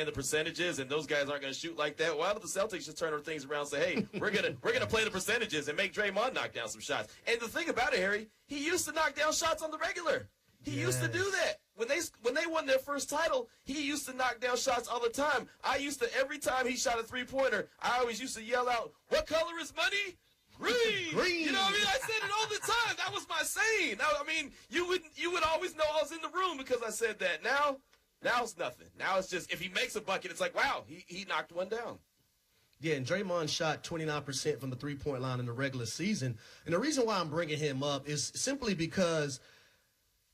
the percentages, and those guys aren't going to shoot like that. Why don't the Celtics just turn their things around and say, hey, we're gonna play the percentages and make Draymond knock down some shots? And the thing about it, Harry, he used to knock down shots on the regular. He used to do that. When they won their first title, he used to knock down shots all the time. I used to, every time he shot a three-pointer, I always used to yell out, "What color is money? Green." Green. You know what I mean? I said it all the time. That was my saying. I mean, you would always know I was in the room because I said that. Now it's nothing. Now it's just, if he makes a bucket, it's like, wow, he knocked one down. Yeah, and Draymond shot 29% from the three-point line in the regular season. And the reason why I'm bringing him up is simply because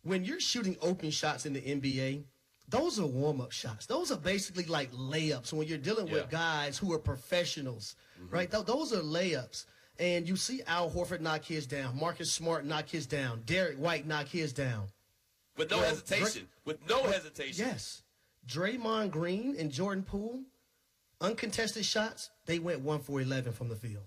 when you're shooting open shots in the NBA, those are warm-up shots. Those are basically like layups when you're dealing with guys who are professionals, right? Those are layups. And you see Al Horford knock his down, Marcus Smart knock his down, Derek White knock his down. With no hesitation. With no hesitation. Yes. Draymond Green and Jordan Poole, uncontested shots, they went 1 for 11 from the field.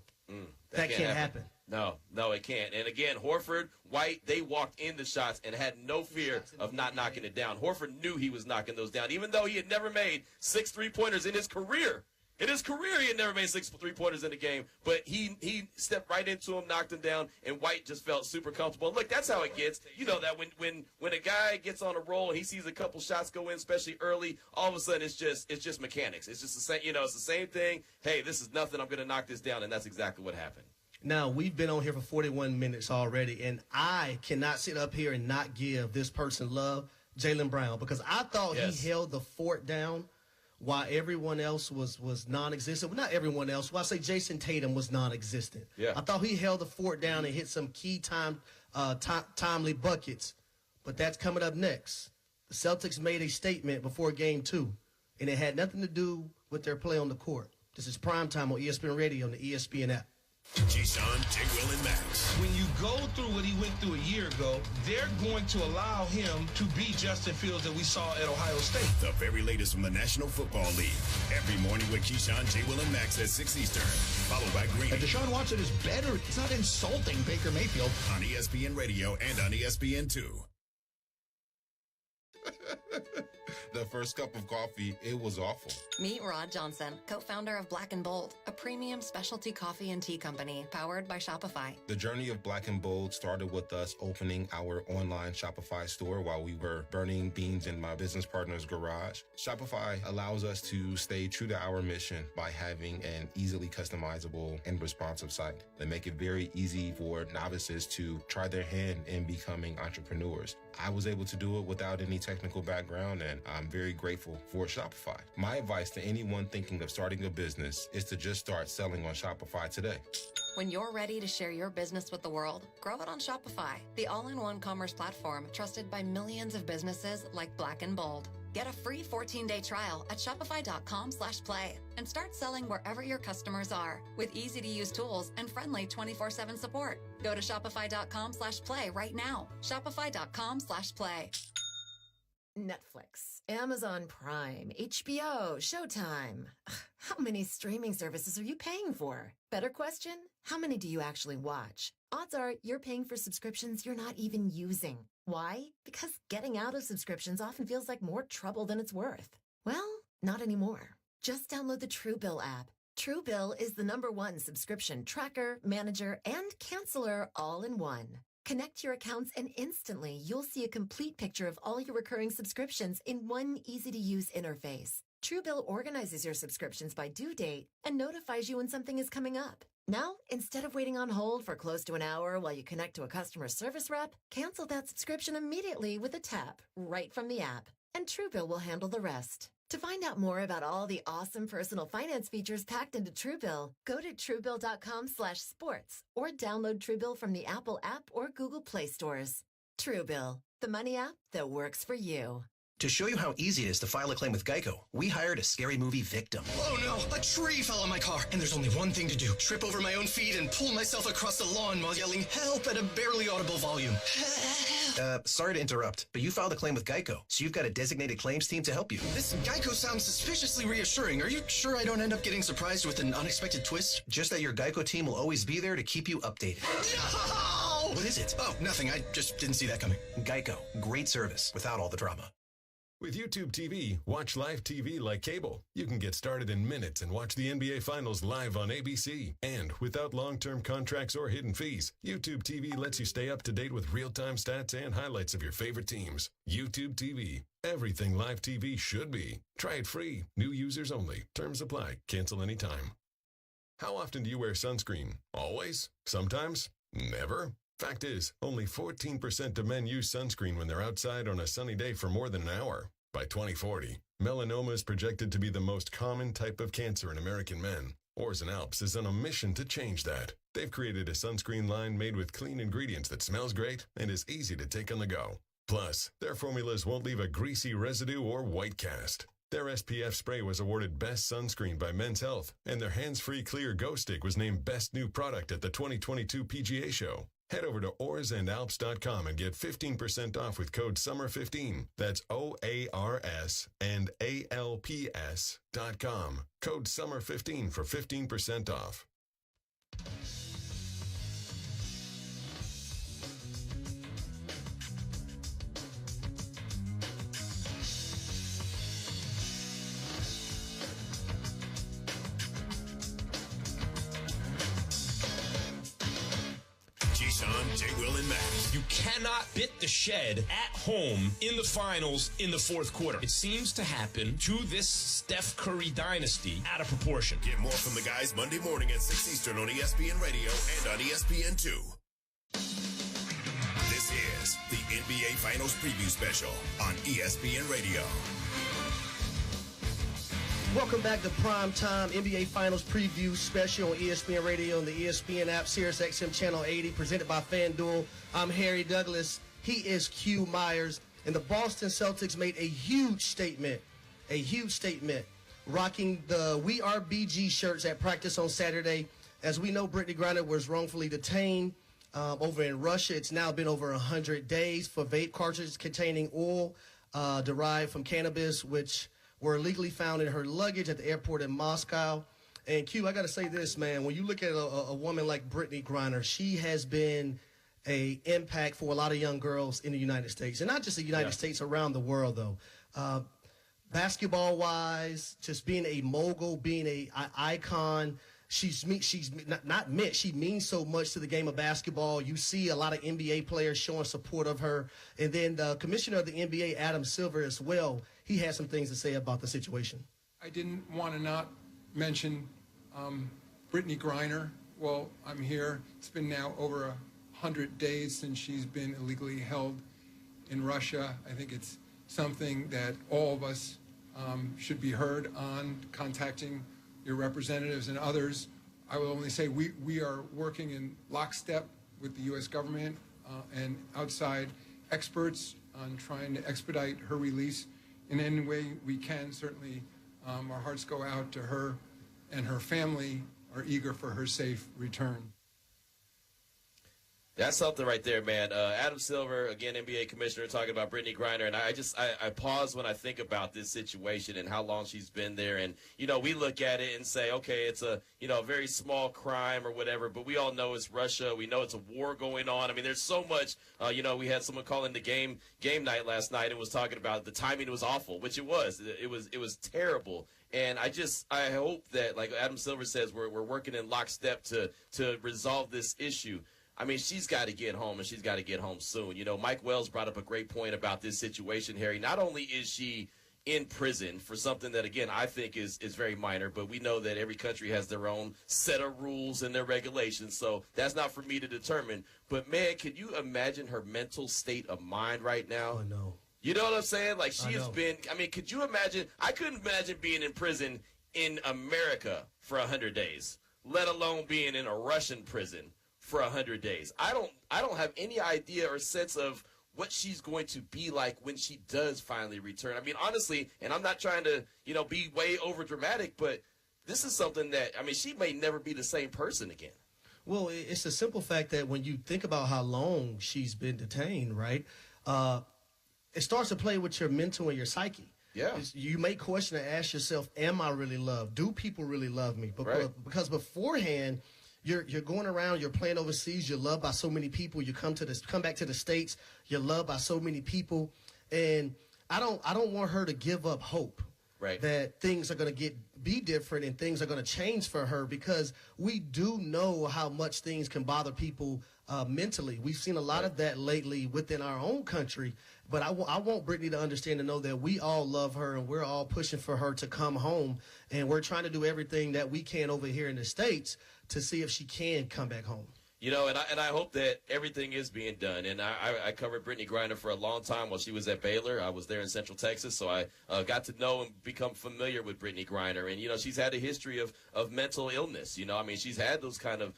That can't happen. No, it can't. And again, Horford, White, they walked in the shots and had no fear of not knocking it down. Horford knew he was knocking those down, even though he had never made 6 3-pointers in his career. In his career, he had never made 6 3-pointers in a game, but he stepped right into him, knocked him down, and White just felt super comfortable. And look, that's how it gets. You know that when a guy gets on a roll and he sees a couple shots go in, especially early, all of a sudden it's just mechanics. It's just the same. It's the same thing. Hey, this is nothing. I'm going to knock this down, and that's exactly what happened. Now, we've been on here for 41 minutes already, and I cannot sit up here and not give this person love, Jaylen Brown, because I thought he held the fort down while everyone else was non-existent. Well, not everyone else. Well, I say Jayson Tatum was non-existent. Yeah. I thought he held the fort down and hit some key timely buckets, but that's coming up next. The Celtics made a statement before Game 2, and it had nothing to do with their play on the court. This is Primetime on ESPN Radio and the ESPN app. Jayson, J. Will, and Max. When you go through what he went through a year ago, they're going to allow him to be Justin Fields that we saw at Ohio State. The very latest from the National Football League. Every morning with Keyshawn, J. Will, and Max at 6 Eastern. Followed by Green. And Deshaun Watson is better. It's not insulting Baker Mayfield. On ESPN Radio and on ESPN2. The first cup of coffee, it was awful. Meet Rod Johnson, co-founder of Black & Bold, a premium specialty coffee and tea company powered by Shopify. The journey of Black & Bold started with us opening our online Shopify store while we were burning beans in my business partner's garage. Shopify allows us to stay true to our mission by having an easily customizable and responsive site. They make it very easy for novices to try their hand in becoming entrepreneurs. I was able to do it without any technical background, and I'm very grateful for Shopify. My advice to anyone thinking of starting a business is to just start selling on Shopify today. When you're ready to share your business with the world, grow it on Shopify, the all-in-one commerce platform trusted by millions of businesses like Black & Bold. Get a free 14-day trial at shopify.com/play and start selling wherever your customers are with easy-to-use tools and friendly 24/7 support. Go to shopify.com/play right now. Shopify.com/play. Netflix, Amazon Prime, HBO, Showtime. How many streaming services are you paying for? Better question, how many do you actually watch? Odds are you're paying for subscriptions you're not even using. Why? Because getting out of subscriptions often feels like more trouble than it's worth. Well, not anymore. Just download the Truebill app. Truebill is the #1 subscription tracker, manager, and canceller all in one. Connect your accounts and instantly you'll see a complete picture of all your recurring subscriptions in one easy-to-use interface. Truebill organizes your subscriptions by due date and notifies you when something is coming up. Now, instead of waiting on hold for close to an hour while you connect to a customer service rep, cancel that subscription immediately with a tap right from the app, and Truebill will handle the rest. To find out more about all the awesome personal finance features packed into Truebill, go to Truebill.com/sports or download Truebill from the Apple app or Google Play stores. Truebill, the money app that works for you. To show you how easy it is to file a claim with Geico, we hired a scary movie victim. Oh no, a tree fell on my car, and there's only one thing to do. Trip over my own feet and pull myself across the lawn while yelling help at a barely audible volume. Sorry to interrupt, but you filed a claim with Geico, so you've got a designated claims team to help you. This Geico sounds suspiciously reassuring. Are you sure I don't end up getting surprised with an unexpected twist? Just that your Geico team will always be there to keep you updated. No! What is it? Oh, nothing. I just didn't see that coming. Geico. Great service without all the drama. With YouTube TV, watch live TV like cable. You can get started in minutes and watch the NBA Finals live on ABC. And without long-term contracts or hidden fees, YouTube TV lets you stay up to date with real-time stats and highlights of your favorite teams. YouTube TV. Everything live TV should be. Try it free. New users only. Terms apply. Cancel anytime. How often do you wear sunscreen? Always? Sometimes? Never? Fact is, only 14% of men use sunscreen when they're outside on a sunny day for more than an hour. By 2040, melanoma is projected to be the most common type of cancer in American men. Oars and Alps is on a mission to change that. They've created a sunscreen line made with clean ingredients that smells great and is easy to take on the go. Plus, their formulas won't leave a greasy residue or white cast. Their SPF spray was awarded Best Sunscreen by Men's Health, and their hands-free clear Go Stick was named Best New Product at the 2022 PGA Show. Head over to oarsandalps.com and get 15% off with code SUMMER15. That's OARS and ALPS.com. Code SUMMER15 for 15% off. Jay, Will, and Max. You cannot bit the shed at home in the finals in the fourth quarter. It seems to happen to this Steph Curry dynasty out of proportion. Get more from the guys Monday morning at 6 Eastern on ESPN Radio and on ESPN2. This is the NBA Finals Preview Special on ESPN Radio. Welcome back to Primetime NBA Finals Preview Special on ESPN Radio and the ESPN app, Sirius XM Channel 80, presented by FanDuel. I'm Harry Douglas. He is Q Myers. And the Boston Celtics made a huge statement, rocking the We Are BG shirts at practice on Saturday. As we know, Brittany Griner was wrongfully detained over in Russia. It's now been over 100 days for vape cartridges containing oil derived from cannabis, which were illegally found in her luggage at the airport in Moscow. And Q, I got to say this, man. When you look at a woman like Brittany Griner, she has been an impact for a lot of young girls in the United States. And not just the United States, around the world, though. Basketball-wise, just being a mogul, being an icon. She means so much to the game of basketball. You see a lot of NBA players showing support of her. And then the commissioner of the NBA, Adam Silver, as well, he had some things to say about the situation. I didn't want to not mention Brittany Griner. Well, I'm here. It's been now over 100 days since she's been illegally held in Russia. I think it's something that all of us should be heard on, contacting your representatives and others. I will only say we are working in lockstep with the U.S. government and outside experts on trying to expedite her release in any way we can. Certainly, our hearts go out to her, and her family are eager for her safe return. That's something right there, man. Adam Silver, again, NBA commissioner, talking about Brittany Griner. And I pause when I think about this situation and how long she's been there. And, you know, we look at it and say, okay, it's a very small crime or whatever. But we all know it's Russia. We know it's a war going on. I mean, there's so much. We had someone calling the game night last night and was talking about the timing was awful, which it was. It was terrible. And I hope that, like Adam Silver says, we're working in lockstep to resolve this issue. I mean, she's got to get home, and she's got to get home soon. You know, Mike Wells brought up a great point about this situation, Harry. Not only is she in prison for something that, again, I think is very minor, but we know that every country has their own set of rules and their regulations, so that's not for me to determine. But, man, can you imagine her mental state of mind right now? Oh, no. You know what I'm saying? Like, she has been – I mean, could you imagine – I couldn't imagine being in prison in America for 100 days, let alone being in a Russian prison for 100 days. I don't have any idea or sense of what she's going to be like when she does finally return. I mean, honestly, and I'm not trying to, be way over dramatic, but this is something that, I mean, she may never be the same person again. Well, it's a simple fact that when you think about how long she's been detained, right, it starts to play with your mental and your psyche. Yeah. You may question and ask yourself, am I really loved? Do people really love me? Because beforehand, You're going around, you're playing overseas, you're loved by so many people, you come back to the States, you're loved by so many people. And I don't want her to give up hope. Right. That things are going to be different and things are going to change for her, because we do know how much things can bother people mentally. We've seen a lot of that lately within our own country, but I want Brittany to understand and know that we all love her and we're all pushing for her to come home, and we're trying to do everything that we can over here in the States to see if she can come back home. You know, and I hope that everything is being done. And I covered Brittany Griner for a long time while she was at Baylor. I was there in Central Texas, so I got to know and become familiar with Brittany Griner. And, you know, she's had a history of mental illness. You know, I mean, she's had those kind of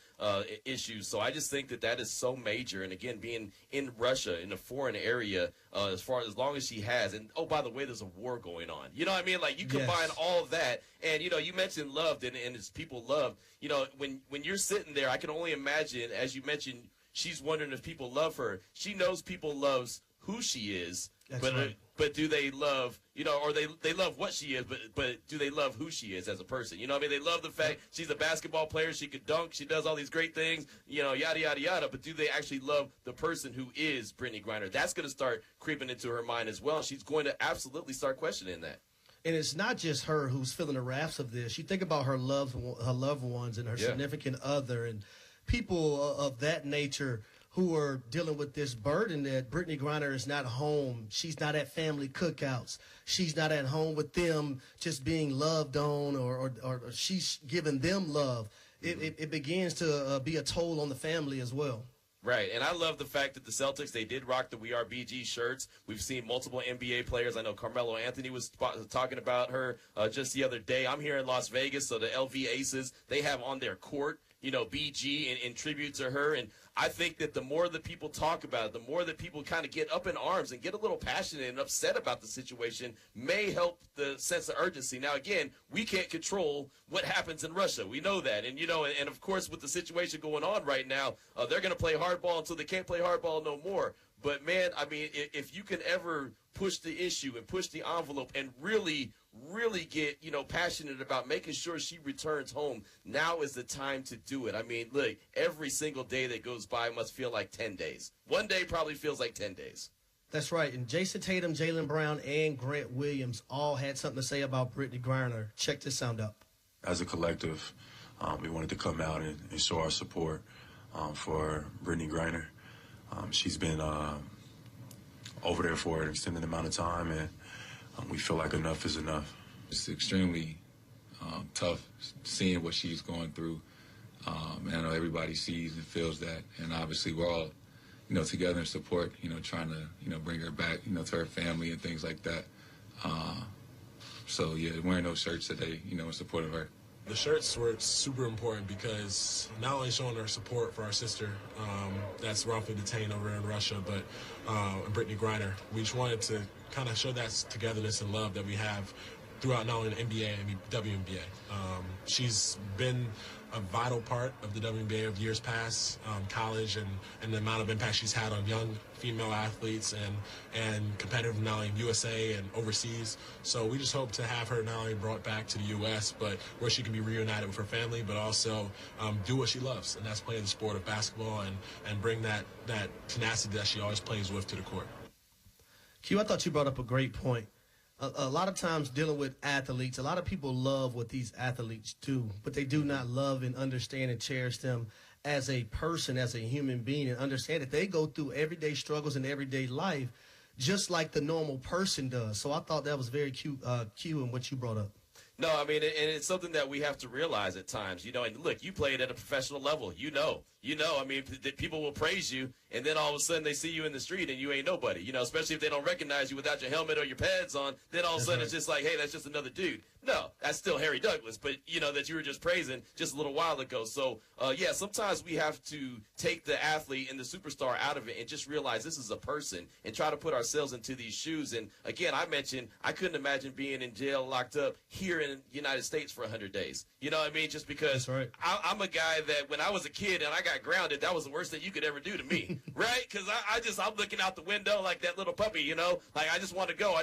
issues. So I just think that is so major. And, again, being in Russia, in a foreign area, as long as she has. And, oh, by the way, there's a war going on. You know what I mean? Like, you combine all of that. And, you know, you mentioned loved and it's people loved. You know, when you're sitting there, I can only imagine, as you mentioned, she's wondering if people love her. She knows people loves who she is. That's right. But do they love, you know, or they love what she is, but do they love who she is as a person? You know what I mean? They love the fact she's a basketball player, she could dunk, she does all these great things, you know, yada, yada, yada. But do they actually love the person who is Brittany Griner? That's going to start creeping into her mind as well. She's going to absolutely start questioning that. And it's not just her who's feeling the wraths of this. You think about her loved ones and her significant other and people of that nature who are dealing with this burden that Brittany Griner is not home. She's not at family cookouts. She's not at home with them just being loved on or she's giving them love. It begins to be a toll on the family as well. Right, and I love the fact that the Celtics, they did rock the We Are BG shirts. We've seen multiple NBA players. I know Carmelo Anthony was talking about her just the other day. I'm here in Las Vegas, so the LV Aces, they have on their court, you know, BG in tribute to her. And I think that the more that people talk about it, the more that people kind of get up in arms and get a little passionate and upset about the situation may help the sense of urgency. Now, again, we can't control what happens in Russia. We know that. And, you know, and of course, with the situation going on right now, they're going to play hardball until they can't play hardball no more. But, man, I mean, if you can ever push the issue and push the envelope and really get, you know, passionate about making sure she returns home, now is the time to do it. I mean, look, every single day that goes by must feel like 10 days. One day probably feels like 10 days. That's right. And Jayson Tatum, Jaylen Brown, and Grant Williams all had something to say about Brittany Griner. Check this sound up. As a collective, we wanted to come out and show our support for Brittany Griner. She's been over there for an extended amount of time, and we feel like enough is enough. It's extremely tough seeing what she's going through. And I know everybody sees and feels that. And obviously we're all, you know, together in support, you know, trying to, you know, bring her back, you know, to her family and things like that. So, yeah, wearing those shirts today, you know, in support of her. The shirts were super important because not only showing our support for our sister that's wrongfully detained over in Russia, but Brittany Griner, we just wanted to kind of show that togetherness and love that we have throughout not only the NBA and the WNBA. She's been a vital part of the WNBA of years past, college, and the amount of impact she's had on young female athletes and competitive not only in USA and overseas. So we just hope to have her not only brought back to the U.S., but where she can be reunited with her family, but also do what she loves, and that's play the sport of basketball and bring that tenacity that she always plays with to the court. Q, I thought you brought up a great point. A lot of times dealing with athletes, a lot of people love what these athletes do, but they do not love and understand and cherish them as a person, as a human being, and understand that they go through everyday struggles in everyday life just like the normal person does. So I thought that was very cute in what you brought up. No, I mean, and it's something that we have to realize at times, you know, and look, you played at a professional level, you know, I mean, people will praise you, and then all of a sudden they see you in the street and you ain't nobody, you know, especially if they don't recognize you without your helmet or your pads on, then all of a sudden it's just like, hey, that's just another dude. No, that's still Harry Douglas, but, you know, that you were just praising just a little while ago. So, yeah, sometimes we have to take the athlete and the superstar out of it and just realize this is a person and try to put ourselves into these shoes. And, again, I mentioned I couldn't imagine being in jail, locked up here in the United States for 100 days. You know what I mean? Just because I'm a guy that when I was a kid and I got grounded, that was the worst thing you could ever do to me, right? Because I'm looking out the window like that little puppy, you know? Like, I just want to go. I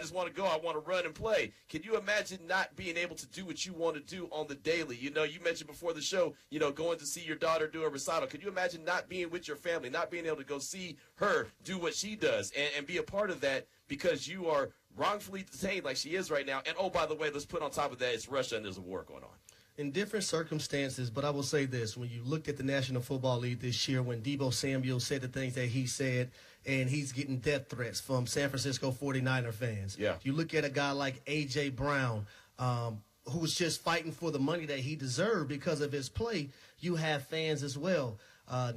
want to run and play. Can you imagine not being able to do what you want to do on the daily? You know, you mentioned before the show, you know, going to see your daughter do a recital. Could you imagine not being with your family, not being able to go see her do what she does and be a part of that because you are wrongfully detained like she is right now. And, oh, by the way, let's put on top of that, it's Russia and there's a war going on. In different circumstances, but I will say this. When you look at the National Football League this year, when Deebo Samuel said the things that he said, and he's getting death threats from San Francisco 49er fans. Yeah. You look at a guy like A.J. Brown, who was just fighting for the money that he deserved because of his play. You have fans as well,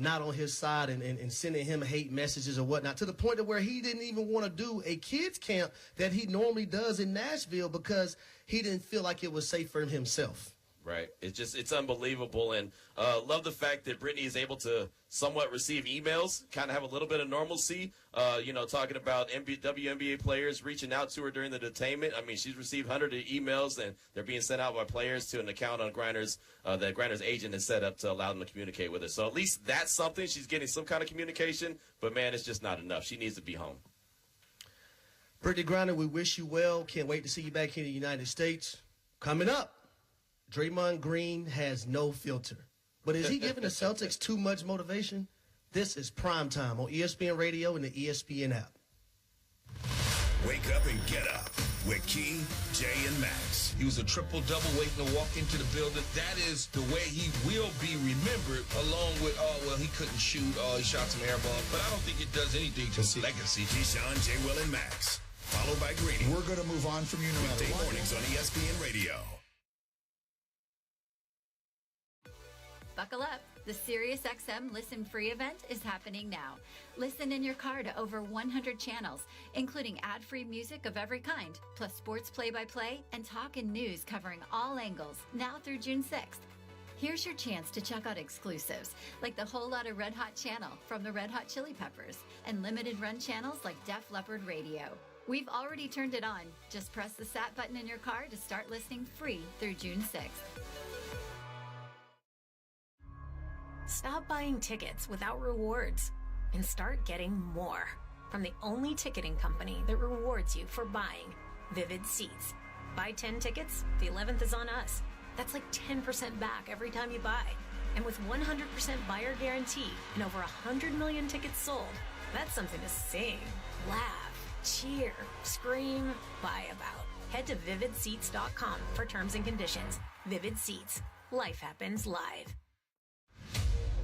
not on his side and sending him hate messages or whatnot, to the point of where he didn't even want to do a kids camp that he normally does in Nashville because he didn't feel like it was safe for him himself. Right. It's unbelievable. And love the fact that Brittany is able to somewhat receive emails, kind of have a little bit of normalcy, talking about WNBA players reaching out to her during the detainment. I mean, she's received hundreds of emails, and they're being sent out by players to an account on Griner's that Griner's agent has set up to allow them to communicate with her. So at least that's something. She's getting some kind of communication. But, man, it's just not enough. She needs to be home. Brittany Griner, we wish you well. Can't wait to see you back here in the United States. Coming up, Draymond Green has no filter. But is he giving the Celtics too much motivation? This is Prime Time on ESPN Radio and the ESPN app. Wake up and get up with Key, Jay, and Max. He was a triple-double waiting to walk into the building. That is the way he will be remembered, along with, he couldn't shoot. He shot some air balls. But I don't think it does anything to his legacy. Keyshawn, J. Will, and Max. Followed by Greeny. We're going to move on from you no matter what. Mornings on ESPN Radio. Buckle up. The SiriusXM Listen Free event is happening now. Listen in your car to over 100 channels, including ad-free music of every kind, plus sports play-by-play and talk and news covering all angles, now through June 6th. Here's your chance to check out exclusives, like the Whole Lotta Red Hot channel from the Red Hot Chili Peppers, and limited run channels like Def Leppard Radio. We've already turned it on. Just press the SAT button in your car to start listening free through June 6th. Stop buying tickets without rewards and start getting more from the only ticketing company that rewards you for buying, Vivid Seats. Buy 10 tickets, the 11th is on us. That's like 10% back every time you buy. And with 100% buyer guarantee and over 100 million tickets sold, that's something to sing, laugh, cheer, scream, buy about. Head to vividseats.com for terms and conditions. Vivid Seats. Life happens live.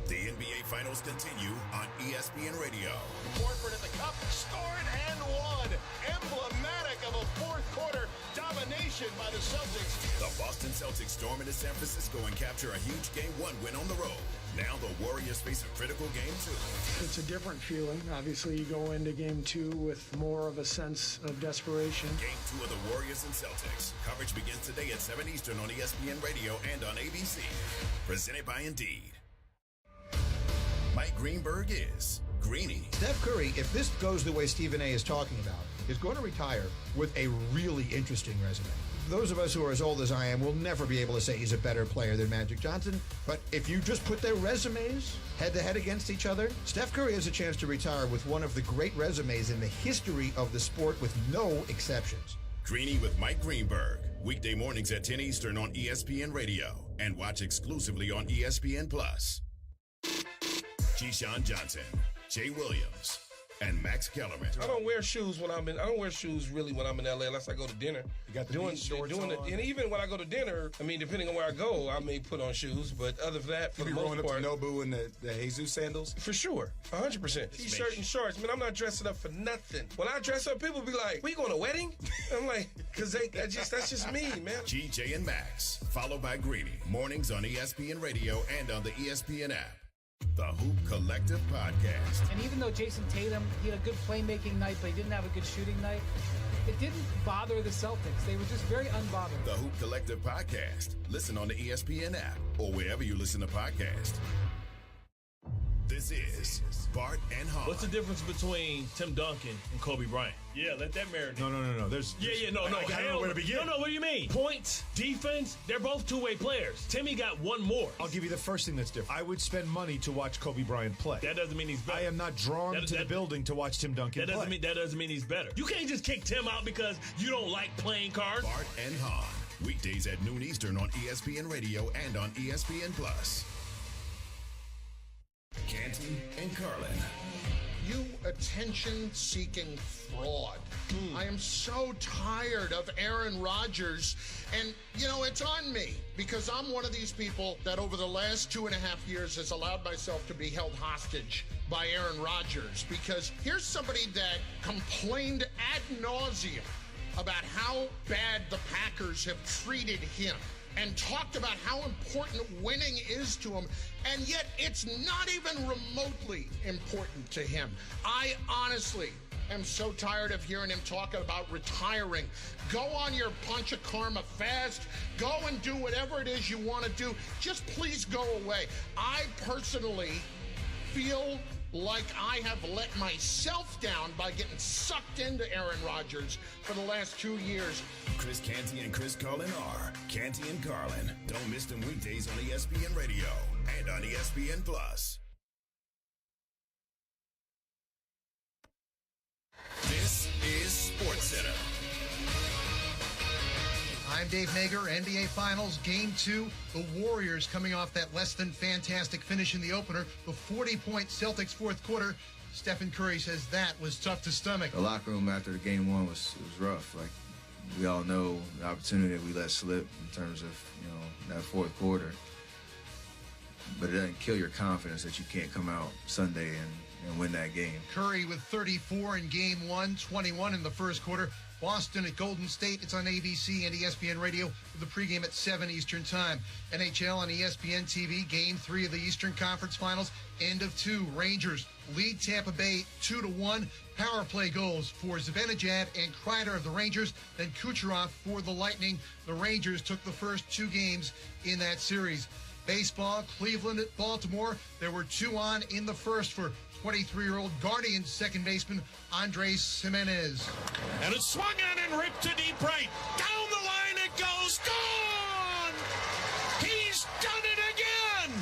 The NBA Finals continue on ESPN Radio. Horford at the cup, scored and won. Emblematic of a fourth quarter domination by the Celtics. The Boston Celtics storm into San Francisco and capture a huge Game 1 win on the road. Now the Warriors face a critical Game 2. It's a different feeling. Obviously, you go into Game 2 with more of a sense of desperation. Game 2 of the Warriors and Celtics. Coverage begins today at 7 Eastern on ESPN Radio and on ABC. Presented by Indeed. Mike Greenberg is Greeny. Steph Curry, if this goes the way Stephen A. is talking about, is going to retire with a really interesting resume. Those of us who are as old as I am will never be able to say he's a better player than Magic Johnson, but if you just put their resumes head-to-head against each other, Steph Curry has a chance to retire with one of the great resumes in the history of the sport with no exceptions. Greeny with Mike Greenberg. Weekday mornings at 10 Eastern on ESPN Radio and watch exclusively on ESPN+. Keyshawn Johnson, Jay Williams, and Max Kellerman. I don't wear shoes when I'm in. I don't wear shoes really when I'm in LA unless I go to dinner. You got the shorts on. And even when I go to dinner, I mean, depending on where I go, I may put on shoes. But other than that, for the most part, rolling up to Nobu and the Jesus sandals. For sure, 100%. T-shirt and shorts. I mean, I'm not dressing up for nothing. When I dress up, people be like, "We going to a wedding?" I'm like, because that's just me, man. GJ and Max, followed by Greeny. Mornings on ESPN Radio and on the ESPN app. The Hoop Collective Podcast. And even though Jayson Tatum, he had a good playmaking night, but he didn't have a good shooting night, it didn't bother the Celtics. They were just very unbothered. The Hoop Collective Podcast. Listen on the ESPN app or wherever you listen to podcasts. This is Bart and Hahn. What's the difference between Tim Duncan and Kobe Bryant? Yeah, let that marinate. No. There's No. I don't know where to begin. No, what do you mean? Points, defense, they're both two-way players. Timmy got one more. I'll give you the first thing that's different. I would spend money to watch Kobe Bryant play. That doesn't mean he's better. I am not drawn to the building to watch Tim Duncan play. That doesn't mean he's better. You can't just kick Tim out because you don't like playing cards. Bart and Hahn. Weekdays at noon Eastern on ESPN Radio and on ESPN+. Canty and Carlin. You attention-seeking fraud. I am so tired of Aaron Rodgers. And, you know, it's on me because I'm one of these people that over the last 2.5 years has allowed myself to be held hostage by Aaron Rodgers. Because here's somebody that complained ad nauseum about how bad the Packers have treated him and talked about how important winning is to him, and yet it's not even remotely important to him. I honestly am so tired of hearing him talking about retiring. Go on your punch of karma fast. Go and do whatever it is you want to do. Just please go away. I personally feel like I have let myself down by getting sucked into Aaron Rodgers for the last 2 years. Chris Canty and Chris Carlin are Canty and Carlin. Don't miss them weekdays on ESPN Radio and on ESPN Plus. This is SportsCenter. I'm Dave Nager. NBA Finals Game 2. The Warriors coming off that less than fantastic finish in the opener. The 40-point Celtics fourth quarter. Stephen Curry says that was tough to stomach. The locker room after the Game 1 was rough. Like, we all know the opportunity that we let slip in terms of, you know, that fourth quarter. But it doesn't kill your confidence that you can't come out Sunday and win that game. Curry with 34 in Game 1, 21 in the first quarter. Boston at Golden State. It's on ABC and ESPN Radio with the pregame at 7 Eastern Time. NHL on ESPN TV. Game 3 of the Eastern Conference Finals. End of 2. Rangers lead Tampa Bay 2-1. Power play goals for Zibanejad and Kreider of the Rangers. Then Kucherov for the Lightning. The Rangers took the first 2 games in that series. Baseball, Cleveland at Baltimore. There were 2 on in the first for 23-year-old Guardians second baseman Andres Jimenez. And it's swung on and ripped to deep right. Down the line it goes. Gone! He's done it again!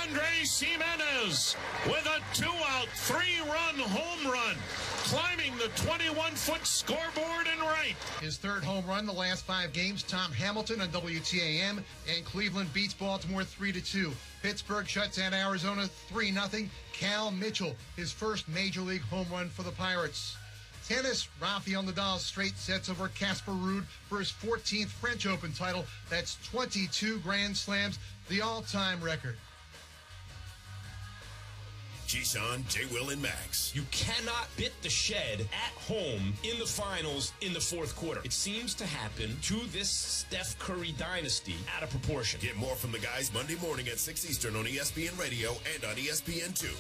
Andres Jimenez with a 2-out, 3-run home run, climbing the 21-foot scoreboard and right. His third home run the last 5 games. Tom Hamilton on WTAM, and Cleveland beats Baltimore 3-2. Pittsburgh shuts out Arizona 3-0. Cal Mitchell, his first major league home run for the Pirates. Tennis, Rafael Nadal straight sets over Casper Ruud for his 14th French Open title. That's 22 Grand Slams, the all-time record. Keyshawn, J. Will, and Max. You cannot bit the shed at home in the finals in the fourth quarter. It seems to happen to this Steph Curry dynasty out of proportion. Get more from the guys Monday morning at 6 Eastern on ESPN Radio and on ESPN2.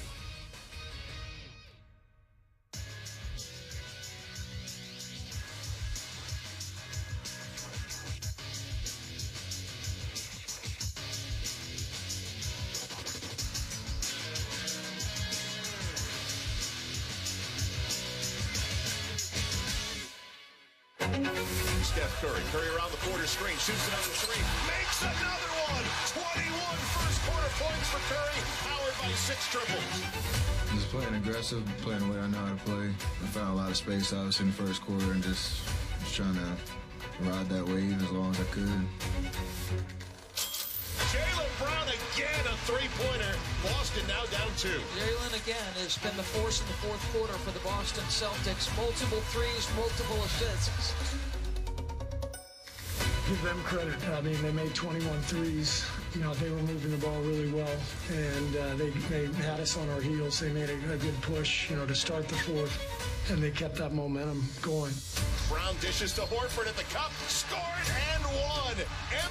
Steph Curry. Curry around the quarter screen, shoots another 3, makes another one. 21 first quarter points for Curry, powered by 6 triples. Just playing aggressive, playing the way I know how to play. I found a lot of space, obviously, in the first quarter, and just trying to ride that wave as long as I could. Jaylen Brown again, a 3-pointer. Boston now down 2. Jaylen again has been the force in the fourth quarter for the Boston Celtics. Multiple threes, multiple assists. Give them credit. I mean, they made 21 threes. You know, they were moving the ball really well, and they had us on our heels. They made a good push, you know, to start the fourth, and they kept that momentum going. Brown dishes to Horford at the cup, scored and won.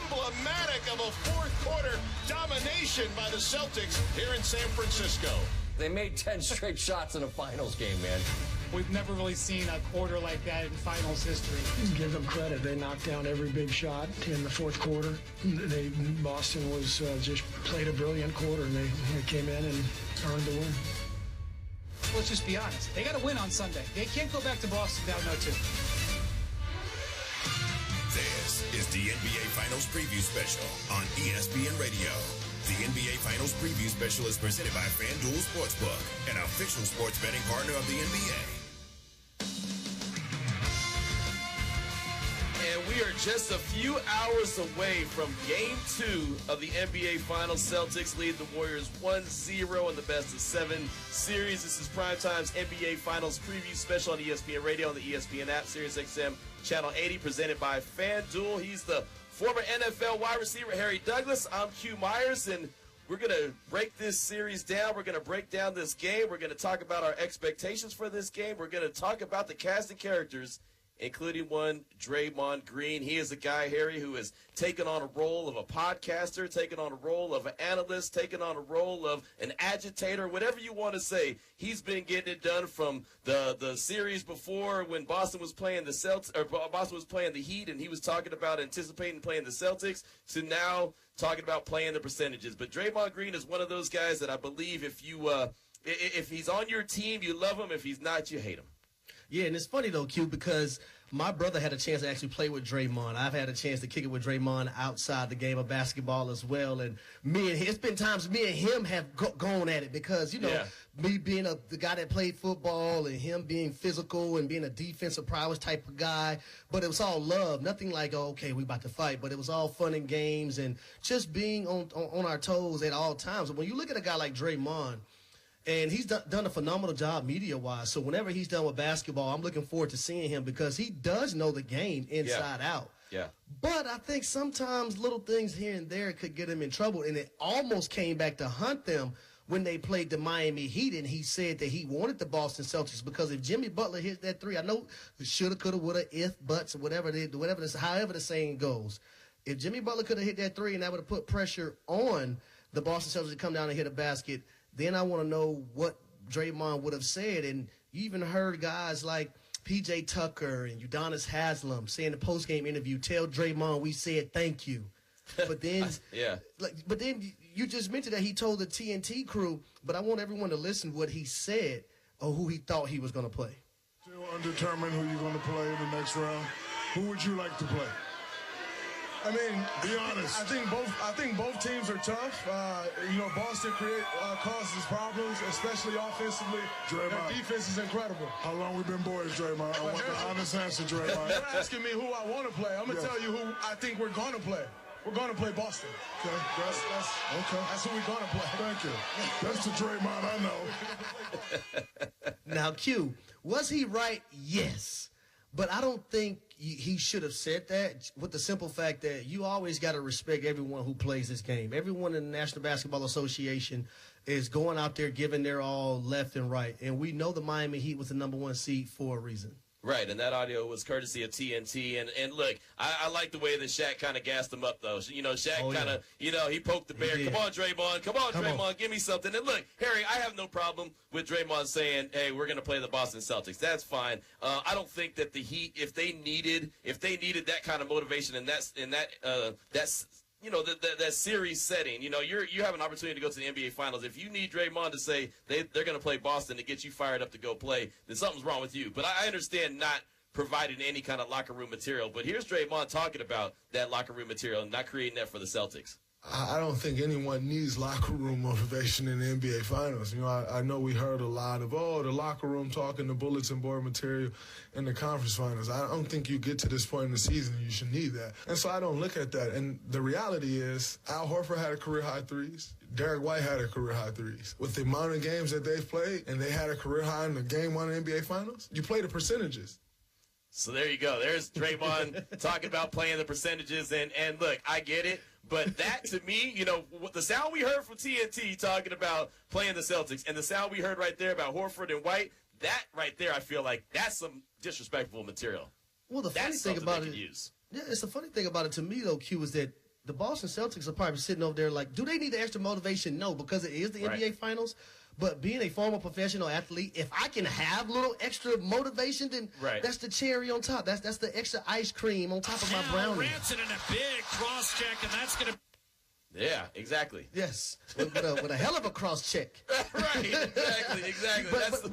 Emblematic of a fourth quarter domination by the Celtics here in San Francisco. They made 10 straight shots in a finals game, man. We've never really seen a quarter like that in finals history. Give them credit. They knocked down every big shot in the fourth quarter. Boston was just played a brilliant quarter, and they came in and earned the win. Let's just be honest. They got to win on Sunday. They can't go back to Boston down 0-2. This is the NBA Finals Preview Special on ESPN Radio. The NBA Finals Preview Special is presented by FanDuel Sportsbook, an official sports betting partner of the NBA. And we We are just a few hours away from Game 2 of the NBA Finals. Celtics lead the Warriors 1-0 in the best-of-7 series. This is Primetime's NBA Finals preview special on ESPN Radio and the ESPN app, Sirius XM Channel 80, presented by FanDuel. He's the former NFL wide receiver Harry Douglas. I'm Q Myers, and we're going to break this series down. We're going to break down this game. We're going to talk about our expectations for this game. We're going to talk about the cast of characters, including one, Draymond Green. He is a guy, Harry, who has taken on a role of a podcaster, taken on a role of an analyst, taken on a role of an agitator, whatever you want to say. He's been getting it done from the series before when Boston was playing the Celtics, or Boston was playing the Heat, and he was talking about anticipating playing the Celtics, to now talking about playing the percentages. But Draymond Green is one of those guys that I believe if he's on your team, you love him. If he's not, you hate him. Yeah, and it's funny, though, Q, because my brother had a chance to actually play with Draymond. I've had a chance to kick it with Draymond outside the game of basketball as well. And it's been times me and him have gone at it because, me being the guy that played football and him being physical and being a defensive prowess type of guy. But it was all love. Nothing like, oh, okay, we about to fight. But it was all fun and games and just being on our toes at all times. And when you look at a guy like Draymond, and he's done a phenomenal job media-wise. So whenever he's done with basketball, I'm looking forward to seeing him because he does know the game inside out. Yeah. But I think sometimes little things here and there could get him in trouble. And it almost came back to hunt them when they played the Miami Heat. And he said that he wanted the Boston Celtics because if Jimmy Butler hit that three, I know shoulda, coulda, woulda, if, buts, however the saying goes. If Jimmy Butler could have hit that three and that would have put pressure on the Boston Celtics to come down and hit a basket, then I want to know what Draymond would have said. And you even heard guys like P.J. Tucker and Udonis Haslem say in the postgame interview, tell Draymond we said thank you. But then, but then you just mentioned that he told the TNT crew, but I want everyone to listen to what he said or who he thought he was going to play. Still undetermined who you're going to play in the next round. Who would you like to play? I mean, be honest. I think both teams are tough. Boston causes problems, especially offensively. Draymond, their defense is incredible. How long we been boys, Draymond? I want the honest answer, Draymond. You're asking me who I want to play. I'm gonna tell you who I think we're gonna play. We're gonna play Boston. Okay, that's who we're gonna play. Thank you. That's the Draymond I know. Now, Q, was he right? Yes. But I don't think he should have said that, with the simple fact that you always got to respect everyone who plays this game. Everyone in the National Basketball Association is going out there giving their all left and right. And we know the Miami Heat was the #1 seed for a reason. Right, and that audio was courtesy of TNT. And look, I like the way that Shaq kind of gassed him up, though. Shaq kind of, he poked the bear. Come on, Draymond. Come on, Draymond. Give me something. And look, Harry, I have no problem with Draymond saying, hey, we're going to play the Boston Celtics. That's fine. I don't think that the Heat, if they needed that kind of motivation and that series setting, you have an opportunity to go to the NBA Finals. If you need Draymond to say they're going to play Boston to get you fired up to go play, then something's wrong with you. But I understand not providing any kind of locker room material. But here's Draymond talking about that locker room material and not creating that for the Celtics. I don't think anyone needs locker room motivation in the NBA Finals. I know we heard a lot of, the locker room talking, the bulletin board material in the conference finals. I don't think you get to this point in the season you should need that. And so I don't look at that. And the reality is Al Horford had a career-high threes. Derek White had a career-high threes. With the amount of games that they've played, and they had a career-high in the Game 1 of the NBA Finals, you play the percentages. So there you go. There's Draymond talking about playing the percentages. And look, I get it. But that, to me, the sound we heard from TNT talking about playing the Celtics and the sound we heard right there about Horford and White, that right there, I feel like that's some disrespectful material. Well, the funny thing about it, it's the funny thing about it to me, though, Q, is that the Boston Celtics are probably sitting over there like, do they need the extra motivation? No, because it is the NBA Finals. But being a former professional athlete, if I can have a little extra motivation, then that's the cherry on top. That's the extra ice cream on top of my brownie. Ranson in a big cross check, and that's going to. Yeah, exactly. Yes, with a hell of a cross check. Right, exactly.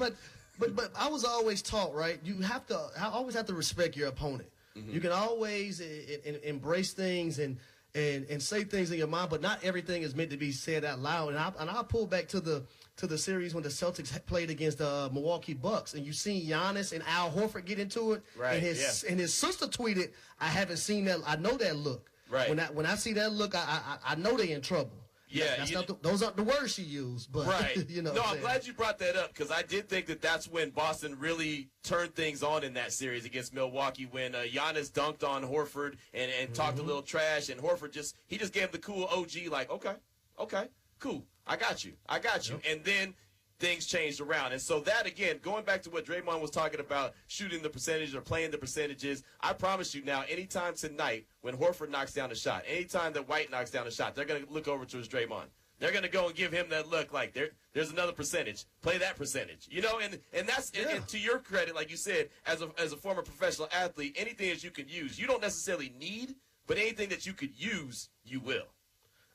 But I was always taught, right? I always have to respect your opponent. Mm-hmm. You can always embrace things and and say things in your mind, but not everything is meant to be said out loud. And I'll pull back to the series when the Celtics played against the Milwaukee Bucks, and you seen Giannis and Al Horford get into it. Right. And his sister tweeted, "I haven't seen that. I know that look. Right. When I see that look, I know they in trouble." Yeah, those aren't the words she used, but right. you know. No, I'm glad you brought that up because I did think that's when Boston really turned things on in that series against Milwaukee when Giannis dunked on Horford and talked a little trash, and Horford just gave the cool OG like, okay, cool, I got you, and then things changed around. And so that, again, going back to what Draymond was talking about, shooting the percentage or playing the percentages, I promise you now, anytime tonight when Horford knocks down a shot, anytime that White knocks down a shot, they're going to look over towards Draymond. They're going to go and give him that look like there's another percentage. Play that percentage. You know, and that's and to your credit, like you said, as a former professional athlete, anything that you can use, you don't necessarily need, but anything that you could use, you will.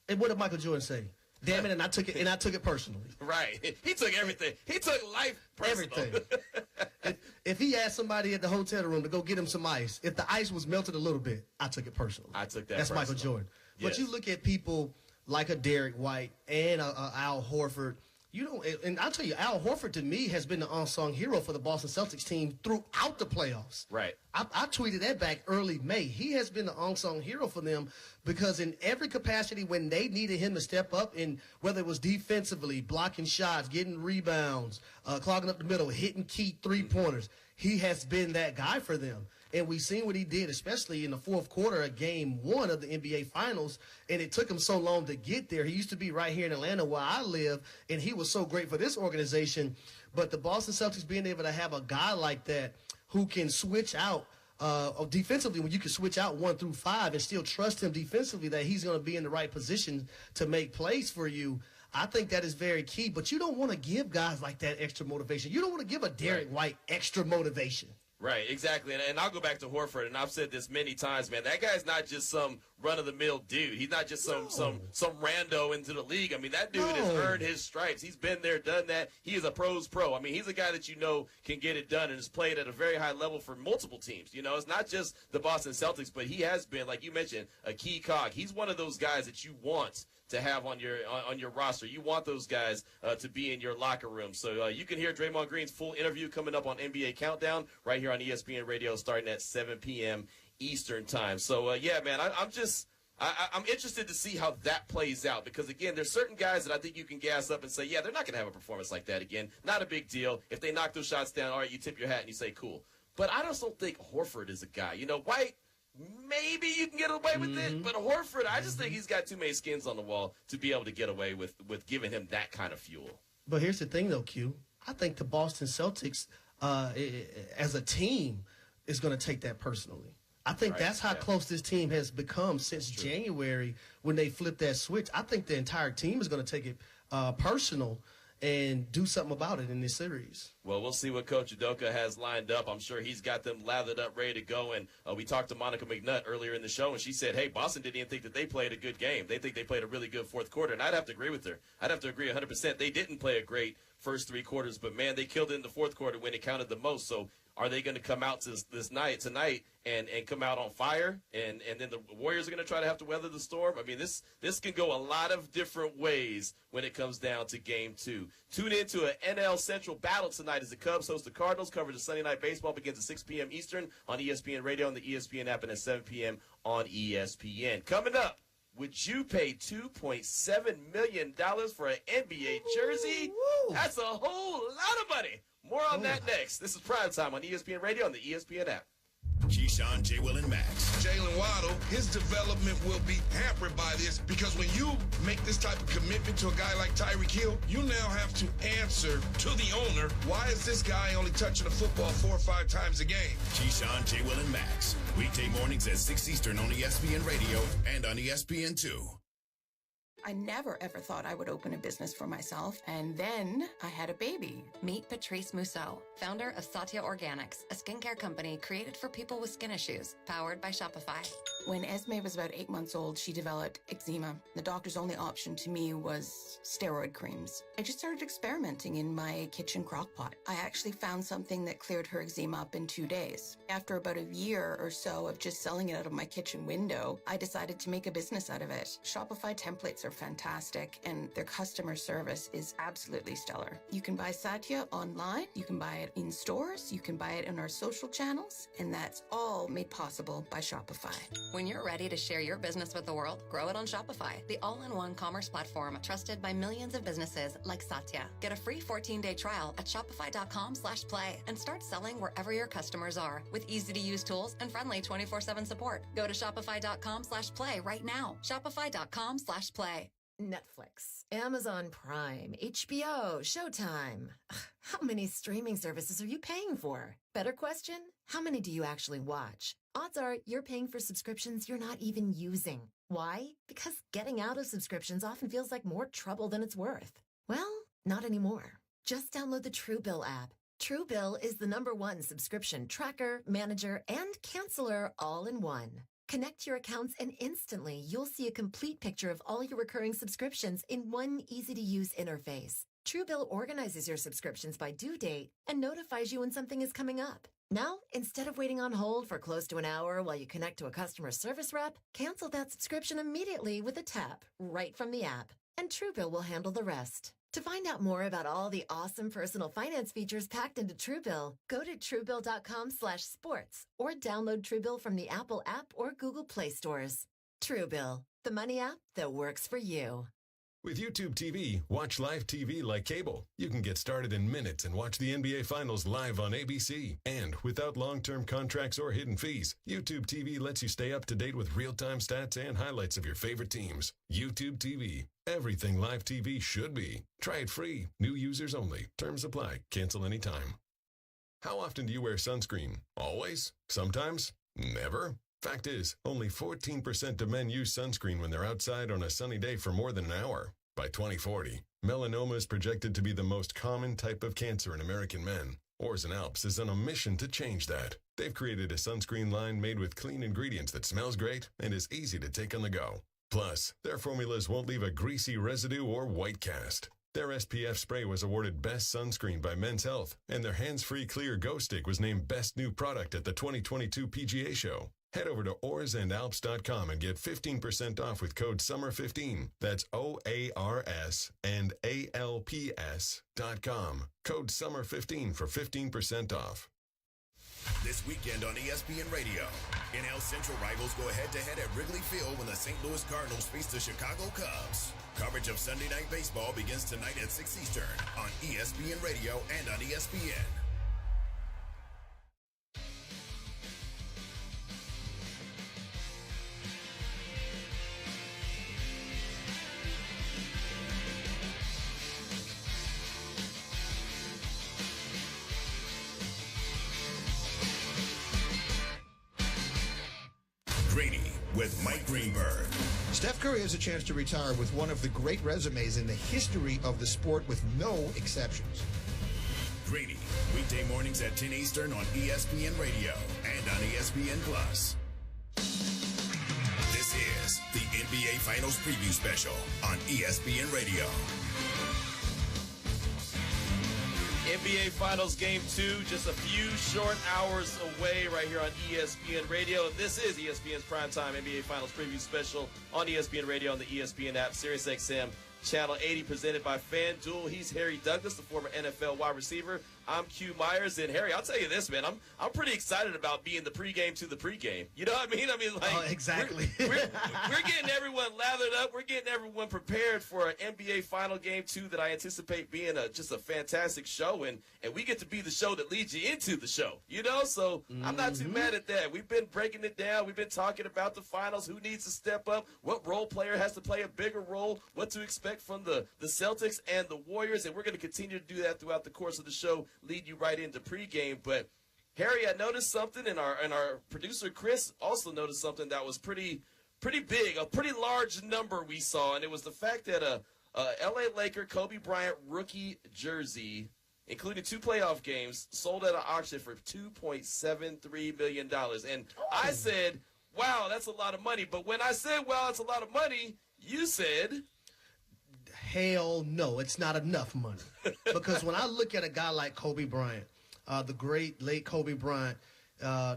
And what did Michael Jordan say? Damn it, and I took it personally. Right. He took everything. He took life personal. Everything. if he asked somebody at the hotel room to go get him some ice, if the ice was melted a little bit, I took it personally. I took that That's personal. Michael Jordan. Yes. But you look at people like a Derek White and Al Horford. And I'll tell you, Al Horford to me has been the unsung hero for the Boston Celtics team throughout the playoffs. Right. I tweeted that back early May. He has been the unsung hero for them because in every capacity when they needed him to step up, in whether it was defensively, blocking shots, getting rebounds, clogging up the middle, hitting key three-pointers, he has been that guy for them. And we've seen what he did, especially in the fourth quarter of Game 1 of the NBA Finals, and it took him so long to get there. He used to be right here in Atlanta where I live, and he was so great for this organization. But the Boston Celtics being able to have a guy like that who can switch out defensively, when you can switch out 1 through 5 and still trust him defensively that he's going to be in the right position to make plays for you, I think that is very key. But you don't want to give guys like that extra motivation. You don't want to give a Derek White extra motivation. Right, exactly. And I'll go back to Horford, and I've said this many times, man. That guy's not just some run-of-the-mill dude. He's not just some rando into the league. I mean, that dude has earned his stripes. He's been there, done that. He is a pro's pro. I mean, he's a guy that you know can get it done and has played at a very high level for multiple teams. You know, it's not just the Boston Celtics, but he has been, like you mentioned, a key cog. He's one of those guys that you want to have on your roster. You want those guys to be in your locker room. So you can hear Draymond Green's full interview coming up on NBA Countdown right here on ESPN Radio starting at 7 p.m. Eastern time. So, yeah, man, I'm interested to see how that plays out because, again, there's certain guys that I think you can gas up and say, yeah, they're not going to have a performance like that again. Not a big deal. If they knock those shots down, all right, you tip your hat and you say, cool. But I just don't think Horford is a guy. You know, White, maybe you can get away with it, but Horford, I just think he's got too many skins on the wall to be able to get away with giving him that kind of fuel. But here's the thing, though, Q. I think the Boston Celtics, as a team, is going to take that personally. I think that's how close this team has become since January when they flipped that switch. I think the entire team is going to take it personal and do something about it in this series. Well, we'll see what Coach Udoka has lined up. I'm sure he's got them lathered up, ready to go. And we talked to Monica McNutt earlier in the show, and she said, hey, Boston didn't even think that they played a good game. They think they played a really good fourth quarter, and I'd have to agree with her. I'd have to agree 100%. They didn't play a great first 3 quarters, but, man, they killed it in the fourth quarter when it counted the most. So are they going to come out tonight and come out on fire? And then the Warriors are going to try to have to weather the storm? I mean, this can go a lot of different ways when it comes down to Game 2. Tune in to an NL Central battle tonight as the Cubs host the Cardinals. Coverage of Sunday Night Baseball begins at 6 p.m. Eastern on ESPN Radio and the ESPN app, and at 7 p.m. on ESPN. Coming up, would you pay $2.7 million for an NBA jersey? That's a whole lot of money. More on that next. This is Primetime on ESPN Radio and the ESPN app. Keyshawn, J. Will, and Max. Jaylen Waddle, his development will be hampered by this because when you make this type of commitment to a guy like Tyreek Hill, you now have to answer to the owner, why is this guy only touching the football 4 or 5 times a game? Keyshawn, J. Will, and Max. Weekday mornings at 6 Eastern on ESPN Radio and on ESPN2. I never, ever thought I would open a business for myself. And then I had a baby. Meet Patrice Mousseau, founder of Satya Organics, a skincare company created for people with skin issues, powered by Shopify. When Esme was about 8 months old, she developed eczema. The doctor's only option to me was steroid creams. I just started experimenting in my kitchen crock pot. I actually found something that cleared her eczema up in 2 days. After about a year or so of just selling it out of my kitchen window, I decided to make a business out of it. Shopify templates are fantastic, and their customer service is absolutely stellar. You can buy Satya online, you can buy it in stores, you can buy it in our social channels, and that's all made possible by Shopify. When you're ready to share your business with the world, grow it on Shopify, the all-in-one commerce platform trusted by millions of businesses like Satya. Get a free 14-day trial at shopify.com/play and start selling wherever your customers are with easy-to-use tools and friendly 24/7 support. Go to shopify.com/play right now. Shopify.com/play. Netflix, Amazon Prime, HBO, Showtime. How many streaming services are you paying for? Better question, how many do you actually watch? Odds are you're paying for subscriptions you're not even using. Why? Because getting out of subscriptions often feels like more trouble than it's worth. Well, not anymore. Just download the Truebill app. Truebill is the #1 subscription tracker, manager, and canceller all in one. Connect your accounts and instantly you'll see a complete picture of all your recurring subscriptions in one easy-to-use interface. Truebill organizes your subscriptions by due date and notifies you when something is coming up. Now, instead of waiting on hold for close to an hour while you connect to a customer service rep, cancel that subscription immediately with a tap right from the app, and Truebill will handle the rest. To find out more about all the awesome personal finance features packed into Truebill, go to Truebill.com/sports or download Truebill from the Apple app or Google Play stores. Truebill, the money app that works for you. With YouTube TV, watch live TV like cable. You can get started in minutes and watch the NBA Finals live on ABC. And without long-term contracts or hidden fees, YouTube TV lets you stay up to date with real-time stats and highlights of your favorite teams. YouTube TV. Everything live TV should be. Try it free. New users only. Terms apply. Cancel anytime. How often do you wear sunscreen? Always? Sometimes? Never? Fact is, only 14% of men use sunscreen when they're outside on a sunny day for more than an hour. By 2040, melanoma is projected to be the most common type of cancer in American men. Oars and Alps is on a mission to change that. They've created a sunscreen line made with clean ingredients that smells great and is easy to take on the go. Plus, their formulas won't leave a greasy residue or white cast. Their SPF spray was awarded Best Sunscreen by Men's Health, and their hands-free clear Go Stick was named Best New Product at the 2022 PGA Show. Head over to oarsandalps.com and get 15% off with code SUMMER15. That's OARS and ALPS.com. Code SUMMER15 for 15% off. This weekend on ESPN Radio, NL Central rivals go head-to-head at Wrigley Field when the St. Louis Cardinals face the Chicago Cubs. Coverage of Sunday Night Baseball begins tonight at 6 Eastern on ESPN Radio and on ESPN. With Mike Greenberg. Steph Curry has a chance to retire with one of the great resumes in the history of the sport with no exceptions. Greeny, weekday mornings at 10 Eastern on ESPN Radio and on ESPN Plus. This is the NBA Finals Preview Special on ESPN Radio. NBA Finals Game 2, just a few short hours away right here on ESPN Radio. This is ESPN's Primetime NBA Finals Preview Special on ESPN Radio on the ESPN app, SiriusXM Channel 80, presented by FanDuel. He's Harry Douglas, the former NFL wide receiver. I'm Q Myers, and Harry, I'll tell you this, man, I'm pretty excited about being the pregame to the pregame. You know what I mean? Like, exactly. We're getting everyone lathered up. We're getting everyone prepared for an NBA Final Game 2 that I anticipate being just a fantastic show, and we get to be the show that leads you into the show. You know, so I'm not too mad at that. We've been breaking it down. We've been talking about the finals, who needs to step up, what role player has to play a bigger role, what to expect from the Celtics and the Warriors, and we're going to continue to do that throughout the course of the show, lead you right into pregame. But Harry, I noticed something, and our producer Chris also noticed something that was pretty pretty big, a pretty large number we saw, and it was the fact that a L.A. Laker Kobe Bryant rookie jersey, including 2 playoff games, sold at an auction for $2.73 million. And I said, wow, that's a lot of money. But when I said, wow, that's a lot of money, you said, hell no, it's not enough money. Because when I look at a guy like Kobe Bryant, the great late Kobe Bryant,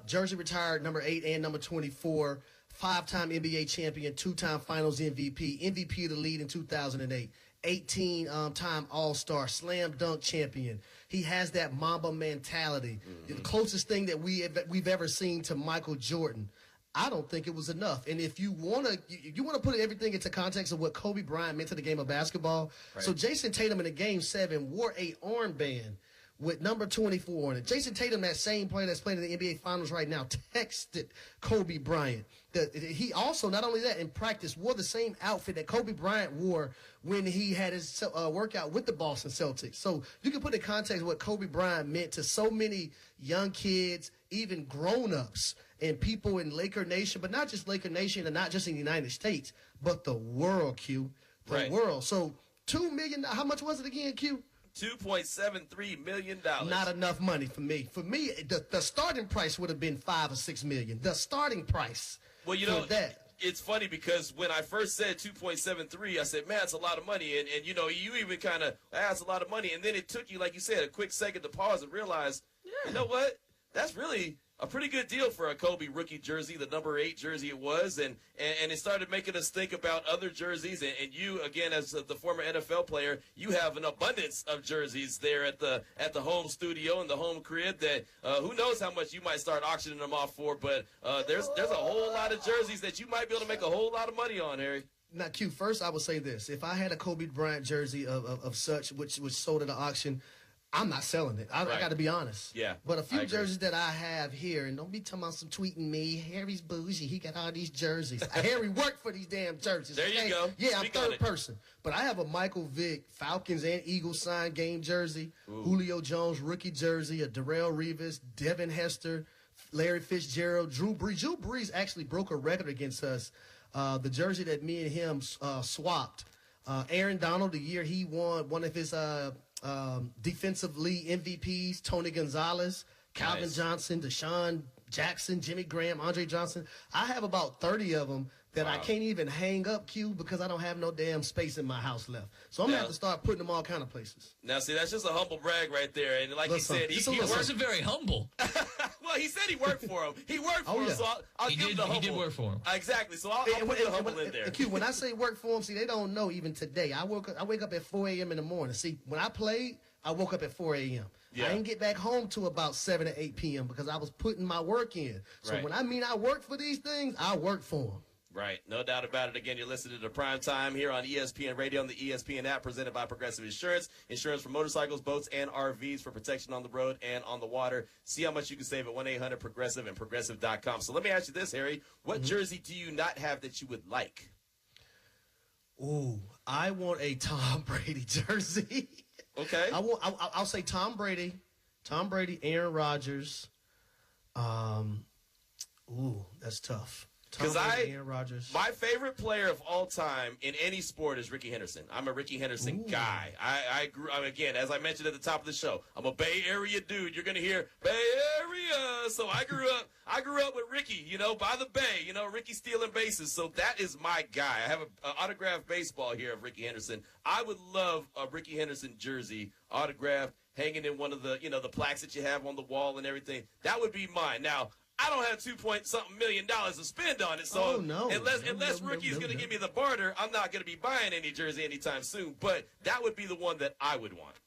jersey retired number 8 and number 24, 5-time NBA champion, 2-time finals MVP, MVP of the league in 2008, 18-time All-Star, slam dunk champion. He has that Mamba mentality, the closest thing that we've ever seen to Michael Jordan. I don't think it was enough. And if you want to put everything into context of what Kobe Bryant meant to the game of basketball, so Jayson Tatum in a Game 7 wore a armband with number 24 on it. Jayson Tatum, that same player that's playing in the NBA Finals right now, texted Kobe Bryant. He also, not only that, in practice, wore the same outfit that Kobe Bryant wore when he had his workout with the Boston Celtics. So you can put in context what Kobe Bryant meant to so many young kids, even grown-ups, and people in Laker Nation, but not just Laker Nation and not just in the United States, but the world, Q. The world. So $2 million, how much was it again, Q? $2.73 million. Not enough money for me. For me, the starting price would have been $5 or $6 million. The starting price. Well, you know, it's funny because when I first said 2.73, I said, man, it's a lot of money. And you know, you even kind of, that's a lot of money. And then it took you, like you said, a quick second to pause and realize, you know what? That's really a pretty good deal for a Kobe rookie jersey, the number 8 jersey it was, and it started making us think about other jerseys. And you, again, as the former NFL player, you have an abundance of jerseys there at the home studio and the home crib that who knows how much you might start auctioning them off for. But there's a whole lot of jerseys that you might be able to make a whole lot of money on, Harry. Now, Q, first I would say this. If I had a Kobe Bryant jersey of such, which was sold at an auction, I'm not selling it. I got to be honest. Yeah. But a few jerseys that I have here, and don't be talking about some tweeting me, Harry's bougie, he got all these jerseys. Harry worked for these damn jerseys. There you go. Yeah, I'm third person. But I have a Michael Vick Falcons and Eagles signed game jersey, Julio Jones rookie jersey, a Darrell Revis, Devin Hester, Larry Fitzgerald, Drew Brees. Drew Brees actually broke a record against us. The jersey that me and him swapped. Aaron Donald, the year he won one of his defensive league MVPs, Tony Gonzalez, Calvin Johnson, Deshaun Jackson, Jimmy Graham, Andre Johnson. I have about 30 of them that I can't even hang up, Q, because I don't have no damn space in my house left. So I'm going to have to start putting them all kind of places. Now, see, that's just a humble brag right there. And like he said, he wasn't very humble. Well, he said he worked for him. He worked for him, so I'll give him the humble. He did work for him. Exactly, so I'll put the humble in there. And Q, when I say work for him, see, they don't know even today. I wake up at 4 a.m. in the morning. See, when I played, I woke up at 4 a.m. I didn't get back home till about 7 or 8 p.m. because I was putting my work in. So when I mean I work for these things, I work for them. Right, no doubt about it. Again, you're listening to Prime Time here on ESPN Radio and the ESPN app, presented by Progressive Insurance. Insurance for motorcycles, boats, and RVs for protection on the road and on the water. See how much you can save at 1-800-PROGRESSIVE and Progressive.com. So let me ask you this, Harry. What jersey do you not have that you would like? Ooh, I want a Tom Brady jersey. Okay. I'll say Tom Brady, Aaron Rodgers. Ooh, that's tough. Because my favorite player of all time in any sport is Ricky Henderson. I'm a Ricky Henderson guy. I grew up, again, as I mentioned at the top of the show, I'm a Bay Area dude. You're going to hear Bay Area. So I grew up with Ricky, by the Bay, Ricky stealing bases. So that is my guy. I have an autographed baseball here of Ricky Henderson. I would love a Ricky Henderson jersey autographed, hanging in one of the, the plaques that you have on the wall and everything. That would be mine. Now, I don't have $2.something million to spend on it, so unless Rickie's going to give me the barter, I'm not going to be buying any jersey anytime soon. But that would be the one that I would want.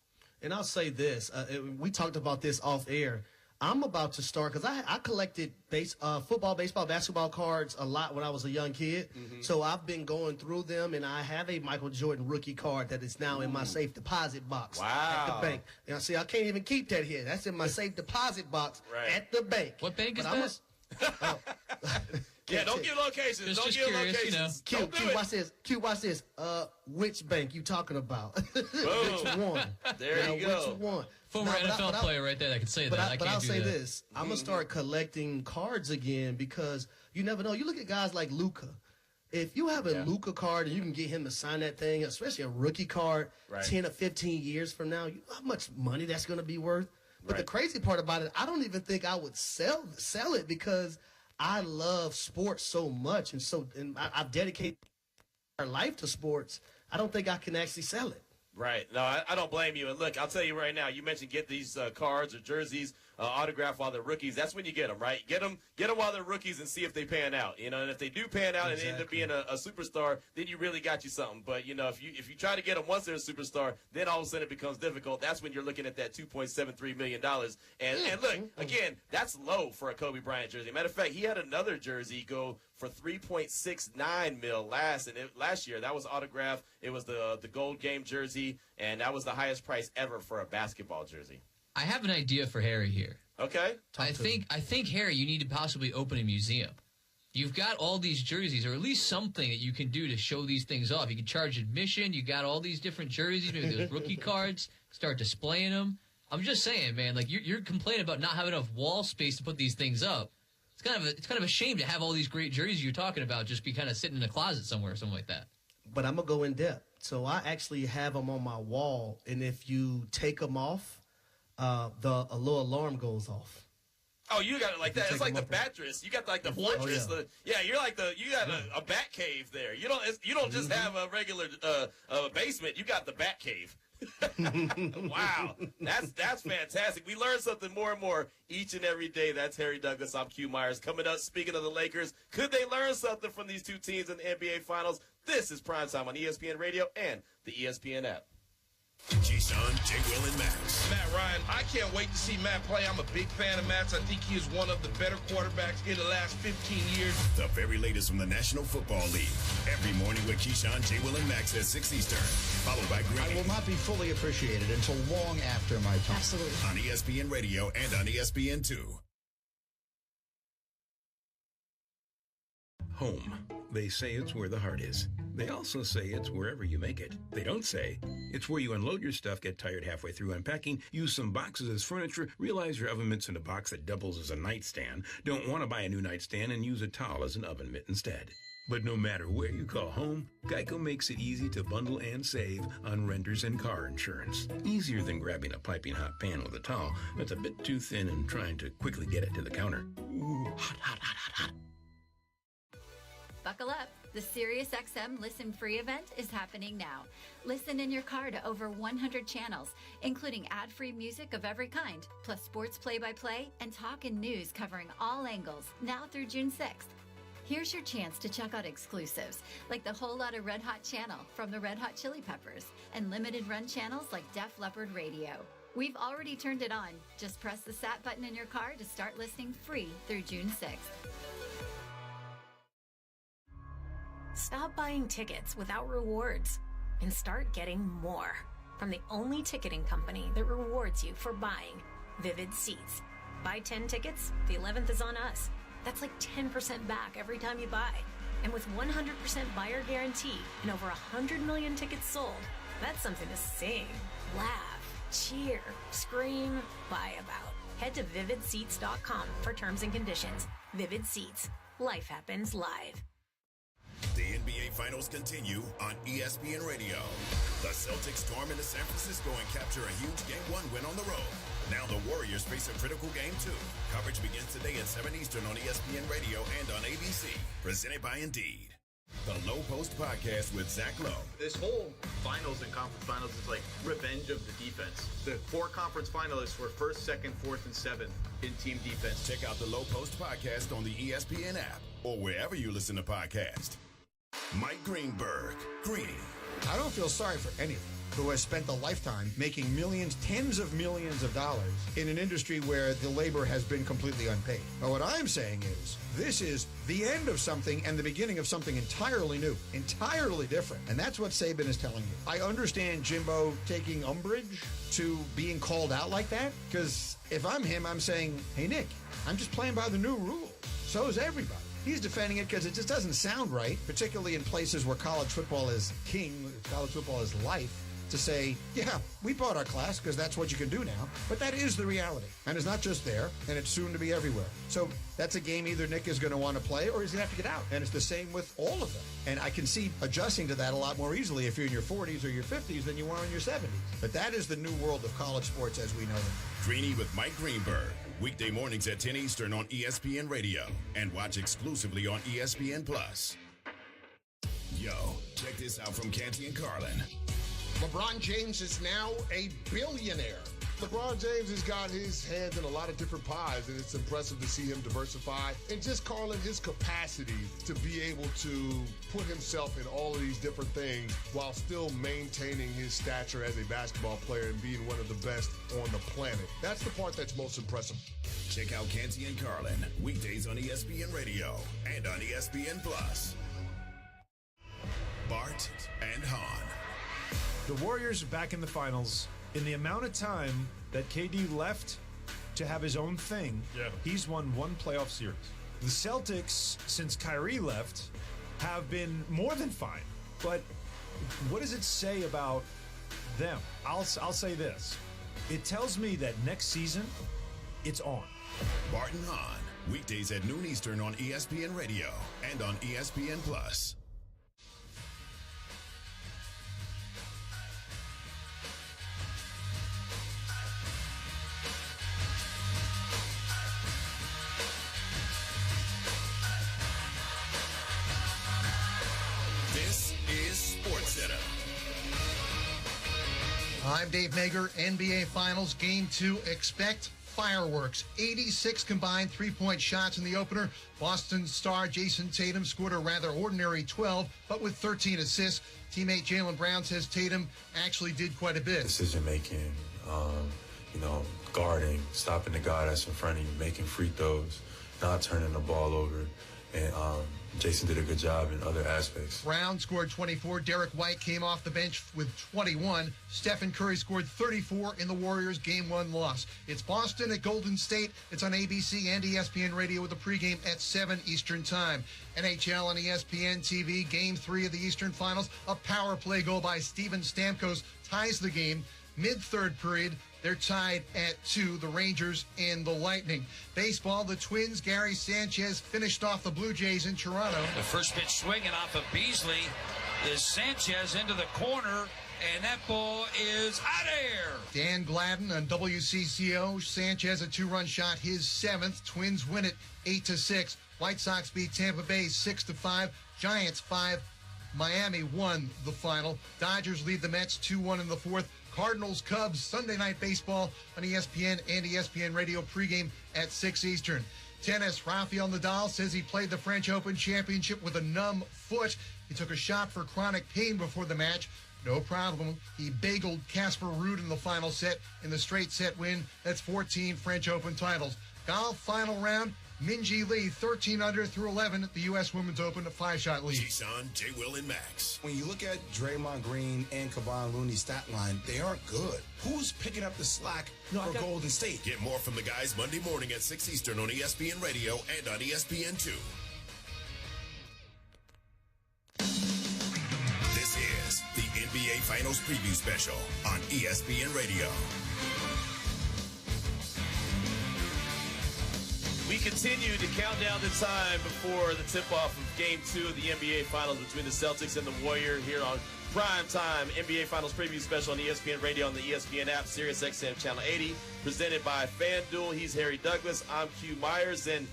And I'll say this: we talked about this off air. I'm about to start because I collected football, baseball, basketball cards a lot when I was a young kid. So I've been going through them, and I have a Michael Jordan rookie card that is now in my safe deposit box at the bank. And see, I can't even keep that here. That's in my safe deposit box at the bank. What bank is that? Yeah, don't give locations. Don't give locations. Q, watch this. Which bank you talking about? Which one? There you go. Which one? Former NFL player right there that can say that. But I'll say this. I'm going to start collecting cards again because you never know. You look at guys like Luka. If you have a Luka card and you can get him to sign that thing, especially a rookie card, 10 or 15 years from now, you know how much money that's going to be worth? But the crazy part about it, I don't even think I would sell it because I love sports so much, and I've dedicated our life to sports. I don't think I can actually sell it. Right. No, I don't blame you. And look, I'll tell you right now, you mentioned get these cards or jerseys autographed while they're rookies. That's when you get them, right? Get them while they're rookies and see if they pan out. You know, and if they do pan out and end up being a superstar, then you really got you something. But, you know, if you try to get them once they're a superstar, then all of a sudden it becomes difficult. That's when you're looking at that $2.73 million. And look, again, that's low for a Kobe Bryant jersey. Matter of fact, he had another jersey go for $3.69 million last year. That was autographed. It was the gold game jersey, and that was the highest price ever for a basketball jersey. I have an idea for Harry here. Okay. I think Harry, you need to possibly open a museum. You've got all these jerseys, or at least something that you can do to show these things off. You can charge admission. You got all these different jerseys, maybe those rookie cards. Start displaying them. I'm just saying, man. Like you're complaining about not having enough wall space to put these things up. It's kind of a shame to have all these great jerseys you're talking about just be kind of sitting in a closet somewhere or something like that. But I'm gonna go in depth. So I actually have them on my wall, and if you take them off, a little alarm goes off. Oh, you got it like that. It's like the Battress. You got like the fortress. Oh, you're like you got a bat cave there. You don't just have a regular basement. You got the bat cave. Wow, that's fantastic. We learn something more and more each and every day. That's Harry Douglas. I'm Q Myers. Coming up, speaking of the Lakers, could they learn something from these two teams in the NBA Finals? This is Primetime on ESPN Radio and the ESPN app. Keyshawn, J. Will, and Max. Matt Ryan, I can't wait to see Matt play. I'm a big fan of Matt's. I think he is one of the better quarterbacks in the last 15 years. The very latest from the National Football League. Every morning with Keyshawn, J. Will, and Max at 6 Eastern. Followed by Green. I will not be fully appreciated until long after my time. Absolutely. On ESPN Radio and on ESPN2. Home. They say it's where the heart is. They also say it's wherever you make it. They don't say it's where you unload your stuff, get tired halfway through unpacking, use some boxes as furniture, realize your oven mitt's in a box that doubles as a nightstand, don't want to buy a new nightstand, and use a towel as an oven mitt instead. But no matter where you call home, Geico makes it easy to bundle and save on renters and car insurance. Easier than grabbing a piping hot pan with a towel that's a bit too thin and trying to quickly get it to the counter. Ooh, hot, hot, hot, hot, hot. Buckle up. The SiriusXM Listen Free event is happening now. Listen in your car to over 100 channels, including ad-free music of every kind, plus sports play-by-play and talk and news covering all angles, now through June 6th. Here's your chance to check out exclusives, like the Whole Lotta Red Hot channel from the Red Hot Chili Peppers, and limited run channels like Def Leppard Radio. We've already turned it on. Just press the SAT button in your car to start listening free through June 6th. Stop buying tickets without rewards and start getting more from the only ticketing company that rewards you for buying, Vivid Seats. Buy 10 tickets, the 11th is on us. That's like 10% back every time you buy. And with 100% buyer guarantee and over 100 million tickets sold, that's something to sing, laugh, cheer, scream, buy about. Head to vividseats.com for terms and conditions. Vivid Seats. Life happens live. The NBA Finals continue on ESPN Radio. The Celtics storm into San Francisco and capture a huge Game 1 win on the road. Now the Warriors face a critical Game 2. Coverage begins today at 7 Eastern on ESPN Radio and on ABC. Presented by Indeed. The Low Post Podcast with Zach Lowe. This whole finals and conference finals is like revenge of the defense. The 4 conference finalists were 1st, 2nd, 4th, and 7th in team defense. Check out the Low Post Podcast on the ESPN app or wherever you listen to podcasts. Mike Greenberg. Greeny. I don't feel sorry for anyone who has spent a lifetime making millions, tens of millions of dollars in an industry where the labor has been completely unpaid. But what I'm saying is, this is the end of something and the beginning of something entirely new, entirely different. And that's what Saban is telling you. I understand Jimbo taking umbrage to being called out like that, because if I'm him, I'm saying, hey, Nick, I'm just playing by the new rules. So is everybody. He's defending it because it just doesn't sound right, particularly in places where college football is king, college football is life. to say, yeah, we bought our class because that's what you can do now. But that is the reality. And it's not just there, and it's soon to be everywhere. So that's a game either Nick is going to want to play or he's going to have to get out. And it's the same with all of them. And I can see adjusting to that a lot more easily if you're in your 40s or your 50s than you are in your 70s. But that is the new world of college sports as we know them. Greeny with Mike Greenberg. Weekday mornings at 10 Eastern on ESPN Radio. And watch exclusively on ESPN+. Yo, check this out from Canty and Carlin. LeBron James is now a billionaire. LeBron James has got his hands in a lot of different pies, and it's impressive to see him diversify. And just, Carlin, his capacity to be able to put himself in all of these different things while still maintaining his stature as a basketball player and being one of the best on the planet. That's the part that's most impressive. Check out Canty and Carlin, weekdays on ESPN Radio and on ESPN+. Bart and Hahn. The Warriors are back in the finals. In the amount of time that KD left to have his own thing, he's won one playoff series. The Celtics, since Kyrie left, have been more than fine. But what does it say about them? I'll say this. It tells me that next season, it's on. Bart and Hahn, weekdays at noon Eastern on ESPN Radio and on ESPN+. I'm Dave Mager, NBA Finals Game 2. Expect fireworks. 86 combined three-point shots in the opener. Boston star Jayson Tatum scored a rather ordinary 12, but with 13 assists. Teammate Jaylen Brown says Tatum actually did quite a bit. Decision-making, guarding, stopping the guy that's in front of you, making free throws, not turning the ball over, and Jayson did a good job in other aspects. Brown scored 24. Derek White came off the bench with 21. Stephen Curry scored 34 in the Warriors' Game 1 loss. It's Boston at Golden State. It's on ABC and ESPN Radio with a pregame at 7 Eastern Time. NHL on ESPN TV, Game 3 of the Eastern Finals. A power play goal by Steven Stamkos ties the game. Mid-third period, they're tied at 2, the Rangers and the Lightning. Baseball, the Twins, Gary Sanchez finished off the Blue Jays in Toronto. The first pitch swinging off of Beasley is Sanchez into the corner, and that ball is out of here. Dan Gladden on WCCO. Sanchez a 2-run shot, his 7th. Twins win it 8-6. White Sox beat Tampa Bay 6-5. Giants 5. Miami won the final. Dodgers lead the Mets 2-1 in the 4th. Cardinals, Cubs, Sunday Night Baseball on ESPN and ESPN Radio pregame at 6 Eastern. Tennis, Rafael Nadal says he played the French Open Championship with a numb foot. He took a shot for chronic pain before the match. No problem. He bageled Casper Ruud in the final set in the straight set win. That's 14 French Open titles. Golf final round. Minjee Lee, 13 under through 11 at the U.S. Women's Open, a 5-shot lead. Jason, J. Will, and Max. When you look at Draymond Green and Kevon Looney's stat line, they aren't good. Who's picking up the slack for Golden State? Get more from the guys Monday morning at 6 Eastern on ESPN Radio and on ESPN2. This is the NBA Finals Preview Special on ESPN Radio. We continue to count down the time before the tip-off of Game 2 of the NBA Finals between the Celtics and the Warriors here on Prime Time NBA Finals Preview Special on ESPN Radio on the ESPN app, Sirius XM Channel 80, presented by FanDuel. He's Harry Douglas. I'm Q Myers, and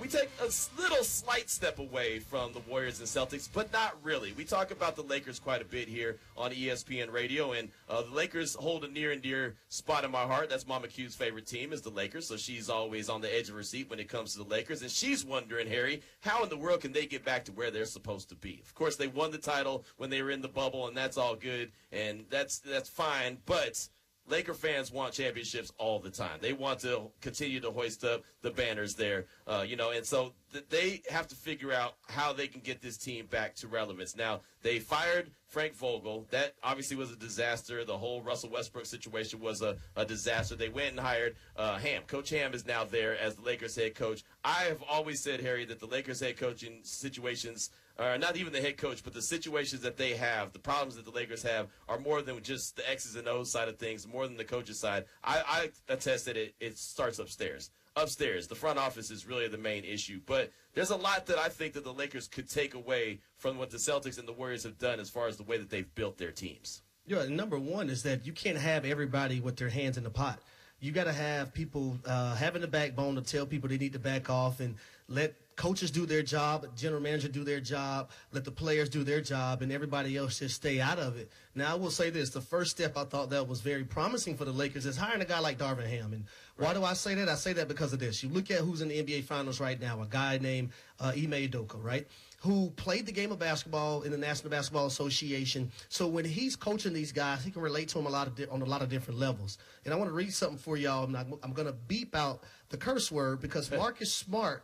we take a little slight step away from the Warriors and Celtics, but not really. We talk about the Lakers quite a bit here on ESPN Radio, and the Lakers hold a near and dear spot in my heart. That's Mama Q's favorite team is the Lakers, so she's always on the edge of her seat when it comes to the Lakers, and she's wondering, Harry, how in the world can they get back to where they're supposed to be? Of course, they won the title when they were in the bubble, and that's all good, and that's fine, but Laker fans want championships all the time. They want to continue to hoist up the banners there, and so they have to figure out how they can get this team back to relevance. Now, they fired Frank Vogel. That obviously was a disaster. The whole Russell Westbrook situation was a disaster. They went and hired Ham. Coach Ham is now there as the Lakers head coach. I have always said, Harry, that the Lakers head coaching situations not even the head coach, but the situations that they have, the problems that the Lakers have are more than just the X's and O's side of things, more than the coach's side. I attest that it starts upstairs. Upstairs, the front office is really the main issue. But there's a lot that I think that the Lakers could take away from what the Celtics and the Warriors have done as far as the way that they've built their teams. Yeah, number one is that you can't have everybody with their hands in the pot. You got to have people having the backbone to tell people they need to back off and let coaches do their job, general manager do their job, let the players do their job, and everybody else just stay out of it. Now, I will say this. The first step I thought that was very promising for the Lakers is hiring a guy like Darvin Ham. And why do I say that? I say that because of this. You look at who's in the NBA Finals right now, a guy named Ime Udoka, right, who played the game of basketball in the National Basketball Association. So when he's coaching these guys, he can relate to them on a lot of different levels. And I want to read something for y'all. I'm going to beep out the curse word because Marcus Smart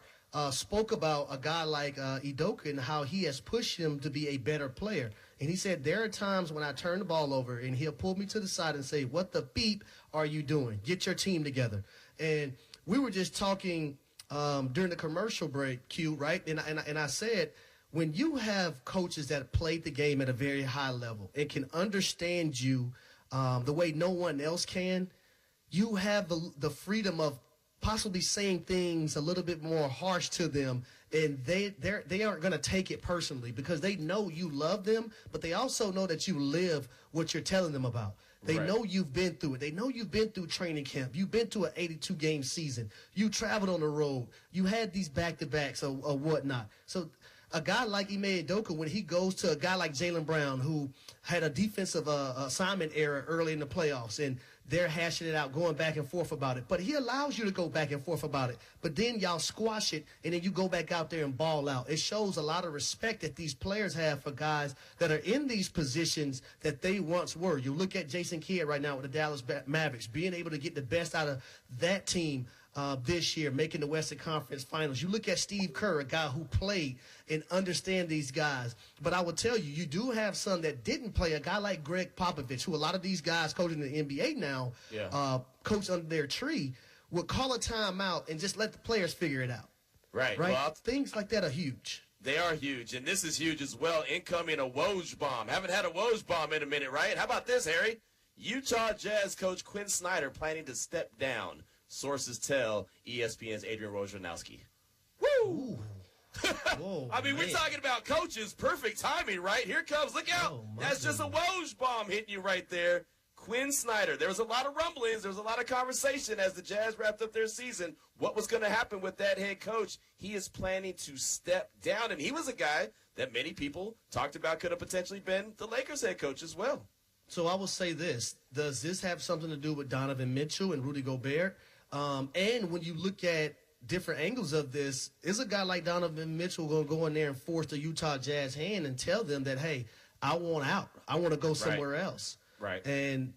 spoke about a guy like Udoka and how he has pushed him to be a better player. And he said, there are times when I turn the ball over and he'll pull me to the side and say, what the beep are you doing? Get your team together. And we were just talking during the commercial break, Q, right? And I said, when you have coaches that played the game at a very high level and can understand you the way no one else can, you have the freedom of possibly saying things a little bit more harsh to them, and they aren't going to take it personally because they know you love them, but they also know that you live what you're telling them about. They know you've been through it. They know you've been through training camp. You've been to an 82-game season. You traveled on the road. You had these back-to-backs or whatnot. So a guy like Ime Udoka, when he goes to a guy like Jaylen Brown, who had a defensive assignment error early in the playoffs, and they're hashing it out, going back and forth about it. But he allows you to go back and forth about it. But then y'all squash it, and then you go back out there and ball out. It shows a lot of respect that these players have for guys that are in these positions that they once were. You look at Jason Kidd right now with the Dallas Mavericks, being able to get the best out of that team this year, making the Western Conference Finals. You look at Steve Kerr, a guy who played and understand these guys. But I will tell you, you do have some that didn't play. A guy like Greg Popovich, who a lot of these guys coaching in the NBA now, coach under their tree, would call a timeout and just let the players figure it out. Right. Well, things like that are huge. They are huge, and this is huge as well. Incoming a Woj bomb. Haven't had a Woj bomb in a minute, right? How about this, Harry? Utah Jazz coach Quinn Snyder planning to step down. Sources tell ESPN's Adrian Wojnarowski. Woo! Whoa, I mean, we're talking about coaches. Perfect timing, right? Here comes. Look out. That's just a Woj bomb hitting you right there. Quinn Snyder. There was a lot of rumblings. There was a lot of conversation as the Jazz wrapped up their season. What was going to happen with that head coach? He is planning to step down, and he was a guy that many people talked about could have potentially been the Lakers head coach as well. So I will say this. Does this have something to do with Donovan Mitchell and Rudy Gobert? And when you look at different angles of this, is a guy like Donovan Mitchell going to go in there and force the Utah Jazz hand and tell them that, hey, I want out. I want to go somewhere else. Right. And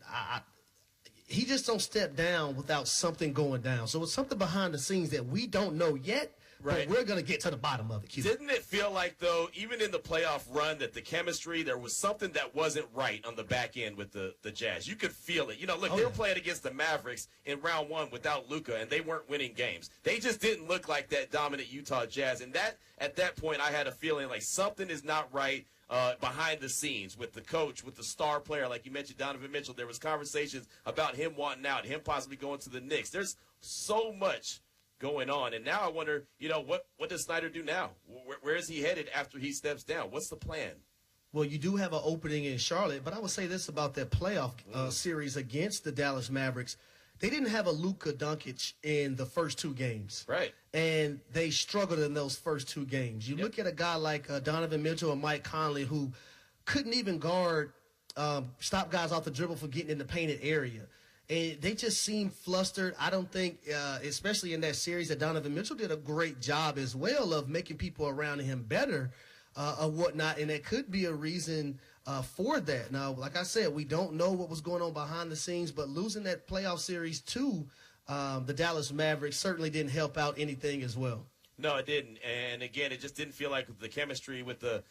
he just don't step down without something going down. So it's something behind the scenes that we don't know yet, but we're going to get to the bottom of it. Q. Didn't it feel like, though, even in the playoff run, that the chemistry, there was something that wasn't right on the back end with the Jazz? You could feel it. You know, look, they were playing against the Mavericks in round one without Luka, and they weren't winning games. They just didn't look like that dominant Utah Jazz. And that at that point, I had a feeling like something is not right behind the scenes with the coach, with the star player. Like you mentioned, Donovan Mitchell, there was conversations about him wanting out, him possibly going to the Knicks. There's so much going on. And now I wonder, you know, what does Snyder do now? Where is he headed after he steps down? What's the plan? Well, you do have an opening in Charlotte, but I would say this about that playoff series against the Dallas Mavericks. They didn't have a Luka Doncic in the first two games. Right. And they struggled in those first two games. You look at a guy like Donovan Mitchell and Mike Conley, who couldn't even guard, stop guys off the dribble from getting in the painted area. And they just seemed flustered. I don't think, especially in that series, that Donovan Mitchell did a great job as well of making people around him better or whatnot. And that could be a reason for that. Now, like I said, we don't know what was going on behind the scenes, but losing that playoff series to the Dallas Mavericks certainly didn't help out anything as well. No, it didn't. And again, it just didn't feel like the chemistry with the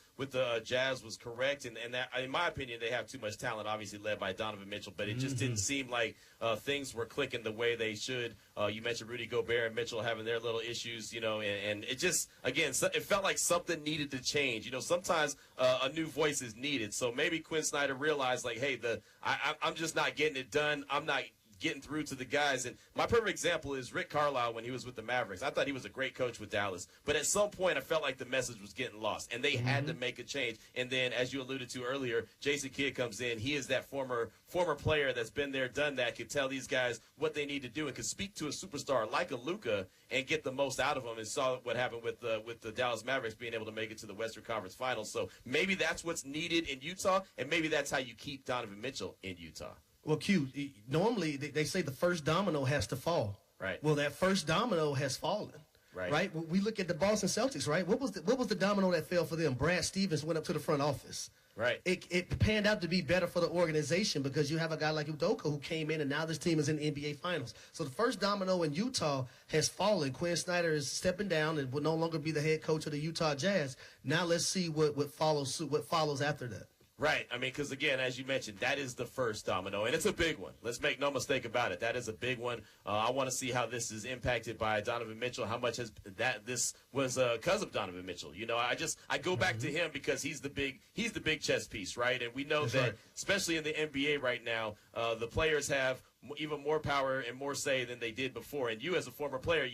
Jazz was correct. And that, in my opinion, they have too much talent, obviously led by Donovan Mitchell. But it just didn't seem like things were clicking the way they should. You mentioned Rudy Gobert and Mitchell having their little issues, and it just, again, it felt like something needed to change. Sometimes a new voice is needed. So maybe Quinn Snyder realized, like, hey, I'm just not getting it done. I'm not getting through to the guys. And my perfect example is Rick Carlisle when he was with the Mavericks. I thought he was a great coach with Dallas, but at some point I felt like the message was getting lost, and they had to make a change. And then, as you alluded to earlier, Jason Kidd comes in. He is that former player that's been there, done that, could tell these guys what they need to do and could speak to a superstar like a Luka and get the most out of them, and saw what happened with the Dallas Mavericks being able to make it to the Western Conference Finals. So maybe that's what's needed in Utah, and maybe that's how you keep Donovan Mitchell in Utah. Well, Q, normally they say the first domino has to fall. Right. Well, that first domino has fallen. Right. We look at the Boston Celtics, right? What was the domino that fell for them? Brad Stevens went up to the front office. Right. It panned out to be better for the organization because you have a guy like Udoka who came in, and now this team is in the NBA Finals. So the first domino in Utah has fallen. Quinn Snyder is stepping down and will no longer be the head coach of the Utah Jazz. Now let's see what follows after that. Right. I mean, because, again, as you mentioned, that is the first domino, and it's a big one. Let's make no mistake about it. That is a big one. I want to see how this is impacted by Donovan Mitchell, how much this was because of Donovan Mitchell. I go back to him because he's the big chess piece, right? And we know that, especially in the NBA right now, the players have even more power and more say than they did before. And you, as a former player,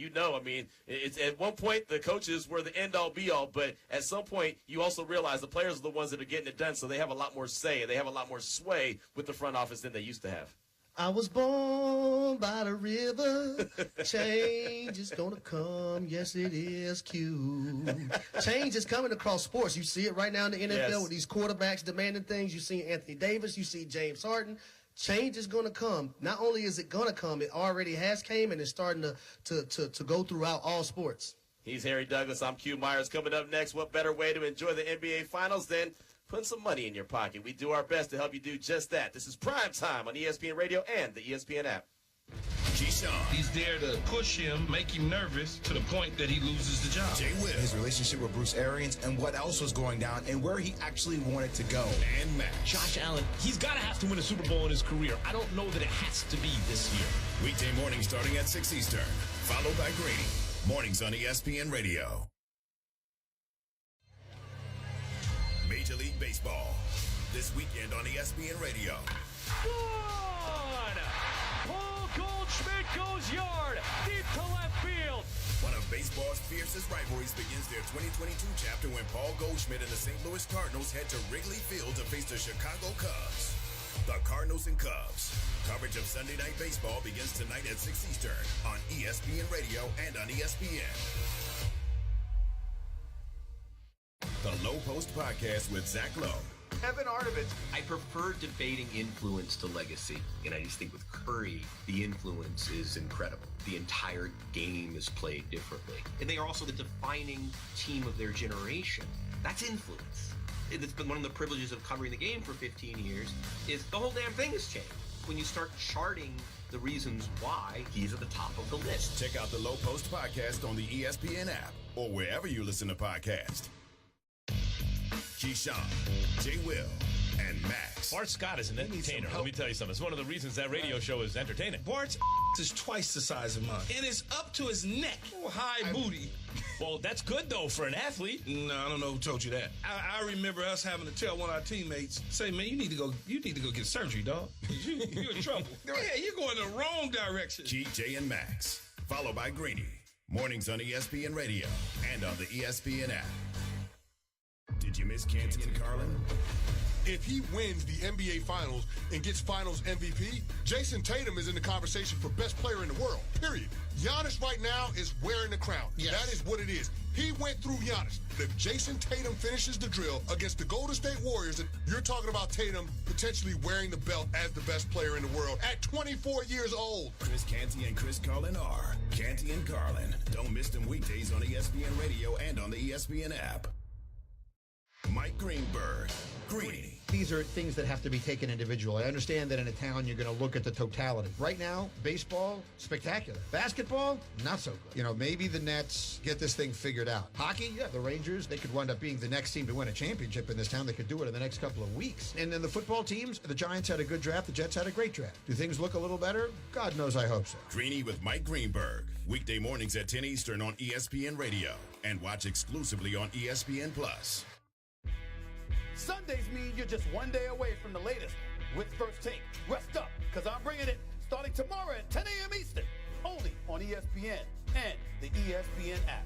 it's at one point the coaches were the end-all, be-all, but at some point you also realize the players are the ones that are getting it done, so they have a lot more say and they have a lot more sway with the front office than they used to have. I was born by the river. Change is going to come. Yes, it is, Q. Change is coming across sports. You see it right now in the NFL with these quarterbacks demanding things. You see Anthony Davis. You see James Harden. Change is going to come. Not only is it going to come, it already has came, and it's starting to go throughout all sports. He's Harry Douglas. I'm Q Myers. Coming up next, what better way to enjoy the NBA Finals than putting some money in your pocket? We do our best to help you do just that. This is Prime Time on ESPN Radio and the ESPN app. He's there to push him, make him nervous to the point that he loses the job. His relationship with Bruce Arians and what else was going down and where he actually wanted to go. And Max. Josh Allen, he's got to have to win a Super Bowl in his career. I don't know that it has to be this year. Weekday morning starting at 6 Eastern, followed by Grady. Mornings on ESPN Radio. Major League Baseball. This weekend on ESPN Radio. Goldschmidt goes yard, deep to left field. One of baseball's fiercest rivalries begins their 2022 chapter when Paul Goldschmidt and the St. Louis Cardinals head to Wrigley Field to face the Chicago Cubs. The Cardinals and Cubs. Coverage of Sunday Night Baseball begins tonight at 6 Eastern on ESPN Radio and on ESPN. The Low Post Podcast with Zach Lowe. Kevin Arnovitz. I prefer debating influence to legacy. And I just think with Curry, the influence is incredible. The entire game is played differently. And they are also the defining team of their generation. That's influence. It's been one of the privileges of covering the game for 15 years is the whole damn thing has changed. When you start charting the reasons why he's at the top of the list. Check out the Low Post Podcast on the ESPN app or wherever you listen to podcasts. Keyshawn, J. Will, and Max. Bart Scott is an entertainer. Let me tell you something. It's one of the reasons that radio show is entertaining. Bart's is twice the size of mine. And it's up to his neck. Oh, high booty. Well, that's good, though, for an athlete. No, I don't know who told you that. I remember us having to tell one of our teammates, say, man, you need to go get surgery, dog. You're in trouble. Yeah, you're going the wrong direction. G.J. and Max, followed by Greeny. Mornings on ESPN Radio and on the ESPN app. Did you miss Canty and Carlin? If he wins the NBA Finals and gets Finals MVP, Jayson Tatum is in the conversation for best player in the world, period. Giannis right now is wearing the crown. Yes. That is what it is. He went through Giannis. If Jayson Tatum finishes the drill against the Golden State Warriors, you're talking about Tatum potentially wearing the belt as the best player in the world at 24 years old. Chris Canty and Chris Carlin are Canty and Carlin. Don't miss them weekdays on ESPN Radio and on the ESPN app. Mike Greenberg, Greeny. These are things that have to be taken individually. I understand that in a town you're going to look at the totality. Right now, baseball, spectacular. Basketball, not so good. You know, maybe the Nets get this thing figured out. Hockey, yeah, the Rangers, they could wind up being the next team to win a championship in this town. They could do it in the next couple of weeks. And then the football teams, the Giants had a good draft. The Jets had a great draft. Do things look a little better? God knows, I hope so. Greeny with Mike Greenberg. Weekday mornings at 10 Eastern on ESPN Radio. And watch exclusively on ESPN+. Sundays mean you're just one day away from the latest with First Take. Rest up, because I'm bringing it starting tomorrow at 10 a.m. Eastern, only on ESPN and the ESPN app.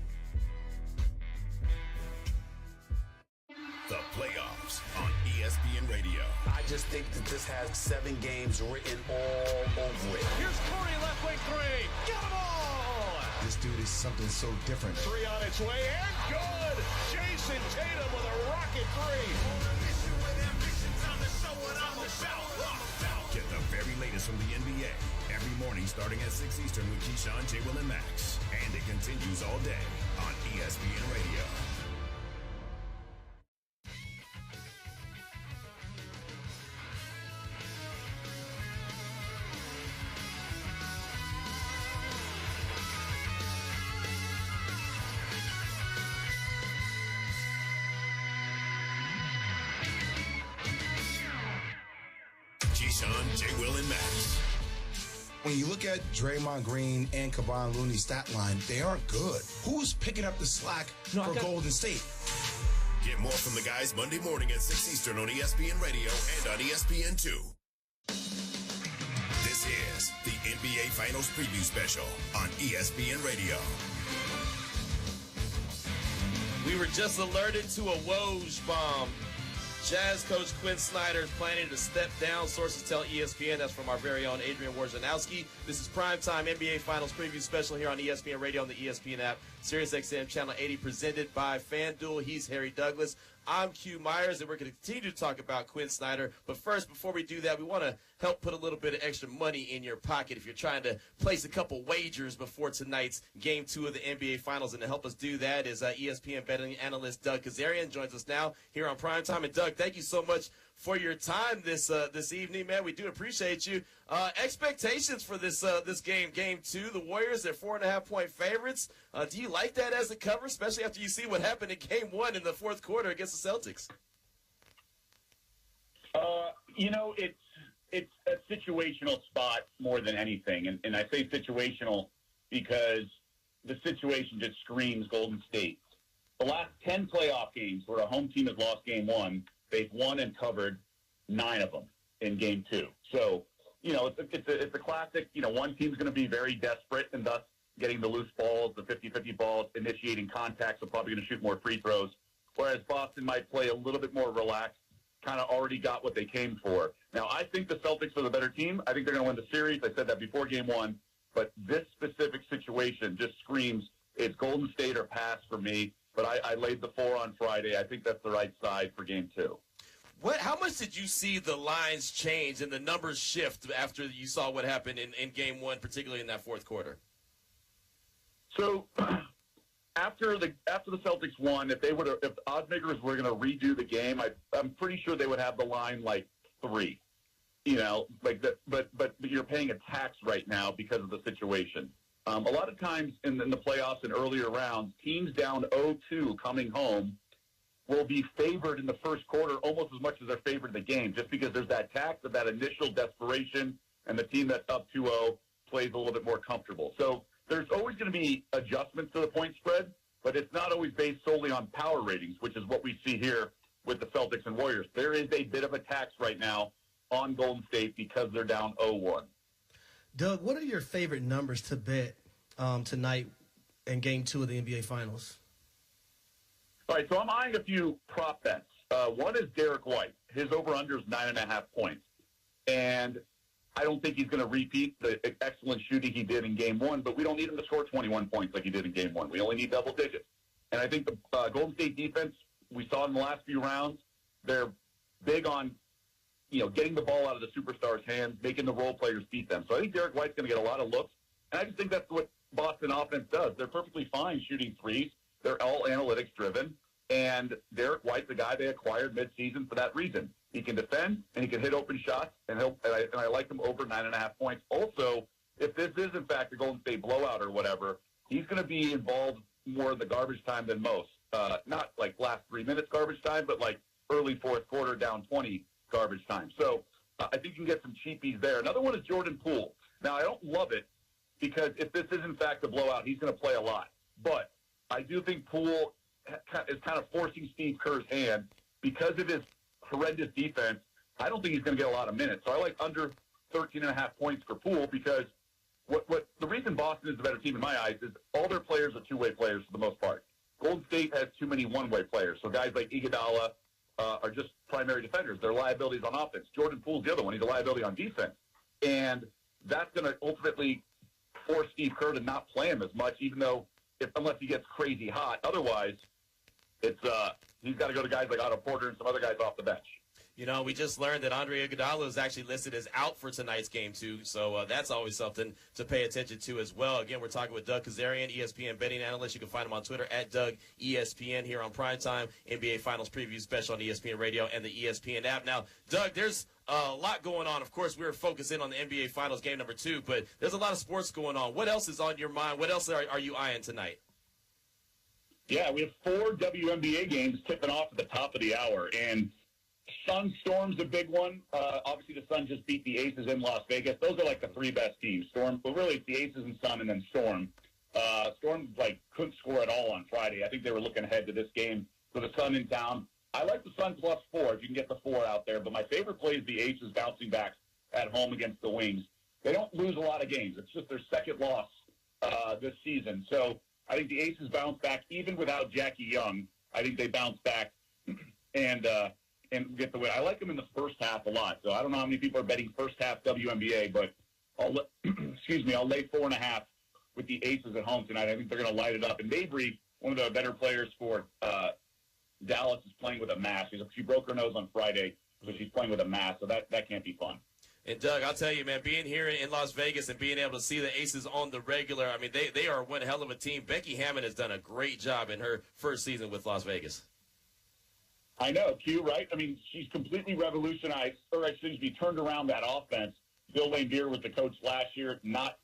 The playoffs on ESPN Radio. I just think that this has 7 games written all over it. Here's Curry, left wing three. Got them all! This dude is something so different. 3 on its way and good! Jayson Tatum with a rocket three. Get the very latest from the NBA every morning starting at 6 Eastern with Keyshawn, J. Will, and Max. And it continues all day on ESPN Radio. Keyshawn, J. Will, and Max. When you look at Draymond Green and Kevon Looney's stat line, they aren't good. Who's picking up the slack for Golden State? Get more from the guys Monday morning at 6 Eastern on ESPN Radio and on ESPN2. This is the NBA Finals Preview Special on ESPN Radio. We were just alerted to a Woj bomb. Jazz coach Quinn Snyder is planning to step down. Sources tell ESPN. That's from our very own Adrian Wojnarowski. This is Primetime NBA Finals Preview Special here on ESPN Radio on the ESPN app. SiriusXM Channel 80 presented by FanDuel. He's Harry Douglas. I'm Q Myers, and we're going to continue to talk about Quinn Snyder. But first, before we do that, we want to help put a little bit of extra money in your pocket if you're trying to place a couple wagers before tonight's Game 2 of the NBA Finals. And to help us do that is ESPN betting analyst Doug Kazarian joins us now here on Primetime. And, Doug, thank you so much for your time this evening, man. We do appreciate you. Expectations for this game, Game 2. The Warriors, they're 4.5-point favorites. Do you like that as a cover, especially after you see what happened in Game 1 in the fourth quarter against the Celtics? It's a situational spot more than anything. And I say situational because the situation just screams Golden State. The last 10 playoff games where a home team has lost Game 1, they've won and covered 9 of them in Game 2. So, it's a classic. One team's going to be very desperate and thus getting the loose balls, the 50-50 balls, initiating contact, so probably going to shoot more free throws. Whereas Boston might play a little bit more relaxed, kind of already got what they came for. Now, I think the Celtics are the better team. I think they're going to win the series. I said that before Game 1. But this specific situation just screams it's Golden State or pass for me. But I laid the 4 on Friday. I think that's the right side for Game 2. How much did you see the lines change and the numbers shift after you saw what happened in Game 1, particularly in that fourth quarter? So after the Celtics won, if oddsmakers were going to redo the game, I'm pretty sure they would have the line like 3. But you're paying a tax right now because of the situation. A lot of times in the playoffs and earlier rounds, teams down 0-2 coming home will be favored in the first quarter almost as much as they're favored in the game, just because there's that tax of that initial desperation, and the team that's up 2-0 plays a little bit more comfortable. So there's always going to be adjustments to the point spread, but it's not always based solely on power ratings, which is what we see here with the Celtics and Warriors. There is a bit of a tax right now on Golden State because they're down 0-1. Doug, what are your favorite numbers to bet tonight in Game 2 of the NBA Finals? All right, so I'm eyeing a few prop bets. One is Derek White. His over-under is 9.5 points. And I don't think he's going to repeat the excellent shooting he did in Game 1, but we don't need him to score 21 points like he did in Game 1. We only need double digits. And I think the Golden State defense, we saw in the last few rounds, they're big on, getting the ball out of the superstars' hands, making the role players beat them. So I think Derek White's going to get a lot of looks. And I just think that's what Boston offense does. They're perfectly fine shooting threes. They're all analytics driven. And Derek White's the guy they acquired midseason for that reason. He can defend, and he can hit open shots, and I like him over 9.5 points. Also, if this is, in fact, a Golden State blowout or whatever, he's going to be involved more in the garbage time than most. Not like last 3 minutes garbage time, but like early fourth quarter down 20 garbage time. So I think you can get some cheapies there. Another one is Jordan Poole. Now, I don't love it because if this is, in fact, a blowout, he's going to play a lot. But I do think Poole is kind of forcing Steve Kerr's hand because of his horrendous defense. I don't think he's going to get a lot of minutes. So I like under 13.5 points for Poole because what the reason Boston is the better team in my eyes is all their players are two-way players for the most part. Golden State has too many one-way players. So guys like Iguodala are just primary defenders. They're liabilities on offense. Jordan Poole's the other one. He's a liability on defense. And that's going to ultimately force Steve Kerr to not play him as much, even though unless he gets crazy hot. Otherwise, it's he's got to go to guys like Otto Porter and some other guys off the bench. You know, we just learned that Andre Iguodala is actually listed as out for tonight's game, too. So that's always something to pay attention to as well. Again, we're talking with Doug Kazarian, ESPN betting analyst. You can find him on Twitter at DougESPN here on Primetime, NBA Finals Preview Special on ESPN Radio and the ESPN app. Now, Doug, there's a lot going on. Of course, we're focusing on the NBA Finals game number 2, but there's a lot of sports going on. What else is on your mind? What else are you eyeing tonight? Yeah, we have 4 WNBA games tipping off at the top of the hour, and Sun Storm's a big one. Obviously, the Sun just beat the Aces in Las Vegas. Those are like the 3 best teams. Storm, well, really, it's the Aces and Sun, and then Storm. Storm couldn't score at all on Friday. I think they were looking ahead to this game for the Sun in town. I like the Sun +4 if you can get the 4 out there. But my favorite play is the Aces bouncing back at home against the Wings. They don't lose a lot of games. It's just their second loss this season. So I think the Aces bounce back even without Jackie Young. I think they bounce back and get the win. I like them in the first half a lot. So I don't know how many people are betting first half WNBA, but I'll lay 4.5 with the Aces at home tonight. I think they're going to light it up. And Mabry, one of the better players for Dallas, is playing with a mask. She broke her nose on Friday, so she's playing with a mask. So that can't be fun. And, Doug, I'll tell you, man, being here in Las Vegas and being able to see the Aces on the regular, I mean, they are one hell of a team. Becky Hammond has done a great job in her first season with Las Vegas. I know, Q, right? I mean, she's completely revolutionized, or excuse me, turned around that offense. Bill Laimbeer was the coach last year, not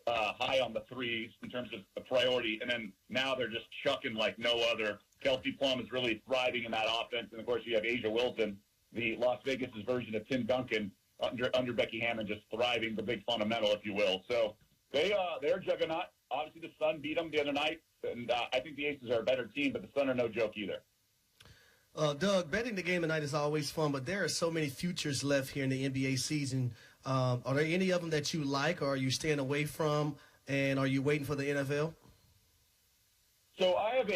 high on the threes in terms of the priority, and then now they're just chucking like no other. Kelsey Plum is really thriving in that offense, and, of course, you have Asia Wilson, the Las Vegas' version of Tim Duncan, under Becky Hammond, just thriving, the big fundamental, if you will. So they're a juggernaut. Obviously, the Sun beat them the other night, and I think the Aces are a better team, but the Sun are no joke either. Doug, betting the game tonight is always fun, but there are so many futures left here in the NBA season. Are there any of them that you like, or are you staying away from, and are you waiting for the NFL? So I have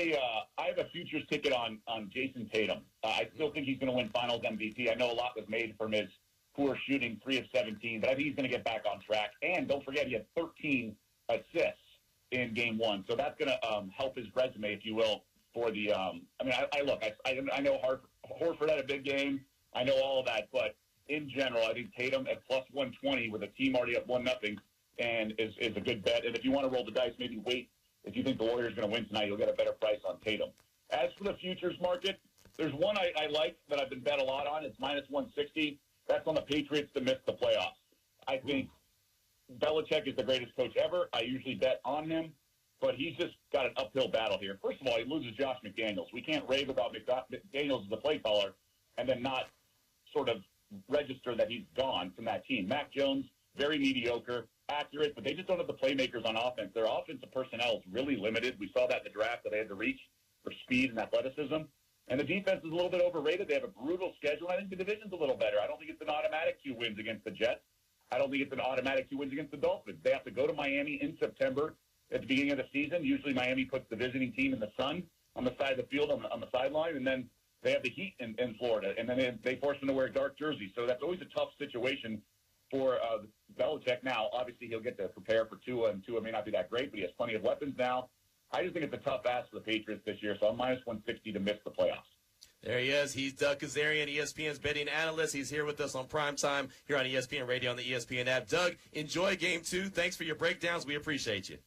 a futures ticket on Jayson Tatum. I still think he's going to win Finals MVP. I know a lot was made from his poor shooting, 3 of 17, but I think he's going to get back on track. And don't forget, he had 13 assists in Game 1, so that's going to help his resume, if you will, for the I know Horford had a big game. I know all of that, but in general, I think Tatum at +120 with a team already up 1-0 and is a good bet. And if you want to roll the dice, maybe wait. If you think the Warriors are going to win tonight, you'll get a better price on Tatum. As for the futures market, there's one I like that I've been bet a lot on. It's -160. That's on the Patriots to miss the playoffs. I think Belichick is the greatest coach ever. I usually bet on him, but he's just got an uphill battle here. First of all, he loses Josh McDaniels. We can't rave about McDaniels as a play caller and then not sort of register that he's gone from that team. Mac Jones, very mediocre, accurate, but they just don't have the playmakers on offense. Their offensive personnel is really limited. We saw that in the draft that they had to reach for speed and athleticism. And the defense is a little bit overrated. They have a brutal schedule. I think the division's a little better. I don't think it's an automatic 2 wins against the Jets. I don't think it's an automatic 2 wins against the Dolphins. They have to go to Miami in September at the beginning of the season. Usually Miami puts the visiting team in the sun on the side of the field, on the sideline, and then they have the Heat in Florida, and then they force them to wear dark jerseys. So that's always a tough situation for Belichick. Now, obviously, he'll get to prepare for Tua, and Tua may not be that great, but he has plenty of weapons now. I just think it's a tough ask for the Patriots this year, so I'm -160 to miss the playoffs. There he is. He's Doug Kazarian, ESPN's betting analyst. He's here with us on Primetime here on ESPN Radio on the ESPN app. Doug, enjoy Game 2. Thanks for your breakdowns. We appreciate you.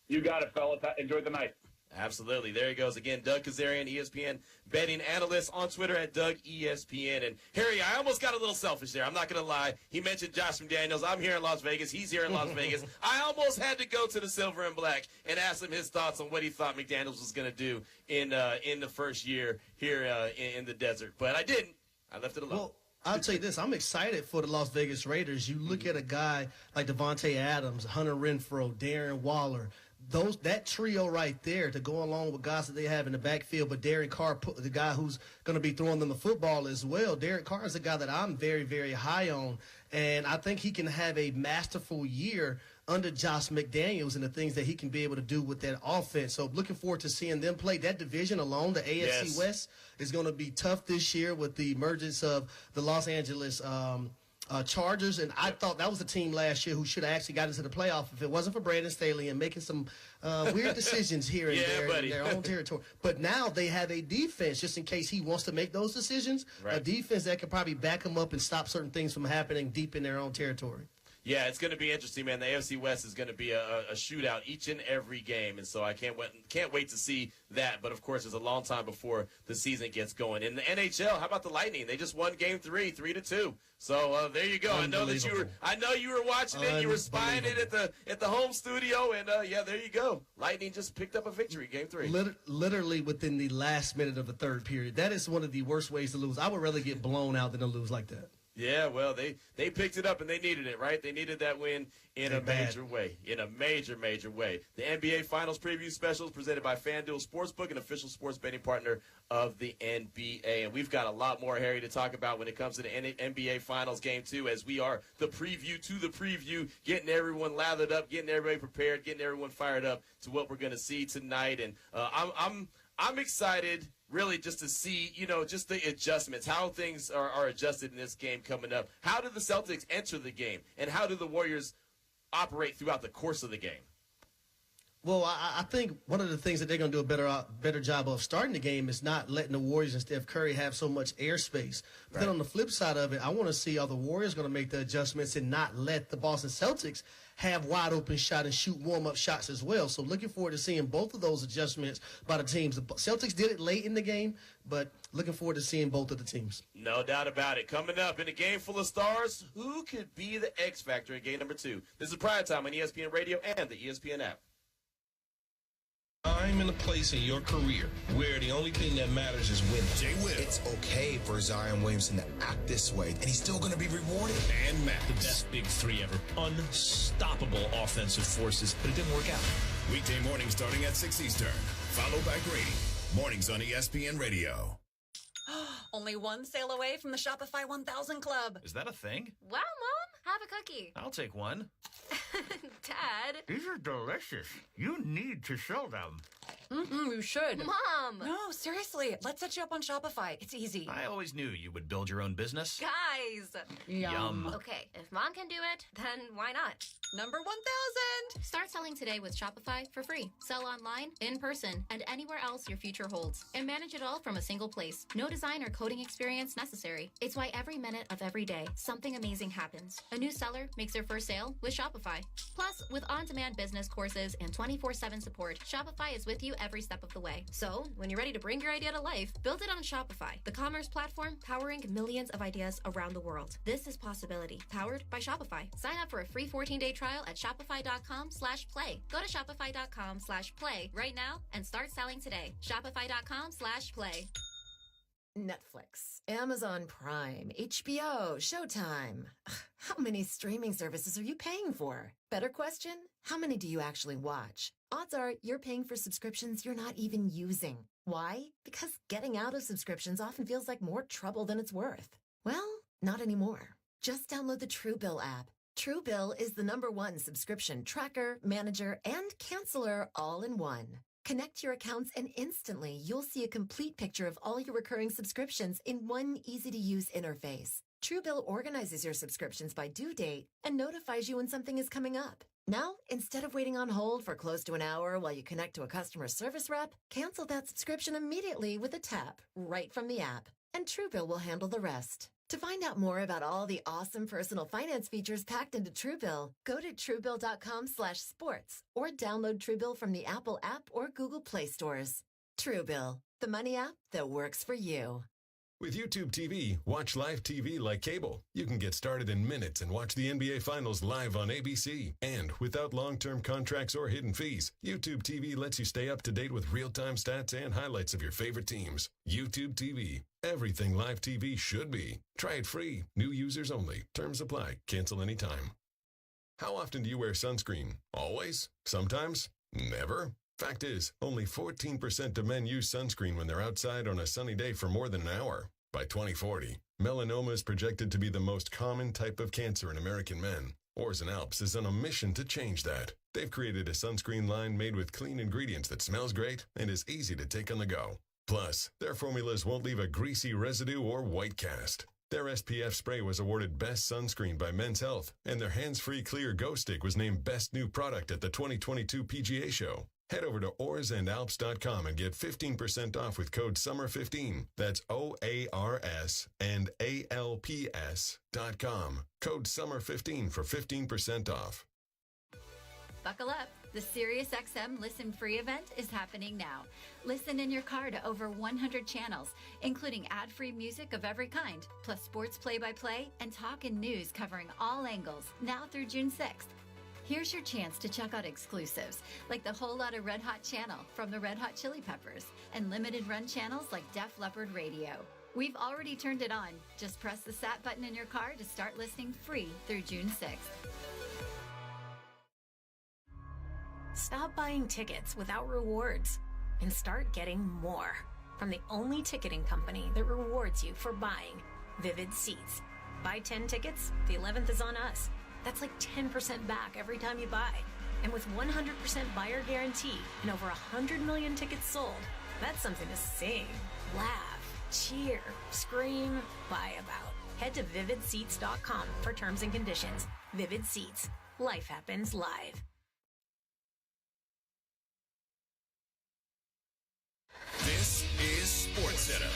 You got it, fellas. Enjoy the night. Absolutely. There he goes again. Doug Kazarian, ESPN betting analyst on Twitter at DougESPN. And Harry, I almost got a little selfish there. I'm not going to lie. He mentioned Josh McDaniels. I'm here in Las Vegas. He's here in Las Vegas. I almost had to go to the Silver and Black and ask him his thoughts on what he thought McDaniels was going to do in the first year here in the desert. But I didn't. I left it alone. Well, I'll tell you this. I'm excited for the Las Vegas Raiders. You look at a guy like Devontae Adams, Hunter Renfrow, Darren Waller, that trio right there to go along with guys that they have in the backfield. But Derek Carr, the guy who's going to be throwing them the football as well, Derek Carr is a guy that I'm very, very high on. And I think he can have a masterful year under Josh McDaniels and the things that he can be able to do with that offense. So looking forward to seeing them play. That division alone, the AFC West, is going to be tough this year with the emergence of the Los Angeles Chargers. And I thought that was a team last year who should have actually got into the playoff if it wasn't for Brandon Staley and making some weird decisions here and there in their own territory. But now they have a defense, just in case he wants to make those decisions, a defense that can probably back him up and stop certain things from happening deep in their own territory. Yeah, it's going to be interesting, man. The AFC West is going to be a shootout each and every game, and so I can't wait to see that. But, of course, there's a long time before the season gets going. In the NHL, how about the Lightning? They just won Game 3, 3-2. So there you go. I know you were watching it. You were spying it at the home studio, and there you go. Lightning just picked up a victory, Game 3. Literally within the last minute of the third period. That is one of the worst ways to lose. I would rather get blown out than to lose like that. Yeah, well, they picked it up, and they needed it, right? They needed that win in a major way, major way. The NBA Finals Preview Special is presented by FanDuel Sportsbook, an official sports betting partner of the NBA. And we've got a lot more, Harry, to talk about when it comes to the NBA Finals Game 2, as we are the preview to the preview, getting everyone lathered up, getting everybody prepared, getting everyone fired up to what we're going to see tonight. And I'm excited, really, just to see, just the adjustments, how things are adjusted in this game coming up. How do the Celtics enter the game, and how do the Warriors operate throughout the course of the game? Well, I think one of the things that they're going to do a better job of starting the game is not letting the Warriors and Steph Curry have so much airspace. But then on the flip side of it, I want to see, are the Warriors going to make the adjustments and not let the Boston Celtics have wide open shot and shoot warm-up shots as well? So looking forward to seeing both of those adjustments by the teams. The Celtics did it late in the game, but looking forward to seeing both of the teams. No doubt about it. Coming up in a game full of stars, who could be the X Factor in game number 2? This is Prime Time on ESPN Radio and the ESPN app. I'm in a place in your career where the only thing that matters is winning. Jay Will. It's okay for Zion Williamson to act this way, and he's still going to be rewarded. And Matt, the best big three ever. Unstoppable offensive forces, but it didn't work out. Weekday mornings starting at 6 Eastern. Followed by Grady. Mornings on ESPN Radio. Only one sale away from the Shopify 1000 Club. Is that a thing? Wow, Mom. Have a cookie. I'll take one. Dad. These are delicious. You need to show them. You should. Mom. No, seriously. Let's set you up on Shopify. It's easy. I always knew you would build your own business. Guys. Yum. Okay, if Mom can do it, then why not? Number 1000. Start selling today with Shopify for free. Sell online, in person, and anywhere else your future holds. And manage it all from a single place. No design or coding experience necessary. It's why every minute of every day, something amazing happens. A new seller makes their first sale with Shopify. Plus, with on-demand business courses and 24/7 support, Shopify is with you every step of the way. So, when you're ready to bring your idea to life, build it on Shopify, the commerce platform powering millions of ideas around the world. This is Possibility, powered by Shopify. Sign up for a free 14-day trial at shopify.com/play. Go to shopify.com/play right now and start selling today. Shopify.com/play. Netflix, Amazon Prime, HBO, Showtime. How many streaming services are you paying for? Better question, how many do you actually watch? Odds are you're paying for subscriptions you're not even using. Why? Because getting out of subscriptions often feels like more trouble than it's worth. Well, not anymore. Just download the Truebill app. Truebill is the #1 subscription tracker, manager, and canceller all in one. Connect your accounts and instantly you'll see a complete picture of all your recurring subscriptions in one easy-to-use interface. Truebill organizes your subscriptions by due date and notifies you when something is coming up. Now, instead of waiting on hold for close to an hour while you connect to a customer service rep, cancel that subscription immediately with a tap right from the app. And Truebill will handle the rest. To find out more about all the awesome personal finance features packed into Truebill, go to Truebill.com/sports or download Truebill from the Apple app or Google Play stores. Truebill, the money app that works for you. With YouTube TV, watch live TV like cable. You can get started in minutes and watch the NBA Finals live on ABC. And without long-term contracts or hidden fees, YouTube TV lets you stay up to date with real-time stats and highlights of your favorite teams. YouTube TV. Everything live TV should be. Try it free. New users only. Terms apply. Cancel anytime. How often do you wear sunscreen? Always? Sometimes? Never? Fact is, only 14% of men use sunscreen when they're outside on a sunny day for more than an hour. By 2040, melanoma is projected to be the most common type of cancer in American men. Oars and Alps is on a mission to change that. They've created a sunscreen line made with clean ingredients that smells great and is easy to take on the go. Plus, their formulas won't leave a greasy residue or white cast. Their SPF spray was awarded Best Sunscreen by Men's Health, and their hands-free clear Go Stick was named Best New Product at the 2022 PGA Show. Head over to oarsandalps.com and get 15% off with code SUMMER15. That's OARS and ALPS.com. Code SUMMER15 for 15% off. Buckle up. The SiriusXM Listen Free event is happening now. Listen in your car to over 100 channels, including ad-free music of every kind, plus sports play-by-play and talk and news covering all angles, now through June 6th. Here's your chance to check out exclusives, like the Whole Lotta Red Hot channel from the Red Hot Chili Peppers, and limited run channels like Def Leppard Radio. We've already turned it on. Just press the SAT button in your car to start listening free through June 6th. Stop buying tickets without rewards and start getting more from the only ticketing company that rewards you for buying, Vivid Seats. Buy 10 tickets, the 11th is on us. That's like 10% back every time you buy. And with 100% buyer guarantee and over 100 million tickets sold, that's something to sing, laugh, cheer, scream, buy about. Head to vividseats.com for terms and conditions. Vivid Seats. Life happens live. This is SportsCenter.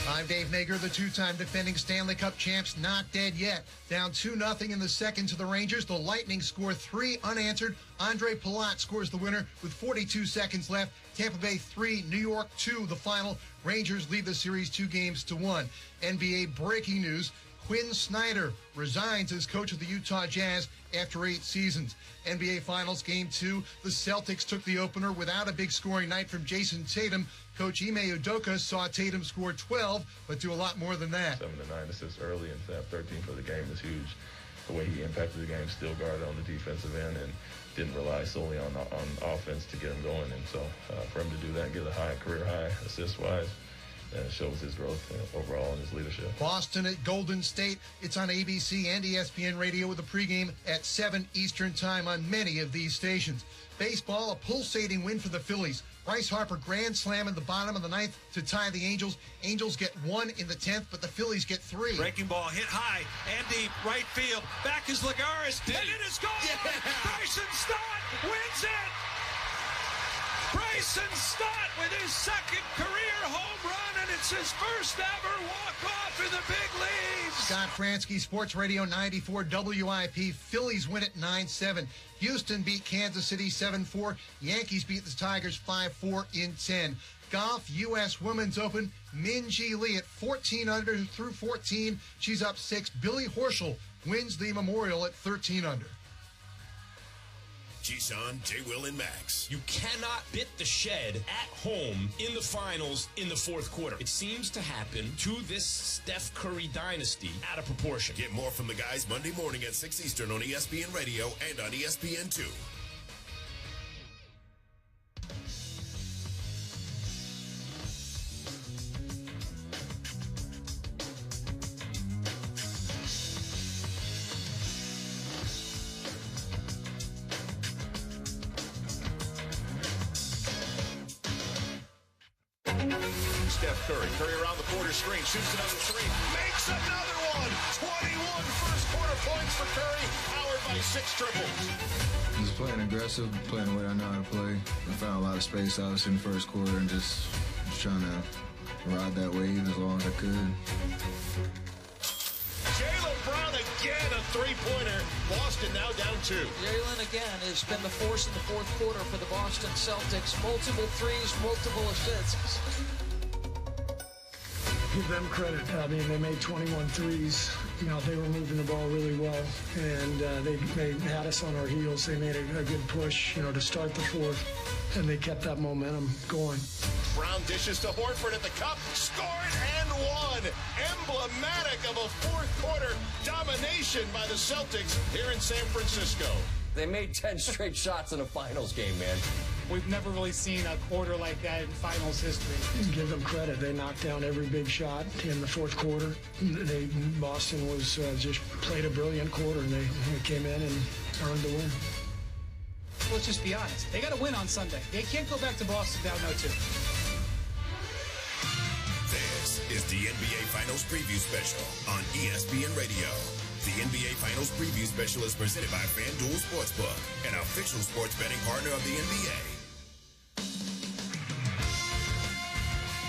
I'm Dave Nager. The two-time defending Stanley Cup champs not dead yet. Down 2-0 in the second to the Rangers. The Lightning score 3 unanswered. Andre Palat scores the winner with 42 seconds left. Tampa Bay 3, New York 2, the final. Rangers lead the series 2-1. NBA breaking news. Quinn Snyder resigns as coach of the Utah Jazz after 8 seasons. NBA Finals Game 2, the Celtics took the opener without a big scoring night from Jayson Tatum. Coach Ime Udoka saw Tatum score 12, but do a lot more than that. 7 to 9 assists early and to have 13 for the game is huge. The way he impacted the game, still guarded on the defensive end and didn't rely solely on offense to get him going. And so for him to do that and get a career high assist-wise, shows his growth overall in his leadership. Boston at Golden State. It's on ABC and ESPN Radio with a pregame at 7 Eastern time on many of these stations. Baseball, a pulsating win for the Phillies. Bryce Harper grand slam in the bottom of the ninth to tie the Angels. Angels get 1 in the 10th, but the Phillies get 3. Breaking ball hit high and deep, right field. Back is Lagares, and it is gone! Yeah. Bryson Stott wins it! Bryson Stott with his second career home run, and it's his first ever walk-off in the big leagues. Scott Fransky, Sports Radio 94 WIP. Phillies win it 9-7. Houston beat Kansas City 7-4. Yankees beat the Tigers 5-4 in 10. Golf, U.S. Women's Open. Minjee Lee at 14 under through 14. She's up 6. Billy Horschel wins the Memorial at 13 under. Keyshawn, J. Will, and Max. You cannot bit the shed at home in the finals in the fourth quarter. It seems to happen to this Steph Curry dynasty out of proportion. Get more from the guys Monday morning at 6 Eastern on ESPN Radio and on ESPN2. Curry around the quarter screen, shoots another 3, makes another one. 21 first quarter points for Curry, powered by 6 triples. Just playing aggressive, playing the way I know how to play. I found a lot of space, obviously, in the first quarter, and just trying to ride that wave as long as I could. Jaylen Brown again, a three-pointer. Boston now down 2. Jaylen again has been the force in the fourth quarter for the Boston Celtics. Multiple threes, multiple assists. Give them credit. I mean, they made 21 threes. You know, they were moving the ball really well, and they had us on our heels. They made a good push, you know, to start the fourth, and they kept that momentum going. Brown dishes to Horford at the cup, scored and won. Emblematic of a fourth quarter domination by the Celtics here in San Francisco. They made 10 straight shots in a finals game, man. We've never really seen a quarter like that in finals history. Give them credit. They knocked down every big shot in the fourth quarter. Boston was just played a brilliant quarter, and they came in and earned the win. Let's just be honest. They got to win on Sunday. They can't go back to Boston down 0-2. This is the NBA Finals Preview Special on ESPN Radio. The NBA Finals Preview Special is presented by FanDuel Sportsbook, an official sports betting partner of the NBA.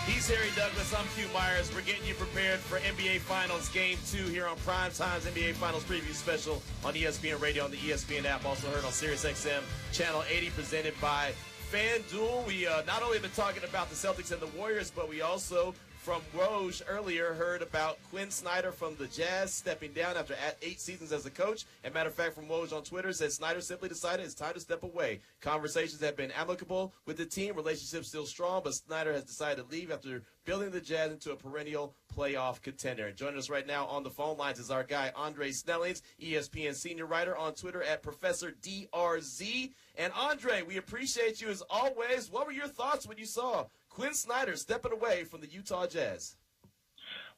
He's Harry Douglas. I'm Q Myers. We're getting you prepared for NBA Finals Game 2 here on Primetime's NBA Finals Preview Special on ESPN Radio, on the ESPN app. Also heard on SiriusXM Channel 80, presented by FanDuel. We not only have been talking about the Celtics and the Warriors, but we also, from Woj earlier, heard about Quinn Snyder from the Jazz stepping down after 8 seasons as a coach. And matter of fact, from Woj on Twitter, says Snyder simply decided it's time to step away. Conversations have been amicable with the team, relationships still strong, but Snyder has decided to leave after building the Jazz into a perennial playoff contender. And joining us right now on the phone lines is our guy, Andre Snellings, ESPN senior writer, on Twitter at Professor DRZ. And Andre, we appreciate you as always. What were your thoughts when you saw Quinn Snyder stepping away from the Utah Jazz?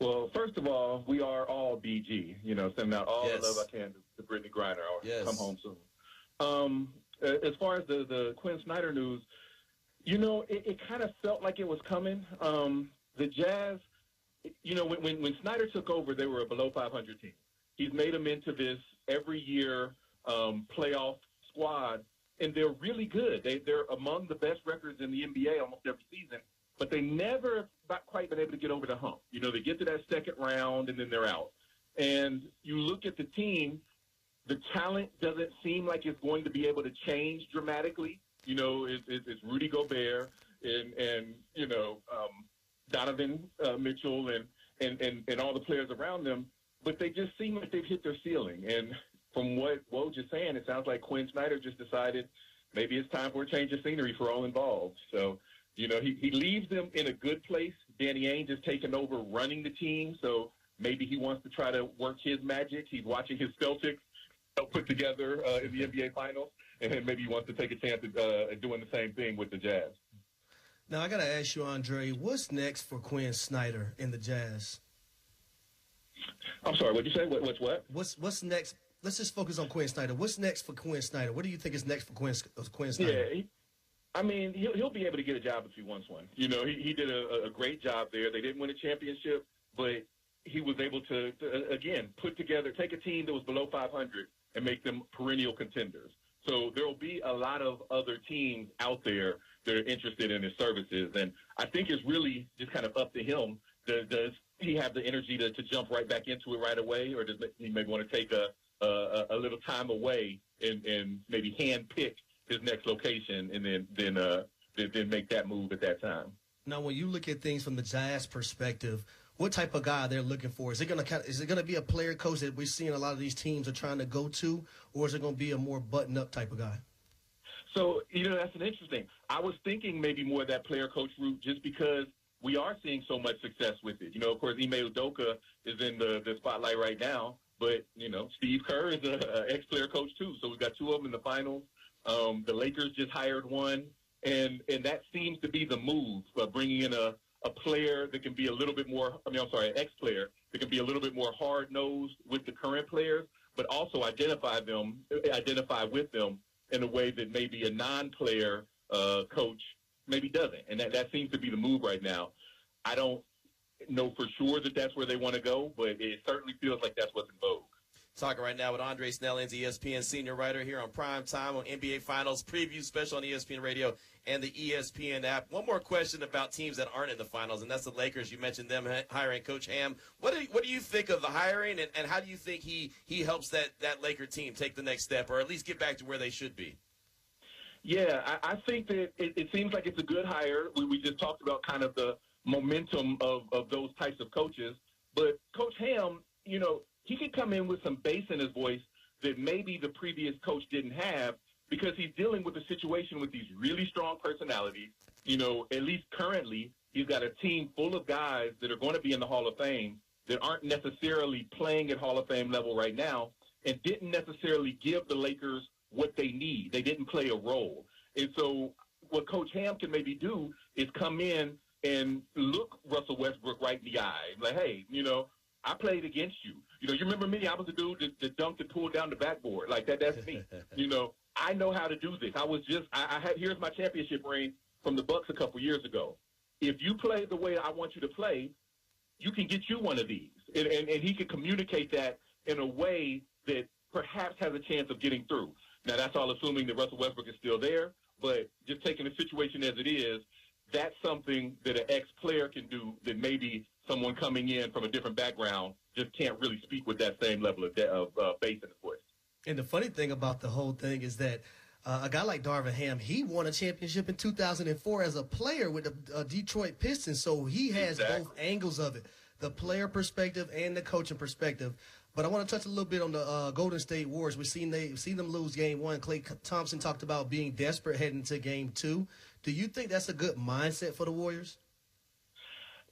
Well, first of all, we are all BG. You know, sending out all the love I can to Brittany Griner. Or come home soon. As far as the Quinn Snyder news, you know, it kind of felt like it was coming. The Jazz, you know, when Snyder took over, they were a below 500 team. He's made them into this every year playoff squad. And they're really good. They're among the best records in the NBA almost every season, but they never not quite been able to get over the hump. You know, they get to that second round and then they're out. And you look at the team, the talent doesn't seem like it's going to be able to change dramatically. You know, it's Rudy Gobert and you know, Donovan Mitchell and all the players around them, but they just seem like they've hit their ceiling. And from what Woj is saying, it sounds like Quinn Snyder just decided maybe it's time for a change of scenery for all involved. So, you know, he leaves them in a good place. Danny Ainge is taking over running the team, so maybe he wants to try to work his magic. He's watching his Celtics put together in the NBA Finals, and then maybe he wants to take a chance at doing the same thing with the Jazz. Now, I got to ask you, Andre, what's next for Quinn Snyder in the Jazz? I'm sorry, what'd you say? What's what? What's next? Let's just focus on Quinn Snyder. What's next for Quinn Snyder? What do you think is next for Quinn Snyder? Yeah, I mean, he'll be able to get a job if he wants one. You know, he did a great job there. They didn't win a championship, but he was able to again, take a team that was below 500 and make them perennial contenders. So there will be a lot of other teams out there that are interested in his services. And I think it's really just kind of up to him. Does he have the energy to jump right back into it right away, or does he maybe want to take a little time away and maybe hand pick his next location and then make that move at that time? Now, when you look at things from the Jazz perspective, what type of guy they're looking for? Is it going to be a player coach that we're seeing a lot of these teams are trying to go to, or is it going to be a more button-up type of guy? So, you know, that's an interesting. I was thinking maybe more of that player coach route just because we are seeing so much success with it. You know, of course, Ime Udoka is in the spotlight right now. But, you know, Steve Kerr is an ex-player coach, too. So we've got two of them in the finals. The Lakers just hired one. And that seems to be the move, bringing in a player that can be a little bit more – an ex-player that can be a little bit more hard-nosed with the current players, but also identify with them in a way that maybe a non-player coach maybe doesn't. And that seems to be the move right now. I don't know for sure that that's where they want to go, but it certainly feels like that's what's in vogue. talking right now with Andre Snellings, ESPN senior writer here on Prime Time on NBA Finals Preview Special on ESPN Radio and the ESPN app. One more question about teams that aren't in the finals, and that's the Lakers. You mentioned them hiring Coach Ham. What do you think of the hiring, and how do you think he helps that Laker team take the next step or at least get back to where they should be? Yeah, I think that it seems like it's a good hire. We just talked about kind of the momentum of those types of coaches. But Coach Ham, you know, he could come in with some bass in his voice that maybe the previous coach didn't have because he's dealing with a situation with these really strong personalities. You know, at least currently, he's got a team full of guys that are going to be in the Hall of Fame that aren't necessarily playing at Hall of Fame level right now and didn't necessarily give the Lakers what they need. They didn't play a role. And so what Coach Ham can maybe do is come in and look Russell Westbrook right in the eye. Like, hey, you know, I played against you. You know, you remember me? I was the dude that dunked and pulled down the backboard. Like, that's me. You know, I know how to do this. Here's my championship ring from the Bucks a couple years ago. If you play the way I want you to play, you can get you one of these. And he can communicate that in a way that perhaps has a chance of getting through. Now, that's all assuming that Russell Westbrook is still there, but just taking the situation as it is, that's something that an ex-player can do that maybe someone coming in from a different background just can't really speak with that same level of bass in his voice. And the funny thing about the whole thing is that a guy like Darvin Ham, he won a championship in 2004 as a player with the Detroit Pistons, so he has both angles of it, the player perspective and the coaching perspective. But I want to touch a little bit on the Golden State Warriors. We've seen them lose Game 1. Klay Thompson talked about being desperate heading to Game 2. Do you think that's a good mindset for the Warriors?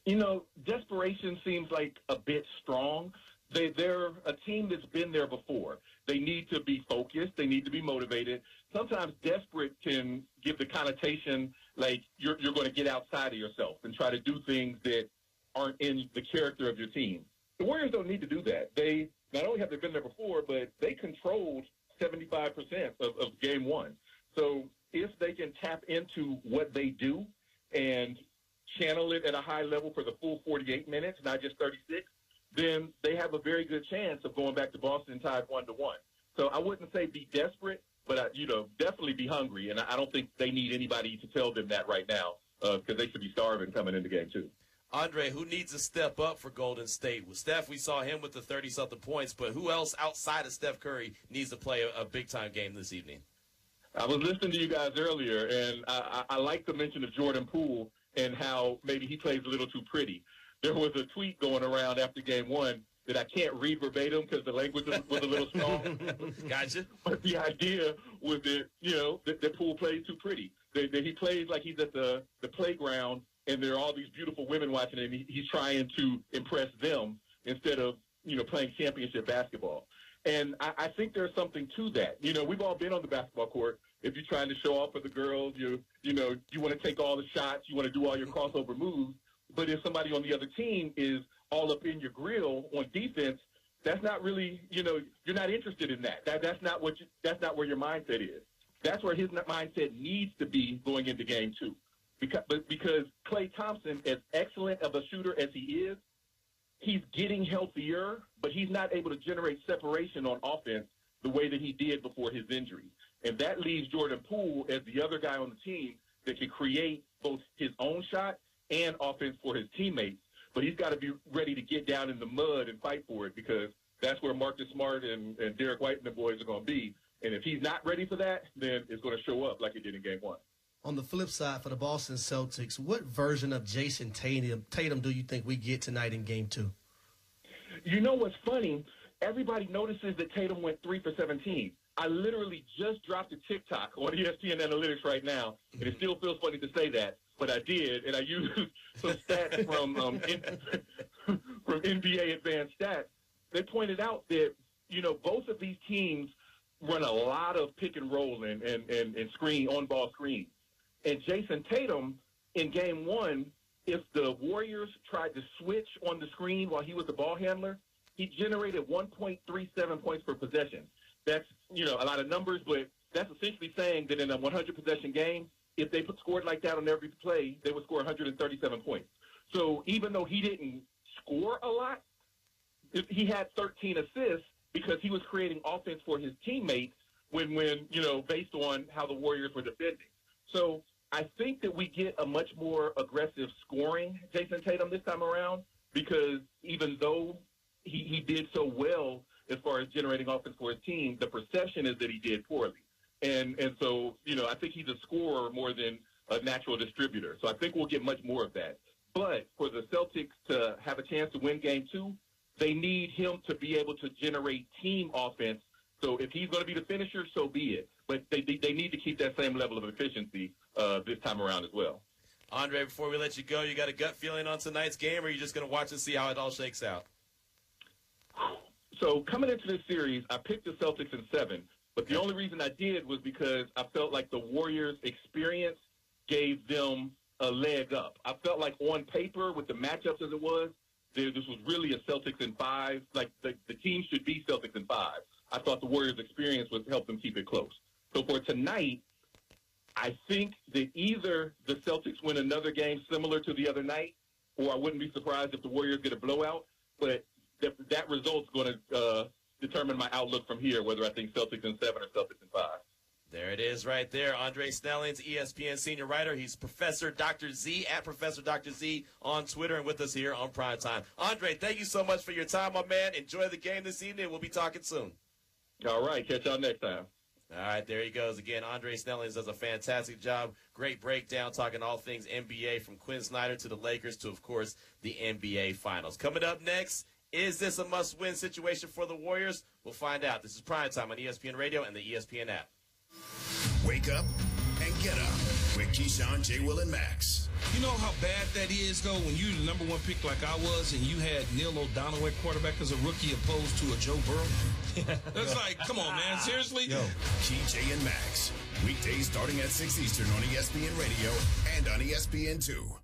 You know, desperation seems like a bit strong. They're a team that's been there before. They need to be focused. They need to be motivated. Sometimes desperate can give the connotation like you're going to get outside of yourself and try to do things that aren't in the character of your team. The Warriors don't need to do that. They not only have they been there before, but they controlled 75% of Game 1. So if they can tap into what they do and channel it at a high level for the full 48 minutes, not just 36, then they have a very good chance of going back to Boston tied 1-1. So I wouldn't say be desperate, but definitely be hungry. And I don't think they need anybody to tell them that right now because they should be starving coming into Game 2. Andre, who needs to step up for Golden State? With Steph, we saw him with the 30-something points, but who else outside of Steph Curry needs to play a big-time game this evening? I was listening to you guys earlier, and I like the mention of Jordan Poole and how maybe he plays a little too pretty. There was a tweet going around after Game 1 that I can't read verbatim because the language was a little strong. Gotcha. But the idea was that, that Poole plays too pretty. That he plays like he's at the playground and there are all these beautiful women watching him. He's trying to impress them instead of, playing championship basketball. And I think there's something to that. We've all been on the basketball court. If you're trying to show off for the girls, you want to take all the shots, you want to do all your crossover moves. But if somebody on the other team is all up in your grill on defense, that's not really, you're not interested in that. That's not where your mindset is. That's where his mindset needs to be going into Game 2. Because Klay Thompson, as excellent of a shooter as he is, he's getting healthier, but he's not able to generate separation on offense the way that he did before his injury. And that leaves Jordan Poole as the other guy on the team that can create both his own shot and offense for his teammates. But he's got to be ready to get down in the mud and fight for it because that's where Marcus Smart and Derek White and the boys are going to be. And if he's not ready for that, then it's going to show up like it did in Game 1. On the flip side, for the Boston Celtics, what version of Jayson Tatum do you think we get tonight in Game 2? You know what's funny? Everybody notices that Tatum went 3 for 17. I literally just dropped a TikTok on ESPN Analytics right now, and it still feels funny to say that, but I did, and I used some stats from NBA Advanced Stats. They pointed out that, both of these teams run a lot of pick and roll and screen, on-ball screens. And Jayson Tatum, in Game 1, if the Warriors tried to switch on the screen while he was the ball handler, he generated 1.37 points per possession. That's, a lot of numbers, but that's essentially saying that in a 100-possession game, if they scored like that on every play, they would score 137 points. So even though he didn't score a lot, he had 13 assists, because he was creating offense for his teammates when based on how the Warriors were defending. So I think that we get a much more aggressive scoring Jayson Tatum this time around, because even though he did so well as far as generating offense for his team, the perception is that he did poorly. And so, I think he's a scorer more than a natural distributor. So I think we'll get much more of that. But for the Celtics to have a chance to win Game 2, they need him to be able to generate team offense. So if he's going to be the finisher, so be it. But they need to keep that same level of efficiency this time around as well. Andre, before we let you go, you got a gut feeling on tonight's game, or are you just going to watch and see how it all shakes out? So coming into this series, I picked the Celtics in 7. But the only reason I did was because I felt like the Warriors' experience gave them a leg up. I felt like on paper, with the matchups as it was, this was really a Celtics in 5. Like the team should be Celtics in 5. I thought the Warriors' experience would help them keep it close. So for tonight, I think that either the Celtics win another game similar to the other night, or I wouldn't be surprised if the Warriors get a blowout. But that result's going to determine my outlook from here, whether I think Celtics in 7 or Celtics in 5. There it is right there. Andre Snellings, ESPN senior writer. He's Professor Dr. Z, at Professor Dr. Z on Twitter, and with us here on Primetime. Andre, thank you so much for your time, my man. Enjoy the game this evening. We'll be talking soon. All right. Catch y'all next time. All right, there he goes. Again, Andre Snellings does a fantastic job. Great breakdown, talking all things NBA, from Quinn Snyder to the Lakers to, of course, the NBA Finals. Coming up next, is this a must-win situation for the Warriors? We'll find out. This is Primetime on ESPN Radio and the ESPN app. Wake up and get up with Keyshawn, J. Will, and Max. You know how bad that is, though, when you're the number one pick like I was and you had Neil O'Donnell at quarterback as a rookie opposed to a Joe Burrow? That's like, come on, man. Seriously? Yo, KJ and Max. Weekdays starting at 6 Eastern on ESPN Radio and on ESPN2.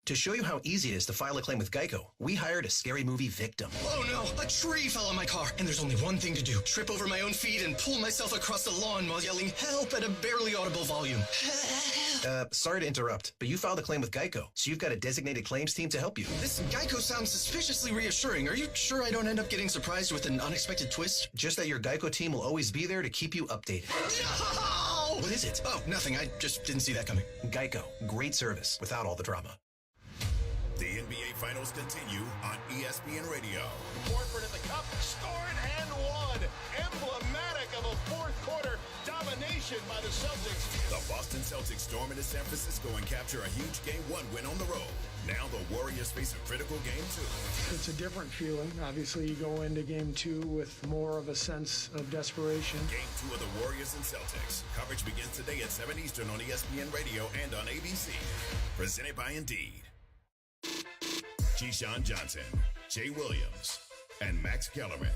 To show you how easy it is to file a claim with Geico, we hired a scary movie victim. Oh no, a tree fell on my car, and there's only one thing to do. Trip over my own feet and pull myself across the lawn while yelling help at a barely audible volume. Sorry to interrupt, but you filed a claim with Geico, so you've got a designated claims team to help you. This Geico sounds suspiciously reassuring. Are you sure I don't end up getting surprised with an unexpected twist? Just that your Geico team will always be there to keep you updated. No! What is it? Oh, nothing. I just didn't see that coming. Geico. Great service without all the drama. The NBA Finals continue on ESPN Radio. Horford in the cup, scored and won. Emblematic of a fourth quarter domination by the Celtics. The Boston Celtics storm into San Francisco and capture a huge Game 1 win on the road. Now the Warriors face a critical Game 2. It's a different feeling. Obviously, you go into Game 2 with more of a sense of desperation. Game 2 of the Warriors and Celtics. Coverage begins today at 7 Eastern on ESPN Radio and on ABC. Presented by Indeed. Keyshawn Johnson, Jay Williams, and Max Kellerman.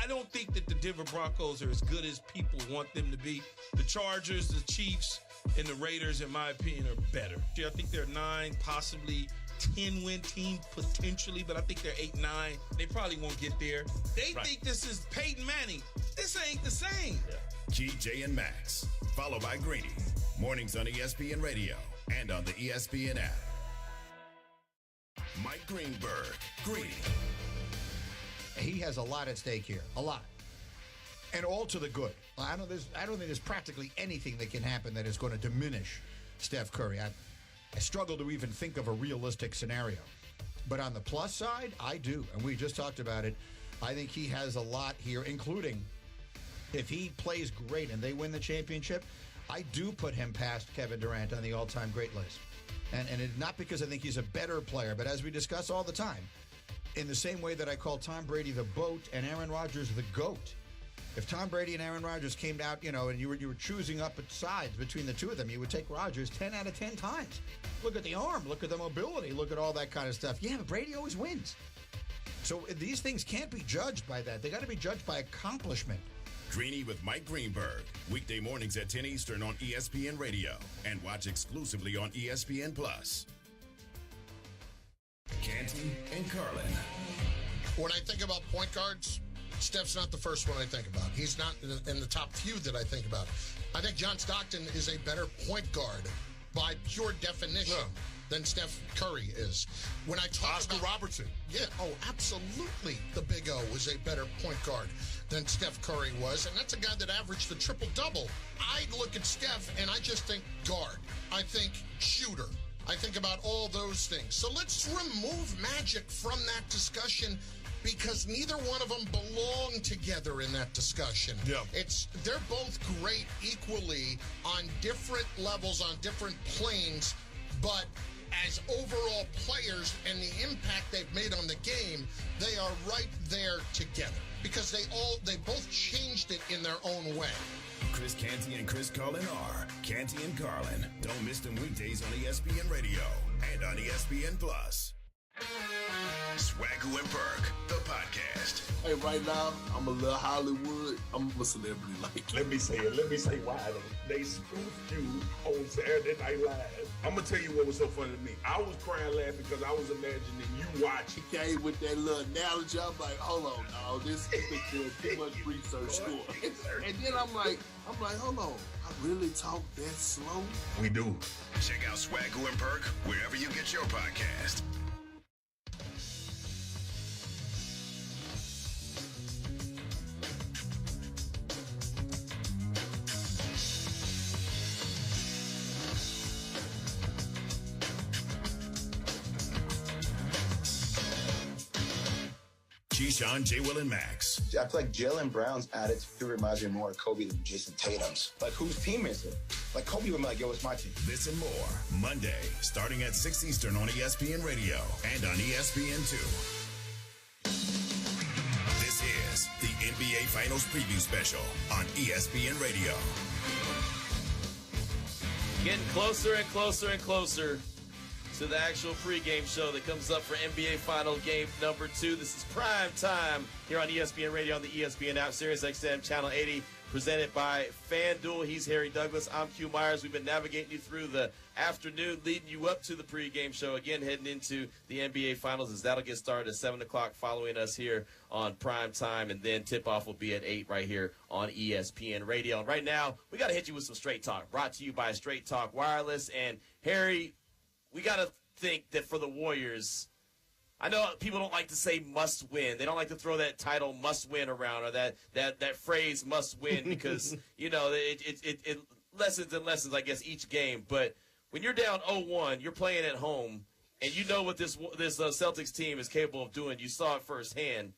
I don't think that the Denver Broncos are as good as people want them to be. The Chargers, the Chiefs, and the Raiders, in my opinion, are better. I think they're 9, possibly 10-win team potentially, but I think they're 8-9. They probably won't get there. They think this is Peyton Manning. This ain't the same. Key, Jay, and Max. Followed by Greeny. Mornings on ESPN Radio and on the ESPN app. Mike Greenberg, Greeny. He has a lot at stake here, a lot, and all to the good. I don't think there's practically anything that can happen that is going to diminish Steph Curry. I struggle to even think of a realistic scenario, but on the plus side, I do, and we just talked about it. I think he has a lot here, including if he plays great and they win the championship, I do put him past Kevin Durant on the all-time great list. And it's not because I think he's a better player, but as we discuss all the time, in the same way that I call Tom Brady the GOAT and Aaron Rodgers the GOAT. If Tom Brady and Aaron Rodgers came out, and you were choosing up at sides between the two of them, you would take Rodgers 10 out of 10 times. Look at the arm, look at the mobility, look at all that kind of stuff. Yeah, but Brady always wins. So these things can't be judged by that. They got to be judged by accomplishment. Greeny with Mike Greenberg. Weekday mornings at 10 Eastern on ESPN Radio. And watch exclusively on ESPN+. Canty and Carlin. When I think about point guards, Steph's not the first one I think about. He's not in the top few that I think about. I think John Stockton is a better point guard by pure definition than Steph Curry is. When I talk Oscar about Robertson. Yeah, absolutely. The Big O was a better point guard. than Steph Curry was, and that's a guy that averaged a triple-double. I look at Steph, and I just think guard. I think shooter. I think about all those things. So let's remove Magic from that discussion because neither one of them belong together in that discussion. Yeah. They're both great equally on different levels, on different planes, but as overall players and the impact they've made on the game, they are right there together because they both changed it in their own way. Chris Canty and Chris Carlin are Canty and Carlin. Don't miss them weekdays on ESPN Radio and on ESPN Plus. Swagoo and Burke, the podcast. Hey, right now, I'm a little Hollywood. I'm a celebrity. Let me say why they spoofed you on Saturday Night Live. I'm going to tell you what was so funny to me. I was crying laughing because I was imagining you watching. He came with that little analogy. I'm like, hold on, no, this is too much research for. And then I'm like, hold on. I really talk that slow? We do. Check out Swagoo and Burke wherever you get your podcast. Keyshawn, J. Will, and Max. I feel like Jaylen Brown's attitude reminds me more of Kobe than Jayson Tatum's. Like, whose team is it? Like, Kobe would be like, yo, it's my team. This and more, Monday, starting at 6 Eastern on ESPN Radio and on ESPN2. This is the NBA Finals Preview Special on ESPN Radio. Getting closer and closer and closer to the actual pregame show that comes up for NBA Final Game number 2. This is prime time here on ESPN Radio on the ESPN app, Sirius XM Channel 80, presented by FanDuel. He's Harry Douglas. I'm Q Myers. We've been navigating you through the afternoon, leading you up to the pregame show, again heading into the NBA Finals as that'll get started at 7 o'clock following us here on prime time, and then tip-off will be at 8 right here on ESPN Radio. And right now, we got to hit you with some Straight Talk, brought to you by Straight Talk Wireless. And Harry, we got to think that for the Warriors, I know people don't like to say must win. They don't like to throw that title must win around, or that phrase must win because, you know, it lessens and lessens, I guess, each game. But when you're down 0-1, you're playing at home, and you know what this Celtics team is capable of doing. You saw it firsthand.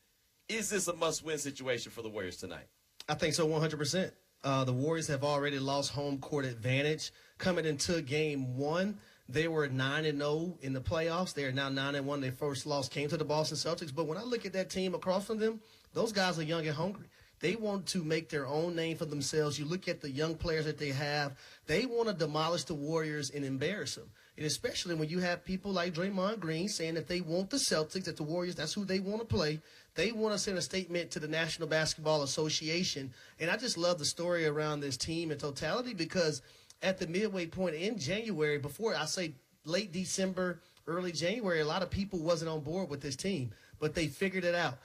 Is this a must-win situation for the Warriors tonight? I think so, 100%. The Warriors have already lost home court advantage. Coming into game 1, they were 9-0 in the playoffs. They are now 9-1. Their first loss came to the Boston Celtics. But when I look at that team across from them, those guys are young and hungry. They want to make their own name for themselves. You look at the young players that they have. They want to demolish the Warriors and embarrass them. And especially when you have people like Draymond Green saying that they want the Celtics, that the Warriors, that's who they want to play. They want to send a statement to the National Basketball Association. And I just love the story around this team in totality because at the midway point in January, before I say late December, early January, a lot of people wasn't on board with this team, but they figured it out.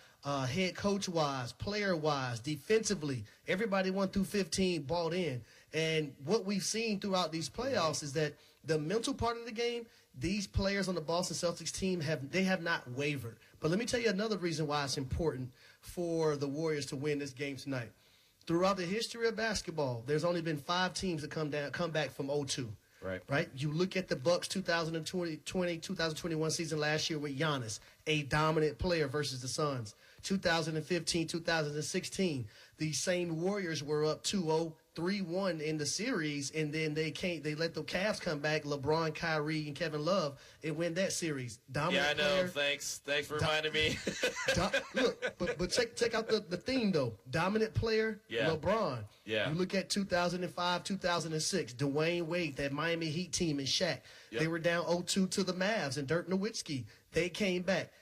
Head coach-wise, player-wise, defensively, everybody 1 through 15 bought in. And what we've seen throughout these playoffs is that the mental part of the game, these players on the Boston Celtics team have not wavered. But let me tell you another reason why it's important for the Warriors to win this game tonight. Throughout the history of basketball, there's only been 5 teams that come back from 0-2. Right? You look at the Bucks 2020-2021 season last year with Giannis, a dominant player versus the Suns. 2015, 2016, these same Warriors were up 2-0, 3-1 in the series, and then they let the Cavs come back, LeBron, Kyrie, and Kevin Love, and win that series. Dominant player. Thanks for reminding me. Look, but check out the theme, though. Dominant player, LeBron. Yeah. You look at 2005, 2006, Dwayne Wade, that Miami Heat team, and Shaq. Yep. They were down 0-2 to the Mavs and Dirk Nowitzki. They came back.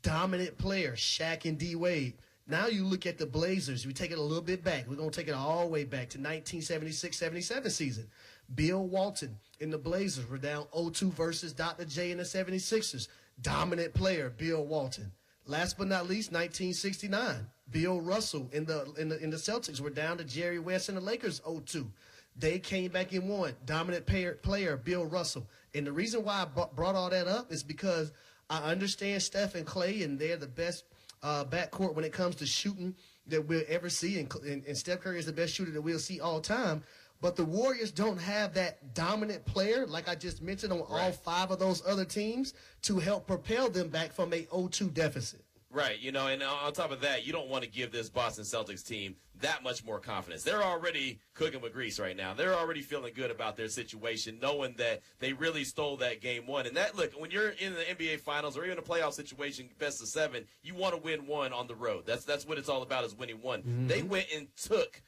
Dominant player, Shaq and D. Wade. Now you look at the Blazers. We take it a little bit back. We're going to take it all the way back to 1976-77 season. Bill Walton and the Blazers were down 0-2 versus Dr. J and the 76ers. Dominant player, Bill Walton. Last but not least, 1969. Bill Russell in the Celtics were down to Jerry West and the Lakers 0-2. They came back and won. Dominant player, Bill Russell. And the reason why I brought all that up is because I understand Steph and Clay, and they're the best backcourt when it comes to shooting that we'll ever see, and Steph Curry is the best shooter that we'll see all time. But the Warriors don't have that dominant player, like I just mentioned, on all 5 of those other teams to help propel them back from a 0-2 deficit. Right, and on top of that, you don't want to give this Boston Celtics team that much more confidence. They're already cooking with grease right now. They're already feeling good about their situation, knowing that they really stole that game 1. And that, look, when you're in the NBA Finals or even a playoff situation, best of 7, you want to win 1 on the road. That's what it's all about, is winning 1. Mm-hmm. They went and took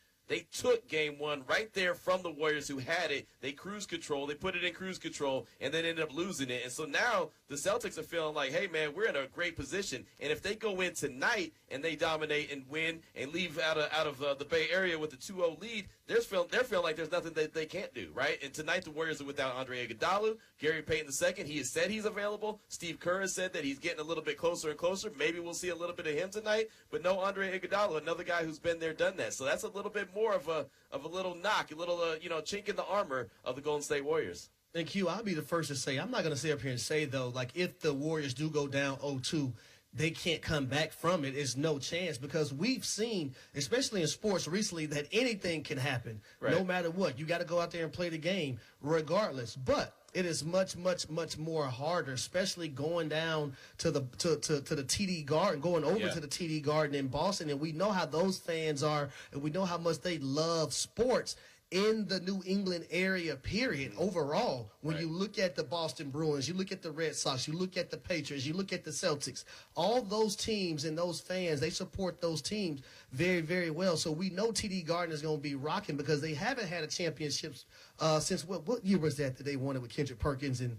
game 1 right there from the Warriors, who had it. They cruise control. They put it in cruise control and then ended up losing it. And so now the Celtics are feeling like, hey, man, we're in a great position. And if they go in tonight and they dominate and win and leave out of the Bay Area with a 2-0 lead, they're feeling like there's nothing that they can't do, right? And tonight the Warriors are without Andre Iguodala, Gary Payton II. He has said he's available. Steve Kerr has said that he's getting a little bit closer and closer. Maybe we'll see a little bit of him tonight, but no Andre Iguodala, another guy who's been there, done that. So that's a little bit more of a little knock, a little chink in the armor of the Golden State Warriors. And Q, I'll be the first to say, I'm not going to sit up here and say, though, like if the Warriors do go down 0-2, they can't come back from it. It's no chance, because we've seen, especially in sports recently, that anything can happen, no matter what. You got to go out there and play the game regardless. But it is much, much, much more harder, especially going down to the TD Garden, going over to the TD Garden in Boston. And we know how those fans are, and we know how much they love sports in the New England area, period, overall. When you look at the Boston Bruins, you look at the Red Sox, you look at the Patriots, you look at the Celtics, all those teams and those fans, they support those teams very, very well. So we know TD Garden is going to be rocking, because they haven't had a championship since what year was that they won it with Kendrick Perkins and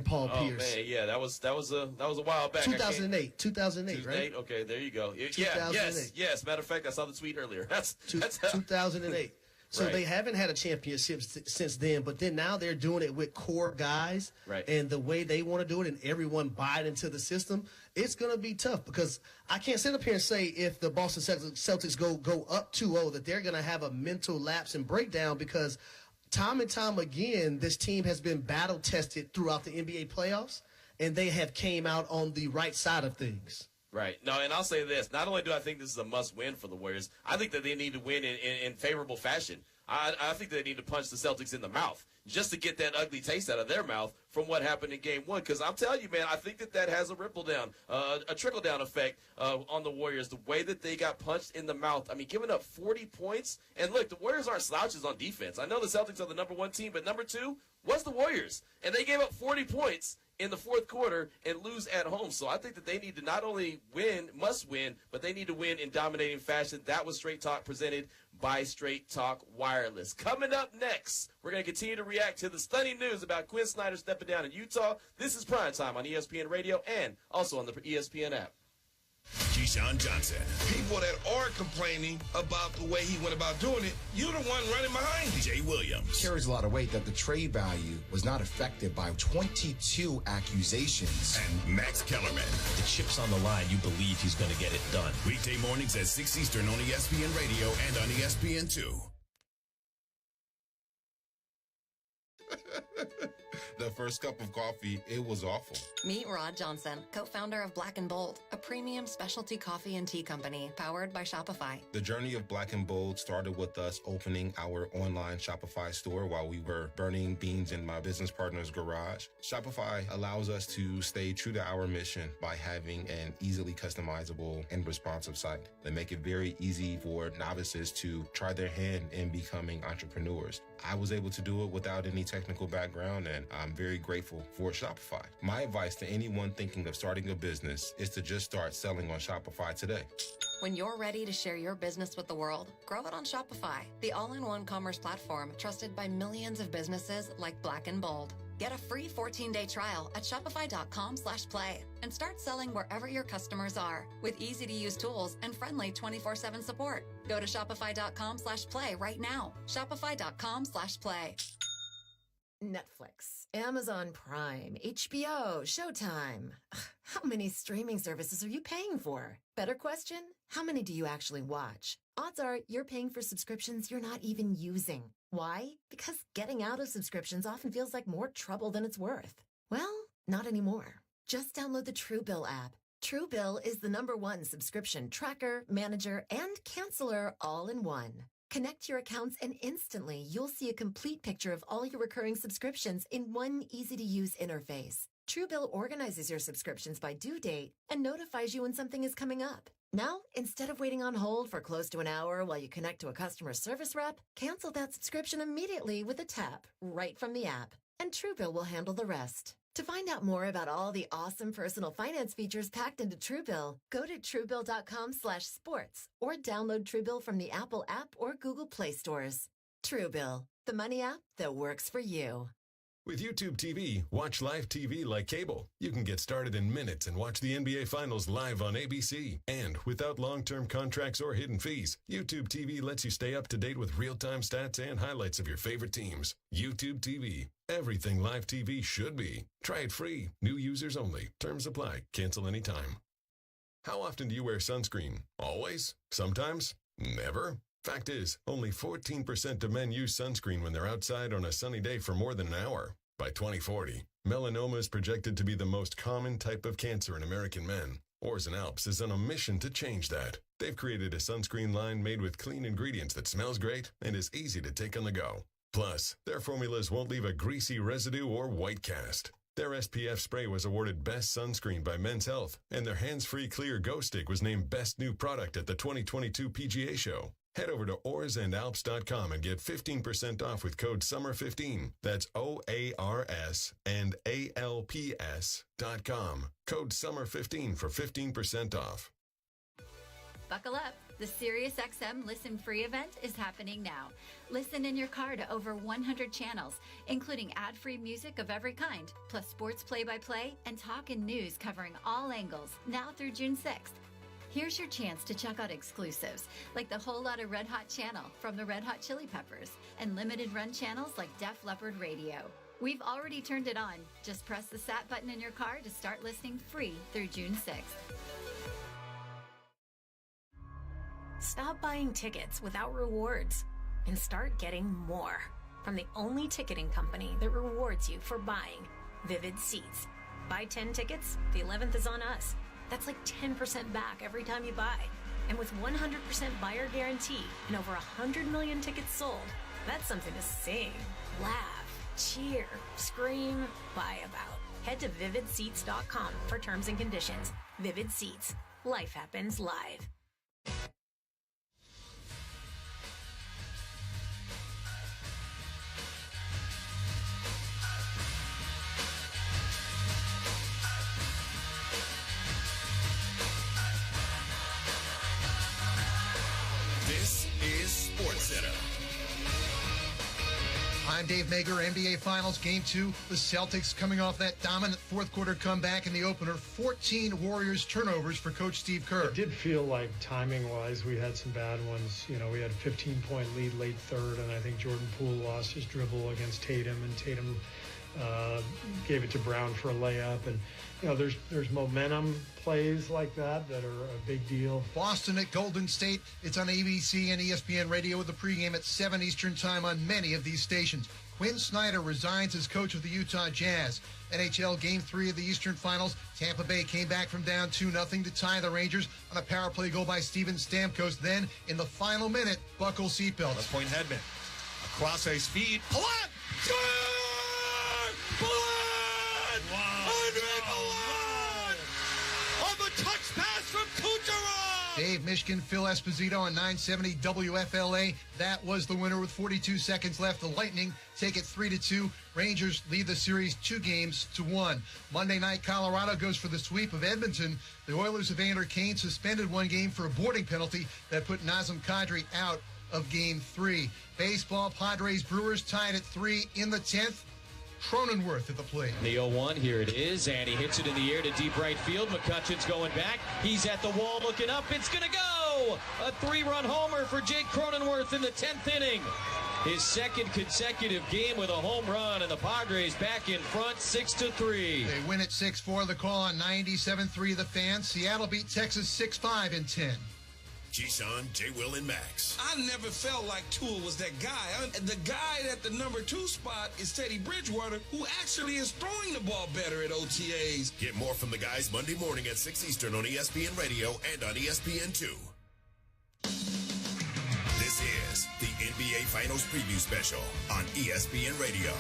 Paul Pierce? Oh man, yeah, that was a while back. 2008, 2008, right? Okay, there you go. Yes. Matter of fact, I saw the tweet earlier. That's 2008. So they haven't had a championship since then, but then now they're doing it with core guys, and the way they want to do it, and everyone buying into the system. It's going to be tough, because I can't sit up here and say if the Boston Celtics go up 2-0 that they're going to have a mental lapse and breakdown, because time and time again this team has been battle tested throughout the NBA playoffs, and they have came out on the right side of things. Right. No, and I'll say this. Not only do I think this is a must-win for the Warriors, I think that they need to win in favorable fashion. I think they need to punch the Celtics in the mouth just to get that ugly taste out of their mouth from what happened in Game 1. Because I'm telling you, man, I think that has a ripple-down, a trickle-down effect on the Warriors. The way that they got punched in the mouth, I mean, giving up 40 points. And, look, the Warriors aren't slouches on defense. I know the Celtics are the number 1 team, but number 2 was the Warriors. And they gave up 40 points in the fourth quarter and lose at home. So I think that they need to not only must win, but they need to win in dominating fashion. That was Straight Talk, presented by Straight Talk Wireless. Coming up next, we're going to continue to react to the stunning news about Quinn Snyder stepping down in Utah. This is Prime Time on ESPN Radio and also on the ESPN app. Keyshawn Johnson. People that are complaining about the way he went about doing it, you're the one running behind him. Jay Williams. Carries a lot of weight that the trade value was not affected by 22 accusations. And Max Kellerman. The chip's on the line. You believe he's going to get it done. Weekday mornings at 6 Eastern on ESPN Radio and on ESPN2. The first cup of coffee, it was awful. Meet Rod Johnson, co-founder of Black & Bold, a premium specialty coffee and tea company powered by Shopify. The journey of Black & Bold started with us opening our online Shopify store while we were burning beans in my business partner's garage. Shopify allows us to stay true to our mission by having an easily customizable and responsive site. They make it very easy for novices to try their hand in becoming entrepreneurs. I was able to do it without any technical background, and I'm very grateful for Shopify. My advice to anyone thinking of starting a business is to just start selling on Shopify today. When you're ready to share your business with the world, grow it on Shopify, the all-in-one commerce platform trusted by millions of businesses like Black & Bold. Get a free 14-day trial at shopify.com/play and start selling wherever your customers are with easy-to-use tools and friendly 24/7 support. Go to shopify.com/play right now. Shopify.com/play. Netflix, Amazon Prime, HBO, Showtime. How many streaming services are you paying for? Better question, how many do you actually watch? Odds are you're paying for subscriptions you're not even using. Why? Because getting out of subscriptions often feels like more trouble than it's worth. Well, not anymore. Just download the Truebill app. Truebill is the #1 subscription tracker, manager, and canceller all in one. Connect your accounts and instantly you'll see a complete picture of all your recurring subscriptions in one easy-to-use interface. Truebill organizes your subscriptions by due date and notifies you when something is coming up. Now, instead of waiting on hold for close to an hour while you connect to a customer service rep, cancel that subscription immediately with a tap right from the app, and Truebill will handle the rest. To find out more about all the awesome personal finance features packed into Truebill, go to Truebill.com/sports or download Truebill from the Apple app or Google Play stores. Truebill, the money app that works for you. With YouTube TV, watch live TV like cable. You can get started in minutes and watch the NBA Finals live on ABC. And without long-term contracts or hidden fees, YouTube TV lets you stay up to date with real-time stats and highlights of your favorite teams. YouTube TV. Everything live TV should be. Try it free. New users only. Terms apply. Cancel anytime. How often do you wear sunscreen? Always? Sometimes? Never? Fact is, only 14% of men use sunscreen when they're outside on a sunny day for more than an hour. By 2040, melanoma is projected to be the most common type of cancer in American men. Oars and Alps is on a mission to change that. They've created a sunscreen line made with clean ingredients that smells great and is easy to take on the go. Plus, their formulas won't leave a greasy residue or white cast. Their SPF spray was awarded Best Sunscreen by Men's Health, and their hands-free clear Go Stick was named Best New Product at the 2022 PGA Show. Head over to oarsandalps.com and get 15% off with code SUMMER15. That's OARS and ALPS.com. Code SUMMER15 for 15% off. Buckle up. The SiriusXM Listen Free event is happening now. Listen in your car to over 100 channels, including ad-free music of every kind, plus sports play-by-play and talk and news covering all angles, now through June 6th. Here's your chance to check out exclusives, like the Whole Lotta Red Hot channel from the Red Hot Chili Peppers, and limited run channels like Def Leppard Radio. We've already turned it on. Just press the SAT button in your car to start listening free through June 6th. Stop buying tickets without rewards and start getting more from the only ticketing company that rewards you for buying, Vivid Seats. Buy 10 tickets, the 11th is on us. That's like 10% back every time you buy. And with 100% buyer guarantee and over 100 million tickets sold, that's something to sing, laugh, cheer, scream, buy about. Head to vividseats.com for terms and conditions. Vivid Seats. Life happens live. I'm Dave Mager, NBA Finals Game 2. The Celtics coming off that dominant fourth quarter comeback in the opener. 14 Warriors turnovers for Coach Steve Kerr. It did feel like timing-wise we had some bad ones. You know, we had a 15-point lead late third, and I think Jordan Poole lost his dribble against Tatum, and Tatum gave it to Brown for a layup. And, you know, there's momentum plays like that are a big deal. Boston at Golden State. It's on ABC and ESPN Radio with the pregame at 7 Eastern Time on many of these stations. Quinn Snyder resigns as coach of the Utah Jazz. NHL Game 3 of the Eastern Finals. Tampa Bay came back from down 2-0 to tie the Rangers on a power play goal by Steven Stamkos. Then, in the final minute, buckle seatbelts. Left point Hedman. Across his feet. Palat! Palat! Wow. Andre Palat! On the touch pass from Kucherov! Dave Mishkin, Phil Esposito on 970 WFLA. That was the winner with 42 seconds left. The Lightning take it 3-2. Rangers lead the series 2-1. Monday night, Colorado goes for the sweep of Edmonton. The Oilers of Evander Kane suspended one game for a boarding penalty that put Nazem Kadri out of Game 3. Baseball, Padres Brewers tied at 3 in the 10th. Cronenworth at the plate. The 0-1, here it is, and he hits it in the air to deep right field. McCutcheon's going back. He's at the wall looking up. It's going to go! A 3-run homer for Jake Cronenworth in the 10th inning. His second consecutive game with a home run, and the Padres back in front 6-3. They win at 6-4. The call on 97.3 The Fan. Seattle beat Texas 6-5 in 10. Keyshawn, J. Will, and Max. I never felt like Tua was that guy. The guy at the number 2 spot is Teddy Bridgewater, who actually is throwing the ball better at OTAs. Get more from the guys Monday morning at 6 Eastern on ESPN Radio and on ESPN2. This is the NBA Finals Preview Special on ESPN Radio.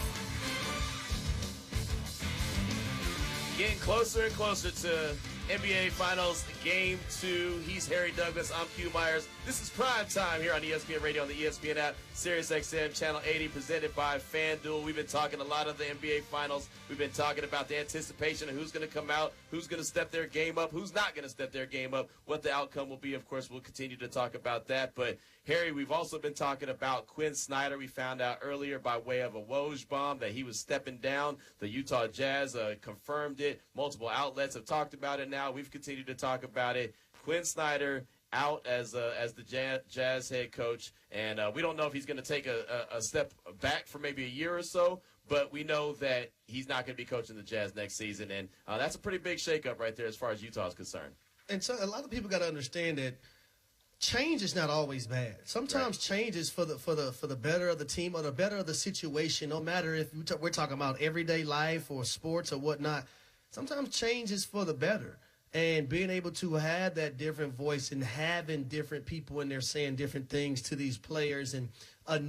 Getting closer and closer to NBA Finals Game 2. He's Harry Douglas. I'm Q Myers. This is Prime Time here on ESPN Radio on the ESPN app, Sirius XM, Channel 80, presented by FanDuel. We've been talking a lot of the NBA Finals. We've been talking about the anticipation of who's going to come out, who's going to step their game up, who's not going to step their game up, what the outcome will be. Of course, we'll continue to talk about that. But, Harry, we've also been talking about Quinn Snyder. We found out earlier by way of a Woj bomb that he was stepping down. The Utah Jazz confirmed it. Multiple outlets have talked about it now. We've continued to talk about it. Quinn Snyder out as the Jazz head coach, and we don't know if he's going to take a step back for maybe a year or so, but we know that he's not going to be coaching the Jazz next season, and that's a pretty big shakeup right there as far as Utah is concerned. And so a lot of people got to understand that change is not always bad. Sometimes change is for the better of the team or the better of the situation, no matter if we're talking about everyday life or sports or whatnot. Sometimes change is for the better. And being able to have that different voice and having different people in there saying different things to these players and I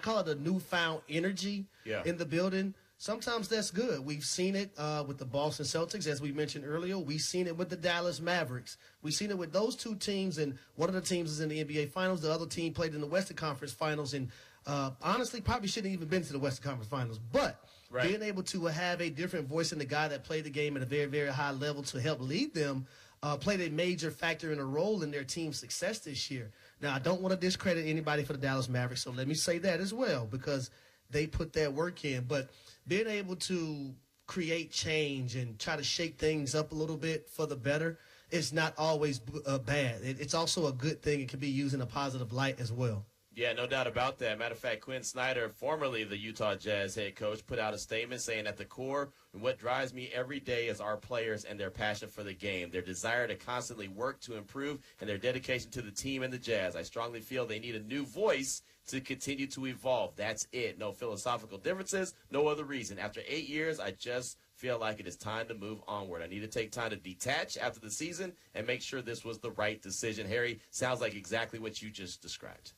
call it a newfound energy in the building. Sometimes that's good. We've seen it with the Boston Celtics, as we mentioned earlier. We've seen it with the Dallas Mavericks. We've seen it with those two teams, and one of the teams is in the NBA Finals. The other team played in the Western Conference Finals, and honestly probably shouldn't even been to the Western Conference Finals. But being able to have a different voice in the guy that played the game at a very, very high level to help lead them played a major factor in a role in their team's success this year. Now, I don't want to discredit anybody for the Dallas Mavericks, so let me say that as well, because they put that work in. But being able to create change and try to shake things up a little bit for the better is not always bad. It's also a good thing. It can be used in a positive light as well. Yeah, no doubt about that. Matter of fact, Quinn Snyder, formerly the Utah Jazz head coach, put out a statement saying, at the core, what drives me every day is our players and their passion for the game, their desire to constantly work to improve, and their dedication to the team and the Jazz. I strongly feel they need a new voice to continue to evolve. That's it. No philosophical differences, no other reason. After 8 years, I just feel like it is time to move onward. I need to take time to detach after the season and make sure this was the right decision. Harry, sounds like exactly what you just described.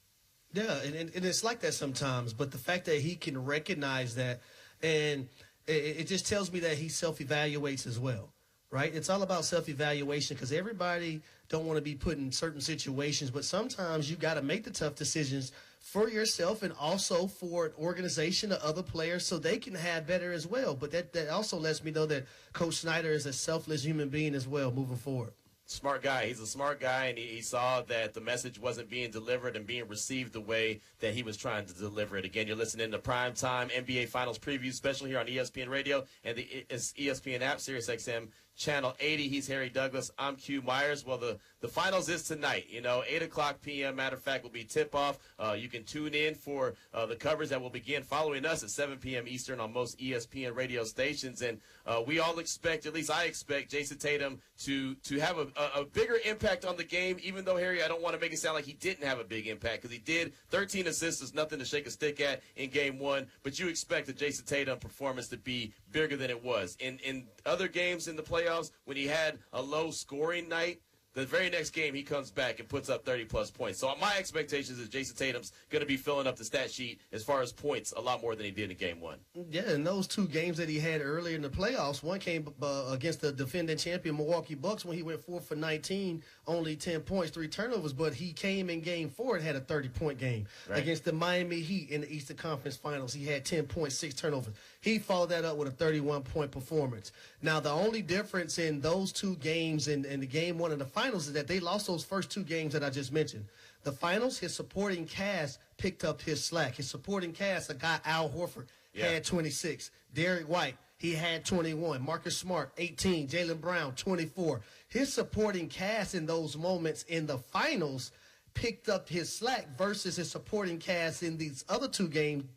Yeah, and it's like that sometimes, but the fact that he can recognize that, and it just tells me that he self-evaluates as well, right? It's all about self-evaluation because everybody don't want to be put in certain situations, but sometimes you got to make the tough decisions for yourself and also for an organization of other players so they can have better as well. But that also lets me know that Coach Snyder is a selfless human being as well moving forward. Smart guy. He's a smart guy, and he saw that the message wasn't being delivered and being received the way that he was trying to deliver it. Again, you're listening to Prime Time NBA Finals Preview Special here on ESPN Radio and the ESPN app, Sirius XM, Channel 80. He's Harry Douglas. I'm Q Myers. Well, the finals is tonight. 8 o'clock p.m. Matter of fact, will be tip-off. You can tune in for the coverage that will begin following us at 7 p.m. Eastern on most ESPN radio stations. And we all expect, at least I expect, Jayson Tatum to have a bigger impact on the game, even though, Harry, I don't want to make it sound like he didn't have a big impact because he did. 13 assists is nothing to shake a stick at in Game 1, but you expect the Jayson Tatum performance to be bigger than it was. In other games in the playoffs, when he had a low-scoring night, the very next game he comes back and puts up 30-plus points. So my expectations is Jayson Tatum's going to be filling up the stat sheet as far as points a lot more than he did in Game 1. Yeah, and those two games that he had earlier in the playoffs, one came against the defending champion Milwaukee Bucks when he went 4 for 19, only 10 points, 3 turnovers, but he came in Game 4 and had a 30-point game. Right. Against the Miami Heat in the Eastern Conference Finals. He had 10 points, 6 turnovers. He followed that up with a 31-point performance. Now, the only difference in those two games in the Game 1 and the finals is that they lost those first two games that I just mentioned. The finals, his supporting cast picked up his slack. His supporting cast, a guy, Al Horford, had 26. Derek White, he had 21. Marcus Smart, 18. Jaylen Brown, 24. His supporting cast in those moments in the finals picked up his slack versus his supporting cast in these other two game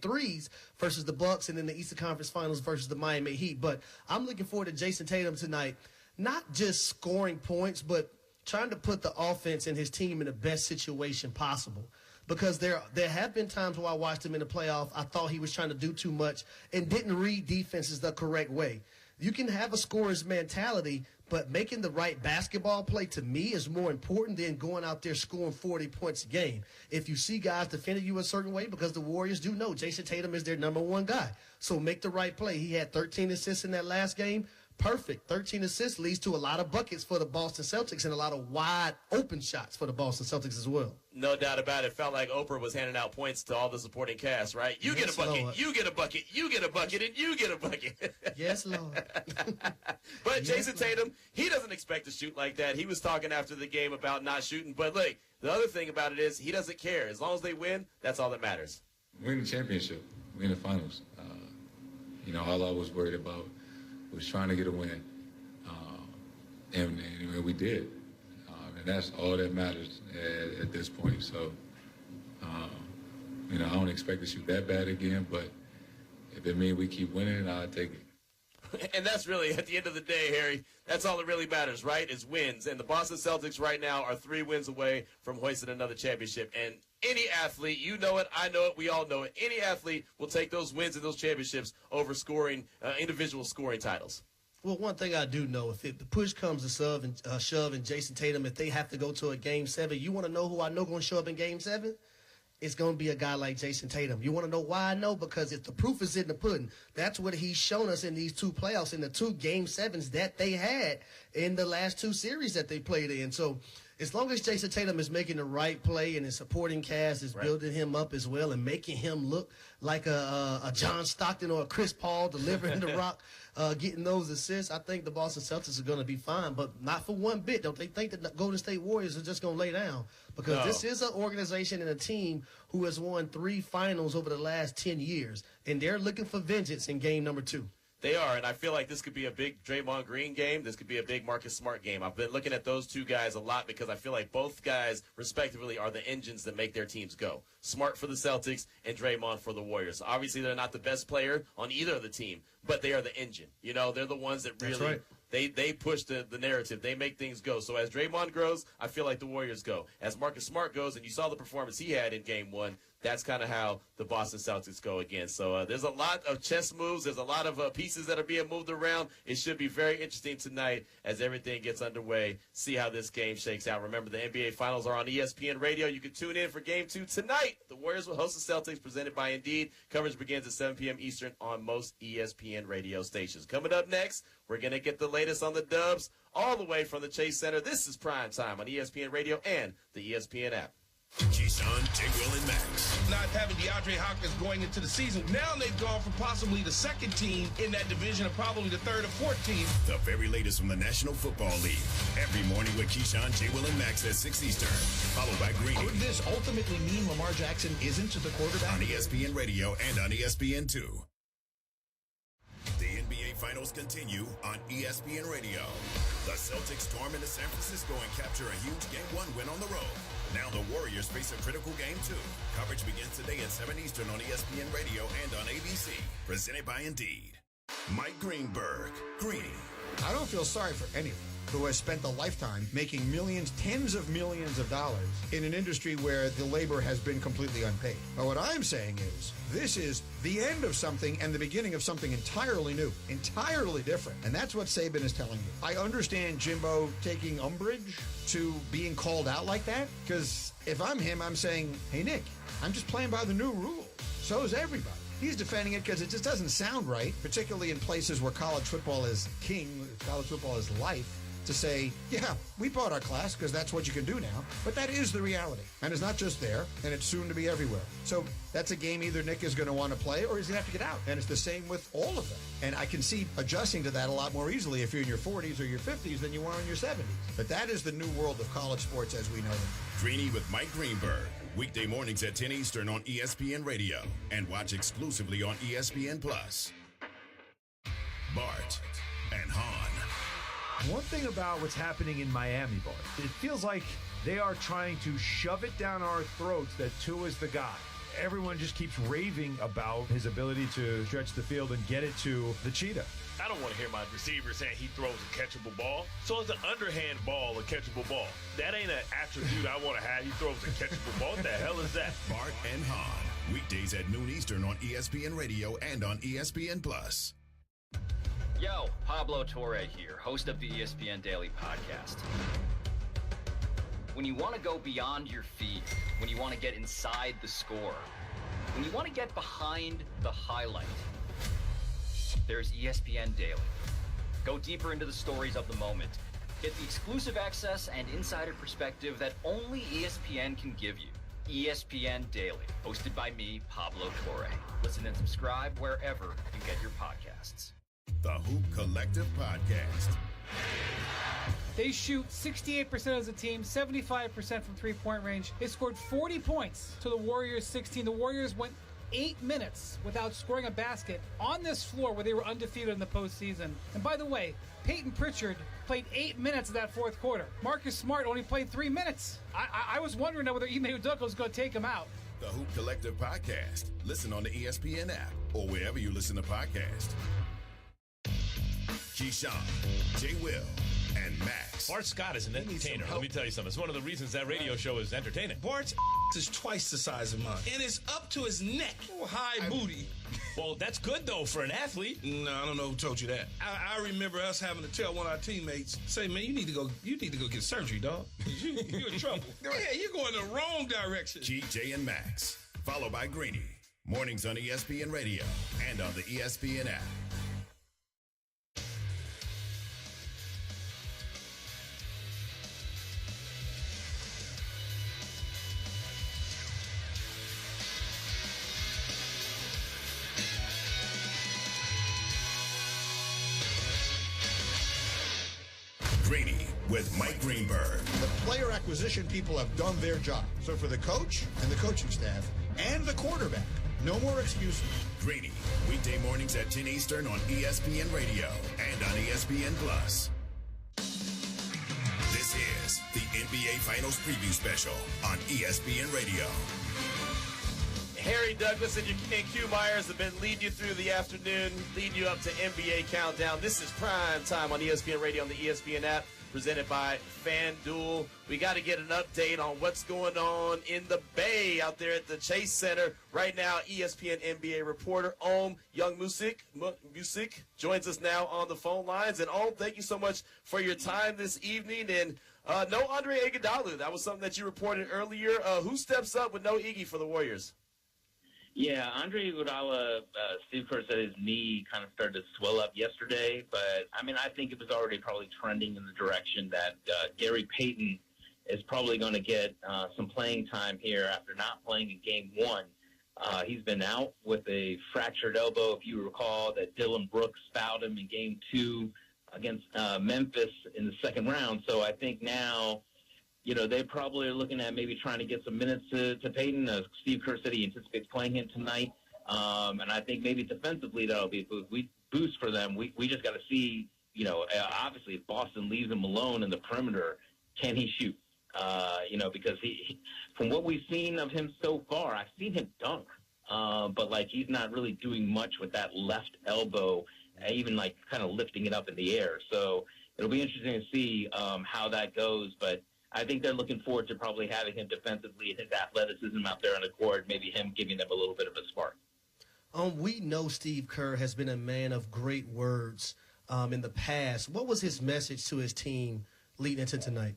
threes versus the Bucks and in the Eastern Conference Finals versus the Miami Heat. But I'm looking forward to Jayson Tatum tonight, not just scoring points, but trying to put the offense and his team in the best situation possible. Because there have been times where I watched him in the playoff, I thought he was trying to do too much and didn't read defenses the correct way. You can have a scorer's mentality, but making the right basketball play, to me, is more important than going out there scoring 40 points a game. If you see guys defending you a certain way, because the Warriors do know Jayson Tatum is their number one guy. So make the right play. He had 13 assists in that last game. Perfect. 13 assists leads to a lot of buckets for the Boston Celtics and a lot of wide open shots for the Boston Celtics as well. No doubt about it. Felt like Oprah was handing out points to all the supporting cast, right? You get a bucket, Lord. you get a bucket, you get a bucket, and you get a bucket. Yes, Lord. But Jayson Tatum, he doesn't expect to shoot like that. He was talking after the game about not shooting. But look, the other thing about it is he doesn't care. As long as they win, that's all that matters. We're in the championship. We're in the finals. All I was worried about was trying to get a win. And we did. And that's all that matters at this point. So, I don't expect to shoot that bad again, but if it means we keep winning, I'll take it. And that's really, at the end of the day, Harry, that's all that really matters, right, is wins. And the Boston Celtics right now are 3 wins away from hoisting another championship. And any athlete, you know it, I know it, we all know it, any athlete will take those wins and those championships over scoring individual scoring titles. Well, one thing I do know, if the push comes to shove and Jayson Tatum, if they have to go to a Game 7, you want to know who I know going to show up in Game 7? It's going to be a guy like Jayson Tatum. You want to know why I know? Because if the proof is in the pudding, that's what he's shown us in these 2 playoffs, in the 2 Game 7s that they had in the last 2 series that they played in. So as long as Jayson Tatum is making the right play and his supporting cast is building him up as well and making him look like a John Stockton or a Chris Paul delivering the rock, getting those assists, I think the Boston Celtics are going to be fine, but not for one bit. Don't they think that the Golden State Warriors are just going to lay down? Because this is an organization and a team who has won 3 finals over the last 10 years, and they're looking for vengeance in game number 2. They are, and I feel like this could be a big Draymond Green game. This could be a big Marcus Smart game. I've been looking at those 2 guys a lot because I feel like both guys, respectively, are the engines that make their teams go. Smart for the Celtics and Draymond for the Warriors. Obviously, they're not the best player on either of the team, but they are the engine. they're the ones that really right. They push the narrative. They make things go. So as Draymond grows, I feel like the Warriors go. As Marcus Smart goes, and you saw the performance he had in Game 1, that's kind of how the Boston Celtics go again. So there's a lot of chess moves. There's a lot of pieces that are being moved around. It should be very interesting tonight as everything gets underway. See how this game shakes out. Remember, the NBA Finals are on ESPN Radio. You can tune in for Game 2 tonight. The Warriors will host the Celtics, presented by Indeed. Coverage begins at 7 p.m. Eastern on most ESPN radio stations. Coming up next, we're going to get the latest on the Dubs all the way from the Chase Center. This is Prime Time on ESPN Radio and the ESPN app. Keyshawn, J. Will, and Max. Not having DeAndre Hopkins going into the season, now they've gone from possibly the 2nd team in that division to probably the 3rd or 4th team. The very latest from the National Football League. Every morning with Keyshawn, J. Will, and Max at 6 Eastern. Followed by Greeny. Could this ultimately mean Lamar Jackson isn't the quarterback? On ESPN Radio and on ESPN2. The NBA Finals continue on ESPN Radio. The Celtics storm into San Francisco and capture a huge Game 1 win on the road. Now the Warriors face a critical Game 2. Coverage begins today at 7 Eastern on ESPN Radio and on ABC. Presented by Indeed. Mike Greenberg. Greeny. I don't feel sorry for anyone who has spent a lifetime making millions, tens of millions of dollars in an industry where the labor has been completely unpaid. But what I'm saying is, this is the end of something and the beginning of something entirely new, entirely different. And that's what Saban is telling you. I understand Jimbo taking umbrage to being called out like that, because if I'm him, I'm saying, hey, Nick, I'm just playing by the new rules. So is everybody. He's defending it because it just doesn't sound right, particularly in places where college football is king, college football is life, to say, yeah, we bought our class because that's what you can do now. But that is the reality. And it's not just there, and it's soon to be everywhere. So that's a game either Nick is going to want to play or he's going to have to get out. And it's the same with all of them. And I can see adjusting to that a lot more easily if you're in your 40s or your 50s than you are in your 70s. But that is the new world of college sports as we know them. Greeny with Mike Greenberg. Weekday mornings at 10 Eastern on ESPN Radio. And watch exclusively on ESPN+. Bart and Hahn. One thing about what's happening in Miami, Bart, it feels like they are trying to shove it down our throats that Tua is the guy. Everyone just keeps raving about his ability to stretch the field and get it to the cheetah. I don't want to hear my receiver saying he throws a catchable ball. So it's an underhand ball, a catchable ball. That ain't an attribute I want to have. He throws a catchable ball. What the hell is that? Bart and Hahn, weekdays at noon Eastern on ESPN Radio and on ESPN Plus. Yo, Pablo Torre here, host of the ESPN Daily Podcast. When you want to go beyond your feed, when you want to get inside the score, when you want to get behind the highlight, there's ESPN Daily. Go deeper into the stories of the moment. Get the exclusive access and insider perspective that only ESPN can give you. ESPN Daily, hosted by me, Pablo Torre. Listen and subscribe wherever you get your podcasts. The Hoop Collective Podcast. They shoot 68% as a team, 75% from three-point range. They scored 40 points to the Warriors 16. The Warriors went 8 minutes without scoring a basket on this floor where they were undefeated in the postseason. And by the way, Peyton Pritchard played 8 minutes of that fourth quarter. Marcus Smart only played 3 minutes. I was wondering whether Ime Udoka was going to take him out. The Hoop Collective Podcast. Listen on the ESPN app or wherever you listen to podcasts. Keyshawn, J. Will, and Max. Bart Scott is an entertainer. Let me tell you something. It's one of the reasons that radio show is entertaining. Bart's is twice the size of mine. And it's up to his neck. Oh, high booty. Well, that's good, though, for an athlete. No, I don't know who told you that. I remember us having to tell one of our teammates, say, man, you need to go get surgery, dog. You're in trouble. Yeah, you're going the wrong direction. GJ and Max. Followed by Greeny. Mornings on ESPN Radio and on the ESPN app. Greeny with Mike Greenberg. The player acquisition people have done their job. So for the coach and the coaching staff and the quarterback, no more excuses. Greeny, weekday mornings at 10 Eastern on ESPN Radio and on ESPN Plus. This is the NBA Finals Preview Special on ESPN Radio. Harry Douglas and Q Myers have been leading you through the afternoon, leading you up to NBA Countdown. This is prime time on ESPN Radio on the ESPN app, presented by FanDuel. We got to get an update on what's going on in the Bay out there at the Chase Center. Right now, ESPN NBA reporter Young Music joins us now on the phone lines. And thank you so much for your time this evening. And no Andre Iguodala. That was something that you reported earlier. Who steps up with no Iggy for the Warriors? Yeah, Andre Iguodala, Steve Kerr said his knee kind of started to swell up yesterday, but, I mean, I think it was already probably trending in the direction that Gary Payton is probably going to get some playing time here after not playing in Game 1. He's been out with a fractured elbow, if you recall, that Dylan Brooks fouled him in Game 2 against Memphis in the second round. So I think now, you know, they probably are looking at maybe trying to get some minutes to Payton. Steve Kerr said he anticipates playing him tonight. And I think maybe defensively that'll be a boost for them. We just got to see, you know, obviously if Boston leaves him alone in the perimeter, can he shoot? You know, because from what we've seen of him so far, I've seen him dunk. But, like, he's not really doing much with that left elbow, even, like, kind of lifting it up in the air. So it'll be interesting to see how that goes. But I think they're looking forward to probably having him defensively and his athleticism out there on the court, maybe him giving them a little bit of a spark. We know Steve Kerr has been a man of great words in the past. What was his message to his team leading into tonight?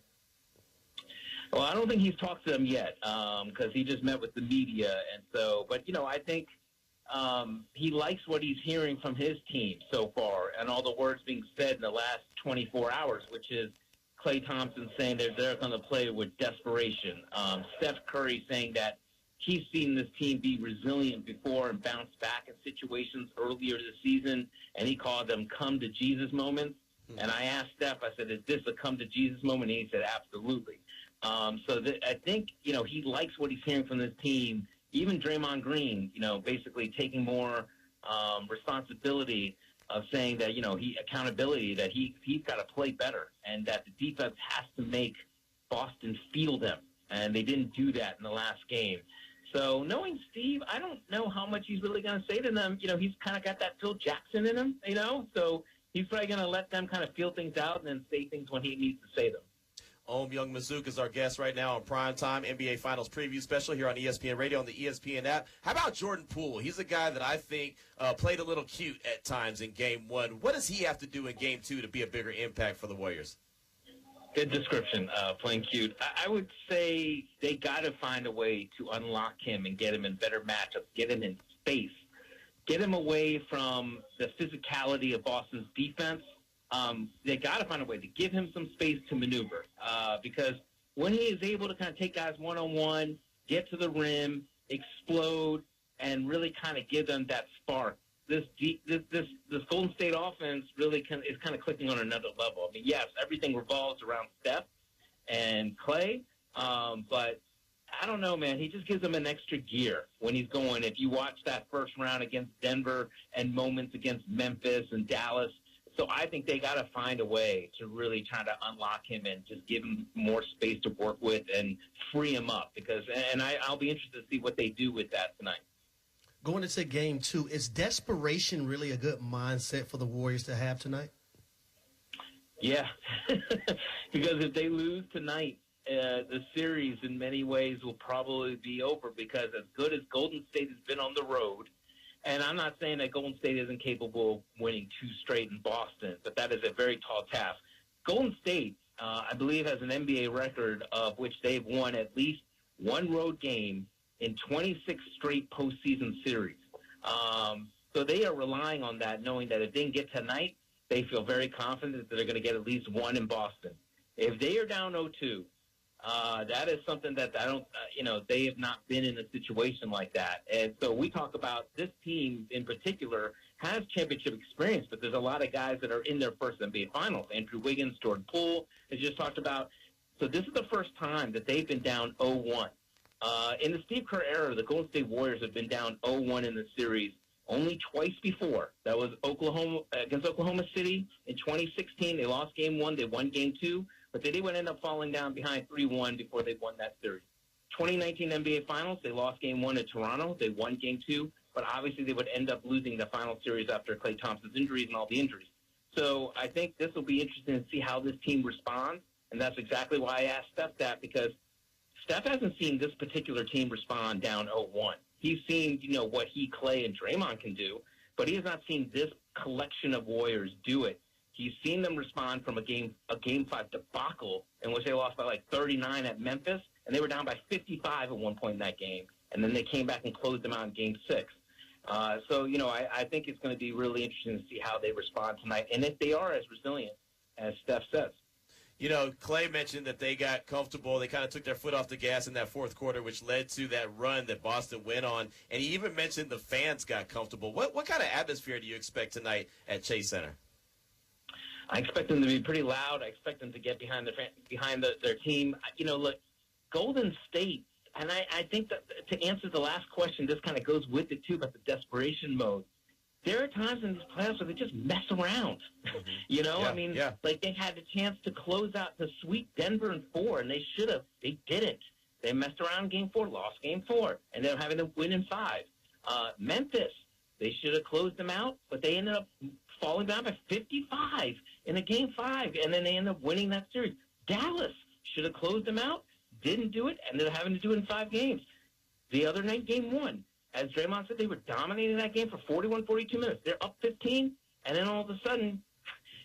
Well, I don't think he's talked to them yet because he just met with the media. And so, but, you know, I think he likes what he's hearing from his team so far and all the words being said in the last 24 hours, which is Klay Thompson saying they're going to play with desperation. Steph Curry saying that he's seen this team be resilient before and bounce back in situations earlier this season, and he called them come-to-Jesus moments. And I asked Steph, I said, is this a come-to-Jesus moment? And he said, absolutely. I think, you know, he likes what he's hearing from this team. Even Draymond Green, you know, basically taking more responsibility of saying that, you know, accountability, that he's got to play better and that the defense has to make Boston feel them. And they didn't do that in the last game. So knowing Steve, I don't know how much he's really going to say to them. He's kind of got that Phil Jackson in him, so he's probably going to let them kind of feel things out and then say things when he needs to say them. Young Mazook is our guest right now on Primetime NBA Finals Preview Special here on ESPN Radio on the ESPN app. How about Jordan Poole? He's a guy that I think played a little cute at times in Game 1. What does he have to do in Game 2 to be a bigger impact for the Warriors? Good description, playing cute. I would say they got to find a way to unlock him and get him in better matchups, get him in space, get him away from the physicality of Boston's defense. They got to find a way to give him some space to maneuver because when he is able to kind of take guys one-on-one, get to the rim, explode, and really kind of give them that spark, this Golden State offense really is kind of clicking on another level. I mean, yes, everything revolves around Steph and Clay, but I don't know, man. He just gives them an extra gear when he's going. If you watch that first round against Denver and moments against Memphis and Dallas, so I think they got to find a way to really try to unlock him and just give him more space to work with and free him up. I'll be interested to see what they do with that tonight. Going into Game 2, is desperation really a good mindset for the Warriors to have tonight? Yeah, because if they lose tonight, the series in many ways will probably be over because as good as Golden State has been on the road, and I'm not saying that Golden State isn't capable of winning 2 straight in Boston, but that is a very tall task. Golden State, I believe, has an NBA record of which they've won at least one road game in 26 straight postseason series. So they are relying on that, knowing that if they can get tonight, they feel very confident that they're going to get at least one in Boston. If they are down 0-2, that is something that I don't, they have not been in a situation like that. And so we talk about this team in particular has championship experience, but there's a lot of guys that are in their first NBA Finals. Andrew Wiggins, Jordan Poole, as just talked about. So this is the first time that they've been down 0-1. In the Steve Kerr era, the Golden State Warriors have been down 0-1 in the series only twice before. That was against Oklahoma City in 2016. They lost Game 1. They won Game 2. But they would end up falling down behind 3-1 before they won that series. 2019 NBA Finals, they lost Game 1 at Toronto. They won Game 2. But obviously they would end up losing the final series after Klay Thompson's injuries and all the injuries. So I think this will be interesting to see how this team responds. And that's exactly why I asked Steph that, because Steph hasn't seen this particular team respond down 0-1. He's seen, what he, Clay, and Draymond can do, but he has not seen this collection of Warriors do it. He's seen them respond from a Game 5 debacle in which they lost by like 39 at Memphis, and they were down by 55 at one point in that game, and then they came back and closed them out in Game 6. So, I think it's going to be really interesting to see how they respond tonight, and if they are as resilient as Steph says. Clay mentioned that they got comfortable. They kind of took their foot off the gas in that fourth quarter, which led to that run that Boston went on. And he even mentioned the fans got comfortable. What kind of atmosphere do you expect tonight at Chase Center? I expect them to be pretty loud. I expect them to get behind their team. Look, Golden State, and I think that to answer the last question, this kind of goes with it, too, about the desperation mode. There are times in these playoffs where they just mess around. Like they had the chance to close out, to sweep Denver in 4, and they should have. They didn't. They messed around in Game 4, lost Game 4, and they're having to win in 5. Memphis, they should have closed them out, but they ended up falling down by 55 in a Game 5, and then they ended up winning that series. Dallas should have closed them out, didn't do it, and they're having to do it in 5 games. The other night, Game 1. As Draymond said, they were dominating that game for 41, 42 minutes. They're up 15, and then all of a sudden,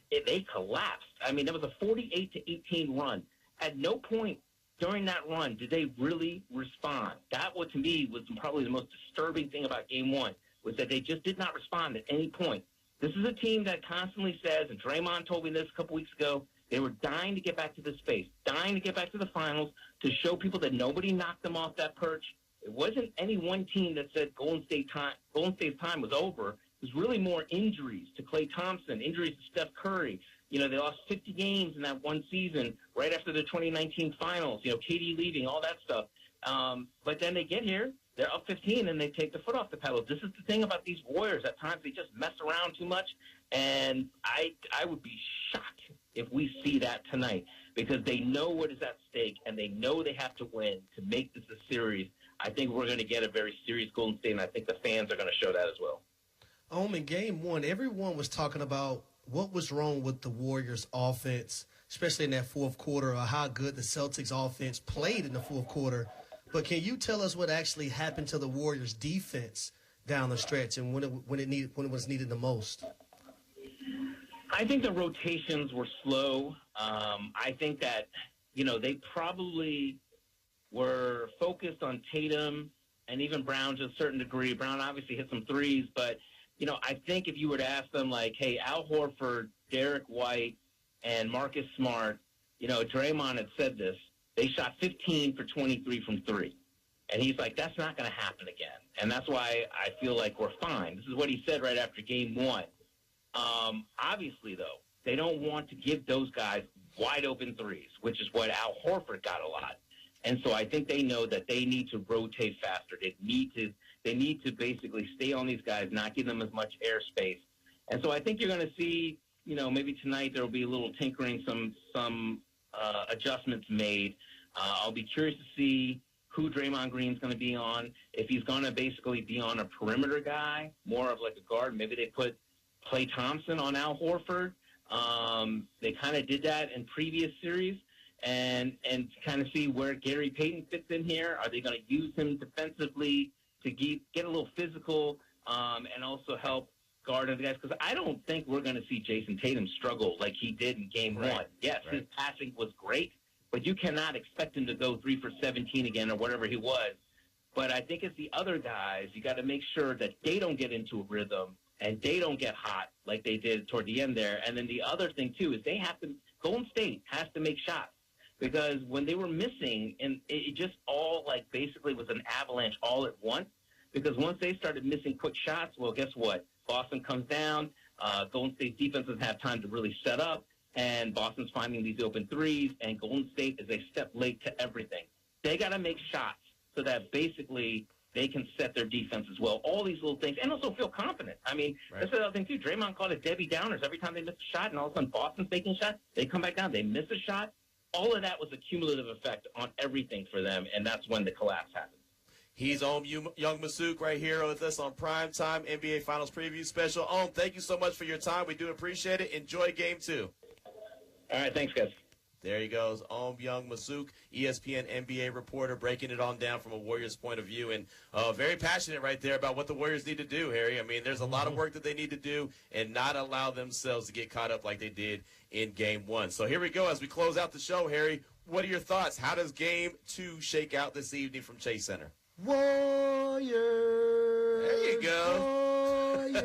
they collapsed. I mean, that was a 48-18 run. At no point during that run did they really respond. That, to me, was probably the most disturbing thing about Game 1, was that they just did not respond at any point. This is a team that constantly says, and Draymond told me this a couple weeks ago, they were dying to get back to this space, dying to get back to the finals, to show people that nobody knocked them off that perch. It wasn't any one team that said Golden State's time was over. It was really more injuries to Klay Thompson, injuries to Steph Curry. They lost 50 games in that one season right after the 2019 finals, KD leaving, all that stuff. But then they get here, they're up 15, and they take the foot off the pedal. This is the thing about these Warriors. At times they just mess around too much, and I would be shocked if we see that tonight, because they know what is at stake, and they know they have to win to make this a series. I think we're going to get a very serious Golden State, and I think the fans are going to show that as well. In Game 1, everyone was talking about what was wrong with the Warriors' offense, especially in that fourth quarter, or how good the Celtics' offense played in the fourth quarter. But can you tell us what actually happened to the Warriors' defense down the stretch and when it was needed the most? I think the rotations were slow. I think that, they probably were focused on Tatum and even Brown to a certain degree. Brown obviously hit some threes, but, I think if you were to ask them, like, hey, Al Horford, Derek White, and Marcus Smart, Draymond had said this, they shot 15 for 23 from three. And he's like, that's not going to happen again. And that's why I feel like we're fine. This is what he said right after Game 1. Obviously, though, they don't want to give those guys wide open threes, which is what Al Horford got a lot. And so I think they know that they need to rotate faster. They need to basically stay on these guys, not give them as much airspace. And so I think you're going to see, maybe tonight there will be a little tinkering, some adjustments made. I'll be curious to see who Draymond Green's going to be on. If he's going to basically be on a perimeter guy, more of like a guard, maybe they put Klay Thompson on Al Horford. They kind of did that in previous series, and kind of see where Gary Payton fits in here. Are they going to use him defensively to get a little physical and also help guard the guys? Because I don't think we're going to see Jayson Tatum struggle like he did in Game 1. Yes, his passing was great, but you cannot expect him to go 3 for 17 again or whatever he was. But I think it's the other guys, you got to make sure that they don't get into a rhythm and they don't get hot like they did toward the end there. And then the other thing, too, is Golden State has to make shots. Because when they were missing, and it just all, like, basically was an avalanche all at once. Because once they started missing quick shots, well, guess what? Boston comes down. Golden State's defense doesn't have time to really set up. And Boston's finding these open threes. And Golden State is a step late to everything. They got to make shots so that basically they can set their defense as well. All these little things. And also feel confident. I mean, that's the other thing, too. Draymond called it Debbie Downers. Every time they miss a shot, and all of a sudden Boston's taking a shot, they come back down. They miss a shot. All of that was a cumulative effect on everything for them, and that's when the collapse happened. He's Young Masuk right here with us on Primetime NBA Finals Preview Special. Thank you so much for your time. We do appreciate it. Enjoy Game 2. All right, thanks, guys. There he goes, Young Masuk, ESPN NBA reporter, breaking it on down from a Warriors point of view, and very passionate right there about what the Warriors need to do, Harry. I mean, there's a lot of work that they need to do and not allow themselves to get caught up like they did in Game 1. So here we go as we close out the show, Harry. What are your thoughts? How does Game 2 shake out this evening from Chase Center? Warriors. There you go. Warriors.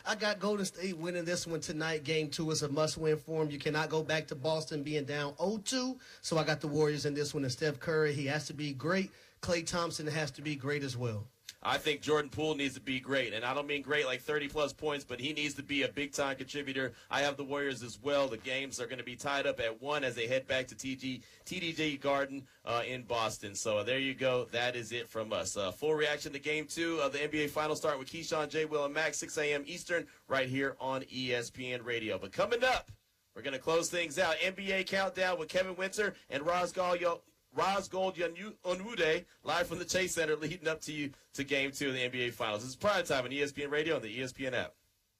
I got Golden State winning this one tonight. Game 2 is a must-win for them. You cannot go back to Boston being down 0-2. So I got the Warriors in this one. And Steph Curry, he has to be great. Klay Thompson has to be great as well. I think Jordan Poole needs to be great, and I don't mean great like 30-plus points, but he needs to be a big-time contributor. I have the Warriors as well. The games are going to be tied up at 1 as they head back to TD Garden in Boston. So there you go. That is it from us. Full reaction to Game 2 of the NBA Finals start with Keyshawn, J. Will, and Max, 6 a.m. Eastern, right here on ESPN Radio. But coming up, we're going to close things out. NBA Countdown with Kevin Winter and Roz Gold-Onwude, live from the Chase Center, leading up to Game 2 of the NBA Finals. This is Primetime on ESPN Radio and the ESPN app.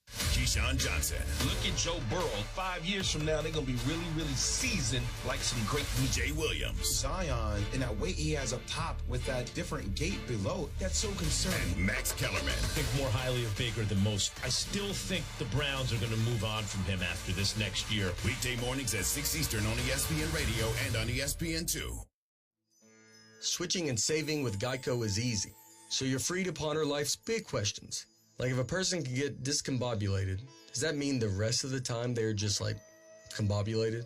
Keyshawn Johnson. Look at Joe Burrow. 5 years from now, they're going to be really, really seasoned like some great Jay Williams. Zion, and that weight he has up top with that different gait below, that's so concerning. And Max Kellerman. I think more highly of Baker than most. I still think the Browns are going to move on from him after this next year. Weekday mornings at 6 Eastern on ESPN Radio and on ESPN2. Switching and saving with Geico is easy, so you're free to ponder life's big questions. Like if a person can get discombobulated, does that mean the rest of the time they're just like combobulated?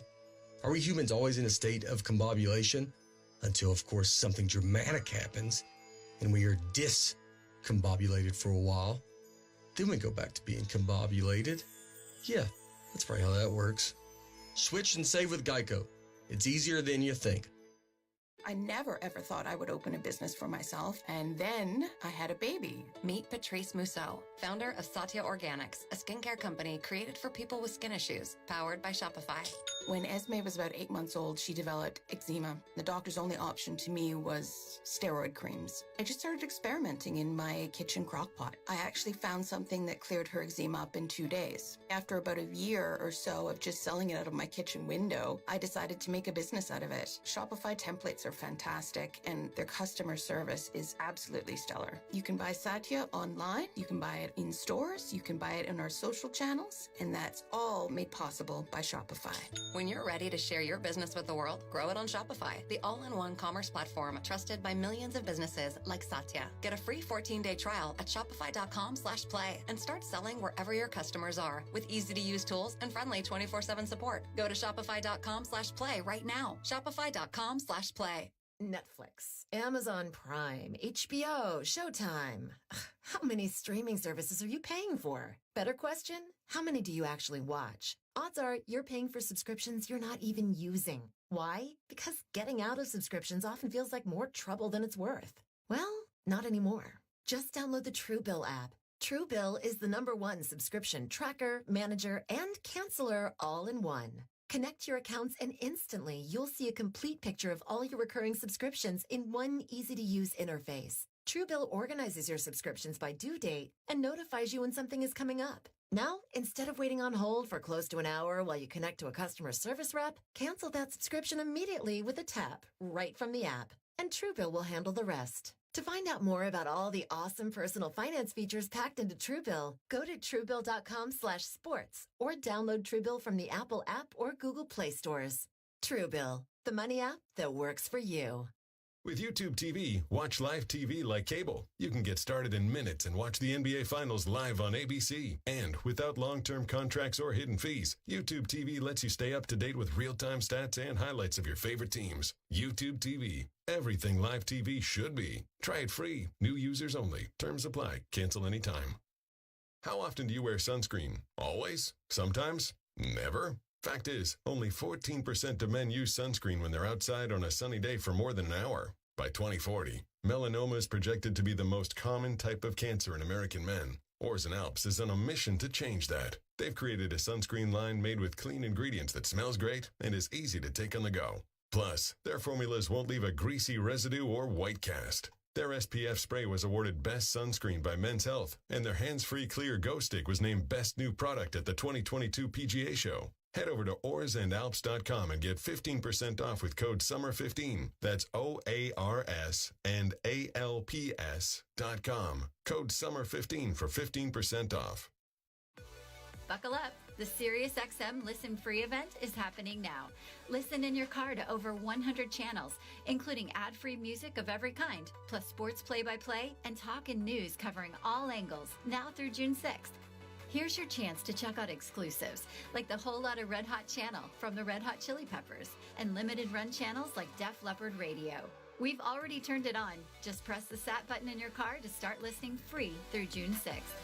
Are we humans always in a state of combobulation? Until, of course, something dramatic happens and we are discombobulated for a while. Then we go back to being combobulated. Yeah, that's probably how that works. Switch and save with Geico. It's easier than you think. I never ever thought I would open a business for myself, and then I had a baby. Meet Patrice Mousseau, founder of Satya Organics, a skincare company created for people with skin issues, powered by Shopify. When Esme was about 8 months old, she developed eczema. The doctor's only option to me was steroid creams. I just started experimenting in my kitchen crock pot. I actually found something that cleared her eczema up in 2 days. After about a year or so of just selling it out of my kitchen window, I decided to make a business out of it. Shopify templates are fantastic, and their customer service is absolutely stellar. You can buy Satya online, you can buy it in stores, you can buy it in our social channels, and that's all made possible by Shopify. When you're ready to share your business with the world, grow it on Shopify, the all-in-one commerce platform trusted by millions of businesses like Satya. Get a free 14-day trial at shopify.com/play and start selling wherever your customers are with easy-to-use tools and friendly 24/7 support. Go to shopify.com/play right now. Shopify.com/play. Netflix, Amazon Prime, HBO, Showtime. How many streaming services are you paying for? Better question, how many do you actually watch? Odds are you're paying for subscriptions you're not even using. Why? Because getting out of subscriptions often feels like more trouble than it's worth. Well, not anymore. Just download the Truebill app. Truebill is the #1 subscription tracker, manager, and canceller all in one. Connect your accounts and instantly you'll see a complete picture of all your recurring subscriptions in one easy-to-use interface. Truebill organizes your subscriptions by due date and notifies you when something is coming up. Now, instead of waiting on hold for close to an hour while you connect to a customer service rep, cancel that subscription immediately with a tap right from the app, and Truebill will handle the rest. To find out more about all the awesome personal finance features packed into Truebill, go to Truebill.com/sports or download Truebill from the Apple app or Google Play stores. Truebill, the money app that works for you. With YouTube TV, watch live TV like cable. You can get started in minutes and watch the NBA Finals live on ABC. And without long-term contracts or hidden fees, YouTube TV lets you stay up to date with real-time stats and highlights of your favorite teams. YouTube TV. Everything live TV should be. Try it free. New users only. Terms apply. Cancel anytime. How often do you wear sunscreen? Always? Sometimes? Never? Fact is, only 14% of men use sunscreen when they're outside on a sunny day for more than an hour. By 2040, melanoma is projected to be the most common type of cancer in American men. Orzen Alps is on a mission to change that. They've created a sunscreen line made with clean ingredients that smells great and is easy to take on the go. Plus, their formulas won't leave a greasy residue or white cast. Their SPF spray was awarded Best Sunscreen by Men's Health, and their hands-free clear Go Stick was named Best New Product at the 2022 PGA Show. Head over to oarsandalps.com and get 15% off with code SUMMER15. That's OARS and ALPS.com. Code SUMMER15 for 15% off. Buckle up. The SiriusXM Listen Free event is happening now. Listen in your car to over 100 channels, including ad-free music of every kind, plus sports play-by-play and talk and news covering all angles, now through June 6th. Here's your chance to check out exclusives, like the Whole Lotta Red Hot channel from the Red Hot Chili Peppers, and limited run channels like Def Leppard Radio. We've already turned it on. Just press the SAT button in your car to start listening free through June 6th.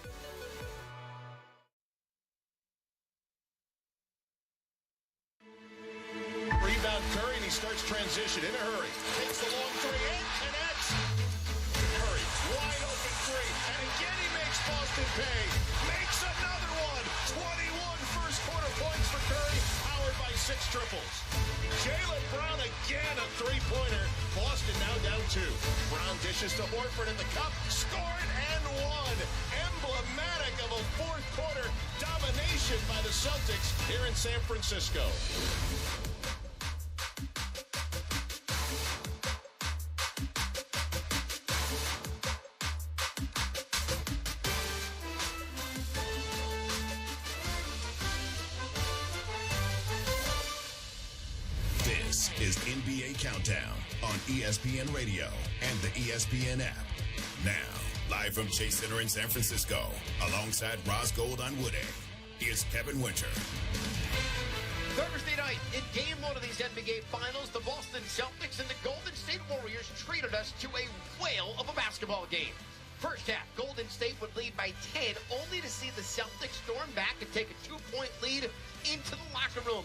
Rebound Curry, and he starts transition in a hurry. Takes the long three and connects. Curry, wide open three, and again he makes Boston pay. Makes another one. 21 first quarter points for Curry, powered by 6 triples. Jaylen Brown again, a three-pointer. Boston now down 2. Brown dishes to Horford in the cup, scored and won. Emblematic of a fourth quarter domination by the Celtics here in San Francisco. This is NBA Countdown on ESPN Radio and the ESPN app. Now, live from Chase Center in San Francisco, alongside Ross Gold on Wood Egg, here's Kevin Winter. Thursday night, in Game 1 of these NBA Finals, the Boston Celtics and the Golden State Warriors treated us to a whale of a basketball game. First half, Golden State would lead by 10, only to see the Celtics storm back and take a 2-point lead into the locker room.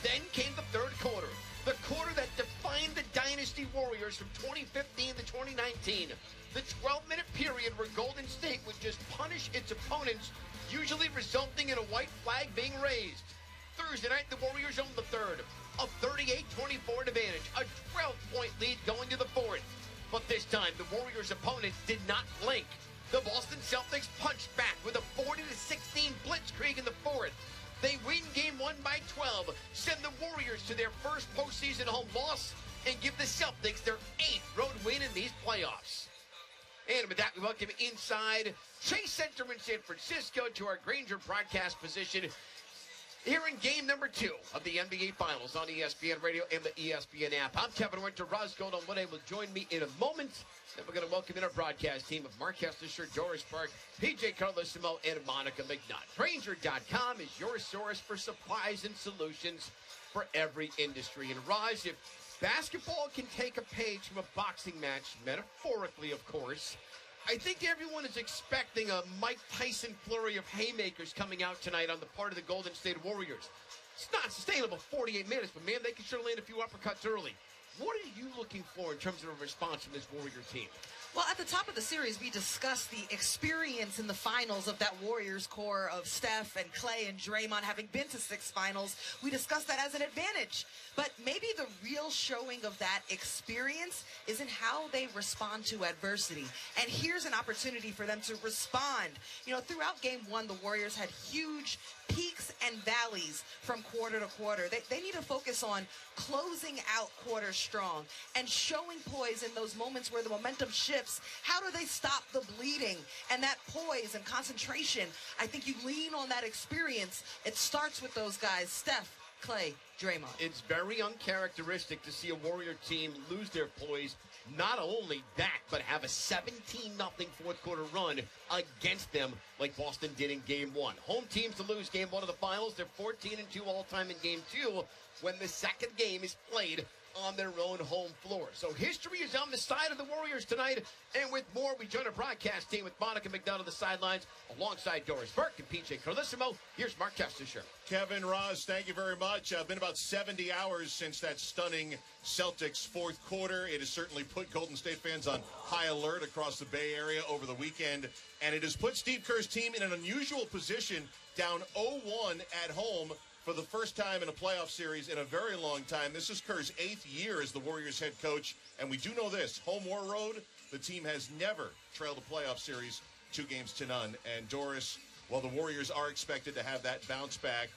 Then came the third quarter. The quarter that defined the Dynasty Warriors from 2015 to 2019. The 12-minute period where Golden State would just punish its opponents, usually resulting in a white flag being raised. Thursday night, the Warriors owned the third. A 38-24 advantage, a 12-point lead going to the fourth. But this time, the Warriors' opponents did not blink. The Boston Celtics punched back with a 40-16 blitzkrieg in the fourth. They win Game 1 by 12, send the Warriors to their first postseason home loss, and give the Celtics their 8th road win in these playoffs. And with that, we welcome inside Chase Center in San Francisco to our Granger broadcast position here in game number 2 of the NBA Finals on ESPN Radio and the ESPN app. I'm Kevin Winter. Roz Goldon-Woodey will join me in a moment. Then we're going to welcome in our broadcast team of Mark Hestersher, Doris Burke, PJ Carlosimo, and Monica McNutt. Granger.com is your source for supplies and solutions for every industry. And Roz, if basketball can take a page from a boxing match, metaphorically, of course, I think everyone is expecting a Mike Tyson flurry of haymakers coming out tonight on the part of the Golden State Warriors. It's not sustainable 48 minutes, but, man, they can sure land a few uppercuts early. What are you looking for in terms of a response from this Warrior team? Well, at the top of the series, we discussed the experience in the finals of that Warriors core of Steph and Clay and Draymond having been to 6 finals. We discussed that as an advantage. But maybe the real showing of that experience is in how they respond to adversity. And here's an opportunity for them to respond. You know, throughout Game 1, the Warriors had huge peaks and valleys from quarter to quarter. They need to focus on closing out quarters strong and showing poise in those moments where the momentum shifts. How do they stop the bleeding? And that poise and concentration, I think you lean on that experience. It starts with those guys, Steph, Clay, Draymond. It's very uncharacteristic to see a Warrior team lose their poise, not only that, but have a 17-0 fourth quarter run against them like Boston did in Game 1. Home teams to lose Game 1 of the Finals, they're 14-2 all-time in Game 2 when the second game is played on their own home floor. So history is on the side of the Warriors tonight. And with more, we join our broadcast team with Monica McNutt on the sidelines alongside Doris Burke and PJ Carlosimo. Here's Mark Hestersher. Kevin, Roz, thank you very much. Been about 70 hours since that stunning Celtics fourth quarter. It has certainly put Golden State fans on high alert across the Bay Area over the weekend. And it has put Steve Kerr's team in an unusual position, down 0-1 at home for the first time in a playoff series in a very long time. This is Kerr's 8th year as the Warriors head coach. And we do know this, home or road, the team has never trailed a playoff series 2-0. And Doris, while the Warriors are expected to have that bounce back,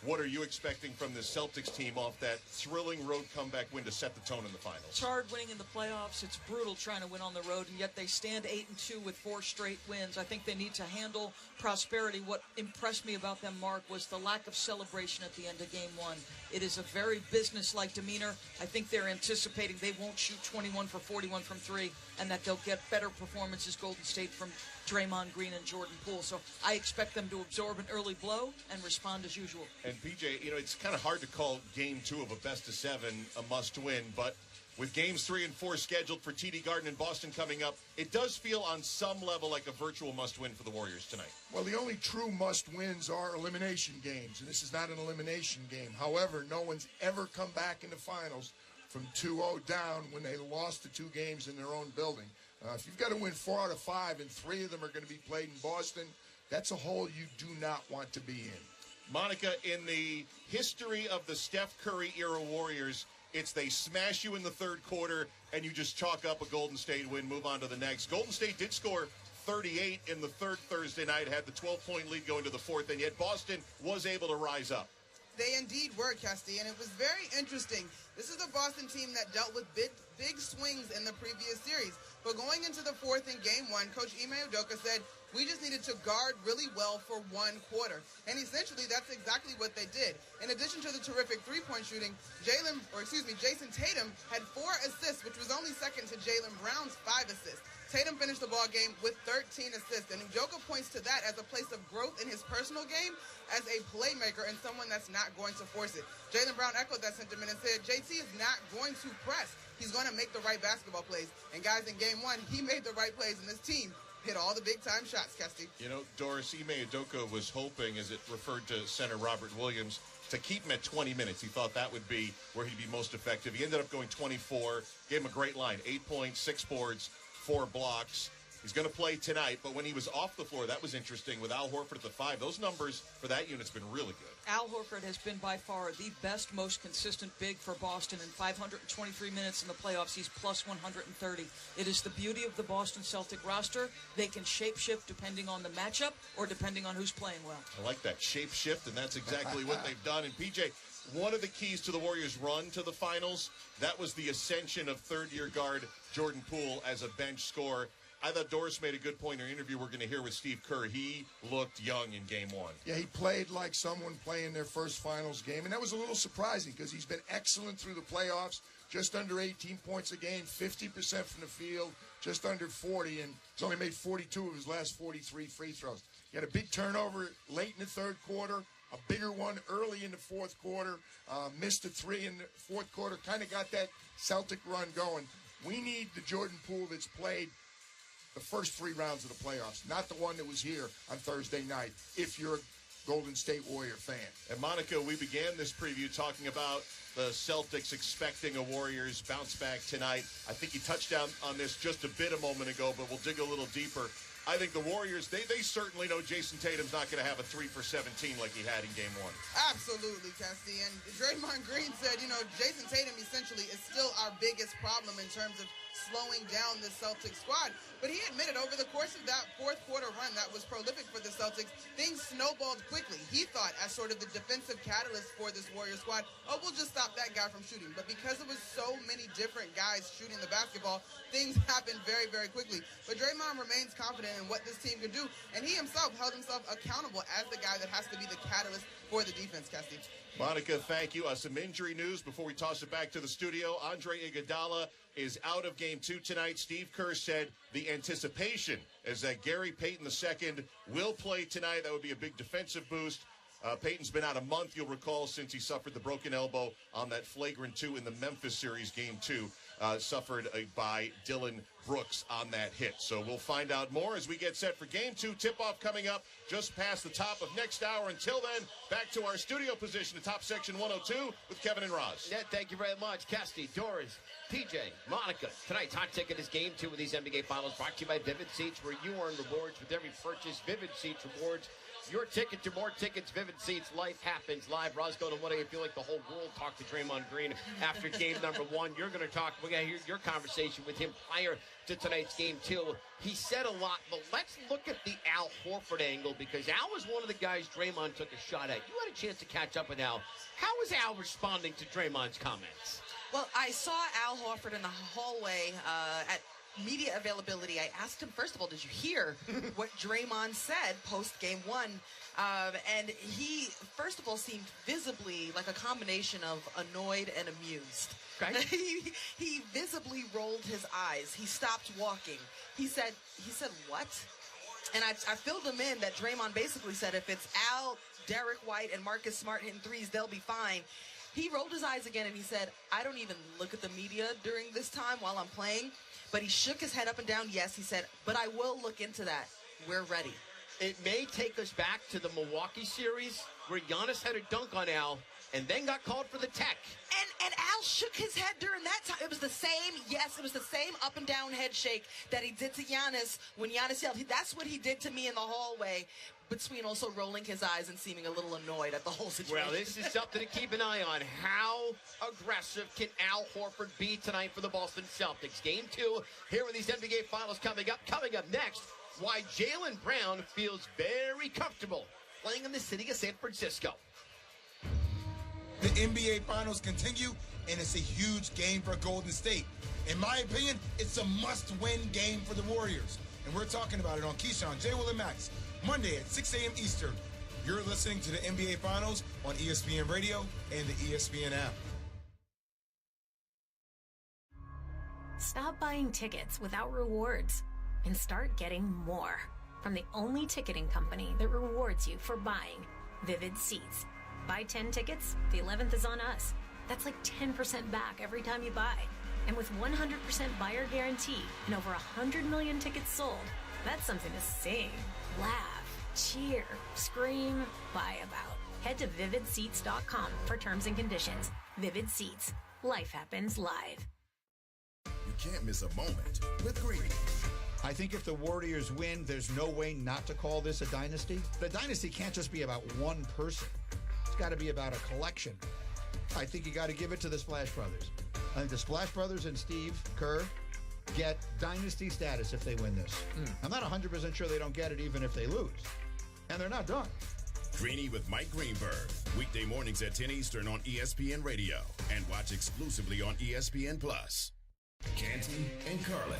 what are you expecting from the Celtics team off that thrilling road comeback win to set the tone in the finals? It's hard winning in the playoffs. It's brutal trying to win on the road, and yet they stand 8-2 with 4 straight wins. I think they need to handle prosperity. What impressed me about them, Mark, was the lack of celebration at the end of Game 1. It is a very business-like demeanor. I think they're anticipating they won't shoot 21 for 41 from 3, and that they'll get better performances, Golden State, from Draymond Green and Jordan Poole. So I expect them to absorb an early blow and respond as usual. And PJ, you know, it's kind of hard to call Game 2 of a best-of-7 a must-win, but with Games 3 and 4 scheduled for TD Garden in Boston coming up, it does feel on some level like a virtual must-win for the Warriors tonight. Well, the only true must-wins are elimination games, and this is not an elimination game. However, no one's ever come back in the finals from 2-0 down when they lost the 2 games in their own building. If you've got to win 4 out of 5 and 3 of them are going to be played in Boston, that's a hole you do not want to be in. Monica, in the history of the Steph Curry-era Warriors, it's they smash you in the third quarter and you just chalk up a Golden State win, move on to the next. Golden State did score 38 in the third Thursday night, had the 12-point lead going to the fourth, and yet Boston was able to rise up. They indeed were, Kesty, and it was very interesting. This is a Boston team that dealt with big swings in the previous series. But going into the fourth in Game 1, Coach Ime Udoka said, we just needed to guard really well for 1 quarter. And essentially, that's exactly what they did. In addition to the terrific three-point shooting, Jayson Tatum had 4 assists, which was only second to Jaylen Brown's 5 assists. Tatum finished the ball game with 13 assists, and Udoka points to that as a place of growth in his personal game as a playmaker and someone that's not going to force it. Jaylen Brown echoed that sentiment and said, JT is not going to press. He's going to make the right basketball plays. And guys, in Game 1, he made the right plays, and this team hit all the big-time shots, Kesty. You know, Doris, Ime Udoka was hoping, as it referred to center Robert Williams, to keep him at 20 minutes. He thought that would be where he'd be most effective. He ended up going 24, gave him a great line, 8 points, 6 boards, 4 blocks. He's going to play tonight, but when he was off the floor, that was interesting. With Al Horford at the 5, those numbers for that unit's been really good. Al Horford has been by far the best, most consistent big for Boston. In 523 minutes in the playoffs, he's plus 130. It is the beauty of the Boston Celtic roster. They can shape-shift depending on the matchup or depending on who's playing well. I like that shape-shift, and that's exactly what they've done. And, PJ, one of the keys to the Warriors' run to the finals, that was the ascension of third-year guard Jordan Poole as a bench scorer. I thought Doris made a good point in her interview we're going to hear with Steve Kerr. He looked young in Game 1. Yeah, he played like someone playing their first finals game, and that was a little surprising because he's been excellent through the playoffs, just under 18 points a game, 50% from the field, just under 40, and he's only made 42 of his last 43 free throws. He had a big turnover late in the third quarter, a bigger one early in the fourth quarter, missed a 3 in the fourth quarter, kind of got that Celtic run going. We need the Jordan Poole that's played the first 3 rounds of the playoffs, not the one that was here on Thursday night, if you're a Golden State Warrior fan. And, Monica, we began this preview talking about the Celtics expecting a Warriors bounce back tonight. I think you touched on this just a bit a moment ago, but we'll dig a little deeper. I think the Warriors, they certainly know Jayson Tatum's not going to have a 3 for 17 like he had in Game 1. Absolutely, Cassie. And Draymond Green said, Jayson Tatum essentially is still our biggest problem in terms of slowing down the Celtics squad. But he admitted over the course of that fourth quarter run that was prolific for the Celtics, things snowballed quickly. He thought, as sort of the defensive catalyst for this Warriors squad, we'll just stop that guy from shooting. But because it was so many different guys shooting the basketball, things happened very, very quickly. But Draymond remains confident in what this team can do, and he himself held himself accountable as the guy that has to be the catalyst for the defense, Cassie. Monica, thank you. Some injury news before we toss it back to the studio. Andre Iguodala is out of Game 2 tonight. Steve Kerr said the anticipation is that Gary Payton II will play tonight. That would be a big defensive boost. Payton's been out a month, you'll recall, since he suffered the broken elbow on that flagrant 2 in the Memphis series, Game 2, suffered by Dylan Brooks on that hit. So we'll find out more as we get set for Game 2. Tip-off coming up just past the top of next hour. Until then, back to our studio position at Top Section 102 with Kevin and Roz. Yeah, thank you very much. Casty, Doris, PJ, Monica. Tonight's hot ticket is Game 2 of these NBA Finals, brought to you by Vivid Seats, where you earn rewards with every purchase. Vivid Seats rewards. Your ticket to more tickets, Vivid Seats, life happens live. Roscoe, what do you feel like the whole world talked to Draymond Green after game number 1? We're going to hear your conversation with him prior to tonight's Game 2. He said a lot, but let's look at the Al Horford angle, because Al was one of the guys Draymond took a shot at. You had a chance to catch up with Al. How was Al responding to Draymond's comments? Well, I saw Al Horford in the hallway at media availability. I asked him, first of all, did you hear what Draymond said post Game 1? And he, first of all, seemed visibly like a combination of annoyed and amused. Okay. He visibly rolled his eyes. He stopped walking. He said, what? And I filled him in that Draymond basically said, if it's Al, Derek White, and Marcus Smart hitting threes, they'll be fine. He rolled his eyes again and he said, I don't even look at the media during this time while I'm playing. But he shook his head up and down. Yes, he said, but I will look into that. We're ready. It may take us back to the Milwaukee series where Giannis had a dunk on Al and then got called for the tech. And Al shook his head during that time. It was the same up and down head shake that he did to Giannis when Giannis yelled. That's what he did to me in the hallway, between also rolling his eyes and seeming a little annoyed at the whole situation. Well, this is something to keep an eye on. How aggressive can Al Horford be tonight for the Boston Celtics? Game 2 here with these NBA Finals coming up. Coming up next, why Jaylen Brown feels very comfortable playing in the city of San Francisco. The NBA Finals continue, and it's a huge game for Golden State. In my opinion, it's a must-win game for the Warriors. And we're talking about it on Keyshawn, J. Will and Max, Monday at 6 a.m. Eastern. You're listening to the NBA Finals on ESPN Radio and the ESPN app. Stop buying tickets without rewards and start getting more from the only ticketing company that rewards you for buying, Vivid Seats. Buy 10 tickets, the 11th is on us. That's like 10% back every time you buy. And with 100% buyer guarantee and over 100 million tickets sold, that's something to sing, laugh, cheer, scream, buy about. Head to vividseats.com for terms and conditions. Vivid Seats. Life happens live. You can't miss a moment with Greeny. I think if the Warriors win, there's no way not to call this a dynasty. The dynasty can't just be about one person. It's got to be about a collection. I think you got to give it to the Splash Brothers. I think the Splash Brothers and Steve Kerr get dynasty status if they win this. I'm not 100% sure they don't get it even if they lose. And they're not done. Greeny with Mike Greenberg. Weekday mornings at 10 Eastern on ESPN Radio. And watch exclusively on ESPN+. Canty and Carlin.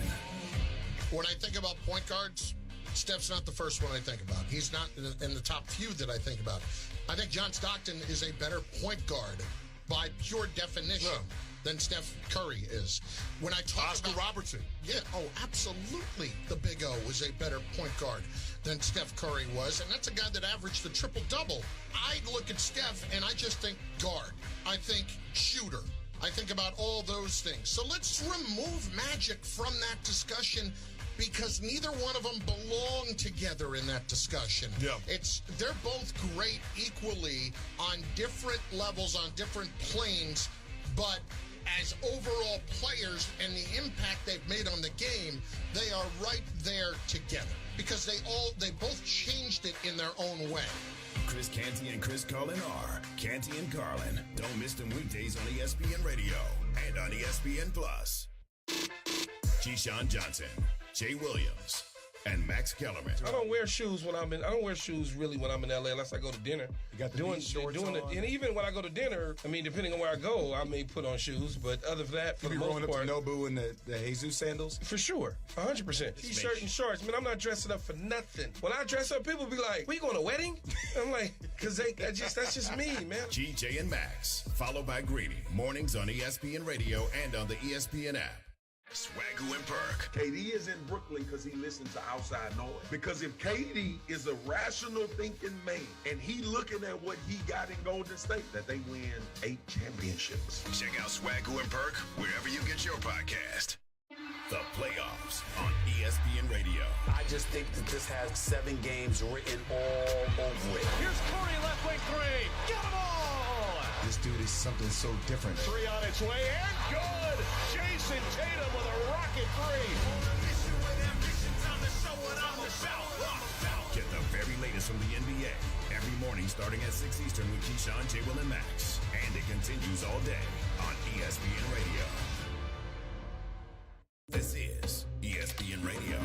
When I think about point guards, Steph's not the first one I think about. He's not in the top few that I think about. I think John Stockton is a better point guard by pure definition than Steph Curry is. When I talk Oscar Robertson. Yeah, oh, absolutely. The Big O was a better point guard than Steph Curry was, and that's a guy that averaged the triple-double. I look at Steph, and I just think guard. I think shooter. I think about all those things. So let's remove Magic from that discussion because neither one of them belong together in that discussion. Yeah. They're both great equally on different levels, on different planes, but as overall players and the impact they've made on the game, they are right there together because they both changed it in their own way. Chris Canty and Chris Carlin are Canty and Carlin. Don't miss them weekdays on ESPN Radio and on ESPN+. Keyshawn Johnson, Jay Williams, and Max Kellerman. I don't wear shoes when I'm in. I don't wear shoes really when I'm in LA unless I go to dinner. You got the shorts on. And even when I go to dinner, I mean, depending on where I go, I may put on shoes. But other than that, for the most part, up to Nobu in the Jesus sandals. For sure, 100%. T-shirt and shorts. Man, I'm not dressing up for nothing. When I dress up, people be like, "We going to a wedding?" I'm like, because that's just me, man. GJ and Max, followed by Greeny. Mornings on ESPN Radio and on the ESPN app. Swagoo and Perk. KD is in Brooklyn because he listens to outside noise. Because if KD is a rational thinking man and he looking at what he got in Golden State, that they win 8 championships. Check out Swagoo and Perk wherever you get your podcast. The playoffs on ESPN Radio. I just think that this has 7 games written all over it. Here's Curry, left wing three. Get them all! This dude is something so different. Three on its way and good! Jayson Tatum with a rocket three. Get the very latest from the NBA every morning starting at 6 Eastern with Keyshawn, J. Will, and Max. And it continues all day on ESPN Radio. This is ESPN Radio.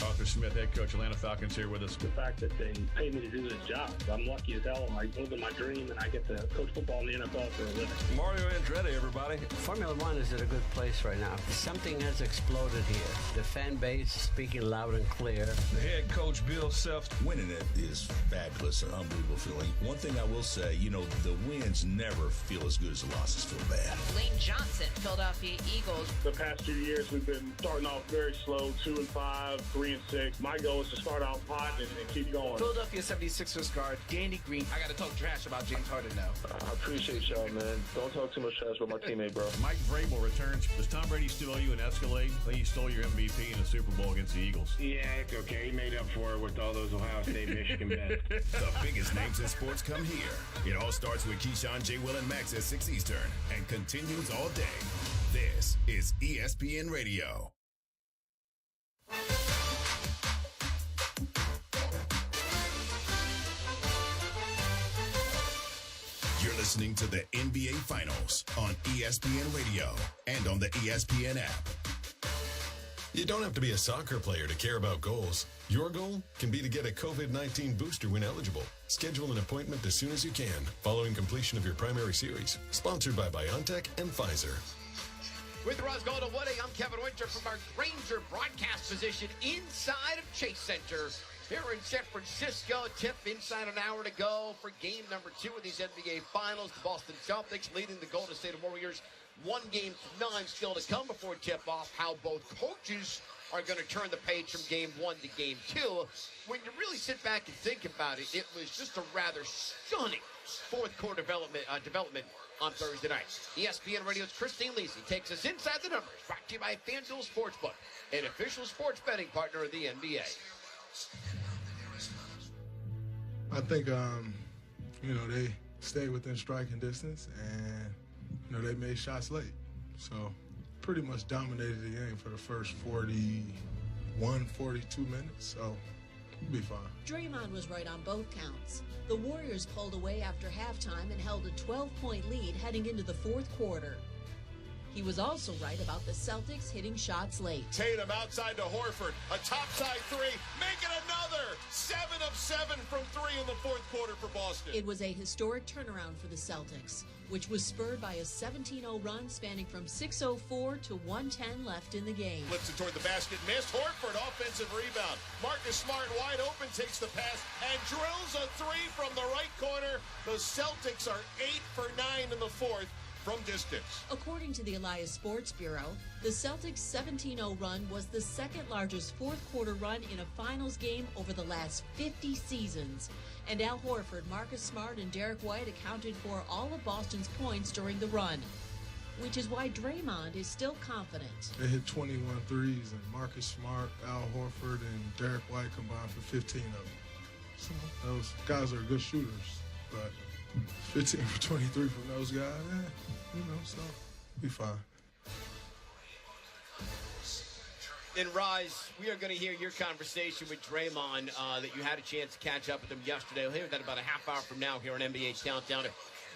Arthur Smith, head coach, Atlanta Falcons, here with us. The fact that they pay me to do this job, I'm lucky as hell. I live in my dream, and I get to coach football in the NFL for a living. Mario Andretti, everybody. Formula One is at a good place right now. Something has exploded here. The fan base speaking loud and clear. The head coach, Bill Self. Winning it is fabulous, an unbelievable feeling. One thing I will say, the wins never feel as good as the losses feel bad. Lane Johnson, Philadelphia Eagles. The past 2 years, we've been starting off very slow, 2-5, 3-6. My goal is to start out hot and keep going. Philadelphia 76ers guard Danny Green. I got to talk trash about James Harden now. I appreciate y'all, man. Don't talk too much trash about my teammate, bro. Mike Vrabel returns. Does Tom Brady still owe you an Escalade? I think he stole your MVP in the Super Bowl against the Eagles. Yeah, it's okay. He made up for it with all those Ohio State, Michigan bets. The biggest names in sports come here. It all starts with Keyshawn, J. Will, and Max at 6 Eastern and continues all day. This is ESPN Radio. You're listening to the NBA Finals on ESPN Radio and on the ESPN app. You don't have to be a soccer player to care about goals. Your goal can be to get a COVID-19 booster when eligible. Schedule an appointment as soon as you can, following completion of your primary series. Sponsored by BioNTech and Pfizer. With Roz Gold and Woody, I'm Kevin Winter from our Granger broadcast position inside of Chase Center here in San Francisco. Tip inside an hour to go for game number 2 of these NBA Finals. The Boston Celtics leading the Golden State Warriors 1-9 still to come before tip-off. How both coaches are going to turn the page from game 1 to game 2. When you really sit back and think about it, it was just a rather stunning fourth quarter development on Thursday night. ESPN Radio's Christine Lisi takes us inside the numbers, brought to you by FanDuel Sportsbook, an official sports betting partner of the NBA. I think You know, they stayed within striking distance, and, you know, they made shots late. So pretty much dominated the game for the first 41, 42 minutes. So we'll be fine. Draymond was right on both counts. The Warriors pulled away after halftime and held a 12-point lead heading into the fourth quarter. He was also right about the Celtics hitting shots late. Tatum outside to Horford. A topside three. Make it another. 7 of 7 from 3 in the fourth quarter for Boston. It was a historic turnaround for the Celtics, which was spurred by a 17-0 run spanning from 6:04 to 1:10 left in the game. Flips it toward the basket. Missed. Horford, offensive rebound. Marcus Smart wide open, takes the pass, and drills a three from the right corner. The Celtics are 8 for 9 in the fourth from distance. According to the Elias Sports Bureau, the Celtics' 17-0 run was the second largest fourth quarter run in a finals game over the last 50 seasons. And Al Horford, Marcus Smart, and Derek White accounted for all of Boston's points during the run, which is why Draymond is still confident. They hit 21 threes, and Marcus Smart, Al Horford, and Derek White combined for 15 of them. So those guys are good shooters, but 15 for 23 from those guys, you know, so be fine. In Rise, we are going to hear your conversation with Draymond that you had a chance to catch up with him yesterday. We'll hear that about a half hour from now here on NBA Countdown.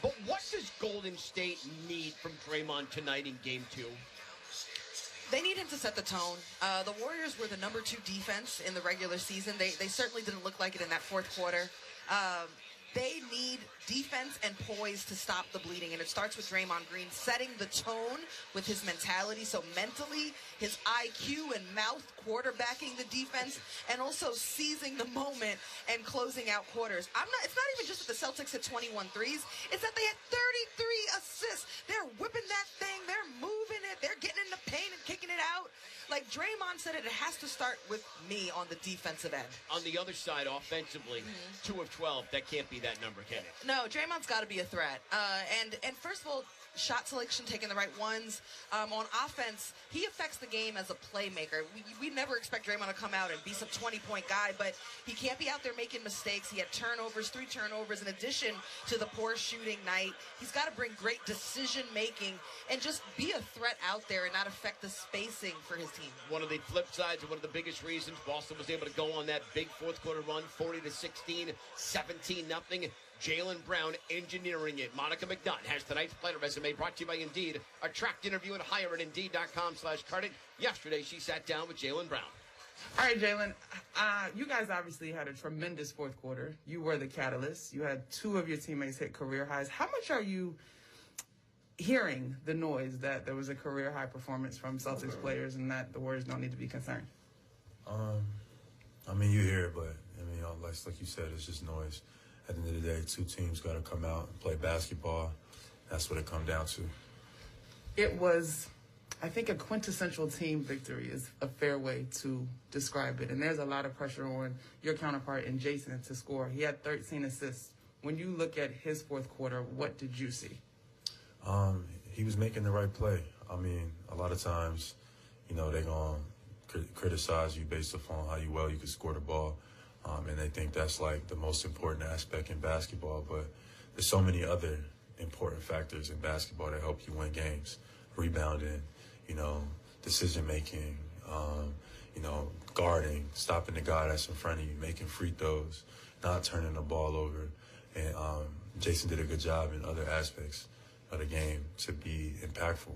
But what does Golden State need from Draymond tonight in Game 2? They need him to set the tone. The Warriors were the number 2 defense in the regular season. They certainly didn't look like it in that fourth quarter. They need defense and poise to stop the bleeding, and it starts with Draymond Green setting the tone with his mentality. So mentally, his IQ and mouth quarterbacking the defense, and also seizing the moment and closing out quarters. It's not even just that the Celtics hit 21 threes. It's that they had 33 assists. They're whipping that thing. They're moving it. They're getting in the paint and kicking it out. Like Draymond said, it has to start with me on the defensive end. On the other side, offensively, 2 of 12. That can't be that number, can it? No, Draymond's got to be a threat. And first of all, shot selection, taking the right ones. On offense, he affects the game as a playmaker. We never expect Draymond to come out and be some 20-point guy, but he can't be out there making mistakes. He had turnovers, 3 turnovers, in addition to the poor shooting night. He's got to bring great decision-making and just be a threat out there and not affect the spacing for his team. One of the flip sides and one of the biggest reasons Boston was able to go on that big fourth quarter run, 40-16, 17-0. Jaylen Brown engineering it. Monica McDonough has tonight's player resume brought to you by Indeed. Attract, interview, and hire at Indeed.com/credit. Yesterday, she sat down with Jaylen Brown. All right, Jaylen, you guys obviously had a tremendous fourth quarter. You were the catalyst. You had 2 of your teammates hit career highs. How much are you hearing the noise that there was a career high performance from Celtics players and that the Warriors don't need to be concerned? I mean, you hear it, but I mean, like you said, it's just noise. At the end of the day, 2 teams got to come out and play basketball. That's what it comes down to. It was, I think, a quintessential team victory is a fair way to describe it. And there's a lot of pressure on your counterpart in Jayson to score. He had 13 assists. When you look at his fourth quarter, what did you see? He was making the right play. I mean, a lot of times, you know, they're going to criticize you based upon how well you can score the ball. And they think that's like the most important aspect in basketball. But there's so many other important factors in basketball that help you win games. Rebounding, you know, decision-making, you know, guarding, stopping the guy that's in front of you, making free throws, not turning the ball over. And Jayson did a good job in other aspects of the game to be impactful.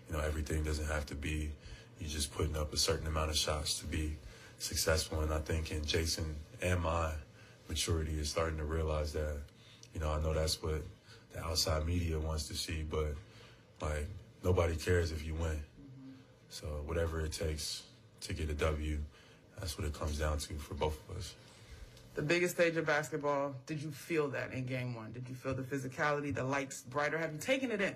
You know, everything doesn't have to be you just putting up a certain amount of shots to be successful. And I think in Jayson and my maturity is starting to realize that, you know, I know that's what the outside media wants to see, but, like, nobody cares if you win. So whatever it takes to get a W, that's what it comes down to for both of us. The biggest stage of basketball, did you feel that in Game 1? Did you feel the physicality, the lights brighter? Have you taken it in?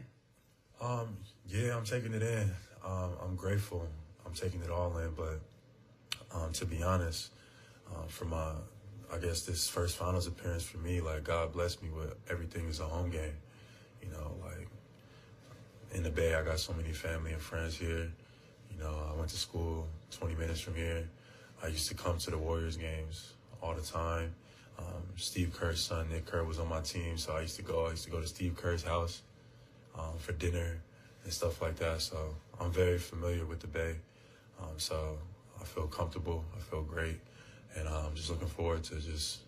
Yeah, I'm taking it in. I'm grateful. I'm taking it all in, but to be honest, for my, I guess this first finals appearance for me, like, God blessed me with everything is a home game. You know, like, in the Bay, I got so many family and friends here. You know, I went to school 20 minutes from here. I used to come to the Warriors games all the time. Steve Kerr's son, Nick Kerr, was on my team, so I used to go to Steve Kerr's house for dinner and stuff like that. So I'm very familiar with the Bay. So I feel comfortable. I feel great. And I'm just looking forward to just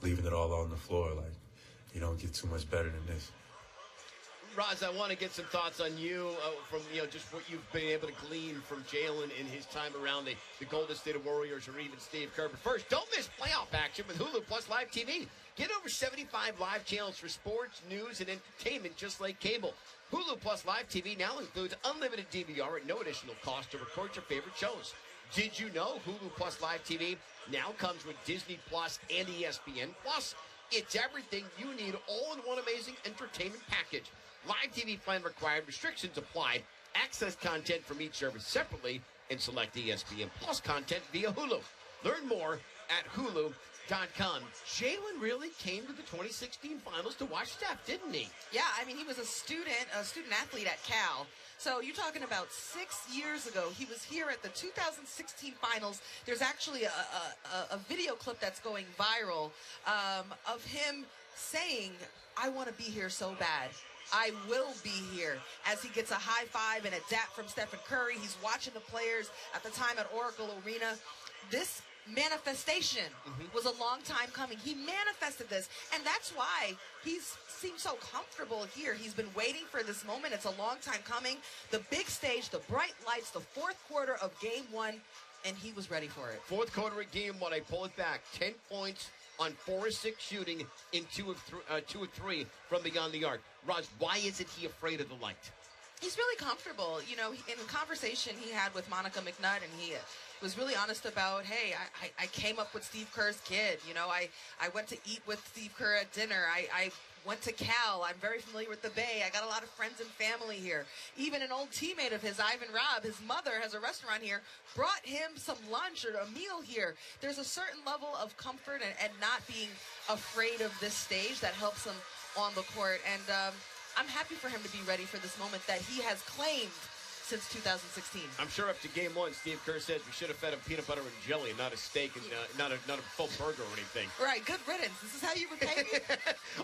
leaving it all on the floor. Like, you don't get too much better than this. Roz, I want to get some thoughts on you from, just what you've been able to glean from Jaylen in his time around the Golden State Warriors or even Steve Kerr. But first, don't miss playoff action with Hulu Plus Live TV. Get over 75 live channels for sports, news, and entertainment just like cable. Hulu Plus Live TV now includes unlimited DVR at no additional cost to record your favorite shows. Did you know Hulu Plus Live TV now comes with Disney Plus and ESPN Plus? It's everything you need all in one amazing entertainment package. Live TV plan required. Restrictions apply. Access content from each service separately and select ESPN Plus content via Hulu. Learn more at Hulu.com. Jaylen really came to the 2016 finals to watch Steph, didn't he? Yeah, I mean, he was a student athlete at Cal. So you're talking about 6 years ago. He was here at the 2016 finals. There's actually a video clip that's going viral of him saying, "I want to be here so bad. I will be here," as he gets a high five and a dap from Stephen Curry. He's watching the players at the time at Oracle Arena. This manifestation was a long time coming. He manifested this, and that's why he seems so comfortable here. He's been waiting for this moment. It's a long time coming. The big stage, the bright lights, the fourth quarter of game one, and he was ready for it. Fourth quarter of game one, I pull it back. 10 points on 4 of 6 shooting in 2 of 3 from beyond the arc. Raj, why isn't he afraid of the light? He's really comfortable. In a conversation he had with Monica McNutt, and he was really honest about, hey, I came up with Steve Kerr's kid. I went to eat with Steve Kerr at dinner. I went to Cal. I'm very familiar with the Bay. I got a lot of friends and family here. Even an old teammate of his, Ivan Robb, his mother has a restaurant here, brought him some lunch or a meal here. There's a certain level of comfort and not being afraid of this stage that helps him on the court. And I'm happy for him to be ready for this moment that he has claimed since 2016. I'm sure up to game one, Steve Kerr says we should have fed him peanut butter and jelly and not a steak and not a full burger or anything. Right, good riddance. This is how you repay me?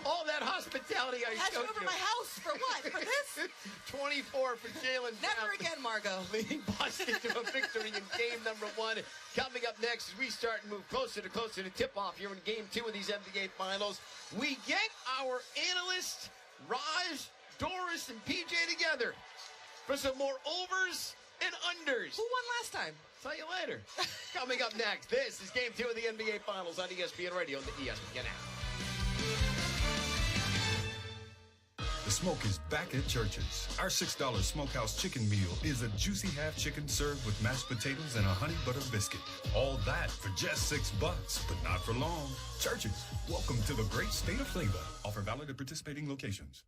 All that hospitality I showed you. Had you over my house for what? For this? 24 for Jaylen Brown. Never again, Margot. Leading Boston to a victory in game number 1. Coming up next, as we start and move closer to tip-off here in game 2 of these NBA Finals, we get our analysts, Raj, Doris, and PJ together for some more overs and unders. Who won last time? Tell you later. Coming up next, this is Game 2 of the NBA Finals on ESPN Radio and the ESPN app. The smoke is back at Church's. Our $6 smokehouse chicken meal is a juicy half chicken served with mashed potatoes and a honey butter biscuit. All that for just $6, but not for long. Church's, welcome to the great state of flavor. Offer valid at participating locations.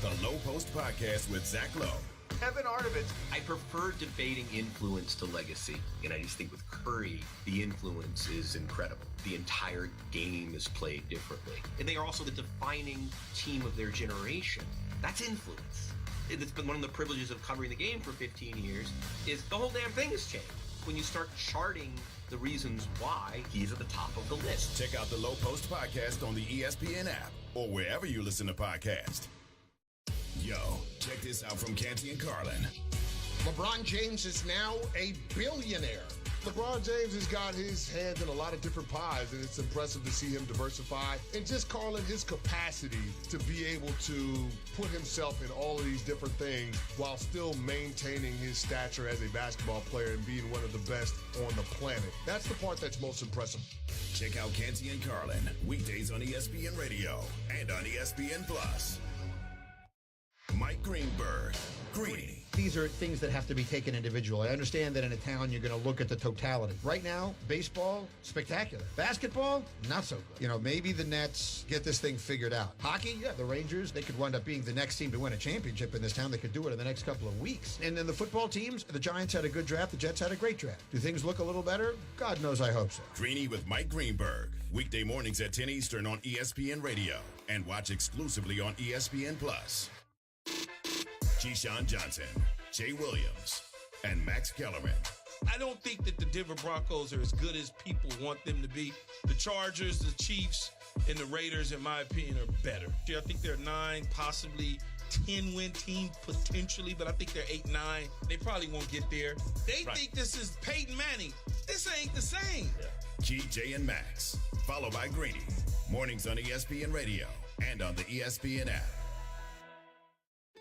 The Low Post Podcast with Zach Lowe. Kevin Arnovitz. I prefer debating influence to legacy. And I just think with Curry, the influence is incredible. The entire game is played differently. And they are also the defining team of their generation. That's influence. It's been one of the privileges of covering the game for 15 years, is the whole damn thing has changed. When you start charting the reasons why he's at the top of the list. Check out the Low Post Podcast on the ESPN app or wherever you listen to podcasts. Yo, check this out from Canty and Carlin. LeBron James is now a billionaire. LeBron James has got his hands in a lot of different pies, and it's impressive to see him diversify. And just, Carlin, his capacity to be able to put himself in all of these different things while still maintaining his stature as a basketball player and being one of the best on the planet. That's the part that's most impressive. Check out Canty and Carlin, weekdays on ESPN Radio and on ESPN Plus. Mike Greenberg, Greeny. These are things that have to be taken individually. I understand that in a town you're going to look at the totality. Right now, baseball, spectacular. Basketball, not so good. Maybe the Nets get this thing figured out. Hockey, yeah, the Rangers, they could wind up being the next team to win a championship in this town. They could do it in the next couple of weeks. And then the football teams, the Giants had a good draft. The Jets had a great draft. Do things look a little better? God knows, I hope so. Greeny with Mike Greenberg. Weekday mornings at 10 Eastern on ESPN Radio. And watch exclusively on ESPN Plus. Keyshawn Johnson, Jay Williams, and Max Kellerman. I don't think that the Denver Broncos are as good as people want them to be. The Chargers, the Chiefs, and the Raiders, in my opinion, are better. I think they're 9, possibly 10-win team potentially, but I think they're 8-9. They probably won't get there. They think this is Peyton Manning. This ain't the same. GJ and Max, followed by Grady. Mornings on ESPN Radio and on the ESPN app.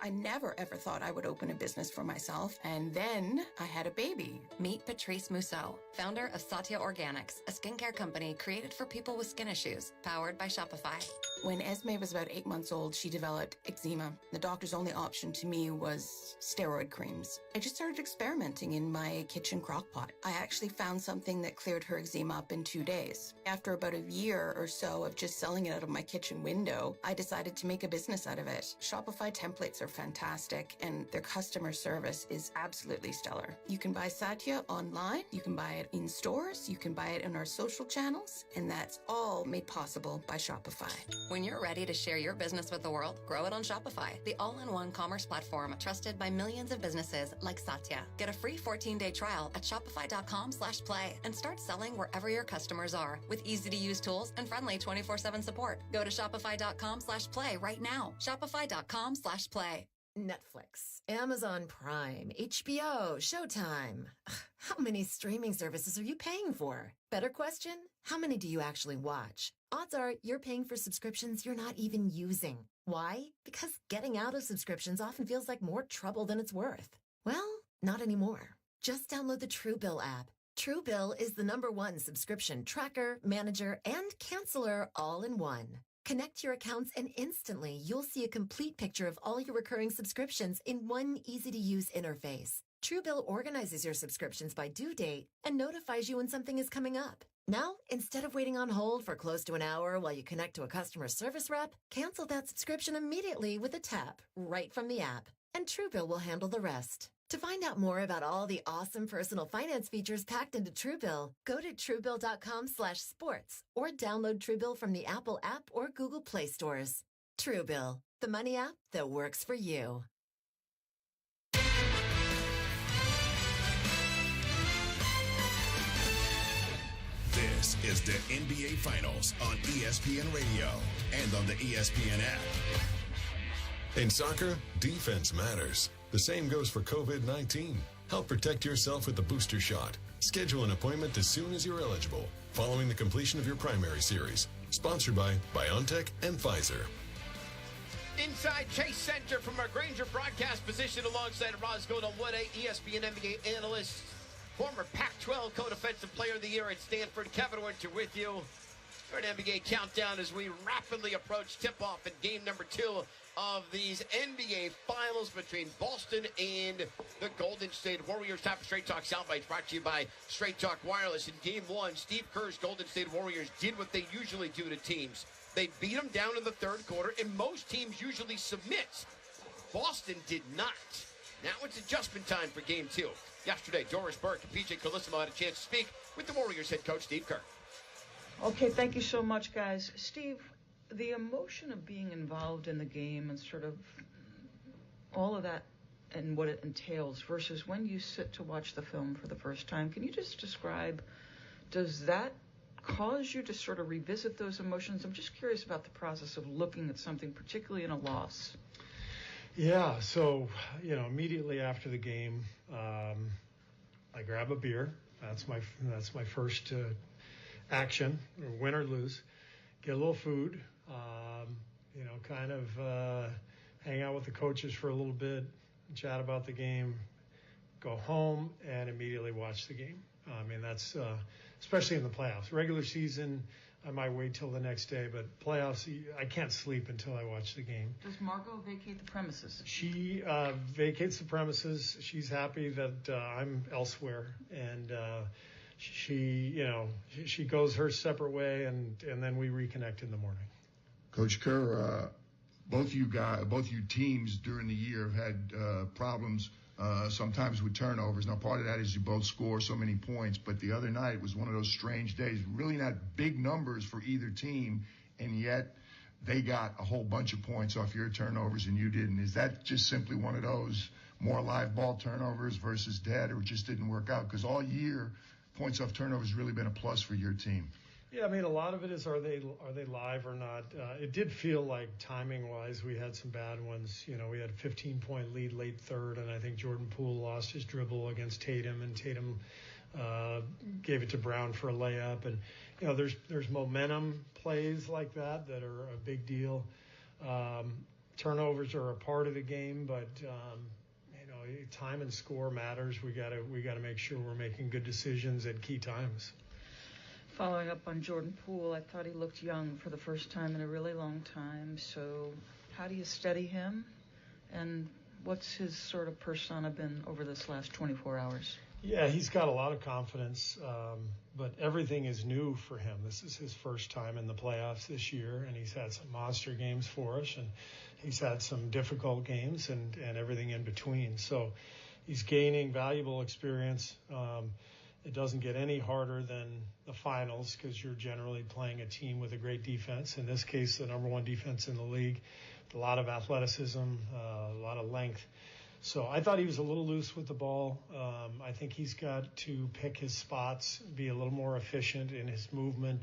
I never, ever thought I would open a business for myself, and then I had a baby. Meet Patrice Mousseau, founder of Satya Organics, a skincare company created for people with skin issues, powered by Shopify. When Esme was about 8 months old, she developed eczema. The doctor's only option to me was steroid creams. I just started experimenting in my kitchen crock pot. I actually found something that cleared her eczema up in 2 days. After about a year or so of just selling it out of my kitchen window, I decided to make a business out of it. Shopify templates are fantastic, and their customer service is absolutely stellar. You can buy Satya online, you can buy it in stores, you can buy it in our social channels, and that's all made possible by Shopify. When you're ready to share your business with the world, grow it on Shopify, the all-in-one commerce platform trusted by millions of businesses like Satya. Get a free 14-day trial at shopify.com/play and start selling wherever your customers are with easy-to-use tools and friendly 24/7 support. Go to shopify.com/play right now. Shopify.com/play. Netflix, Amazon Prime, HBO, Showtime. How many streaming services are you paying for? Better question, how many do you actually watch? Odds are you're paying for subscriptions you're not even using. Why? Because getting out of subscriptions often feels like more trouble than it's worth. Well, not anymore. Just download the Truebill app. Truebill is the #1 subscription tracker, manager, and canceller all in one. Connect your accounts and instantly you'll see a complete picture of all your recurring subscriptions in one easy-to-use interface. Truebill organizes your subscriptions by due date and notifies you when something is coming up. Now, instead of waiting on hold for close to an hour while you connect to a customer service rep, cancel that subscription immediately with a tap right from the app, and Truebill will handle the rest. To find out more about all the awesome personal finance features packed into Truebill, go to Truebill.com/sports or download Truebill from the Apple app or Google Play stores. Truebill, the money app that works for you. This is the NBA Finals on ESPN Radio and on the ESPN app. In soccer, defense matters. The same goes for COVID-19. Help protect yourself with the booster shot. Schedule an appointment as soon as you're eligible, following the completion of your primary series. Sponsored by BioNTech and Pfizer. Inside Chase Center from our Granger broadcast position alongside Roscoe and 1A ESPN NBA analyst, former Pac-12 co-defensive player of the year at Stanford, Kevin Winter with you. We're an NBA countdown as we rapidly approach tip-off in game number 2 of these NBA Finals between Boston and the Golden State Warriors. Top of Straight Talk Soundbites brought to you by Straight Talk Wireless. In game 1, Steve Kerr's Golden State Warriors did what they usually do to teams. They beat them down in the third quarter, and most teams usually submit. Boston did not. Now it's adjustment time for game 2. Yesterday, Doris Burke and PJ Carlissimo had a chance to speak with the Warriors head coach, Steve Kerr. Okay, thank you so much, guys. Steve, the emotion of being involved in the game and sort of all of that and what it entails versus when you sit to watch the film for the first time, can you just describe, does that cause you to sort of revisit those emotions? I'm just curious about the process of looking at something, particularly in a loss. Yeah, so, immediately after the game, I grab a beer. That's my first action, or win or lose. Get a little food, hang out with the coaches for a little bit, chat about the game, go home, and immediately watch the game. That's especially in the playoffs. Regular season, I might wait till the next day, but playoffs, I can't sleep until I watch the game. Does Margot vacate the premises? She vacates the premises. She's happy that I'm elsewhere, and she goes her separate way, and then we reconnect in the morning. Coach Kerr, both you teams during the year have had problems sometimes with turnovers. Now, part of that is you both score so many points, but the other night was one of those strange days. Really not big numbers for either team, and yet they got a whole bunch of points off your turnovers and you didn't. Is that just simply one of those more live ball turnovers versus dead, or it just didn't work out? Because all year, points off turnovers has really been a plus for your team. Yeah, I mean, a lot of it is are they live or not. It did feel like timing-wise we had some bad ones. You know, we had a 15-point lead late third, and I think Jordan Poole lost his dribble against Tatum, and Tatum gave it to Brown for a layup. And, you know, there's momentum plays like that are a big deal. Turnovers are a part of the game, but, you know, time and score matters. We gotta make sure we're making good decisions at key times. Following up on Jordan Poole, I thought he looked young for the first time in a really long time. So how do you steady him? And what's his sort of persona been over this last 24 hours? Yeah, he's got a lot of confidence, but everything is new for him. This is his first time in the playoffs this year, and he's had some monster games for us, and he's had some difficult games and everything in between. So he's gaining valuable experience. It doesn't get any harder than the finals because you're generally playing a team with a great defense. In this case, the number one defense in the league, with a lot of athleticism, a lot of length. So I thought he was a little loose with the ball. I think he's got to pick his spots, be a little more efficient in his movement.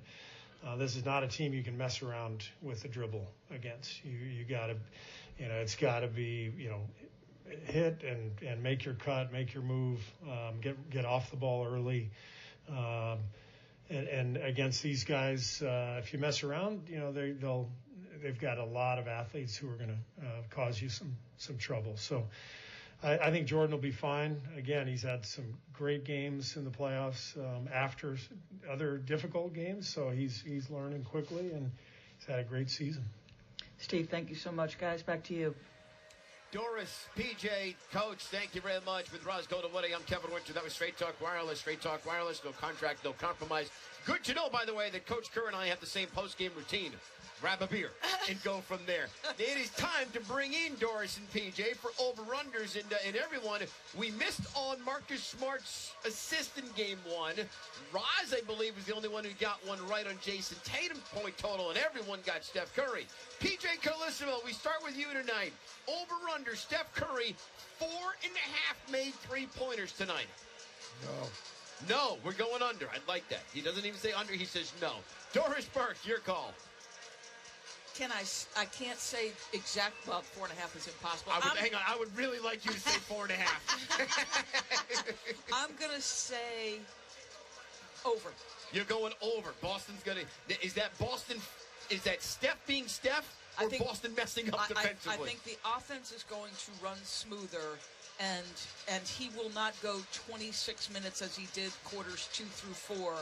This is not a team you can mess around with the dribble against. You got to, you know, it's got to be, you know, hit and make your cut, make your move, get off the ball early. And against these guys, if you mess around, you know, they've got a lot of athletes who are going to cause you some trouble. So I think Jordan will be fine. Again, he's had some great games in the playoffs after other difficult games, so he's learning quickly, and he's had a great season. Steve, thank you so much, guys. Back to you. Doris, PJ, Coach, thank you very much. With Roz Goldaway, I'm Kevin Winter. That was Straight Talk Wireless. Straight Talk Wireless, no contract, no compromise. Good to know, by the way, that Coach Kerr and I have the same post-game routine. Grab a beer and go from there. It is time to bring in Doris and PJ for over-unders and everyone. We missed on Marcus Smart's assist in Game 1. Roz, I believe, was the only one who got one right on Jayson Tatum's point total, and everyone got Steph Curry. PJ Carlissimo, we start with you tonight. Over-under, Steph Curry, 4.5 made three-pointers tonight. No, we're going under. I like that. He doesn't even say under. He says no. Doris Burke, your call. I can't say exact. Well, 4.5 is impossible. Hang on. I would really like you to say 4.5. I'm going to say over. You're going over. Boston's going to. Is that Steph being Steph or Boston messing up defensively? I think the offense is going to run smoother, and he will not go 26 minutes as he did quarters 2 through 4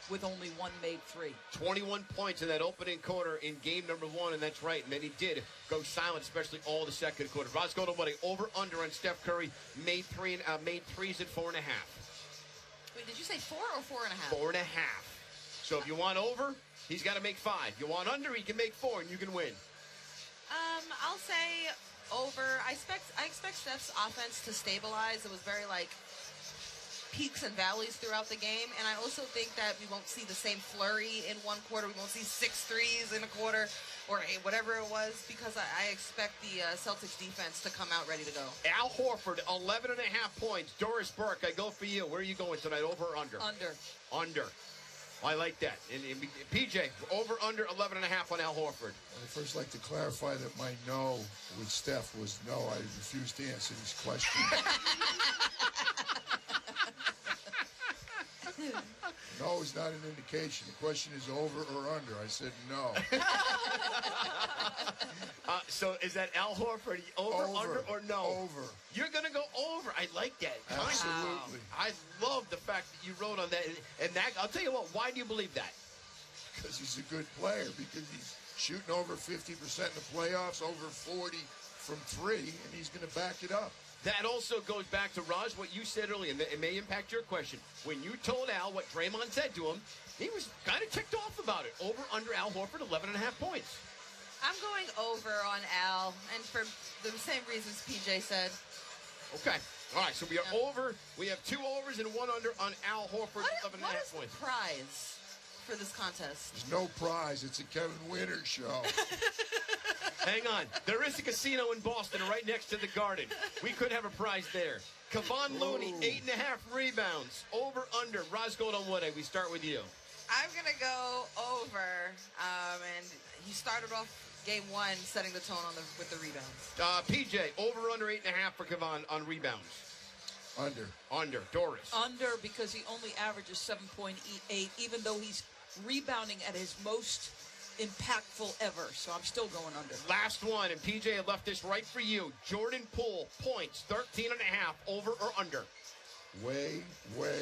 with only one made three. 21 points in that opening quarter in game number 1, and that's right. And then he did go silent, especially all the second quarter. Roz Goldaway, over under on Steph Curry, made threes at 4.5. Wait, did you say 4 or 4.5? 4.5. So if you want over, he's got to make 5. You want under, he can make 4, and you can win. I'll say over. I expect Steph's offense to stabilize. It was very peaks and valleys throughout the game, and I also think that we won't see the same flurry in one quarter. We won't see 6 threes in a quarter or whatever it was, because I expect the Celtics defense to come out ready to go. Al Horford, 11.5 points. Doris Burke, I go for you. Where are you going tonight, over or under? Under. I like that. And PJ, over, under 11.5 on Al Horford. I'd first like to clarify that my no with Steph was no. I refuse to answer this question. No is not an indication. The question is over or under. I said no. So is that Al Horford over, under, or no? Over. You're going to go over. I like that. Absolutely. I love the fact that you wrote on that. And that, I'll tell you what, why do you believe that? Because he's a good player, because he's shooting over 50% in the playoffs, over 40 from 3, and he's going to back it up. That also goes back to, Raj, what you said earlier, and it may impact your question. When you told Al what Draymond said to him, he was kind of ticked off about it. Over, under Al Horford, 11.5 points. I'm going over on Al, and for the same reasons PJ said. Okay. All right, so we are over. We have 2 overs and 1 under on Al Horford, 11.5 points. What is the prize for this contest? There's no prize. It's a Kevin Winter show. Hang on. There is a casino in Boston right next to the Garden. We could have a prize there. Kevon Looney, 8.5 rebounds. Over, under. Rosgold on Wood. We start with you. I'm going to go over, and he started off game one setting the tone with the rebounds. PJ, over, under 8.5 for Kevon on rebounds. Under. Doris. Under, because he only averages 7.8, even though he's rebounding at his most impactful ever. So I'm still going under. Last one, and PJ, I left this right for you. Jordan Poole, points, 13.5, over or under? Way over.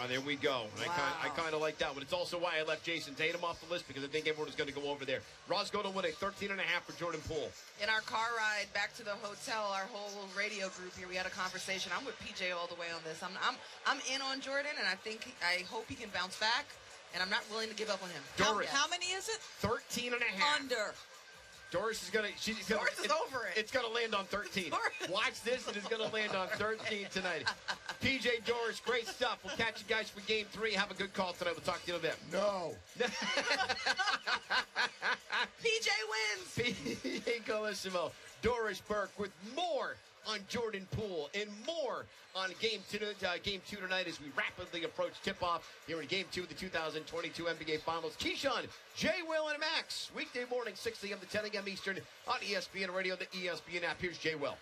There we go. Wow. I kind of like that one. It's also why I left Jayson Tatum off the list, because I think everyone is going to go over there. Rosgold with a 13.5 for Jordan Poole. In our car ride back to the hotel, our whole radio group here, we had a conversation. I'm with PJ all the way on this. I'm in on Jordan, and I hope he can bounce back, and I'm not willing to give up on him. Doris. How many is it? 13.5. Under. Doris is going to... Doris is over it. It's going to land on 13. Watch this, and it's going to land on 13 tonight. PJ, Doris, great stuff. We'll catch you guys for Game 3. Have a good call tonight. We'll talk to you in a bit. No. PJ wins. PJ Colissimo. Doris Burke with more on Jordan Poole and more on Game 2 tonight as we rapidly approach tip-off here in Game 2 of the 2022 NBA Finals. Keyshawn, Jay, Will, and Max. Weekday morning, 6 a.m. to 10 a.m. Eastern on ESPN Radio, the ESPN app. Here's Jay Will.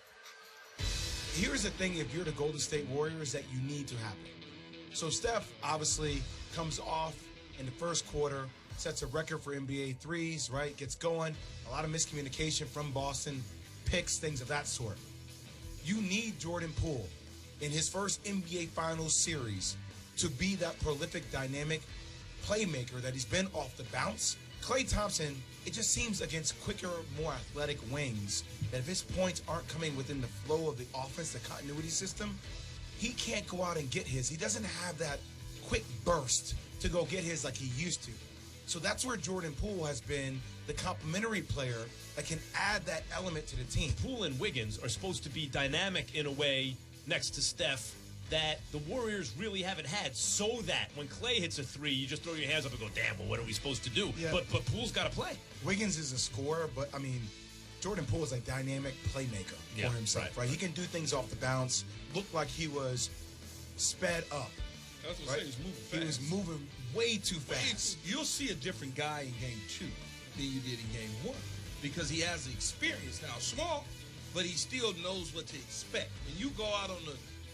Here's the thing, if you're the Golden State Warriors, that you need to happen. So Steph obviously comes off in the first quarter, sets a record for NBA threes, right? Gets going. A lot of miscommunication from Boston, picks, things of that sort. You need Jordan Poole in his first NBA Finals series to be that prolific, dynamic playmaker that he's been off the bounce. Klay Thompson, it just seems against quicker, more athletic wings that if his points aren't coming within the flow of the offense, the continuity system, he can't go out and get his. He doesn't have that quick burst to go get his like he used to. So that's where Jordan Poole has been the complementary player that can add that element to the team. Poole and Wiggins are supposed to be dynamic in a way next to Steph that the Warriors really haven't had, so that when Klay hits a three, you just throw your hands up and go, damn, well, what are we supposed to do? Yeah. But Poole's got to play. Wiggins is a scorer, but, I mean, Jordan Poole is a dynamic playmaker for himself, right? He can do things off the bounce, look like he was sped up. That's what I say, he was moving fast. He was moving way too fast. You'll see a different guy in Game 2 than you did in Game 1 because he has the experience now. Small, but he still knows what to expect. When you go out on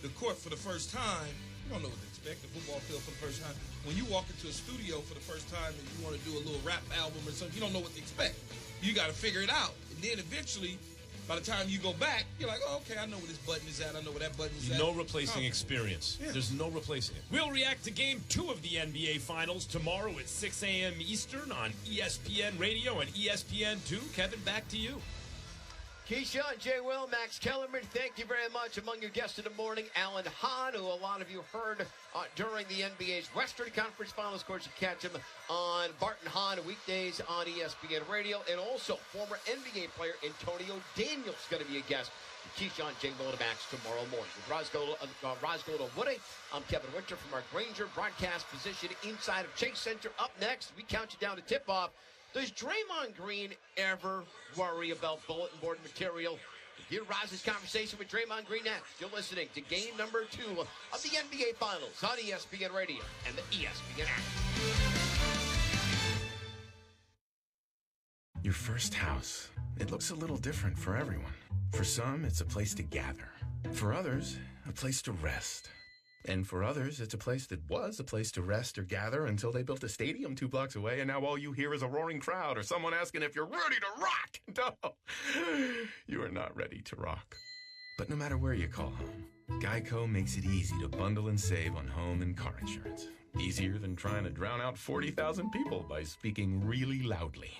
the court for the first time, you don't know what to expect, the football field for the first time. When you walk into a studio for the first time and you want to do a little rap album or something, you don't know what to expect. You got to figure it out. And then eventually, by the time you go back, you're like, oh, okay, I know where this button is at. I know where that button is at. No replacing experience. Yeah. There's no replacing it. We'll react to Game 2 of the NBA Finals tomorrow at 6 a.m. Eastern on ESPN Radio and ESPN2. Kevin, back to you. Keyshawn, Jay Will, Max Kellerman, thank you very much. Among your guests in the morning, Alan Hahn, who a lot of you heard during the NBA's Western Conference Finals. Of course, you catch him on Barton Hahn weekdays on ESPN Radio. And also, former NBA player Antonio Daniels is going to be a guest. Keyshawn, Jay Will, and Max tomorrow morning. With Rosgold and Woody, I'm Kevin Winter from our Granger broadcast position inside of Chase Center. Up next, we count you down to tip-off. Does Draymond Green ever worry about bulletin board material? Hear Roz's conversation with Draymond Green next. You're listening to game number 2 of the NBA Finals on ESPN Radio and the ESPN app. Your first house. It looks a little different for everyone. For some, it's a place to gather. For others, a place to rest. And for others, it's a place that was a place to rest or gather until they built a stadium 2 blocks away, and now all you hear is a roaring crowd or someone asking if you're ready to rock. No, you are not ready to rock. But no matter where you call home, Geico makes it easy to bundle and save on home and car insurance. Easier than trying to drown out 40,000 people by speaking really loudly.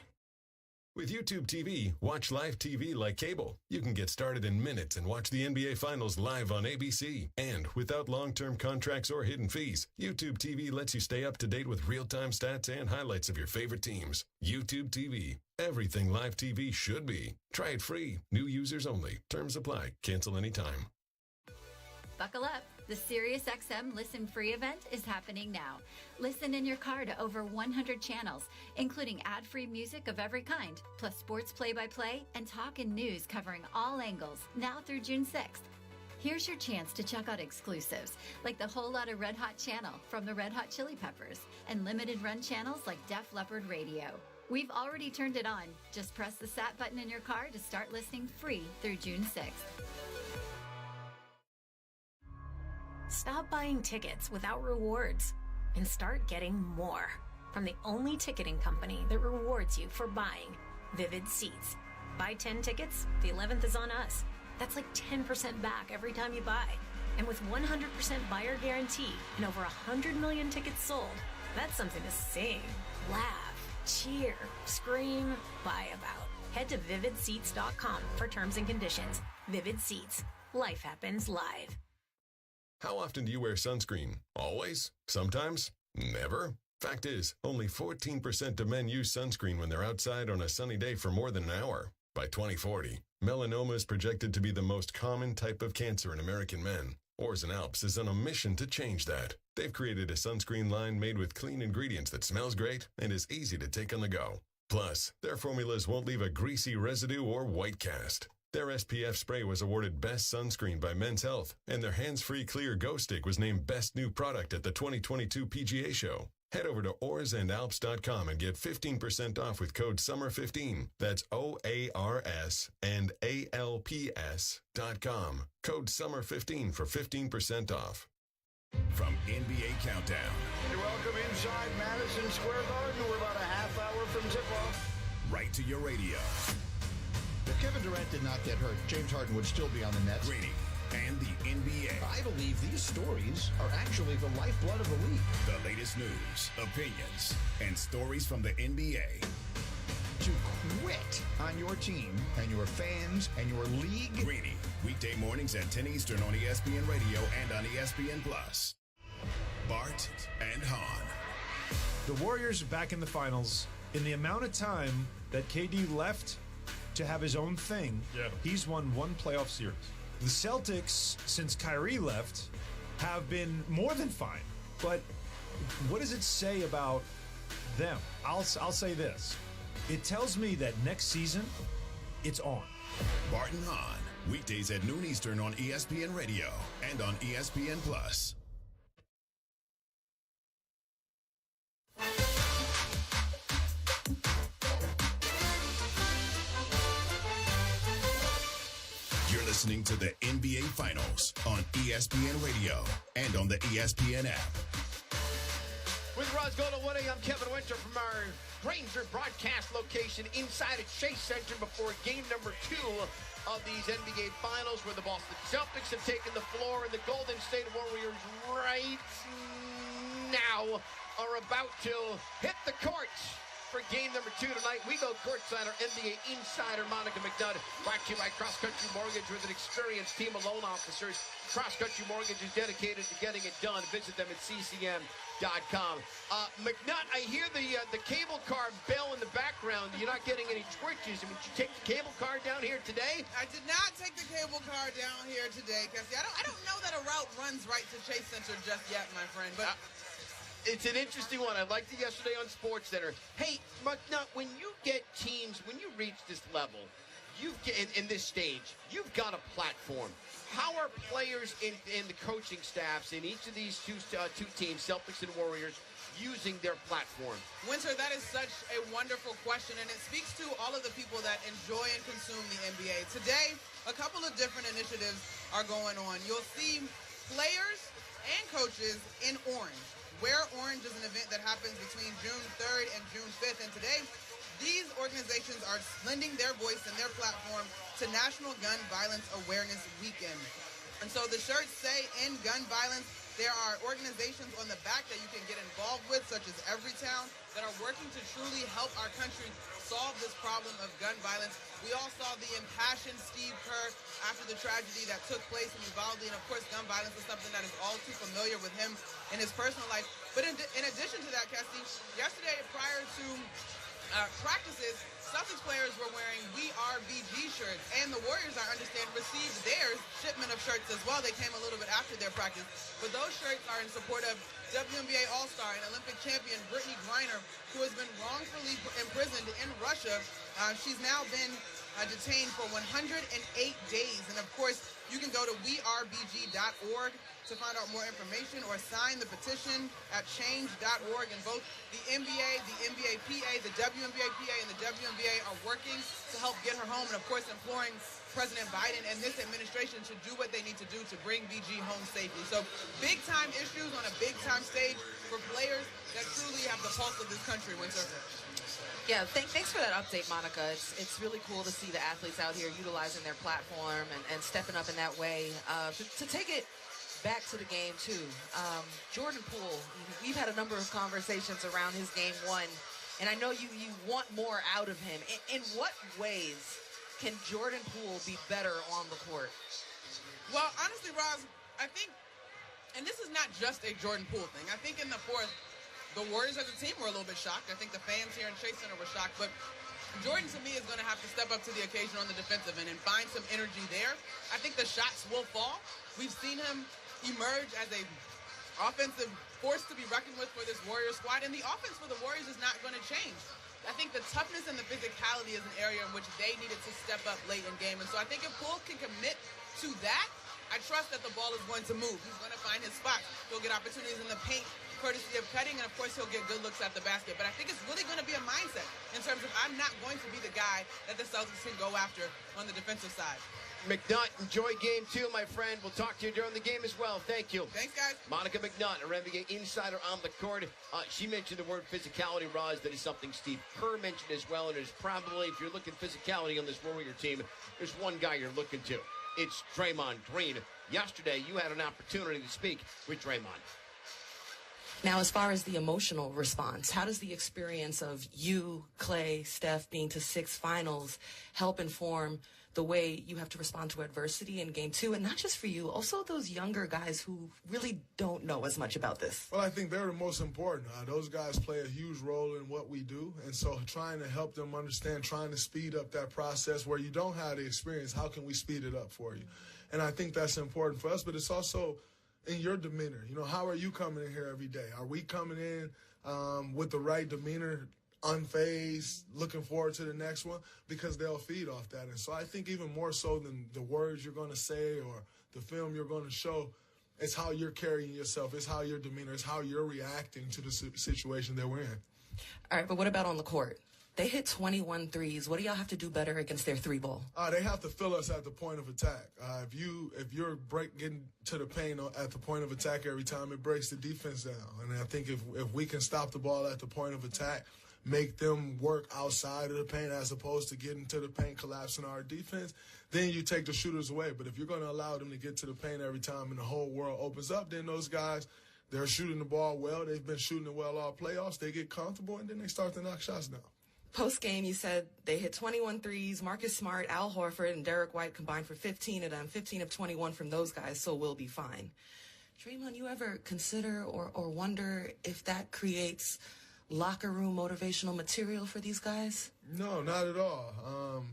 With YouTube TV, watch live TV like cable. You can get started in minutes and watch the NBA Finals live on ABC. And without long-term contracts or hidden fees, YouTube TV lets you stay up to date with real-time stats and highlights of your favorite teams. YouTube TV. Everything live TV should be. Try it free. New users only. Terms apply. Cancel anytime. Buckle up. The SiriusXM Listen Free event is happening now. Listen in your car to over 100 channels, including ad-free music of every kind, plus sports play-by-play and talk and news covering all angles, now through June 6th. Here's your chance to check out exclusives, like the Whole Lotta Red Hot channel from the Red Hot Chili Peppers, and limited run channels like Def Leppard Radio. We've already turned it on. Just press the SAT button in your car to start listening free through June 6th. Stop buying tickets without rewards and start getting more from the only ticketing company that rewards you for buying, Vivid Seats. Buy 10 tickets, the 11th is on us. That's like 10% back every time you buy. And with 100% buyer guarantee and over 100 million tickets sold, that's something to sing, laugh, cheer, scream, buy about. Head to vividseats.com for terms and conditions. Vivid Seats. Life happens live. How often do you wear sunscreen? Always? Sometimes? Never? Fact is, only 14% of men use sunscreen when they're outside on a sunny day for more than an hour. By 2040, melanoma is projected to be the most common type of cancer in American men. Orzen Alps is on a mission to change that. They've created a sunscreen line made with clean ingredients that smells great and is easy to take on the go. Plus, their formulas won't leave a greasy residue or white cast. Their SPF spray was awarded Best Sunscreen by Men's Health, and their hands-free clear Go Stick was named Best New Product at the 2022 PGA Show. Head over to oarsandalps.com and get 15% off with code SUMMER15. That's OARS and ALPS.com. Code SUMMER15 for 15% off. From NBA Countdown. And welcome inside Madison Square Garden. We're about a half hour from tip-off. Right to your radio. If Kevin Durant did not get hurt, James Harden would still be on the Nets. Greeny and the NBA. I believe these stories are actually the lifeblood of the league. The latest news, opinions, and stories from the NBA. To quit on your team and your fans and your league. Greeny, weekday mornings at 10 Eastern on ESPN Radio and on ESPN+. Bart and Hahn. The Warriors are back in the finals. In the amount of time that KD left to have his own thing, he's won one playoff series. The Celtics, since Kyrie left, have been more than fine. But what does it say about them? I'll say this. It tells me that next season, it's on. Bart and Hahn, weekdays at noon Eastern on ESPN Radio and on ESPN+. You're listening to the NBA Finals on ESPN Radio and on the ESPN app. With Roz Golden Woody, I'm Kevin Winter from our Granger broadcast location inside at Chase Center before game number 2 of these NBA Finals, where the Boston Celtics have taken the floor and the Golden State Warriors right now are about to hit the courts for game number 2 tonight. We go courtside, our NBA insider, Monica McNutt, brought to you by Cross Country Mortgage with an experienced team of loan officers. Cross Country Mortgage is dedicated to getting it done. Visit them at ccm.com. McNutt, I hear the cable car bell in the background. You're not getting any twitches. I mean, did you take the cable car down here today? I did not take the cable car down here today, Cassie. I don't know that a route runs right to Chase Center just yet, my friend, but... It's an interesting one. I liked it yesterday on SportsCenter. Hey, McNutt, when you get teams, when you reach this level, in this stage, you've got a platform. How are players in the coaching staffs in each of these two teams, Celtics and Warriors, using their platform? Winter, that is such a wonderful question, and it speaks to all of the people that enjoy and consume the NBA. Today, a couple of different initiatives are going on. You'll see players and coaches in orange. Wear Orange is an event that happens between June 3rd and June 5th, and today, these organizations are lending their voice and their platform to National Gun Violence Awareness Weekend. And so the shirts say End Gun Violence. There are organizations on the back that you can get involved with, such as Everytown, that are working to truly help our country solve this problem of gun violence. We all saw the impassioned Steve Kerr after the tragedy that took place in Uvalde, and of course gun violence is something that is all too familiar with him in his personal life. But in addition to that, Cassie, yesterday prior to practices, Celtics players were wearing We Are BG shirts, and the Warriors, I understand, received their shipment of shirts as well. They came a little bit after their practice, but those shirts are in support of WNBA All-Star and Olympic champion Brittany Griner, who has been wrongfully imprisoned in Russia. She's now been detained for 108 days, and of course, you can go to wearebg.org to find out more information or sign the petition at change.org. And both the NBA, the NBAPA, the WNBAPA, and the WNBA are working to help get her home, and of course imploring President Biden and this administration to do what they need to do to bring BG home safely. So big-time issues on a big-time stage for players that truly have the pulse of this country, Winter. Yeah, thanks for that update, Monica. It's really cool to see the athletes out here utilizing their platform and stepping up in that way. To take it back to the game, too, Jordan Poole, we've had a number of conversations around his game one, and I know you want more out of him. In what ways can Jordan Poole be better on the court? Well, honestly, Roz, I think, and this is not just a Jordan Poole thing, I think in the fourth, the Warriors as a team were a little bit shocked. I think the fans here in Chase Center were shocked. But Jordan, to me, is going to have to step up to the occasion on the defensive end and find some energy there. I think the shots will fall. We've seen him emerge as a offensive force to be reckoned with for this Warriors squad. And the offense for the Warriors is not going to change. I think the toughness and the physicality is an area in which they needed to step up late in game. And so I think if Poole can commit to that, I trust that the ball is going to move. He's going to find his spot. He'll get opportunities in the paint, courtesy of cutting, and of course he'll get good looks at the basket. But I think it's really going to be a mindset in terms of I'm not going to be the guy that the Celtics can go after on the defensive side. McNutt, enjoy game two, my friend. We'll talk to you during the game as well. Thank you. Thanks, guys. Monica McNutt, our NBA insider on the court. She mentioned the word physicality, Roz. That is something Steve Kerr mentioned as well. And it's probably, if you're looking at physicality on this Warrior team, there's one guy you're looking to. It's Draymond Green. Yesterday, you had an opportunity to speak with Draymond. Now, as far as the emotional response, how does the experience of you, Clay, Steph being to 6 finals help inform the way you have to respond to adversity in game two? And not just for you, also those younger guys who really don't know as much about this. Well, I think they're the most important. Those guys play a huge role in what we do. And so trying to help them understand, trying to speed up that process where you don't have the experience, how can we speed it up for you? And I think that's important for us, but it's also in your demeanor. You know, how are you coming in here every day? Are we coming in with the right demeanor, unfazed, looking forward to the next one? Because they'll feed off that. And so I think even more so than the words you're going to say or the film you're going to show, it's how you're carrying yourself. It's how your demeanor, it's how you're reacting to the situation that we're in. All right, but what about on the court? They hit 21 threes. What do y'all have to do better against their 3-ball? They have to fill us at the point of attack. If you're getting to the paint at the point of attack every time, it breaks the defense down. And I think if we can stop the ball at the point of attack, make them work outside of the paint as opposed to getting to the paint, collapsing our defense, then you take the shooters away. But if you're going to allow them to get to the paint every time and the whole world opens up, then those guys, they're shooting the ball well. They've been shooting it well all playoffs. They get comfortable, and then they start to knock shots down. Post-game, you said they hit 21 threes. Marcus Smart, Al Horford, and Derek White combined for 15 of them, 15 of 21 from those guys, so we'll be fine. Draymond, you ever consider or wonder if that creates locker room motivational material for these guys? No, not at all.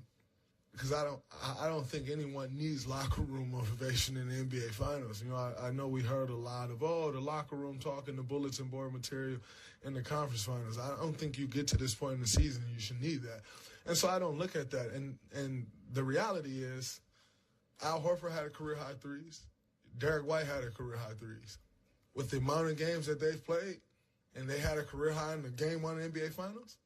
Because I don't think anyone needs locker room motivation in the NBA Finals. You know, I know we heard a lot of, the locker room talking, the bulletin board material in the conference finals. I don't think you get to this point in the season you should need that. And so I don't look at that. And the reality is Al Horford had a career-high threes. Derek White had a career-high threes. With the amount of games that they've played, and they had a career-high in the Game 1 NBA Finals,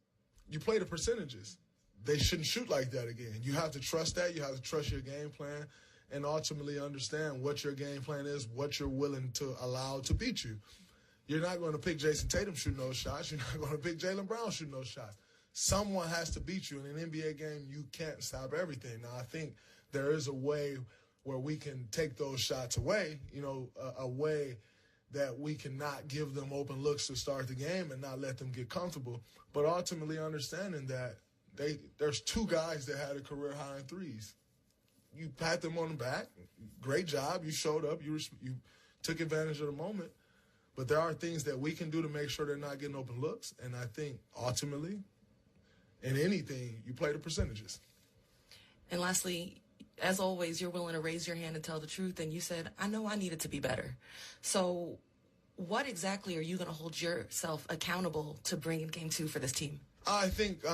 you play the percentages. They shouldn't shoot like that again. You have to trust that. You have to trust your game plan and ultimately understand what your game plan is, what you're willing to allow to beat you. You're not going to pick Jayson Tatum shooting those shots. You're not going to pick Jaylen Brown shooting those shots. Someone has to beat you. In an NBA game, you can't stop everything. Now, I think there is a way where we can take those shots away, a way that we cannot give them open looks to start the game and not let them get comfortable. But ultimately understanding that there's 2 guys that had a career high in threes. You pat them on the back. Great job. You showed up. You took advantage of the moment. But there are things that we can do to make sure they're not getting open looks. And I think ultimately in anything, you play the percentages. And lastly, as always, you're willing to raise your hand and tell the truth. And you said, I know I needed to be better. So what exactly are you going to hold yourself accountable to bring in game 2 for this team? I think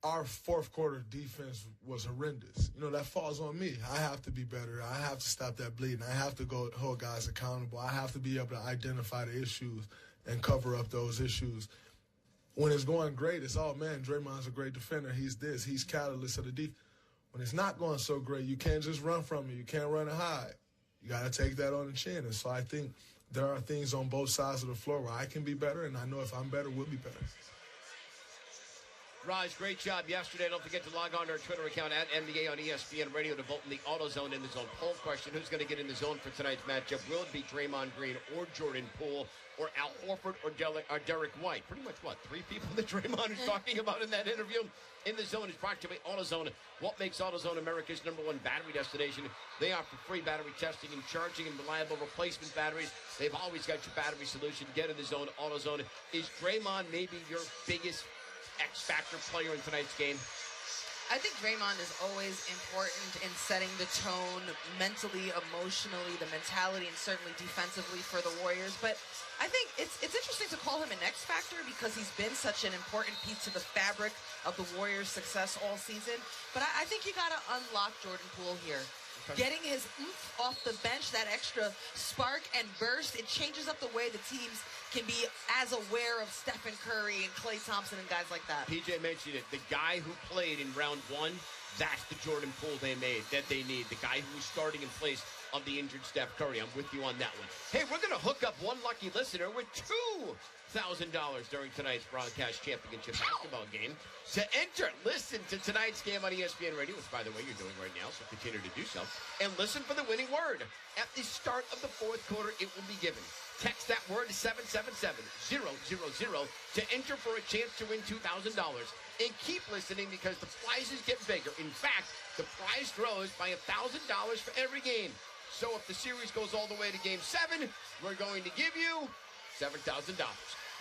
our fourth quarter defense was horrendous. That falls on me. I have to be better. I have to stop that bleeding. I have to go hold guys accountable. I have to be able to identify the issues and cover up those issues. When it's going great, it's, oh, man, Draymond's a great defender. He's this. He's catalyst of the defense. When it's not going so great, you can't just run from it. You can't run and hide. You got to take that on the chin. And so I think there are things on both sides of the floor where I can be better, and I know if I'm better, we'll be better. Raj, great job yesterday. Don't forget to log on to our Twitter account at NBA on ESPN Radio to vote in the AutoZone in the Zone poll question. Who's going to get in the zone for tonight's matchup? Will it be Draymond Green or Jordan Poole or Al Horford or Derek White? Pretty much, 3 people that Draymond is talking about in that interview. In the Zone is brought to you by AutoZone. What makes AutoZone America's #1 battery destination? They offer free battery testing and charging and reliable replacement batteries. They've always got your battery solution. Get in the zone. AutoZone. Is Draymond maybe your biggest X-factor player in tonight's game? I think Draymond is always important in setting the tone mentally, emotionally, the mentality, and certainly defensively for the Warriors. But I think it's interesting to call him an X factor because he's been such an important piece to the fabric of the Warriors' success all season. But I think you got to unlock Jordan Poole here. Getting his oomph off the bench, that extra spark and burst, it changes up the way the teams can be as aware of Stephen Curry and Klay Thompson and guys like that. PJ mentioned it. The guy who played in round 1, that's the Jordan Poole they need. The guy who was starting in place of the injured Steph Curry. I'm with you on that one. Hey, we're going to hook up one lucky listener with $2,000 during tonight's broadcast championship basketball game. To enter, listen to tonight's game on ESPN Radio, which, by the way, you're doing right now, so continue to do so. And listen for the winning word. At the start of the fourth quarter, it will be given. Text that word to 777-000 to enter for a chance to win $2,000. And keep listening because the prizes get bigger. In fact, the prize grows by $1,000 for every game. So if the series goes all the way to Game 7, we're going to give you $7,000.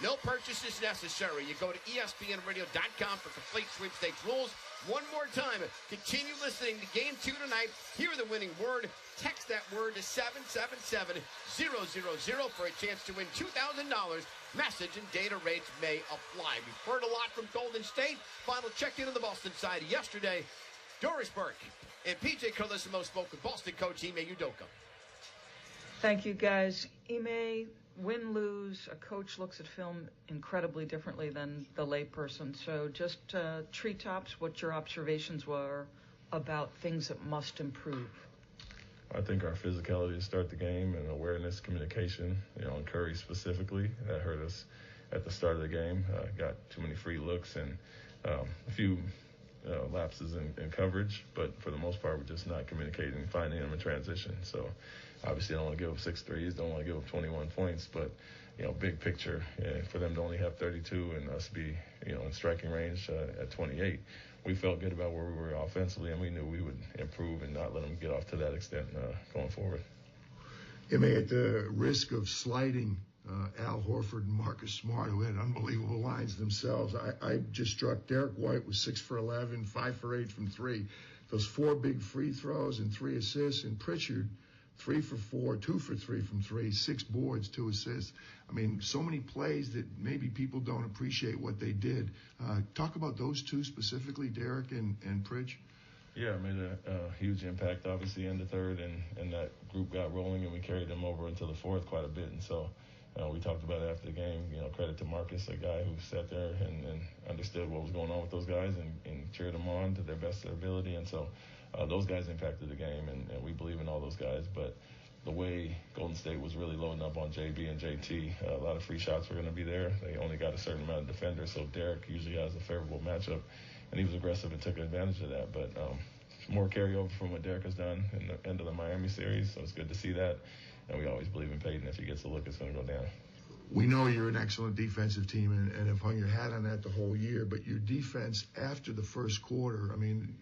No purchases necessary. You go to ESPNradio.com for complete sweepstakes rules. One more time, continue listening to Game 2 tonight. Hear the winning word. Text that word to 777-000 for a chance to win $2,000. Message and data rates may apply. We've heard a lot from Golden State. Final check-in on the Boston side yesterday. Doris Burke and PJ Carlissimo spoke with Boston coach Ime Udoka. Thank you, guys. Ime, win, lose, a coach looks at film incredibly differently than the layperson. So just treetops, what your observations were about things that must improve. I think our physicality to start the game and awareness, communication, on Curry specifically, that hurt us at the start of the game. Got too many free looks and a few lapses in coverage, but for the most part, we're just not communicating, finding them in transition. So obviously I don't want to give up 6 threes, don't want to give up 21 points, but, big picture, for them to only have 32 and us be, in striking range at 28, we felt good about where we were offensively, and we knew we would improve and not let them get off to that extent going forward. At the risk of slighting Al Horford and Marcus Smart, who had unbelievable lines themselves, I just struck Derek White with 6 for 11, 5 for 8 from 3. Those 4 big free throws and 3 assists, and Pritchard 3 for 4, 2 for 3 from 3, 6 boards, 2 assists. I mean, so many plays that maybe people don't appreciate what they did. Talk about those two specifically, Derek and Pritch. Yeah, it made a huge impact, obviously, in the third, and that group got rolling, and we carried them over into the fourth quite a bit. And so we talked about it after the game. Credit to Marcus, a guy who sat there and understood what was going on with those guys and cheered them on to their best of their ability. And so those guys impacted the game, and we believe in all those guys. But the way Golden State was really loading up on JB and JT, a lot of free shots were going to be there. They only got a certain amount of defenders, so Derek usually has a favorable matchup, and he was aggressive and took advantage of that. But more carryover from what Derek has done in the end of the Miami series, so it's good to see that. And we always believe in Peyton. If he gets a look, it's going to go down. We know you're an excellent defensive team and have hung your hat on that the whole year, but your defense after the first quarter, I mean,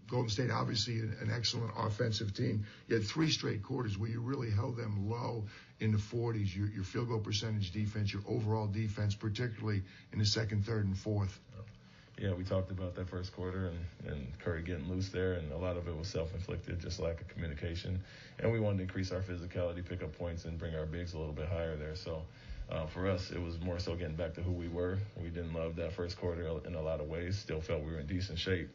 Golden State, obviously an excellent offensive team. You had 3 straight quarters where you really held them low in the 40s. Your field goal percentage defense, your overall defense, particularly in the second, third, and fourth. Yeah, we talked about that first quarter and Curry getting loose there, and a lot of it was self-inflicted, just lack of communication. And we wanted to increase our physicality, pick up points, and bring our bigs a little bit higher there. So for us, it was more so getting back to who we were. We didn't love that first quarter in a lot of ways, still felt we were in decent shape.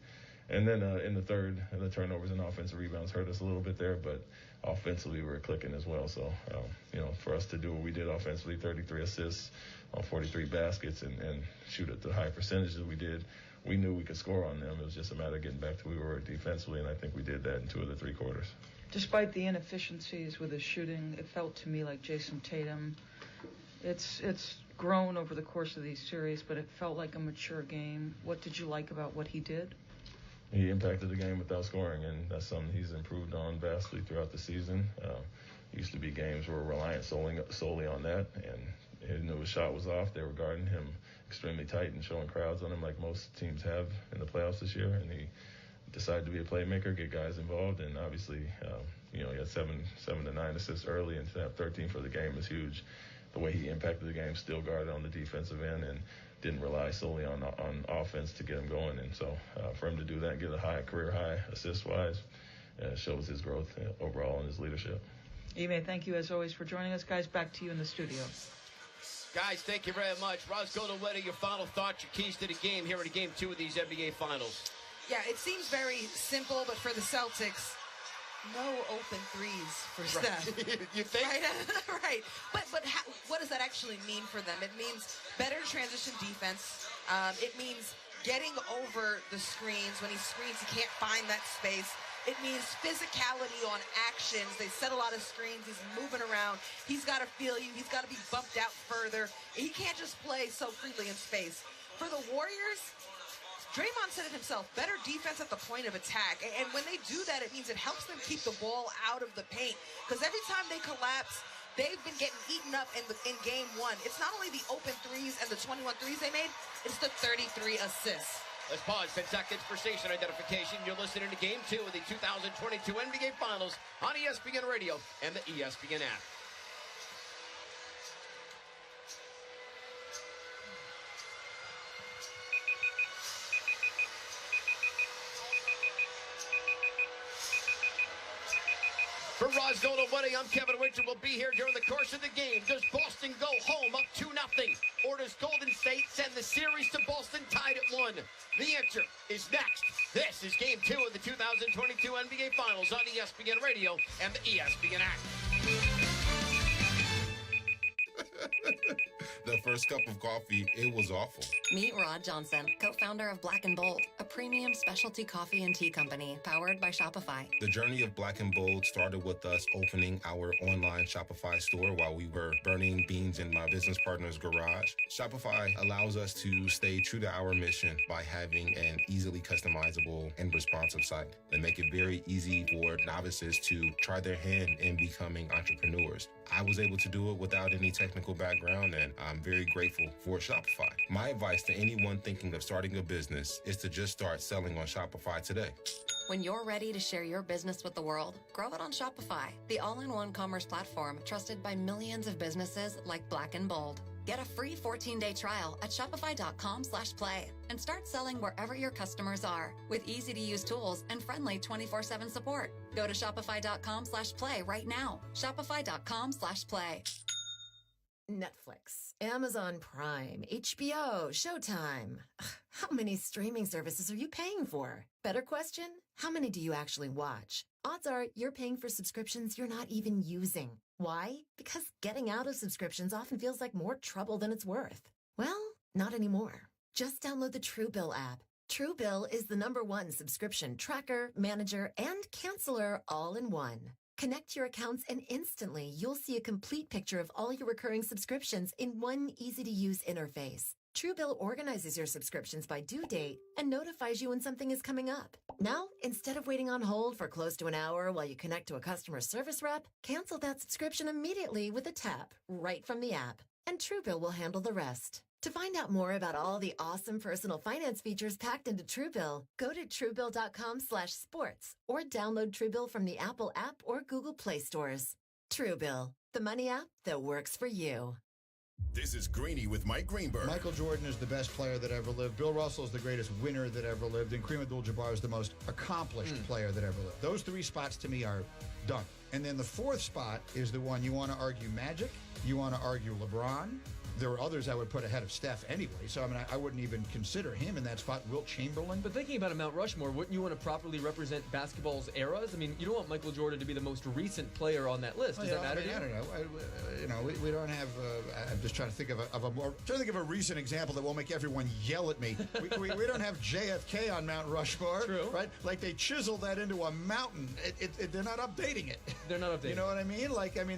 And then in the third, the turnovers and offensive rebounds hurt us a little bit there, but offensively we were clicking as well. So, for us to do what we did offensively, 33 assists on 43 baskets and shoot at the high percentages we did, we knew we could score on them. It was just a matter of getting back to where we were defensively, and I think we did that in 2 of the 3 quarters. Despite the inefficiencies with his shooting, it felt to me like Jayson Tatum. It's grown over the course of these series, but it felt like a mature game. What did you like about what he did? He impacted the game without scoring, and that's something he's improved on vastly throughout the season. Used to be games where we're reliant solely on that, and he knew his shot was off. They were guarding him extremely tight and showing crowds on him like most teams have in the playoffs this year, and he decided to be a playmaker, get guys involved, and obviously, he had 7 to 9 assists early, and to have 13 for the game is huge. The way he impacted the game, still guarded on the defensive end, and didn't rely solely on offense to get him going. And so for him to do that and get a career high assist-wise shows his growth overall in his leadership. Ime, thank you as always for joining us. Guys, back to you in the studio. Guys, thank you very much. Roz Goldaway, your final thoughts, your keys to the game here in Game 2 of these NBA Finals. Yeah, it seems very simple, but for the Celtics, no open threes for Steph. You think? Right. But what does that actually mean for them? It means better transition defense. It means getting over the screens. When he screens, he can't find that space. It means physicality on actions. They set a lot of screens. He's moving around. He's got to feel you. He's got to be bumped out further. He can't just play so freely in space. For the Warriors, Draymond said it himself, better defense at the point of attack. And when they do that, it means it helps them keep the ball out of the paint. Because every time they collapse, they've been getting eaten up in Game 1. It's not only the open threes and the 21 threes they made, it's the 33 assists. Let's pause 10 seconds for station identification. You're listening to Game 2 of the 2022 NBA Finals on ESPN Radio and the ESPN app. For Roz Goldaway, I'm Kevin Winter. We'll be here during the course of the game. Does Boston go home up 2-0? Or does Golden State send the series to Boston tied at 1? The answer is next. This is Game 2 of the 2022 NBA Finals on ESPN Radio and the ESPN app. The first cup of coffee, it was awful. Meet Rod Johnson, co-founder of Black & Bold, a premium specialty coffee and tea company powered by Shopify. The journey of Black & Bold started with us opening our online Shopify store while we were burning beans in my business partner's garage. Shopify allows us to stay true to our mission by having an easily customizable and responsive site that make it very easy for novices to try their hand in becoming entrepreneurs. I was able to do it without any technical background, and I'm very grateful for Shopify. My advice to anyone thinking of starting a business is to just start selling on Shopify today. When you're ready to share your business with the world, grow it on Shopify, the all-in-one commerce platform trusted by millions of businesses like Black & Bold. Get a free 14-day trial at shopify.com/play and start selling wherever your customers are with easy-to-use tools and friendly 24/7 support. Go to shopify.com/play right now. Shopify.com/play. Netflix, Amazon Prime, HBO, Showtime. How many streaming services are you paying for? Better question, how many do you actually watch? Odds are you're paying for subscriptions you're not even using. Why? Because getting out of subscriptions often feels like more trouble than it's worth. Well, not anymore. Just download the Truebill app. Truebill is the #1 subscription tracker, manager, and canceller all in one. Connect your accounts and instantly you'll see a complete picture of all your recurring subscriptions in one easy-to-use interface. Truebill organizes your subscriptions by due date and notifies you when something is coming up. Now, instead of waiting on hold for close to an hour while you connect to a customer service rep, cancel that subscription immediately with a tap right from the app, and Truebill will handle the rest. To find out more about all the awesome personal finance features packed into Truebill, go to Truebill.com/sports or download Truebill from the Apple app or Google Play stores. Truebill, the money app that works for you. This is Greeny with Mike Greenberg. Michael Jordan is the best player that ever lived. Bill Russell is the greatest winner that ever lived. And Kareem Abdul-Jabbar is the most accomplished player that ever lived. Those three spots to me are done. And then the fourth spot is the one you want to argue Magic. You want to argue LeBron. There were others I would put ahead of Steph anyway, so I mean, I wouldn't even consider him in that spot. Wilt Chamberlain. But thinking about a Mount Rushmore, wouldn't you want to properly represent basketball's eras? I mean, you don't want Michael Jordan to be the most recent player on that list. Does that matter to you? I don't know. We don't have. I'm just trying to think of a recent example that will make everyone yell at me. We don't have JFK on Mount Rushmore. True. Right? Like they chiseled that into a mountain. They're not updating it. They're not updating. You know what I mean?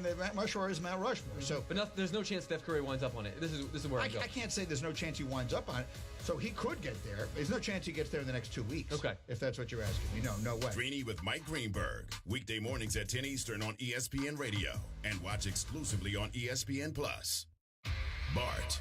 The Mount Rushmore is Mount Rushmore. So, but there's no chance Steph Curry winds up on it. This is where I can't say there's no chance he winds up on it. So he could get there. There's no chance he gets there in the next 2 weeks. Okay. If that's what you're asking me. No way. Greeny with Mike Greenberg. Weekday mornings at 10 Eastern on ESPN Radio. And watch exclusively on ESPN Plus. Bart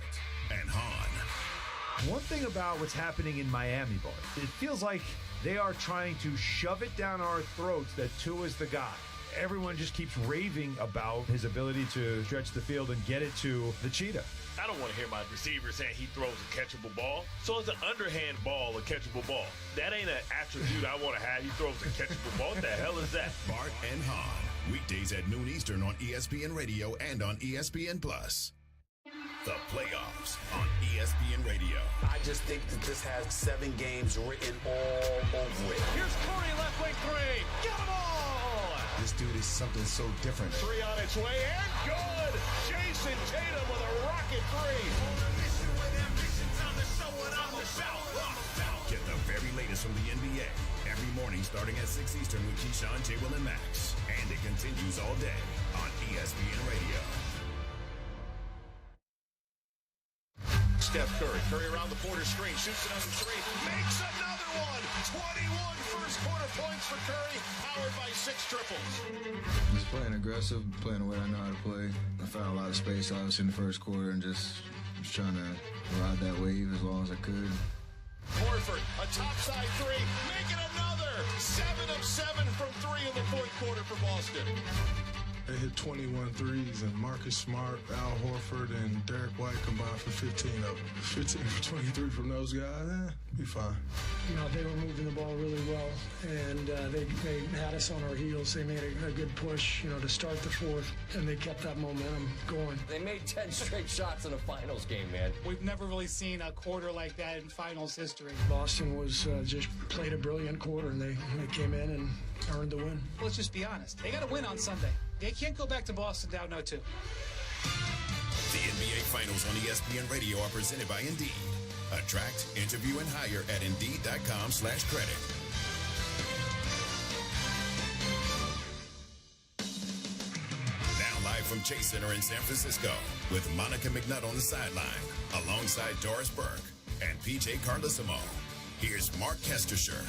and Hahn. One thing about what's happening in Miami, Bart, it feels like they are trying to shove it down our throats that Tua's the guy. Everyone just keeps raving about his ability to stretch the field and get it to the cheetah. I don't want to hear my receiver saying he throws a catchable ball. So it's an underhand ball, a catchable ball. That ain't an attribute I want to have. He throws a catchable ball. What the hell is that? Bart and Hahn. Weekdays at noon Eastern on ESPN Radio and on ESPN Plus. The playoffs on ESPN Radio. I just think that this has 7 games written all over it. Here's Curry, left wing three. Get them all! This dude is something so different. Three on its way and good! Jayson Tatum with a rocket three. Get the very latest from the NBA every morning starting at 6 Eastern with Keyshawn, J. Will, and Max. And it continues all day on ESPN Radio. Steph Curry. Curry around the border screen. Shoots it on the three. Makes another one. 21 first quarter points for Curry. Powered by 6 triples. Just playing aggressive, playing the way I know how to play. I found a lot of space, obviously, in the first quarter, and just trying to ride that wave as long as I could. Horford, a topside three. Making another. 7 of 7 from 3 in the fourth quarter for Boston. They hit 21 threes, and Marcus Smart, Al Horford, and Derek White combined for 15 of them. 15 for 23 from those guys, be fine. You know, they were moving the ball really well, and they had us on our heels. They made a good push, to start the fourth, and they kept that momentum going. They made 10 straight shots in a finals game, man. We've never really seen a quarter like that in finals history. Boston was just played a brilliant quarter, and they came in and earned the win. Let's just be honest. They got to win on Sunday. They can't go back to Boston down 0-2. The NBA Finals on ESPN Radio are presented by Indeed. Attract, interview, and hire at Indeed.com/credit. Now live from Chase Center in San Francisco with Monica McNutt on the sideline alongside Doris Burke and PJ Carlesimo. Here's Mark Kestershire.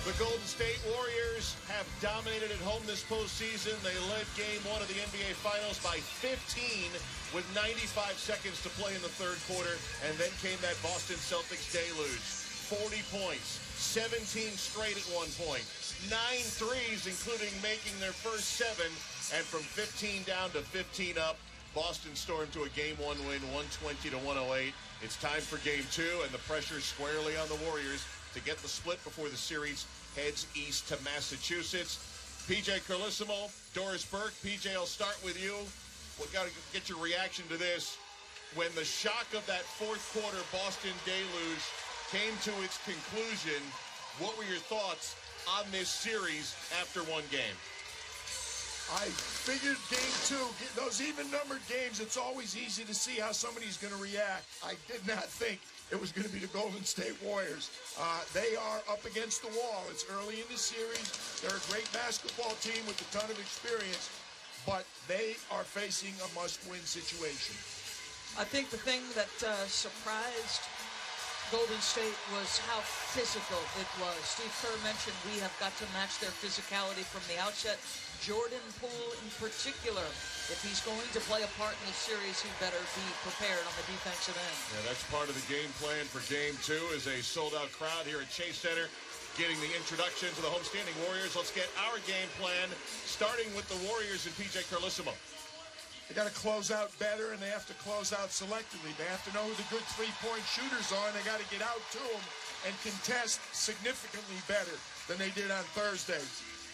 The Golden State Warriors have dominated at home this postseason. They led Game 1 of the NBA Finals by 15 with 95 seconds to play in the third quarter. And then came that Boston Celtics deluge. 40 points, 17 straight at one point, 9 threes, including making their first 7. And from 15 down to 15 up, Boston stormed to a Game 1 win, 120-108. It's time for Game 2, and the pressure squarely on the Warriors to get the split before the series heads east to Massachusetts. PJ Carlesimo, Doris Burke. PJ, I'll start with you. We've got to get your reaction to this. When the shock of that fourth quarter Boston deluge came to its conclusion, what were your thoughts on this series after one game? I figured Game 2, those even-numbered games, it's always easy to see how somebody's going to react. I did not think it was going to be the Golden State Warriors. They are up against the wall. It's early in the series. They're a great basketball team with a ton of experience, but they are facing a must-win situation. I think the thing that surprised Golden State was how physical it was. Steve Kerr mentioned we have got to match their physicality from the outset. Jordan Poole in particular, if he's going to play a part in this series, he better be prepared on the defensive end. Yeah, that's part of the game plan for Game 2 is a sold-out crowd here at Chase Center getting the introduction to the homestanding Warriors. Let's get our game plan, starting with the Warriors and PJ Carlesimo. They got to close out better, and they have to close out selectively. They have to know who the good three-point shooters are, and they got to get out to them and contest significantly better than they did on Thursday.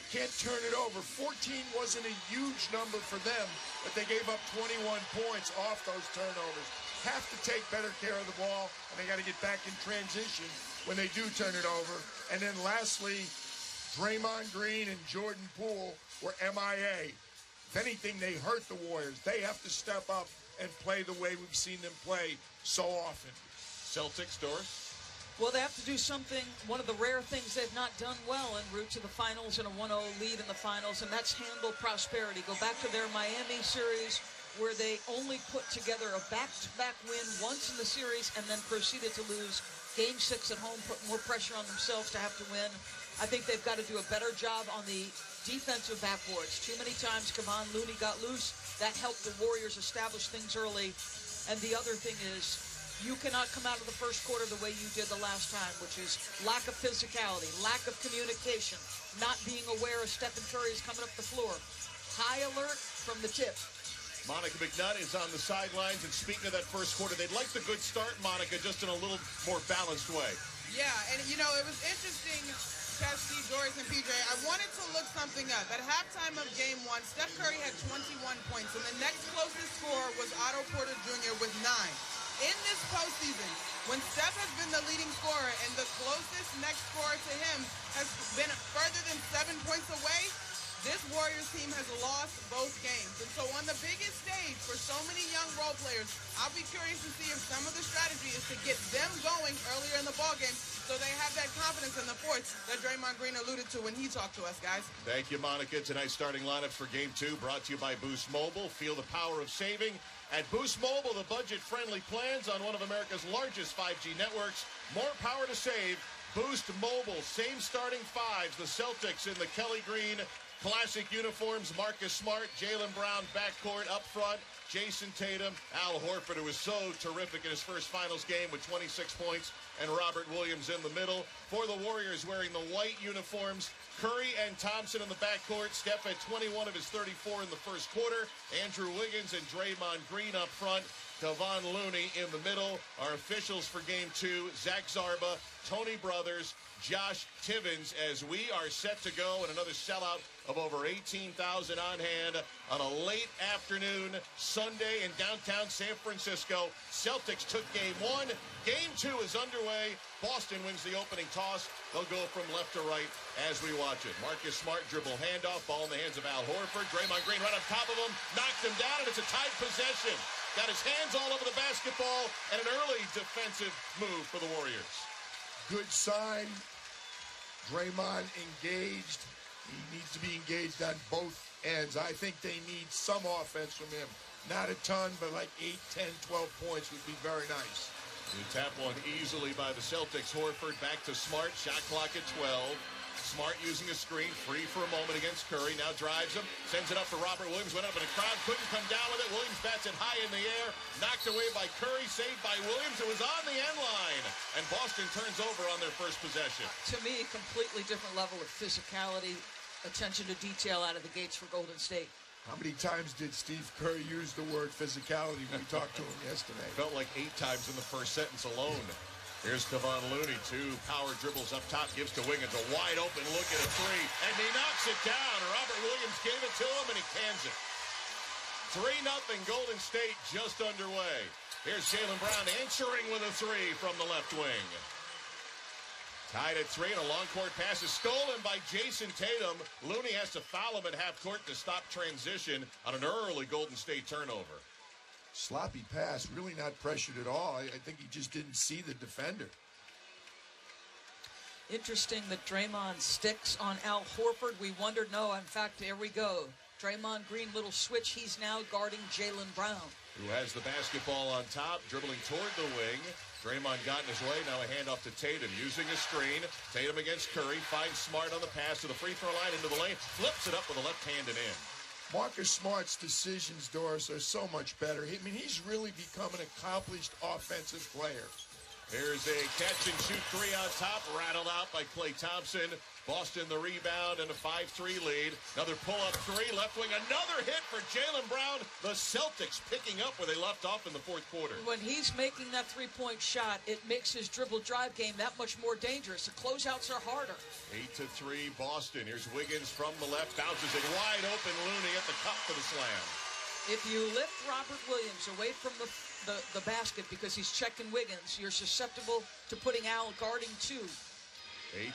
Can't turn it over. 14 wasn't a huge number for them, but they gave up 21 points off those turnovers. Have to take better care of the ball, and they got to get back in transition when they do turn it over. And then lastly, Draymond Green and Jordan Poole were MIA. If anything, they hurt the Warriors. They have to step up and play the way we've seen them play so often. Celtics, Doris? Well, they have to do something, one of the rare things they've not done well en route to the finals and a 1-0 lead in the finals, and that's handle prosperity. Go back to their Miami series where they only put together a back-to-back win once in the series and then proceeded to lose Game 6 at home, put more pressure on themselves to have to win. I think they've got to do a better job on the defensive backboards. Too many times Kevon Looney got loose. That helped the Warriors establish things early. And the other thing is, you cannot come out of the first quarter the way you did the last time, which is lack of physicality, lack of communication, not being aware of Stephen Curry is coming up the floor. High alert from the tip. Monica McNutt is on the sidelines, and speaking of that first quarter, they'd like the good start, Monica, just in a little more balanced way. Yeah, and you know, it was interesting, Chesty, Doris, and PJ. I wanted to look something up. At halftime of Game 1, Steph Curry had 21 points, and the next closest scorer was Otto Porter Jr. with 9. In this postseason, when Steph has been the leading scorer and the closest next scorer to him has been further than 7 points away, this Warriors team has lost both games. And so on the biggest stage for so many young role players, I'll be curious to see if some of the strategy is to get them going earlier in the ballgame so they have that confidence in the fourth that Draymond Green alluded to when he talked to us, guys. Thank you, Monica. Tonight's starting lineups for Game 2 brought to you by Boost Mobile. Feel the power of saving. At Boost Mobile, the budget-friendly plans on one of America's largest 5G networks. More power to save. Boost Mobile. Same starting fives. The Celtics in the Kelly Green classic uniforms. Marcus Smart, Jaylen Brown backcourt up front. Jayson Tatum, Al Horford, who was so terrific in his first finals game with 26 points, and Robert Williams in the middle. For the Warriors, wearing the white uniforms, Curry and Thompson in the backcourt. Steph at 21 of his 34 in the first quarter. Andrew Wiggins and Draymond Green up front. Kevon Looney in the middle. Our officials for Game 2, Zach Zarba, Tony Brothers, Josh Tivins, as we are set to go in another sellout of over 18,000 on hand on a late afternoon Sunday in downtown San Francisco. Celtics took Game 1. Game 2 is underway. Boston wins the opening toss. They'll go from left to right as we watch it. Marcus Smart dribble handoff, ball in the hands of Al Horford. Draymond Green right on top of him, knocked him down, and it's a tied possession. Got his hands all over the basketball, and an early defensive move for the Warriors. Good sign. Draymond engaged. He needs to be engaged on both ends. I think they need some offense from him. Not a ton, but like 8, 10, 12 points would be very nice. You tap one easily by the Celtics. Horford back to Smart. Shot clock at 12. Smart using a screen, free for a moment against Curry. Now drives him, sends it up for Robert Williams. Went up in a crowd, couldn't come down with it. Williams bats it high in the air. Knocked away by Curry, saved by Williams. It was on the end line. And Boston turns over on their first possession. To me, a completely different level of physicality, attention to detail out of the gates for Golden State. How many times did Steve Kerr use the word physicality when we talked to him yesterday? Felt like 8 times in the first sentence alone. Here's Kevon Looney, 2 power dribbles up top, gives to Wiggins a wide open look at a 3, and he knocks it down. Robert Williams gave it to him, and he cans it. 3-0 Golden State just underway. Here's Jaylen Brown answering with a 3 from the left wing. Tied at 3, and a long court pass is stolen by Jayson Tatum. Looney has to foul him at half court to stop transition on an early Golden State turnover. Sloppy pass, really not pressured at all. I think he just didn't see the defender. Interesting that Draymond sticks on Al Horford. We wondered, no, in fact, there we go. Draymond Green, little switch. He's now guarding Jaylen Brown, who has the basketball on top, dribbling toward the wing. Draymond got in his way. Now a handoff to Tatum, using a screen. Tatum against Curry, finds Smart on the pass to the free throw line into the lane, flips it up with a left hand and in. Marcus Smart's decisions, Doris, are so much better. I mean, he's really become an accomplished offensive player. Here's a catch-and-shoot 3 on top, rattled out by Klay Thompson. Boston the rebound and a 5-3 lead. Another pull-up three, left wing, another hit for Jaylen Brown. The Celtics picking up where they left off in the fourth quarter. When he's making that three-point shot, it makes his dribble drive game that much more dangerous. The closeouts are harder. 8-3 Boston. Here's Wiggins from the left, bounces it wide open. Looney at the cup for the slam. If you lift Robert Williams away from the basket because he's checking Wiggins, you're susceptible to putting Al guarding two.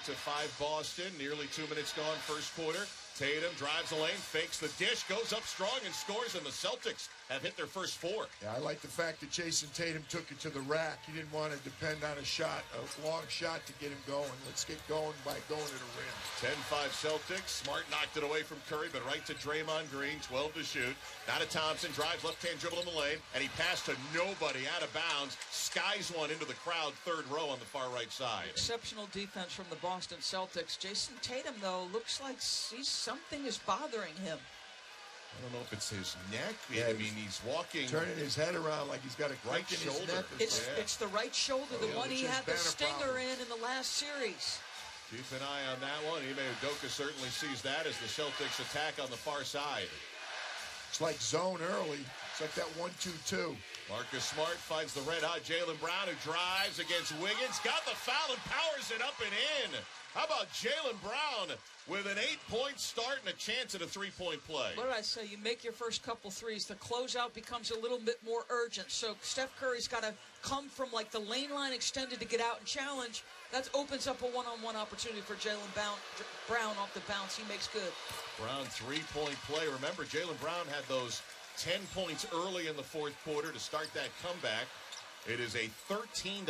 8-5 Boston. Nearly 2 minutes gone first quarter. Tatum drives the lane, fakes the dish, goes up strong and scores, and the Celtics have hit their first four. Yeah, I like the fact that Jayson Tatum took it to the rack. He didn't want to depend on a long shot to get him going. Let's get going by going to the rim. 10-5 Celtics. Smart knocked it away from Curry, but right to Draymond Green, 12 to shoot. Now to Thompson, drives left-hand dribble in the lane, and he passed to nobody out of bounds. Skies one into the crowd, third row on the far right side. Exceptional defense from the Boston Celtics. Jayson Tatum, though, looks like something is bothering him. I don't know if it's his neck. Yeah, I mean, he's walking. Turning his head around like he's got a crack in his neck. It's the right shoulder, the one he had the stinger in the last series. Keep an eye on that one. Ime Udoka certainly sees that as the Celtics attack on the far side. It's like zone early. It's like that 1-2-2. Marcus Smart finds the red-hot Jaylen Brown, who drives against Wiggins. Got the foul and powers it up and in. How about Jaylen Brown with an 8-point start and a chance at a three-point play? What did I say? You make your first couple threes. The closeout becomes a little bit more urgent. So Steph Curry's got to come from like the lane line extended to get out and challenge. That opens up a one-on-one opportunity for Jaylen Brown off the bounce. He makes good. Brown three-point play. Remember, Jaylen Brown had those 10 points early in the fourth quarter to start that comeback. It is a 13-5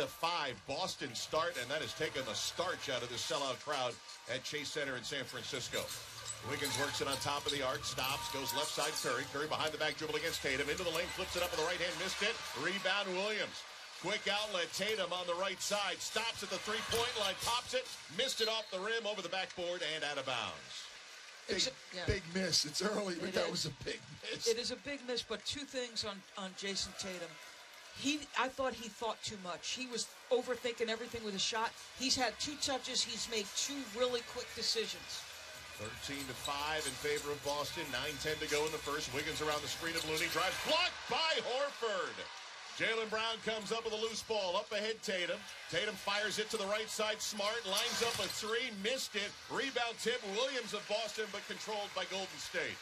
Boston start, and that has taken the starch out of this sellout crowd at Chase Center in San Francisco. Wiggins works it on top of the arc, stops, goes left side Curry. Curry behind the back dribble against Tatum. Into the lane, flips it up with the right hand, missed it. Rebound Williams. Quick outlet, Tatum on the right side. Stops at the three-point line, pops it, missed it off the rim, over the backboard, and out of bounds. Big miss. It's early, but that was a big miss. It is a big miss, but two things on Jayson Tatum. I thought he thought too much. He was overthinking everything with a shot. He's had two touches. He's made two really quick decisions. 13-5 in favor of Boston. 9:10 to go in the first. Wiggins around the screen of Looney. Drives blocked by Horford. Jaylen Brown comes up with a loose ball. Up ahead, Tatum. Tatum fires it to the right side. Smart lines up a three. Missed it. Rebound tip. Williams of Boston, but controlled by Golden State.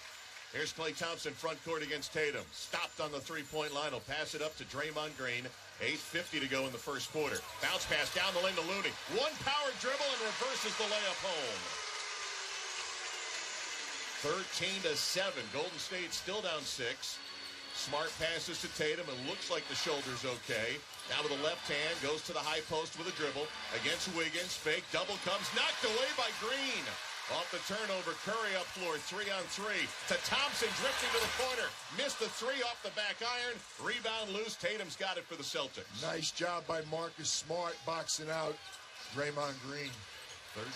Here's Klay Thompson front court against Tatum. Stopped on the three-point line. He'll pass it up to Draymond Green. 8:50 to go in the first quarter. Bounce pass down the lane to Looney. One power dribble and reverses the layup home. 13-7. Golden State still down 6. Smart passes to Tatum, and looks like the shoulder's okay. Now with the left hand, goes to the high post with a dribble. Against Wiggins, fake, double comes, knocked away by Green. Off the turnover, Curry up floor, 3-on-3. To Thompson, drifting to the corner. Missed the three off the back iron. Rebound loose, Tatum's got it for the Celtics. Nice job by Marcus Smart boxing out Draymond Green.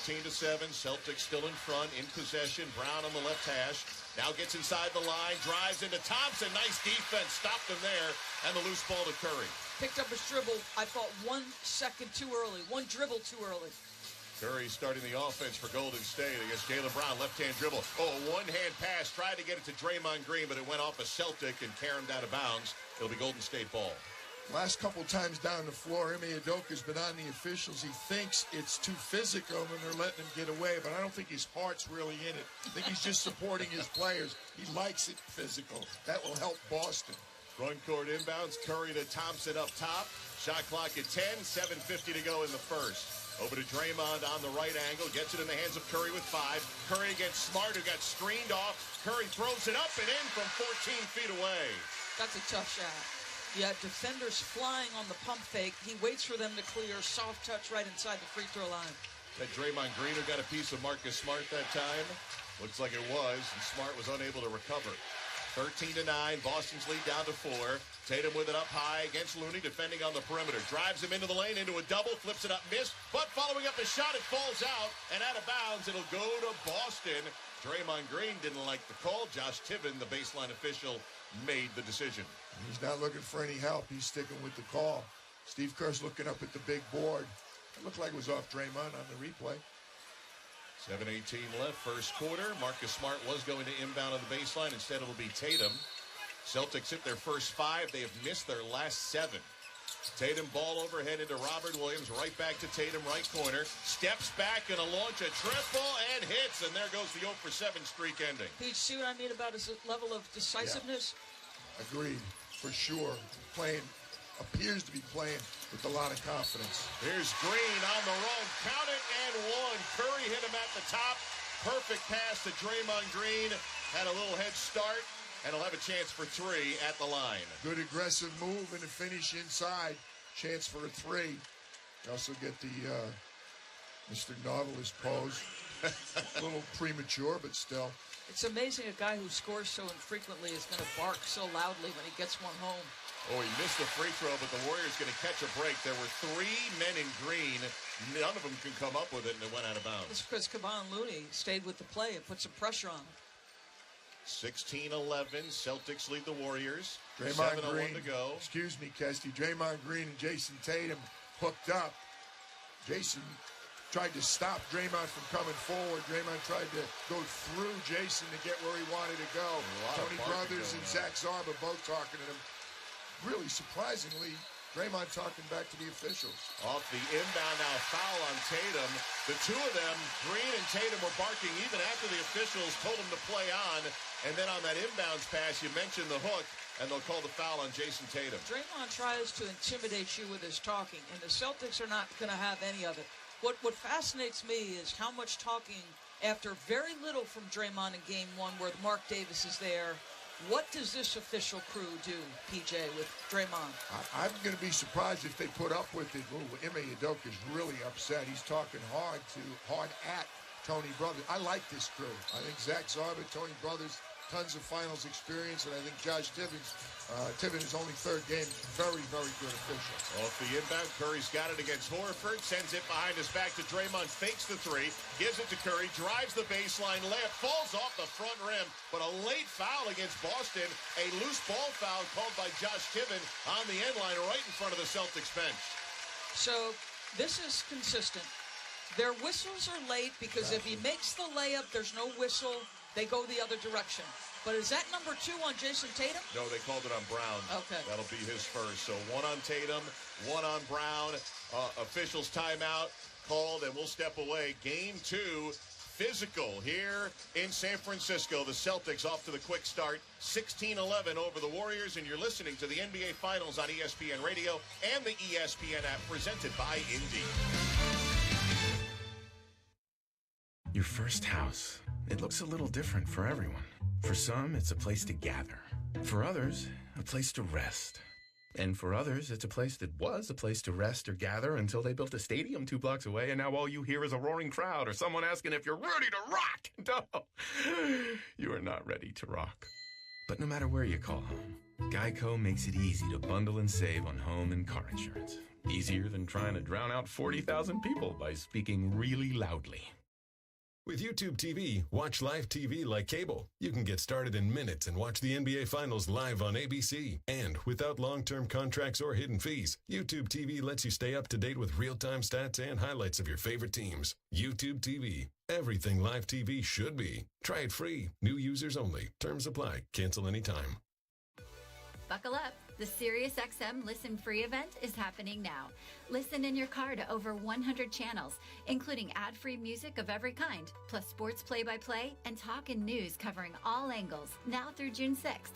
13-7, Celtics still in front, in possession. Brown on the left hash. Now gets inside the line, drives into Thompson. Nice defense, stopped him there. And the loose ball to Curry. Picked up his dribble, I thought 1 second too early. One dribble too early. Curry starting the offense for Golden State against Jaylen Brown. Left-hand dribble. Oh, one-hand pass. Tried to get it to Draymond Green, but it went off a Celtic and caromed out of bounds. It'll be Golden State ball. Last couple times down the floor, Ime Udoka's been on the officials. He thinks it's too physical and they're letting him get away, but I don't think his heart's really in it. I think he's just supporting his players. He likes it physical. That will help Boston. Front court inbounds. Curry to Thompson up top. Shot clock at 10. 7:50 to go in the first. Over to Draymond on the right angle. Gets it in the hands of Curry with 5. Curry against Smart, who got screened off. Curry throws it up and in from 14 feet away. That's a tough shot. You had defenders flying on the pump fake. He waits for them to clear. Soft touch right inside the free throw line. That Draymond Green who got a piece of Marcus Smart that time? Looks like it was, and Smart was unable to recover. 13-9, Boston's lead down to 4. Tatum with it up high against Looney, defending on the perimeter. Drives him into the lane, into a double, flips it up, missed, but following up his shot, it falls out, and out of bounds, it'll go to Boston. Draymond Green didn't like the call. Josh Tiven, the baseline official, made the decision. He's not looking for any help. He's sticking with the call. Steve Kerr's looking up at the big board. It looked like it was off Draymond on the replay. 7:18 left, first quarter. Marcus Smart was going to inbound on the baseline. Instead, it'll be Tatum. Celtics hit their first 5. They have missed their last 7. Tatum ball overhead into Robert Williams. Right back to Tatum, right corner. Steps back and a launch, a triple, and hits. And there goes the 0 for 7 streak ending. Pete, see what I mean about his level of decisiveness? Yeah. Agreed, for sure. Appears to be playing with a lot of confidence. Here's Green on the run. Count it and one. Curry hit him at the top. Perfect pass to Draymond Green. Had a little head start. And he'll have a chance for 3 at the line. Good aggressive move and a finish inside. Chance for a 3. You also get the Mr. Nautilus pose. A little premature, but still. It's amazing a guy who scores so infrequently is going to bark so loudly when he gets one home. Oh, he missed the free throw, but the Warriors going to catch a break. There were 3 men in green. None of them can come up with it, and it went out of bounds. It's because Kevon Looney stayed with the play and put some pressure on him. 16-11, Celtics lead the Warriors. Draymond 7:01 Green, to go. Excuse me, Kesty. Draymond Green and Jayson Tatum hooked up. Jayson tried to stop Draymond from coming forward. Draymond tried to go through Jayson to get where he wanted to go. Tony Brothers and Zach Zarba both talking to him. Really surprisingly, Draymond talking back to the officials. Off the inbound now, foul on Tatum. The two of them, Green and Tatum, were barking even after the officials told them to play on. And then on that inbounds pass, you mentioned the hook, and they'll call the foul on Jayson Tatum. Draymond tries to intimidate you with his talking, and the Celtics are not going to have any of it. What fascinates me is how much talking after very little from Draymond in Game 1, where Mark Davis is there. What does this official crew do, PJ, with Draymond? I'm going to be surprised if they put up with it. Ime Udoka is really upset. He's talking hard at Tony Brothers. I like this crew. I think Zach Zarba, Tony Brothers, tons of finals experience, and I think Josh Tibbins is only 3rd game. Very, very good official. Off the inbound, Curry's got it against Horford, sends it behind his back to Draymond, fakes the 3, gives it to Curry, drives the baseline, layup, falls off the front rim, but a late foul against Boston, a loose ball foul called by Josh Tibbins on the end line right in front of the Celtics bench. So this is consistent. Their whistles are late because if he makes the layup, there's no whistle. They go the other direction. But is that number 2 on Jayson Tatum? No, they called it on Brown. Okay. That'll be his first. So 1 on Tatum, 1 on Brown. Officials timeout called, and we'll step away. Game 2, physical here in San Francisco. The Celtics off to the quick start, 16-11 over the Warriors, and you're listening to the NBA Finals on ESPN Radio and the ESPN app, presented by Indy. Your first house. It looks a little different for everyone. For some, it's a place to gather. For others, a place to rest. And for others, it's a place that was a place to rest or gather until they built a stadium 2 blocks away, and now all you hear is a roaring crowd or someone asking if you're ready to rock. No, you are not ready to rock. But no matter where you call home, Geico makes it easy to bundle and save on home and car insurance. Easier than trying to drown out 40,000 people by speaking really loudly. With YouTube TV, watch live TV like cable. You can get started in minutes and watch the NBA Finals live on ABC. And without long-term contracts or hidden fees, YouTube TV lets you stay up to date with real-time stats and highlights of your favorite teams. YouTube TV. Everything live TV should be. Try it free. New users only. Terms apply. Cancel anytime. Buckle up. The SiriusXM Listen Free event is happening now. Listen in your car to over 100 channels, including ad-free music of every kind, plus sports play-by-play and talk and news covering all angles, now through June 6th.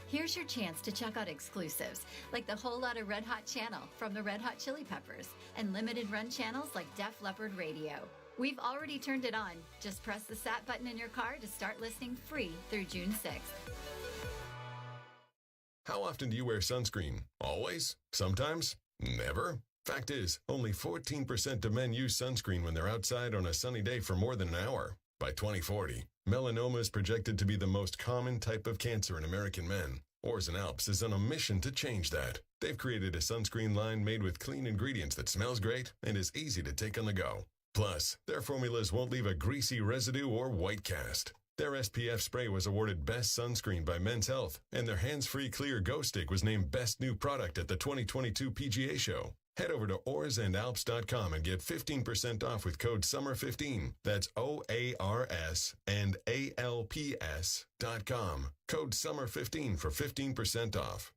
Here's your chance to check out exclusives, like the Whole Lotta Red Hot channel from the Red Hot Chili Peppers, and limited run channels like Def Leppard Radio. We've already turned it on. Just press the SAT button in your car to start listening free through June 6th. How often do you wear sunscreen? Always? Sometimes? Never? Fact is, only 14% of men use sunscreen when they're outside on a sunny day for more than an hour. By 2040, melanoma is projected to be the most common type of cancer in American men. Orson Alps is on a mission to change that. They've created a sunscreen line made with clean ingredients that smells great and is easy to take on the go. Plus, their formulas won't leave a greasy residue or white cast. Their SPF spray was awarded Best Sunscreen by Men's Health, and their hands-free clear Go Stick was named Best New Product at the 2022 PGA Show. Head over to oarsandalps.com and get 15% off with code SUMMER15. That's OARS and ALPS.com. Code SUMMER15 for 15% off.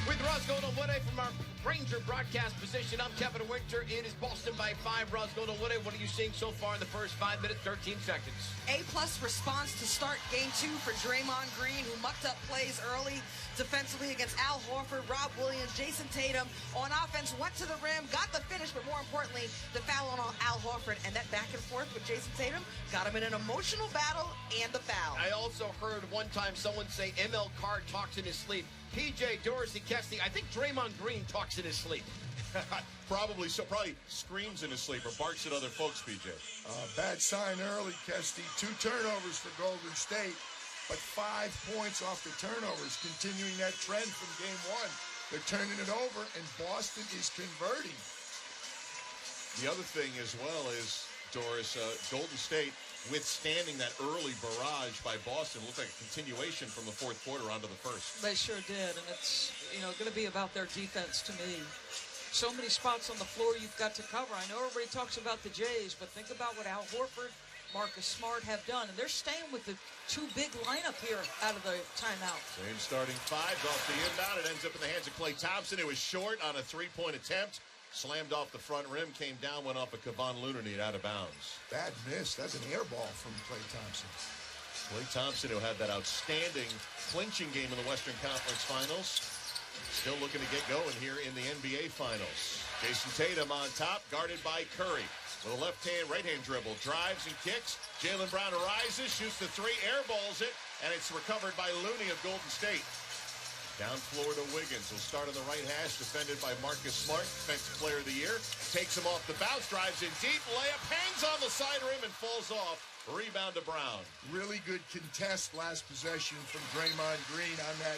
With Roscoe Woode from our Ranger broadcast position, I'm Kevin Winter. It is Boston by 5. Roscoe Woode, what are you seeing so far in the first 5 minutes, 13 seconds? A-plus response to start game 2 for Draymond Green, who mucked up plays early defensively against Al Horford, Rob Williams, Jayson Tatum. On offense, went to the rim, got the finish, but more importantly, the foul on Al Horford. And that back and forth with Jayson Tatum got him in an emotional battle and the foul. I also heard one time someone say ML Card talks in his sleep. PJ, Dorsey, Kesty, I think Draymond Green talks in his sleep. Probably so. Probably screams in his sleep or barks at other folks, PJ. Bad sign early, Kesty. 2 turnovers for Golden State, but 5 points off the turnovers, continuing that trend from game 1. They're turning it over, and Boston is converting. The other thing as well is, Doris, Golden State withstanding that early barrage by Boston looked like a continuation from the fourth quarter onto the first. They sure did, and it's going to be about their defense to me. So many spots on the floor you've got to cover. I know everybody talks about the Jays, but think about what Al Horford, Marcus Smart have done, and they're staying with the 2 big lineup here out of the timeout. Same starting 5 off the inbound. It ends up in the hands of Klay Thompson. It was short on a 3-point attempt. Slammed off the front rim, came down, went off a Kevon Looney out of bounds. Bad miss. That's an air ball from Klay Thompson. Klay Thompson, who had that outstanding clinching game in the Western Conference Finals, still looking to get going here in the NBA Finals. Jayson Tatum on top, guarded by Curry. With a right-hand dribble, drives and kicks. Jaylen Brown rises, shoots the 3, airballs it, and it's recovered by Looney of Golden State. Down floor to Wiggins. Will start on the right hash, defended by Marcus Smart, Defensive Player of the Year. Takes him off the bounce, drives in deep, layup, hangs on the side rim and falls off. Rebound to Brown. Really good contest last possession from Draymond Green on that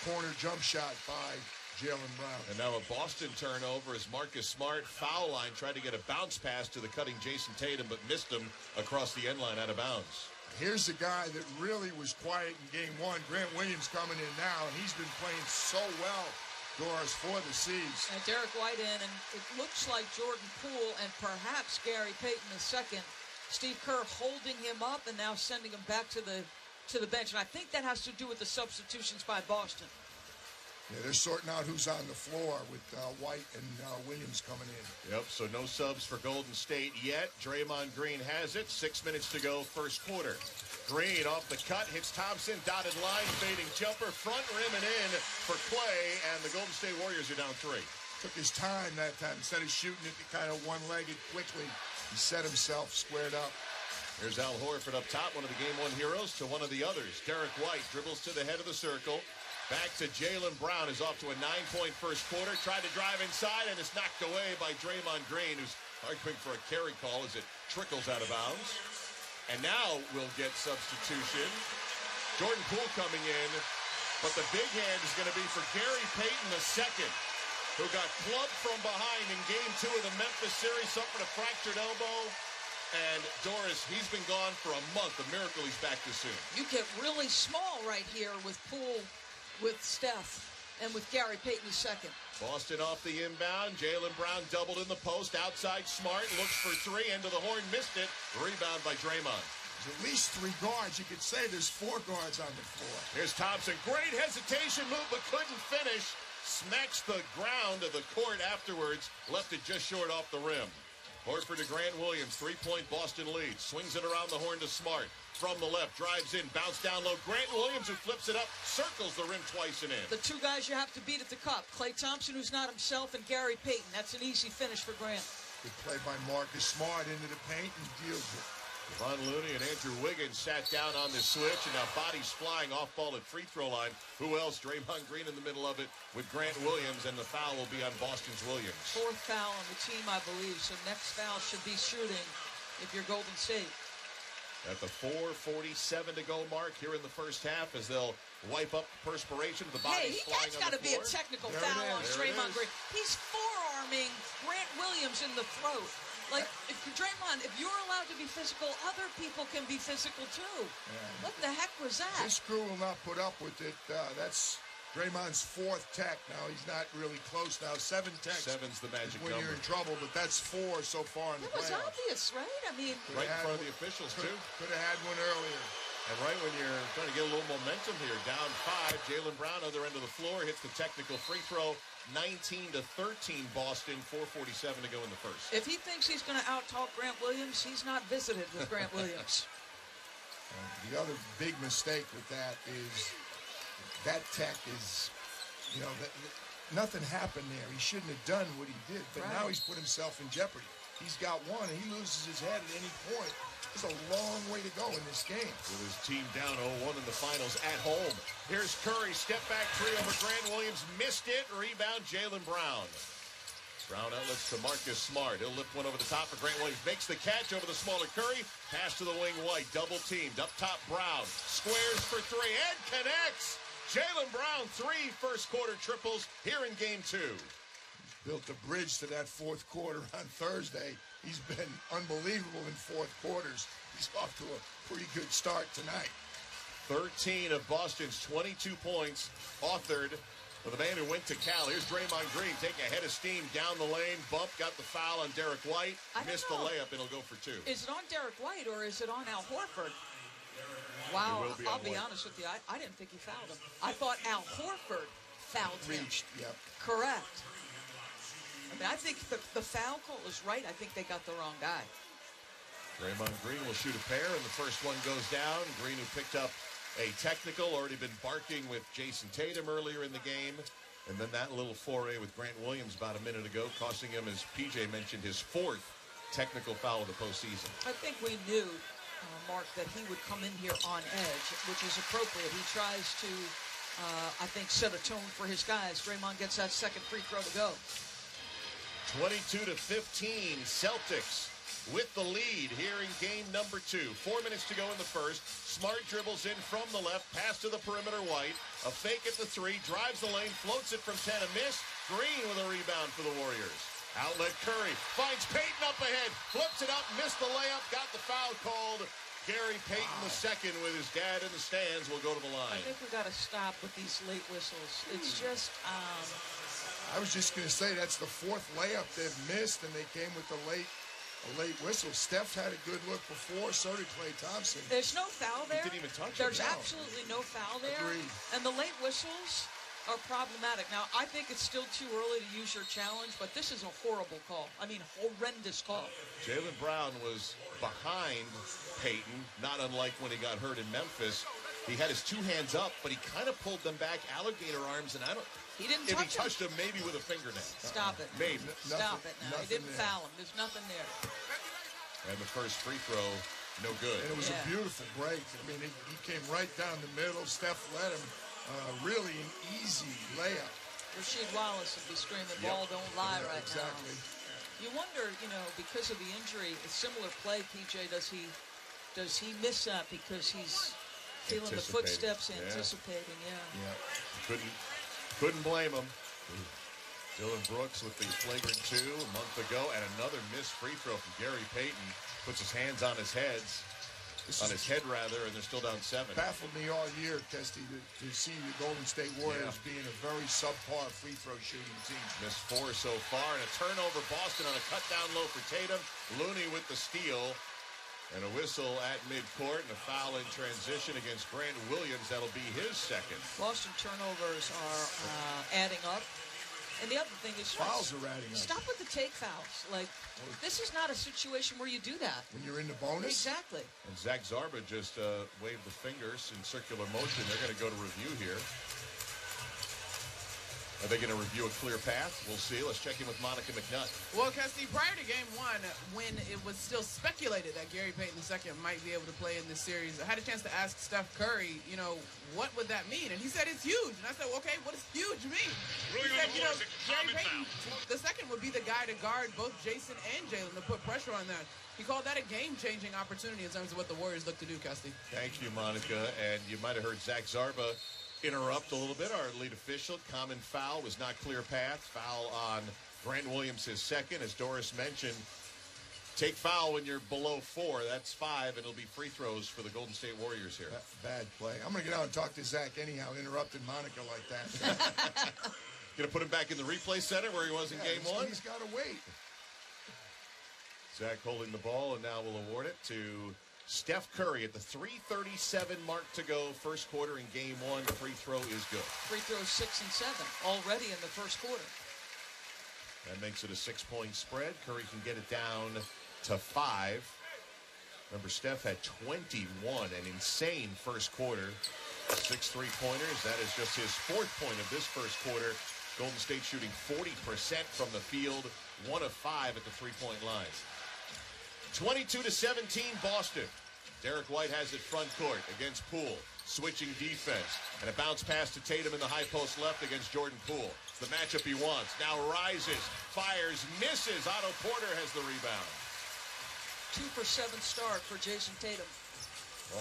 corner jump shot by Jaylen Brown. And now a Boston turnover as Marcus Smart, foul line, tried to get a bounce pass to the cutting Jayson Tatum, but missed him across the end line out of bounds. Here's the guy that really was quiet in game 1. Grant Williams coming in now, and he's been playing so well, Doris, for the C's. And Derek White in, and it looks like Jordan Poole and perhaps Gary Payton II. Steve Kerr holding him up and now sending him back to the bench. And I think that has to do with the substitutions by Boston. Yeah, they're sorting out who's on the floor with White and Williams coming in. Yep, so no subs for Golden State yet. Draymond Green has it. 6 minutes to go, first quarter. Green off the cut, hits Thompson, dotted line, fading jumper, front rim and in for Clay, and the Golden State Warriors are down 3. Took his time that time. Instead of shooting it kind of one-legged quickly, he set himself squared up. Here's Al Horford up top, one of the Game 1 heroes to one of the others. Derek White dribbles to the head of the circle. Back to Jaylen Brown, is off to a 9-point first quarter. Tried to drive inside, and it's knocked away by Draymond Green, who's arguing for a carry call as it trickles out of bounds. And now we'll get substitution. Jordan Poole coming in, but the big hand is going to be for Gary Payton II, who got clubbed from behind in Game 2 of the Memphis series, suffered a fractured elbow. And Doris, he's been gone for a month. A miracle he's back this soon. You get really small right here with Poole, with Steph, and with Gary Payton II. Boston off the inbound. Jaylen Brown doubled in the post. Outside Smart. Looks for 3. Into the horn. Missed it. Rebound by Draymond. There's at least 3 guards. You could say there's 4 guards on the floor. Here's Thompson. Great hesitation move, but couldn't finish. Smacks the ground of the court afterwards. Left it just short off the rim. Horford to Grant Williams. 3-point Boston lead. Swings it around the horn to Smart. From the left, drives in, bounce down low. Grant Williams, who flips it up, circles the rim twice and in. The 2 guys you have to beat at the cup. Klay Thompson, who's not himself, and Gary Payton. That's an easy finish for Grant. Good play by Marcus Smart into the paint and deals it. Kevon Looney and Andrew Wiggins sat down on the switch, and now bodies flying off ball at free throw line. Who else? Draymond Green in the middle of it with Grant Williams, and the foul will be on Boston's Williams. 4th foul on the team, I believe. So next foul should be shooting if you're Golden State. At the 4:47 to go mark here in the first half, as they'll wipe up perspiration. The body's flying on the floor. That's got to be a technical foul on Draymond Green. He's forearming Grant Williams in the throat. Like, if Draymond, if you're allowed to be physical, other people can be physical too. Yeah. What the heck was that? This crew will not put up with it. That's Draymond's 4th tech. Now, he's not really close now. 7 techs. 7's the magic when number. you're in trouble, but that's 4 so far in the It was playoffs. obvious, right? I mean, Right in front of the officials, too. Could have had one earlier. And right when you're trying to get a little momentum here, down 5, Jaylen Brown, other end of the floor, hits the technical free throw. 19-13 Boston, 4:47 to go in the first. if he thinks he's going to out-talk Grant Williams, he's not visited with Grant Williams. The other big mistake with that is that tech is, nothing happened there. He shouldn't have done what he did, but now he's put himself in jeopardy. He's got one, and he loses his head at any point. There's a long way to go in this game. With his team down 0-1 in the finals at home. Here's Curry, step back 3 over Grant Williams, missed it. Rebound, Jaylen Brown. Brown outlets to Marcus Smart. He'll lift one over the top for Grant Williams. Makes the catch over the smaller Curry. Pass to the wing White. Double teamed. Up top Brown. Squares for 3 and connects. Jaylen Brown, 3 first quarter triples here in game 2. Built a bridge to that 4th quarter on Thursday. He's been unbelievable in 4th quarters. He's off to a pretty good start tonight. 13 of Boston's 22 points authored with a man who went to Cal. Here's Draymond Green taking a head of steam down the lane. Bump, got the foul on Derek White. Missed the layup, and he'll go for 2. Is it on Derek White or is it on Al Horford? Wow, I'll be honest with you. I didn't think he fouled him. I thought Al Horford fouled him. Yep. Correct. I mean, I think the foul call was right. I think they got the wrong guy. Draymond Green will shoot a pair, and the first one goes down. Green, who picked up a technical, already been barking with Jayson Tatum earlier in the game. And then that little foray with Grant Williams about a minute ago, costing him, as PJ mentioned, his 4th technical foul of the postseason. I think we knew, Mark, that he would come in here on edge, which is appropriate. He tries to, I think, set a tone for his guys. Draymond gets that second free throw to go. 22-15, Celtics with the lead here in game number 2. 4 minutes to go in the first. Smart dribbles in from the left, pass to the perimeter White. A fake at the 3, drives the lane, floats it from 10, a miss. Green with a rebound for the Warriors. Outlet Curry, finds Payton up ahead, flips it up, missed the layup, got the foul called. Gary Payton II with his dad in the stands will go to the line. I think we got to stop with these late whistles. It's just... I was just going to say that's the 4th layup they've missed, and they came with a late whistle. Steph had a good look before, so did Klay Thompson. There's no foul there. He didn't even touch it. There's absolutely no foul there. Agreed. And the late whistles are problematic. Now, I think it's still too early to use your challenge, but this is a horrible call. I mean, horrendous call. Jaylen Brown was behind Payton, not unlike when he got hurt in Memphis. He had his 2 hands up, but he kind of pulled them back, alligator arms, and I don't... He didn't if touch he touched him, maybe with a fingernail. Stop it. Maybe. Stop it now. He didn't foul him. There's nothing there. And the first free throw, no good. And it was a beautiful break. I mean, he came right down the middle. Steph led him. Really an easy layup. Rasheed Wallace would be screaming, ball don't lie right exactly. now. You wonder, because of the injury, a similar play, PJ, does he miss that because he's feeling the footsteps, anticipating, Couldn't blame him. Dylan Brooks with the flagrant 2 a month ago, and another missed free throw from Gary Payton. Puts his hands on his head, and they're still down 7. Baffled me all year, Testy, to see the Golden State Warriors being a very subpar free throw shooting team. Missed 4 so far, and a turnover. Boston on a cut down low for Tatum. Looney with the steal. And a whistle at midcourt and a foul in transition against Grant Williams. That'll be his 2nd. Boston turnovers are adding up. And the other thing is... Fouls are adding up. Stop with the take fouls. Like, this is not a situation where you do that. When you're in the bonus? Exactly. And Zach Zarba just waved the fingers in circular motion. They're going to go to review here. Are they going to review a clear path? We'll see. Let's check in with Monica McNutt. Well, Kesty, prior to Game 1, when it was still speculated that Gary Payton II might be able to play in this series, I had a chance to ask Steph Curry, what would that mean? And he said it's huge. And I said, well, okay, what does huge mean? He said, Gary Payton II would be the guy to guard both Jayson and Jaylen to put pressure on that. He called that a game-changing opportunity in terms of what the Warriors look to do, Kesty. Thank you, Monica. And you might have heard Zach Zarba interrupt a little bit. Our lead official, common foul, was not clear path. Foul on Grant Williams, his 2nd. As Doris mentioned, Take foul when you're below 4. That's 5, and it'll be free throws for the Golden State Warriors here. Bad play. I'm going to get out and talk to Zach anyhow, interrupting Monica like that. Going to put him back in the replay center where he was in game 1? He's got to wait. Zach holding the ball, and now we'll award it to Steph Curry at the 3:37 mark to go. First quarter in game 1. The free throw is good. Free throws 6 and 7 already in the first quarter. That makes it a 6-point spread. Curry can get it down to 5. Remember, Steph had 21, an insane first quarter. 6 3-pointers. That is just his 4th point of this first quarter. Golden State shooting 40% from the field, 1 of 5 at the 3-point line. 22-17 Boston. Derek White has it front court against Poole. Switching defense. And a bounce pass to Tatum in the high post left against Jordan Poole. The matchup he wants. Now rises, fires, misses. Otto Porter has the rebound. 2 for 7 start for Jayson Tatum.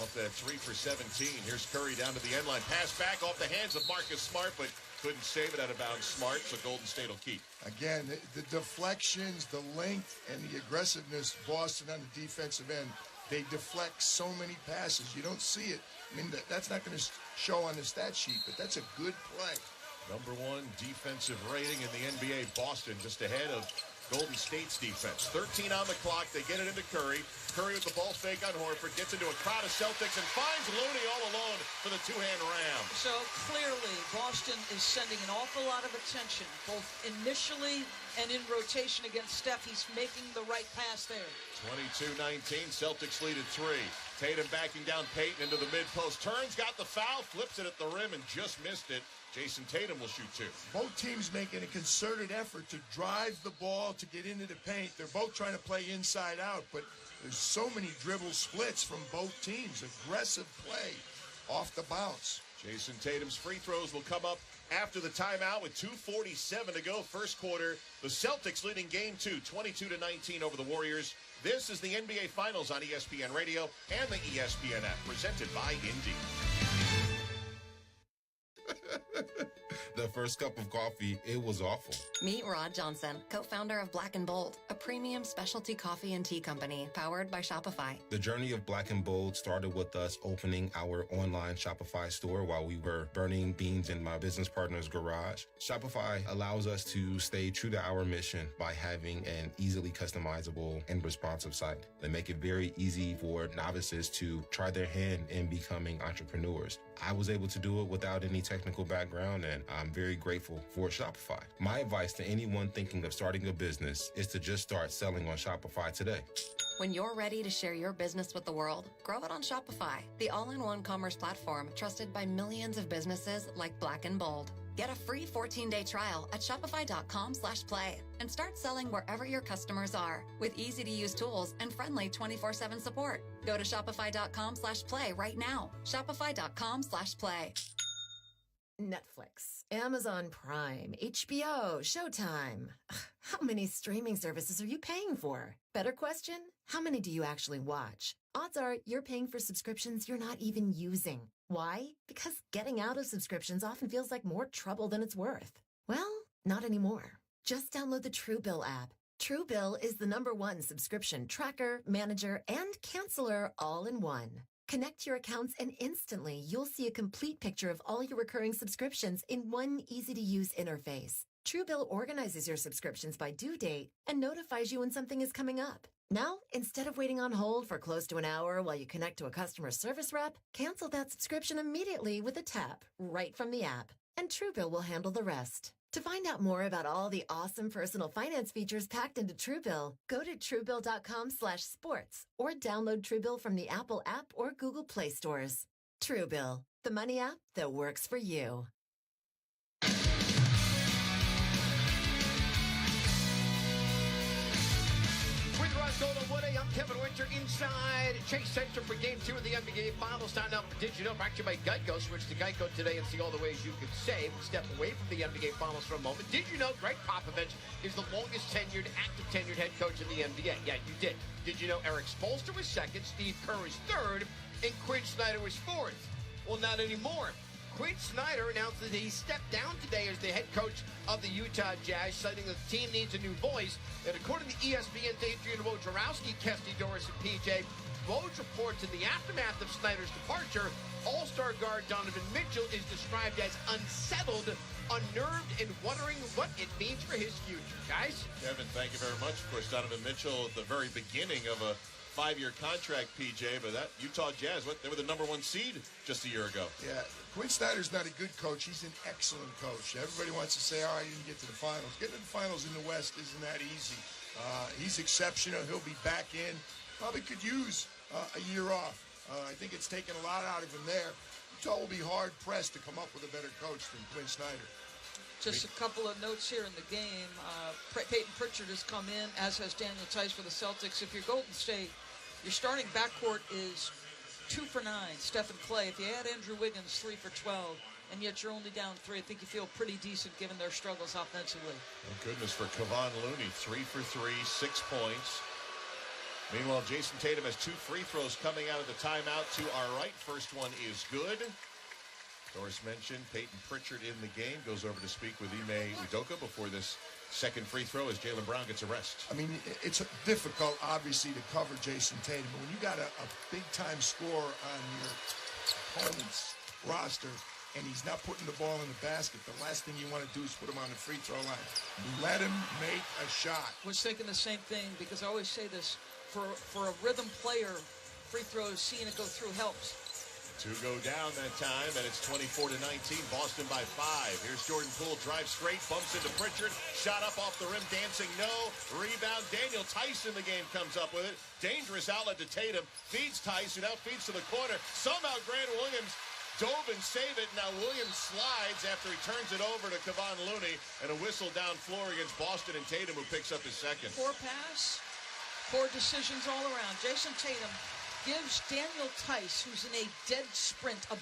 Off that 3 for 17. Here's Curry down to the end line. Pass back off the hands of Marcus Smart, but couldn't save it out of bounds. Smart, so Golden State will keep. Again, the deflections, the length, and the aggressiveness, Boston on the defensive end, they deflect so many passes. You don't see it. I mean, that's not going to show on the stat sheet, but that's a good play. Number 1 defensive rating in the NBA. Boston just ahead of Golden State's defense. 13 on the clock. They get it into Curry. Curry with the ball fake on Horford. Gets into a crowd of Celtics and finds Looney all alone for the 2-hand ram. So clearly, Boston is sending an awful lot of attention, both initially and in rotation against Steph. He's making the right pass there. 22-19. Celtics lead at 3. Tatum backing down Payton into the mid-post. Turns, got the foul, flips it at the rim, and just missed it. Jayson Tatum will shoot 2. Both teams making a concerted effort to drive the ball to get into the paint. They're both trying to play inside out, but there's so many dribble splits from both teams. Aggressive play off the bounce. Jayson Tatum's free throws will come up after the timeout with 2:47 to go. First quarter, the Celtics leading game 2, 22-19 over the Warriors. This is the NBA Finals on ESPN Radio and the ESPN app, presented by Indy. The first cup of coffee, it was awful. Meet Rod Johnson, co-founder of Black & Bold, a premium specialty coffee and tea company powered by Shopify. The journey of Black & Bold started with us opening our online Shopify store while we were burning beans in my business partner's garage. Shopify allows us to stay true to our mission by having an easily customizable and responsive site. They make it very easy for novices to try their hand in becoming entrepreneurs. I was able to do it without any technical background, and I'm very grateful for Shopify. My advice to anyone thinking of starting a business is to just start selling on Shopify today. When you're ready to share your business with the world, grow it on Shopify, the all-in-one commerce platform trusted by millions of businesses like Black & Bold. Get a free 14-day trial at shopify.com/play and start selling wherever your customers are with easy-to-use tools and friendly 24/7 support. Go to shopify.com/play right now. Shopify.com/play. Netflix, Amazon Prime, HBO, Showtime. How many streaming services are you paying for? Better question, how many do you actually watch? Odds are you're paying for subscriptions you're not even using. Why? Because getting out of subscriptions often feels like more trouble than it's worth. Well, not anymore. Just download the Truebill app. Truebill is the #1 subscription tracker, manager, and canceller all in one. Connect your accounts and instantly you'll see a complete picture of all your recurring subscriptions in one easy-to-use interface. Truebill organizes your subscriptions by due date and notifies you when something is coming up. Now, instead of waiting on hold for close to an hour while you connect to a customer service rep, cancel that subscription immediately with a tap right from the app, and Truebill will handle the rest. To find out more about all the awesome personal finance features packed into Truebill, go to Truebill.com/sports or download Truebill from the Apple app or Google Play stores. Truebill, the money app that works for you. With Ross Golden Woody, I'm Kevin Winter inside Chase Center for Game 2 of the NBA Finals. Time now for Did You Know? Brought to you by Geico. Switch to Geico today and see all the ways you can save. Step away from the NBA Finals for a moment. Did you know Greg Popovich is the longest tenured, active tenured head coach in the NBA? Yeah, you did. Did you know Eric Spoelstra was second, Steve Kerr was third, and Quinn Snyder was fourth? Well, not anymore. Quinn Snyder announced that he stepped down today as the head coach of the Utah Jazz, citing that the team needs a new voice. And according to ESPN's Adrian Wojnarowski, Kesty, Doris, and PJ, Woj reports in the aftermath of Snyder's departure, All-Star guard Donovan Mitchell is described as unsettled, unnerved, and wondering what it means for his future. Guys? Kevin, thank you very much. Of course, Donovan Mitchell at the very beginning of a 5-year contract, PJ, but that Utah Jazz, they were the #1 seed just a year ago. Yeah, Quinn Snyder's not a good coach. He's an excellent coach. Everybody wants to say, oh, he didn't get to the finals. Getting to the finals in the West isn't that easy. He's exceptional. He'll be back in. Probably could use a year off. I think it's taken a lot out of him there. Utah will be hard-pressed to come up with a better coach than Quinn Snyder. Just a couple of notes here in the game. Peyton Pritchard has come in, as has Daniel Tice for the Celtics. If you're Golden State, your starting backcourt is 2 for 9, Steph and Clay. If you add Andrew Wiggins, 3 for 12, and yet you're only down 3, I think you feel pretty decent given their struggles offensively. Thank goodness for Kevon Looney, 3 for 3, 6 points. Meanwhile, Jayson Tatum has 2 free throws coming out of the timeout to our right. First one is good. Doris mentioned Peyton Pritchard in the game. Goes over to speak with Ime Udoka before this second free throw as Jaylen Brown gets a rest. I mean, it's difficult, obviously, to cover Jayson Tatum. But when you got a big-time scorer on your opponent's roster and he's not putting the ball in the basket, the last thing you want to do is put him on the free throw line. Let him make a shot. I was thinking the same thing because I always say this. For a rhythm player, free throws, seeing it go through helps. 2 go down that time, and it's 24-19. Boston by 5. Here's Jordan Poole, drives straight, bumps into Pritchard. Shot up off the rim, dancing, no. Rebound, Daniel Tice in the game comes up with it. Dangerous outlet to Tatum. Feeds Tice, who now feeds to the corner. Somehow Grant Williams dove and saved it. Now Williams slides after he turns it over to Kevon Looney, and a whistle down floor against Boston and Tatum, who picks up his second. Poor pass. Poor decisions all around. Jayson Tatum gives Daniel Tice, who's in a dead sprint, a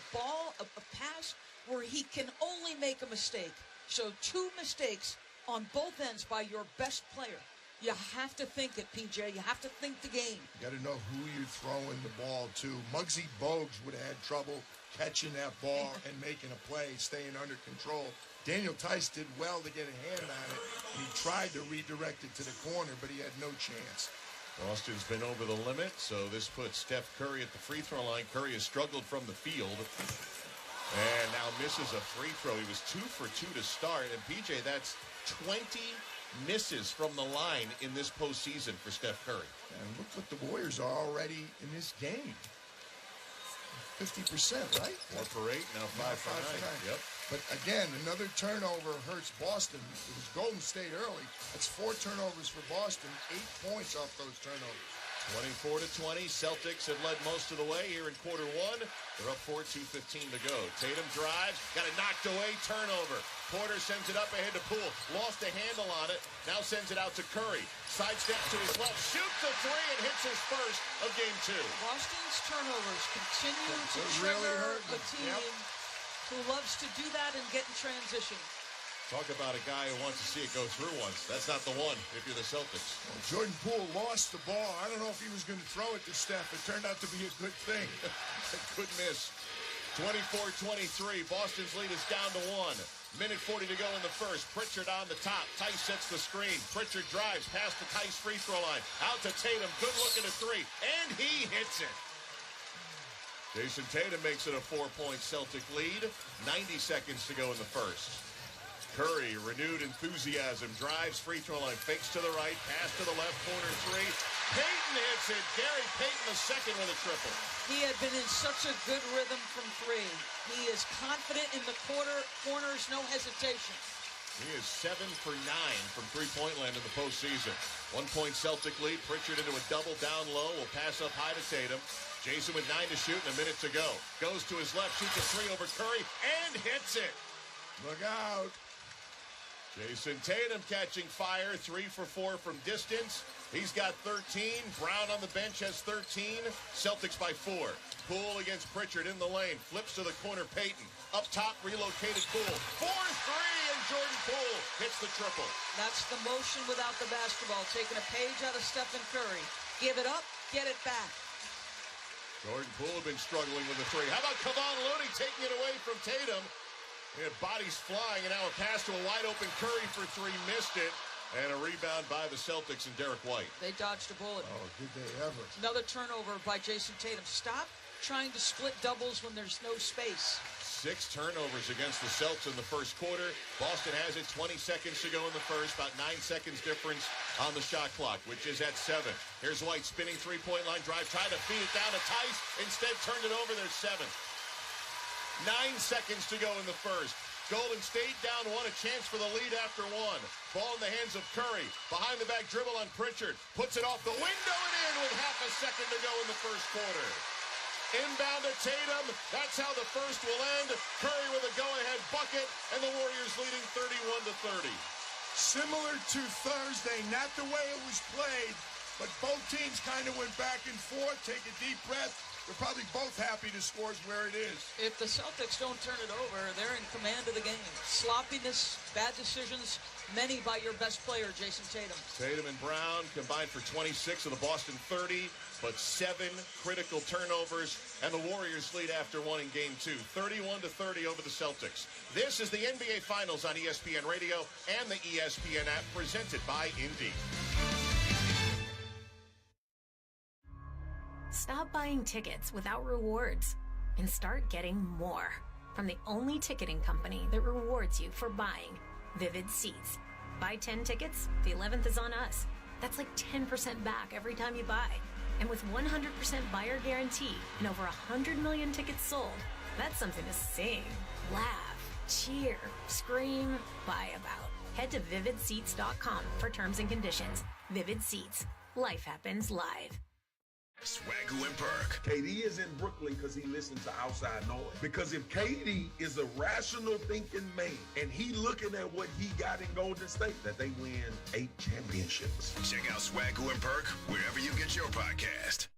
pass where he can only make a mistake. So 2 mistakes on both ends by your best player. You have to think it, PJ. You have to think the game. You got to know who you're throwing the ball to. Muggsy Bogues would have had trouble catching that ball and making a play, staying under control. Daniel Tice did well to get a hand on it. He tried to redirect it to the corner, but he had no chance. Boston's been over the limit, so this puts Steph Curry at the free throw line. Curry has struggled from the field and now misses a free throw. He was 2 for 2 to start, and PJ, that's 20 misses from the line in this postseason for Steph Curry. And look what the Warriors are already in this game. 50%, right? 4 for 8, now 5 for 9. Yep. But again, another turnover hurts Boston. It was Golden State early. That's 4 turnovers for Boston, 8 points off those turnovers. 24-20. Celtics have led most of the way here in quarter 1. They're up 4, 2:15 to go. Tatum drives, got it knocked away, turnover. Porter sends it up ahead to Poole. Lost a handle on it. Now sends it out to Curry. Sidestep to his left, shoots a 3 and hits his first of game 2. Boston's turnovers continue to trigger a team who loves to do that and get in transition. Talk about a guy who wants to see it go through once. That's not the one if you're the Celtics. Well, Jordan Poole lost the ball. I don't know if he was going to throw it to Steph. It turned out to be a good thing. Good miss. 24-23. Boston's lead is down to 1. Minute 40 to go in the first. Pritchard on the top. Tice sets the screen. Pritchard drives past the Tice free throw line. Out to Tatum. Good look at a 3. And he hits it. Jayson Tatum makes it a 4-point Celtic lead. 90 seconds to go in the first. Curry, renewed enthusiasm, drives free throw line, fakes to the right, pass to the left, corner 3. Payton hits it. Gary Payton the second with a triple. He had been in such a good rhythm from 3. He is confident in the corners, no hesitation. He is 7 for 9 from three-point land in the postseason. 1-point Celtic lead. Pritchard into a double down low. Will pass up high to Tatum. Jayson with 9 to shoot and a minute to go. Goes to his left, shoots a 3 over Curry, and hits it. Look out. Jayson Tatum catching fire, 3 for 4 from distance. He's got 13. Brown on the bench has 13. Celtics by 4. Poole against Pritchard in the lane. Flips to the corner, Payton. Up top, relocated Poole. 4-3, and Jordan Poole hits the triple. That's the motion without the basketball. Taking a page out of Stephen Curry. Give it up, get it back. Jordan Poole had been struggling with the three. How about Kevon Looney taking it away from Tatum? We had bodies flying, and now a pass to a wide-open Curry for three, missed it. And a rebound by the Celtics and Derek White. They dodged a bullet. Oh, did they ever? Another turnover by Jayson Tatum. Stop trying to split doubles when there's no space. 6 turnovers against the Celtics in the first quarter. Boston has it 20 seconds to go in the first. About 9 seconds difference on the shot clock, which is at 7. Here's White spinning three-point line drive. Tried to feed it down to Tice. Instead turned it over. There's 7. 9 seconds to go in the first. Golden State down 1, a chance for the lead after 1. Ball in the hands of Curry. Behind the back dribble on Pritchard. Puts it off the window and in with half a second to go in the first quarter. Inbound to Tatum. That's how the first will end. Curry with a go-ahead bucket, and the Warriors leading 31-30. Similar to Thursday, not the way it was played, but both teams kind of went back and forth. Take a deep breath. They're probably both happy the score's where it is. If the Celtics don't turn it over, they're in command of the game. Sloppiness, bad decisions, many by your best player, Jayson Tatum. Tatum and Brown combined for 26 of the Boston 30, but 7 critical turnovers, and the Warriors lead after 1 in Game 2, 31-30 over the Celtics. This is the NBA Finals on ESPN Radio and the ESPN app, presented by Indeed. Stop buying tickets without rewards and start getting more from the only ticketing company that rewards you for buying, Vivid Seats. Buy 10 tickets, the 11th is on us. That's like 10% back every time you buy. And with 100% buyer guarantee and over 100 million tickets sold, that's something to sing, laugh, cheer, scream, buy about. Head to vividseats.com for terms and conditions. Vivid Seats. Life happens live. Swagoo and Perk. KD is in Brooklyn because he listens to outside noise. Because if KD is a rational thinking man and he looking at what he got in Golden State, that they win 8 championships. Check out Swagoo and Perk wherever you get your podcast.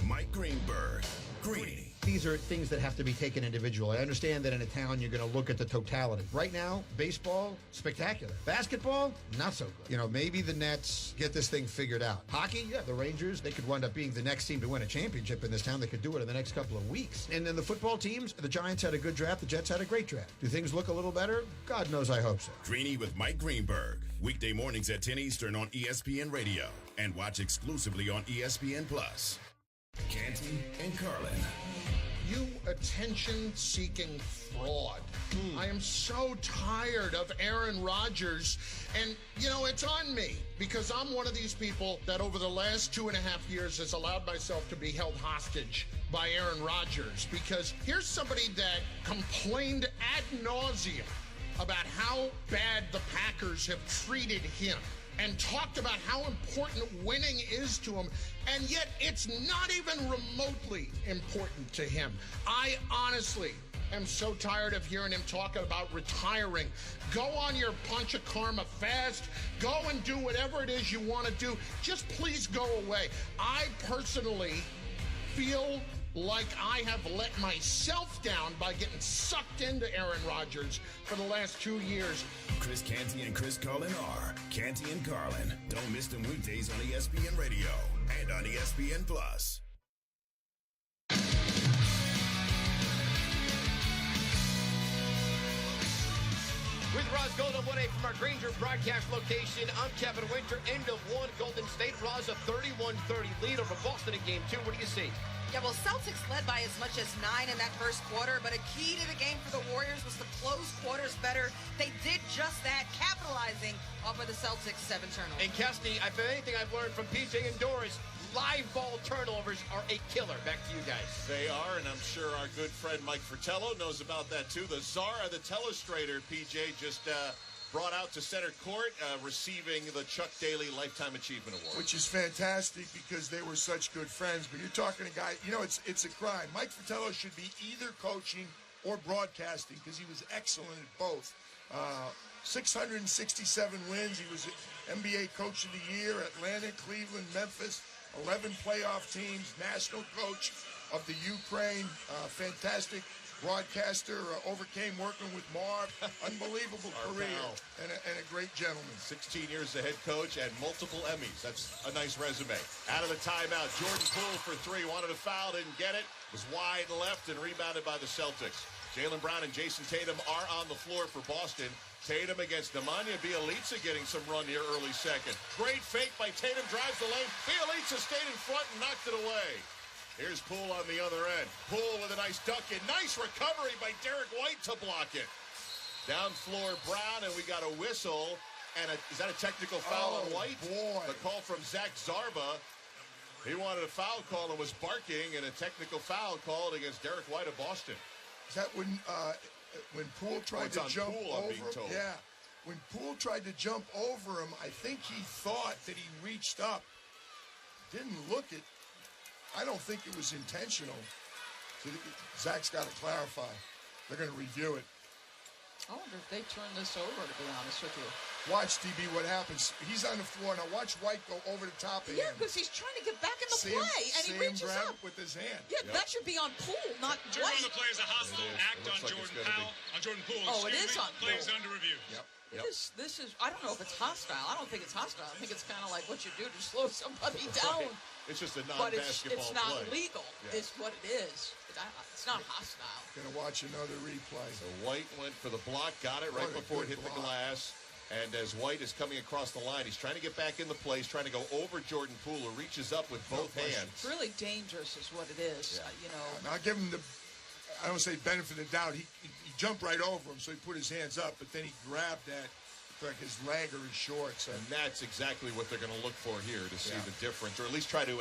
Mike Greenberg. Greeny. These are things that have to be taken individually. I understand that in a town you're going to look at the totality. Right now, baseball, spectacular. Basketball, not so good. You know, maybe the Nets get this thing figured out. Hockey, yeah, the Rangers, they could wind up being the next team to win a championship in this town. They could do it in the next couple of weeks. And then the football teams, the Giants had a good draft. The Jets had a great draft. Do things look a little better? God knows, I hope so. Greeny with Mike Greenberg. Weekday mornings at 10 Eastern on ESPN Radio. And watch exclusively on ESPN+. Canty and Carlin. You attention-seeking fraud. I am so tired of Aaron Rodgers. And, you know, it's on me because I'm one of these people that over the last 2.5 years has allowed myself to be held hostage by Aaron Rodgers. Because here's somebody that complained ad nauseum about how bad the Packers have treated him and talked about how important winning is to him, and yet it's not even remotely important to him. I honestly am so tired of hearing him talking about retiring. Go on your punch of karma fast. Go and do whatever it is you want to do. Just please go away. I personally feel like I have let myself down by getting sucked into Aaron Rodgers for the last 2 years. Chris Canty and Chris Carlin are Canty and Carlin. Don't miss them weekdays on ESPN Radio and on ESPN+. With Roz Gold on 1A from our Granger broadcast location, I'm Kevin Winter. End of 1, Golden State. Roz a 31-30 lead over Boston in Game 2. What do you see? Yeah, well, Celtics led by as much as 9 in that first quarter, but a key to the game for the Warriors was to close quarters better. They did just that, capitalizing off of the Celtics' 7 turnovers. And Kesty, if anything I've learned from PJ and Doris, live ball turnovers are a killer. Back to you guys. They are, and I'm sure our good friend Mike Fratello knows about that too. The czar of the telestrator, PJ, just brought out to center court, receiving the Chuck Daly Lifetime Achievement Award. Which is fantastic because they were such good friends. But you're talking a guy, you know, it's a crime. Mike Fratello should be either coaching or broadcasting because he was excellent at both. 667 wins. He was NBA Coach of the Year, Atlanta, Cleveland, Memphis, 11 playoff teams, national coach of the Ukraine. Fantastic broadcaster, overcame working with Marv. Unbelievable career and a great gentleman. 16 years as a head coach and multiple Emmys. That's a nice resume. Out of the timeout, Jordan Poole for three. Wanted a foul, didn't get it. Was wide left and rebounded by the Celtics. Jaylen Brown and Jayson Tatum are on the floor for Boston. Tatum against Nemanja Bjelica getting some run here early second. Great fake by Tatum, drives the lane. Bjelica stayed in front and knocked it away. Here's Poole on the other end. Poole with a nice dunk in. Nice recovery by Derek White to block it. Down floor Brown, and we got a whistle. And is that a technical foul on White? Boy. The call from Zach Zarba. He wanted a foul call and was barking, and a technical foul called against Derek White of Boston. Is that when Poole tried to jump over him? Yeah. When Poole tried to jump over him, I think he thought that he reached up. Didn't look at. I don't think it was intentional. So Zach's got to clarify. They're going to review it. I wonder if they turn this over, to be honest with you. Watch, DB, what happens. He's on the floor. Now watch White go over the top of him. Yeah, because he's trying to get back in the play, and he reaches grab up. it with his hand. Yeah, that should be on Poole, not Turn White. on the play as a hostile act on Jordan Poole. Oh, it is on Plays Poole. under review. Yep. This is, I don't know if it's hostile. I don't think it's hostile. I think it's kind of like what you do to slow somebody down. Right. It's just a But non-basketball it's not play. legal, is what it is. It's not hostile. Gonna watch another replay. So White went for the block, got it right before it hit the glass. And as White is coming across the line, he's trying to get back in the play. He's trying to go over Jordan Poole, who reaches up with both hands. It's really dangerous is what it is, you know. Now, I'll give him the, I don't say benefit of the doubt. He jumped right over him, so he put his hands up, but then he grabbed that, like his leg or his shorts. And that's exactly what they're going to look for here to see the difference, or at least try to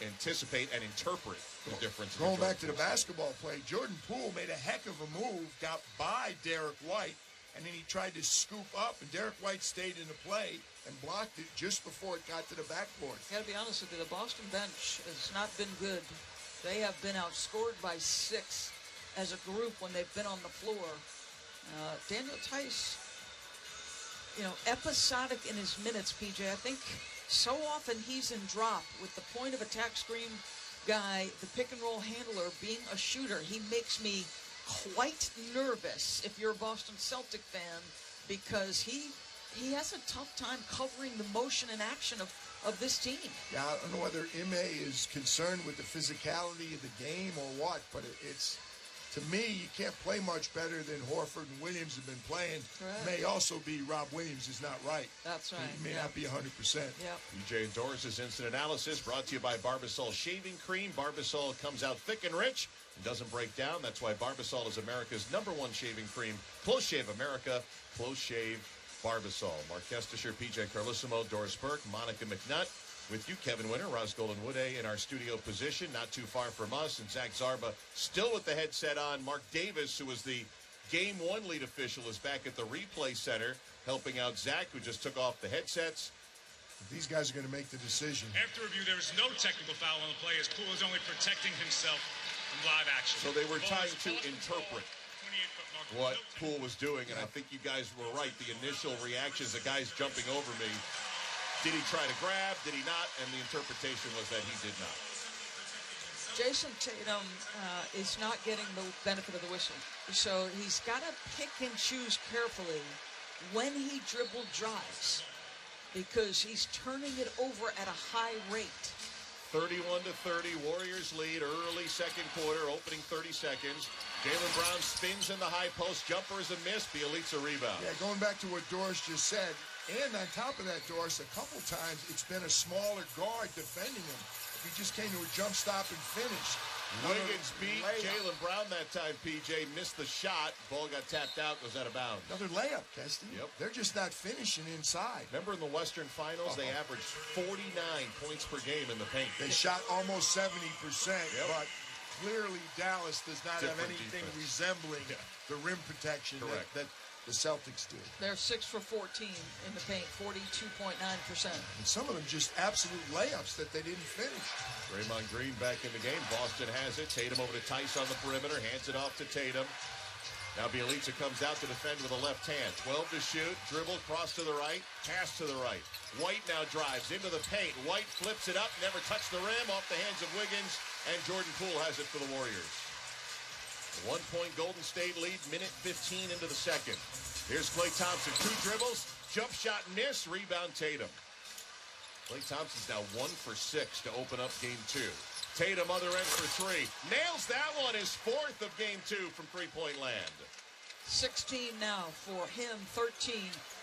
anticipate and interpret the difference. Going back to the basketball play, Jordan Poole made a heck of a move, got by Derek White, and then he tried to scoop up, and Derek White stayed in the play and blocked it just before it got to the backboard. Got to be honest with you, the Boston bench has not been good. They have been outscored by 6 as a group when they've been on the floor. Daniel Tice, episodic in his minutes, PJ. I think so often he's in drop with the point of attack screen guy, the pick and roll handler being a shooter. He makes me quite nervous if you're a Boston Celtic fan, because he has a tough time covering the motion and action of this team. Yeah, I don't know whether Ime is concerned with the physicality of the game or what, but it's, to me, you can't play much better than Horford and Williams have been playing. Correct. May also be Rob Williams is not right. That's right. He may not be 100%. Yep. BJ and Doris' instant analysis brought to you by Barbasol Shaving Cream. Barbasol comes out thick and rich and doesn't break down. That's why Barbasol is America's #1 shaving cream. Close Shave America. Close Shave Barbasol. Mark Kestisher, PJ Carlissimo, Doris Burke, Monica McNutt. With you, Kevin Winter, Roz Golden-Woode in our studio position, not too far from us, and Zach Zarba still with the headset on. Mark Davis, who was the Game 1 lead official, is back at the replay center, helping out Zach, who just took off the headsets. These guys are going to make the decision. After review, there was no technical foul on the play as Poole is only protecting himself from live action. So they were trying to interpret what Poole was doing, and I think you guys were right. The initial reactions, the guy's jumping over me. Did he try to grab? Did he not? And the interpretation was that he did not. Jayson Tatum is not getting the benefit of the whistle. So he's got to pick and choose carefully when he dribble drives, because he's turning it over at a high rate. 31-30, Warriors lead early second quarter, opening 30 seconds. Jaylen Brown spins in the high post. Jumper is a miss. Bjelica rebound. Yeah, going back to what Doris just said, and on top of that, Doris, a couple times it's been a smaller guard defending him. He just came to a jump stop and finished. Wiggins beat Jaylen Brown that time, PJ. Missed the shot. Ball got tapped out, goes out of bounds. Another layup, Kesty. Yep. They're just not finishing inside. Remember in the Western Finals, they averaged 49 points per game in the paint. They shot almost 70%, but clearly Dallas does not have anything resembling the rim protection that the Celtics do. They're 6 for 14 in the paint, 42.9%. And some of them just absolute layups that they didn't finish. Draymond Green back in the game. Boston has it. Tatum over to Tice on the perimeter. Hands it off to Tatum. Now Bjelica comes out to defend with a left hand. 12 to shoot. Dribble, cross to the right. Pass to the right. White now drives into the paint. White flips it up. Never touched the rim. Off the hands of Wiggins. And Jordan Poole has it for the Warriors. 1-point Golden State lead, minute 15 into the second. Here's Klay Thompson, 2 dribbles, jump shot miss, rebound Tatum. Klay Thompson's now 1 for 6 to open up game 2. Tatum other end for 3. Nails that one, his 4th of game 2 from three-point land. 16 now for him, 13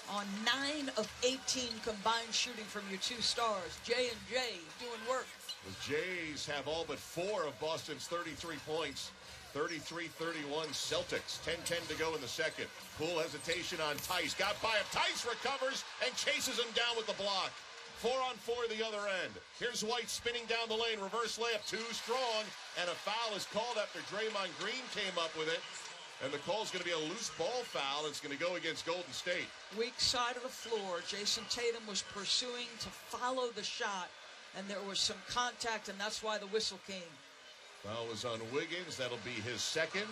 on 9 of 18 combined shooting from your 2 stars. J and J doing work. The Jays have all but 4 of Boston's 33 points. 33-31 Celtics. 10-10 to go in the second. Poole hesitation on Tice. Got by him. Tice recovers and chases him down with the block. 4-on-4 the other end. Here's White spinning down the lane. Reverse layup, too strong. And a foul is called after Draymond Green came up with it. And the call's going to be a loose ball foul. It's going to go against Golden State. Weak side of the floor. Jayson Tatum was pursuing to follow the shot. And there was some contact, and that's why the whistle came. Foul was on Wiggins. That'll be his 2nd.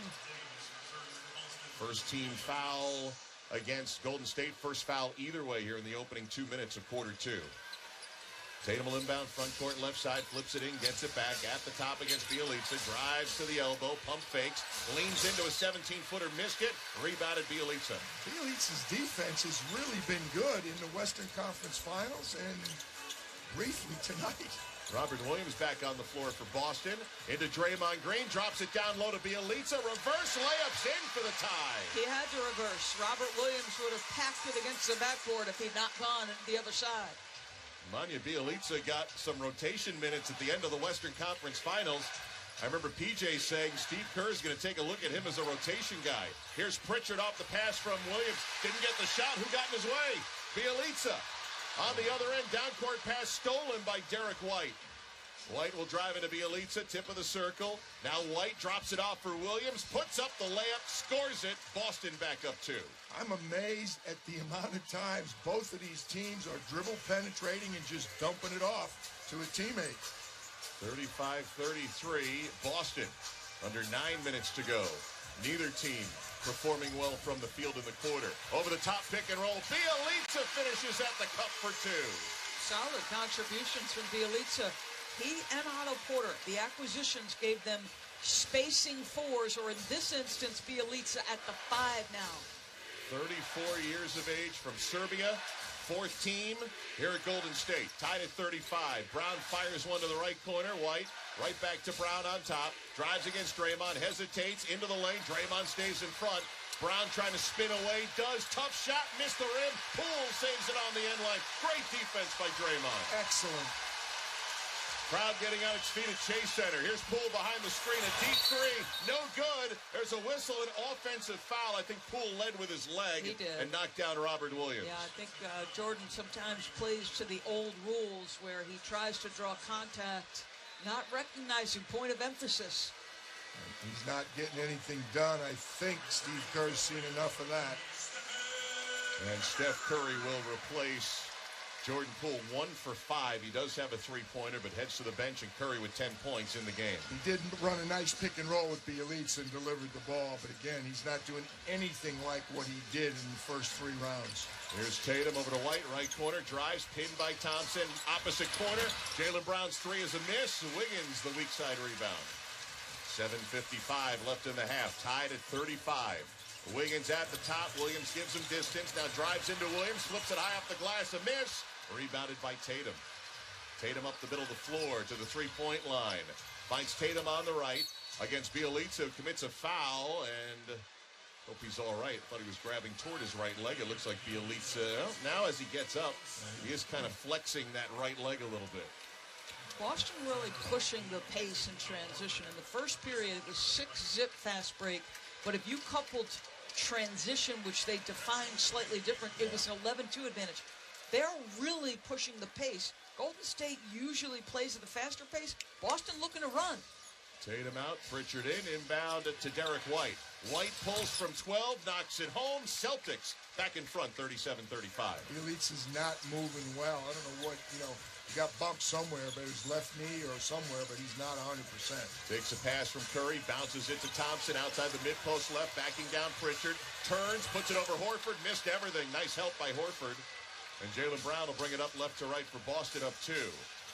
First team foul against Golden State. First foul either way here in the opening 2 minutes of quarter 2. Tatum will inbound front court left side, flips it in, gets it back at the top against Bjelica, drives to the elbow, pump fakes, leans into a 17-footer, missed it, rebounded Bjelica. Bjelica's defense has really been good in the Western Conference Finals and briefly tonight. Robert Williams back on the floor for Boston. Into Draymond Green, drops it down low to Bjelica, reverse layups in for the tie. He had to reverse. Robert Williams would have packed it against the backboard if he'd not gone the other side. Manya Bjelica got some rotation minutes at the end of the Western Conference Finals. I remember PJ saying Steve Kerr's going to take a look at him as a rotation guy. Here's Pritchard off the pass from Williams. Didn't get the shot. Who got in his way? Bjelica. On the other end, down court pass stolen by Derek White. White will drive into Bjelica, tip of the circle. Now White drops it off for Williams, puts up the layup, scores it. Boston back up 2. I'm amazed at the amount of times both of these teams are dribble penetrating and just dumping it off to a teammate. 35-33, Boston. Under 9 minutes to go. Neither team performing well from the field in the quarter. Over the top pick and roll. Bjelica finishes at the cup for 2. Solid contributions from Bjelica. He and Otto Porter, the acquisitions gave them spacing 4s, or in this instance, Bjelica at the 5 now. 34 years of age from Serbia, 4th team here at Golden State. Tied at 35. Brown fires one to the right corner. White right back to Brown on top. Drives against Draymond, hesitates into the lane. Draymond stays in front. Brown trying to spin away, does. Tough shot, missed the rim. Poole saves it on the end line. Great defense by Draymond. Excellent. Crowd getting on its feet at Chase Center. Here's Poole behind the screen. A deep 3. No good. There's a whistle, an offensive foul. I think Poole led with his leg and knocked down Robert Williams. Yeah, I think Jordan sometimes plays to the old rules where he tries to draw contact, not recognizing point of emphasis. He's not getting anything done. I think Steve Kerr's seen enough of that. And Steph Curry will replace Jordan Poole. 1 for 5. He does have a 3-pointer, but heads to the bench, and Curry with 10 points in the game. He did run a nice pick and roll with Bjelica and delivered the ball, but again, he's not doing anything like what he did in the first 3 rounds. Here's Tatum over to White, right corner, drives, pinned by Thompson, opposite corner. Jaylen Brown's 3 is a miss. Wiggins, the weak side rebound. 7:55 left in the half, tied at 35. Wiggins at the top. Williams gives him distance. Now drives into Williams, flips it high off the glass, a miss. Rebounded by Tatum. Tatum up the middle of the floor to the 3-point line. Finds Tatum on the right against Bjelica, who commits a foul, and hope he's all right. Thought he was grabbing toward his right leg. It looks like Bjelica, now as he gets up, he is kind of flexing that right leg a little bit. Boston really pushing the pace in transition. In the first period, it was 6-zip fast break, but if you coupled transition, which they defined slightly different, it was an 11-2 advantage. They're really pushing the pace. Golden State usually plays at a faster pace. Boston looking to run. Tatum out, Pritchard in, inbound to Derek White. White pulls from 12, knocks it home. Celtics back in front, 37-35. Bjelica's not moving well. I don't know what, he got bumped somewhere, but his left knee or somewhere, but he's not 100%. Takes a pass from Curry, bounces it to Thompson outside the mid-post left, backing down Pritchard. Turns, puts it over Horford, missed everything. Nice help by Horford. And Jaylen Brown will bring it up left to right for Boston, up 2.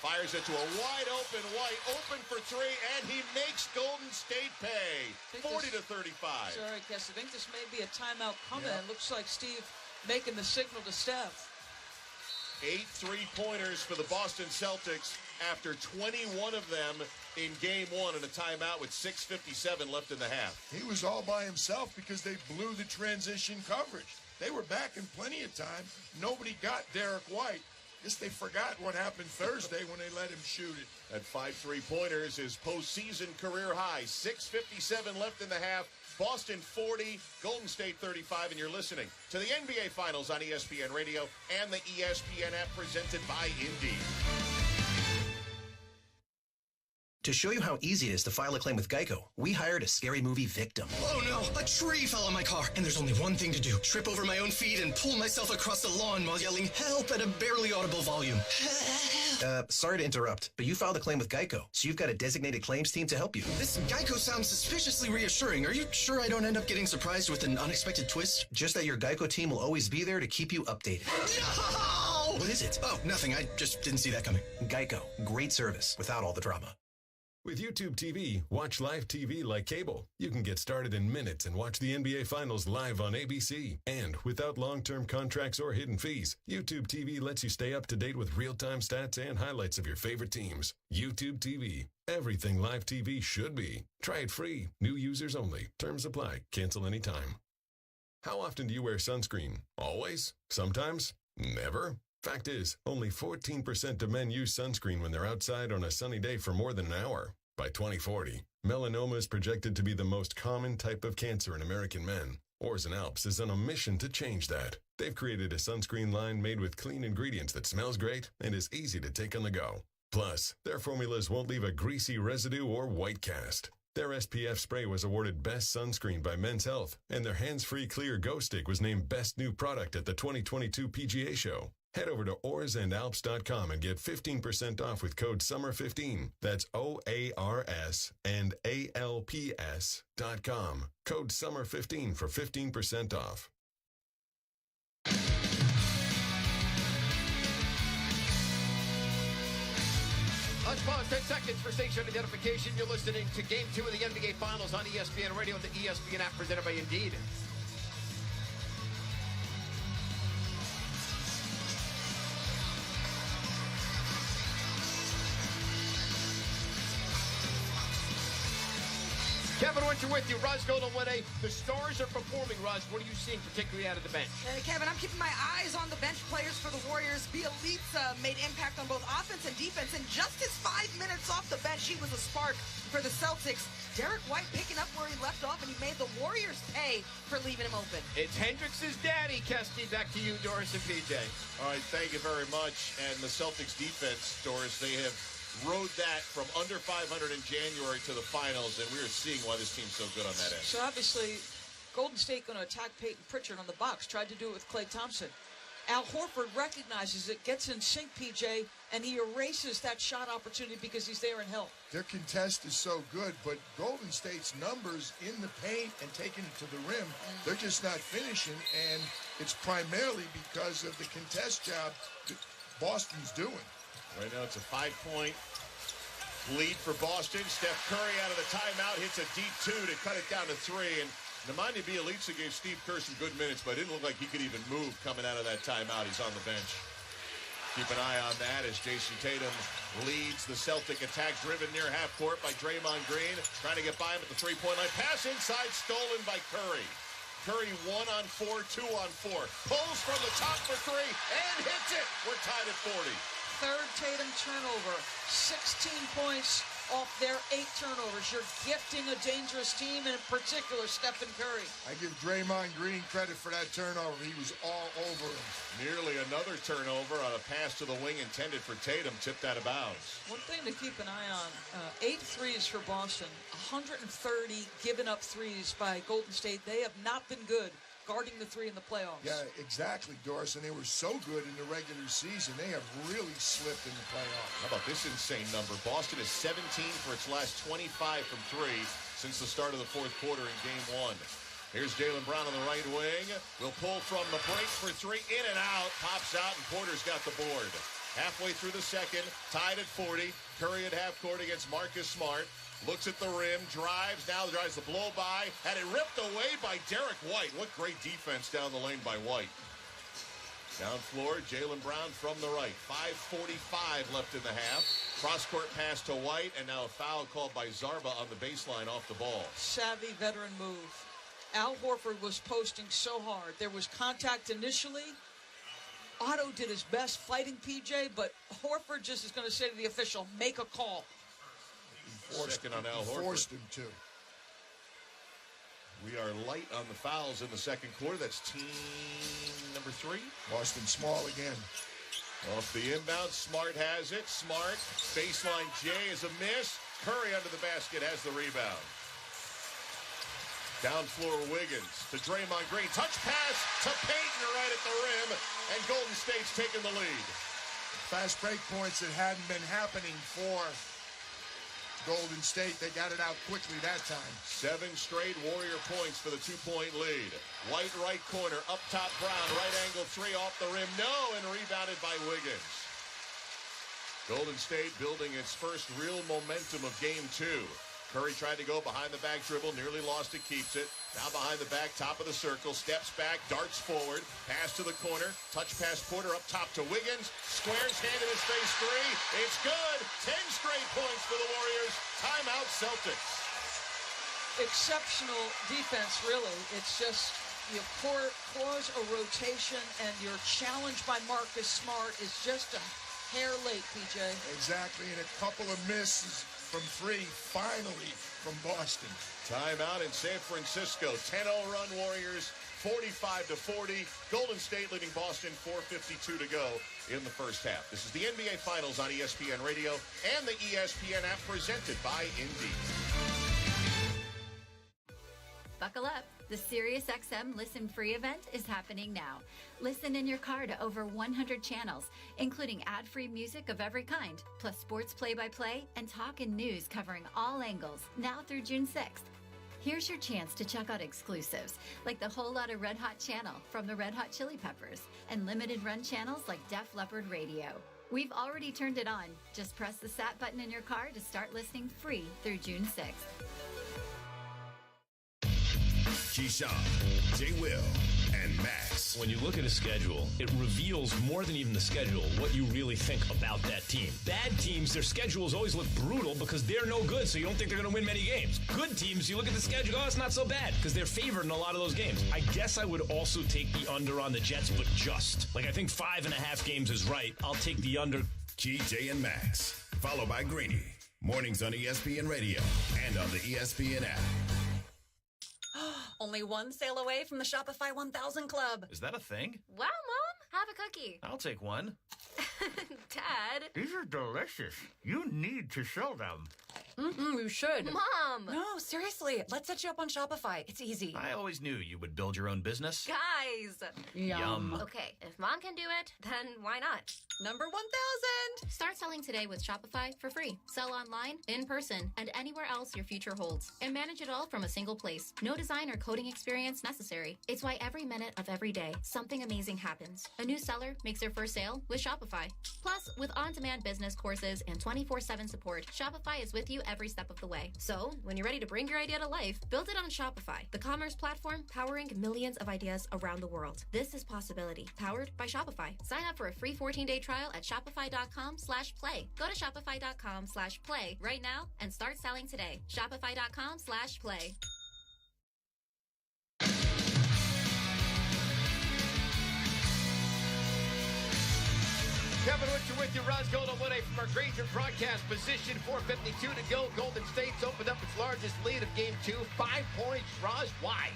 Fires it to a wide-open White, open for three, and he makes Golden State pay, 40-35. Sorry, Cass, I think this may be a timeout coming. It looks like Steve making the signal to Steph. 8 3-pointers for the Boston Celtics after 21 of them in game one, and a timeout with 6:57 left in the half. He was all by himself because they blew the transition coverage. They were back in plenty of time. Nobody got Derek White. Guess they forgot what happened Thursday when they let him shoot it. At 5 3-pointers, his postseason career high. 6:57 left in the half. Boston 40, Golden State 35, and you're listening to the NBA Finals on ESPN Radio and the ESPN app presented by Indeed. To show you how easy it is to file a claim with Geico, we hired a scary movie victim. Oh no, a tree fell on my car, and there's only one thing to do. Trip over my own feet and pull myself across the lawn while yelling help at a barely audible volume. Sorry to interrupt, but you filed a claim with Geico, so you've got a designated claims team to help you. This Geico sounds suspiciously reassuring. Are you sure I don't end up getting surprised with an unexpected twist? Just that your Geico team will always be there to keep you updated. No! What is it? Oh, nothing. I just didn't see that coming. Geico. Great service without all the drama. With YouTube TV, watch live TV like cable. You can get started in minutes and watch the NBA Finals live on ABC. And without long-term contracts or hidden fees, YouTube TV lets you stay up to date with real-time stats and highlights of your favorite teams. YouTube TV. Everything live TV should be. Try it free. New users only. Terms apply. Cancel anytime. How often do you wear sunscreen? Always? Sometimes? Never? Fact is, only 14% of men use sunscreen when they're outside on a sunny day for more than an hour. By 2040, melanoma is projected to be the most common type of cancer in American men. Oars and Alps is on a mission to change that. They've created a sunscreen line made with clean ingredients that smells great and is easy to take on the go. Plus, their formulas won't leave a greasy residue or white cast. Their SPF spray was awarded Best Sunscreen by Men's Health, and their hands-free clear Go Stick was named Best New Product at the 2022 PGA Show. Head over to oarsandalps.com and get 15% off with code SUMMER15. That's OARS and ALPS.com. Code SUMMER15 for 15% off. Let's pause 10 seconds for station identification. You're listening to Game 2 of the NBA Finals on ESPN Radio and the ESPN app presented by Indeed. Kevin Winter with you. Ruz Goldenwood. The stars are performing, Ruz. What are you seeing particularly out of the bench? Kevin, I'm keeping my eyes on the bench players for the Warriors. Bielitsa made impact on both offense and defense. In just his 5 minutes off the bench, he was a spark for the Celtics. Derek White picking up where he left off, and he made the Warriors pay for leaving him open. It's Hendricks' daddy, Kesty. Back to you, Doris and PJ. All right, thank you very much. And the Celtics defense, Doris, they have rode that from under 500 in January to the finals, and we are seeing why this team's so good on that end. So obviously, Golden State going to attack Peyton Pritchard on the box. Tried to do it with Klay Thompson. Al Horford recognizes it, gets in sync, PJ, and he erases that shot opportunity because he's there in help. Their contest is so good, but Golden State's numbers in the paint and taking it to the rim, they're just not finishing, and it's primarily because of the contest job that Boston's doing. Right now it's a 5-point lead for Boston. Steph Curry out of the timeout hits a deep 2 to cut it down to 3. And Nemanja Bjelica gave Steve Kerr some good minutes, but it didn't look like he could even move coming out of that timeout. He's on the bench. Keep an eye on that as Jayson Tatum leads the Celtic attack, driven near half court by Draymond Green, trying to get by him at the three-point line. Pass inside, stolen by Curry. Curry 1-on-4, 2-on-4. Pulls from the top for 3 and hits it. We're tied at 40. Third Tatum turnover, 16 points off their 8 turnovers. You're gifting a dangerous team, and in particular, Stephen Curry. I give Draymond Green credit for that turnover. He was all over him. Nearly another turnover on a pass to the wing intended for Tatum, tipped out of bounds. One thing to keep an eye on, 8 threes for Boston, 130 given up threes by Golden State. They have not been good guarding the 3 in the playoffs. Yeah, exactly, Doris. And they were so good in the regular season. They have really slipped in the playoffs. How about this insane number? Boston is 17 for its last 25 from 3 since the start of the fourth quarter in Game 1. Here's Jaylen Brown on the right wing. Will pull from the break for 3. In and out. Pops out, and Porter's got the board. Halfway through the second, tied at 40. Curry at half court against Marcus Smart. Looks at the rim, drives, now drives the blow by. Had it ripped away by Derek White. What great defense down the lane by White. Down floor, Jaylen Brown from the right. 5:45 left in the half. Cross-court pass to White, and now a foul called by Zarba on the baseline off the ball. Savvy veteran move. Al Horford was posting so hard. There was contact initially. Otto did his best fighting PJ, but Horford just is going to say to the official, make a call. Second on Al Horford. Forced him to. We are light on the fouls in the second quarter. That's team number 3. Boston Small again. Off the inbound, Smart has it. Smart, baseline J is a miss. Curry under the basket has the rebound. Down floor, Wiggins to Draymond Green. Touch pass to Payton right at the rim, and Golden State's taking the lead. Fast break points that hadn't been happening for Golden State. They got it out quickly that time. 7 straight Warrior points for the 2-point lead. White right corner, up top Brown, right angle 3 off the rim. No, and rebounded by Wiggins. Golden State building its first real momentum of game 2. Curry tried to go behind the back dribble, nearly lost it, keeps it. Now behind the back, top of the circle, steps back, darts forward, pass to the corner, touch pass Porter up top to Wiggins, squares, hand in his face 3. It's good. 10 straight points for the Warriors. Timeout Celtics. Exceptional defense, really. It's just you cause a rotation, and your challenge by Marcus Smart is just a hair late, PJ. Exactly, and a couple of misses from 3, finally, from Boston. Timeout in San Francisco. 10-0 run Warriors, 45-40. Golden State leading Boston, 4:52 to go in the first half. This is the NBA Finals on ESPN Radio and the ESPN app, presented by Indeed. Buckle up. The SiriusXM Listen Free event is happening now. Listen in your car to over 100 channels, including ad-free music of every kind, plus sports play-by-play and talk and news covering all angles, now through June 6th. Here's your chance to check out exclusives, like the Whole Lotta Red Hot channel from the Red Hot Chili Peppers, and limited run channels like Def Leppard Radio. We've already turned it on. Just press the SAT button in your car to start listening free through June 6th. Keyshawn, J. Will, and Max. When you look at a schedule, it reveals more than even the schedule what you really think about that team. Bad teams, their schedules always look brutal because they're no good, so you don't think they're going to win many games. Good teams, you look at the schedule, oh, it's not so bad because they're favored in a lot of those games. I guess I would also take the under on the Jets, but just. Like, I think 5.5 games is right. I'll take the under. Key, J, and Max. Followed by Greeny. Mornings on ESPN Radio and on the ESPN app. Only one sale away from the Shopify 1000 Club. Is that a thing? Wow, Mom. Have a cookie. I'll take one. Dad. These are delicious. You need to show them. You should. Mom. No, seriously. Let's set you up on Shopify. It's easy. I always knew you would build your own business. Guys. Yum. Okay, if Mom can do it, then why not? Number 1000. Start selling today with Shopify for free. Sell online, in person, and anywhere else your future holds. And manage it all from a single place. No design or coding experience necessary. It's why every minute of every day, something amazing happens. A new seller makes their first sale with Shopify. Plus, with on-demand business courses and 24/7 support, Shopify is with you every step of the way. So, when you're ready to bring your idea to life, build it on Shopify, the commerce platform powering millions of ideas around the world. This is Possibility, powered by Shopify. Sign up for a free 14-day trial at shopify.com/play. Go to shopify.com/play right now and start selling today. Shopify.com/play. Kevin Richard with you. Roz Gold on 1A from our Granger broadcast position. 4:52 to go. Golden State's opened up its largest lead of Game 2. 5 points. Roz, why?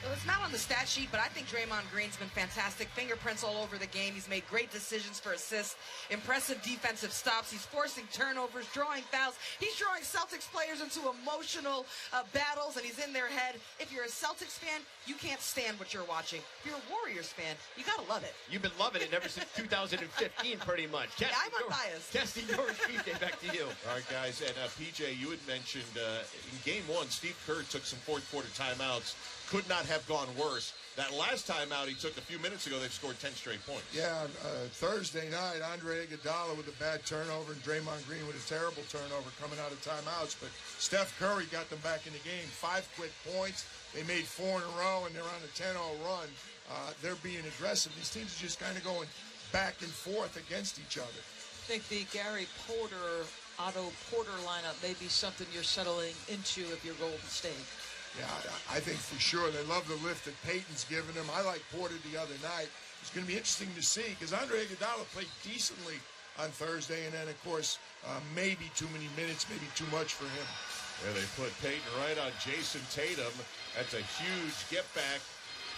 Well, it's not on the stat sheet, but I think Draymond Green's been fantastic. Fingerprints all over the game. He's made great decisions for assists, impressive defensive stops. He's forcing turnovers, drawing fouls. He's drawing Celtics players into emotional battles, and he's in their head. If you're a Celtics fan, you can't stand what you're watching. If you're a Warriors fan, you got to love it. You've been loving it ever since 2015, pretty much. Yeah, I'm unbiased. Cassie, yours, PJ, back to you. All right, guys, and PJ, you had mentioned in Game 1, Steve Kerr took some fourth-quarter timeouts could not have gone worse. That last time out he took a few minutes ago, they've scored 10 straight points. Yeah, Thursday night, Andre Iguodala with a bad turnover and Draymond Green with a terrible turnover coming out of timeouts. But Steph Curry got them back in the game. 5 quick points. They made 4 in a row, and they're on a 10-0 run. They're being aggressive. These teams are just kind of going back and forth against each other. I think the Gary Porter, Otto Porter lineup may be something you're settling into if you're Golden State. Yeah, I think for sure they love the lift that Payton's given them. I like Porter the other night. It's going to be interesting to see because Andre Iguodala played decently on Thursday, and then, of course, maybe too many minutes, maybe too much for him. Yeah, they put Payton right on Jayson Tatum. That's a huge get-back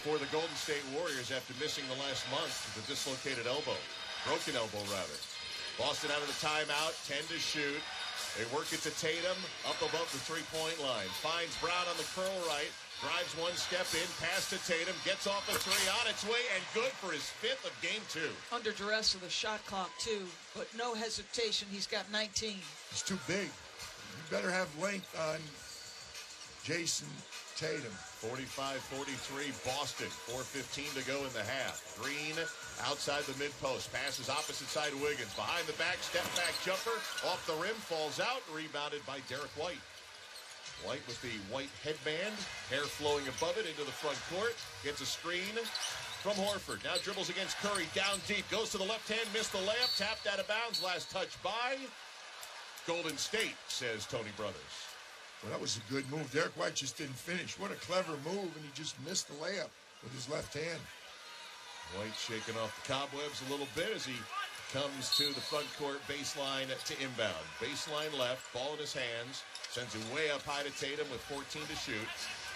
for the Golden State Warriors after missing the last month with a dislocated elbow. Broken elbow, rather. Boston out of the timeout, 10 to shoot. They work it to Tatum, up above the three-point line. Finds Brown on the curl right, drives one step in, pass to Tatum, gets off the three, on its way, and good for his 5th of game 2. Under duress of the shot clock, too, but no hesitation. He's got 19. He's too big. You better have length on Jayson Tatum. 45-43, Boston. 4:15 to go in the half. Green outside the mid-post. Passes opposite side Wiggins. Behind the back, step-back jumper. Off the rim, falls out. Rebounded by Derek White. White with the white headband. Hair flowing above it into the front court. Gets a screen from Horford. Now dribbles against Curry. Down deep. Goes to the left hand. Missed the layup. Tapped out of bounds. Last touch by Golden State, says Tony Brothers. Well, that was a good move. Derek White just didn't finish. What a clever move, and he just missed the layup with his left hand. White shaking off the cobwebs a little bit as he comes to the front court baseline to inbound. Baseline left, ball in his hands, sends it way up high to Tatum with 14 to shoot.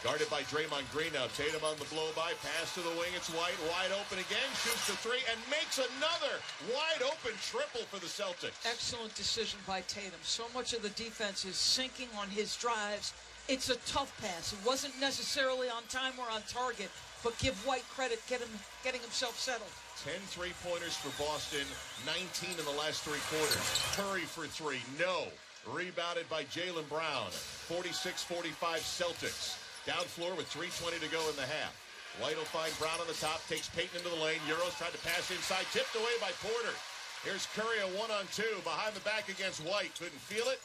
Guarded by Draymond Green now. Tatum on the blow-by. Pass to the wing. It's White. Wide open again. Shoots the 3 and makes another wide open triple for the Celtics. Excellent decision by Tatum. So much of the defense is sinking on his drives. It's a tough pass. It wasn't necessarily on time or on target, but give White credit getting himself settled. 10 three-pointers for Boston. 19 in the last 3 quarters. Curry for 3. No. Rebounded by Jaylen Brown. 46-45 Celtics. Down floor with 3:20 to go in the half. White will find Brown on the top, takes Payton into the lane. Euros tried to pass inside, tipped away by Porter. Here's Curry, a 1-on-2, behind the back against White. Couldn't feel it.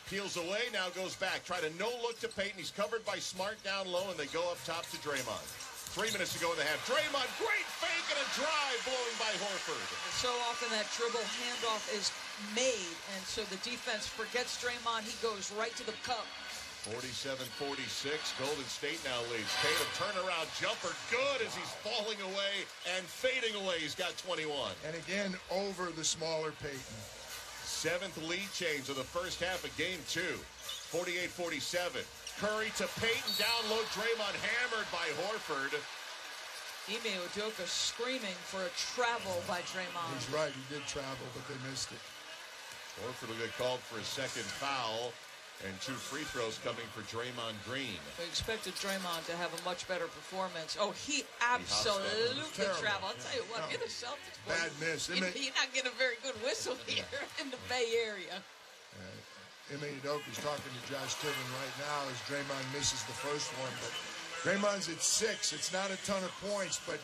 Peels away, now goes back. Try to no-look to Payton. He's covered by Smart down low, and they go up top to Draymond. 3 minutes to go in the half. Draymond, great fake and a drive blowing by Horford. And so often that dribble handoff is made, and so the defense forgets Draymond. He goes right to the cup. 47-46, Golden State now leads. Tatum turnaround jumper, good as he's falling away and fading away. He's got 21. And again, over the smaller Payton. 7th lead change of the first half of game 2. 48-47. Curry to Payton, down low. Draymond hammered by Horford. Ime Udoka screaming for a travel by Draymond. He's right, he did travel, but they missed it. Horford will get called for his 2nd foul. And 2 free throws coming for Draymond Green. We expected Draymond to have a much better performance. Oh, he absolutely traveled. I'll tell you what, you're the Celtics. Boy. Bad miss. You're not getting a very good whistle here in the Bay Area. Ime Udoka's talking to Josh Tiven right now as Draymond misses the first one. But Draymond's at 6. It's not a ton of points, but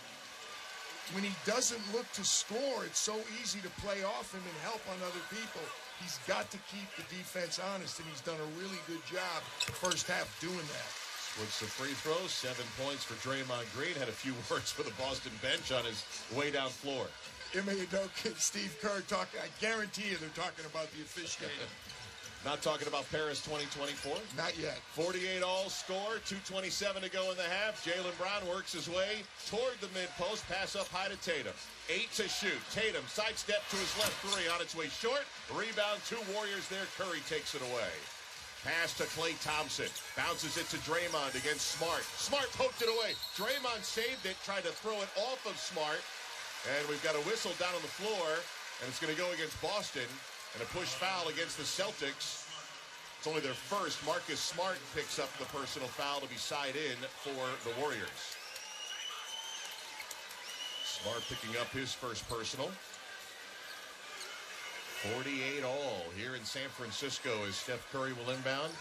when he doesn't look to score, it's so easy to play off him and help on other people. He's got to keep the defense honest, and he's done a really good job the first half doing that. Switch to free throws, 7 points for Draymond Green. Had a few words for the Boston bench on his way down floor. Ime Udoka and Steve Kerr talking. I guarantee you they're talking about the officiating. Not talking about Paris 2024? Not yet. 48 all score, 2:27 to go in the half. Jaylen Brown works his way toward the mid-post, pass up high to Tatum. 8 to shoot. Tatum sidestep to his left 3 on its way short. Rebound, 2 Warriors there. Curry takes it away. Pass to Klay Thompson. Bounces it to Draymond against Smart. Smart poked it away. Draymond saved it, tried to throw it off of Smart. And we've got a whistle down on the floor, and it's going to go against Boston. And a push foul against the Celtics. It's only their first. Marcus Smart picks up the personal foul to be side in for the Warriors. Smart picking up his first personal. 48 all here in San Francisco as Steph Curry will inbound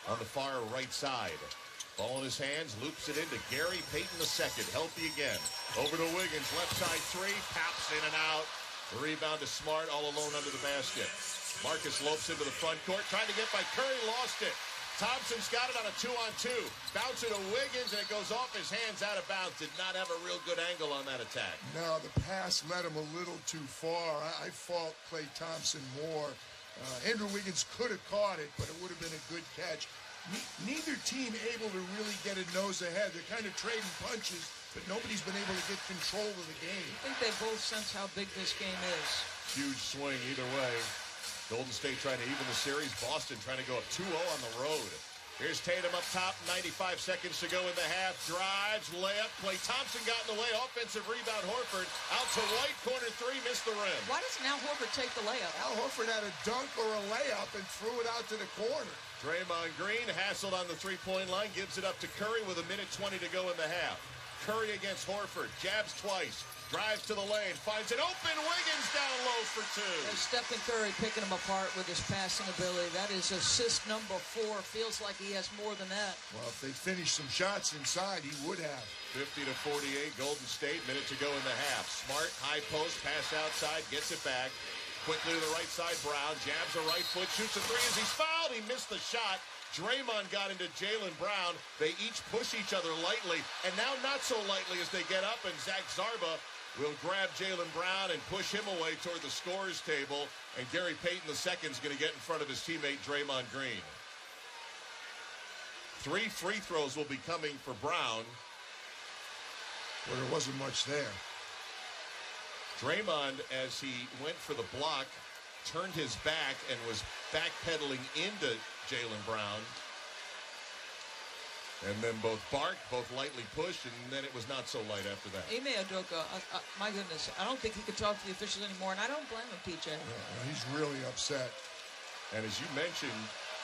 on the far right side. Ball in his hands, loops it into Gary Payton II, healthy again. Over to Wiggins, left side three, pops in and out. The rebound to Smart, all alone under the basket. Marcus lopes into the front court, trying to get by Curry, lost it. Thompson's got it on a 2-on-2. Bounce it to Wiggins, and it goes off his hands out of bounds. Did not have a real good angle on that attack. No, the pass led him a little too far. I fault Klay Thompson more. Andrew Wiggins could have caught it, but it would have been a good catch. Neither team able to really get a nose ahead. They're kind of trading punches, but nobody's been able to get control of the game. I think they both sense how big this game is. Huge swing either way. Golden State trying to even the series. Boston trying to go up 2-0 on the road. Here's Tatum up top, 95 seconds to go in the half. Drives, layup. Klay Thompson got in the way. Offensive rebound, Horford. Out to White, corner three, missed the rim. Why doesn't Al Horford take the layup? Al Horford had a dunk or a layup and threw it out to the corner. Draymond Green hassled on the three-point line, gives it up to Curry with 1:20 to go in the half. Curry against Horford, jabs twice, drives to the lane, finds an open Wiggins down low for two. There's Stephen Curry picking him apart with his passing ability. That is assist number 4. Feels like he has more than that. Well, if they finished some shots inside, he would have. 50-48, Golden State, minute to go in the half. Smart, high post, pass outside, gets it back. Quickly to the right side, Brown jabs a right foot, shoots a three as he's fouled. He missed the shot. Draymond got into Jaylen Brown. They each push each other lightly, and now not so lightly as they get up, and Zach Zarba will grab Jaylen Brown and push him away toward the scorer's table, and Gary Payton II is going to get in front of his teammate Draymond Green. 3 free throws will be coming for Brown. Well, there wasn't much there. Draymond, as he went for the block, turned his back and was backpedaling into Jaylen Brown. And then both barked, both lightly pushed, and then it was not so light after that. Ime Udoka, my goodness, I don't think he could talk to the officials anymore, and I don't blame him, PJ. Yeah, he's really upset. And as you mentioned,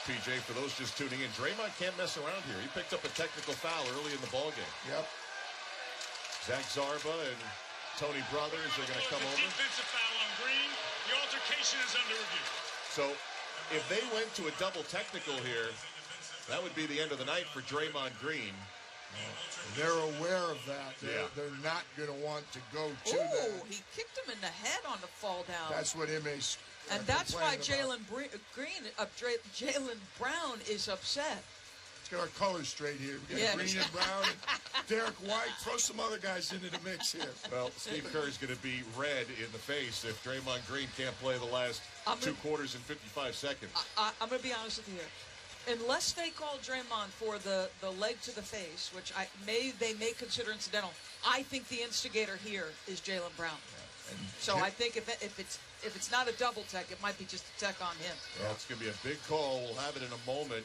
PJ, for those just tuning in, Draymond can't mess around here. He picked up a technical foul early in the ballgame. Yep. Zach Zarba and Tony Brothers are going to come over. Defensive foul on Green. The altercation is under review. So if they went to a double technical here, that would be the end of the night for Draymond Green. They're aware of that. They're not going to want to go to that. that. He kicked him in the head on the fall down. That's what M.A.'s and that's why Jaylen Brown is upset. Let's get our colors straight here. We got Green and Brown and Derek White. Throw some other guys into the mix here. Well, Steve Kerr's going to be red in the face if Draymond Green can't play the last 2 quarters in 55 seconds. I'm going to be honest with you here. Unless they call Draymond for the leg to the face, which they may consider incidental, I think the instigator here is Jaylen Brown. So I think if it's not a double tech, it might be just a tech on him. Well, it's going to be a big call. We'll have it in a moment.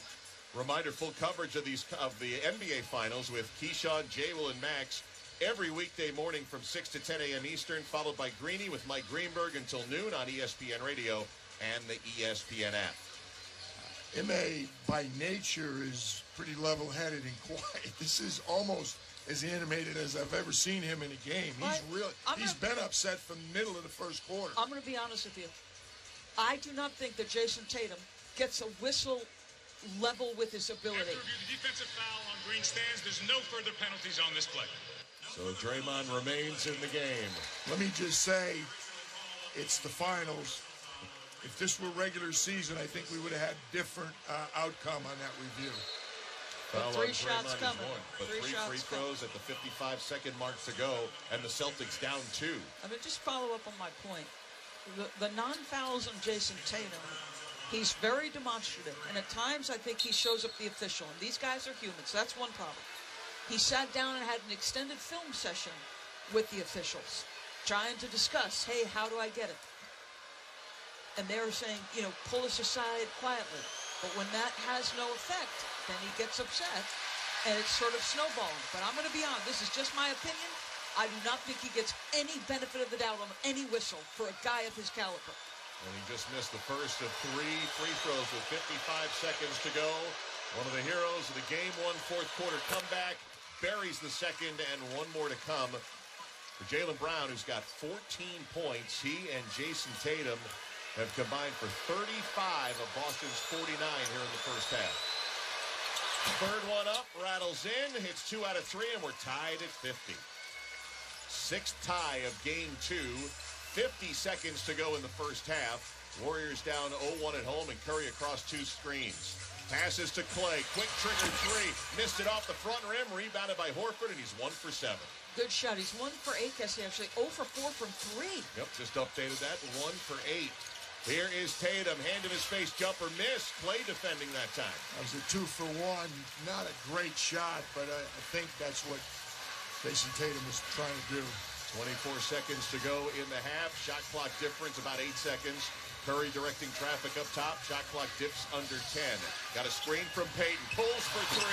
Reminder, full coverage of the NBA Finals with Keyshawn, J-Will, and Max every weekday morning from 6 to 10 a.m. Eastern, followed by Greeny with Mike Greenberg until noon on ESPN Radio and the ESPN app. M.A. by nature is pretty level-headed and quiet. This is almost as animated as I've ever seen him in a game. He's been upset from the middle of the first quarter. I'm going to be honest with you. I do not think that Jayson Tatum gets a whistle level with his ability. After review, the defensive foul on Green stands. There's no further penalties on this play. So Draymond remains in the game. Let me just say, it's the finals. If this were regular season, I think we would have had different outcome on that review. Foul Three on shots Draymond coming. is one, but Three three shots free throws at the 55-second mark to go, and the Celtics down 2. I mean, just follow up on my point. The non-fouls on Jayson Tatum, he's very demonstrative, and at times I think he shows up the official, and these guys are humans. That's one problem. He sat down and had an extended film session with the officials, trying to discuss, hey, how do I get it? And they're saying, pull us aside quietly. But when that has no effect, then he gets upset, and it's sort of snowballing. But I'm going to be honest, this is just my opinion. I do not think he gets any benefit of the doubt on any whistle for a guy of his caliber. And he just missed the first of 3 free throws with 55 seconds to go. One of the heroes of the game 1 fourth quarter comeback. Buries the second, and one more to come for Jaylen Brown, who's got 14 points. He and Jayson Tatum have combined for 35 of Boston's 49 here in the first half. Third one up, rattles in, hits 2 out of 3, and we're tied at 50. Sixth tie of game 2. 50 seconds to go in the first half. Warriors down 0-1 at home, and Curry across 2 screens. Passes to Clay. Quick trigger 3. Missed it off the front rim. Rebounded by Horford, and he's 1 for 7. Good shot. He's 1 for 8, Cassie, actually. 0 for 4 from 3. Yep, just updated that. 1 for 8. Here is Tatum. Hand in his face jumper. Miss. Clay defending that time. That was a 2 for 1. Not a great shot, but I think that's what Jayson Tatum was trying to do. 24 seconds to go in the half. Shot clock difference about 8 seconds. Curry directing traffic up top. Shot clock dips under 10. Got a screen from Payton. Pulls for 3.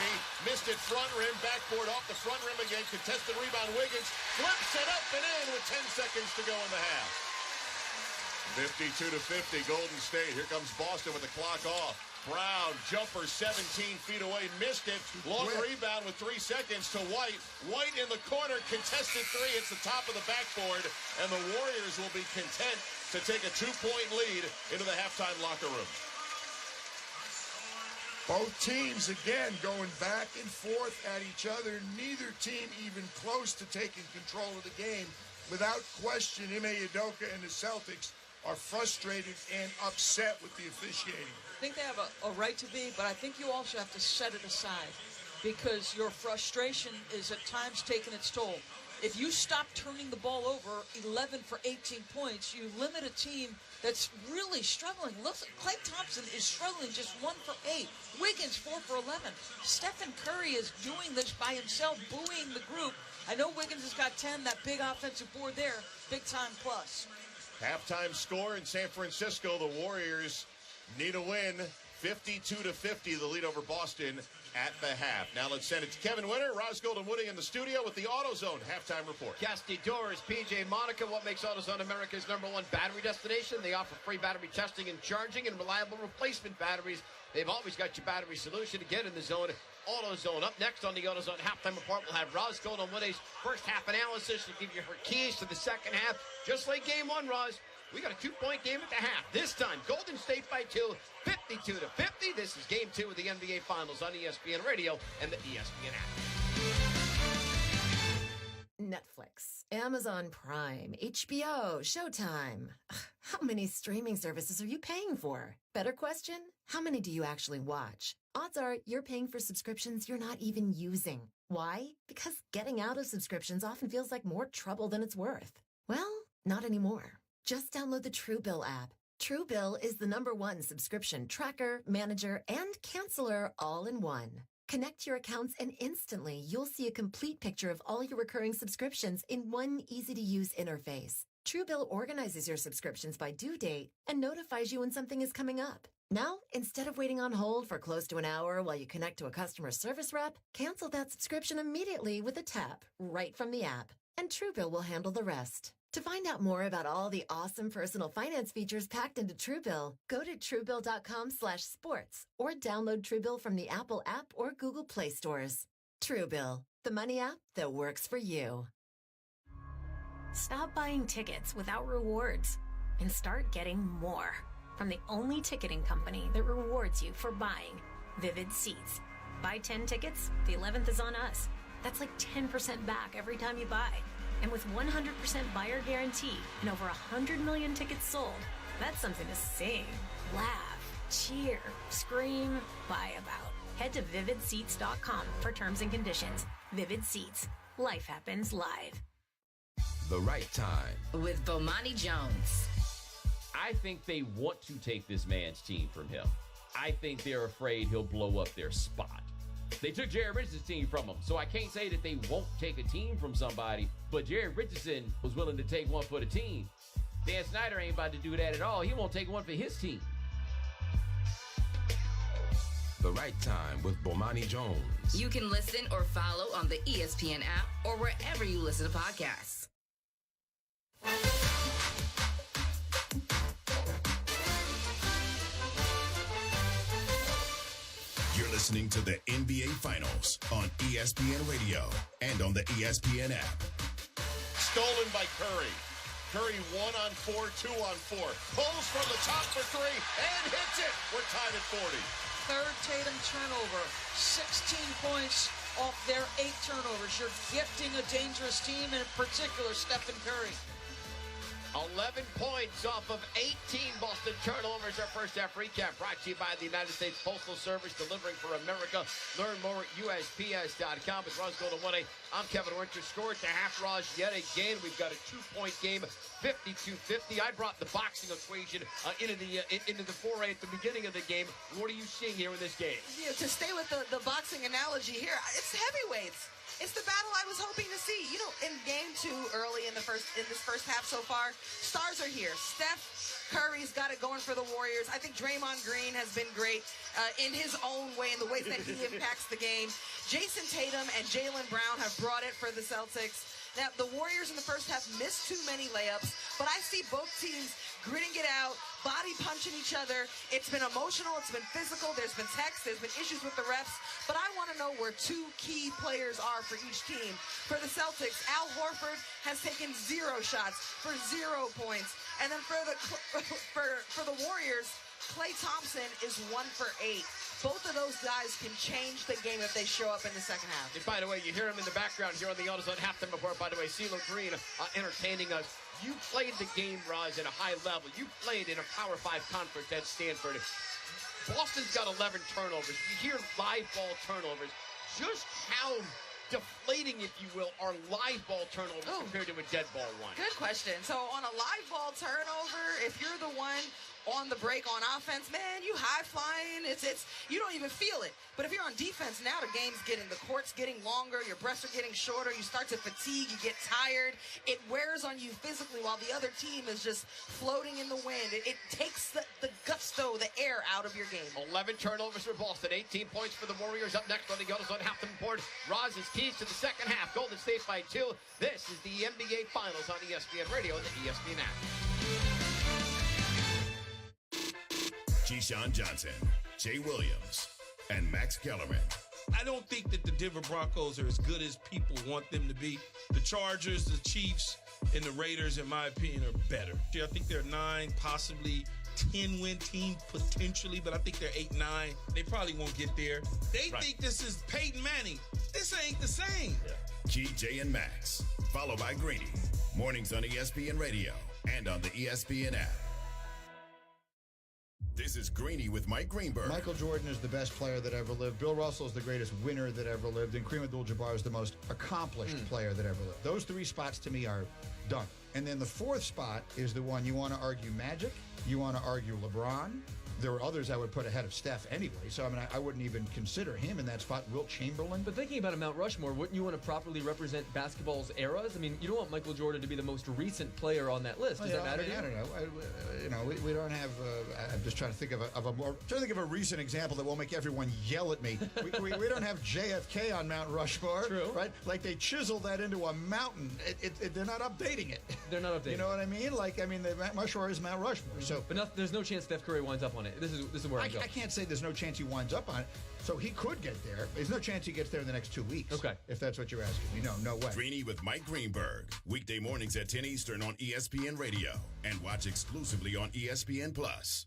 Missed it front rim. Backboard off the front rim again. Contested rebound. Wiggins flips it up and in with 10 seconds to go in the half. 52-50 Golden State. Here comes Boston with the clock off. Brown, jumper 17 feet away, missed it. Long rebound with 3 seconds to White. White in the corner, contested 3. It's the top of the backboard, and the Warriors will be content to take a 2-point lead into the halftime locker room. Both teams, again, going back and forth at each other. Neither team even close to taking control of the game. Without question, Ime Udoka and the Celtics are frustrated and upset with the officiating. I think they have a right to be, but I think you also have to set it aside because your frustration is at times taking its toll. If you stop turning the ball over 11 for 18 points, you limit a team that's really struggling. Look, Klay Thompson is struggling, just 1 for 8. Wiggins 4 for 11. Stephen Curry is doing this by himself, buoying the group. I know Wiggins has got 10, that big offensive board there, big time plus. Halftime score in San Francisco. The Warriors need a win. 52-50, the lead over Boston at the half. Now let's send it to Kevin Winter, Roz Golden-Wooding in the studio with the AutoZone halftime report. Casty Doors, PJ Monica. What makes AutoZone America's #1 battery destination? They offer free battery testing and charging and reliable replacement batteries. They've always got your battery solution to get in the zone. AutoZone. Up next on the AutoZone halftime report, we'll have Roz Golden-Wooding's first half analysis to give you her keys to the second half. Just like game 1, Roz. We got a 2-point game at the half. This time, Golden State by 2, 52-50. This is game 2 of the NBA Finals on ESPN Radio and the ESPN app. Netflix, Amazon Prime, HBO, Showtime. How many streaming services are you paying for? Better question, how many do you actually watch? Odds are you're paying for subscriptions you're not even using. Why? Because getting out of subscriptions often feels like more trouble than it's worth. Well, not anymore. Just download the Truebill app. Truebill is the #1 subscription tracker, manager, and canceller all in one. Connect your accounts and instantly you'll see a complete picture of all your recurring subscriptions in one easy-to-use interface. Truebill organizes your subscriptions by due date and notifies you when something is coming up. Now, instead of waiting on hold for close to an hour while you connect to a customer service rep, cancel that subscription immediately with a tap right from the app, and Truebill will handle the rest. To find out more about all the awesome personal finance features packed into Truebill, go to Truebill.com/sports or download Truebill from the Apple app or Google Play stores. Truebill, the money app that works for you. Stop buying tickets without rewards and start getting more from the only ticketing company that rewards you for buying, Vivid Seats. Buy 10 tickets, the 11th is on us. That's like 10% back every time you buy. And with 100% buyer guarantee and over 100 million tickets sold, that's something to sing, laugh, cheer, scream, buy about. Head to vividseats.com for terms and conditions. Vivid Seats. Life happens live. The Right Time with Bomani Jones. I think they want to take this man's team from him. I think they're afraid he'll blow up their spot. They took Jared Richardson's team from him, so I can't say that they won't take a team from somebody, but Jared Richardson was willing to take one for the team. Dan Snyder ain't about to do that at all. He won't take one for his team. The Right Time with Bomani Jones. You can listen or follow on the ESPN app or wherever you listen to podcasts. You're listening to the NBA Finals on ESPN Radio and on the ESPN app. Stolen by Curry. Curry 1-on-4, 2-on-4. Pulls from the top for 3 and hits it. We're tied at 40. third Tatum turnover. 16 points off their 8 turnovers. You're gifting a dangerous team, and in particular, Stephen Curry. 11 points off of 18 Boston turnovers. Our first half recap brought to you by the United States Postal Service, delivering for America. Learn more at USPS.com. With Raj Golden 1A, I'm Kevin Winter. Score at the half, Raj, yet again. We've got a 2-point game, 52-50. I brought the boxing equation into the foray at the beginning of the game. What are you seeing here in this game? Yeah, to stay with the boxing analogy here, it's heavyweights. It's the battle I was hoping to see. You know, in game 2 early in this first half so far, stars are here. Steph Curry's got it going for the Warriors. I think Draymond Green has been great in his own way, in the ways that he impacts the game. Jayson Tatum and Jaylen Brown have brought it for the Celtics. Now, the Warriors in the first half missed too many layups, but I see both teams gritting it out, body punching each other. It's been emotional. It's been physical. There's been texts. There's been issues with the refs. But I want to know where 2 key players are for each team. For the Celtics, Al Horford has taken 0 shots for 0 points. And then for the Warriors, Klay Thompson is 1 for 8. Both of those guys can change the game if they show up in the second half. And by the way, you hear him in the background here on the AutoZone halftime report. By the way, CeeLo Green entertaining us. You played the game, Roz, at a high level. You played in a Power 5 conference at Stanford. Boston's got 11 turnovers. You hear live ball turnovers. Just how deflating, if you will, are live ball turnovers compared to a dead ball one? Good question. So on a live ball turnover, if you're the one on the break on offense, man, you high flying. It's you don't even feel it. But if you're on defense, now the court's getting longer, your breaths are getting shorter, you start to fatigue, you get tired. It wears on you physically while the other team is just floating in the wind. It takes the gusto, the air out of your game. 11 turnovers for Boston, 18 points for the Warriors. Up next on the AutoZone halftime report, Roz's keys to the second half. Golden State by 2. This is the NBA Finals on ESPN Radio and the ESPN app. Keyshawn Johnson, Jay Williams, and Max Kellerman. I don't think that the Denver Broncos are as good as people want them to be. The Chargers, the Chiefs, and the Raiders, in my opinion, are better. I think they're 9, possibly 10-win team potentially, but I think they're 8-9. They probably won't get there. They think this is Peyton Manning. This ain't the same. Key, Jay, and Max, followed by Greeny. Mornings on ESPN Radio and on the ESPN app. This is Greeny with Mike Greenberg. Michael Jordan is the best player that ever lived. Bill Russell is the greatest winner that ever lived. And Kareem Abdul-Jabbar is the most accomplished player that ever lived. Those 3 spots to me are done. And then the 4th spot is the one you want to argue Magic. You want to argue LeBron. There were others I would put ahead of Steph anyway, so I mean, I wouldn't even consider him in that spot. Wilt Chamberlain. But thinking about a Mount Rushmore, wouldn't you want to properly represent basketball's eras? I mean, you don't want Michael Jordan to be the most recent player on that list. Does that matter to you? I don't know. We don't have. I'm just trying to think of a recent example that won't make everyone yell at me. We don't have JFK on Mount Rushmore. True. Right? Like they chiseled that into a mountain. They're not updating it. They're not updating. You know what I mean? The Mount Rushmore is Mount Rushmore. So, but there's no chance Steph Curry winds up on it. This is where I'm going. I can't say there's no chance he winds up on it. So he could get there. There's no chance he gets there in the next 2 weeks. Okay. If that's what you're asking me. No way. Greeny with Mike Greenberg. Weekday mornings at 10 Eastern on ESPN Radio. And watch exclusively on ESPN Plus.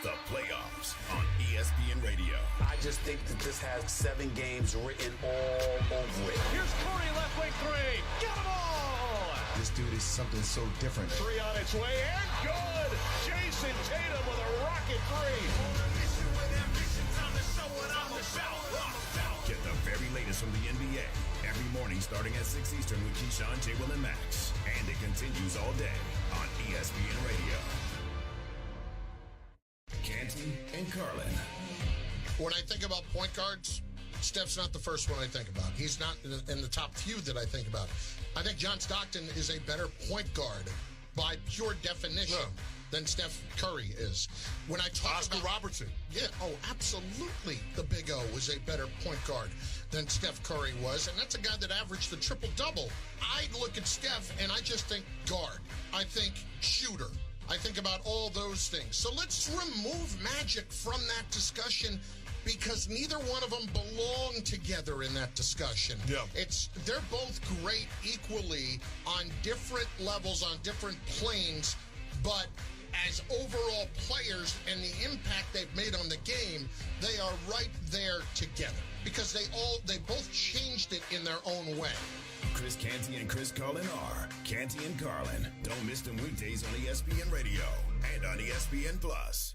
The playoffs on ESPN Radio. I just think that this has 7 games written all over it. Here's Curry, left wing 3. Got them all! This dude is something so different. 3 on its way and good! Jayson Tatum with a rocket 3. Get the very latest from the NBA every morning starting at 6 Eastern with Keyshawn, J. Will, and Max. And it continues all day on ESPN Radio. Canty and Carlin. When I think about point guards, Steph's not the first one I think about. He's not in the top few that I think about. I think John Stockton is a better point guard by pure definition than Steph Curry is. When I talk Oscar Robertson. Yeah, absolutely. The Big O was a better point guard than Steph Curry was, and that's a guy that averaged the triple-double. I look at Steph, and I just think guard. I think shooter. I think about all those things. So let's remove Magic from that discussion because neither one of them belong together in that discussion. Yeah. They're both great equally on different levels, on different planes, but as overall players and the impact they've made on the game, they are right there together because they both changed it in their own way. Chris Canty and Chris Carlin are Canty and Carlin. Don't miss them weekdays on ESPN Radio and on ESPN Plus.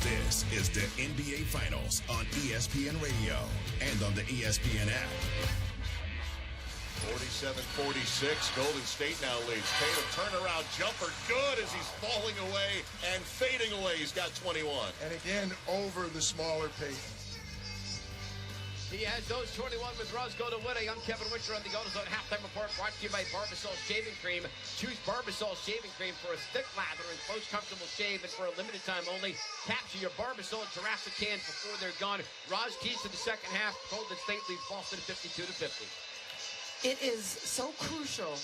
This is the NBA Finals on ESPN Radio and on the ESPN app. 47-46, Golden State now leads. Tatum turnaround jumper, good as he's falling away and fading away. He's got 21. And again, over the smaller Payton. He has those 21 with Roscoe to winning. I'm Kevin Witcher on the AutoZone Halftime Report, brought to you by Barbasol Shaving Cream. Choose Barbasol Shaving Cream for a thick lather and close, comfortable shave, and for a limited time only. Capture your Barbasol and Jurassic cans before they're gone. Roz keys to the second half. Golden State leads Boston 52-50. It is so crucial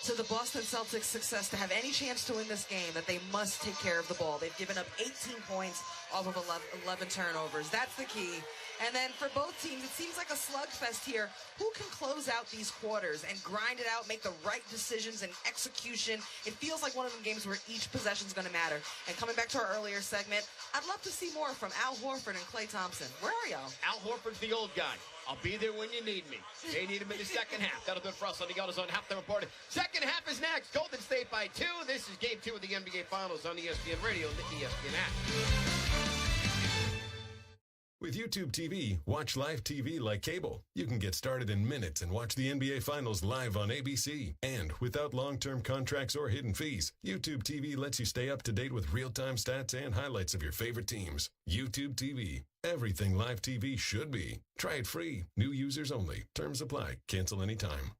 to the Boston Celtics' success to have any chance to win this game that they must take care of the ball. They've given up 18 points off of 11 turnovers. That's the key. And then for both teams, it seems like a slugfest here. Who can close out these quarters and grind it out, make the right decisions and execution? It feels like one of them games where each possession is going to matter. And coming back to our earlier segment, I'd love to see more from Al Horford and Klay Thompson. Where are y'all? Al Horford's the old guy. I'll be there when you need me. They need him in the second half. That'll do it for us on the AutoZone Halftime Report. Second half is next. Golden State by 2. This is Game 2 of the NBA Finals on ESPN Radio and the ESPN app. With YouTube TV, watch live TV like cable. You can get started in minutes and watch the NBA Finals live on ABC. And without long-term contracts or hidden fees, YouTube TV lets you stay up to date with real-time stats and highlights of your favorite teams. YouTube TV. Everything live TV should be. Try it free. New users only. Terms apply. Cancel anytime.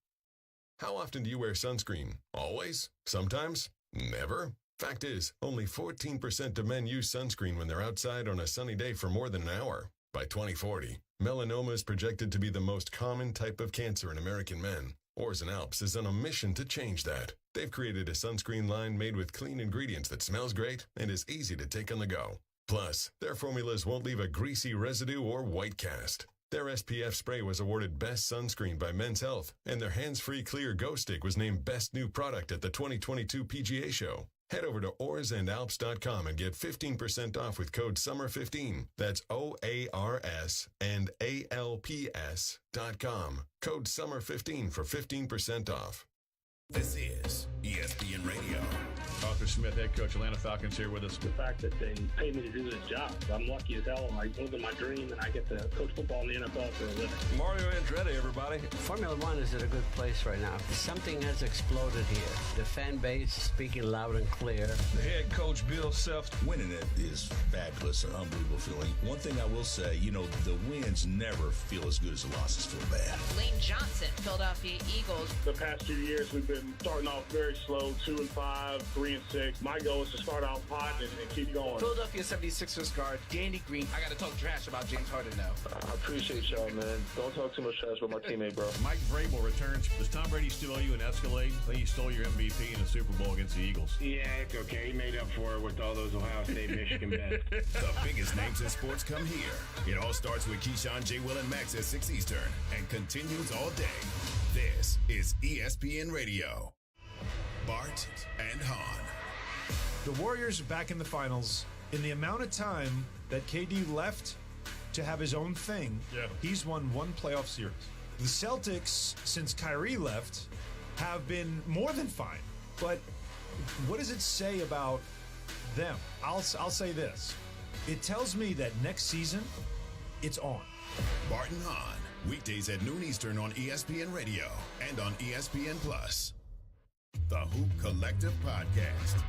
How often do you wear sunscreen? Always? Sometimes? Never? Fact is, only 14% of men use sunscreen when they're outside on a sunny day for more than an hour. By 2040, melanoma is projected to be the most common type of cancer in American men. Orson Alps is on a mission to change that. They've created a sunscreen line made with clean ingredients that smells great and is easy to take on the go. Plus, their formulas won't leave a greasy residue or white cast. Their SPF spray was awarded Best Sunscreen by Men's Health, and their hands-free clear Go Stick was named Best New Product at the 2022 PGA Show. Head over to oarsandalps.com and get 15% off with code SUMMER15. That's OARS and ALPS.com. Code SUMMER15 for 15% off. This is ESPN Radio. Arthur Smith, head coach, Atlanta Falcons, here with us. The fact that they pay me to do this job, I'm lucky as hell. I'm living my dream, and I get to coach football in the NFL for a living. Mario Andretti, everybody. Formula One is at a good place right now. Something has exploded here. The fan base is speaking loud and clear. The head coach, Bill Self. Winning it is fabulous, an unbelievable feeling. One thing I will say, the wins never feel as good as the losses feel bad. Lane Johnson, Philadelphia Eagles. The past few years, we've been starting off very slow, 2-5, 3-6. My goal is to start out hot and keep going. Philadelphia 76ers guard Danny Green. I got to talk trash about James Harden now. I appreciate y'all, man. Don't talk too much trash about my teammate, bro. Mike Vrabel returns. Does Tom Brady still owe you an Escalade? I think he stole your MVP in the Super Bowl against the Eagles. Yeah, it's okay. He made up for it with all those Ohio State, Michigan bets. The biggest names in sports come here. It all starts with Keyshawn, J. Will, and Max at 6 Eastern and continues all day. This is ESPN Radio. Bart and Hahn. The Warriors are back in the finals. In the amount of time that KD left to have his own thing, he's won one playoff series. The Celtics, since Kyrie left, have been more than fine. But what does it say about them? I'll say this. It tells me that next season, it's on. Bart and Hahn, weekdays at noon Eastern on ESPN Radio and on ESPN Plus. The Hoop Collective Podcast.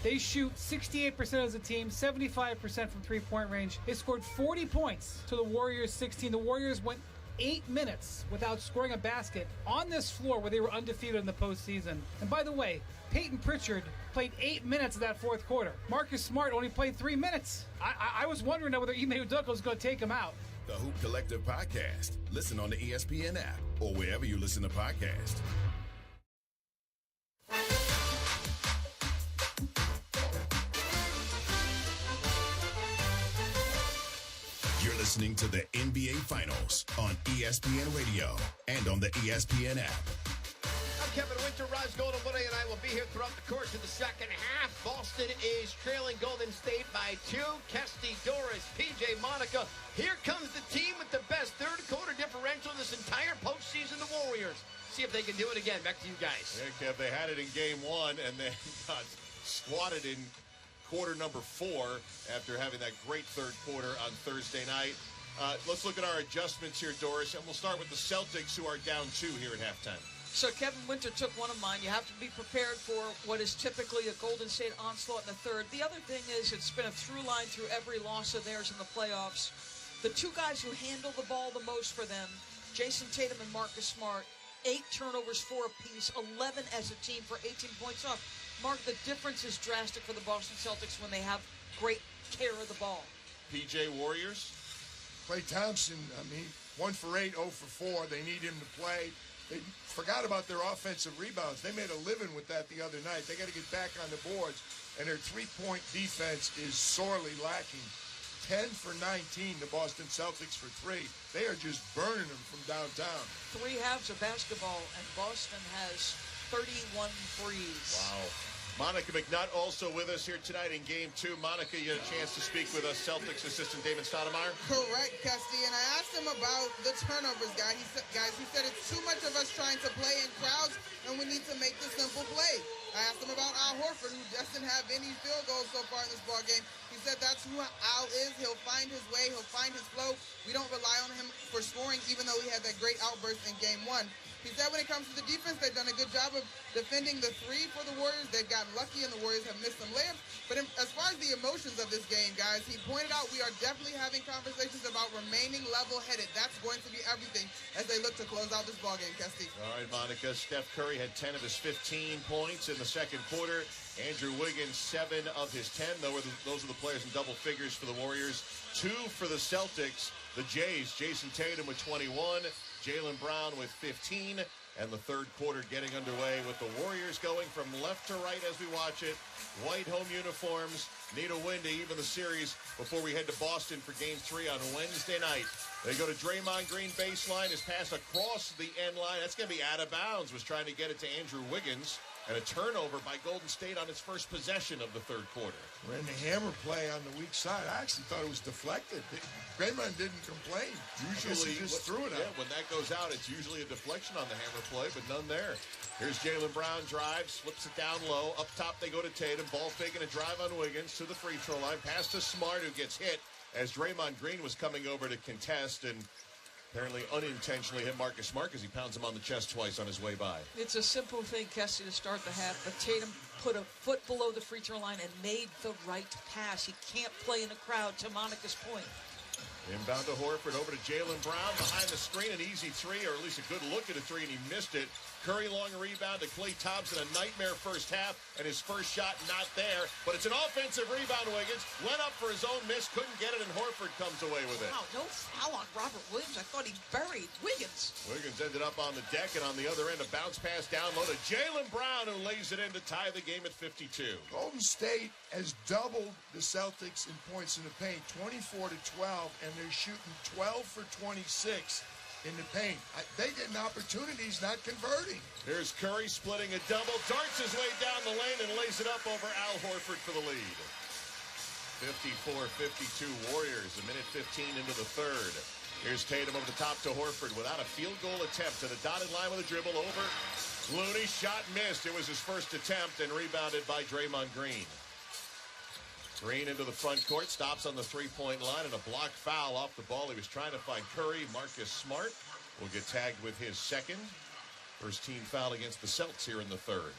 They shoot 68% as a team, 75% from three-point range. They scored 40 points to the Warriors 16. The Warriors went 8 minutes without scoring a basket on this floor where they were undefeated in the postseason. And by the way, Peyton Pritchard played 8 minutes of that fourth quarter. Marcus Smart only played 3 minutes. I was wondering whether Ime Udoka was going to take him out. The Hoop Collective Podcast. Listen on the ESPN app or wherever you listen to podcasts. You're listening to the NBA Finals on ESPN Radio and on the ESPN app. I'm Kevin Winter. Rise Golden Woody and I will be here throughout the course of the second half. Boston is trailing Golden State by 2. Kesty, Doris, PJ, Monica. Here comes the team with the best third quarter differential this entire postseason, the Warriors. See if they can do it again. Back to you guys. Yeah, Kev, they had it in game 1 and then got swatted in quarter number 4 after having that great third quarter on Thursday night. Let's look at our adjustments here, Doris, and we'll start with the Celtics, who are down 2 here at halftime. So Kevin Winter took one of mine. You have to be prepared for what is typically a Golden State onslaught in the third. The other thing is it's been a through line through every loss of theirs in the playoffs. The two guys who handle the ball the most for them, Jayson Tatum and Marcus Smart, 8 turnovers, 4 apiece, 11 as a team for 18 points off. Mark, the difference is drastic for the Boston Celtics when they have great care of the ball. PJ Warriors? Klay Thompson, 1 for 8, 0 for 4. They need him to play. They forgot about their offensive rebounds. They made a living with that the other night. They got to get back on the boards, and their three-point defense is sorely lacking. 10 for 19, the Boston Celtics for 3. They are just burning them from downtown. 3 halves of basketball, and Boston has 31 threes. Wow. Monica McNutt also with us here tonight in Game 2. Monica, you had a chance to speak with us, Celtics assistant David Stoudemire. Correct, Kesty, and I asked him about the turnovers, guys. He said it's too much of us trying to play in crowds, and we need to make the simple play. I asked him about Al Horford, who doesn't have any field goals so far in this ball game. He said that's who Al is. He'll find his way. He'll find his flow. We don't rely on him for scoring, even though he had that great outburst in Game 1. He said when it comes to the defense, they've done a good job of defending the 3 for the Warriors. They've gotten lucky, and the Warriors have missed some layups. But as far as the emotions of this game, guys, he pointed out we are definitely having conversations about remaining level-headed. That's going to be everything as they look to close out this ballgame, Kesty. All right, Monica. Steph Curry had 10 of his 15 points in the second quarter. Andrew Wiggins, 7 of his 10. Those are the players in double figures for the Warriors. 2 for the Celtics. The Jays, Jayson Tatum with 21. Jaylen Brown with 15, and the third quarter getting underway with the Warriors going from left to right as we watch it. White home uniforms need a win to even the series before we head to Boston for Game 3 on Wednesday night. They go to Draymond Green baseline. His pass across the end line. That's going to be out of bounds. Was trying to get it to Andrew Wiggins. And a turnover by Golden State on its first possession of the third quarter. We're in the hammer play on the weak side. I actually thought it was deflected. Draymond didn't complain. Usually he just threw it out. Yeah, when that goes out, it's usually a deflection on the hammer play, but none there. Here's Jaylen Brown, drives, flips it down low. Up top, they go to Tatum. Ball faking a drive on Wiggins to the free throw line. Pass to Smart, who gets hit as Draymond Green was coming over to contest and apparently unintentionally hit Marcus Smart because he pounds him on the chest twice on his way by. It's a simple thing, Kessie, to start the half, but Tatum put a foot below the free throw line and made the right pass. He can't play in the crowd, to Monica's point. Inbound to Horford, over to Jaylen Brown, behind the screen, an easy 3, or at least a good look at a 3, and he missed it. Curry long rebound to Klay Thompson, a nightmare first half, and his first shot not there. But it's an offensive rebound, Wiggins. Went up for his own miss, couldn't get it, and Horford comes away with it. Wow, no foul on Robert Williams. I thought he buried Wiggins. Wiggins ended up on the deck, and on the other end, a bounce pass down low to Jaylen Brown, who lays it in to tie the game at 52. Golden State has doubled the Celtics in points in the paint, 24-12, and they're shooting 12 for 26 in the paint. They getting opportunities, not converting. Here's Curry splitting a double, darts his way down the lane and lays it up over Al Horford for the lead. 54-52 Warriors, a minute 15 into the third. Here's Tatum over the top to Horford without a field goal attempt to the dotted line with a dribble over. Looney, shot missed. It was his first attempt and rebounded by Draymond Green. Green into the front court, stops on the three-point line, and a block foul off the ball. He was trying to find Curry. Marcus Smart will get tagged with his second. First team foul against the Celtics here in the third.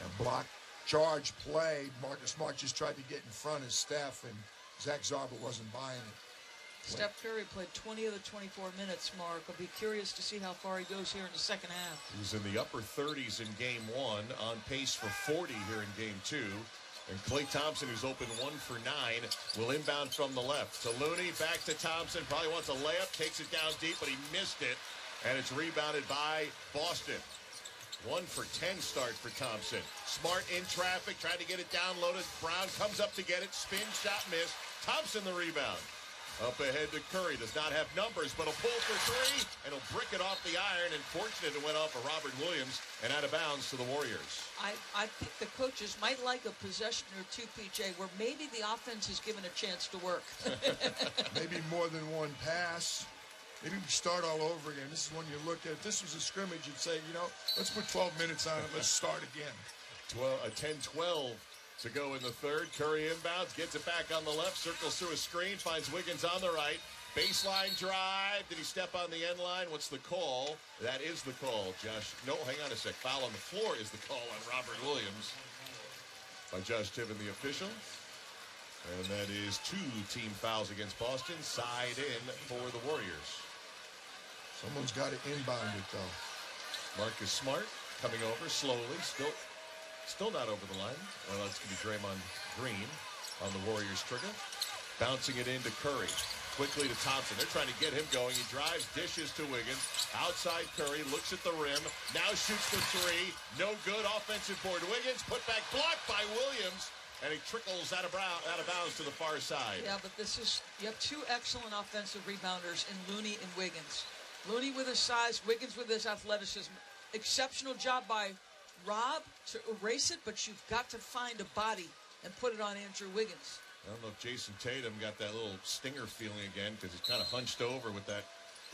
A block charge play. Marcus Smart just tried to get in front of Steph, and Zach Zarba wasn't buying it. Steph Curry played 20 of the 24 minutes, Mark. I'll be curious to see how far he goes here in the second half. He was in the upper 30s in Game 1, on pace for 40 here in Game 2. And Klay Thompson, who's open 1 for 9, will inbound from the left. To Looney, back to Thompson. Probably wants a layup, takes it down deep, but he missed it. And it's rebounded by Boston. 1 for 10 start for Thompson. Smart in traffic, trying to get it down low to Brown. Comes up to get it, spin, shot missed. Thompson the rebound. Up ahead to Curry. Does not have numbers, but a pull for three, and he'll brick it off the iron. And fortunate it went off of Robert Williams and out of bounds to the Warriors. I think the coaches might like a possession or two, PJ, where maybe the offense is given a chance to work. Maybe more than one pass. Maybe we start all over again. This is when you look at, if this was a scrimmage, you'd say, let's put 12 minutes on it. Let's start again. 10-12 to go in the third. Curry inbounds, gets it back on the left, circles through a screen, finds Wiggins on the right. Baseline drive. Did he step on the end line? What's the call? That is the call, Josh. No, hang on a sec. Foul on the floor is the call on Robert Williams by Josh Tiven, the official. And that is 2 team fouls against Boston. Side in for the Warriors. Someone's got to inbound it, though. Marcus Smart coming over slowly. Still not over the line. Well, that's going to be Draymond Green on the Warriors trigger. Bouncing it into Curry. Quickly to Thompson. They're trying to get him going. He drives, dishes to Wiggins. Outside Curry, looks at the rim. Now shoots the three. No good. Offensive board. Wiggins put back, blocked by Williams. And he trickles out of bounds to the far side. Yeah, but you have 2 excellent offensive rebounders in Looney and Wiggins. Looney with his size, Wiggins with his athleticism. Exceptional job by Rob to erase it, but you've got to find a body and put it on Andrew Wiggins. I don't know if Jayson Tatum got that little stinger feeling again because he's kind of hunched over with that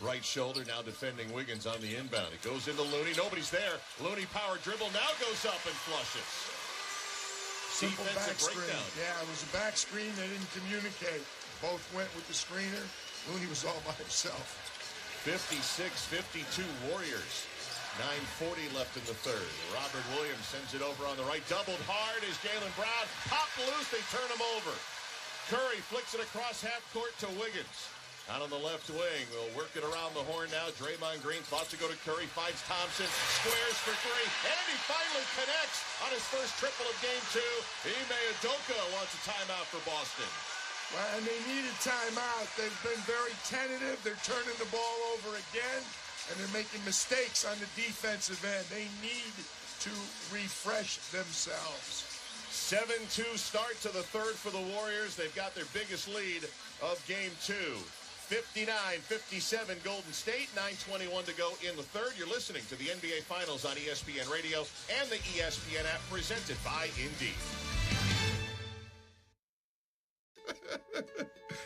right shoulder, now defending Wiggins on the inbound. It goes into Looney. Nobody's there. Looney power dribble now goes up and flushes. Simple back screen. Breakdown. Yeah, it was a back screen. They didn't communicate. Both went with the screener. Looney was all by himself. 56-52 Warriors. 9:40 left in the third. Robert Williams sends it over on the right. Doubled hard is Jaylen Brown. Popped loose. They turn him over. Curry flicks it across half court to Wiggins. Out on the left wing. We'll work it around the horn now. Draymond Green thought to go to Curry. Finds Thompson. Squares for three. And he finally connects on his first triple of game 2. Ime Udoka wants a timeout for Boston. Well, and they need a timeout. They've been very tentative. They're turning the ball over again, and they're making mistakes on the defensive end. They need to refresh themselves. 7-2 start to the third for the Warriors. They've got their biggest lead of game 2. 59-57 Golden State. 9:21 to go in the third. You're listening to the NBA Finals on ESPN Radio and the ESPN app, presented by Indeed.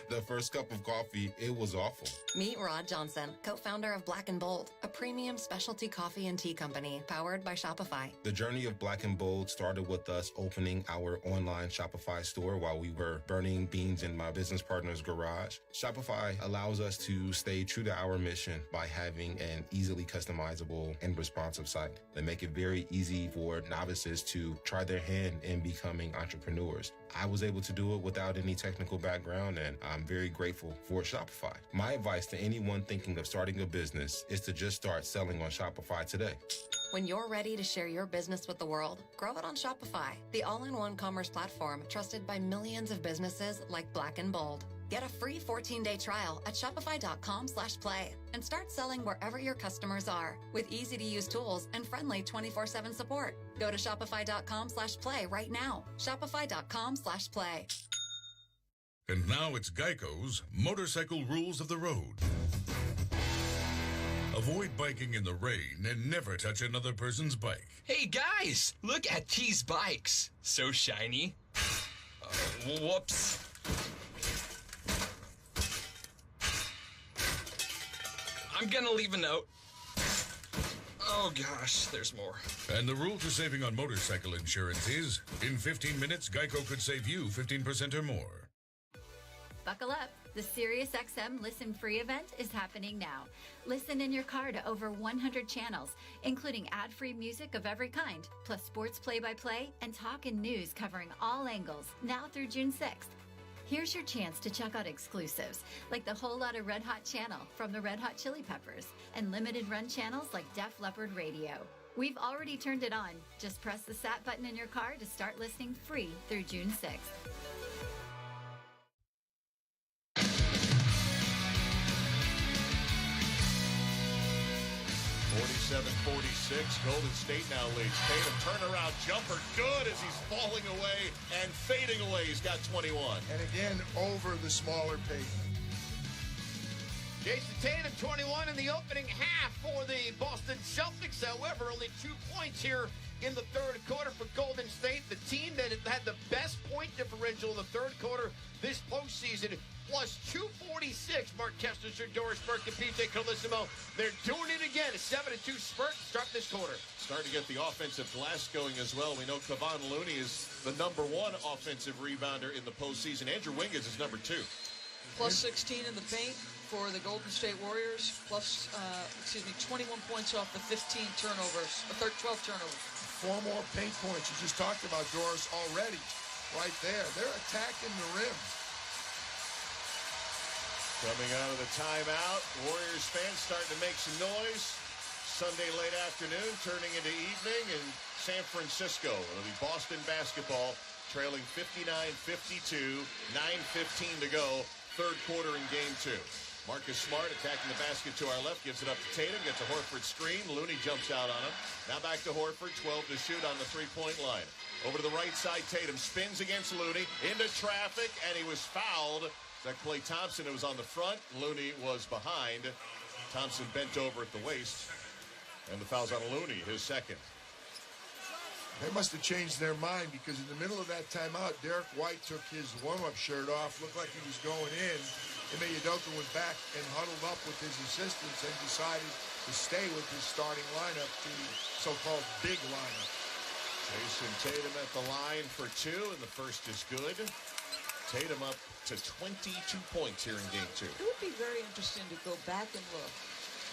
The first cup of coffee, it was awful. Meet Rod Johnson, co-founder of Black & Bold, a premium specialty coffee and tea company powered by Shopify. The journey of Black & Bold started with us opening our online Shopify store while we were burning beans in my business partner's garage. Shopify allows us to stay true to our mission by having an easily customizable and responsive site. They make it very easy for novices to try their hand in becoming entrepreneurs. I was able to do it without any technical background, and I'm very grateful for Shopify. My advice to anyone thinking of starting a business is to just start selling on Shopify today. When you're ready to share your business with the world, grow it on Shopify, the all-in-one commerce platform trusted by millions of businesses like Black & Bold. Get a free 14-day trial at shopify.com/play and start selling wherever your customers are with easy-to-use tools and friendly 24/7 support. Go to shopify.com/play right now. Shopify.com/play. And now it's Geico's Motorcycle Rules of the Road. Avoid biking in the rain and never touch another person's bike. Hey guys, look at these bikes. So shiny. Whoops. I'm gonna leave a note. Oh gosh, there's more. And the rule to saving on motorcycle insurance is, in 15 minutes, Geico could save you 15% or more. Buckle up. The SiriusXM Listen Free event is happening now. Listen in your car to over 100 channels, including ad-free music of every kind, plus sports play-by-play and talk and news covering all angles, now through June 6th. Here's your chance to check out exclusives, like the Whole Lotta Red Hot channel from the Red Hot Chili Peppers, and limited run channels like Def Leppard Radio. We've already turned it on. Just press the SAT button in your car to start listening free through June 6th. 47-46, Golden State now leads. Tatum turnaround jumper, good as he's falling away and fading away. He's got 21. And again, over the smaller Peyton. Jayson Tatum, 21 in the opening half for the Boston Celtics. However, only 2 points here in the third quarter for Golden State. The team that had the best point differential in the third quarter this postseason, plus 246. Mark Kessler, Sir Doris Burke, and PJ Colissimo. They're doing it again. A 7-2 spurt to start this quarter. Starting to get the offensive glass going as well. We know Kevon Looney is the '1 offensive rebounder in the postseason. Andrew Wiggins is #2. Plus 16 in the paint for the Golden State Warriors. Plus, 21 points off the 15 turnovers, 12 turnovers. 4 more paint points. You just talked about Doris already. Right there. They're attacking the rim. Coming out of the timeout, Warriors fans starting to make some noise. Sunday late afternoon, turning into evening in San Francisco. It'll be Boston basketball trailing 59-52, 9:15 to go, third quarter in game 2. Marcus Smart attacking the basket to our left, gives it up to Tatum, gets a Horford screen. Looney jumps out on him. Now back to Horford, 12 to shoot on the three-point line. Over to the right side, Tatum spins against Looney, into traffic, and he was fouled. Is that Klay Thompson, who was on the front? Looney was behind. Thompson bent over at the waist, and the foul's on Looney, his second. They must have changed their mind, because in the middle of that timeout, Derek White took his warm-up shirt off, looked like he was going in. Ime Udoka went back and huddled up with his assistants and decided to stay with his starting lineup, the so-called big lineup. Jayson Tatum at the line for 2, and the first is good. Tatum up to 22 points here in game 2. It would be very interesting to go back and look.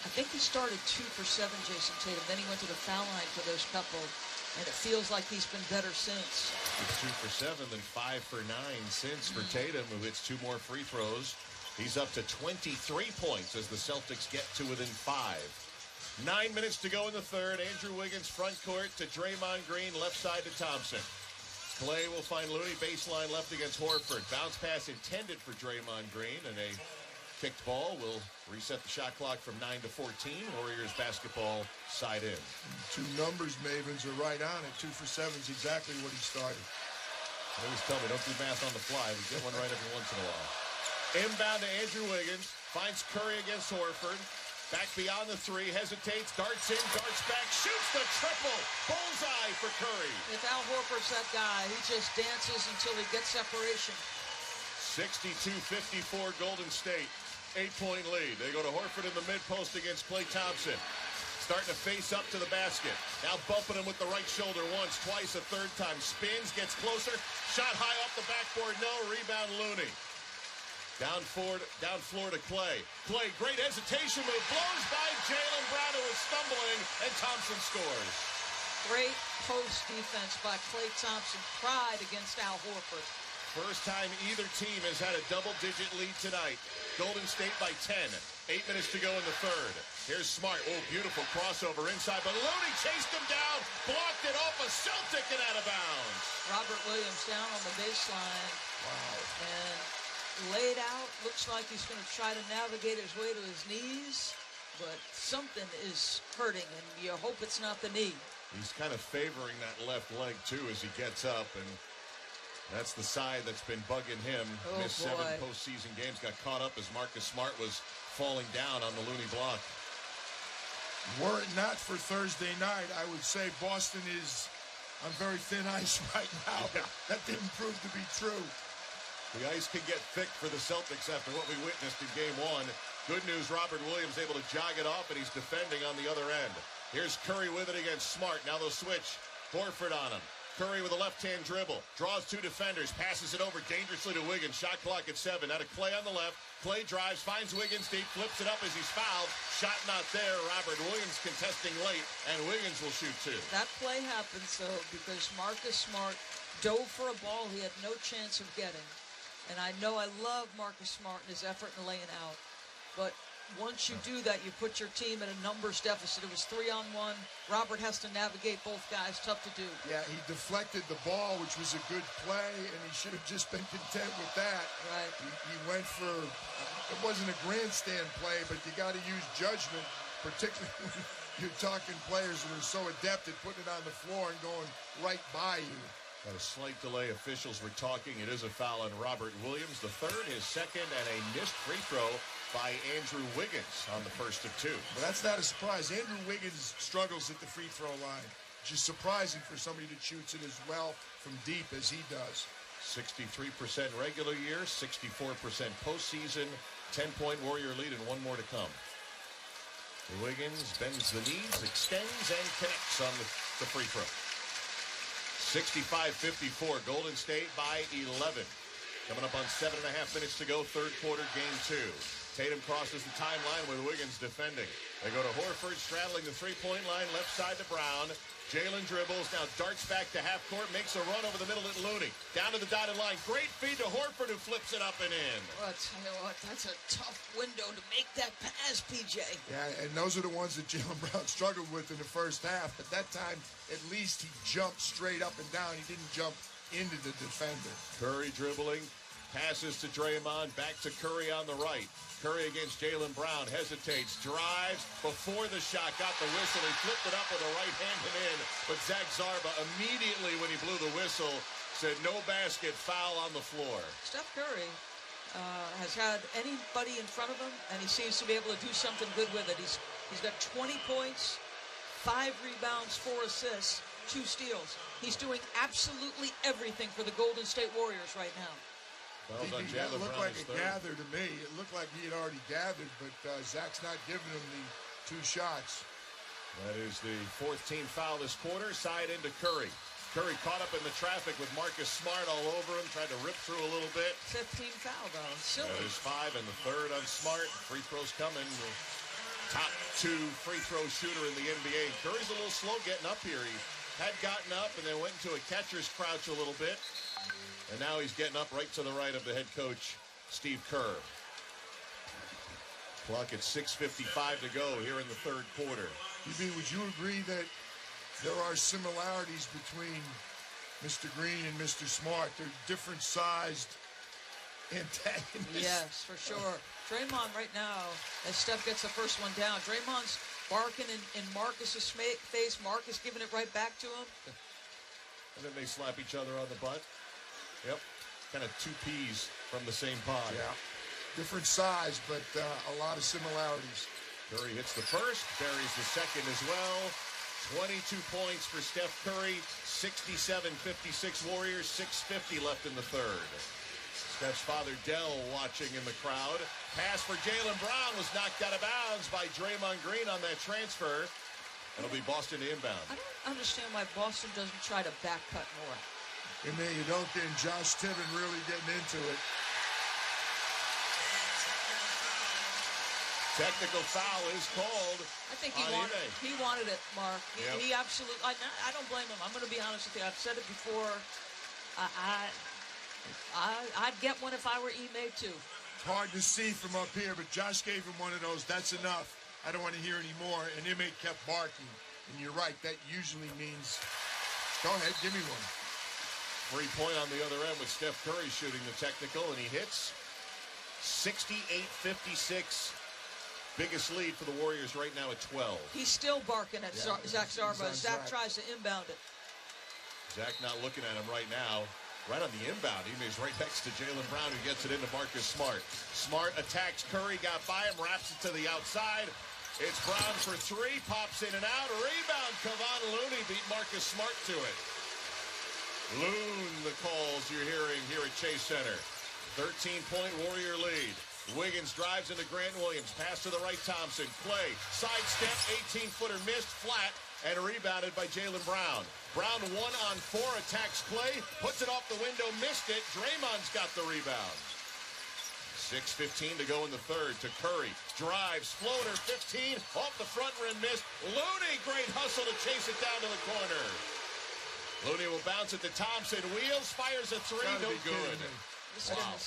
I think he started 2 for 7, Jayson Tatum. Then he went to the foul line for those couple, and it feels like he's been better since. He's 2 for 7, then 5 for 9 since for Tatum, who hits 2 more free throws. He's up to 23 points as the Celtics get to within 5. 9 minutes to go in the third. Andrew Wiggins front court to Draymond Green, left side to Thompson. Klay will find Looney, baseline left against Horford. Bounce pass intended for Draymond Green, and a kicked ball will reset the shot clock from 9 to 14. Warriors basketball side in. 2 numbers mavens are right on it. 2 for 7 is exactly what he started. They always tell me, don't do math on the fly. We get one right every once in a while. Inbound to Andrew Wiggins. Finds Curry against Horford. Back beyond the 3. Hesitates. Darts in. Darts back. Shoots the triple. Bullseye for Curry. If Al Horford's that guy, he just dances until he gets separation. 62-54 Golden State. 8-point lead. They go to Horford in the mid-post against Klay Thompson. Starting to face up to the basket. Now bumping him with the right shoulder once, twice, a third time. Spins, gets closer. Shot high off the backboard. No. Rebound Looney. Down floor to Klay. Klay, great hesitation move. Blows by Jaylen Brown, who is stumbling, and Thompson scores. Great post defense by Klay Thompson. Pride against Al Horford. First time either team has had a double-digit lead tonight. Golden State by 10. 8 minutes to go in the third. Here's Smart. Oh, beautiful crossover inside, but Looney chased him down, blocked it off a Celtic and out of bounds. Robert Williams down on the baseline. Wow. And laid out. Looks like he's going to try to navigate his way to his knees, but something is hurting, and you hope it's not the knee. He's kind of favoring that left leg, too, as he gets up, and that's the side that's been bugging him. Oh, Missed 7 postseason games, got caught up as Marcus Smart was falling down on the Looney block. Were it not for Thursday night, I would say Boston is on very thin ice right now. Yeah. That didn't prove to be true. The ice can get thick for the Celtics after what we witnessed in game 1. Good news, Robert Williams able to jog it off, and he's defending on the other end. Here's Curry with it against Smart. Now they'll switch. Horford on him. Curry with a left-hand dribble. Draws 2 defenders. Passes it over dangerously to Wiggins. Shot clock at 7. Now to Klay on the left. Klay drives, finds Wiggins deep, flips it up as he's fouled. Shot not there. Robert Williams contesting late, and Wiggins will shoot 2. That play happens, though, because Marcus Smart dove for a ball he had no chance of getting. And I know I love Marcus Smart and his effort in laying out. But once you do that, you put your team in a numbers deficit. It was 3-on-1. Robert has to navigate both guys. Tough to do. Yeah, he deflected the ball, which was a good play, and he should have just been content with that. Right. He went for, it wasn't a grandstand play, but you got to use judgment, particularly when you're talking players that are so adept at putting it on the floor and going right by you. Got a slight delay. Officials were talking. It is a foul on Robert Williams. The third, his second, and a missed free throw by Andrew Wiggins on the first of two. Well, that's not a surprise. Andrew Wiggins struggles at the free throw line, which is surprising for somebody that shoots it as well from deep as he does. 63% regular year, 64% postseason, 10-point Warrior lead, and one more to come. Wiggins bends the knees, extends, and connects on the free throw. 65-54, Golden State by 11. Coming up on 7.5 minutes to go, third quarter, game 2. Tatum crosses the timeline with Wiggins defending. They go to Horford, straddling the three-point line, left side to Brown. Jaylen dribbles, now darts back to half court, makes a run over the middle at Looney. Down to the dotted line, great feed to Horford, who flips it up and in. Well, I tell you what, that's a tough window to make that pass, PJ. Yeah, and those are the ones that Jaylen Brown struggled with in the first half. But that time, at least he jumped straight up and down. He didn't jump into the defender. Curry dribbling, passes to Draymond, back to Curry on the right. Curry against Jaylen Brown, hesitates, drives before the shot, got the whistle. He flipped it up with a right hand and in. But Zach Zarba immediately when he blew the whistle said no basket, foul on the floor. Steph Curry has had anybody in front of him, and he seems to be able to do something good with it. He's got 20 points, 5 rebounds, 4 assists, 2 steals. He's doing absolutely everything for the Golden State Warriors right now. That looked like a gather to me. It looked like he had already gathered, but Zach's not giving him the 2 shots. That is the 4th team foul this quarter. Side into Curry. Curry caught up in the traffic with Marcus Smart all over him, tried to rip through a little bit. 15 foul, though. Silly. That is 5 and the 3rd on Smart. Free throws coming. The top 2 free throw shooter in the NBA. Curry's a little slow getting up here. He had gotten up and then went into a catcher's crouch a little bit. And now he's getting up right to the right of the head coach, Steve Kerr. Clock at 6:55 to go here in the 3rd quarter. Would you agree that there are similarities between Mr. Green and Mr. Smart? They're different sized antagonists. Yes, for sure. Draymond right now, as Steph gets the first one down, Draymond's barking in Marcus's face. Marcus giving it right back to him. And then they slap each other on the butt. Yep, kind of 2 peas from the same pod. Yeah, different size, but a lot of similarities. Curry hits the first, buries the second as well. 22 points for Steph Curry, 67-56 Warriors, 6:50 left in the 3rd. Steph's father, Dell, watching in the crowd. Pass for Jaylen Brown was knocked out of bounds by Draymond Green on that transfer. It'll be Boston to inbound. I don't understand why Boston doesn't try to back cut more. And then you don't get Josh Tibbin really getting into it. Technical foul is called. I think he wanted it, Mark. He absolutely. I don't blame him. I'm going to be honest with you. I've said it before. I'd get one if I were Ime too. It's hard to see from up here, but Josh gave him one of those. That's enough. I don't want to hear any more. And Ime kept barking. And you're right. That usually means, go ahead, give me one. 3-point on the other end with Steph Curry shooting the technical, and he hits. 68-56. Biggest lead for the Warriors right now at 12. He's still barking at Zach Zarba. Zach tries to inbound it. Zach not looking at him right now. Right on the inbound. He's right next to Jaylen Brown, who gets it into Marcus Smart. Smart attacks Curry, got by him, wraps it to the outside. It's Brown for 3, pops in and out. Rebound, Kevon Looney beat Marcus Smart to it. Loon, the calls you're hearing here at Chase Center. 13-point Warrior lead. Wiggins drives into Grant Williams. Pass to the right, Thompson. Play. Sidestep, 18-footer missed, flat, and rebounded by Jaylen Brown. Brown 1-on-4, attacks Clay, puts it off the window, missed it. Draymond's got the rebound. 6:15 to go in the 3rd to Curry. Drives, floater, 15, off the front rim, missed. Looney, great hustle to chase it down to the corner. Looney will bounce it to Thompson. Wheels, fires a 3. No good. Wow.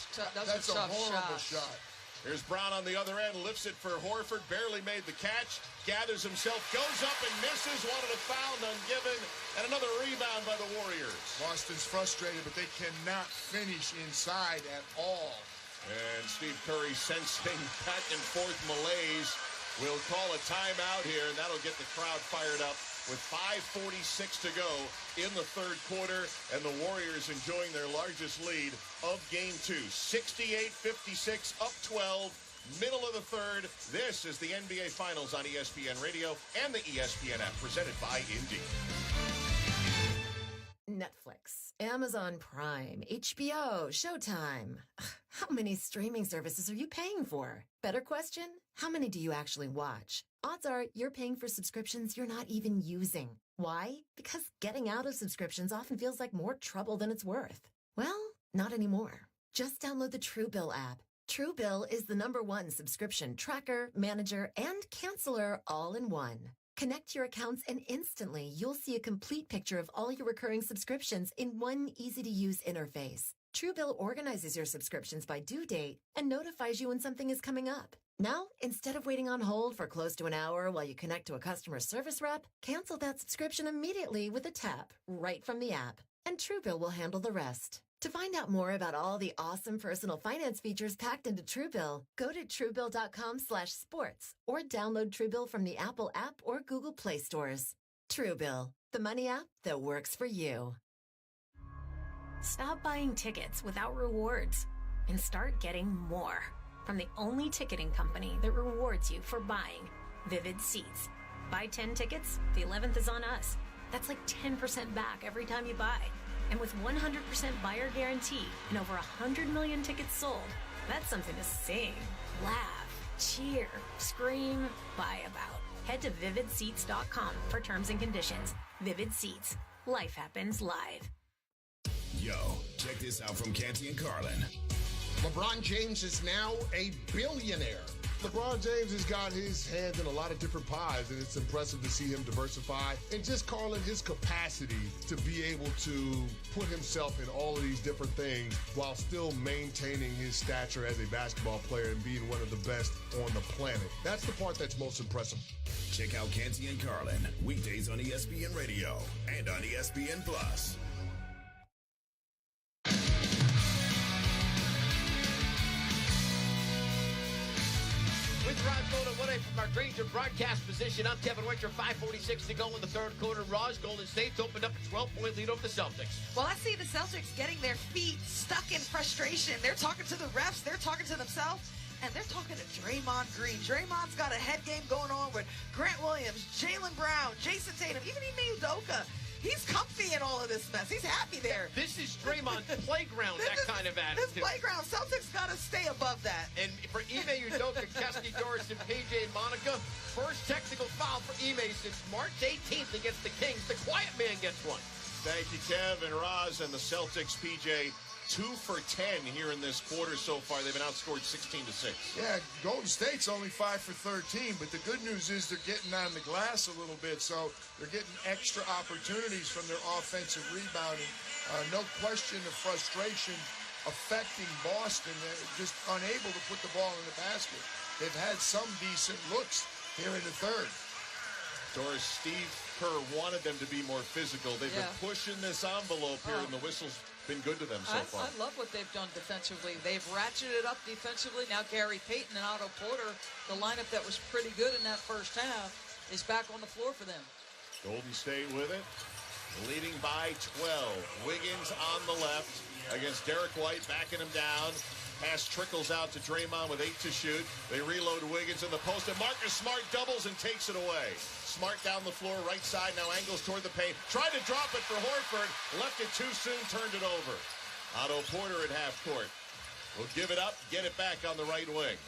That's a horrible shot. Here's Brown on the other end. Lifts it for Horford. Barely made the catch. Gathers himself. Goes up and misses. Wanted a foul. None given. And another rebound by the Warriors. Boston's frustrated, but they cannot finish inside at all. And Steve Curry, sensing back and forth malaise, will call a timeout here, and that'll get the crowd fired up with 5:46 to go in the 3rd quarter, and the Warriors enjoying their largest lead of Game 2. 68-56, up 12. middle of the third. This is the NBA Finals on ESPN Radio and the ESPN app, presented by Indy. Netflix, Amazon Prime, HBO, Showtime. How many streaming services are you paying for? Better question, how many do you actually watch? Odds are you're paying for subscriptions you're not even using. Why? Because getting out of subscriptions often feels like more trouble than it's worth. Well, not anymore. Just download the Truebill app. Truebill is the #1 subscription tracker, manager, and canceller all in one. Connect your accounts and instantly you'll see a complete picture of all your recurring subscriptions in one easy-to-use interface. Truebill organizes your subscriptions by due date and notifies you when something is coming up. Now, instead of waiting on hold for close to an hour while you connect to a customer service rep, cancel that subscription immediately with a tap right from the app. And Truebill will handle the rest. To find out more about all the awesome personal finance features packed into Truebill, go to Truebill.com/sports or download Truebill from the Apple app or Google Play stores. Truebill, the money app that works for you. Stop buying tickets without rewards and start getting more from the only ticketing company that rewards you for buying, Vivid Seats. Buy 10 tickets, the 11th is on us. That's like 10% back every time you buy. And with 100% buyer guarantee and over 100 million tickets sold, that's something to sing, laugh, cheer, scream, buy about. Head to vividseats.com for terms and conditions. Vivid Seats. Life happens live. Yo, check this out from Canty and Carlin. LeBron James is now a billionaire. LeBron James has got his hands in a lot of different pies, and it's impressive to see him diversify. And just Carlin, his capacity to be able to put himself in all of these different things while still maintaining his stature as a basketball player and being one of the best on the planet. That's the part that's most impressive. Check out Canty and Carlin, weekdays on ESPN Radio and on ESPN Plus. With Rod Moda from our Granger broadcast position, I'm Kevin Winter. 5:46 to go in the third quarter. Raj, Golden State's opened up a 12-point lead over the Celtics. Well, I see the Celtics getting their feet stuck in frustration. They're talking to the refs. They're talking to themselves. And they're talking to Draymond Green. Draymond's got a head game going on with Grant Williams, Jaylen Brown, Jayson Tatum, even Ime Udoka. He's comfy in all of this mess. He's happy there. This is Draymond's playground, that kind of attitude. This playground. Celtics got to stay above that. And for Ime Udoka, Kesky Doris, and PJ Monica, first technical foul for Ime since March 18th against the Kings. The quiet man gets one. Thank you, Kev and Roz, and the Celtics, PJ. 2 for 10 here in this quarter so far. They've been outscored 16-6. Yeah, Golden State's only 5 for 13, but the good news is they're getting on the glass a little bit, so they're getting extra opportunities from their offensive rebounding. No question of frustration affecting Boston. They're just unable to put the ball in the basket. They've had some decent looks here in the third. Doris, Steve Kerr wanted them to be more physical. They've been pushing this envelope here, and the whistle's been good to them so far. I love what they've done defensively. They've ratcheted up defensively. Now Gary Payton and Otto Porter, the lineup that was pretty good in that first half, is back on the floor for them. Golden State with it, leading by 12. Wiggins on the left against Derek White, backing him down. Pass trickles out to Draymond with 8 to shoot. They reload Wiggins in the post, and Marcus Smart doubles and takes it away. Smart down the floor, right side, now angles toward the paint. Tried to drop it for Horford, left it too soon, turned it over. Otto Porter at half court. Will give it up, get it back on the right wing.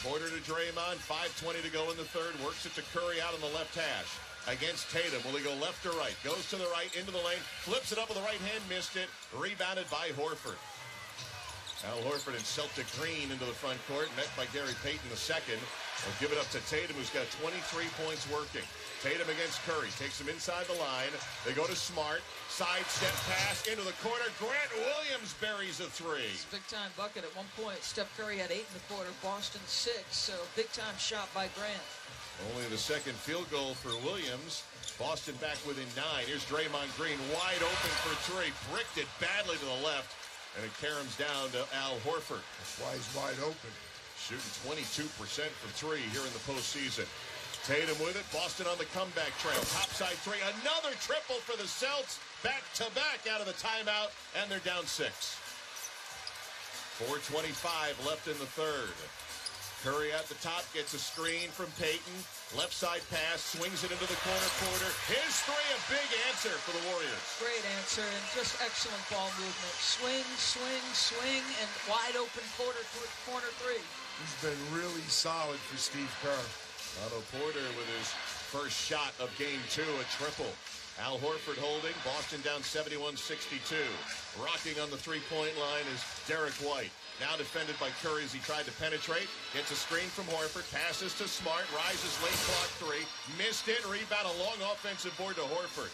Porter to Draymond, 5:20 to go in the third. Works it to Curry out on the left hash. Against Tatum, will he go left or right? Goes to the right, into the lane, flips it up with the right hand, missed it. Rebounded by Horford. Al Horford and Celtic Green into the front court, met by Gary Payton II. They'll give it up to Tatum, who's got 23 points working. Tatum against Curry, takes him inside the line. They go to Smart, sidestep pass into the corner. Grant Williams buries a three. Big-time bucket at one point. Steph Curry had 8 in the quarter, Boston 6, so big-time shot by Grant. Only the second field goal for Williams. Boston back within 9. Here's Draymond Green, wide open for 3. Bricked it badly to the left. And it caroms down to Al Horford. That's why he's wide open. Shooting 22% for 3 here in the postseason. Tatum with it. Boston on the comeback trail. Topside 3. Another triple for the Celts. Back-to-back out of the timeout. And they're down 6. 4:25 left in the third. Curry at the top, gets a screen from Payton. Left side pass, swings it into the corner. Porter. His three, a big answer for the Warriors. Great answer and just excellent ball movement. Swing, swing, swing, and wide open corner three. He's been really solid for Steve Kerr. Otto Porter with his first shot of game 2, a triple. Al Horford holding. Boston down 71-62. Rocking on the three-point line is Derek White. Now defended by Curry as he tried to penetrate. Gets a screen from Horford. Passes to Smart. Rises late clock three. Missed it. Rebound. A long offensive board to Horford.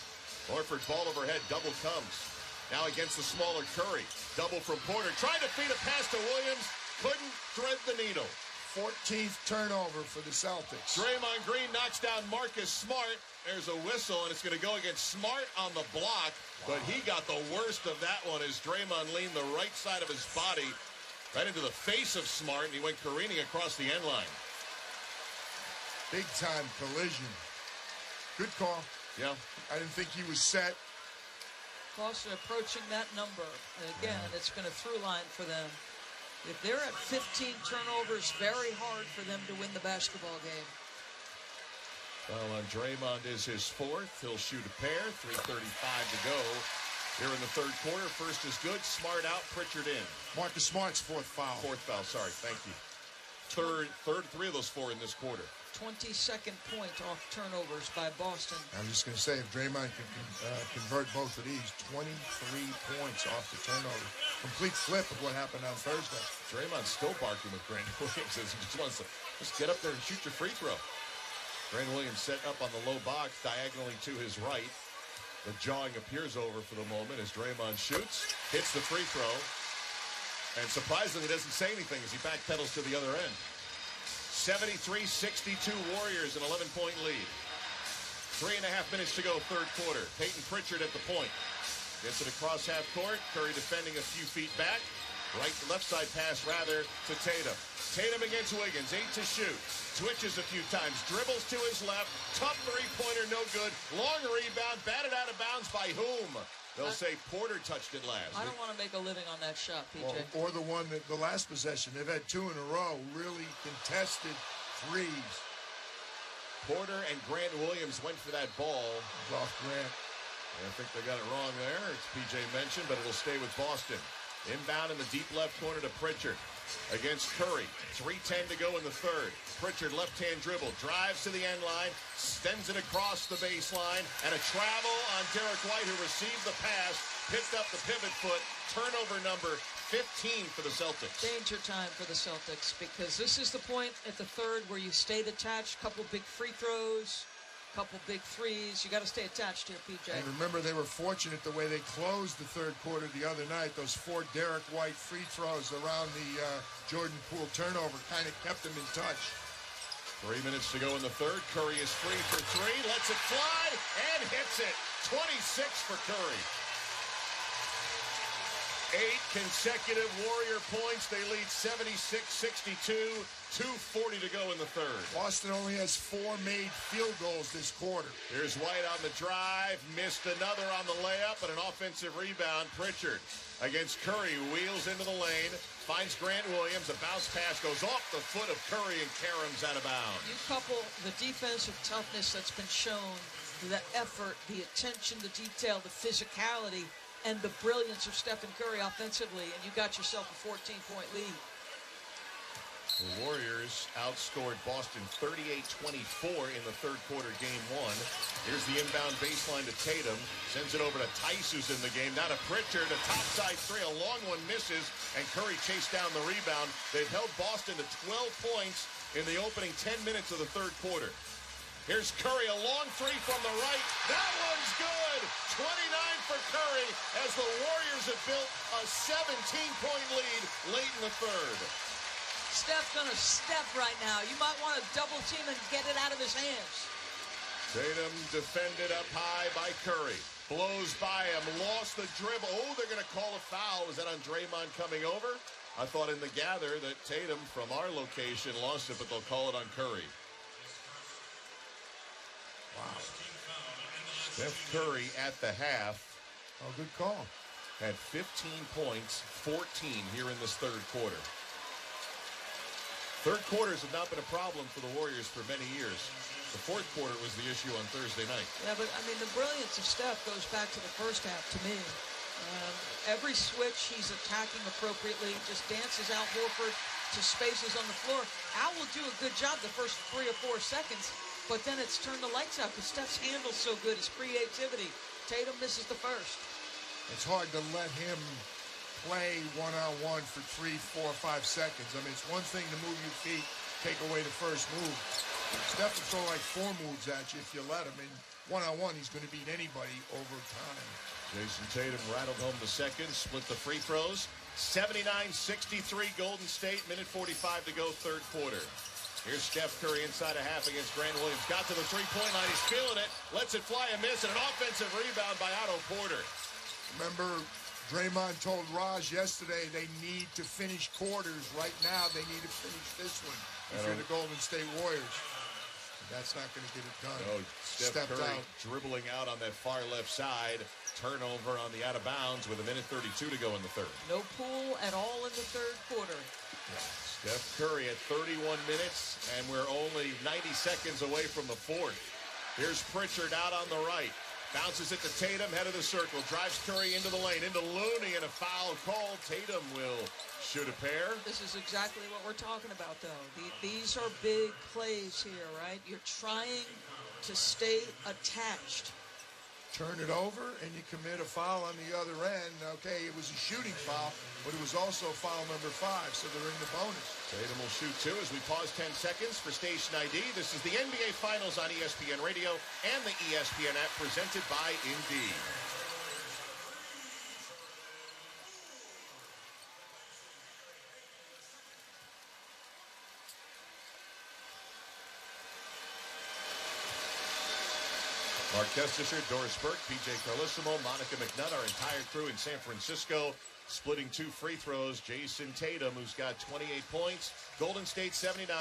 Horford ball overhead. Double comes. Now against the smaller Curry. Double from Porter. Trying to feed a pass to Williams. Couldn't thread the needle. 14th turnover for the Celtics. Draymond Green knocks down Marcus Smart. There's a whistle, and it's going to go against Smart on the block. Wow. But he got the worst of that one as Draymond leaned the right side of his body right into the face of Smart, and he went careening across the end line. Big time collision. Good call. Yeah. I didn't think he was set. Boston approaching that number. And again, it's been a through line for them. If they're at 15 turnovers, very hard for them to win the basketball game. Well, Draymond is his fourth. He'll shoot a pair. 3:35 to go here in the third quarter. First is good. Smart out. Pritchard in. Marcus Smart's fourth foul. Fourth foul. Sorry. Thank you. Third, three of those four in this quarter. 22nd point off turnovers by Boston. I'm just going to say, if Draymond can convert both of these, 23 points off the turnover. Complete flip of what happened on Thursday. Draymond's still barking with Grant Williams as he just wants to just get up there and shoot your free throw. Grant Williams set up on the low box diagonally to his right. The jawing appears over for the moment as Draymond shoots, hits the free throw, and surprisingly doesn't say anything as he backpedals to the other end. 73-62 Warriors, an 11-point lead. 3.5 minutes to go, third quarter. Payton Pritchard at the point. Gets it across half court. Curry defending a few feet back. Left side pass, rather, to Tatum. Tatum against Wiggins, 8 to shoot. Switches a few times, dribbles to his left. Tough three-pointer, no good. Long rebound, batted out of bounds by whom? They'll say Porter touched it last. I don't want to make a living on that shot, PJ. Or the one that the last possession. They've had 2 in a row, really contested threes. Porter and Grant Williams went for that ball. Off Grant. I think they got it wrong there. It's PJ mentioned, but it'll stay with Boston. Inbound in the deep left corner to Pritchard against Curry. 3:10 to go in the third. Pritchard left-hand dribble, drives to the end line, sends it across the baseline, and a travel on Derek White, who received the pass, picked up the pivot foot. Turnover number 15 for the Celtics. Danger time for the Celtics, because this is the point at the third where you stayed attached. Couple big free throws, couple big threes. You got to stay attached here, PJ. And remember, they were fortunate the way they closed the third quarter the other night. Those 4 Derek White free throws around the Jordan Poole turnover kind of kept them in touch. 3 minutes to go in the third. Curry is free for 3, lets it fly, and hits it. 26 for Curry. 8 consecutive Warrior points. They lead 76-62. 2:40 to go in the third. Boston only has 4 made field goals this quarter. Here's White on the drive. Missed another on the layup, but an offensive rebound. Pritchard against Curry. Wheels into the lane. Finds Grant Williams. A bounce pass goes off the foot of Curry and caroms out of bounds. You couple the defensive toughness that's been shown, the effort, the attention to detail, the physicality, and the brilliance of Stephen Curry offensively, and you got yourself a 14-point lead. The Warriors outscored Boston 38-24 in the third quarter, game 1. Here's the inbound baseline to Tatum. Sends it over to Tice, who's in the game. Now to Pritchard, a topside 3. A long one misses, and Curry chased down the rebound. They've held Boston to 12 points in the opening 10 minutes of the third quarter. Here's Curry, a long 3 from the right. That one's good! 29 for Curry as the Warriors have built a 17-point lead late in the third. Steph's gonna step right now. You might want to double team and get it out of his hands. Tatum defended up high by Curry. Blows by him, lost the dribble. Oh, they're gonna call a foul. Was that on Draymond coming over? I thought in the gather that Tatum from our location lost it, but they'll call it on Curry. Wow. Steph Curry at the half. Oh, good call. Had 15 points, 14 here in this third quarter. Third quarters have not been a problem for the Warriors for many years. The fourth quarter was the issue on Thursday night. Yeah, but, I mean, the brilliance of Steph goes back to the first half to me. Every switch, he's attacking appropriately, just dances out Horford to spaces on the floor. Al will do a good job the first 3 or 4 seconds, but then it's turned the lights out because Steph's handle's so good, his creativity. Tatum misses the first. It's hard to let him play one-on-one for 3, 4, 5 seconds. I mean, it's one thing to move your feet, take away the first move. Steph will throw like 4 moves at you if you let him. And one-on-one, he's going to beat anybody over time. Jayson Tatum rattled home the second, split the free throws. 79-63 Golden State, minute 45 to go, third quarter. Here's Steph Curry inside a half against Grant Williams. Got to the three-point line. He's feeling it. Lets it fly and miss, and an offensive rebound by Otto Porter. Remember, Draymond told Raj yesterday they need to finish quarters. Right now, they need to finish this one if you're the Golden State Warriors. That's not going to get it done. No, Steph Curry dribbling out on that far left side. Turnover on the out of bounds with a minute 32 to go in the third. No Poole at all in the third quarter. Yeah. Steph Curry at 31 minutes, and we're only 90 seconds away from the fourth. Here's Pritchard out on the right. Bounces it to Tatum, head of the circle. Drives Curry into the lane, into Looney, and a foul called. Tatum will shoot a pair. This is exactly what we're talking about, though. These are big plays here, right? You're trying to stay attached. Turn it over, and you commit a foul on the other end. Okay, it was a shooting foul, but it was also foul number 5, so they're in the bonus. Tatum will shoot 2 as we pause 10 seconds for Station ID. This is the NBA Finals on ESPN Radio and the ESPN app, presented by Indeed. Mark Kestisher, Doris Burke, PJ Carlissimo, Monica McNutt, our entire crew in San Francisco, splitting 2 free throws. Jayson Tatum, who's got 28 points. Golden State 79,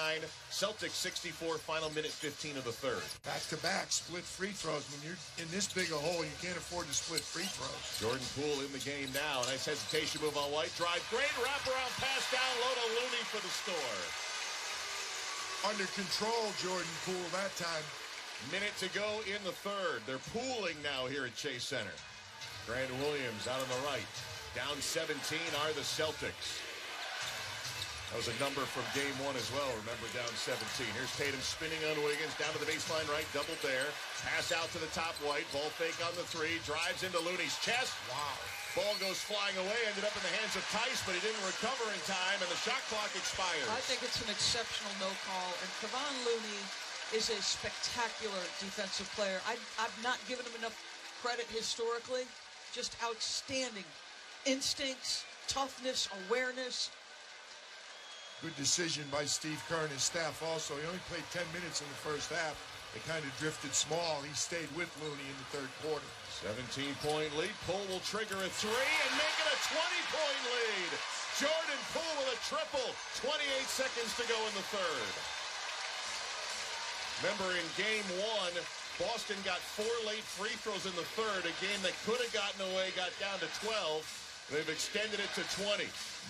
Celtics 64, final minute 15 of the third. Back-to-back split free throws. When you're in this big a hole, you can't afford to split free throws. Jordan Poole in the game now. Nice hesitation move on White. Drive, great wraparound pass down low to Looney for the score. Under control, Jordan Poole that time. Minute to go in the third. They're pooling now here at Chase Center. Grant Williams out on the right. Down 17 are the Celtics. That was a number from game 1 as well. Remember, down 17. Here's Tatum spinning on Wiggins. Down to the baseline right. Double there. Pass out to the top White. Ball fake on the 3. Drives into Looney's chest. Wow. Ball goes flying away. Ended up in the hands of Tice, but he didn't recover in time, and the shot clock expires. I think it's an exceptional no call. And Kevon Looney is a spectacular defensive player. I've not given him enough credit historically. Just outstanding instincts, toughness, awareness. Good decision by Steve Kerr and his staff also. He only played 10 minutes in the first half. They kind of drifted small. He stayed with Looney in the third quarter. 17-point lead. Poole will trigger a 3 and make it a 20-point lead. Jordan Poole with a triple. 28 seconds to go in the third. Remember, in game 1, Boston got 4 late free throws in the third. A game that could have gotten away, got down to 12. They've extended it to 20.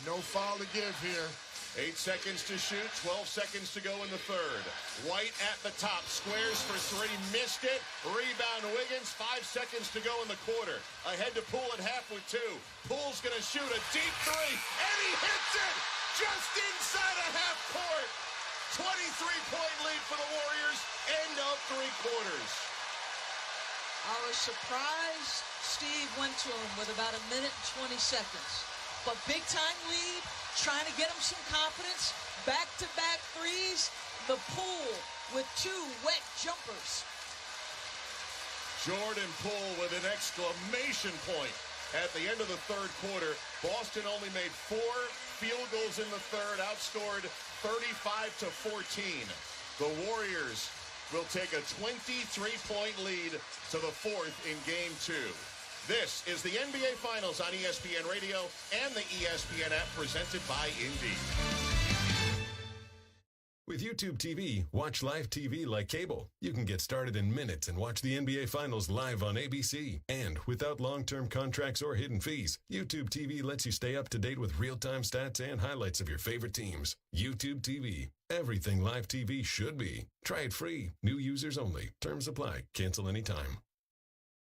No foul to give here. 8 seconds to shoot, 12 seconds to go in the third. White at the top, squares for 3, missed it. Rebound Wiggins, 5 seconds to go in the quarter. Ahead to Poole at half with 2. Poole's going to shoot a deep 3, and he hits it just inside a half court. 23-point lead for the Warriors, end of 3 quarters. I was surprised Steve went to him with about a minute and 20 seconds. But big-time lead, trying to get him some confidence. Back-to-back threes. The Poole with 2 wet jumpers. Jordan Poole with an exclamation point at the end of the third quarter. Boston only made 4 field goals in the third, outscored 35-14. The Warriors will take a 23-point lead to the fourth in game 2. This is the NBA Finals on ESPN Radio and the ESPN app, presented by Indeed. With YouTube TV, watch live TV like cable. You can get started in minutes and watch the NBA Finals live on ABC. And without long-term contracts or hidden fees, YouTube TV lets you stay up to date with real-time stats and highlights of your favorite teams. YouTube TV. Everything live TV should be. Try it free. New users only. Terms apply. Cancel anytime.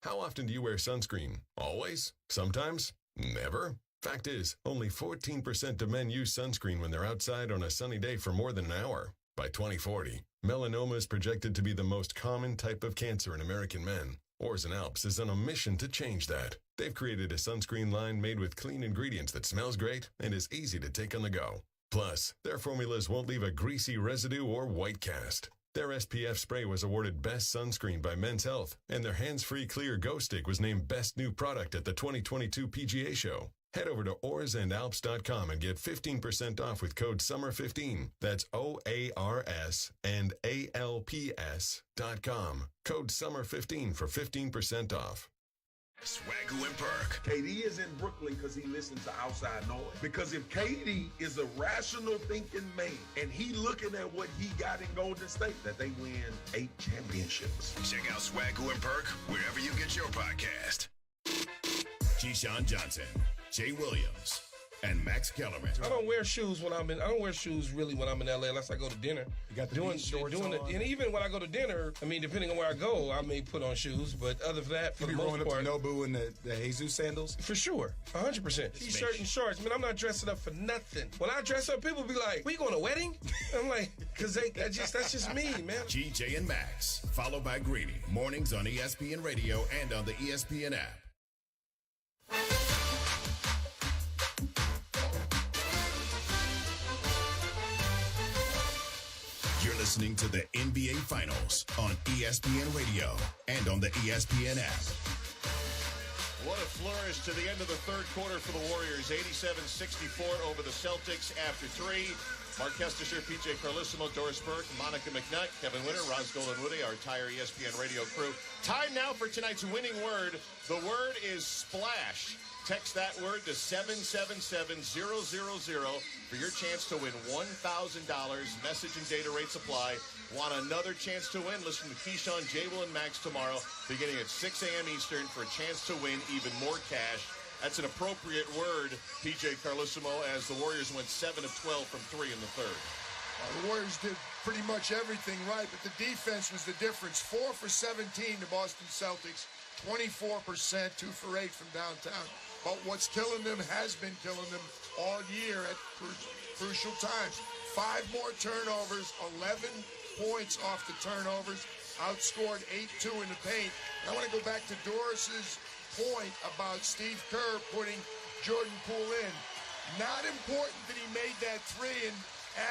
How often do you wear sunscreen? Always? Sometimes? Never? Fact is, only 14% of men use sunscreen when they're outside on a sunny day for more than an hour. By 2040, melanoma is projected to be the most common type of cancer in American men. Oars and Alps is on a mission to change that. They've created a sunscreen line made with clean ingredients that smells great and is easy to take on the go. Plus, their formulas won't leave a greasy residue or white cast. Their SPF spray was awarded Best Sunscreen by Men's Health, and their hands-free clear Go Stick was named Best New Product at the 2022 PGA Show. Head over to oarsandalps.com and get 15% off with code SUMMER15. That's OARS and ALPS.com. Code SUMMER15 for 15% off. Swagoo and Perk. KD is in Brooklyn because he listens to outside noise. Because if KD is a rational thinking man and he looking at what he got in Golden State, that they win 8 championships. Check out Swagoo and Perk wherever you get your podcast. Keyshawn Johnson, Jay Williams, and Max Kellerman. I don't wear shoes when I'm in. I don't wear shoes really when I'm in LA unless I go to dinner. You got the shorts on. And even when I go to dinner, I mean, depending on where I go, I may put on shoes. But other than that, for the most part, up to Nobu in the Jesus sandals. For sure, 100%. T-shirt and shorts. I mean, I'm not dressing up for nothing. When I dress up, people be like, "We going to a wedding?" I'm like, "Cause that's just me, man." GJ and Max, followed by Greeny. Mornings on ESPN Radio and on the ESPN app. You're listening to the NBA Finals on ESPN Radio and on the ESPN app. What a flourish to the end of the third quarter for the Warriors. 87-64 over the Celtics after 3. Mark Kestisher, PJ Carlissimo, Doris Burke, Monica McNutt, Kevin Winter, Roz Golden-Woody, our entire ESPN Radio crew. Time now for tonight's winning word. The word is splash. Text that word to 777-000 for your chance to win $1,000. Message and data rates apply. Want another chance to win? Listen to Keyshawn, J-Will, and Max tomorrow, beginning at 6 a.m. Eastern for a chance to win even more cash. That's an appropriate word, PJ Carlissimo, as the Warriors went 7 of 12 from 3 in the third. The Warriors did pretty much everything right, but the defense was the difference. 4 for 17, the Boston Celtics. 24%, 2 for 8 from downtown. But what's killing them has been killing them all year at crucial times. 5 more turnovers, 11 points off the turnovers, outscored 8-2 in the paint. And I want to go back to Doris's point about Steve Kerr putting Jordan Poole in. Not important that he made that 3 and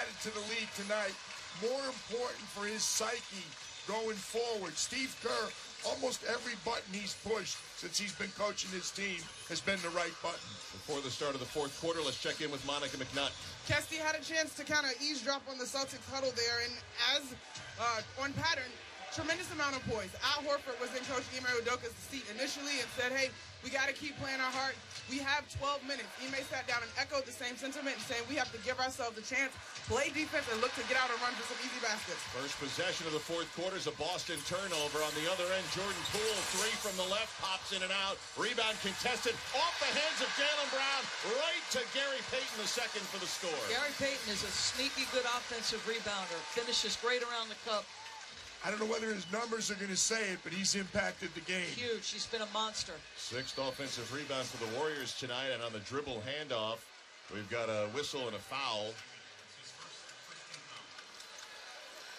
added to the lead tonight. More important for his psyche going forward. Steve Kerr, almost every button he's pushed since he's been coaching his team has been the right button. Before the start of the fourth quarter, let's check in with Monica McNutt. Kesty had a chance to kind of eavesdrop on the Celtics huddle there, and as on pattern, tremendous amount of points. Al Horford was in Coach Ime Udoka's seat initially and said, hey, we got to keep playing our heart. We have 12 minutes. Ime sat down and echoed the same sentiment and saying we have to give ourselves a chance, play defense, and look to get out and run for some easy baskets. First possession of the fourth quarter is a Boston turnover. On the other end, Jordan Poole, 3 from the left, pops in and out. Rebound contested off the hands of Jaylen Brown, right to Gary Payton II for the score. Gary Payton is a sneaky good offensive rebounder. Finishes great around the cup. I don't know whether his numbers are going to say it, but he's impacted the game. Huge. He's been a monster. 6th offensive rebound for the Warriors tonight, and on the dribble handoff, we've got a whistle and a foul.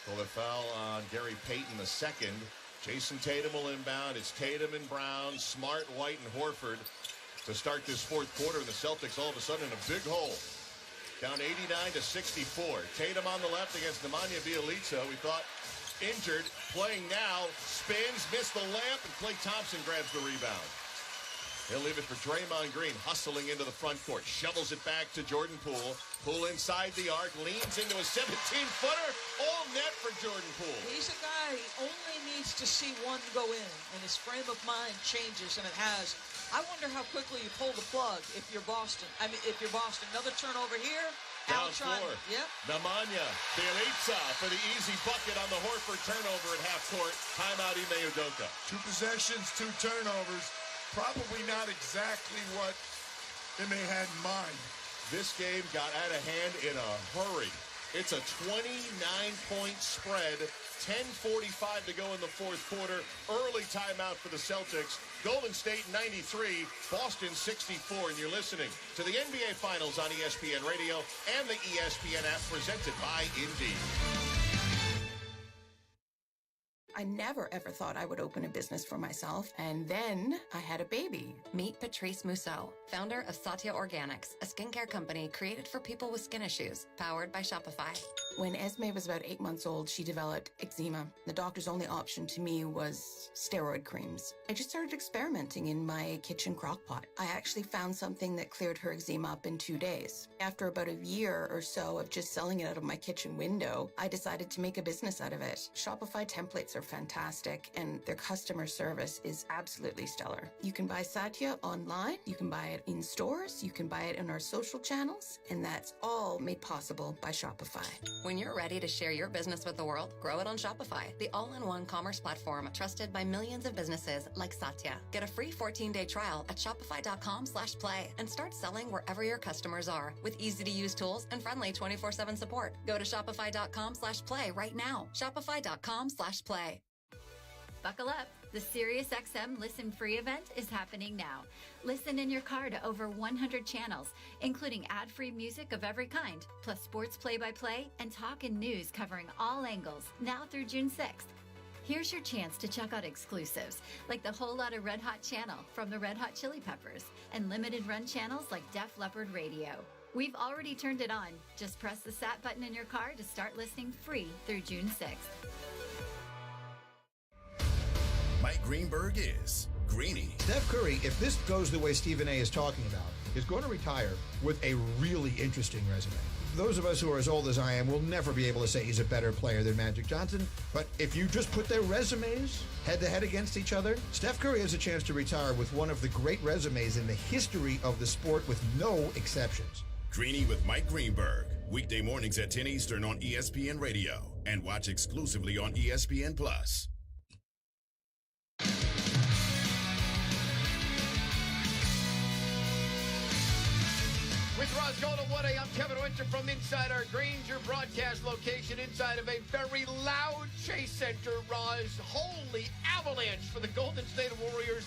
Call a foul on Gary Payton II. Jayson Tatum will inbound. It's Tatum and Brown, Smart, White, and Horford to start this fourth quarter, and the Celtics all of a sudden in a big hole. Down 89-64. Tatum on the left against Nemanja Bjelica. We thought injured, playing now, spins, missed the layup, and Klay Thompson grabs the rebound. He'll leave it for Draymond Green, hustling into the front court, shovels it back to Jordan Poole. Poole inside the arc, leans into a 17-footer, all net for Jordan Poole. He's a guy, he only needs to see one go in, and his frame of mind changes, and it has. I wonder how quickly you pull the plug if you're Boston. If you're Boston, another turnover here, Down Outside. floor. Yep. Nemanja Bjelica for the easy bucket on the Horford turnover at half court. Timeout Ime Udoka. 2 possessions, 2 turnovers. Probably not exactly what Ime had in mind. This game got out of hand in a hurry. It's a 29-point spread. 10:45 to go in the fourth quarter. Early timeout for the Celtics. Golden State 93, Boston 64. And you're listening to the NBA Finals on ESPN Radio and the ESPN app presented by Indeed. I never, ever thought I would open a business for myself. And then I had a baby. Meet Patrice Mousseau, founder of Satya Organics, a skincare company created for people with skin issues, powered by Shopify. When Esme was about 8 months old, she developed eczema. The doctor's only option to me was steroid creams. I just started experimenting in my kitchen crock pot. I actually found something that cleared her eczema up in 2 days. After about a year or so of just selling it out of my kitchen window, I decided to make a business out of it. Shopify templates are fantastic, and their customer service is absolutely stellar. You can buy Satya online, you can buy it in stores, you can buy it in our social channels, and that's all made possible by Shopify. When you're ready to share your business with the world, grow it on Shopify, the all-in-one commerce platform trusted by millions of businesses like Satya. Get a free 14-day trial at shopify.com/play and start selling wherever your customers are with easy-to-use tools and friendly 24/7 support. Go to shopify.com/play right now. Shopify.com/play. Buckle up. The SiriusXM Listen Free event is happening now. Listen in your car to over 100 channels, including ad-free music of every kind, plus sports play-by-play and talk and news covering all angles, now through June 6th. Here's your chance to check out exclusives, like the Whole Lotta Red Hot channel from the Red Hot Chili Peppers, and limited run channels like Def Leppard Radio. We've already turned it on. Just press the SAT button in your car to start listening free through June 6th. Mike Greenberg is Greeny. Steph Curry, if this goes the way Stephen A. is talking about, is going to retire with a really interesting resume. Those of us who are as old as I am will never be able to say he's a better player than Magic Johnson, but if you just put their resumes head-to-head against each other, Steph Curry has a chance to retire with one of the great resumes in the history of the sport with no exceptions. Greeny with Mike Greenberg. Weekday mornings at 10 Eastern on ESPN Radio and watch exclusively on ESPN+. With Roz Golden 1A, I'm Kevin Winter from inside our Granger broadcast location inside of a very loud Chase Center. Roz, holy avalanche for the Golden State Warriors.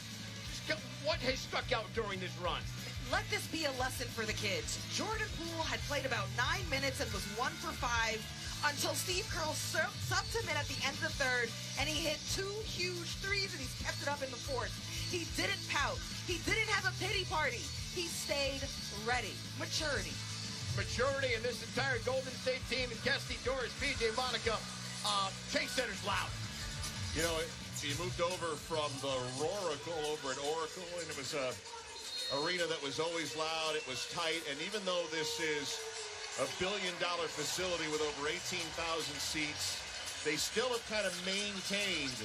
What has struck out during this run? Let this be a lesson for the kids. Jordan Poole had played about 9 minutes and was 1 for 5 until Steve Kerr subbed him in at the end of the third, and he hit 2 huge threes, and he's kept it up in the fourth. He didn't pout. He didn't have a pity party. He stayed ready. Maturity. Maturity in this entire Golden State team, and Kesty Doris, PJ Monica, Chase Center's loud. You know, he moved over from the Roracle over at Oracle, and it was a arena that was always loud. It was tight, and even though this is a billion-dollar facility with over 18,000 seats, they still have kind of maintained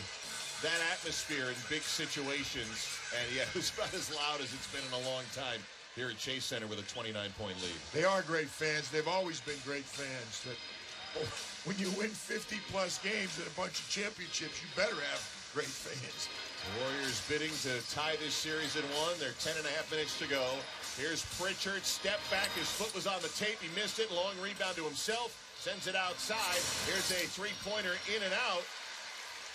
that atmosphere in big situations. And yeah, it was about as loud as it's been in a long time here at Chase Center with a 29-point lead. They are great fans. They've always been great fans. But when you win 50-plus games and a bunch of championships, you better have great fans. The Warriors bidding to tie this series at 1. They're 10.5 minutes to go. Here's Pritchard. Step back. His foot was on the tape. He missed it. Long rebound to himself. Sends it outside. Here's a three-pointer in and out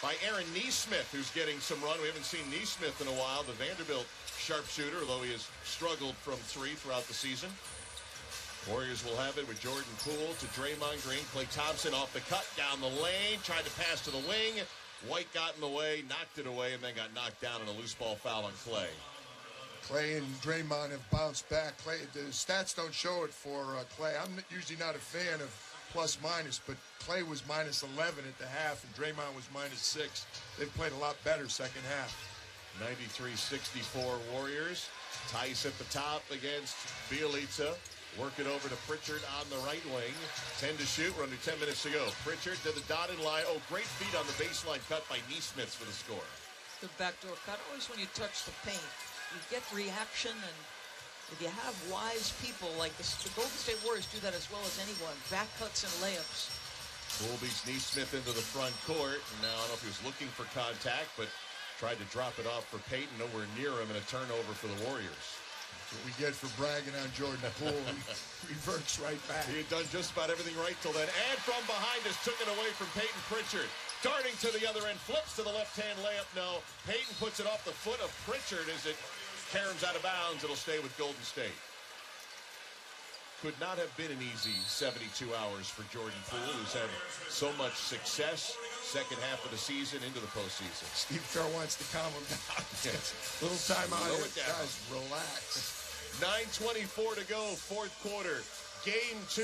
by Aaron Nesmith, who's getting some run. We haven't seen Nesmith in a while, the Vanderbilt sharpshooter, although he has struggled from 3 throughout the season. Warriors will have it with Jordan Poole to Draymond Green. Klay Thompson off the cut, down the lane, tried to pass to the wing. White got in the way, knocked it away, and then got knocked down in a loose ball foul on Klay. Klay and Draymond have bounced back. Klay, the stats don't show it for Klay. I'm usually not a fan of plus-minus, but Klay was minus 11 at the half, and Draymond was minus 6. They've played a lot better second half. 93-64 Warriors. Tice at the top against Bjelica. Work it over to Pritchard on the right wing. 10 to shoot. We're under 10 minutes to go. Pritchard to the dotted line. Oh, great feed on the baseline cut by Nesmith for the score. The backdoor cut. Always when you touch the paint, you get reaction, and if you have wise people like the Golden State Warriors do that as well as anyone, back cuts and layups. Poole beats Neesmith into the front court. And now, I don't know if he was looking for contact, but tried to drop it off for Payton. Nowhere near him, and a turnover for the Warriors. That's what we get for bragging on Jordan Poole. He reverts right back. He had done just about everything right till then. And from behind us, took it away from Payton Pritchard. Darting to the other end, flips to the left-hand layup. No. Payton puts it off the foot of Pritchard as it caroms out of bounds. It'll stay with Golden State. Could not have been an easy 72 hours for Jordan Poole, who's had so much success second half of the season into the postseason. Steve Kerr wants to calm him down. Little time out here. Guys, relax. 9:24 to go, fourth quarter. Game 2.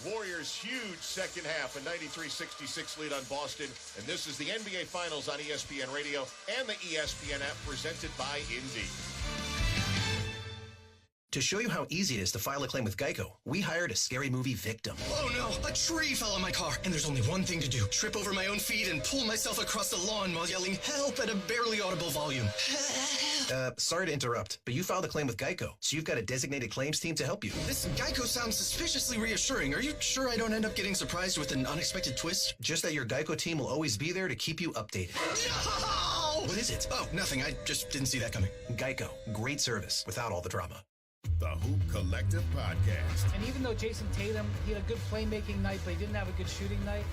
Warriors huge second half, a 93-66 lead on Boston. And this is the NBA Finals on ESPN Radio and the ESPN app, presented by Indeed. To show you how easy it is to file a claim with Geico, we hired a scary movie victim. Oh no, a tree fell on my car, and there's only one thing to do. Trip over my own feet and pull myself across the lawn while yelling help at a barely audible volume. Sorry to interrupt, but you filed a claim with Geico, so you've got a designated claims team to help you. This Geico sounds suspiciously reassuring. Are you sure I don't end up getting surprised with an unexpected twist? Just that your Geico team will always be there to keep you updated. No! What is it? Oh, nothing. I just didn't see that coming. Geico. Great service without all the drama. The Hoop Collective Podcast. And even though Jayson Tatum, he had a good playmaking night, but he didn't have a good shooting night,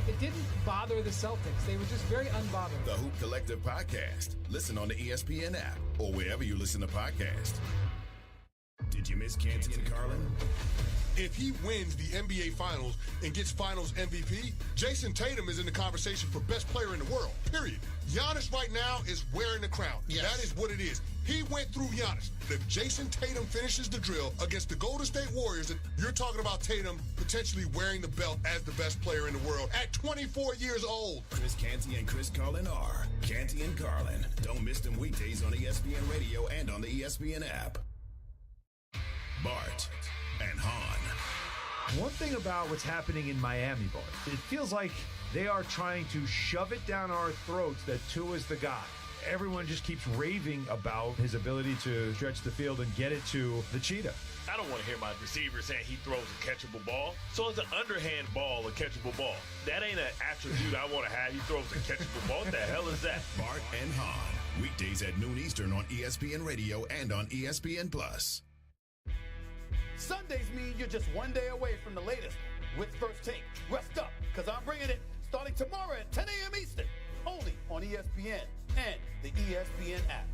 it didn't bother the Celtics. They were just very unbothered. The Hoop Collective Podcast. Listen on the ESPN app or wherever you listen to podcasts. Did you miss Canty and Carlin? If he wins the NBA Finals and gets Finals MVP, Jayson Tatum is in the conversation for best player in the world, period. Giannis right now is wearing the crown. Yes. That is what it is. He went through Giannis. If Jayson Tatum finishes the drill against the Golden State Warriors, you're talking about Tatum potentially wearing the belt as the best player in the world at 24 years old. Chris Canty and Chris Carlin are Canty and Carlin. Don't miss them weekdays on ESPN Radio and on the ESPN app. Bart and Hahn. One thing about what's happening in Miami, Bart, it feels like they are trying to shove it down our throats that Tua is the guy. Everyone just keeps raving about his ability to stretch the field and get it to the cheetah. I don't want to hear my receiver saying he throws a catchable ball. So it's an underhand ball, a catchable ball. That ain't an attribute I want to have. He throws a catchable ball. What the hell is that? Bart and Hahn. Weekdays at noon Eastern on ESPN Radio and on ESPN+. Sundays mean you're just one day away from the latest with First Take. Rest up, because I'm bringing it starting tomorrow at 10 a.m. Eastern, only on ESPN and the ESPN app.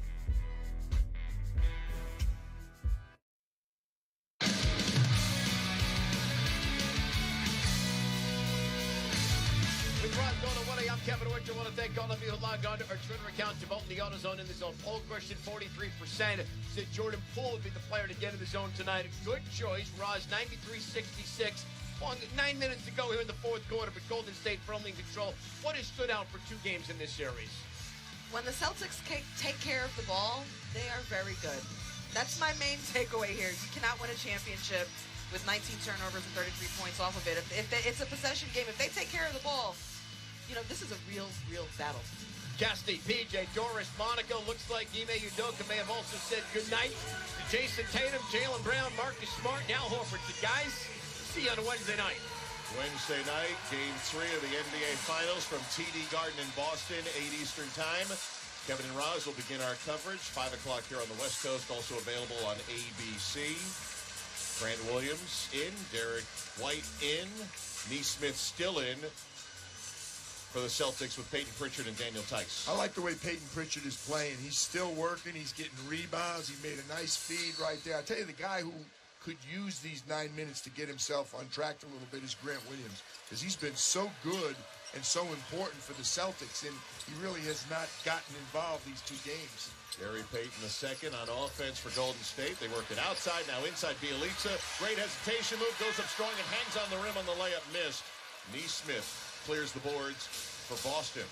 With Ross going away, I'm Kevin Orch. I want to thank all of you who logged on to our Twitter account to vote in the AutoZone in the Zone poll question. 43% said Jordan Poole would be the player to get in the zone tonight. A good choice. Ross, 93-66. 9 minutes to go here in the fourth quarter, but Golden State firmly in control. What has stood out for two games in this series? When the Celtics take care of the ball, they are very good. That's my main takeaway here. You cannot win a championship with 19 turnovers and 33 points off of it. If it's a possession game, if they take care of the ball, you know, this is a real battle. Cassidy, PJ, Doris, Monaco. Looks like Ime Udoka may have also said goodnight to Jayson Tatum, Jaylen Brown, Marcus Smart, and Al Horford. So guys, see you on a Wednesday night. Wednesday night, Game 3 of the NBA Finals from TD Garden in Boston, 8 Eastern Time. Kevin and Roz will begin our coverage, 5 o'clock here on the West Coast, also available on ABC. Grant Williams in, Derek White in, Neesmith still in for the Celtics with Payton Pritchard and Daniel Tice. I like the way Payton Pritchard is playing. He's still working. He's getting rebounds. He made a nice feed right there. I tell you, the guy who could use these 9 minutes to get himself on track a little bit is Grant Williams, because he's been so good and so important for the Celtics, and he really has not gotten involved these two games. Gary Payton II on offense for Golden State. They worked it outside, now inside Bielitsa. Great hesitation move, goes up strong and hangs on the rim on the layup, missed. Neesmith clears the boards for Boston.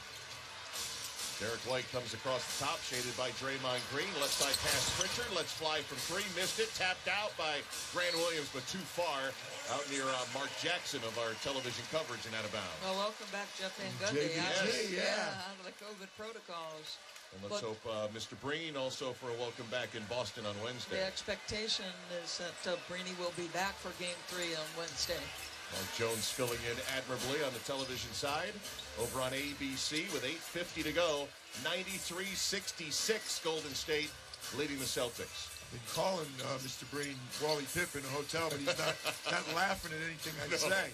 Derek White comes across the top, shaded by Draymond Green. Left side pass Pritchard, lets fly from 3, missed it, tapped out by Grant Williams, but too far, out near Mark Jackson of our television coverage and out of bounds. Well, welcome back, Jeff Van Gundy. Yeah. Out of the COVID protocols. And let's hope Mr. Breen also for a welcome back in Boston on Wednesday. The expectation is that Breeny will be back for Game 3 on Wednesday. Mark Jones filling in admirably on the television side over on ABC with 8:50 to go. 93-66 Golden State leading the Celtics. Been calling Mr. Breen Wally Pip in a hotel, but he's not laughing at anything I say.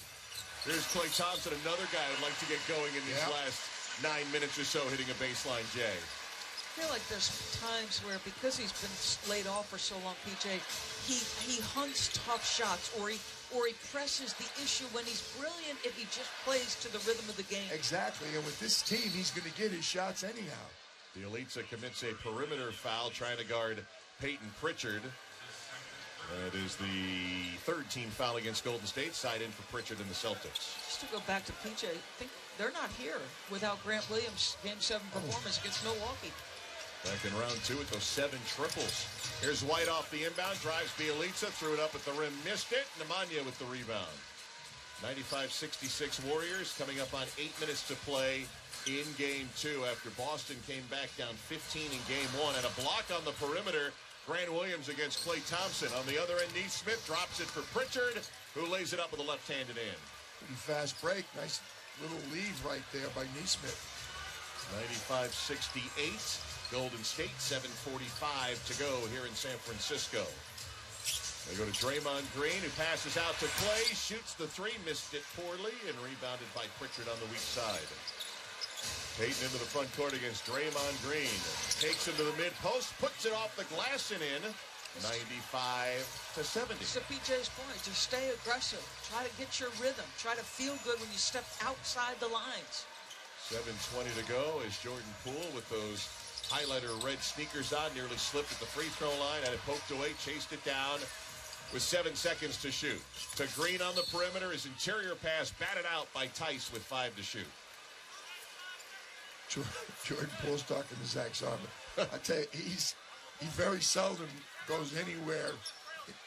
There's Klay Thompson, another guy who'd like to get going in these last 9 minutes or so, hitting a baseline J. I feel like there's times where, because he's been laid off for so long, PJ, he hunts tough shots, or he presses the issue when he's brilliant if he just plays to the rhythm of the game. Exactly, and with this team, he's going to get his shots anyhow. The Elitsa commits a perimeter foul trying to guard Peyton Pritchard. That is the third team foul against Golden State, side in for Pritchard and the Celtics. Just to go back to PJ, I think they're not here without Grant Williams' Game 7 performance against Milwaukee. Back in round 2 with those 7 triples. Here's White off the inbound, drives Bielitsa, threw it up at the rim, missed it. Nemanja with the rebound. 95-66 Warriors coming up on 8 minutes to play in Game 2 after Boston came back down 15 in Game 1. And a block on the perimeter. Grant Williams against Klay Thompson. On the other end, Neesmith drops it for Pritchard, who lays it up with a left-handed in. Pretty fast break. Nice little lead right there by Neesmith. 95-68. Golden State, 7:45 to go here in San Francisco. They go to Draymond Green, who passes out to Klay, shoots the 3, missed it poorly, and rebounded by Pritchard on the weak side. Payton into the front court against Draymond Green. Takes him to the mid-post, puts it off the glass and in. 95-70. To PJ's point, just stay aggressive. Try to get your rhythm. Try to feel good when you step outside the lines. 7:20 to go as Jordan Poole with those highlighter red sneakers on, nearly slipped at the free throw line, had it poked away, chased it down with 7 seconds to shoot. To Green on the perimeter, his interior pass batted out by Tice with 5 to shoot. Jordan Poole's talking to Zach Zarba. I tell you, he very seldom goes anywhere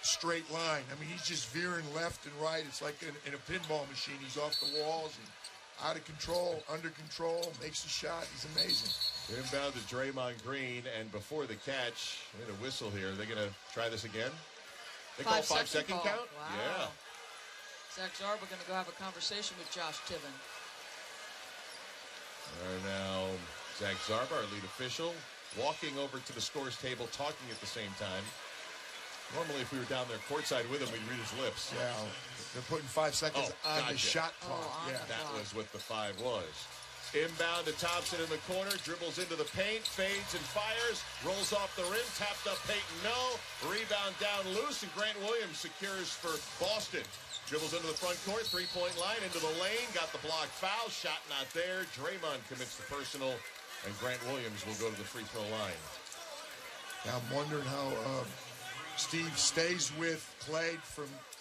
straight line. I mean, he's just veering left and right. It's like in a pinball machine. He's off the walls and out of control, under control, makes the shot. He's amazing. Inbound to Draymond Green, and before the catch, we had a whistle here. Are they going to try this again? They call 5-second count? Wow. Yeah. Zach Zarba going to go have a conversation with Josh Tiven. Now, Zach Zarba, our lead official, walking over to the scores table, talking at the same time. Normally, if we were down there courtside with him, we'd read his lips. Yeah, they're putting 5 seconds on the shot clock. That was what the 5 was. Inbound to Thompson in the corner, dribbles into the paint, fades and fires, rolls off the rim, tapped up Peyton, no. Rebound down loose, and Grant Williams secures for Boston. Dribbles into the front court, three-point line, into the lane, got the block foul, shot not there. Draymond commits the personal, and Grant Williams will go to the free throw line. Now I'm wondering how Steve stays with Klay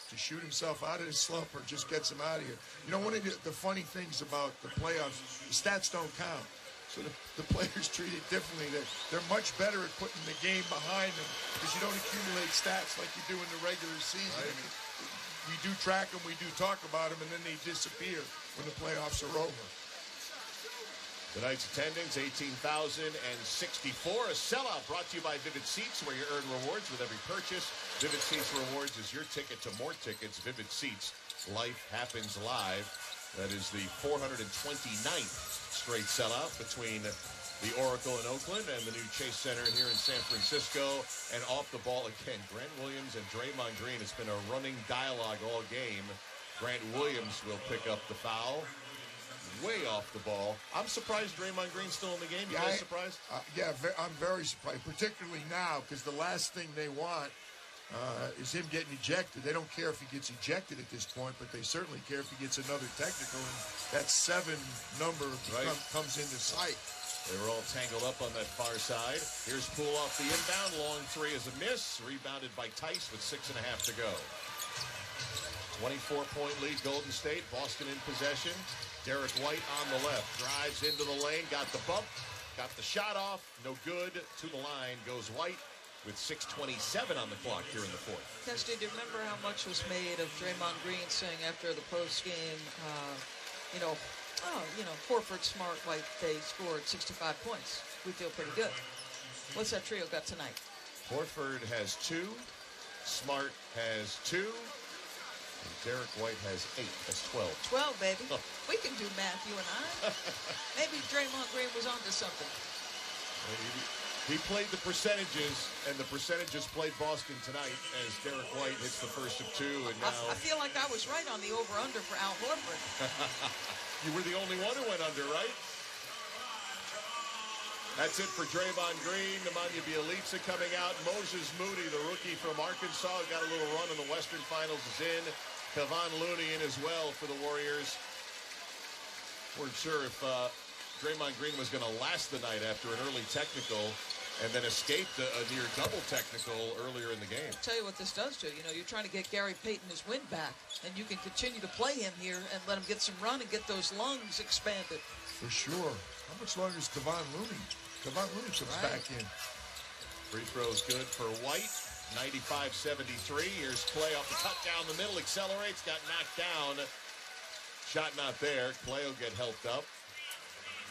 to shoot himself out of his slump or just gets him out of here. You know, one of the funny things about the playoffs, the stats don't count. So the players treat it differently. They're much better at putting the game behind them because you don't accumulate stats like you do in the regular season. Right. I mean, we do track them, we do talk about them, and then they disappear when the playoffs are over. Tonight's attendance, 18,064. A sellout brought to you by Vivid Seats, where you earn rewards with every purchase. Vivid Seats Rewards is your ticket to more tickets. Vivid Seats, life happens live. That is the 429th straight sellout between the Oracle in Oakland and the new Chase Center here in San Francisco. And off the ball again, Grant Williams and Draymond Green. It's been a running dialogue all game. Grant Williams will pick up the foul. Way off the ball. I'm surprised Draymond Green's still in the game. You guys surprised? I'm very surprised, particularly now, because the last thing they want is him getting ejected. They don't care if he gets ejected at this point, but they certainly care if he gets another technical, and that 7 number comes into sight. They were all tangled up on that far side. Here's Poole off the inbound. Long 3 is a miss. Rebounded by Tice with 6.5 to go. 24-point lead, Golden State. Boston in possession. Derek White on the left. Drives into the lane. Got the bump. Got the shot off. No good. To the line goes White with 6:27 on the clock here in the fourth. Kesty, do you remember how much was made of Draymond Green saying after the post-game, Horford, Smart, White, they scored 65 points. we feel pretty good. What's that trio got tonight? Horford has 2. Smart has 2. And Derek White has 8. That's 12. 12, baby. Oh. We can do math, you and I. Maybe Draymond Green was onto something. He played the percentages, and the percentages played Boston tonight as Derek White hits the first of 2, and now... I feel like I was right on the over-under for Al Horford. You were the only one who went under, right? That's it for Draymond Green. Nemanja Bjelica coming out. Moses Moody, the rookie from Arkansas, got a little run in the Western Finals, is in. Kevon Looney in as well for the Warriors. Weren't sure if Draymond Green was going to last the night after an early technical and then escaped a near double technical earlier in the game. I'll tell you what this does to you. You know, you're trying to get Gary Payton his wind back, and you can continue to play him here and let him get some run and get those lungs expanded. For sure. How much longer is Kevon Looney? Kevon Looney comes back in. Free throws good for White. 95-73. Here's Clay off the cut down the middle. Accelerates. Got knocked down. Shot not there. Clay will get helped up.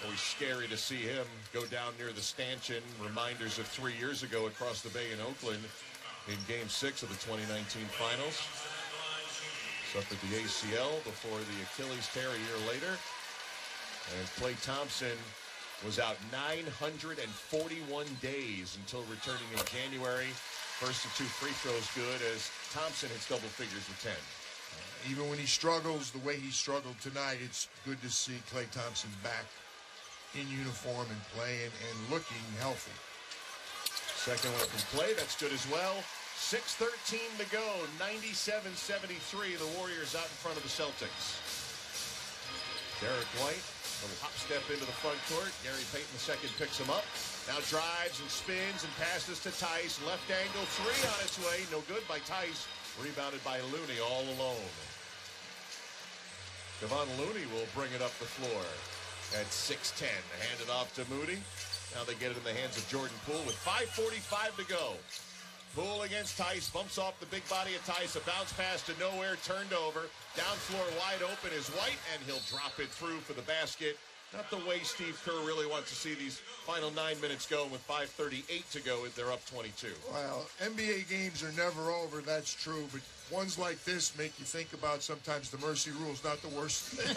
Always scary to see him go down near the stanchion. Reminders of 3 years ago across the bay in Oakland in Game 6 of the 2019 Finals. Suffered the ACL before the Achilles tear a year later. And Klay Thompson was out 941 days until returning in January. First of 2 free throws good as Thompson hits double figures with 10. Even when he struggles the way he struggled tonight, it's good to see Klay Thompson back in uniform and playing and looking healthy. Second one from Klay, that's good as well. 6:13 to go, 97-73. The Warriors out in front of the Celtics. Derek White, little hop step into the front court. Gary Payton II picks him up. Now drives and spins and passes to Tice. Left angle 3 on its way. No good by Tice. Rebounded by Looney all alone. Kevon Looney will bring it up the floor at 6'10". Hand it off to Moody. Now they get it in the hands of Jordan Poole with 5:45 to go. Poole against Tice. Bumps off the big body of Tice. A bounce pass to nowhere. Turned over. Down floor wide open is White, and he'll drop it through for the basket. Not the way Steve Kerr really wants to see these final 9 minutes go with 5:38 to go. They're up 22. Well, NBA games are never over, that's true, but ones like this make you think about sometimes the mercy rule's not the worst thing.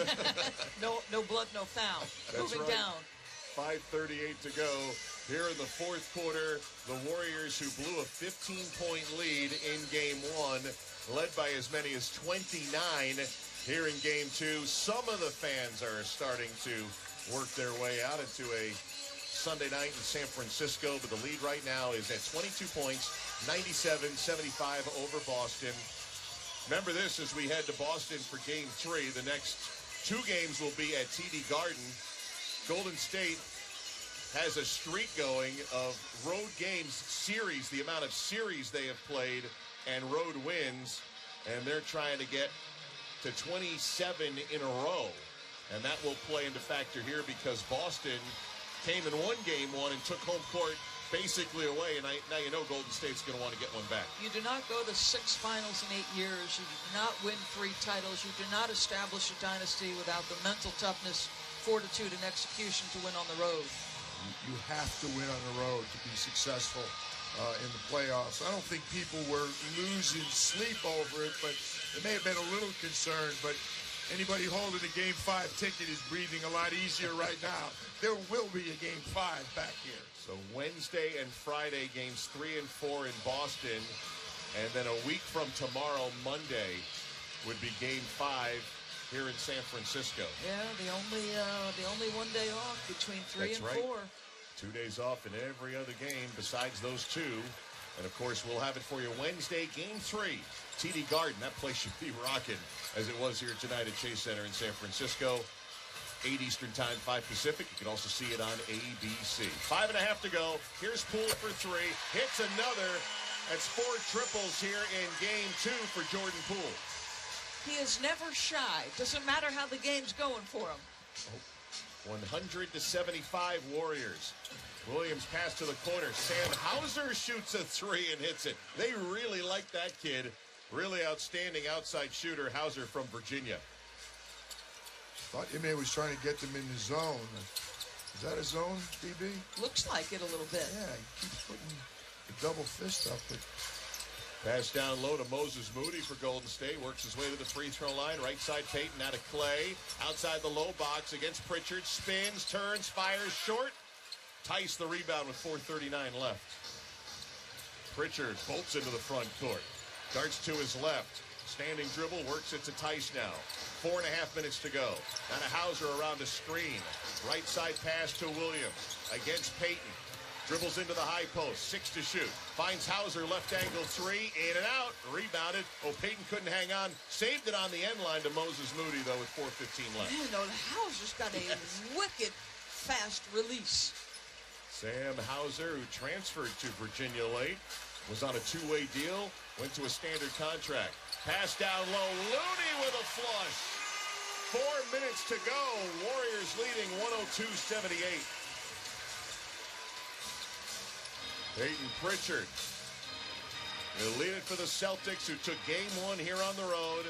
No blood, no foul. That's Moving right. down. 5:38 to go. Here in the fourth quarter, the Warriors, who blew a 15-point lead in Game 1, led by as many as 29 here in Game 2. Some of the fans are starting to work their way out into a Sunday night in San Francisco, but the lead right now is at 22 points, 97-75 over Boston. Remember this as we head to Boston for Game 3. The next 2 games will be at TD Garden. Golden State has a streak going of road games series, the amount of series they have played and road wins, and they're trying to get to 27 in a row. And that will play into factor here because Boston came and won Game 1 and took home court basically away, and now you know Golden State's going to want to get one back. You do not go to 6 finals in 8 years. You do not win 3 titles. You do not establish a dynasty without the mental toughness, fortitude, and execution to win on the road. You have to win on the road to be successful in the playoffs. I don't think people were losing sleep over it, but they may have been a little concerned. But anybody holding a Game 5 ticket is breathing a lot easier right now. There will be a Game 5 back here. So Wednesday and Friday, Games 3 and 4 in Boston. And then a week from tomorrow, Monday, would be Game 5 here in San Francisco. Yeah, the only one day off between 3 That's and right. 4. 2 days off in every other game besides those 2. And, of course, we'll have it for you Wednesday, Game 3. TD Garden, that place should be rocking as it was here tonight at Chase Center in San Francisco. 8 Eastern Time, 5 Pacific. You can also see it on ABC. 5.5 to go. Here's Poole for 3. Hits another. That's 4 triples here in Game 2 for Jordan Poole. He is never shy. Doesn't matter how the game's going for him. 100-75 Warriors. Williams pass to the corner. Sam Hauser shoots a 3 and hits it. They really like that kid. Really outstanding outside shooter, Hauser from Virginia. Thought Ime was trying to get them in the zone. Is that a zone, DB? Looks like it a little bit. Yeah, he keeps putting the double fist up. But pass down low to Moses Moody for Golden State. Works his way to the free throw line. Right side Payton out of Clay. Outside the low box against Pritchard. Spins, turns, fires short. Tice the rebound with 4:39 left. Pritchard bolts into the front court. Darts to his left. Standing dribble, works it to Tice now. 4.5 minutes to go. Now to Hauser around a screen. Right side pass to Williams. Against Payton. Dribbles into the high post. 6 to shoot. Finds Hauser, left angle 3. In and out. Rebounded. Oh, Payton couldn't hang on. Saved it on the end line to Moses Moody, though, with 4:15 left. You know, Hauser's got a wicked fast release. Sam Hauser, who transferred to Virginia late, was on a two-way deal, went to a standard contract. Pass down low, Looney with a flush. 4 minutes to go. Warriors leading 102-78. Peyton Pritchard will lead it for the Celtics, who took game 1 here on the road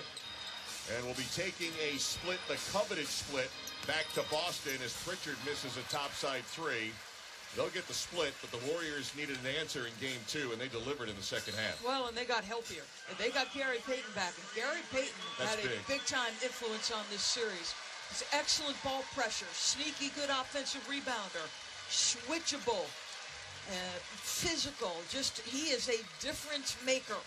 and will be taking a split, the coveted split, back to Boston as Pritchard misses a topside 3. They'll get the split, but the Warriors needed an answer in game 2, and they delivered in the second half. Well, and they got healthier. They got Gary Payton back, and Gary Payton had a big-time influence on this series. He's excellent ball pressure, sneaky good offensive rebounder, switchable, physical. Just, he is a difference maker.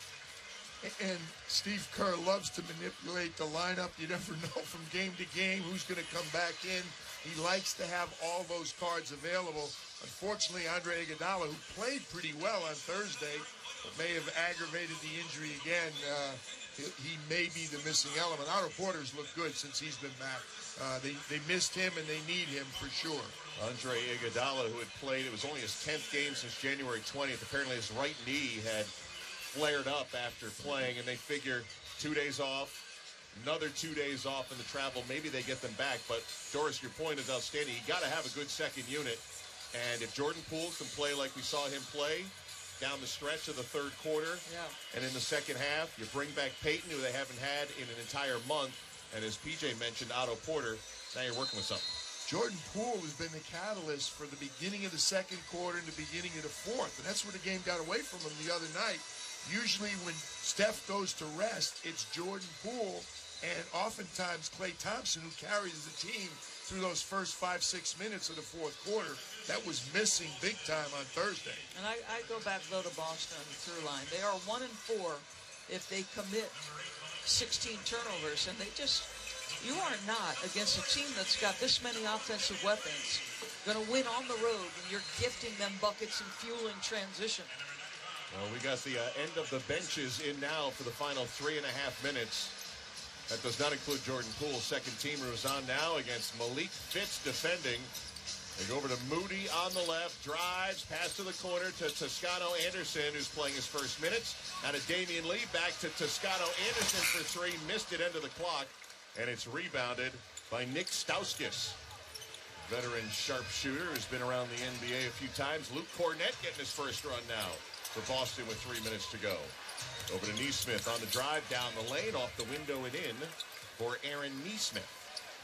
And Steve Kerr loves to manipulate the lineup. You never know from game to game who's going to come back in. He likes to have all those cards available. Unfortunately, Andre Iguodala, who played pretty well on Thursday, but may have aggravated the injury again. He may be the missing element. Otto Porter's looked good since he's been back. They missed him, and they need him for sure. Andre Iguodala, who had played, it was only his 10th game since January 20th. Apparently his right knee had flared up after playing, and they figure 2 days off, another 2 days off in the travel. Maybe they get them back. But, Doris, your point is outstanding. You got to have a good second unit. And if Jordan Poole can play like we saw him play down the stretch of the third quarter, and in the second half, you bring back Payton, who they haven't had in an entire month, and as PJ mentioned, Otto Porter, now you're working with something. Jordan Poole has been the catalyst for the beginning of the second quarter and the beginning of the fourth, and that's where the game got away from him the other night. Usually when Steph goes to rest, it's Jordan Poole and oftentimes Klay Thompson who carries the team through those first 5-6 minutes of the fourth quarter. That was missing big time on Thursday. And I go back, though, to Boston on the through line. They are 1-4 if they commit 16 turnovers, and they just, you are not against a team that's got this many offensive weapons going to win on the road when you're gifting them buckets and fueling transition. Well, we got the end of the benches in now for the final 3.5 minutes. That does not include Jordan Poole. Second teamer who's on now against Malik Fitz defending. They go over to Moody on the left, drives, pass to the corner to Toscano Anderson, who's playing his first minutes. Now to Damian Lee, back to Toscano Anderson for 3, missed it, end of the clock, and it's rebounded by Nick Stauskas. Veteran sharpshooter who's been around the NBA a few times. Luke Cornett getting his first run now for Boston with 3 minutes to go. Over to Neesmith on the drive down the lane, off the window and in for Aaron Neesmith.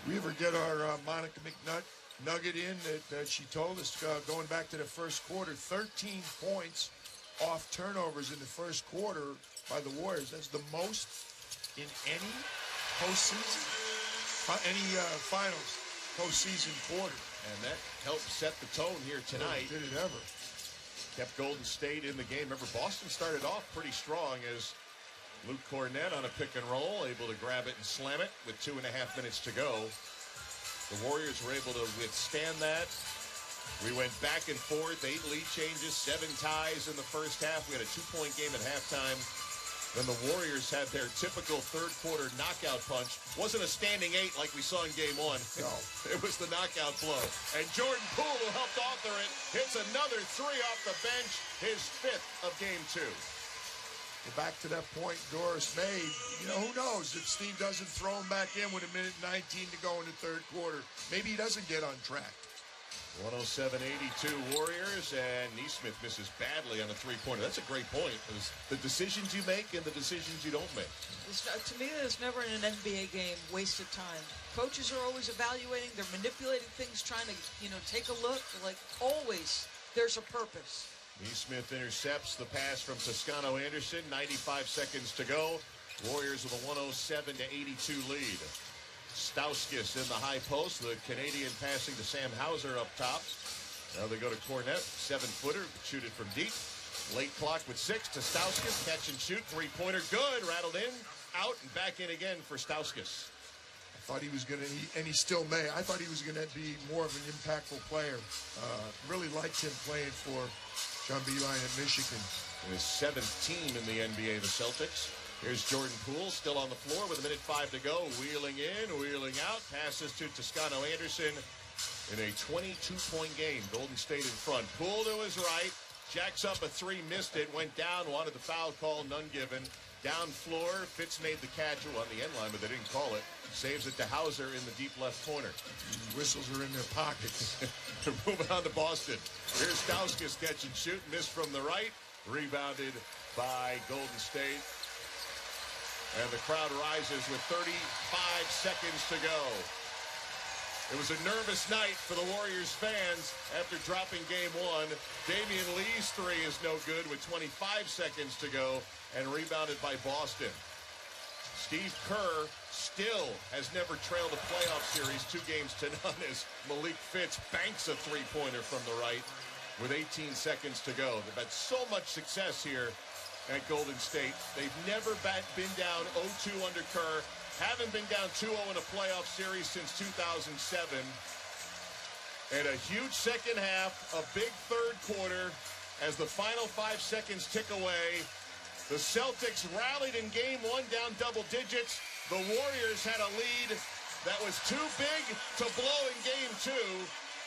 We ever get our Monica McNutt nugget in that she told us going back to the first quarter, 13 points off turnovers in the first quarter by the Warriors. That's the most in any postseason, finals postseason quarter. And that helped set the tone here tonight. Did it ever. Kept Golden State in the game. Remember, Boston started off pretty strong as Luke Cornett on a pick and roll, able to grab it and slam it with 2.5 minutes to go. The Warriors were able to withstand that. We went back and forth, 8 lead changes, 7 ties in the first half. We had a 2-point game at halftime. Then the Warriors had their typical third quarter knockout punch. Wasn't a standing 8 like we saw in game 1. No. It was the knockout blow. And Jordan Poole, who helped author it, hits another 3 off the bench, his 5th of game 2. Well, back to that point Doris made, who knows if Steve doesn't throw him back in with 1:19 to go in the third quarter. Maybe he doesn't get on track. 107-82 Warriors, and Neesmith misses badly on a three-pointer. That's a great point. It's the decisions you make and the decisions you don't make. To me, there's never in an NBA game wasted time. Coaches are always evaluating. They're manipulating things, trying to, take a look. Like, always, there's a purpose. Neesmith intercepts the pass from Toscano Anderson. 95 seconds to go. Warriors with a 107-82 lead. Stauskas in the high post. The Canadian passing to Sam Hauser up top. Now they go to Cornette. 7-footer. Shoot it from deep. Late clock with 6 to Stauskas. Catch and shoot. Three-pointer. Good. Rattled in. Out and back in again for Stauskas. I thought he was going to, and he still may, I thought he was going to be more of an impactful player. Really liked him playing for John Beilein at Michigan. His 7th team in the NBA, the Celtics. Here's Jordan Poole still on the floor with 1:05 to go. Wheeling in, wheeling out. Passes to Toscano Anderson in a 22-point game. Golden State in front. Poole to his right. Jacks up a three, missed it. Went down, wanted the foul call, none given. Down floor, Fitz made the catch on the end line, but they didn't call it. Saves it to Hauser in the deep left corner. Whistles are in their pockets. Moving on to Boston. Here's Stauskas catch and shoot. Missed from the right. Rebounded by Golden State. And the crowd rises with 35 seconds to go. It was a nervous night for the Warriors fans after dropping game 1. Damian Lee's three is no good with 25 seconds to go and rebounded by Boston. Steve Kerr still has never trailed a playoff series 2 games to none as Malik Fitz banks a three-pointer from the right with 18 seconds to go. They've had so much success here at Golden State. They've never been down 0-2 under Kerr. Haven't been down 2-0 in a playoff series since 2007. And a huge second half, a big third quarter. As the final 5 seconds tick away, the Celtics rallied in game 1 down double digits. The Warriors had a lead that was too big to blow in game 2.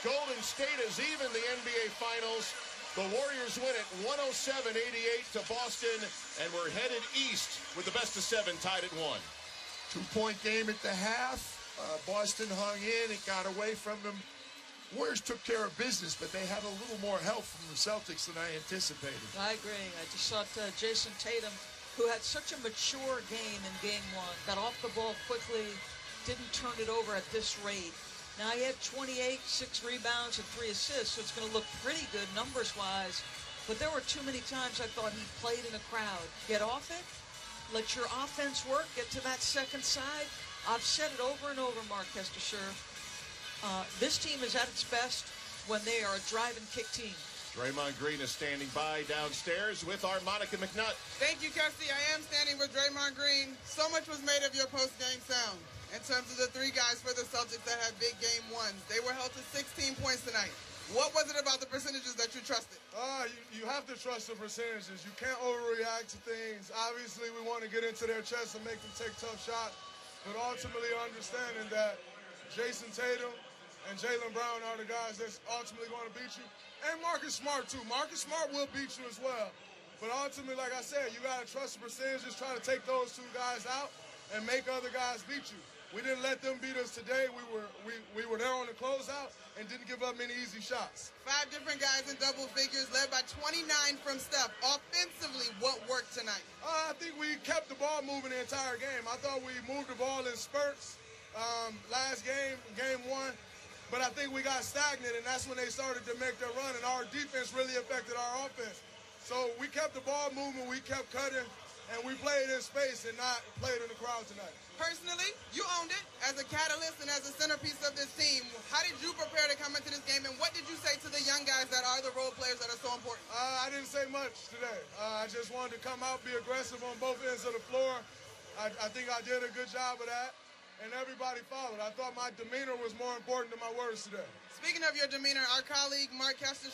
Golden State is even the NBA Finals. The Warriors win it 107-88 to Boston, and we're headed east with the best of 7 tied at 1. 2-point game at the half. Boston hung in. It got away from them. Warriors took care of business, but they had a little more help from the Celtics than I anticipated. I agree. I just thought Jayson Tatum, who had such a mature game in game 1, got off the ball quickly, didn't turn it over at this rate. Now, he had 28, 6 rebounds, and 3 assists, so it's going to look pretty good numbers-wise. But there were too many times I thought he played in a crowd. Get off it. Let your offense work. Get to that second side. I've said it over and over, Mark Hester. This team is at its best when they are a drive-and-kick team. Draymond Green is standing by downstairs with our Monica McNutt. Thank you, Kirsty. I am standing with Draymond Green. So much was made of your post-game sound. In terms of the 3 guys for the Celtics that had big game 1s, they were held to 16 points tonight. What was it about the percentages that you trusted? You have to trust the percentages. You can't overreact to things. Obviously, we want to get into their chest and make them take tough shots, but ultimately understanding that Jayson Tatum and Jaylen Brown are the guys that's ultimately going to beat you. And Marcus Smart, too. Marcus Smart will beat you as well. But ultimately, like I said, you got to trust the percentages, try to take those 2 guys out and make other guys beat you. We didn't let them beat us today. We were there on the closeout and didn't give up many easy shots. 5 different guys in double figures, led by 29 from Steph. Offensively, what worked tonight? I think we kept the ball moving the entire game. I thought we moved the ball in spurts last game, game 1. But I think we got stagnant, and that's when they started to make their run, and our defense really affected our offense. So we kept the ball moving, we kept cutting, and we played in space and not played in the crowd tonight. Personally, you owned it as a catalyst and as a centerpiece of this team. How did you prepare to come into this game, and what did you say to the young guys that are the role players that are so important? I didn't say much today. I just wanted to come out, be aggressive on both ends of the floor. I think I did a good job of that, and everybody followed. I thought my demeanor was more important than my words today. Speaking of your demeanor, our colleague Mark Hester,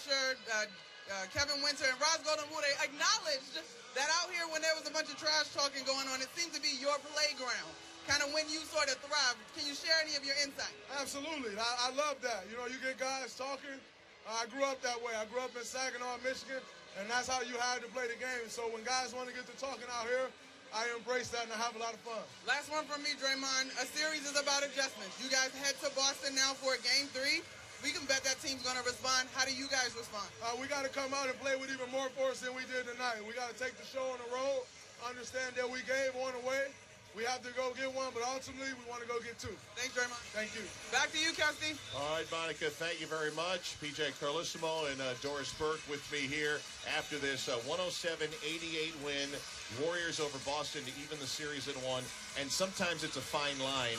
Kevin Winter, and Roz Goldenwood acknowledged that out here when there was a bunch of trash talking going on, it seemed to be your playground. Kind of when you sort of thrive. Can you share any of your insight? Absolutely. I love that. You know, you get guys talking. I grew up that way. I grew up in Saginaw, Michigan, and that's how you had to play the game. So when guys want to get to talking out here, I embrace that and I have a lot of fun. Last one from me, Draymond. A series is about adjustments. You guys head to Boston now for game 3. We can bet that team's going to respond? How do you guys respond? We got to come out and play with even more force than we did tonight. We got to take the show on the road, understand that we gave one away. We have to go get one, but ultimately we want to go get two. Thanks very much. Thank you. Back to you, Kelsey. All right, Monica, thank you very much. PJ Carlissimo and Doris Burke with me here after this 107-88 win. Warriors over Boston to even the series at 1. And sometimes it's a fine line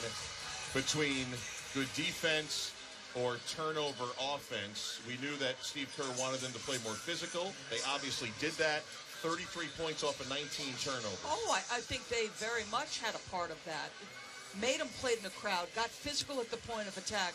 between good defense or turnover offense. We knew that Steve Kerr wanted them to play more physical. They obviously did that. 33 points off of 19 turnovers. Oh, I think they very much had a part of that. It made them play in the crowd, got physical at the point of attack.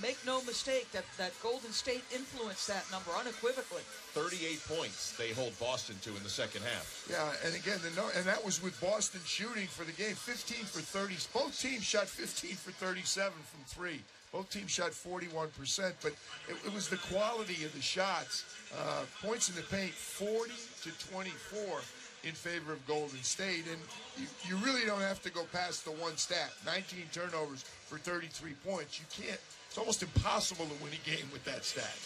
Make no mistake that Golden State influenced that number unequivocally. 38 points they hold Boston to in the second half. Yeah, and again, and that was with Boston shooting for the game, 15 for 30. Both teams shot 15 for 37 from 3. Both teams shot 41%, but it was the quality of the shots. Points in the paint, 40 to 24 in favor of Golden State. And you really don't have to go past the one stat, 19 turnovers for 33 points. You can't. It's almost impossible to win a game with that stat.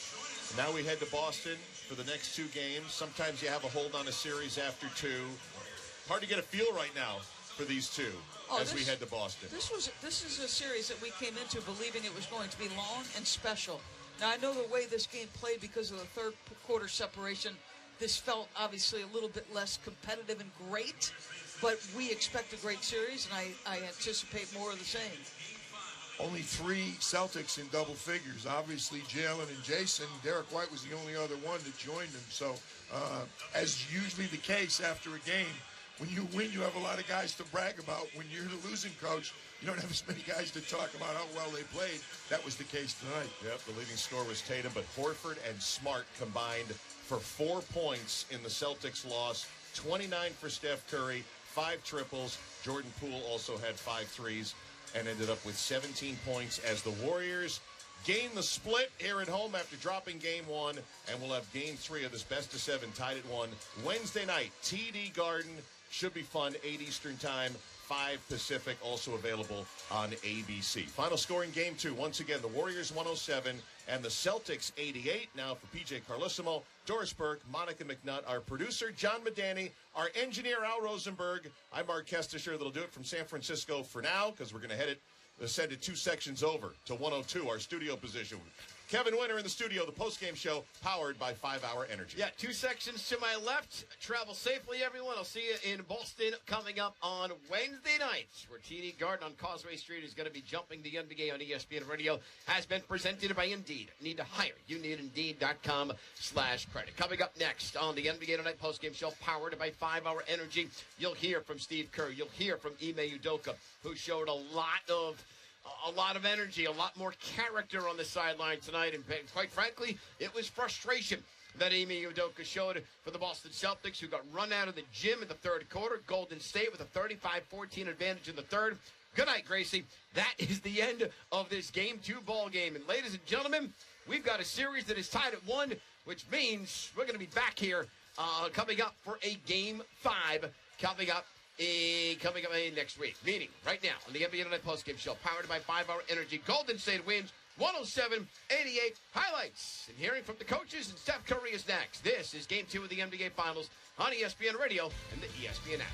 Now we head to Boston for the next 2 games. Sometimes you have a hold on a series after 2. Hard to get a feel right now for these two we head to Boston. This is a series that we came into believing it was going to be long and special. Now, I know the way this game played because of the third quarter separation, this felt obviously a little bit less competitive and great, but we expect a great series, and I anticipate more of the same. Only 3 Celtics in double figures. Obviously, Jaylen and Jayson. Derek White was the only other one that joined them. So, as usually the case after a game, when you win, you have a lot of guys to brag about. When you're the losing coach, you don't have as many guys to talk about how well they played. That was the case tonight. Yep, the leading scorer was Tatum, but Horford and Smart combined for 4 points in the Celtics loss. 29 for Steph Curry, 5 triples. Jordan Poole also had 5 threes and ended up with 17 points as the Warriors gain the split here at home after dropping game 1, and we'll have game 3 of this best of 7 tied at 1 Wednesday night. TD Garden. Should be fun, 8 Eastern time, 5 Pacific, also available on ABC. Final score in Game 2. Once again, the Warriors 107 and the Celtics 88. Now for PJ Carlissimo, Doris Burke, Monica McNutt, our producer, John Medani, our engineer, Al Rosenberg. I'm Mark Kestisher. That'll do it from San Francisco for now, because we're going to send it 2 sections over to 102, our studio position. Kevin Winter in the studio, the postgame show, powered by 5 Hour Energy. Yeah, 2 sections to my left. Travel safely, everyone. I'll see you in Boston coming up on Wednesday night, where TD Garden on Causeway Street is going to be jumping the NBA on ESPN Radio. Has been presented by Indeed. Need to hire? You need Indeed.com/credit. Coming up next on the NBA Tonight postgame show, powered by 5 Hour Energy, you'll hear from Steve Kerr. You'll hear from Ime Udoka, who showed a lot of energy, a lot more character on the sideline tonight, and quite frankly, it was frustration that Ime Udoka showed for the Boston Celtics, who got run out of the gym in the third quarter. Golden State with a 35-14 advantage in the third. Good night, Gracie. That is the end of this Game 2 ball game. And ladies and gentlemen, we've got a series that is tied at 1, which means we're going to be back here coming up for a Game 5 coming up next week. Meaning, right now, on the NBA Tonight postgame show, powered by 5 Hour Energy, Golden State wins 107-88. Highlights and hearing from the coaches, and Steph Curry is next. This is Game 2 of the NBA Finals on ESPN Radio and the ESPN app.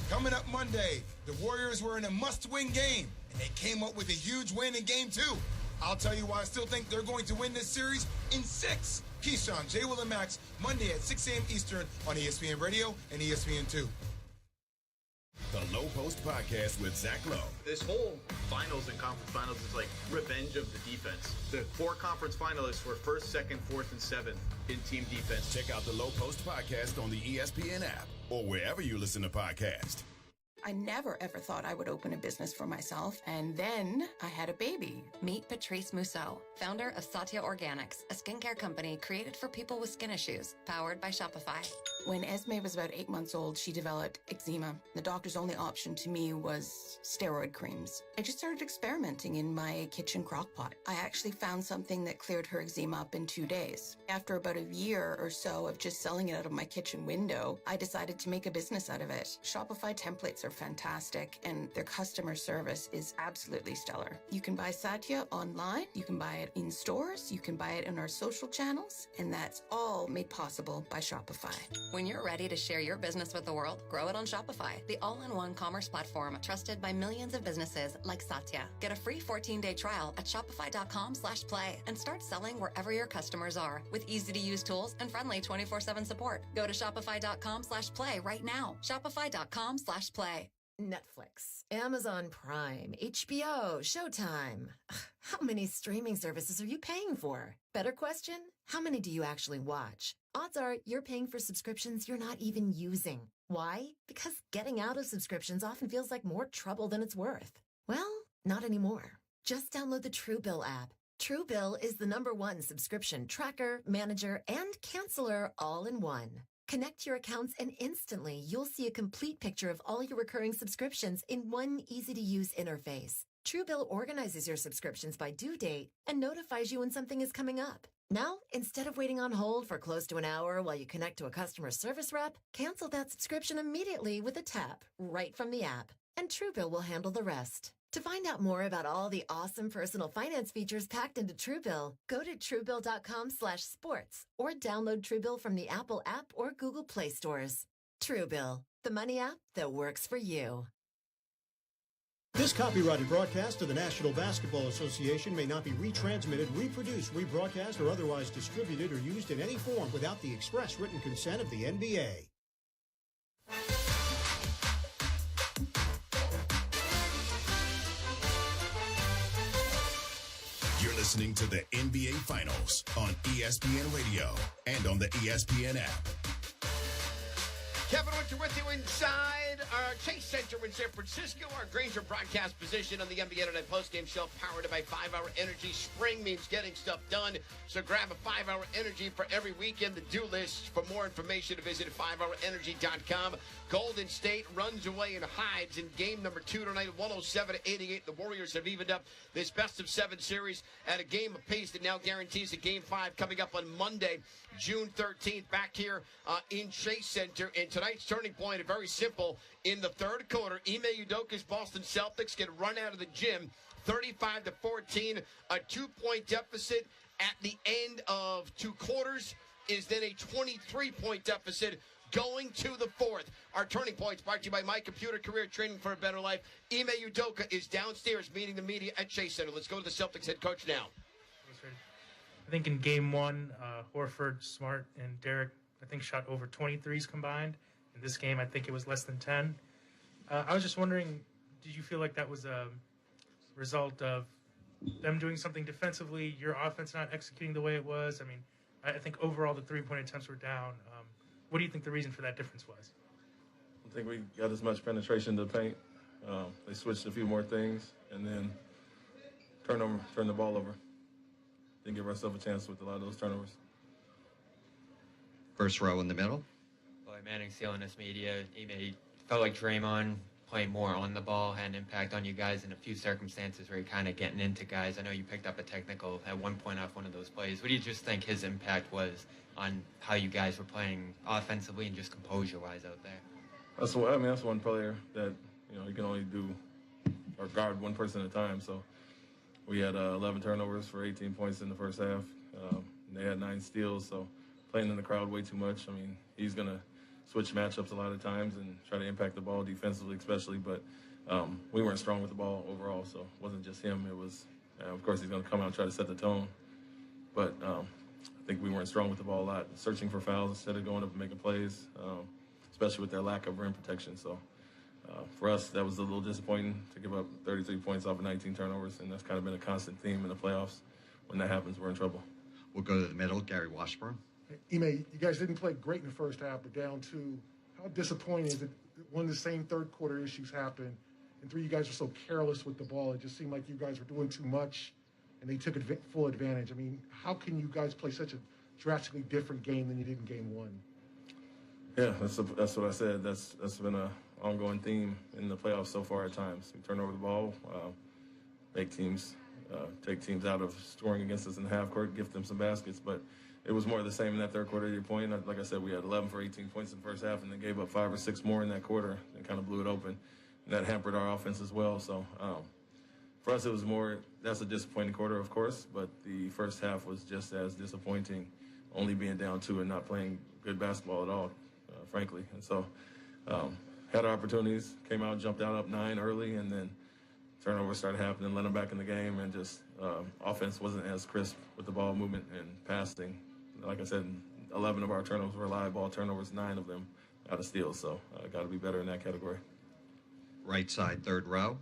Coming up Monday, the Warriors were in a must-win game, and they came up with a huge win in Game 2. I'll tell you why I still think they're going to win this series in 6. Keyshawn, J. Will, and Max, Monday at 6 a.m. Eastern on ESPN Radio and ESPN2. The Low Post Podcast with Zach Lowe. This whole finals and conference finals is like revenge of the defense. The 4 conference finalists were 1st, 2nd, 4th, and 7th in team defense. Check out the Low Post Podcast on the ESPN app or wherever you listen to podcasts. I never ever thought I would open a business for myself, and then I had a baby. Meet Patrice Mousseau, founder of Satya Organics, a skincare company created for people with skin issues, powered by Shopify. When Esme was about 8 months old, she developed eczema. The doctor's only option to me was steroid creams. I just started experimenting in my kitchen crock pot. I actually found something that cleared her eczema up in 2 days. After about a year or so of just selling it out of my kitchen window, I decided to make a business out of it. Shopify templates are fantastic, and their customer service is absolutely stellar. You can buy Satya online, you can buy it in stores, you can buy it in our social channels, and that's all made possible by Shopify. When you're ready to share your business with the world, grow it on Shopify, the all-in-one commerce platform trusted by millions of businesses like Satya. Get a free 14-day trial at shopify.com/play and start selling wherever your customers are with easy-to-use tools and friendly 24/7 support. Go to shopify.com/play right now. Shopify.com/play. Netflix, Amazon Prime, HBO, Showtime. How many streaming services are you paying for? Better question, how many do you actually watch? Odds are you're paying for subscriptions you're not even using. Why? Because getting out of subscriptions often feels like more trouble than it's worth. Well, not anymore. Just download the Truebill app. Truebill is the #1 subscription tracker, manager, and canceller all in one. Connect your accounts and instantly you'll see a complete picture of all your recurring subscriptions in one easy-to-use interface. Truebill organizes your subscriptions by due date and notifies you when something is coming up. Now, instead of waiting on hold for close to an hour while you connect to a customer service rep, cancel that subscription immediately with a tap right from the app, and Truebill will handle the rest. To find out more about all the awesome personal finance features packed into Truebill, go to Truebill.com/sports or download Truebill from the Apple app or Google Play stores. Truebill, the money app that works for you. This copyrighted broadcast of the National Basketball Association may not be retransmitted, reproduced, rebroadcast, or otherwise distributed or used in any form without the express written consent of the NBA. You're listening to the NBA Finals on ESPN Radio and on the ESPN app. Kevin Winter with you inside our Chase Center in San Francisco. Our Granger broadcast position on the NBA Tonight postgame show, powered by 5-Hour Energy. Spring means getting stuff done, so grab a 5-Hour Energy for every weekend. The do list. For more information, visit 5hourenergy.com. Golden State runs away and hides in game number 2 tonight, 107-88. The Warriors have evened up this best-of-7 series at a game apiece that now guarantees a Game 5 coming up on Monday, June 13th, back here in Chase Center. And tonight's turning point is very simple. In the third quarter, Ime Udoka's Boston Celtics get run out of the gym, 35-14, a 2-point deficit at the end of 2 quarters is then a 23-point deficit going to the fourth. Our turning points brought to you by My Computer Career Training for a Better Life. Ime Udoka is downstairs meeting the media at Chase Center. Let's go to the Celtics head coach now. I think in game 1, Horford, Smart, and Derek, I think, shot over 23s combined. In this game, I think it was less than 10. I was just wondering, did you feel like that was a result of them doing something defensively, your offense not executing the way it was? I mean, I think overall the three-point attempts were down. What do you think the reason for that difference was? I think we got as much penetration to the paint. They switched a few more things, and then turned the ball over. Didn't give ourselves a chance with a lot of those turnovers. First row in the middle. Boy, Manning stealing this media. He felt like Draymond playing more on the ball had an impact on you guys in a few circumstances where you're kind of getting into guys. I know you picked up a technical at one point off one of those plays. What do you just think his impact was on how you guys were playing offensively and just composure-wise out there? That's one player that, you can only do or guard one person at a time. So we had 11 turnovers for 18 points in the first half. And they had 9 steals, so playing in the crowd way too much. I mean, he's going to switch matchups a lot of times and try to impact the ball defensively especially, but we weren't strong with the ball overall, so it wasn't just him. It was, of course, he's going to come out and try to set the tone, but I think we weren't strong with the ball a lot, searching for fouls instead of going up and making plays, especially with their lack of rim protection. So for us, that was a little disappointing to give up 33 points off of 19 turnovers, and that's kind of been a constant theme in the playoffs. When that happens, we're in trouble. We'll go to the middle. Gary Washburn. Ime, you guys didn't play great in the first half, but down 2. How disappointing is it when the same third quarter issues happen? And 3, you guys were so careless with the ball. It just seemed like you guys were doing too much, and they took full advantage. I mean, how can you guys play such a drastically different game than you did in game 1? Yeah, that's what I said. That's been an ongoing theme in the playoffs so far at times. We turn over the ball, make teams take teams out of scoring against us in the half court, gift them some baskets. But it was more of the same in that third quarter, to your point. Like I said, we had 11 for 18 points in the first half and then gave up 5 or 6 more in that quarter and kind of blew it open. And that hampered our offense as well. So for us, it was more, that's a disappointing quarter, of course, but the first half was just as disappointing, only being down 2 and not playing good basketball at all, frankly. And so had our opportunities, came out, jumped out up 9 early, and then turnovers started happening, let them back in the game, and just offense wasn't as crisp with the ball movement and passing. Like I said, 11 of our turnovers were live ball turnovers, 9 of them out of steals, so got to be better in that category. Right side, third row.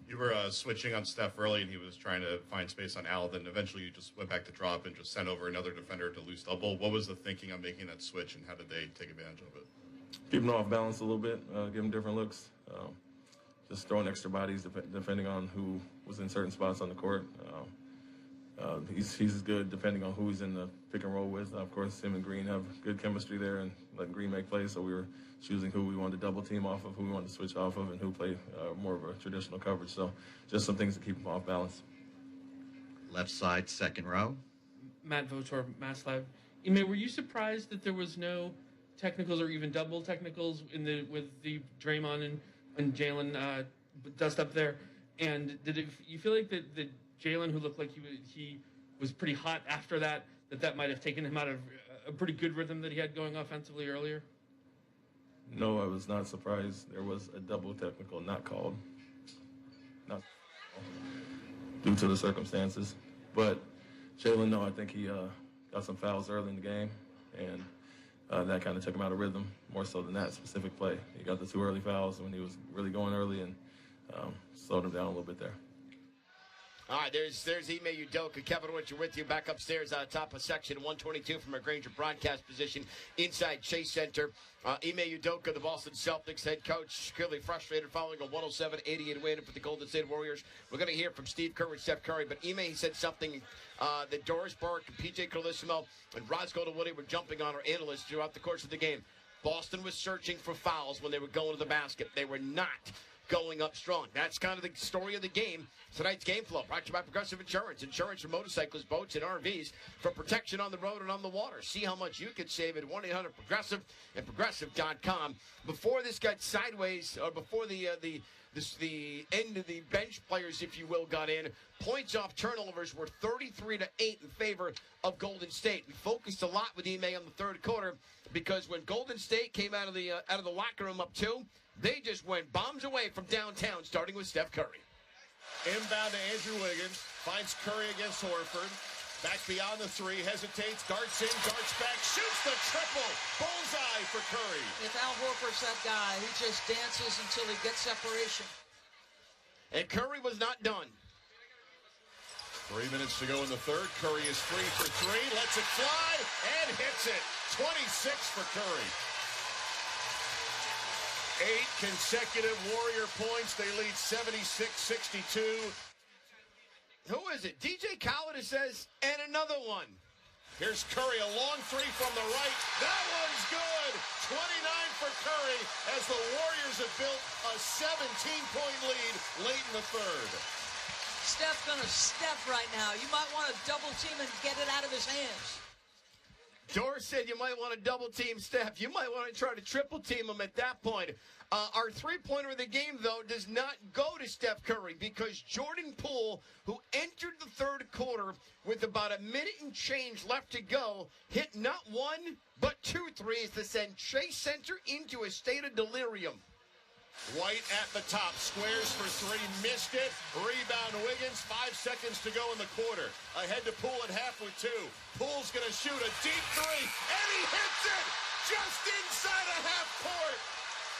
You were switching on Steph early, and he was trying to find space on Al. Then eventually you just went back to drop and just sent over another defender to loose double. What was the thinking on making that switch, and how did they take advantage of it? Keep them off balance a little bit, give them different looks. Just throwing extra bodies depending on who was in certain spots on the court. He's good depending on who he's in the pick and roll with. Of course, him and Green have good chemistry there and letting Green make plays, so we were choosing who we wanted to double team off of, who we wanted to switch off of, and who played more of a traditional coverage. So just some things to keep him off balance. Left side, second row. Matt Votor, Mass Live. Ime, were you surprised that there was no technicals or even double technicals with the Draymond and Jaylen dust up there? And you feel like that Jaylen, who looked like he was pretty hot after that might have taken him out of a pretty good rhythm that he had going offensively earlier? No, I was not surprised. There was a double technical not called, due to the circumstances. But Jaylen, no, I think he got some fouls early in the game, and that kind of took him out of rhythm, more so than that specific play. He got the 2 early fouls when he was really going early and slowed him down a little bit there. All right, there's Ime Udoka. Kevin Winter with you back upstairs on top of section 122 from our Granger broadcast position inside Chase Center. Ime Udoka, the Boston Celtics head coach, clearly frustrated following a 107-88 win for the Golden State Warriors. We're going to hear from Steve Kerr and Steph Curry, but Ime, he said something that Doris Burke, P.J. Carlissimo, and Roscoe Woody were jumping on our analysts throughout the course of the game. Boston was searching for fouls when they were going to the basket. They were not going up strong. That's kind of the story of the game. Tonight's game flow brought to you by Progressive Insurance. Insurance for motorcyclists, boats, and RVs for protection on the road and on the water. See how much you could save at 1-800-PROGRESSIVE and Progressive.com. Before this got sideways, or before the end of the bench players, if you will, got in, points off turnovers were 33-8 in favor of Golden State. We focused a lot with Ime on the third quarter because when Golden State came out of the locker room up 2, they just went bombs away from downtown, starting with Steph Curry. Inbound to Andrew Wiggins, finds Curry against Horford. Back beyond the 3, hesitates, darts in, darts back, shoots the triple. Bullseye for Curry. If Al Horford's that guy, he just dances until he gets separation. And Curry was not done. 3 minutes to go in the third. Curry is 3 for 3, lets it fly, and hits it. 26 for Curry. 8 consecutive Warrior points. They lead 76-62. Who is it? DJ Khaled says, and another one. Here's Curry, a long 3 from the right. That one's good. 29 for Curry as the Warriors have built a 17-point lead late in the third. Steph's going to step right now. You might want to double team and get it out of his hands. Doris said you might want to double-team Steph. You might want to try to triple-team him at that point. Our three-pointer of the game, though, does not go to Steph Curry because Jordan Poole, who entered the third quarter with about a minute and change left to go, hit not 1 but 2 threes to send Chase Center into a state of delirium. White at the top, squares for 3, missed it. Rebound Wiggins, 5 seconds to go in the quarter. Ahead to Poole at half with 2. Poole's going to shoot a deep 3, and he hits it just inside a half court.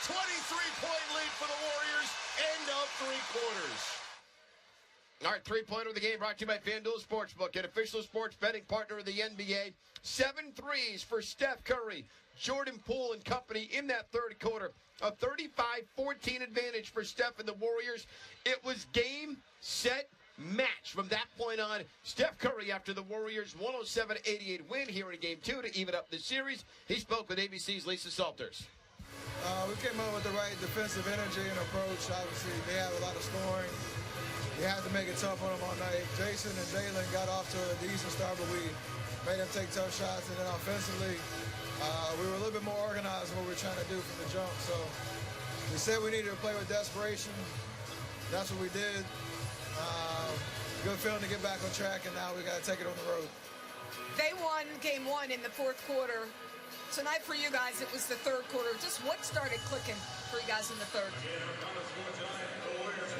23-point lead for the Warriors, end of 3 quarters. All right, three-pointer of the game brought to you by FanDuel Sportsbook, an official sports betting partner of the NBA. 7 threes for Steph Curry, Jordan Poole and company in that third quarter. A 35-14 advantage for Steph and the Warriors. It was game, set, match from that point on. Steph Curry after the Warriors' 107-88 win here in Game 2 to even up the series. He spoke with ABC's Lisa Salters. We came up with the right defensive energy and approach. Obviously, they have a lot of scoring. You have to make it tough on them all night. Jayson and Jaylen got off to a decent start, but we made them take tough shots. And then offensively, we were a little bit more organized in what we were trying to do from the jump. So we said we needed to play with desperation. That's what we did. Good feeling to get back on track, and now we got to take it on the road. They won Game 1 in the fourth quarter. Tonight for you guys, it was the third quarter. Just what started clicking for you guys in the third?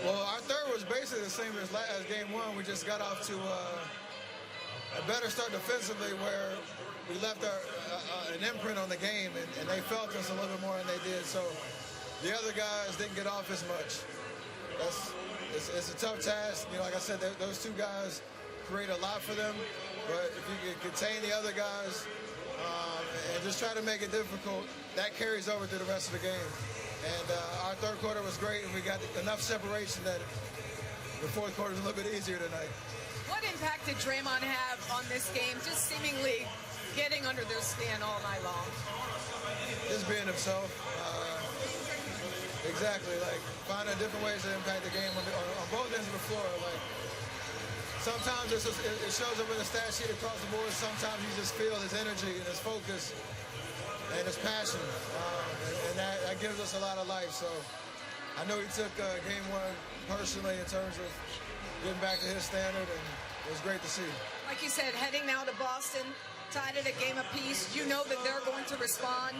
Well, our third was basically the same as Game 1. We just got off to a better start defensively where we left an imprint on the game, and they felt us a little bit more than they did. So the other guys didn't get off as much. It's a tough task. You know, like I said, those two guys create a lot for them. But if you can contain the other guys and just try to make it difficult, that carries over to the rest of the game. And our third quarter was great, and we got enough separation that the fourth quarter is a little bit easier tonight. What impact did Draymond have on this game, just seemingly getting under their skin all night long? Just being himself. Exactly, like finding different ways to impact the game on both ends of the floor. Like sometimes it shows up in the stat sheet across the board. Sometimes you just feel his energy and his focus and his passion, and that gives us a lot of life. So I know he took Game 1 personally in terms of getting back to his standard, and it was great to see. Like you said, heading now to Boston, tied at a game apiece. You know that they're going to respond.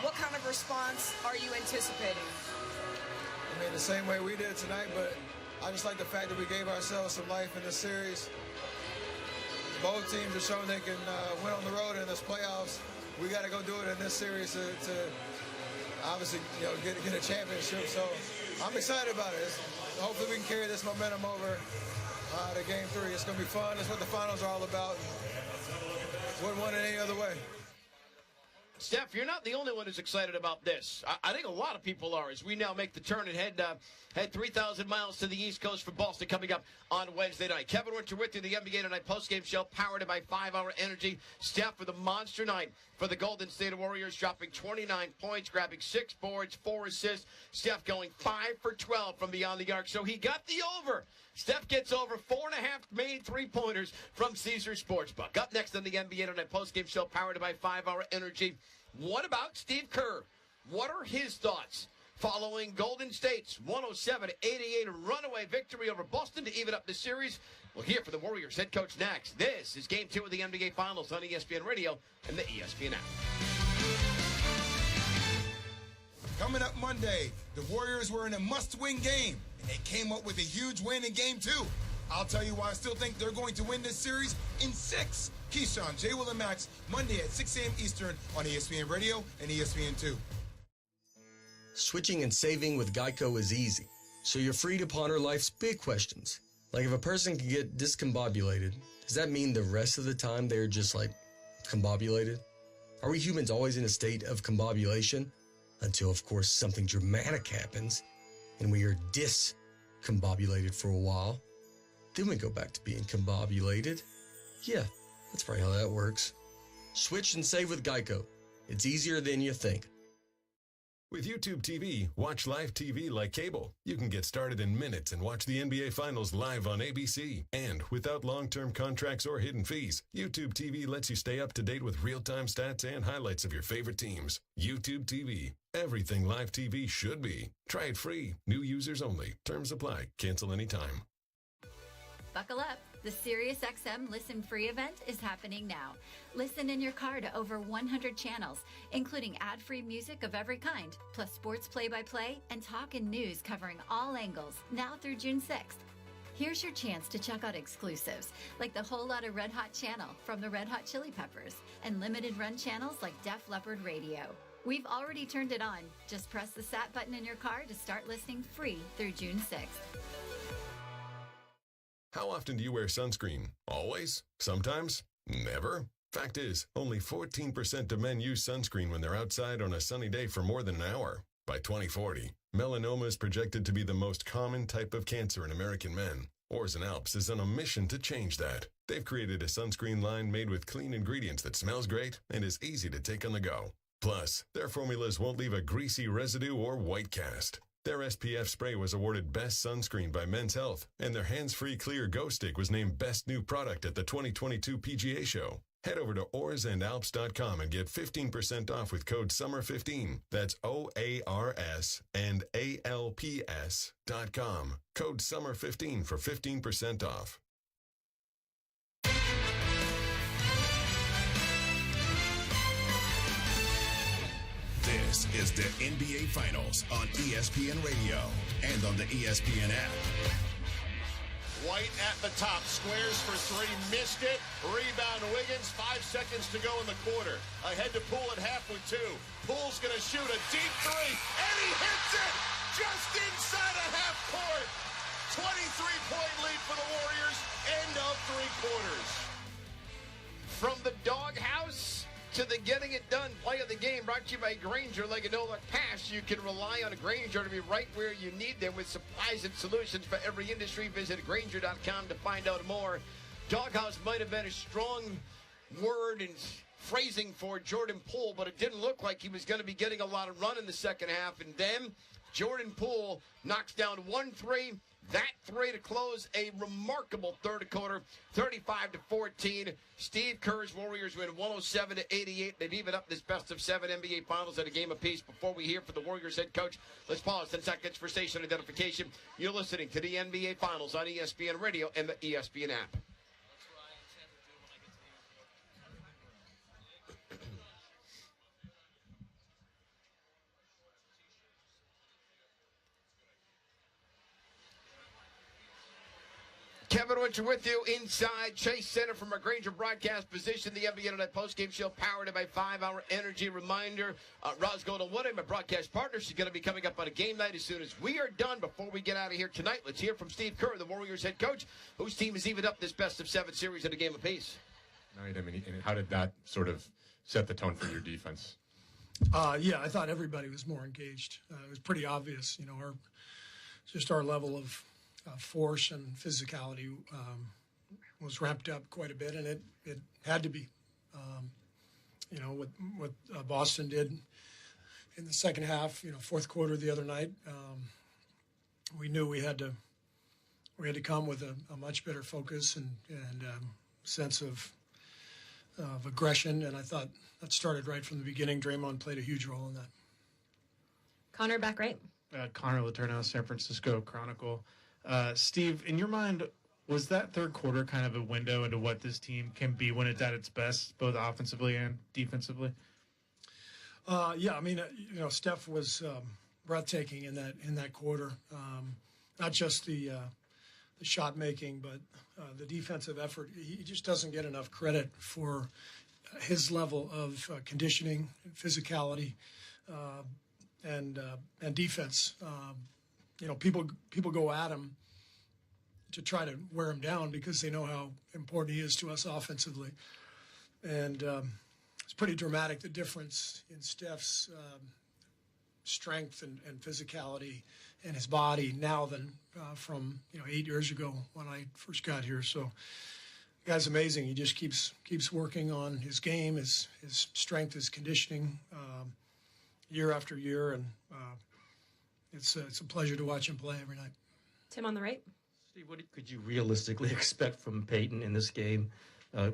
What kind of response are you anticipating? I mean, the same way we did tonight, but I just like the fact that we gave ourselves some life in this series. Both teams have shown they can win on the road in this playoffs. We got to go do it in this series to obviously, you know, get a championship. So I'm excited about it. Hopefully we can carry this momentum over to Game 3. It's going to be fun. That's what the finals are all about. Wouldn't want it any other way. Steph, you're not the only one who's excited about this. I think a lot of people are as we now make the turn and head 3,000 miles to the East Coast for Boston coming up on Wednesday night. Kevin Winter with you, the NBA Tonight postgame show powered by 5-Hour Energy. Steph with a monster night for the Golden State Warriors, dropping 29 points, grabbing 6 boards, 4 assists. Steph going 5 for 12 from beyond the arc, so he got the over. Steph gets over 4.5 made three-pointers from Caesars Sportsbook. Up next on the NBA Tonight postgame show powered by 5-Hour Energy. What about Steve Kerr? What are his thoughts following Golden State's 107-88 runaway victory over Boston to even up the series? We'll hear from the Warriors head coach next. This is Game 2 of the NBA Finals on ESPN Radio and the ESPN app. Coming up Monday, the Warriors were in a must-win game, and they came up with a huge win in Game 2. I'll tell you why I still think they're going to win this series in 6. Keyshawn, J. Will, and Max, Monday at 6 a.m. Eastern on ESPN Radio and ESPN2. Switching and saving with Geico is easy, so you're free to ponder life's big questions. Like if a person can get discombobulated, does that mean the rest of the time they're just like combobulated? Are we humans always in a state of combobulation? Until, of course, something dramatic happens and we are discombobulated for a while. Then we go back to being combobulated. Yeah, that's probably how that works. Switch and save with Geico. It's easier than you think. With YouTube TV, watch live TV like cable. You can get started in minutes and watch the NBA Finals live on ABC. And without long-term contracts or hidden fees, YouTube TV lets you stay up to date with real-time stats and highlights of your favorite teams. YouTube TV. Everything live TV should be. Try it free. New users only. Terms apply. Cancel anytime. Buckle up. The SiriusXM Listen Free event is happening now. Listen in your car to over 100 channels, including ad-free music of every kind, plus sports play-by-play and talk and news covering all angles, now through June 6th. Here's your chance to check out exclusives, like the Whole Lotta Red Hot channel from the Red Hot Chili Peppers, and limited run channels like Def Leppard Radio. We've already turned it on. Just press the SAT button in your car to start listening free through June 6th. How often do you wear sunscreen? Always? Sometimes? Never? Fact is, only 14% of men use sunscreen when they're outside on a sunny day for more than an hour. By 2040, melanoma is projected to be the most common type of cancer in American men. Oars and Alps is on a mission to change that. They've created a sunscreen line made with clean ingredients that smells great and is easy to take on the go. Plus, their formulas won't leave a greasy residue or white cast. Their SPF spray was awarded Best Sunscreen by Men's Health, and their hands-free clear Go Stick was named Best New Product at the 2022 PGA Show. Head over to oarsandalps.com and get 15% off with code SUMMER15. That's OARS and ALPS.com. Code SUMMER15 for 15% off. This is the NBA Finals on ESPN Radio and on the ESPN app. White at the top, squares for three, missed it. Rebound Wiggins, 5 seconds to go in the quarter. Ahead to Poole at half with two. Poole's going to shoot a deep three, and he hits it just inside of half court. 23-point lead for the Warriors, end of three quarters. From the doghouse to the getting it done play of the game, brought to you by Grainger. Like a no-look pass, you can rely on a Grainger to be right where you need them with supplies and solutions for every industry. Visit Grainger.com to find out more. Doghouse might have been a strong word and phrasing for Jordan Poole, but it didn't look like he was going to be getting a lot of run in the second half. And then Jordan Poole knocks down 1-3. That three to close a remarkable third quarter, 35-14. Steve Kerr's Warriors win 107-88. They've even up this best-of-7 NBA Finals at a game apiece. Before we hear from the Warriors head coach, let's pause 10 seconds for station identification. You're listening to the NBA Finals on ESPN Radio and the ESPN app. Kevin Winter with you inside Chase Center from our Grainger broadcast position. The NBA Internet postgame show powered by 5 Hour Energy. Reminder, Roz Golden-Wood, my broadcast partner, she's going to be coming up on a game night as soon as we are done. Before we get out of here tonight, let's hear from Steve Kerr, the Warriors head coach, whose team has evened up this best-of-7 series at a game apiece. Night. I mean, and how did that sort of set the tone for your defense? Yeah, I thought everybody was more engaged. It was pretty obvious, our level of force and physicality was ramped up quite a bit, and it had to be. What Boston did in the second half, fourth quarter the other night, we knew we had to come with a much better focus and sense of aggression, and I thought that started right from the beginning. Draymond played a huge role in that. Connor, back right. Connor Letourneau, San Francisco Chronicle. Steve, in your mind, was that third quarter kind of a window into what this team can be when it's at its best, both offensively and defensively? Yeah, I mean, Steph was breathtaking in that quarter. Not just the shot making, but the defensive effort. He just doesn't get enough credit for his level of conditioning, physicality, and defense. People go at him to try to wear him down because they know how important he is to us offensively. And it's pretty dramatic, the difference in Steph's strength and physicality and his body now than from 8 years ago when I first got here. So the guy's amazing. He just keeps working on his game, his strength, his conditioning year after year, and it's a pleasure to watch him play every night. Tim on the right. Steve, what could you realistically expect from Peyton in this game?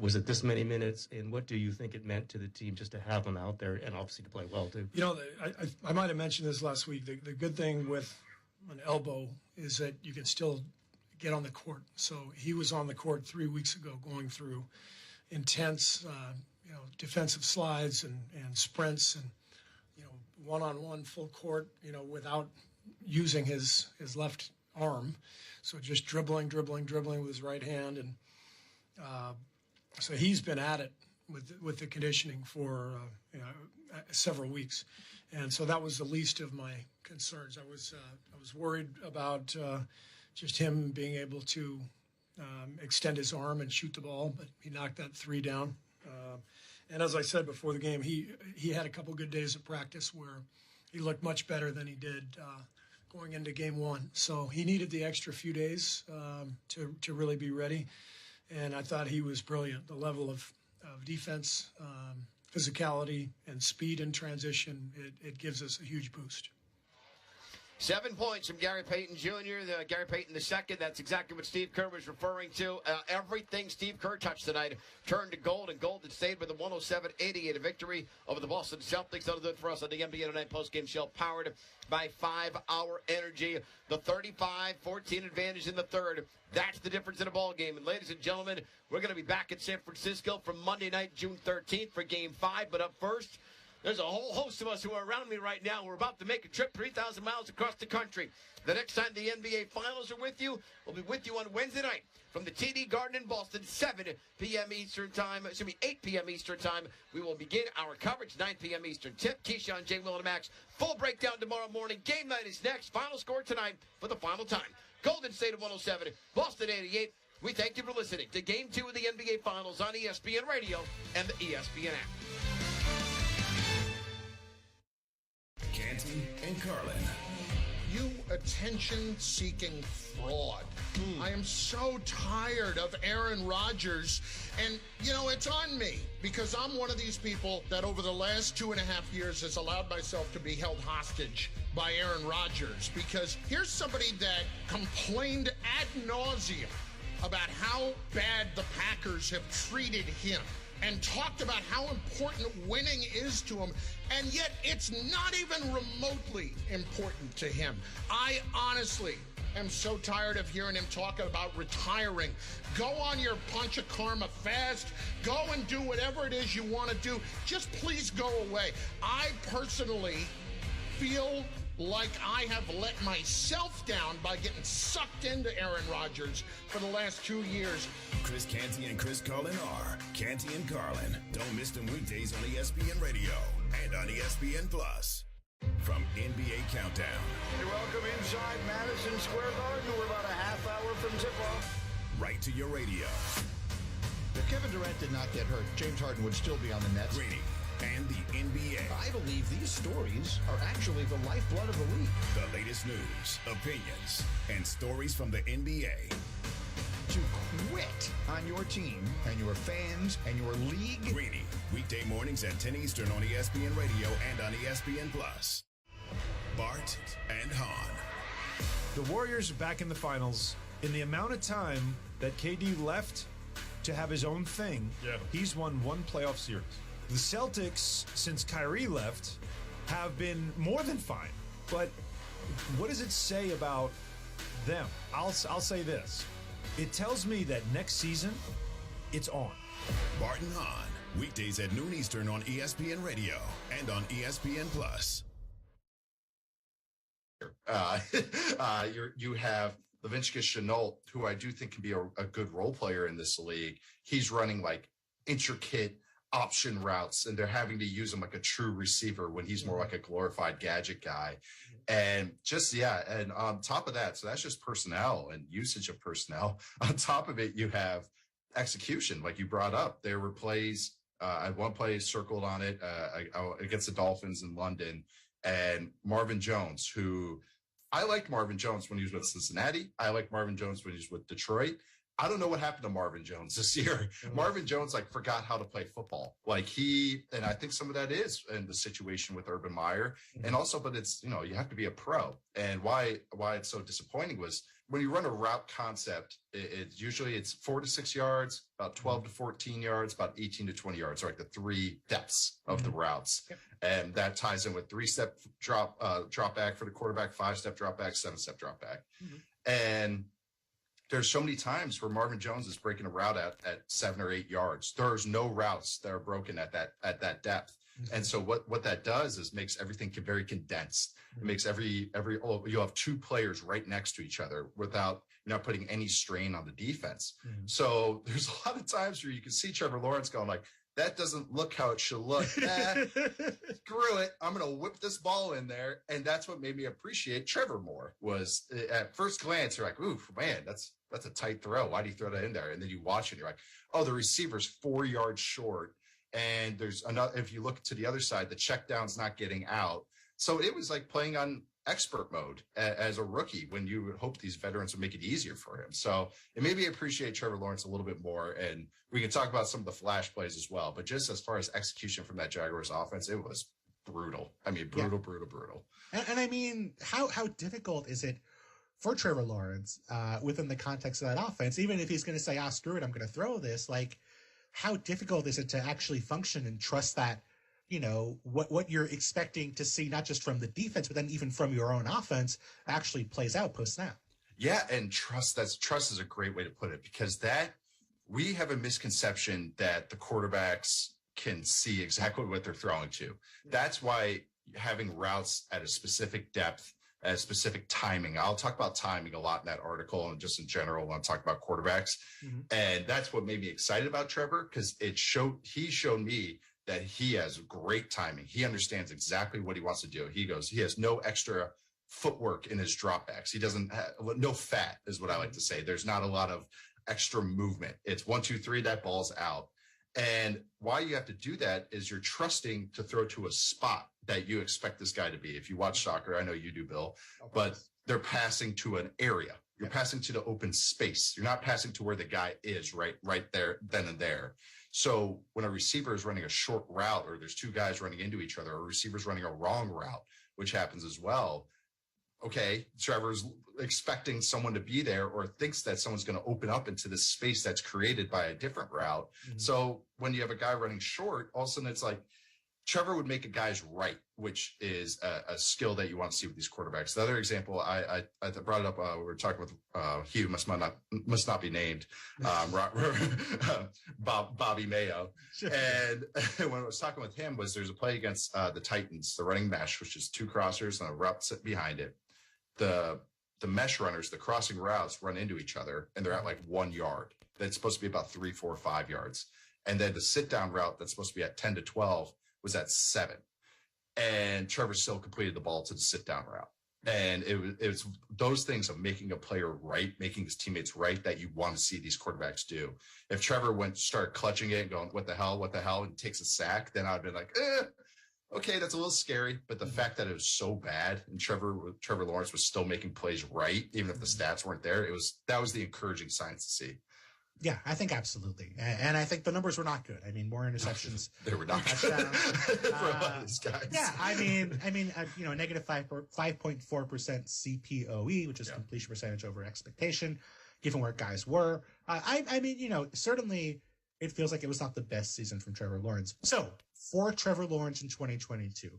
Was it this many minutes? And what do you think it meant to the team just to have him out there and obviously to play well, too? I might have mentioned this last week. The good thing with an elbow is that you can still get on the court. So he was on the court 3 weeks ago going through intense, defensive slides and sprints and, one-on-one full court, without using his left arm. So just dribbling with his right hand. And so he's been at it with the conditioning for several weeks. And so that was the least of my concerns. I was worried about just him being able to extend his arm and shoot the ball, but he knocked that three down. And as I said before the game, he had a couple good days of practice where he looked much better than he did going into game one. So he needed the extra few days to really be ready. And I thought he was brilliant. The level of defense, physicality, and speed in transition, it gives us a huge boost. 7 points from Gary Payton Jr., Gary Payton II. That's exactly what Steve Kerr was referring to. Everything Steve Kerr touched tonight turned to gold, and Golden State with a 107-88 victory over the Boston Celtics. That'll do it for us on the NBA Tonight postgame show, powered by 5-Hour Energy. The 35-14 advantage in the third. That's the difference in a ball game. And ladies and gentlemen, we're going to be back in San Francisco for Monday night, June 13th for Game 5. But up first, there's a whole host of us who are around me right now. We're about to make a trip 3,000 miles across the country. The next time the NBA Finals are with you, we'll be with you on Wednesday night from the TD Garden in Boston, 7 p.m. Eastern Time. 8 p.m. Eastern Time. We will begin our coverage, 9 p.m. Eastern. Tip, Keyshawn, J. Will, and Max. Full breakdown tomorrow morning. Game night is next. Final score tonight for the final time. Golden State of 107, Boston 88. We thank you for listening to Game 2 of the NBA Finals on ESPN Radio and the ESPN app. Canty and Carlin. You attention-seeking fraud. I am so tired of Aaron Rodgers. And, you know, it's on me because I'm one of these people that over the last 2.5 years has allowed myself to be held hostage by Aaron Rodgers. Because here's somebody that complained ad nauseum about how bad the Packers have treated him and talked about how important winning is to him, and yet it's not even remotely important to him. I honestly am so tired of hearing him talking about retiring. Go on your punch of karma fast. Go and do whatever it is you want to do. Just please go away. I personally feel like I have let myself down by getting sucked into Aaron Rodgers for the last 2 years. Chris Canty and Chris Carlin are Canty and Carlin. Don't miss them weekdays on ESPN Radio and on ESPN Plus. From NBA Countdown. You're welcome inside Madison Square Garden. We're about a half hour from tip-off. Right to your radio. If Kevin Durant did not get hurt, James Harden would still be on the Nets. Brady and the NBA. I believe these stories are actually the lifeblood of the league. The latest news, opinions, and stories from the NBA. To quit on your team and your fans and your league. Greeny, weekday mornings at 10 Eastern on ESPN Radio and on ESPN Plus. Bart and Hahn. The Warriors are back in the finals. In the amount of time that KD left to have his own thing, he's won one playoff series. The Celtics, since Kyrie left, have been more than fine. But what does it say about them? I'll say this. It tells me that next season, it's on. Bart and Hahn, weekdays at noon Eastern on ESPN Radio and on ESPN Plus. You have Laviska Shenault, who I do think can be a good role player in this league. He's running like intricate option routes, and they're having to use him like a true receiver when he's more like a glorified gadget guy. And just, and on top of that, so that's just personnel and usage of personnel. On top of it, you have execution, like you brought up. There were plays, I had one play circled on it against the Dolphins in London, and Marvin Jones, who I liked Marvin Jones when he was with Cincinnati. I liked Marvin Jones when he was with Detroit. I don't know what happened to Marvin Jones this year. Marvin Jones forgot how to play football. And I think some of that is in the situation with Urban Meyer. And also, but it's, you have to be a pro. And why it's so disappointing was when you run a route concept, it's usually 4 to 6 yards, about 12 to 14 yards, about 18 to 20 yards, like the three depths of the routes. And that ties in with 3-step drop back for the quarterback, 5-step drop back, 7-step drop back. And there's so many times where Marvin Jones is breaking a route at 7 or 8 yards. There's no routes that are broken at that depth. And so what that does is makes everything very condensed. It makes you'll have two players right next to each other without not putting any strain on the defense. So there's a lot of times where you can see Trevor Lawrence going like, that doesn't look how it should look. Screw it. I'm going to whip this ball in there. And that's what made me appreciate Trevor more was at first glance, you're like, ooh, man, that's a tight throw. Why do you throw that in there? And then you watch it and you're like, oh, the receiver's 4 yards short. And there's another, if you look to the other side, the check down's not getting out. So it was like playing on expert mode as a rookie when you would hope these veterans would make it easier for him. So it made me appreciate Trevor Lawrence a little bit more. And we can talk about some of the flash plays as well. But just as far as execution from that Jaguars offense, it was brutal. I mean, brutal. And I mean, how difficult is it for Trevor Lawrence within the context of that offense, even if he's going to say, screw it, I'm going to throw this, like, how difficult is it to actually function and trust that, you know, what you're expecting to see, not just from the defense, but then even from your own offense, actually plays out post-snap? Yeah, and trust is a great way to put it, because we have a misconception that the quarterbacks can see exactly what they're throwing to. That's why having routes at a specific depth, at a specific timing. I'll talk about timing a lot in that article and just in general when I'm talking about quarterbacks. And that's what made me excited about Trevor, because he showed me that he has great timing. He understands exactly what he wants to do. He has no extra footwork in his dropbacks. He doesn't have no fat is what I like to say. There's not a lot of extra movement. It's 1, 2, 3, that ball's out. And why you have to do that is you're trusting to throw to a spot that you expect this guy to be. If you watch soccer, I know you do, Bill, but they're passing to an area. You're passing to the open space. You're not passing to where the guy is right there, then and there. So when a receiver is running a short route, or there's two guys running into each other, or a receiver's running a wrong route, which happens as well. Okay, Trevor's expecting someone to be there, or thinks that someone's going to open up into this space that's created by a different route. So when you have a guy running short, all of a sudden it's like Trevor would make a guy's right, which is a skill that you want to see with these quarterbacks. The other example, I brought it up. We were talking with Hugh, must not be named, Bobby Mayo. And when I was talking with him, there's a play against the Titans, the running mesh, which is two crossers and a route set behind it. The mesh runners, the crossing routes run into each other, and they're at like 1 yard. That's supposed to be about 3, 4, 5 yards. And then the sit down route that's supposed to be at 10 to 12 was at 7. And Trevor still completed the ball to the sit down route. And it was those things of making a player right, making his teammates right, that you want to see these quarterbacks do. If Trevor started clutching it and going, what the hell, and takes a sack, then I'd been like, okay, that's a little scary. But the fact that it was so bad and Trevor Lawrence was still making plays right, even if the stats weren't there, that was the encouraging signs to see. Yeah, I think absolutely. And I think the numbers were not good. I mean, more interceptions. They were not good for a lot of these guys. Yeah, I mean, negative 5.4% CPOE, which is completion percentage over expectation, given where guys were. I mean, certainly it feels like it was not the best season from Trevor Lawrence. So for Trevor Lawrence in 2022,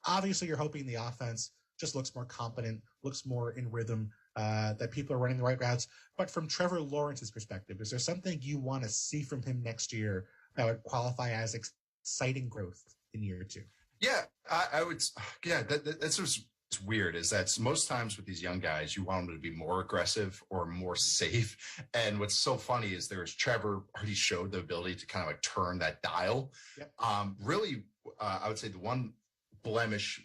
obviously you're hoping the offense just looks more competent, looks more in rhythm, that people are running the right routes. But from Trevor Lawrence's perspective, is there something you want to see from him next year that would qualify as exciting growth in year 2? Yeah, I would. Yeah, that's what's weird, is that most times with these young guys, you want them to be more aggressive or more safe. And what's so funny is Trevor already showed the ability to kind of like turn that dial. Yep. Really, I would say the one blemish,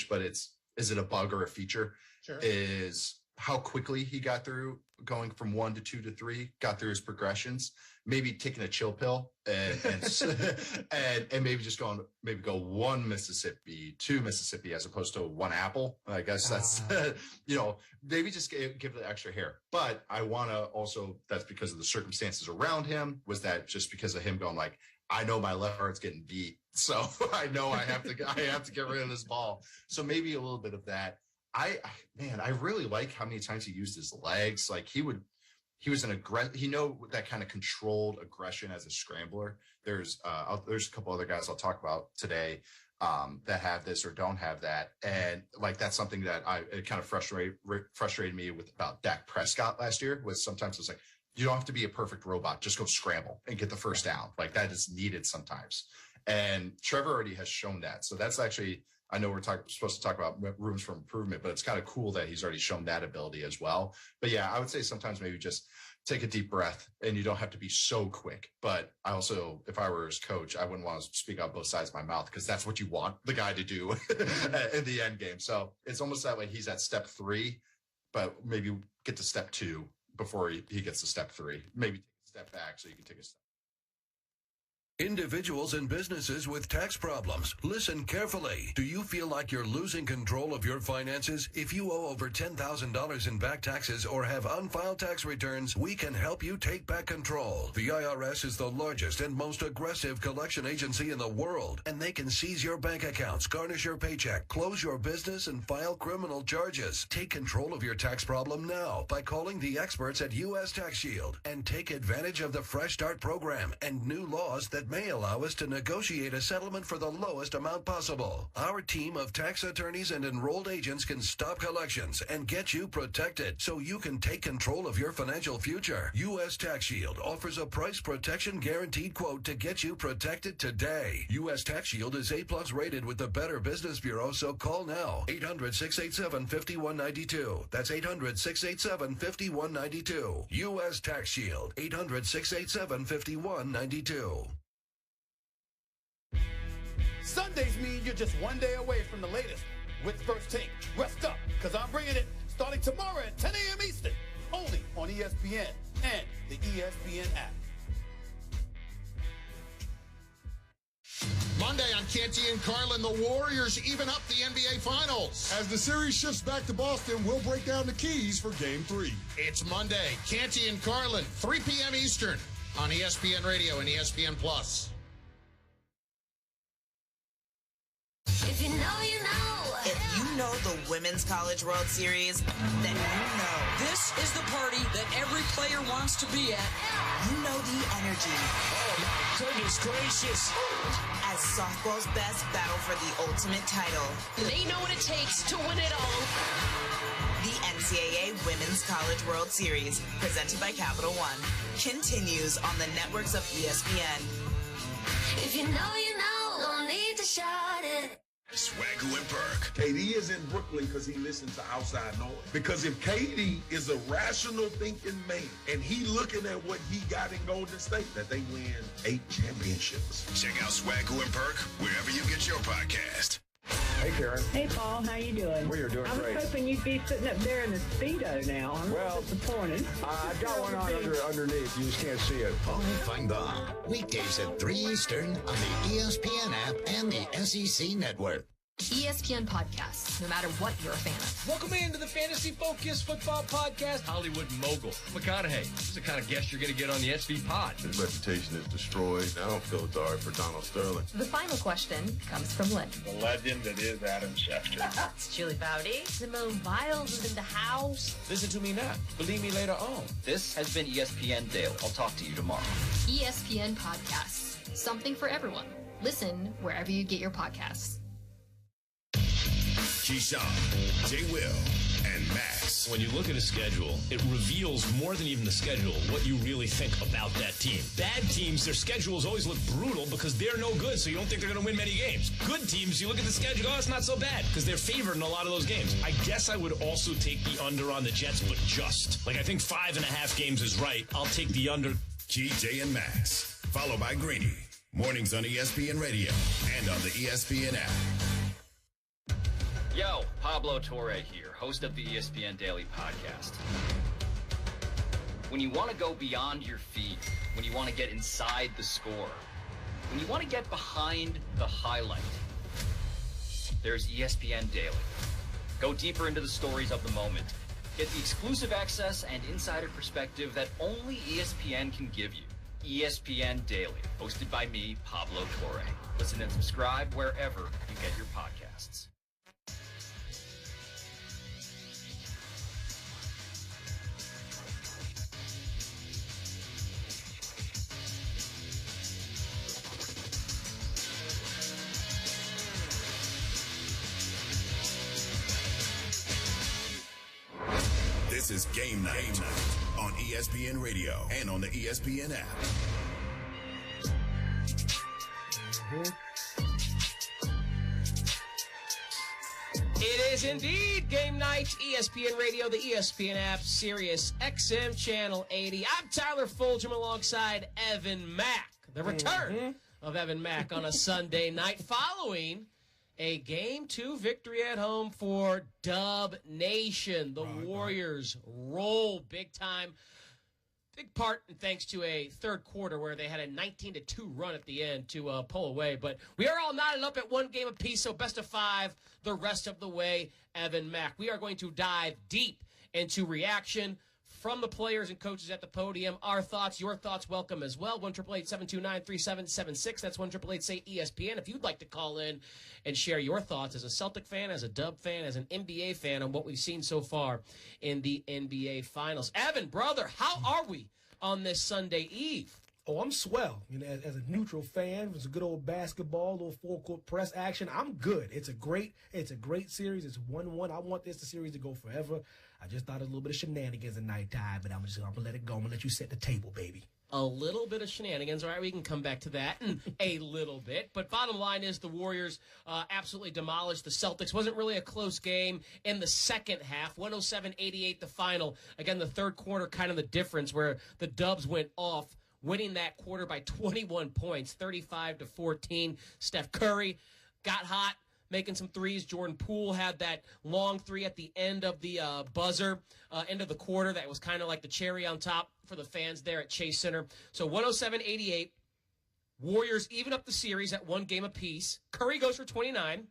but is it a bug or a feature? Sure. Is how quickly he got through going from 1 to 2 to 3, got through his progressions, maybe taking a chill pill and maybe just go 1 Mississippi, 2 Mississippi, as opposed to 1 apple. I guess that's, maybe just give it extra hair. But I want to also, that's because of the circumstances around him. Was that just because of him going like, I know my left heart's getting beat, so I know I have to get rid of this ball. So maybe a little bit of that. I really like how many times he used his legs. Like he was that kind of controlled aggression as a scrambler. There's a couple other guys I'll talk about today that have this or don't have that. And like, that's something that it kind of frustrated me about Dak Prescott last year, was sometimes it's like, you don't have to be a perfect robot. Just go scramble and get the first down. Like that is needed sometimes. And Trevor already has shown that. So that's actually, I know we're supposed to talk about rooms for improvement, but it's kind of cool that he's already shown that ability as well. But yeah, I would say sometimes maybe just take a deep breath, and you don't have to be so quick. But I also, if I were his coach, I wouldn't want to speak out both sides of my mouth, because that's what you want the guy to do in the end game. So it's almost that way. He's at step 3, but maybe get to step 2 before he gets to step 3. Maybe take a step back so you can take a step. Individuals and businesses with tax problems, listen carefully. Do you feel like you're losing control of your finances? If you owe over $10,000 in back taxes or have unfiled tax returns, we can help you take back control. The IRS is the largest and most aggressive collection agency in the world, and they can seize your bank accounts, garnish your paycheck, close your business, and file criminal charges. Take control of your tax problem now by calling the experts at U.S. Tax Shield and take advantage of the Fresh Start program and new laws that may allow us to negotiate a settlement for the lowest amount possible. Our team of tax attorneys and enrolled agents can stop collections and get you protected so you can take control of your financial future. U.S. Tax Shield offers a price protection guaranteed quote to get you protected today. U.S. Tax Shield is A+ rated with the Better Business Bureau, so call now. 800-687-5192. That's 800-687-5192. U.S. Tax Shield. 800-687-5192. Sundays mean you're just one day away from the latest with First Take. Rest up, because I'm bringing it starting tomorrow at 10 a.m. Eastern, only on ESPN and the ESPN app. Monday on Canty and Carlin, the Warriors even up the NBA Finals. As the series shifts back to Boston, we'll break down the keys for Game 3. It's Monday, Canty and Carlin, 3 p.m. Eastern on ESPN Radio and ESPN+. If you know, you know. If you know the Women's College World Series, then you know. This is the party that every player wants to be at. You know the energy. Oh, my goodness gracious. As softball's best battle for the ultimate title. They know what it takes to win it all. The NCAA Women's College World Series, presented by Capital One, continues on the networks of ESPN. If you know, you know. No need to shout it. Swagoo and Perk. KD is in Brooklyn because he listens to outside noise. Because if KD is a rational thinking man and he looking at what he got in Golden State, that they win 8 championships. Check out Swagoo and Perk wherever you get your podcast. Hey, Karen. Hey, Paul. How you doing? We are doing great. I was hoping you'd be sitting up there in the Speedo now. I'm disappointed. I've got one on underneath. You just can't see it. Paul Feinbaum. Weekdays at 3 Eastern on the ESPN app and the SEC Network. ESPN Podcasts, no matter what you're a fan of. Welcome into the Fantasy Focus Football Podcast. Hollywood mogul McConaughey. This is the kind of guest you're going to get on the SV Pod. His reputation is destroyed. I don't feel sorry for Donald Sterling. The final question comes from Lynn. The legend that is Adam Schefter. It's Julie Bowdy. Simone Biles is in the house. Listen to me now. Believe me later on. This has been ESPN Daily. I'll talk to you tomorrow. ESPN Podcasts. Something for everyone. Listen wherever you get your podcasts. Keyshawn, J. Will, and Max. When you look at a schedule, it reveals more than even the schedule what you really think about that team. Bad teams, their schedules always look brutal because they're no good, so you don't think they're going to win many games. Good teams, you look at the schedule, oh, it's not so bad because they're favored in a lot of those games. I guess I would also take the under on the Jets, but just. I think 5.5 games is right. I'll take the under. Key, J, and Max. Followed by Greeny. Mornings on ESPN Radio and on the ESPN app. Yo, Pablo Torre here, host of the ESPN Daily Podcast. When you want to go beyond your feed, when you want to get inside the score, when you want to get behind the highlight, there's ESPN Daily. Go deeper into the stories of the moment. Get the exclusive access and insider perspective that only ESPN can give you. ESPN Daily, hosted by me, Pablo Torre. Listen and subscribe wherever you get your podcasts. This is Game Night on ESPN Radio and on the ESPN app. It is indeed Game Night, ESPN Radio, the ESPN app, Sirius XM Channel 80. I'm Tyler Fulgham alongside Evan Mack. The return of Evan Mack on a Sunday night following a Game 2 victory at home for Dub Nation. The Warriors roll big time. big part and thanks to a third quarter where they had a 19-2 run at the end to pull away. But we are all knotted up at one game apiece, so best of 5 the rest of the way, Evan Mack. We are going to dive deep into reaction from the players and coaches at the podium. Our thoughts, your thoughts, welcome as well. 1-888-729-3776. That's 1-888-SAY-ESPN. If you'd like to call in and share your thoughts as a Celtic fan, as a Dub fan, as an NBA fan on what we've seen so far in the NBA Finals. Evan, brother, how are we on this Sunday Eve? Oh, I'm swell. You know, as a neutral fan, it's a good old basketball, little full-court press action. I'm good. It's a great series. It's 1-1. I want this series to go forever. I just thought it was a little bit of shenanigans at nighttime, but I'm gonna let it go. I'm gonna let you set the table, baby. A little bit of shenanigans. All right, we can come back to that in a little bit. But bottom line is the Warriors absolutely demolished the Celtics. Wasn't really a close game in the second half. 107-88 the final. Again, the third quarter kind of the difference where the Dubs went off, winning that quarter by 21 points, 35-14. Steph Curry got hot, making some threes. Jordan Poole had that long three at the end of the buzzer, end of the quarter. That was kind of like the cherry on top for the fans there at Chase Center. So 107-88. Warriors even up the series at 1 game apiece. Curry goes for 29.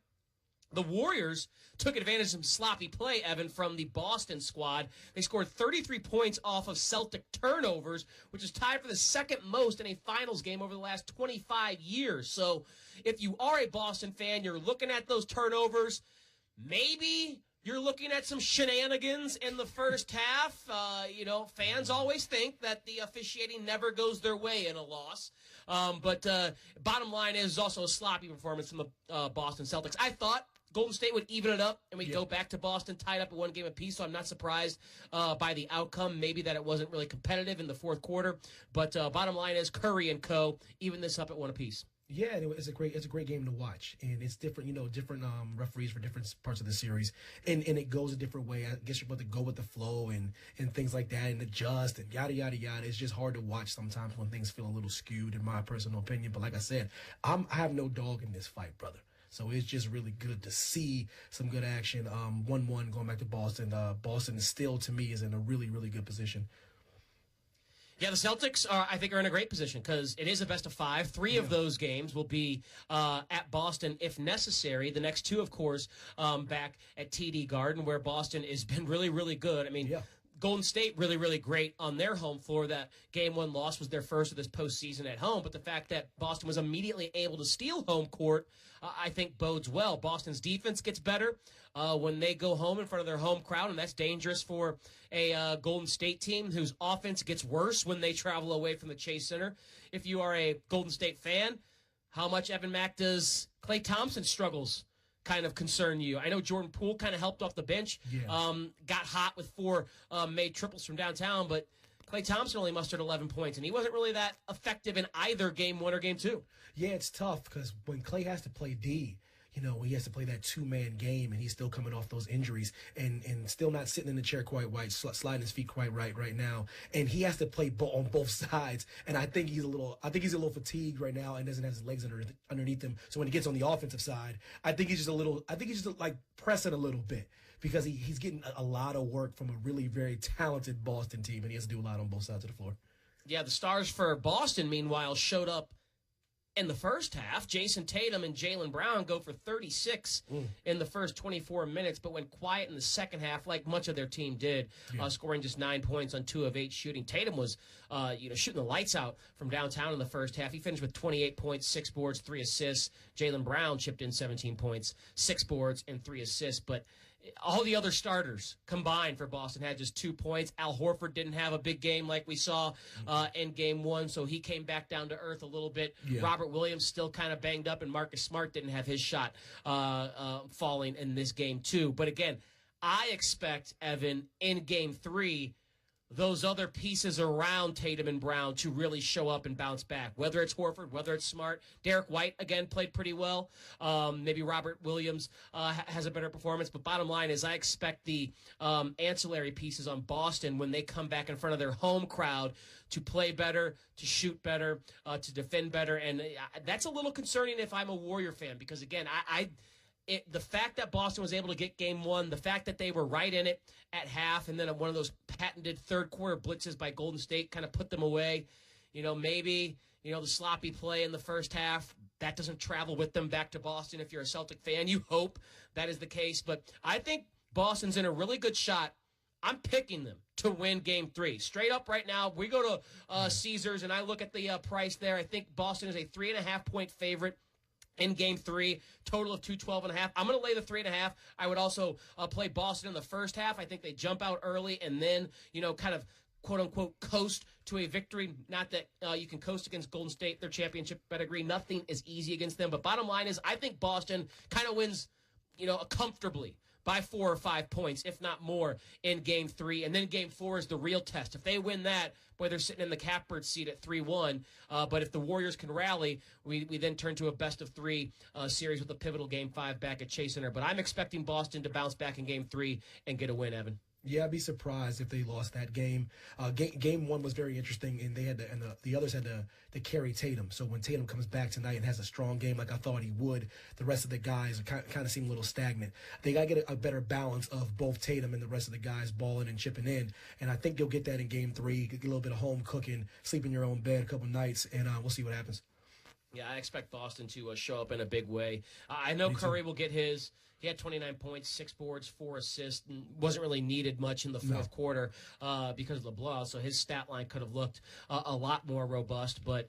The Warriors took advantage of some sloppy play, Evan, from the Boston squad. They scored 33 points off of Celtic turnovers, which is tied for the second most in a finals game over the last 25 years. So if you are a Boston fan, you're looking at those turnovers. Maybe you're looking at some shenanigans in the first half. Fans always think that the officiating never goes their way in a loss. But bottom line is also a sloppy performance from the Boston Celtics. I thought Golden State would even it up, and we'd go back to Boston tied up at 1 game apiece, so I'm not surprised by the outcome. Maybe that it wasn't really competitive in the fourth quarter. But bottom line is Curry and co. even this up at 1 apiece. Yeah, it's a great game to watch, and it's different, different referees for different parts of the series, and it goes a different way. I guess you're supposed to go with the flow and things like that, and adjust and yada yada yada. It's just hard to watch sometimes when things feel a little skewed, in my personal opinion. But like I said, I have no dog in this fight, brother. So it's just really good to see some good action. 1-1 going back to Boston. Boston still, to me, is in a really, really good position. Yeah, the Celtics, I think, are in a great position because it is a best of 5. 3 of those games will be at Boston if necessary. The next 2, of course, back at TD Garden, where Boston has been really, really good. I mean, Golden State really, really great on their home floor. That Game 1 loss was their first of this postseason at home. But the fact that Boston was immediately able to steal home court, I think, bodes well. Boston's defense gets better when they go home in front of their home crowd, and that's dangerous for a Golden State team whose offense gets worse when they travel away from the Chase Center. If you are a Golden State fan, how much, Evan Mack, does Klay Thompson struggles kind of concern you? I know Jordan Poole kind of helped off the bench, got hot with 4 made triples from downtown, but Klay Thompson only mustered 11 points, and he wasn't really that effective in either Game 1 or Game 2. Yeah, it's tough because when Klay has to play D, he has to play that 2-man game, and he's still coming off those injuries and still not sitting in the chair quite right, sliding his feet quite right now. And he has to play on both sides. And I think he's a little fatigued right now and doesn't have his legs underneath him. So when he gets on the offensive side, I think he's just like pressing a little bit because he's getting a lot of work from a really very talented Boston team, and he has to do a lot on both sides of the floor. Yeah, the stars for Boston, meanwhile, showed up in the first half. Jayson Tatum and Jaylen Brown go for 36 in the first 24 minutes, but went quiet in the second half, like much of their team did, scoring just 9 points on 2 of 8 shooting. Tatum was, shooting the lights out from downtown in the first half. He finished with 28 points, 6 boards, 3 assists. Jaylen Brown chipped in 17 points, 6 boards, and 3 assists, but all the other starters combined for Boston had just 2 points. Al Horford didn't have a big game like we saw in Game 1, so he came back down to earth a little bit. Yeah. Robert Williams still kind of banged up, and Marcus Smart didn't have his shot falling in this game, too. But again, I expect, Evan, in Game 3, those other pieces around Tatum and Brown to really show up and bounce back, whether it's Horford, whether it's Smart. Derek White, again, played pretty well. Maybe Robert Williams has a better performance. But bottom line is I expect the ancillary pieces on Boston when they come back in front of their home crowd to play better, to shoot better, to defend better. And that's a little concerning if I'm a Warrior fan because, again, the fact that Boston was able to get game one, the fact that they were right in it at half, and then one of those patented third-quarter blitzes by Golden State kind of put them away. Maybe, the sloppy play in the first half, that doesn't travel with them back to Boston. If you're a Celtic fan, you hope that is the case. But I think Boston's in a really good shot. I'm picking them to win game 3. Straight up right now, we go to Caesars, and I look at the price there. I think Boston is a 3.5-point favorite in game 3, total of 212.5. I'm going to lay the 3.5. I would also play Boston in the first half. I think they jump out early and then, kind of quote-unquote coast to a victory. Not that you can coast against Golden State, their championship pedigree. Nothing is easy against them. But bottom line is I think Boston kind of wins, comfortably by 4 or 5 points, if not more, in game 3. And then game 4 is the real test. If they win that, boy, they're sitting in the catbird seat at 3-1. But if the Warriors can rally, we then turn to a best-of-3 series with a pivotal game 5 back at Chase Center. But I'm expecting Boston to bounce back in game 3 and get a win, Evan. Yeah, I'd be surprised if they lost that game. Game 1 was very interesting, and they had to, and the others had to carry Tatum. So when Tatum comes back tonight and has a strong game like I thought he would, the rest of the guys kind of seem a little stagnant. They got to get a better balance of both Tatum and the rest of the guys balling and chipping in, and I think they'll get that in game 3. Get a little bit of home cooking, sleep in your own bed a couple nights, and we'll see what happens. Yeah, I expect Boston to show up in a big way. I know Curry will get his. He had 29 points, 6 boards, 4 assists, and wasn't really needed much in the fourth quarter because of the blowout. So his stat line could have looked a lot more robust. But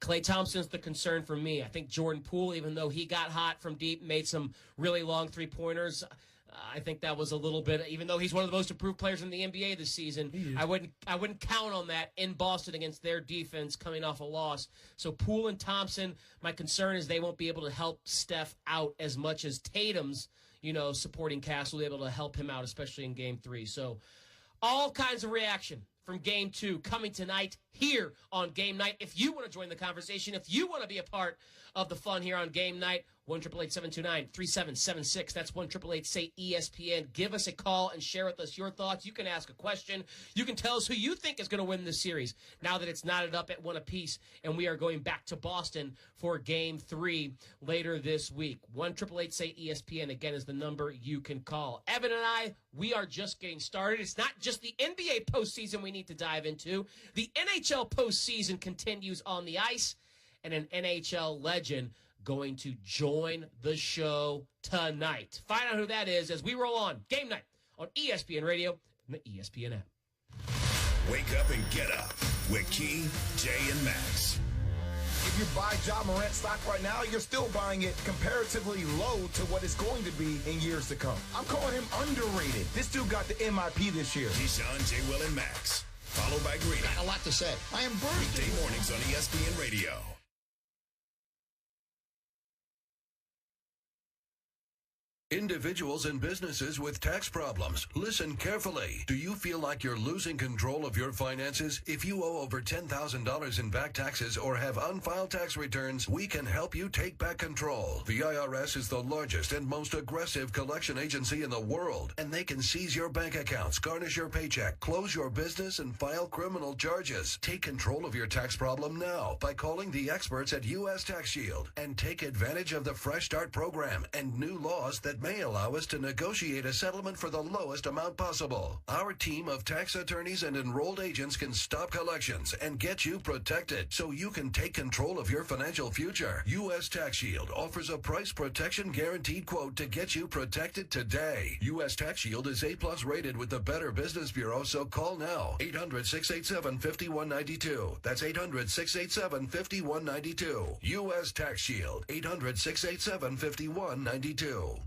Klay Thompson's the concern for me. I think Jordan Poole, even though he got hot from deep, made some really long three-pointers, I think that was a little bit, even though he's one of the most improved players in the NBA this season, I wouldn't count on that in Boston against their defense coming off a loss. So Poole and Thompson, my concern is they won't be able to help Steph out as much as Tatum's, supporting cast will be able to help him out, especially in game 3. So all kinds of reaction from game 2 coming tonight here on Game Night. If you want to join the conversation, if you want to be a part of the fun here on Game Night, 1-888-729-3776. That's 1-888-SAY-ESPN. Give us a call and share with us your thoughts. You can ask a question. You can tell us who you think is going to win this series now that it's knotted up at 1 apiece, and we are going back to Boston for Game 3 later this week. 1-888-SAY-ESPN, again, is the number you can call. Evan and I, we are just getting started. It's not just the NBA postseason we need to dive into. The NHL postseason continues on the ice, and an NHL legend going to join the show tonight. Find out who that is as we roll on Game Night on ESPN Radio and the ESPN app. Wake up and get up with Key, Jay, and Max. If you buy Ja Morant stock right now, you're still buying it comparatively low to what it's going to be in years to come. I'm calling him underrated. This dude got the MIP this year. Keyshawn, J. Will, and Max. Followed by Greeny. Got a lot to say. I am bursting. Weekday mornings on ESPN Radio. Individuals and businesses with tax problems, listen carefully. Do you feel like you're losing control of your finances? If you owe over $10,000 in back taxes or have unfiled tax returns, we can help you take back control. The IRS is the largest and most aggressive collection agency in the world, and they can seize your bank accounts, garnish your paycheck, close your business, and file criminal charges. Take control of your tax problem now by calling the experts at U.S. Tax Shield and take advantage of the Fresh Start program and new laws that may allow us to negotiate a settlement for the lowest amount possible. Our team of tax attorneys and enrolled agents can stop collections and get you protected so you can take control of your financial future. U.S. Tax Shield offers a price protection guaranteed quote to get you protected today. U.S. Tax Shield is A+ rated with the Better Business Bureau, so call now. 800-687-5192. That's 800-687-5192. U.S. Tax Shield. 800-687-5192.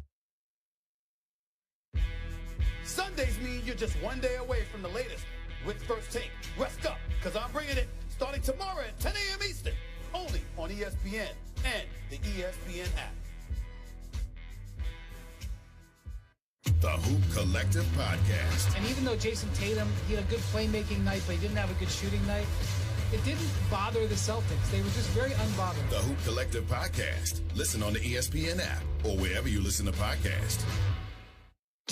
Sundays mean you're just one day away from the latest with First Take. Rest up, because I'm bringing it starting tomorrow at 10 a.m. Eastern, only on ESPN and the ESPN app. The Hoop Collective Podcast. And even though Jayson Tatum, he had a good playmaking night, but he didn't have a good shooting night, it didn't bother the Celtics. They were just very unbothered. The Hoop Collective Podcast. Listen on the ESPN app or wherever you listen to podcasts.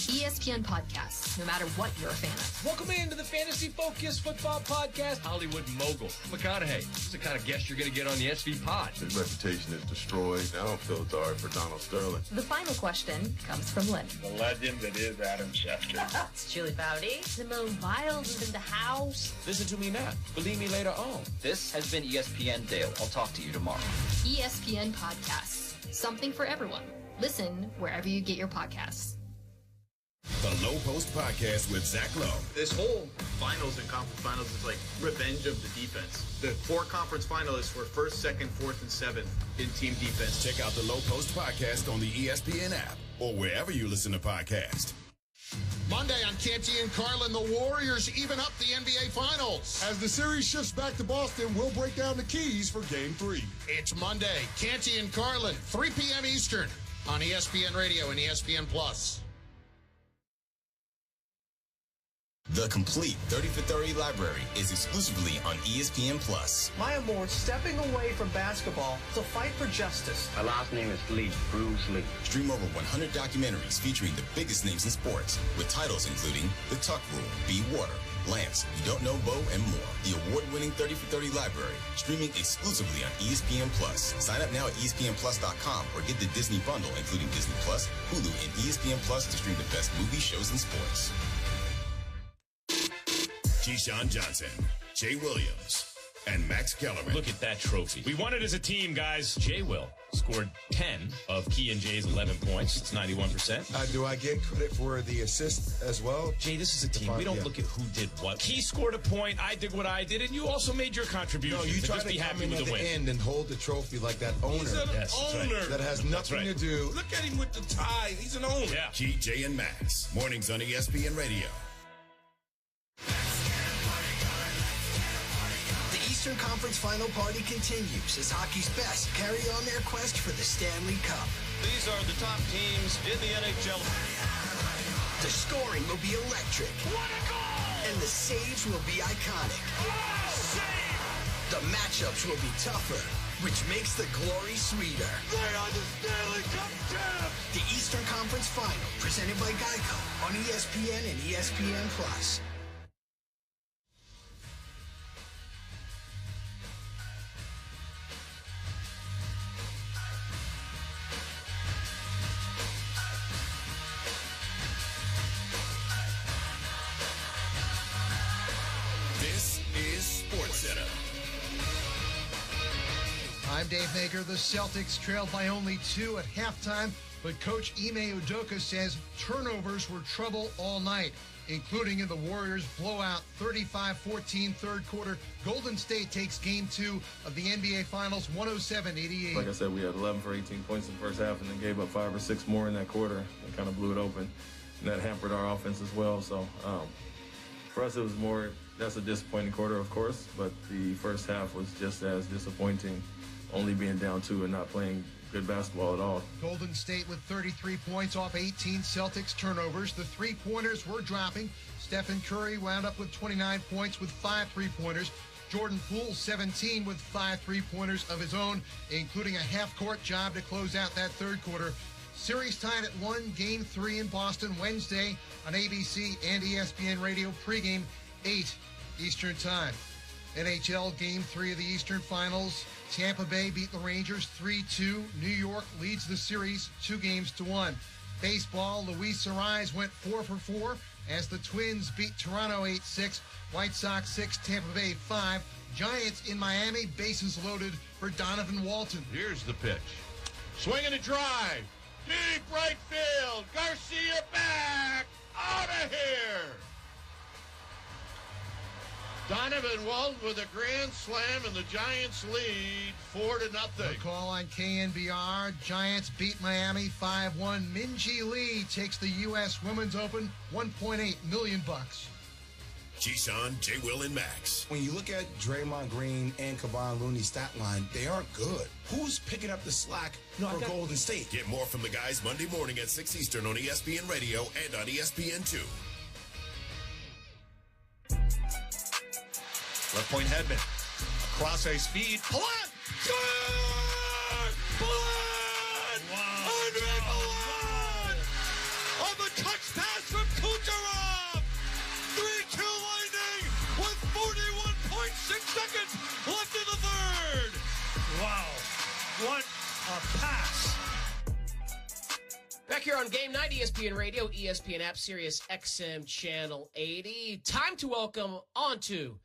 ESPN Podcasts, no matter what you're a fan of. Welcome into the Fantasy Focus Football Podcast. Hollywood mogul McConaughey. He's the kind of guest you're going to get on the SV Pod. His reputation is destroyed. I don't feel sorry for Donald Sterling. The final question comes from Lynn. The legend that is Adam Schefter. It's Julie Bowdy. Simone Biles is in the house. Listen to me now. Believe me later on. This has been ESPN Daily. I'll talk to you tomorrow. ESPN Podcasts, something for everyone. Listen wherever you get your podcasts. The Low Post Podcast with Zach Lowe. This whole finals and conference finals is like revenge of the defense. The 4 conference finalists were 1st, 2nd, 4th, and 7th in team defense. Check out the Low Post Podcast on the ESPN app or wherever you listen to podcasts. Monday on Canty and Carlin, the Warriors even up the NBA Finals. As the series shifts back to Boston, we'll break down the keys for Game 3. It's Monday, Canty and Carlin, 3 p.m. Eastern on ESPN Radio and ESPN Plus. The complete 30 for 30 library is exclusively on ESPN Plus. Maya Moore stepping away from basketball to fight for justice. My last name is Lee, Bruce Lee. Stream over 100 documentaries featuring the biggest names in sports, with titles including The Tuck Rule, Be Water, Lance, You Don't Know Bo, and more. The award-winning 30 for 30 library, streaming exclusively on ESPN Plus. Sign up now at ESPNplus.com or get the Disney bundle, including Disney Plus, Hulu, and ESPN Plus to stream the best movies, shows, and sports. Keyshawn Johnson, Jay Williams, and Max Kellerman. Look at that trophy. We won it as a team, guys. Jay Will scored 10 of Key and Jay's 11 points. It's 91%. Do I get credit for the assist as well? Jay, this is a team. We don't look at who did what. Key scored a point. I did what I did, and you also made your contribution. No, you try just to be come happy in with at the the win. end and hold the trophy like that owner. He's an owner. That has nothing to do. Look at him with the tie. He's an owner. Yeah. Key, Jay, and Max. Mornings on ESPN Radio. The Eastern Conference Final Party continues as hockey's best carry on their quest for the Stanley Cup. These are the top teams in the NHL. The scoring will be electric. What a goal! And the saves will be iconic. Oh, save! The matchups will be tougher, which makes the glory sweeter. They are the Stanley Cup champs! The Eastern Conference Final, presented by Geico on ESPN and ESPN Plus. I'm Dave Maker. The Celtics trailed by only 2 at halftime, but Coach Ime Udoka says turnovers were trouble all night, including in the Warriors' blowout 35-14 third quarter. Golden State takes Game 2 of the NBA Finals 107-88. Like I said, we had 11 for 18 points in the first half and then gave up 5 or 6 more in that quarter and kind of blew it open. And that hampered our offense as well. So for us, it was more, that's a disappointing quarter, of course, but the first half was just as disappointing, only being down 2 and not playing good basketball at all. Golden State with 33 points off 18 Celtics turnovers. The three-pointers were dropping. Stephen Curry wound up with 29 points with 5 three-pointers. Jordan Poole, 17 with 5 three-pointers of his own, including a half-court job to close out that third quarter. Series tied at 1, Game 3 in Boston Wednesday on ABC and ESPN Radio, pregame 8 Eastern Time. NHL Game 3 of the Eastern Finals. Tampa Bay beat the Rangers 3-2. New York leads the series 2-1. Baseball, Luis Arraez went 4 for 4 as the Twins beat Toronto 8-6. White Sox 6, Tampa Bay 5. Giants in Miami, bases loaded for Donovan Walton. Here's the pitch. Swinging a drive. Deep right field. Garcia back. Out of here. Donovan Walton with a grand slam, and the Giants lead 4-0. The call on KNBR. Giants beat Miami 5-1. Minjee Lee takes the U.S. Women's Open, $1.8 million. Keyshawn, J. Will, and Max. When you look at Draymond Green and Kevon Looney's stat line, they aren't good. Who's picking up the slack for Golden State? Get more from the guys Monday morning at 6 Eastern on ESPN Radio and on ESPN2. Left point Hedman. Across a speed. Palat! Good! Palat! Andre Palat! On the touch pass here on Game Night, ESPN Radio, ESPN app, Sirius XM Channel 80. Time to welcome onto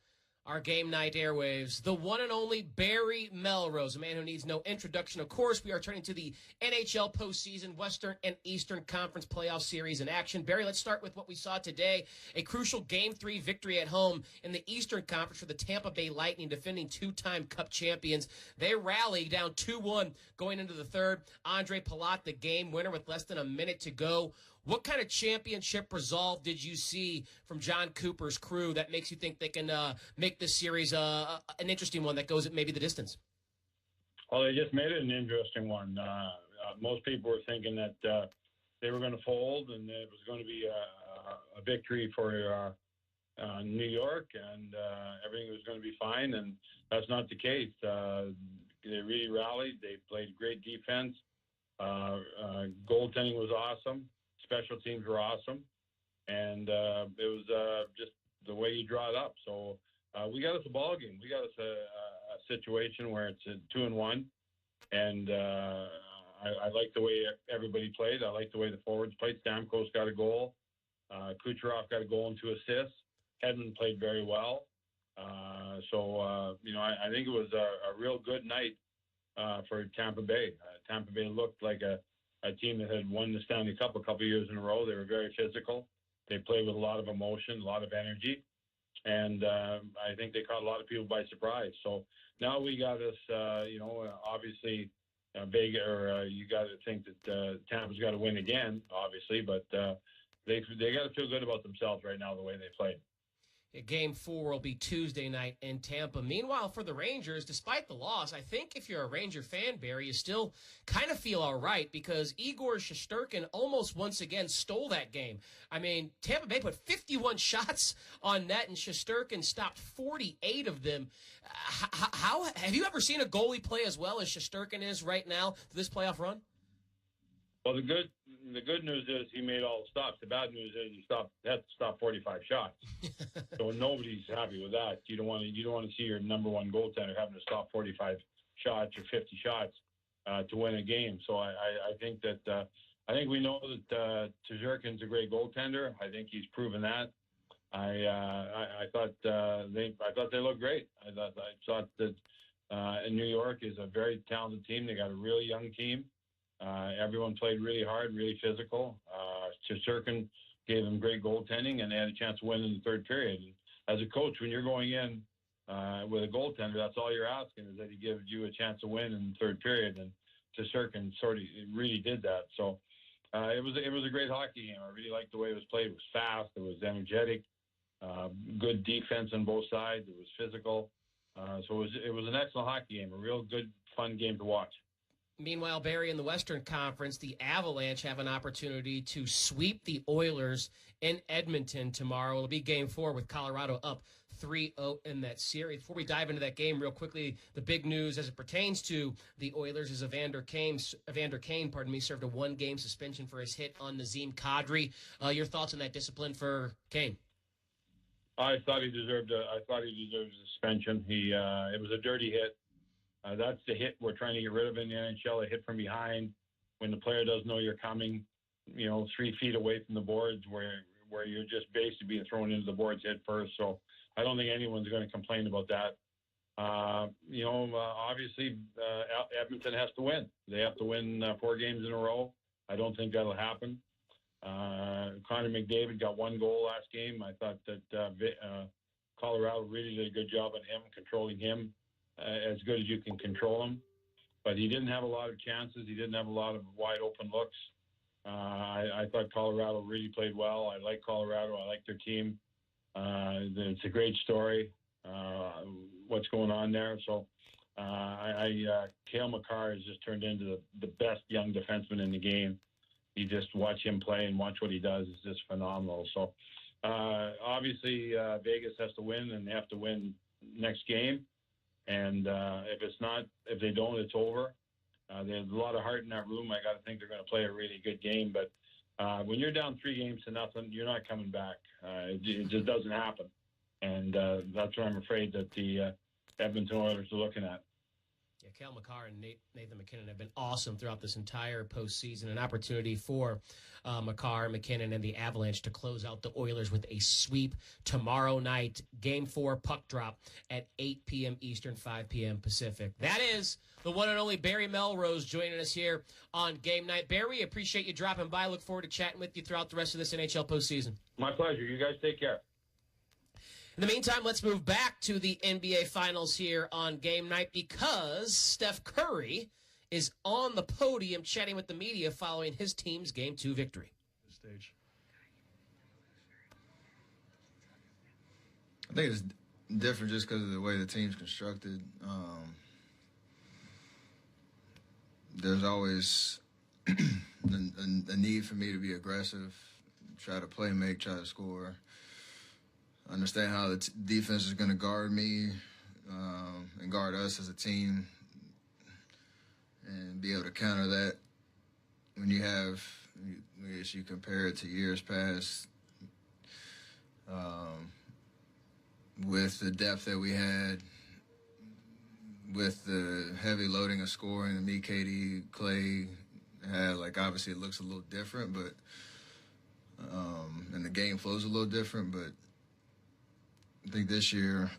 our Game Night airwaves, the one and only Barry Melrose, a man who needs no introduction. Of course, we are turning to the NHL postseason, Western and Eastern Conference playoff series in action. Barry, let's start with what we saw today, a crucial Game 3 victory at home in the Eastern Conference for the Tampa Bay Lightning, defending two-time Cup champions. They rally down 2-1 going into the third. Andre Palat, the game winner with less than a minute to go. What kind of championship resolve did you see from John Cooper's crew that makes you think they can make this series an interesting one that goes at maybe the distance? Well, they just made it an interesting one. Most people were thinking that they were going to fold and it was going to be a victory for New York and everything was going to be fine, and that's not the case. They really rallied. They played great defense. Goaltending was awesome. Special teams were awesome, and it was just the way you draw it up. So we got us a ball game. We got us a situation where it's a 2-1, and I like the way everybody played. I like the way the forwards played. Stamkos got a goal. Kucherov got a goal and 2 assists. Hedman played very well. I think it was a real good night for Tampa Bay. Tampa Bay looked like a team that had won the Stanley Cup a couple of years in a row. They were very physical. They played with a lot of emotion, a lot of energy. And I think they caught a lot of people by surprise. So now we got us, obviously, Vegas, you got to think that Tampa's got to win again, obviously. But they got to feel good about themselves right now, the way they played. Game 4 will be Tuesday night in Tampa. Meanwhile, for the Rangers, despite the loss, I think if you're a Ranger fan, Barry, you still kind of feel all right because Igor Shesterkin almost once again stole that game. I mean, Tampa Bay put 51 shots on net, and Shesterkin stopped 48 of them. How have you ever seen a goalie play as well as Shesterkin is right now to this playoff run? Well, the good news is he made all the stops. The bad news is he had to stop 45 shots. So nobody's happy with that. You don't want to see your number one goaltender having to stop 45 shots or 50 shots to win a game. So I think that I think we know that Tjurkin's a great goaltender. I think he's proven that. I thought they looked great. I thought that New York is a very talented team. They got a really young team. Everyone played really hard, really physical. Shesterkin gave them great goaltending, and they had a chance to win in the third period. And as a coach, when you're going in with a goaltender, that's all you're asking is that he gives you a chance to win in the third period. And Shesterkin sort of really did that. So it was a great hockey game. I really liked the way it was played. It was fast. It was energetic. Good defense on both sides. It was physical. So it was an excellent hockey game. A real good, fun game to watch. Meanwhile, Barry, in the Western Conference, the Avalanche have an opportunity to sweep the Oilers in Edmonton tomorrow. It'll be Game 4 with Colorado up 3-0 in that series. Before we dive into that game real quickly, the big news as it pertains to the Oilers is Evander Kane, served a 1-game suspension for his hit on Nazem Kadri. Your thoughts on that discipline for Kane? I thought he deserved a suspension. It was a dirty hit. That's the hit we're trying to get rid of in the NHL, a hit from behind when the player doesn't know you're coming, 3 feet away from the boards where you're just basically being thrown into the boards head first. So I don't think anyone's going to complain about that. Obviously, Edmonton has to win. They have to win 4 games in a row. I don't think that'll happen. Connor McDavid got 1 goal last game. I thought that Colorado really did a good job on him, controlling him. As good as you can control him. But he didn't have a lot of chances. He didn't have a lot of wide-open looks. I thought Colorado really played well. I like Colorado. I like their team. It's a great story, what's going on there. So Cale Makar has just turned into the best young defenseman in the game. You just watch him play and watch what he does. It's just phenomenal. So obviously Vegas has to win, and they have to win next game. And if they don't, it's over. There's a lot of heart in that room. I got to think they're going to play a really good game. But when you're down 3-0, you're not coming back. It just doesn't happen. And that's what I'm afraid that the Edmonton Oilers are looking at. Yeah, Cale Makar and Nathan McKinnon have been awesome throughout this entire postseason. An opportunity for Makar, McKinnon, and the Avalanche to close out the Oilers with a sweep tomorrow night. Game 4 puck drop at 8 p.m. Eastern, 5 p.m. Pacific. That is the one and only Barry Melrose joining us here on Game Night. Barry, appreciate you dropping by. Look forward to chatting with you throughout the rest of this NHL postseason. My pleasure. You guys take care. In the meantime, let's move back to the NBA Finals here on Game Night because Steph Curry is on the podium chatting with the media following his team's Game 2 victory. Stage. I think it's different just because of the way the team's constructed. There's always a need for me to be aggressive, try to play, make, try to score. Understand how the defense is going to guard me and guard us as a team and be able to counter that. When you have, I guess you compare it to years past, with the depth that we had, with the heavy loading of scoring that me, KD, Clay had, like, obviously it looks a little different, but and the game flows a little different, but I think this year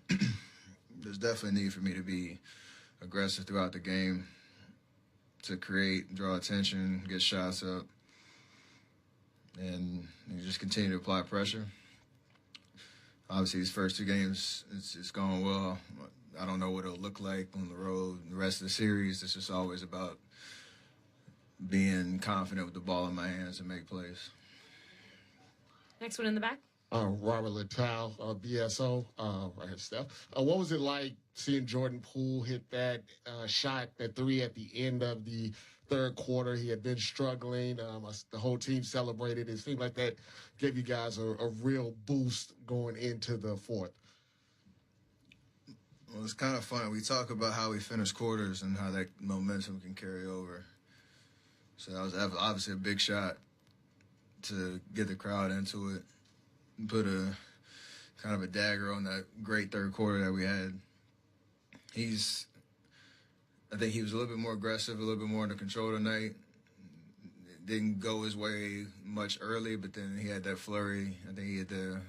there's definitely a need for me to be aggressive throughout the game, to create, draw attention, get shots up, and just continue to apply pressure. Obviously, these first 2 games, it's going well. I don't know what it'll look like on the road. The rest of the series, it's just always about being confident with the ball in my hands and make plays. Next one in the back. Robert Littell, BSO, right here, Steph. What was it like seeing Jordan Poole hit that shot, that 3 at the end of the third quarter? He had been struggling. The whole team celebrated. It seemed like that gave you guys a real boost going into the fourth. Well, it's kind of fun. We talk about how we finish quarters and how that momentum can carry over. So that was obviously a big shot to get the crowd into it. Put a kind of a dagger on that great third quarter that we had. I think he was a little bit more aggressive, a little bit more under control tonight. It didn't go his way much early, but then he had that flurry. I think he had the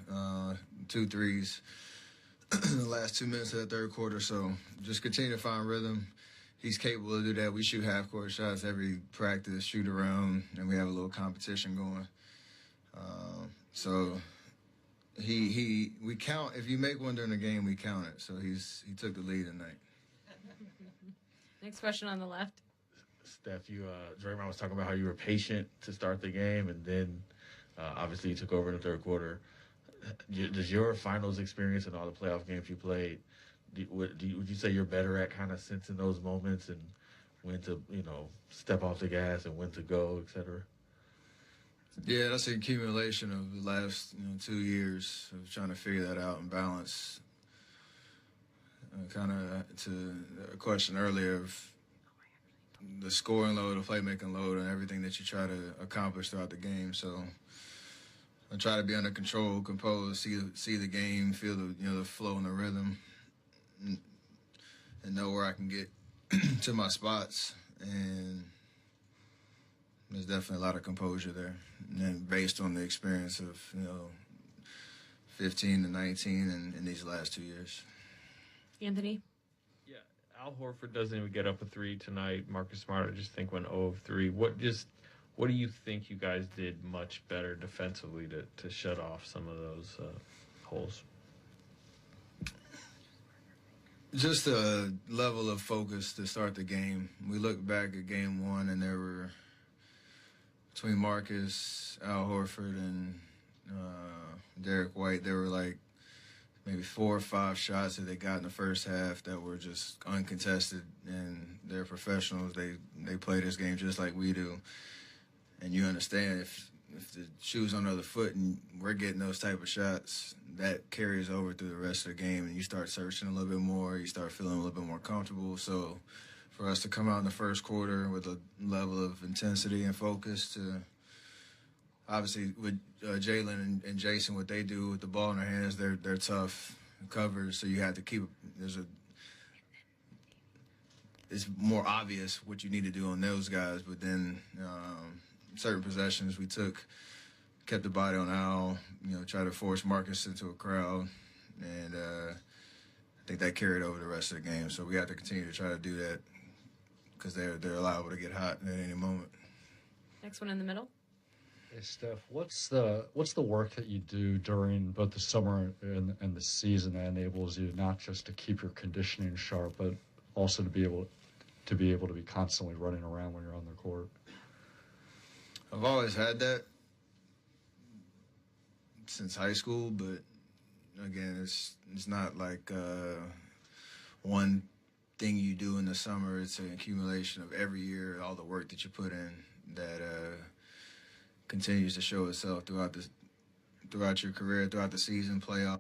2 threes in the last 2 minutes of that third quarter. So just continue to find rhythm. He's capable of do that. We shoot half-court shots every practice, shoot around, and we have a little competition going. So we count. If you make one during the game, we count it. So he took the lead tonight. Next question on the left. Steph, Draymond was talking about how you were patient to start the game, and then obviously you took over in the third quarter. Does your finals experience and all the playoff games you played, would you say you're better at kind of sensing those moments and when to step off the gas and when to go, et cetera? Yeah, that's an accumulation of the last 2 years of trying to figure that out and balance. Kind of to a question earlier of the scoring load, the playmaking load, and everything that you try to accomplish throughout the game. So I try to be under control, composed, see the game, feel the flow and the rhythm, and know where I can get to my spots. And there's definitely a lot of composure there, and based on the experience of 15 to 19 and these last 2 years. Anthony? Yeah, Al Horford doesn't even get up a 3 tonight. Marcus Smart, I just think, went 0 of 3. What do you think you guys did much better defensively to shut off some of those holes? Just a level of focus to start the game. We look back at game 1, and there were, between Marcus, Al Horford, and Derek White, there were like maybe 4 or 5 shots that they got in the first half that were just uncontested, and they're professionals. They play this game just like we do. And you understand if the shoe's on the other foot and we're getting those type of shots, that carries over through the rest of the game, and you start searching a little bit more, you start feeling a little bit more comfortable. So for us to come out in the first quarter with a level of intensity and focus to obviously with Jaylen and Jayson, what they do with the ball in their hands, they're tough covers. So you have to keep. it's more obvious what you need to do on those guys. But then certain possessions we kept the body on Al, try to force Marcus into a crowd, and I think that carried over the rest of the game. So we have to continue to try to do that because they're liable to get hot at any moment. Next one in the middle. Hey, Steph, what's the work that you do during both the summer and the season that enables you not just to keep your conditioning sharp, but also to be able to be constantly running around when you're on the court? I've always had that since high school, but again, it's not like one thing you do in the summer. It's an accumulation of every year, all the work that you put in that continues to show itself throughout your career, throughout the season, playoff.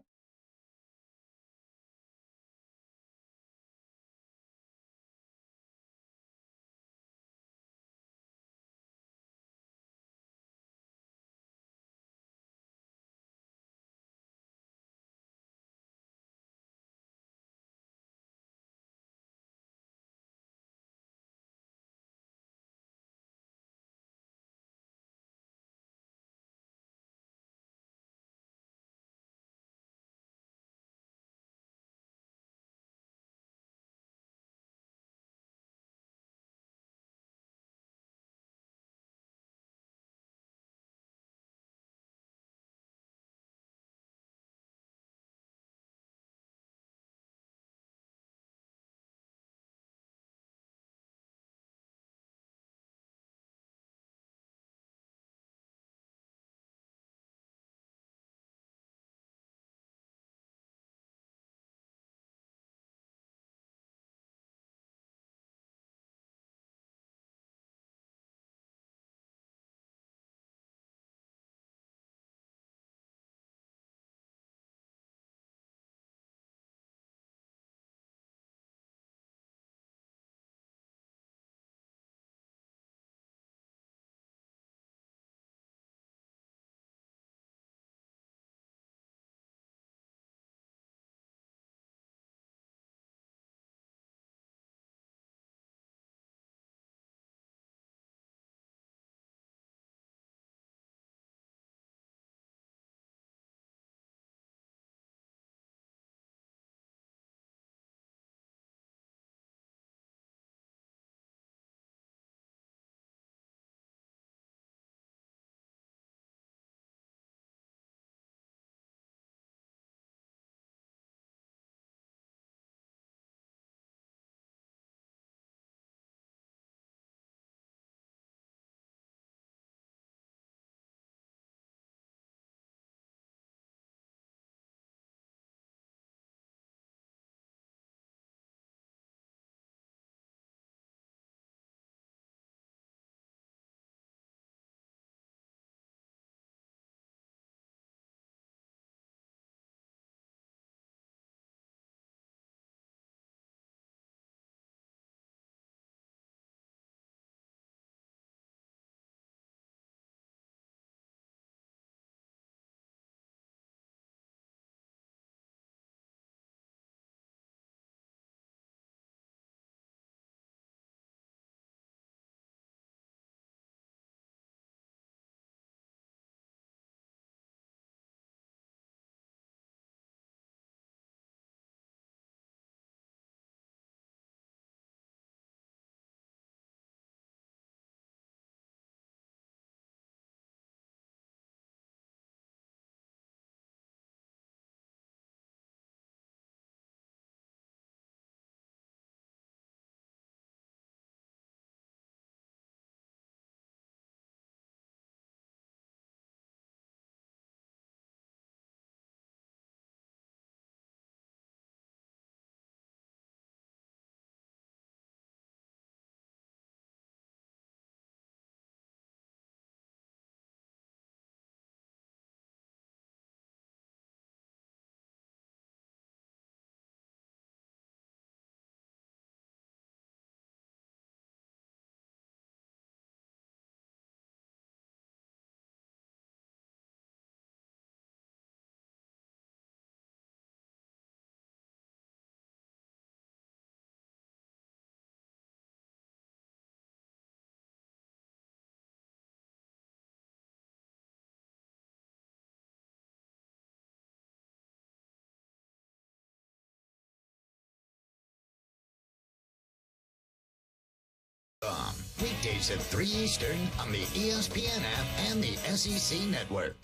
Weekdays at 3 Eastern on the ESPN app and the SEC Network.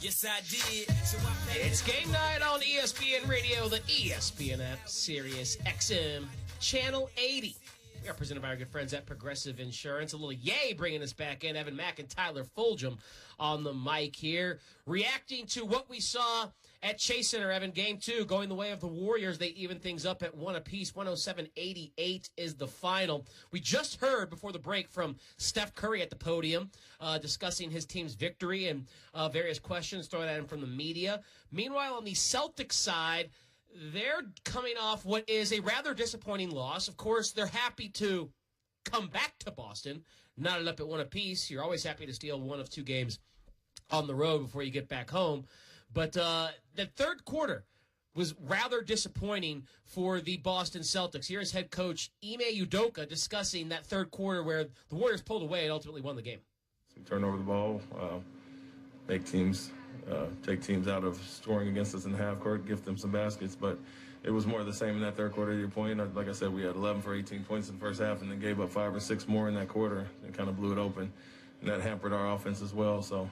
Yes, I did. It's game night on ESPN Radio, the ESPN app, Sirius XM, Channel 80. We are presented by our good friends at Progressive Insurance. A little yay bringing us back in. Evan Mack and Tyler Fulgham on the mic here, reacting to what we saw at Chase Center, Evan. Game 2 going the way of the Warriors. They even things up at 1 apiece. 107-88 is the final. We just heard before the break from Steph Curry at the podium discussing his team's victory and various questions thrown at him from the media. Meanwhile, on the Celtics side, they're coming off what is a rather disappointing loss. Of course, they're happy to come back to Boston, knotted up at 1 apiece. You're always happy to steal 1 of 2 games on the road before you get back home. But the third quarter was rather disappointing for the Boston Celtics. Here's head coach Ime Udoka discussing that third quarter where the Warriors pulled away and ultimately won the game. We turn over the ball, make teams take teams out of scoring against us in the half court, gift them some baskets. But it was more of the same in that third quarter, to your point. Like I said, we had 11 for 18 points in the first half and then gave up 5 or 6 more in that quarter and kind of blew it open. And that hampered our offense as well. So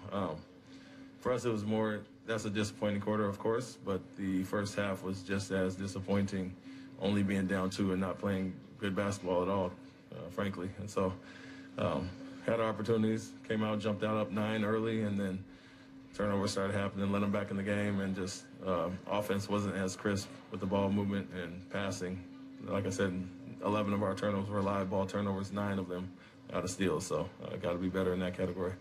for us, it was more, that's a disappointing quarter, of course, but the first half was just as disappointing, only being down 2 and not playing good basketball at all, frankly. And so had our opportunities, came out, jumped out up 9 early, and then turnovers started happening, let them back in the game, and just offense wasn't as crisp with the ball movement and passing. Like I said, 11 of our turnovers were live ball turnovers, 9 of them out of steals, so got to be better in that category.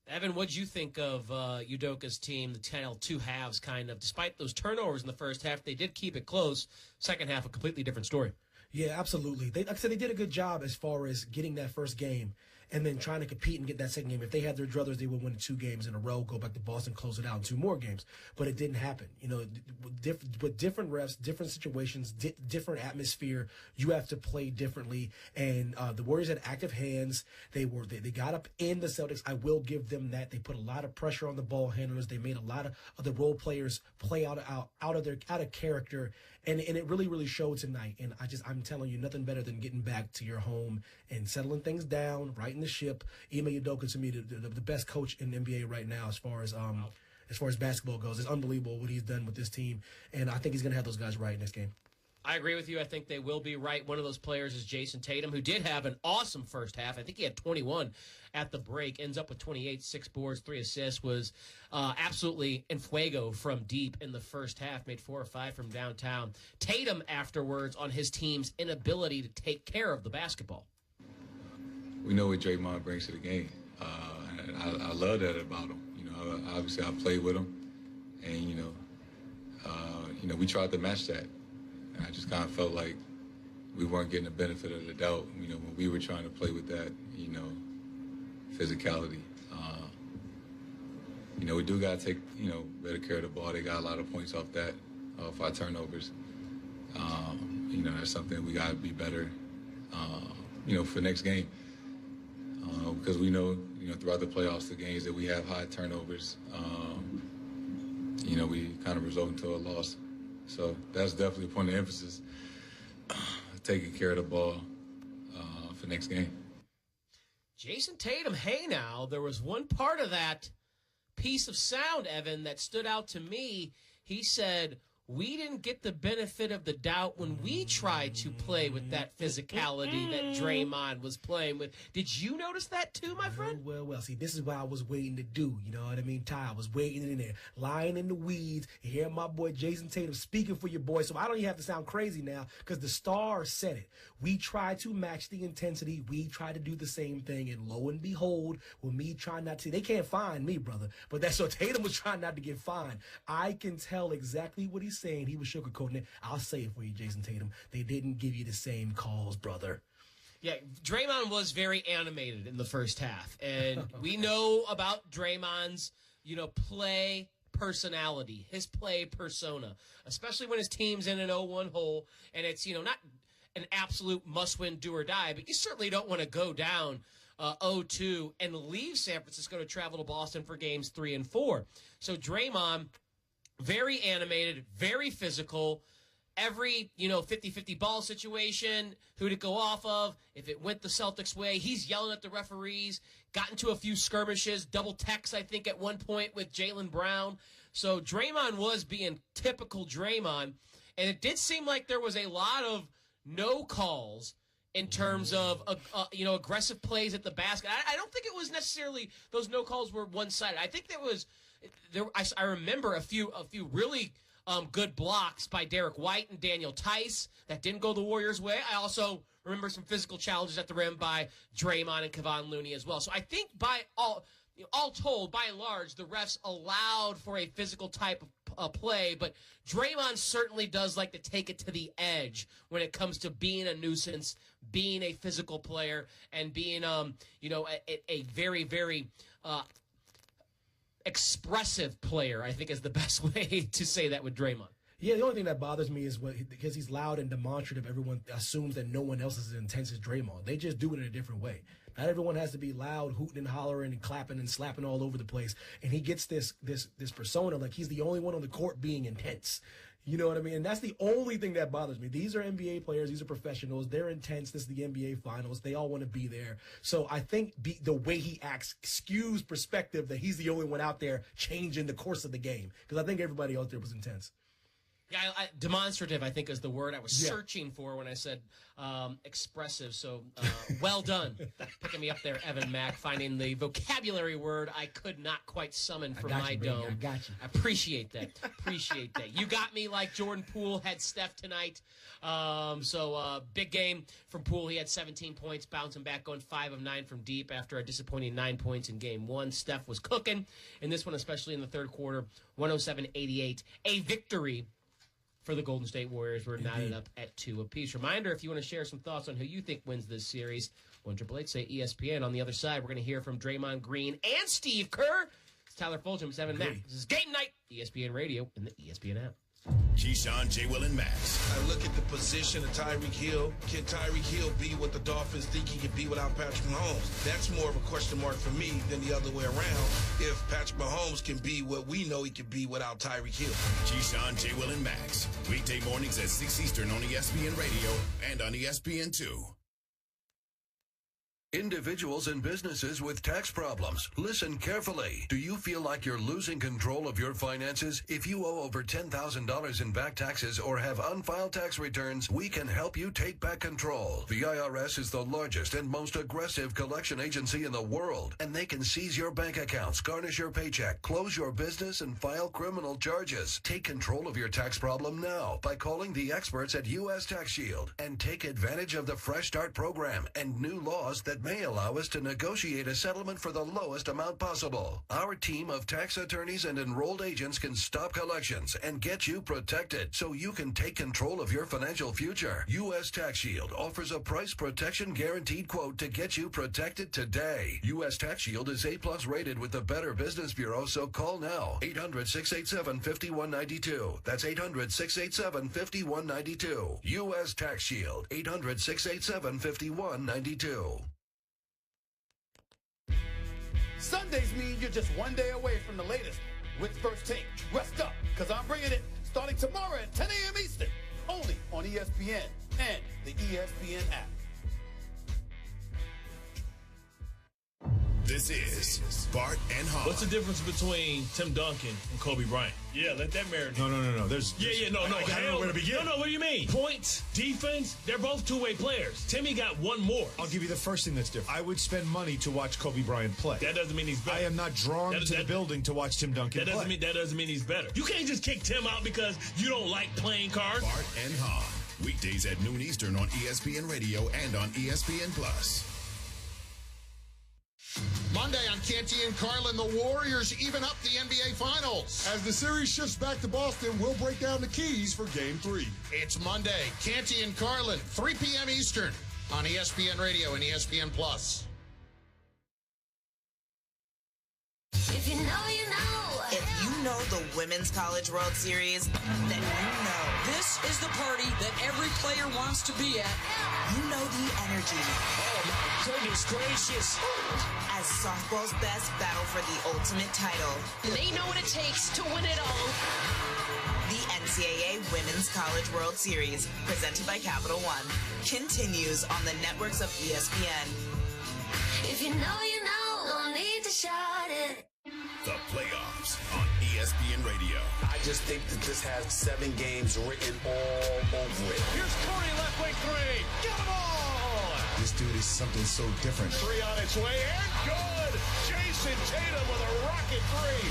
Evan, what'd you think of Udoka's team, the two halves kind of? Despite those turnovers in the first half, they did keep it close. Second half, a completely different story. Yeah, absolutely. Like I said, they did a good job as far as getting that first game and then trying to compete and get that second game. If they had their druthers, they would win 2 games in a row, go back to Boston, close it out in 2 more games. But it didn't happen. You know, with different refs, different situations, different atmosphere, you have to play differently. And the Warriors had active hands. They got up in the Celtics. I will give them that. They put a lot of pressure on the ball handlers. They made a lot of the role players play out of character. And it really, really showed tonight. And I'm telling you, nothing better than getting back to your home and settling things down, righting the ship. Ime Udoka, to me, the best coach in the NBA right now as far as basketball goes. It's unbelievable what he's done with this team. And I think he's going to have those guys right in this game. I agree with you. I think they will be right. One of those players is Jayson Tatum, who did have an awesome first half. I think he had 21 at the break, ends up with 28, 6 boards, 3 assists, was absolutely en fuego from deep in the first half, made 4 or 5 from downtown. Tatum afterwards on his team's inability to take care of the basketball. We know what Draymond brings to the game. And I love that about him. You know, obviously I played with him, and we tried to match that. And I just kind of felt like we weren't getting the benefit of the doubt, you know, when we were trying to play with that, you know, physicality. We do got to take, better care of the ball. They got a lot of points off our turnovers. That's something we got to be better, for next game. Because we know, throughout the playoffs, the games that we have high turnovers, we kind of result into a loss. So that's definitely a point of emphasis, taking care of the ball for next game. Jayson Tatum, hey now, there was one part of that piece of sound, Evan, that stood out to me. He said, we didn't get the benefit of the doubt when we tried to play with that physicality that Draymond was playing with. Did you notice that too, my friend? Well. See, this is what I was waiting to do. You know what I mean, Ty? I was waiting in there, lying in the weeds, and hearing my boy Jayson Tatum speaking for your boy. So I don't even have to sound crazy now because the star said it. We tried to match the intensity. We tried to do the same thing. And lo and behold, with me trying not to, they can't find me, brother. But that's what Tatum was trying not to get fined. I can tell exactly what he's saying. He was sugarcoating it. I'll say it for you, Jayson Tatum. They didn't give you the same calls, brother. Yeah, Draymond was very animated in the first half. And we know about Draymond's, play personality, his play persona, especially when his team's in an 0-1 hole and it's, not an absolute must-win, do-or-die, but you certainly don't want to go down 0-2 and leave San Francisco to travel to Boston for games 3 and 4. So Draymond, very animated, very physical. Every, 50-50 ball situation, who to go off of, if it went the Celtics' way, he's yelling at the referees, got into a few skirmishes, double text, I think, at one point with Jaylen Brown. So Draymond was being typical Draymond, and it did seem like there was a lot of no calls in terms of, aggressive plays at the basket. I don't think it was necessarily those no calls were one-sided. I think I remember a few really good blocks by Derek White and Daniel Tice that didn't go the Warriors' way. I also remember some physical challenges at the rim by Draymond and Kevon Looney as well. So I think by all told, by and large, the refs allowed for a physical type of play, but Draymond certainly does like to take it to the edge when it comes to being a nuisance, being a physical player, and being, a very, very expressive player, I think is the best way to say that with Draymond. Yeah, the only thing that bothers me is because he's loud and demonstrative, everyone assumes that no one else is as intense as Draymond. They just do it in a different way. Not everyone has to be loud, hooting and hollering and clapping and slapping all over the place. And he gets this persona like he's the only one on the court being intense. You know what I mean? And that's the only thing that bothers me. These are NBA players. These are professionals. They're intense. This is the NBA Finals. They all want to be there. So I think the way he acts skews perspective that he's the only one out there changing the course of the game. Because I think everybody out there was intense. Yeah, demonstrative, I think, is the word I was searching for when I said expressive. So well done picking me up there, Evan Mack, finding the vocabulary word I could not quite summon from my dome. I got you. I appreciate that. You got me like Jordan Poole had Steph tonight. Big game from Poole. He had 17 points, bouncing back, going 5 of 9 from deep after a disappointing 9 points in game 1. Steph was cooking in this one, especially in the third quarter, 107-88. A victory for the Golden State Warriors. We're knotted up at 2 apiece. Reminder, if you want to share some thoughts on who you think wins this series, 1-888, say ESPN. On the other side, we're going to hear from Draymond Green and Steve Kerr. It's Tyler Fulgham, 7 Mac. This is Game Night, ESPN Radio, and the ESPN app. Keyshawn, J. Will, and Max. I look at the position of Tyreek Hill. Can Tyreek Hill be what the Dolphins think he can be without Patrick Mahomes? That's more of a question mark for me than the other way around. If Patrick Mahomes can be what we know he can be without Tyreek Hill. Keyshawn, J. Will, and Max. Weekday mornings at 6 Eastern on ESPN Radio and on ESPN2. Individuals and businesses with tax problems. Listen carefully. Do you feel like you're losing control of your finances? If you owe over $10,000 in back taxes or have unfiled tax returns, we can help you take back control. The IRS is the largest and most aggressive collection agency in the world, and they can seize your bank accounts, garnish your paycheck, close your business, and file criminal charges. Take control of your tax problem now by calling the experts at U.S. Tax Shield and take advantage of the Fresh Start program and new laws that may allow us to negotiate a settlement for the lowest amount possible. Our team of tax attorneys and enrolled agents can stop collections and get you protected so you can take control of your financial future. U.S. Tax Shield offers a price protection guaranteed quote to get you protected today. U.S. Tax Shield is A+ rated with the Better Business Bureau, so call now. 800-687-5192. That's 800-687-5192. U.S. Tax Shield. 800-687-5192. Sundays mean you're just one day away from the latest with First Take. Rest up, because I'm bringing it starting tomorrow at 10 a.m. Eastern, only on ESPN and the ESPN app. This is Bart and Hahn. What's the difference between Tim Duncan and Kobe Bryant? Yeah, let that marinate. No. There's I don't know where to begin. No, what do you mean? Points, defense, they're both two-way players. Timmy got one more. I'll give you the first thing that's different. I would spend money to watch Kobe Bryant play. That doesn't mean he's better. I am not drawn to the building to watch Tim Duncan play. That doesn't mean he's better. You can't just kick Tim out because you don't like playing cards. Bart and Hahn. Weekdays at noon Eastern on ESPN Radio and on ESPN+. Monday on Canty and Carlin, the Warriors even up the NBA Finals. As the series shifts back to Boston, we'll break down the keys for Game 3. It's Monday, Canty and Carlin, 3 p.m. Eastern on ESPN Radio and ESPN+. If you know, you know. If you know the Women's College World Series? Then you know. This is the party that every player wants to be at. You know the energy. Oh, my goodness gracious. As softball's best battle for the ultimate title. They know what it takes to win it all. The NCAA Women's College World Series, presented by Capital One, continues on the networks of ESPN. If you know, you know, no need to shout it. The playoffs on ESPN Radio. I just think that this has 7 games written all over it. Here's Curry, left wing three. Get them all! This dude is something so different. Three on its way, and good! Jayson Tatum with a rocket three.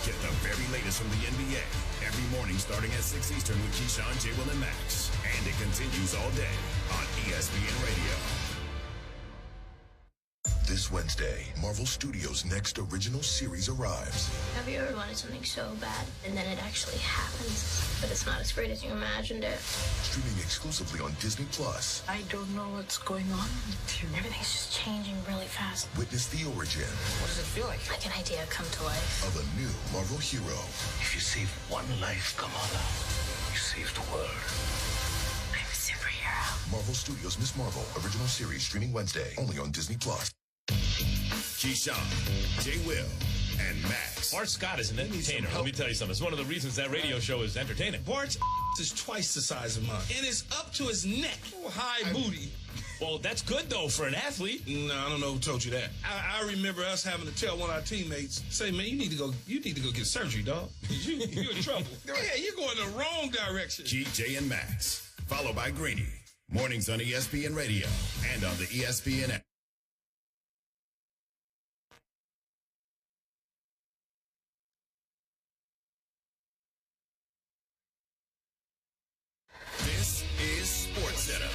Get the very latest from the NBA every morning starting at 6 Eastern with Keyshawn, J. Will, and Max. And it continues all day on ESPN Radio. This Wednesday, Marvel Studios' next original series arrives. Have you ever wanted something so bad, and then it actually happens, but it's not as great as you imagined it? Streaming exclusively on Disney+. I don't know what's going on with you. Everything's just changing really fast. Witness the origin. What does it feel like? Like an idea come to life. Of a new Marvel hero. If you save one life, Kamala, you saved the world. I'm a superhero. Marvel Studios' Miss Marvel original series streaming Wednesday only on Disney+. Keyshawn, J. Will, and Max. Bart Scott is an entertainer. Let me tell you something. It's one of the reasons that radio show is entertaining. Bart's is twice the size of mine, and it's up to his neck. High booty. Well, that's good, though, for an athlete. No, I don't know who told you that. I remember us having to tell one of our teammates, say, man, you need to go get surgery, dog. You're in trouble. Yeah, you're going the wrong direction. Key, J, and Max. Followed by Greeny. Mornings on ESPN Radio and on the ESPN app. This is SportsCenter.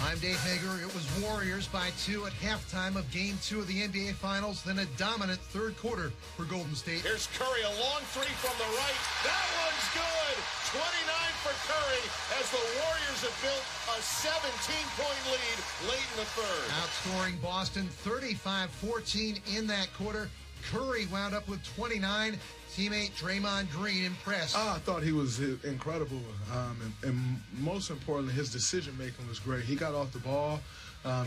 I'm Dave Hager. It was Warriors by 2 at halftime of Game 2 of the NBA Finals, then a dominant third quarter for Golden State. Here's Curry, a long three from the right. That one's good. 29 for Curry as the Warriors have built a 17-point lead late in the third. Outscoring Boston 35-14 in that quarter. Curry wound up with 29. Teammate Draymond Green impressed. I thought he was incredible, and most importantly, his decision-making was great. He got off the ball.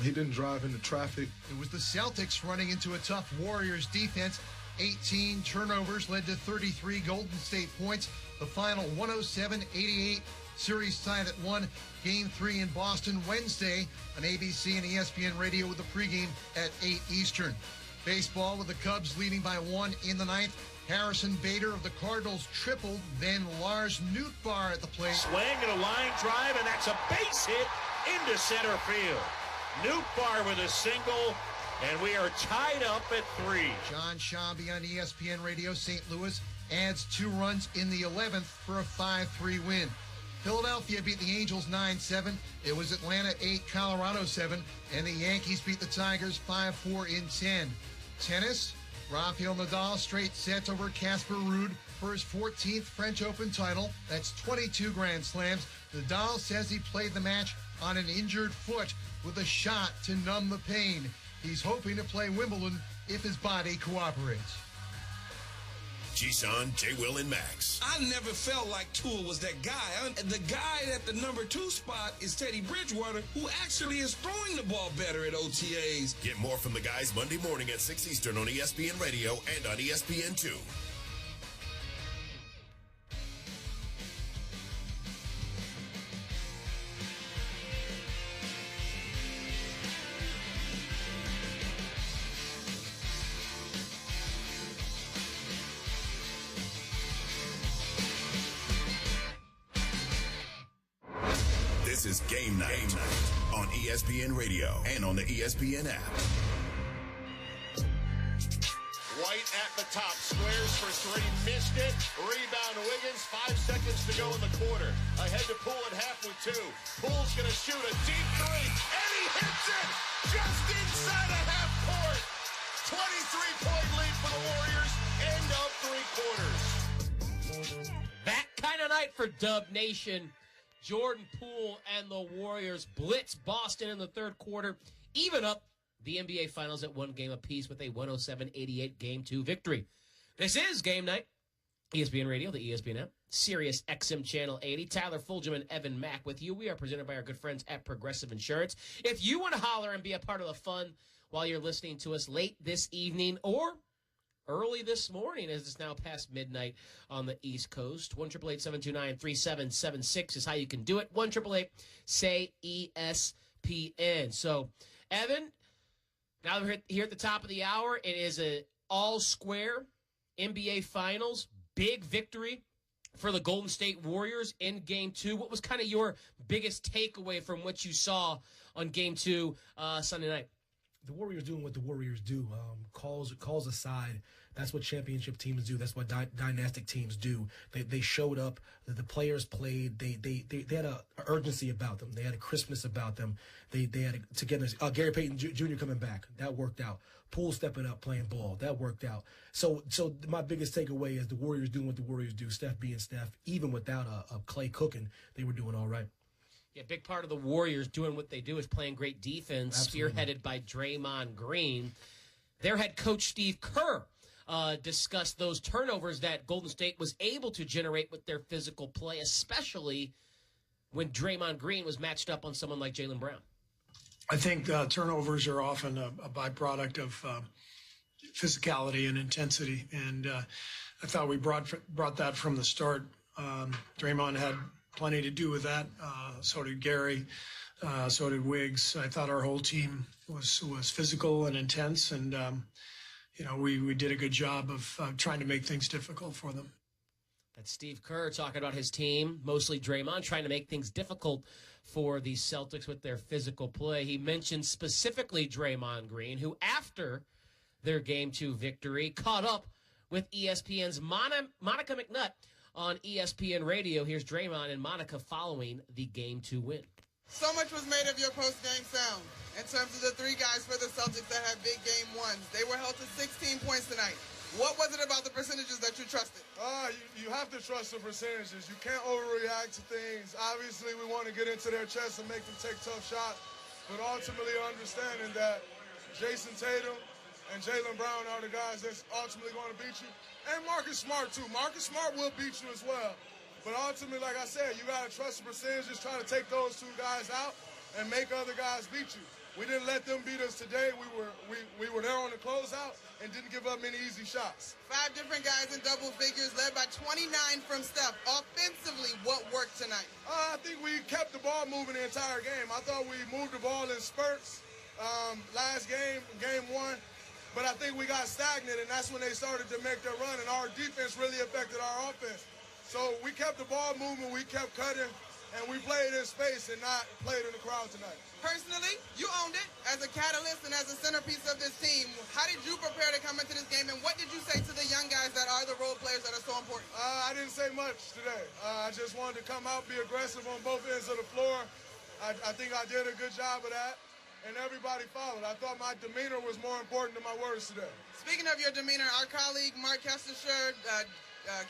He didn't drive into traffic. It was the Celtics running into a tough Warriors defense. 18 turnovers led to 33 Golden State points. The final 107-88. Series tied at 1. Game 3 in Boston Wednesday on ABC and ESPN Radio with the pregame at 8 Eastern. Baseball with the Cubs leading by 1 in the ninth. Harrison Bader of the Cardinals tripled, then Lars Nootbaar at the plate. Swing and a line drive, and that's a base hit into center field. Nootbaar with a single, and we are tied up at 3. John Shambi on ESPN Radio. St. Louis adds 2 runs in the 11th for a 5-3 win. Philadelphia beat the Angels 9-7. It was Atlanta 8, Colorado 7, and the Yankees beat the Tigers 5-4 in 10. Tennis, Rafael Nadal straight sets over Casper Ruud for his 14th French Open title. That's 22 Grand Slams. Nadal says he played the match on an injured foot with a shot to numb the pain. He's hoping to play Wimbledon if his body cooperates. Keyshawn, J. Will, and Max. I never felt like Tua was that guy. The guy at the number 2 spot is Teddy Bridgewater, who actually is throwing the ball better at OTAs. Get more from the guys Monday morning at 6 Eastern on ESPN Radio and on ESPN2. This is Game Night on ESPN Radio and on the ESPN app. White at the top, squares for 3, missed it. Rebound Wiggins, 5 seconds to go in the quarter. Ahead to Poole at half with 2. Poole's going to shoot a deep 3, and he hits it just inside of half court. 23-point lead for the Warriors, end of 3 quarters. That kind of night for Dub Nation. Jordan Poole and the Warriors blitz Boston in the third quarter, even up the NBA Finals at one game apiece with a 107-88 Game 2 victory. This is Game Night. ESPN Radio, the ESPN app, Sirius XM Channel 80. Tyler Fulgham and Evan Mack with you. We are presented by our good friends at Progressive Insurance. If you want to holler and be a part of the fun while you're listening to us late this evening or early this morning, as it's now past midnight on the East Coast, 1-888-729-3776 is how you can do it. 1-888-SAY-ESPN. So, Evan, now we're here at the top of the hour. It is an all-square NBA Finals. Big victory for the Golden State Warriors in Game 2. What was kind of your biggest takeaway from what you saw on Game 2 Sunday night? The Warriors doing what the Warriors do. Calls aside, that's what championship teams do. That's what dynastic teams do. They showed up. The players played. They had a urgency about them. They had a crispness about them. They had a togetherness. Gary Payton Jr. coming back. That worked out. Poole stepping up, playing ball. That worked out. So my biggest takeaway is the Warriors doing what the Warriors do. Steph being Steph. Even without a Clay cooking, they were doing all right. Yeah, big part of the Warriors doing what they do is playing great defense, Absolutely. Spearheaded by Draymond Green. Their head coach, Steve Kerr, discussed those turnovers that Golden State was able to generate with their physical play, especially when Draymond Green was matched up on someone like Jaylen Brown. I think turnovers are often a byproduct of physicality and intensity, and I thought we brought that from the start. Draymond had plenty to do with that. So did Gary. So did Wiggs. I thought our whole team was physical and intense, and we did a good job of trying to make things difficult for them. That's Steve Kerr talking about his team, mostly Draymond, trying to make things difficult for the Celtics with their physical play. He mentioned specifically Draymond Green, who after their Game 2 victory caught up with ESPN's Monica McNutt on ESPN Radio. Here's Draymond and Monica following the Game 2 win. So much was made of your post-game sound in terms of the three guys for the Celtics that had big game ones. They were held to 16 points tonight. What was it about the percentages that you trusted? You have to trust the percentages. You can't overreact to things. Obviously, we want to get into their chest and make them take tough shots, but ultimately understanding that Jayson Tatum and Jaylen Brown are the guys that's ultimately going to beat you. And Marcus Smart, too. Marcus Smart will beat you as well. But ultimately, like I said, you got to trust the percentages, try to take those two guys out and make other guys beat you. We didn't let them beat us today. We were there on the closeout and didn't give up many easy shots. 5 different guys in double figures, led by 29 from Steph. Offensively, what worked tonight? I think we kept the ball moving the entire game. I thought we moved the ball in spurts last game, Game 1. But I think we got stagnant, and that's when they started to make their run, and our defense really affected our offense. So we kept the ball moving, we kept cutting, and we played in space and not played in the crowd tonight. Personally, you owned it as a catalyst and as a centerpiece of this team. How did you prepare to come into this game, and what did you say to the young guys that are the role players that are so important? I didn't say much today. I just wanted to come out, be aggressive on both ends of the floor. I think I did a good job of that. And everybody followed. I thought my demeanor was more important than my words today. Speaking of your demeanor, our colleague Mark Kestersher,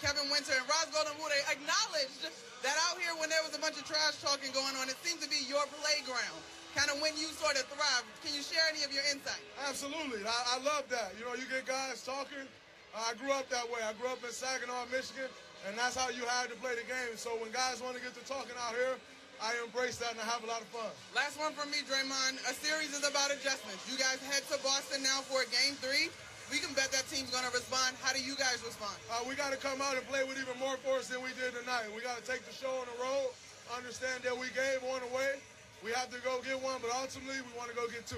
Kevin Winter, and Roz Goldenwood acknowledged that out here when there was a bunch of trash talking going on, it seemed to be your playground, kind of when you sort of thrive. Can you share any of your insight? Absolutely. I love that. You get guys talking. I grew up that way. I grew up in Saginaw, Michigan, and that's how you had to play the game. So when guys want to get to talking out here, I embrace that and I have a lot of fun. Last one from me, Draymond. A series is about adjustments. You guys head to Boston now for a Game 3. We can bet that team's going to respond. How do you guys respond? We got to come out and play with even more force than we did tonight. We got to take the show on the road, understand that we gave one away. We have to go get one, but ultimately we want to go get 2.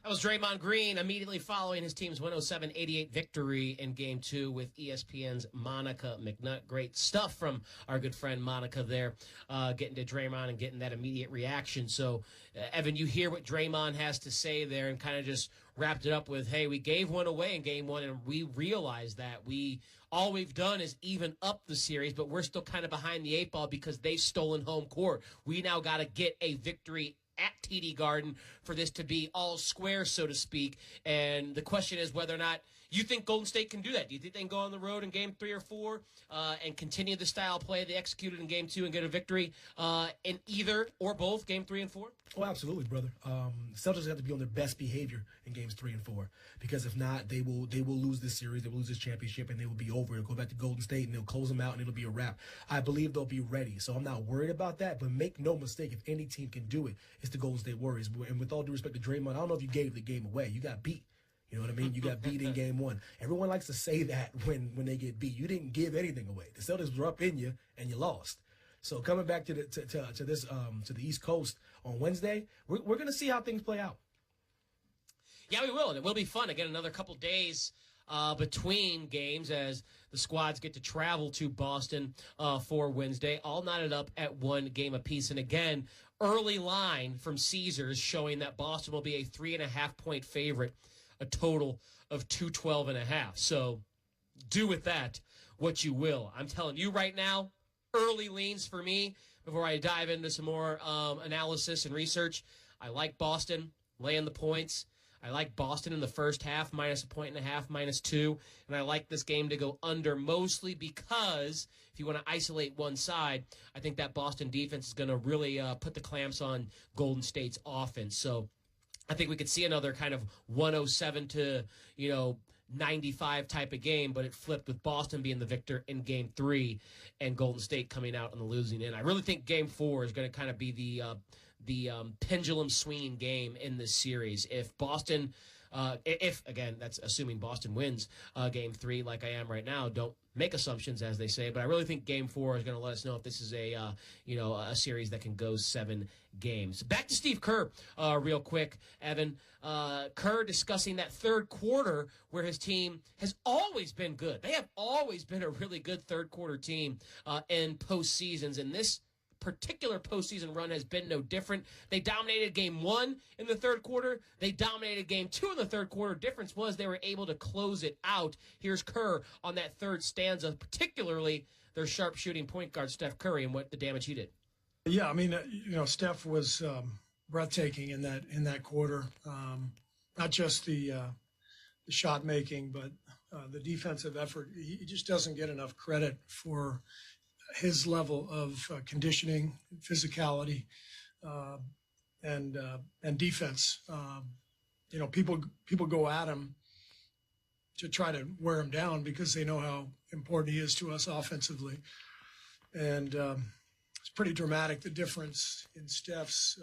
That was Draymond Green immediately following his team's 107-88 victory in Game 2 with ESPN's Monica McNutt. Great stuff from our good friend Monica there, getting to Draymond and getting that immediate reaction. So, Evan, you hear what Draymond has to say there and kind of just wrapped it up with, hey, we gave one away in Game 1, and we realized that all we've done is even up the series, but we're still kind of behind the 8 ball because they've stolen home court. We now got to get a victory at TD Garden for this to be all square, so to speak. And the question is whether or not you think Golden State can do that. Do you think they can go on the road in Game 3 or 4 and continue the style play they executed in Game 2 and get a victory in either or both Game 3 and 4? Oh, absolutely, brother. Celtics have to be on their best behavior in Games 3 and 4, because if not, they will lose this series, they will lose this championship, and they will be over. They'll go back to Golden State, and they'll close them out, and it'll be a wrap. I believe they'll be ready, so I'm not worried about that. But make no mistake, if any team can do it, it's the Golden State Warriors. And with all due respect to Draymond, I don't know if you gave the game away. You got beat. You know what I mean? You got beat in Game 1. Everyone likes to say that when they get beat. You didn't give anything away. The Celtics were up in you, and you lost. So coming back to the East Coast on Wednesday, we're going to see how things play out. Yeah, we will, and it will be fun. Again, another couple days between games as the squads get to travel to Boston for Wednesday, all knotted up at 1 game apiece. And again, early line from Caesars showing that Boston will be a 3.5-point favorite, a total of 212.5. So do with that what you will. I'm telling you right now, early leans for me before I dive into some more analysis and research. I like Boston laying the points. I like Boston in the first half, -1.5, -2. And I like this game to go under, mostly because if you want to isolate one side, I think that Boston defense is going to really put the clamps on Golden State's offense. So I think we could see another kind of 107 to 95 type of game, but it flipped with Boston being the victor in Game 3 and Golden State coming out on the losing end. I really think Game 4 is going to kind of be the pendulum swinging game in this series. If Boston, again, that's assuming Boston wins Game 3 like I am right now, don't make assumptions, as they say, but I really think Game 4 is going to let us know if this is a series that can go 7 games. Back to Steve Kerr real quick, Evan. Kerr discussing that third quarter where his team has always been good. They have always been a really good third quarter team in postseasons, and this particular postseason run has been no different. They dominated Game 1 in the third quarter. They dominated Game 2 in the third quarter. Difference was they were able to close it out. Here's Kerr on that third stanza, particularly their sharpshooting point guard, Steph Curry, and what the damage he did. Yeah, I mean, Steph was breathtaking in that quarter. Not just the shot making, but the defensive effort. He just doesn't get enough credit for his level of conditioning, physicality, and defense. People go at him to try to wear him down because they know how important he is to us offensively. And it's pretty dramatic, the difference in Steph's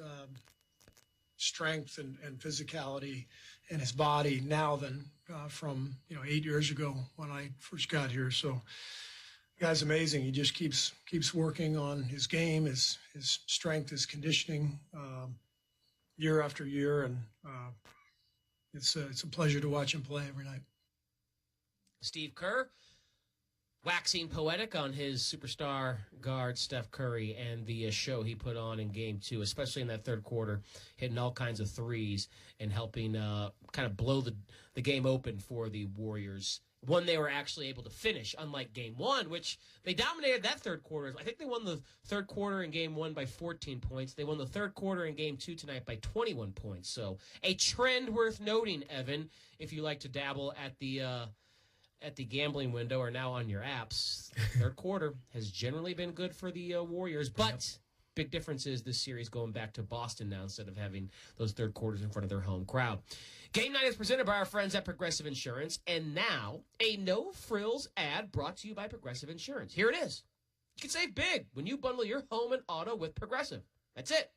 strength and physicality and his body now than from 8 years ago when I first got here. So the guy's amazing. He just keeps working on his game, his strength, his conditioning year after year, and it's a pleasure to watch him play every night. Steve Kerr waxing poetic on his superstar guard, Steph Curry, and the show he put on in Game 2, especially in that third quarter, hitting all kinds of threes and helping kind of blow the game open for the Warriors. One they were actually able to finish, unlike Game 1, which they dominated that third quarter. I think they won the third quarter in Game 1 by 14 points. They won the third quarter in Game 2 tonight by 21 points. So a trend worth noting, Evan, if you like to dabble at the gambling window or now on your apps. Third quarter has generally been good for the Warriors, but big difference is this series going back to Boston now instead of having those third quarters in front of their home crowd. Game night is presented by our friends at Progressive Insurance, and now a no-frills ad brought to you by Progressive Insurance. Here it is. You can save big when you bundle your home and auto with Progressive. That's it.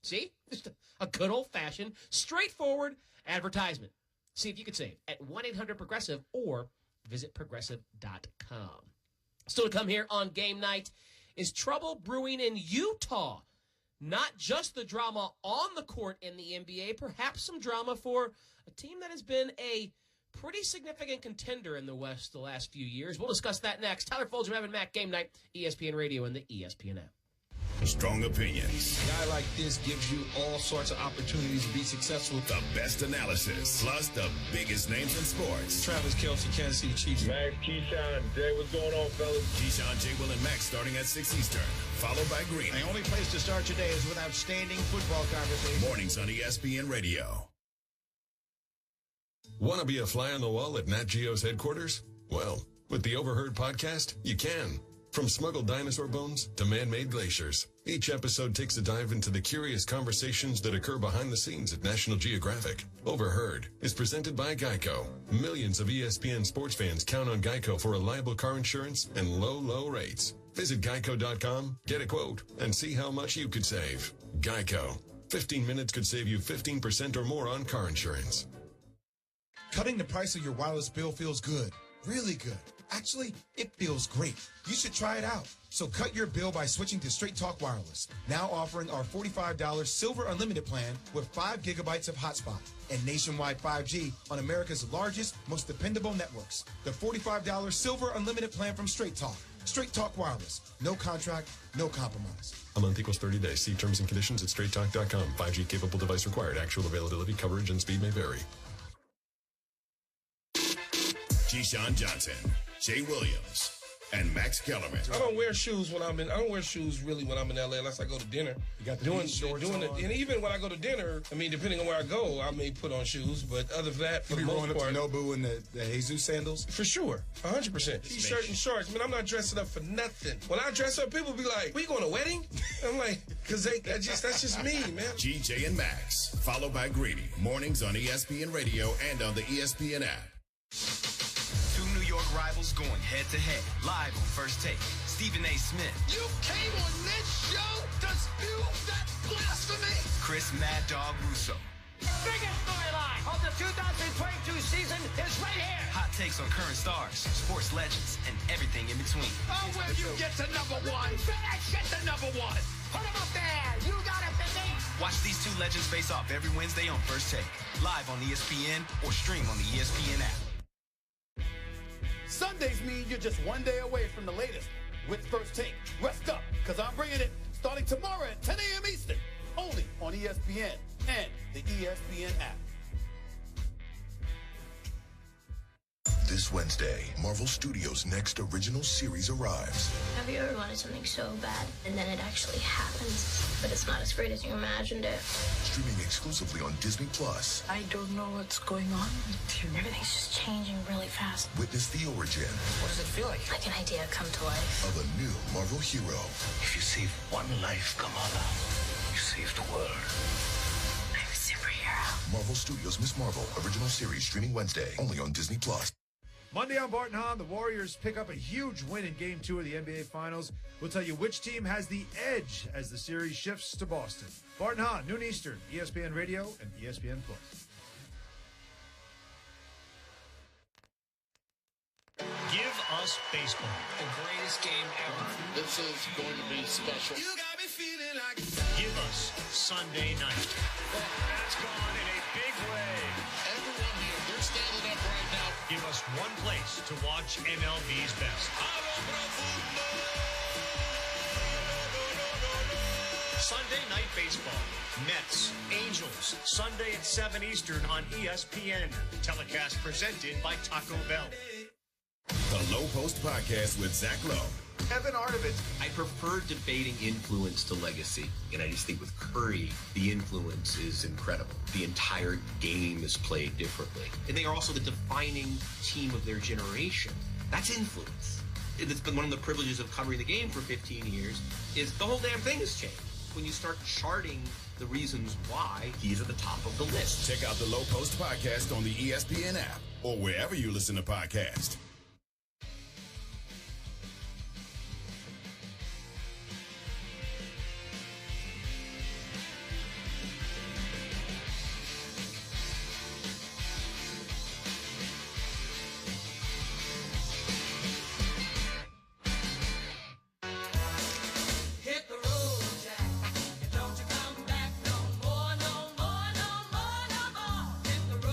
See? Just a good old-fashioned, straightforward advertisement. See if you can save at 1-800-PROGRESSIVE or visit Progressive.com. Still to come here on game night is trouble brewing in Utah. Not just the drama on the court in the NBA, perhaps some drama for a team that has been a pretty significant contender in the West the last few years. We'll discuss that next. Tyler Folger, Evan Mack, Game Night, ESPN Radio, and the ESPN app. Strong opinions. A guy like this gives you all sorts of opportunities to be successful. The best analysis, plus the biggest names in sports. Travis Kelce, Kansas City Chiefs. Max, Keyshawn, Jay, what's going on, fellas? Keyshawn, J. Will, and Max starting at 6 Eastern, followed by Green. The only place to start today is with outstanding football conversation. Mornings on ESPN Radio. Want to be a fly on the wall at Nat Geo's headquarters? Well, with the Overheard podcast, you can. From smuggled dinosaur bones to man-made glaciers, each episode takes a dive into the curious conversations that occur behind the scenes at National Geographic. Overheard is presented by Geico. Millions of ESPN sports fans count on Geico for reliable car insurance and low, low rates. Visit geico.com, get a quote, and see how much you could save. Geico. 15 minutes could save you 15% or more on car insurance. Cutting the price of your wireless bill feels good. Really good. Actually, it feels great. You should try it out. So cut your bill by switching to Straight Talk Wireless. Now offering our $45 Silver Unlimited plan with 5 gigabytes of hotspot and nationwide 5G on America's largest, most dependable networks. The $45 Silver Unlimited plan from Straight Talk. Straight Talk Wireless. No contract, no compromise. A month equals 30 days. See terms and conditions at straighttalk.com. 5G capable device required. Actual availability, coverage, and speed may vary. Keyshawn Johnson, Jay Williams, and Max Kellerman. I don't wear shoes when I'm in. I don't wear shoes really when I'm in LA unless I go to dinner. You got the shorts on. And even when I go to dinner, I mean, depending on where I go, I may put on shoes. But other than that, for the most part, up to Nobu and the Jesus sandals. For sure, 100%. T-shirt and shorts. I mean, I'm not dressing up for nothing. When I dress up, people be like, "We going to a wedding?" I'm like, "Cause that's just me, man." GJ and Max, followed by Greedy. Mornings on ESPN Radio and on the ESPN app. Rivals going head-to-head, live on First Take. Stephen A. Smith. You came on this show to spew that blasphemy? Chris Mad Dog Russo. Biggest storyline of the 2022 season is right here. Hot takes on current stars, sports legends, and everything in between. Oh, when you get to number one, finish get to number one. Put him up there. You got it, baby. Watch these two legends face off every Wednesday on First Take, live on ESPN or stream on the ESPN app. Sundays mean you're just one day away from the latest with First Take. Rest up, because I'm bringing it starting tomorrow at 10 a.m. Eastern, only on ESPN and the ESPN app. This Wednesday, Marvel Studios' next original series arrives. Have you ever wanted something so bad, and then it actually happens, but it's not as great as you imagined it? Streaming exclusively on Disney+. I don't know what's going on with you. Everything's just changing really fast. Witness the origin. What does it feel like? Like an idea come to life. Of a new Marvel hero. If you save one life, Kamala, you saved the world. I'm a superhero. Marvel Studios' Miss Marvel original series streaming Wednesday, only on Disney+. Monday on Barton Hahn, the Warriors pick up a huge win in Game 2 of the NBA Finals. We'll tell you which team has the edge as the series shifts to Boston. Barton Hahn, noon Eastern, ESPN Radio and ESPN+. Give us baseball. The greatest game ever. This is going to be special. You got me feeling like. Give us Sunday night. That's gone in a big way. Everyone here, they're standing up right now. Give us one place to watch MLB's best. Sunday Night Baseball. Mets, Angels, Sunday at 7 Eastern on ESPN. Telecast presented by Taco Bell. The Low Post Podcast with Zach Lowe. Kevin Arnovitz. I prefer debating influence to legacy. And I just think with Curry, the influence is incredible. The entire game is played differently. And they are also the defining team of their generation. That's influence. It's been one of the privileges of covering the game for 15 years, is the whole damn thing has changed. When you start charting the reasons why, he's at the top of the list. Check out the Low Post Podcast on the ESPN app or wherever you listen to podcasts.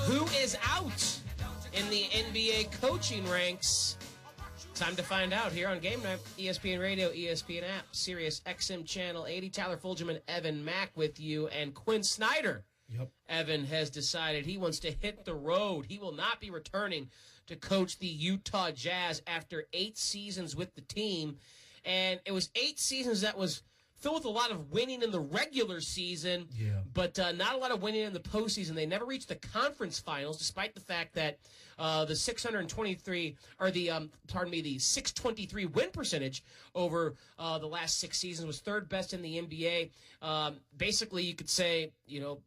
Who is out in the NBA coaching ranks? Time to find out here on Game Night, ESPN Radio, ESPN app, Sirius XM Channel 80. Tyler Fulgerman, Evan Mack with you, and Quinn Snyder. Yep. Evan has decided he wants to hit the road. He will not be returning to coach the Utah Jazz after 8 seasons with the team. And it was 8 seasons that was filled with a lot of winning in the regular season, but not a lot of winning in the postseason. They never reached the conference finals, despite the fact that the 623 or the 623 win percentage over the last 6 seasons was third best in the NBA. Basically, you could say,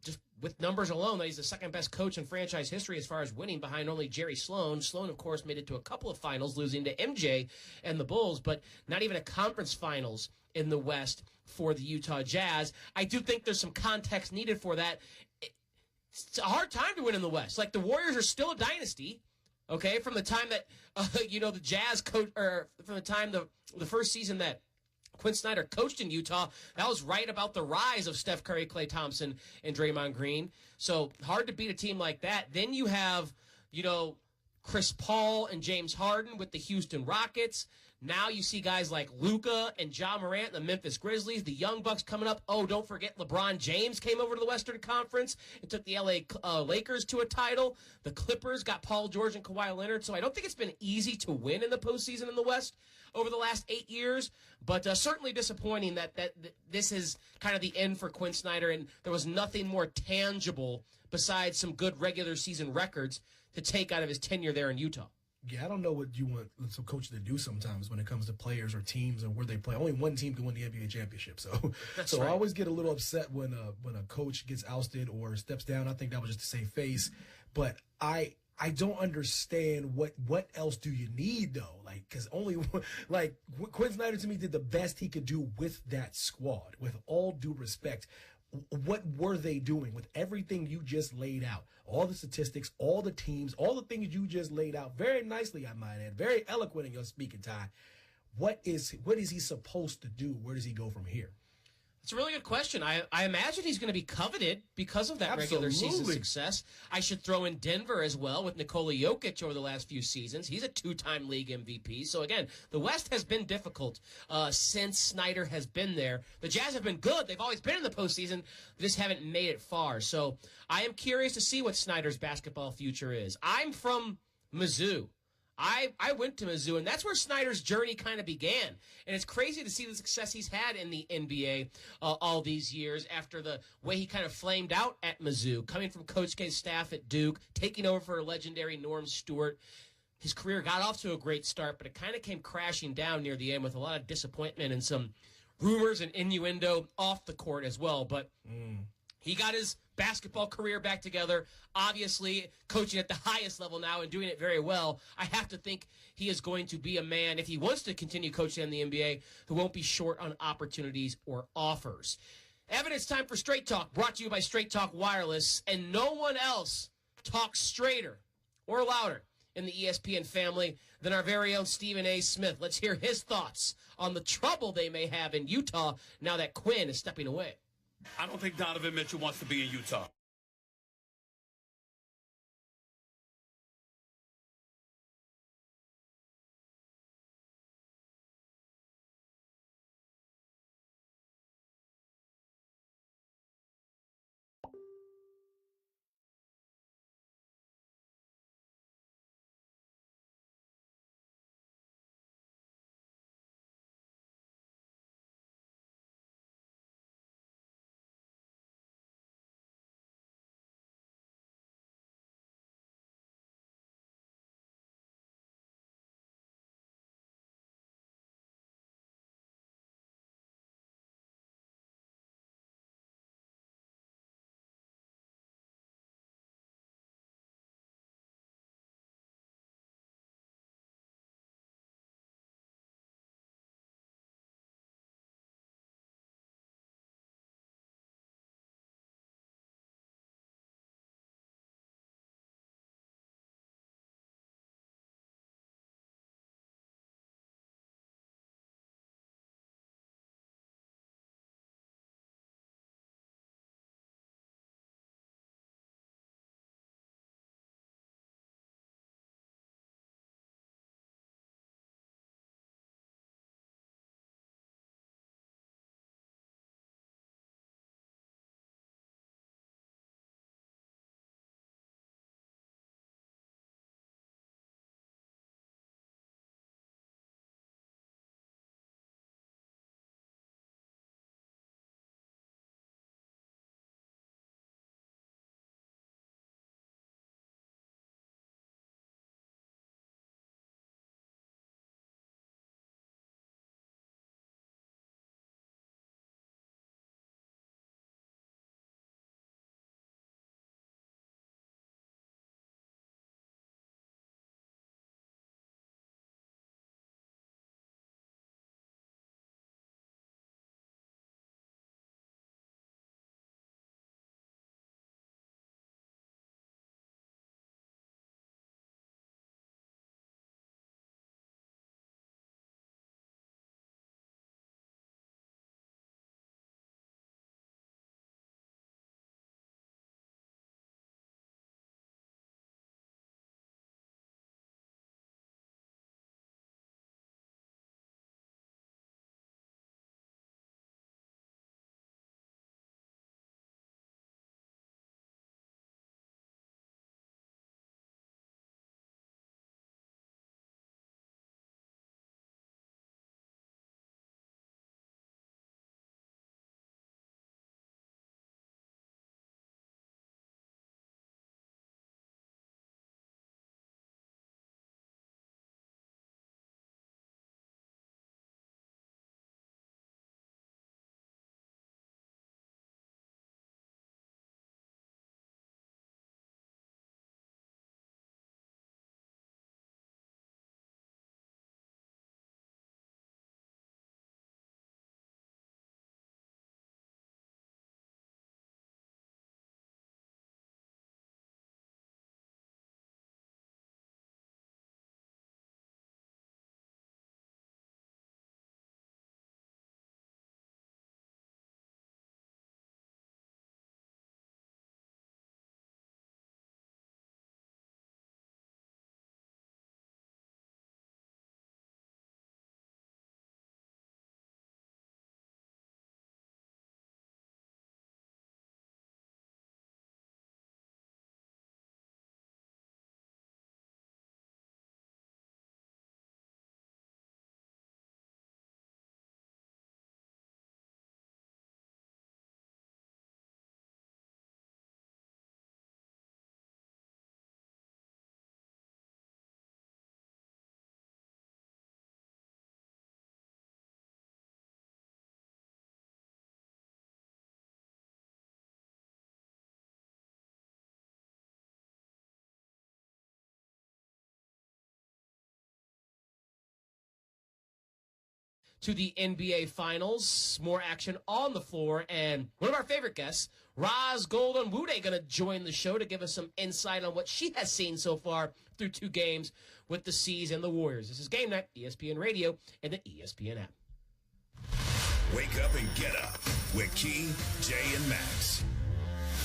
just with numbers alone, that he's the second best coach in franchise history as far as winning, behind only Jerry Sloan. Sloan, of course, made it to a couple of finals, losing to MJ and the Bulls, but not even a conference finals in the West for the Utah Jazz. I do think there's some context needed for that. It's a hard time to win in the West. Like, the Warriors are still a dynasty, okay, from the time that, the Jazz coach, or from the time the first season that Quinn Snyder coached in Utah. That was right about the rise of Steph Curry, Klay Thompson, and Draymond Green. So hard to beat a team like that. Then you have, Chris Paul and James Harden with the Houston Rockets. Now you see guys like Luka and Ja Morant, the Memphis Grizzlies, the Young Bucks coming up. Oh, don't forget LeBron James came over to the Western Conference and took the LA Lakers to a title. The Clippers got Paul George and Kawhi Leonard. So I don't think it's been easy to win in the postseason in the West over the last 8 years, but certainly disappointing that this is kind of the end for Quinn Snyder, and there was nothing more tangible besides some good regular season records to take out of his tenure there in Utah. Yeah, I don't know what you want some coaches to do sometimes when it comes to players or teams or where they play. Only one team can win the NBA championship, so right. I always get a little upset when a coach gets ousted or steps down. I think that was just to save face, but I don't understand what else do you need though? Because only Quinn Snyder to me did the best he could do with that squad. With all due respect, what were they doing with everything you just laid out? All the statistics, all the teams, all the things you just laid out very nicely, I might add, very eloquent in your speaking, Ty. What is he supposed to do? Where does he go from here? It's a really good question. I imagine he's going to be coveted because of that regular season success. I should throw in Denver as well with Nikola Jokic over the last few seasons. He's a 2-time league MVP. So, again, the West has been difficult since Snyder has been there. The Jazz have been good. They've always been in the postseason. They just haven't made it far. So I am curious to see what Snyder's basketball future is. I'm from Mizzou. I went to Mizzou, and that's where Snyder's journey kind of began. And it's crazy to see the success he's had in the NBA all these years after the way he kind of flamed out at Mizzou, coming from Coach K's staff at Duke, taking over for legendary Norm Stewart. His career got off to a great start, but it kind of came crashing down near the end with a lot of disappointment and some rumors and innuendo off the court as well. But he got his basketball career back together, obviously coaching at the highest level now and doing it very well. I have to think he is going to be a man, if he wants to continue coaching in the NBA, who won't be short on opportunities or offers. Evan, it's time for Straight Talk, brought to you by Straight Talk Wireless, and no one else talks straighter or louder in the ESPN family than our very own Stephen A. Smith. Let's hear his thoughts on the trouble they may have in Utah now that Quinn is stepping away. I don't think Donovan Mitchell wants to be in Utah. to the NBA Finals. More action on the floor. And one of our favorite guests, Roz Golden-Wude, going to join the show to give us some insight on what she has seen so far through 2 games with the C's and the Warriors. This is Game Night, ESPN Radio, and the ESPN app. Wake up and get up with Key, Jay, and Max.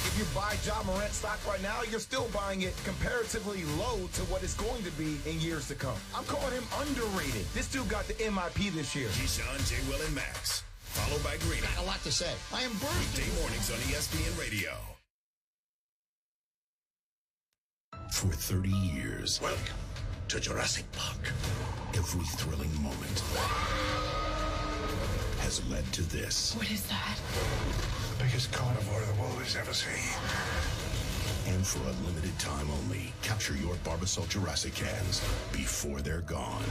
If you buy Ja Morant stock right now, you're still buying it comparatively low to what it's going to be in years to come. I'm calling him underrated. This dude got the MIP this year. Keyshawn, J. Will, and Max. Followed by Greeny. Got a lot to say. I am burned. Weekday mornings on ESPN Radio. For 30 years. Welcome to Jurassic Park. Every thrilling moment has led to this. What is that? The biggest carnivore the world has ever seen. And for a limited time only, capture your Barbasol Jurassic cans before they're gone.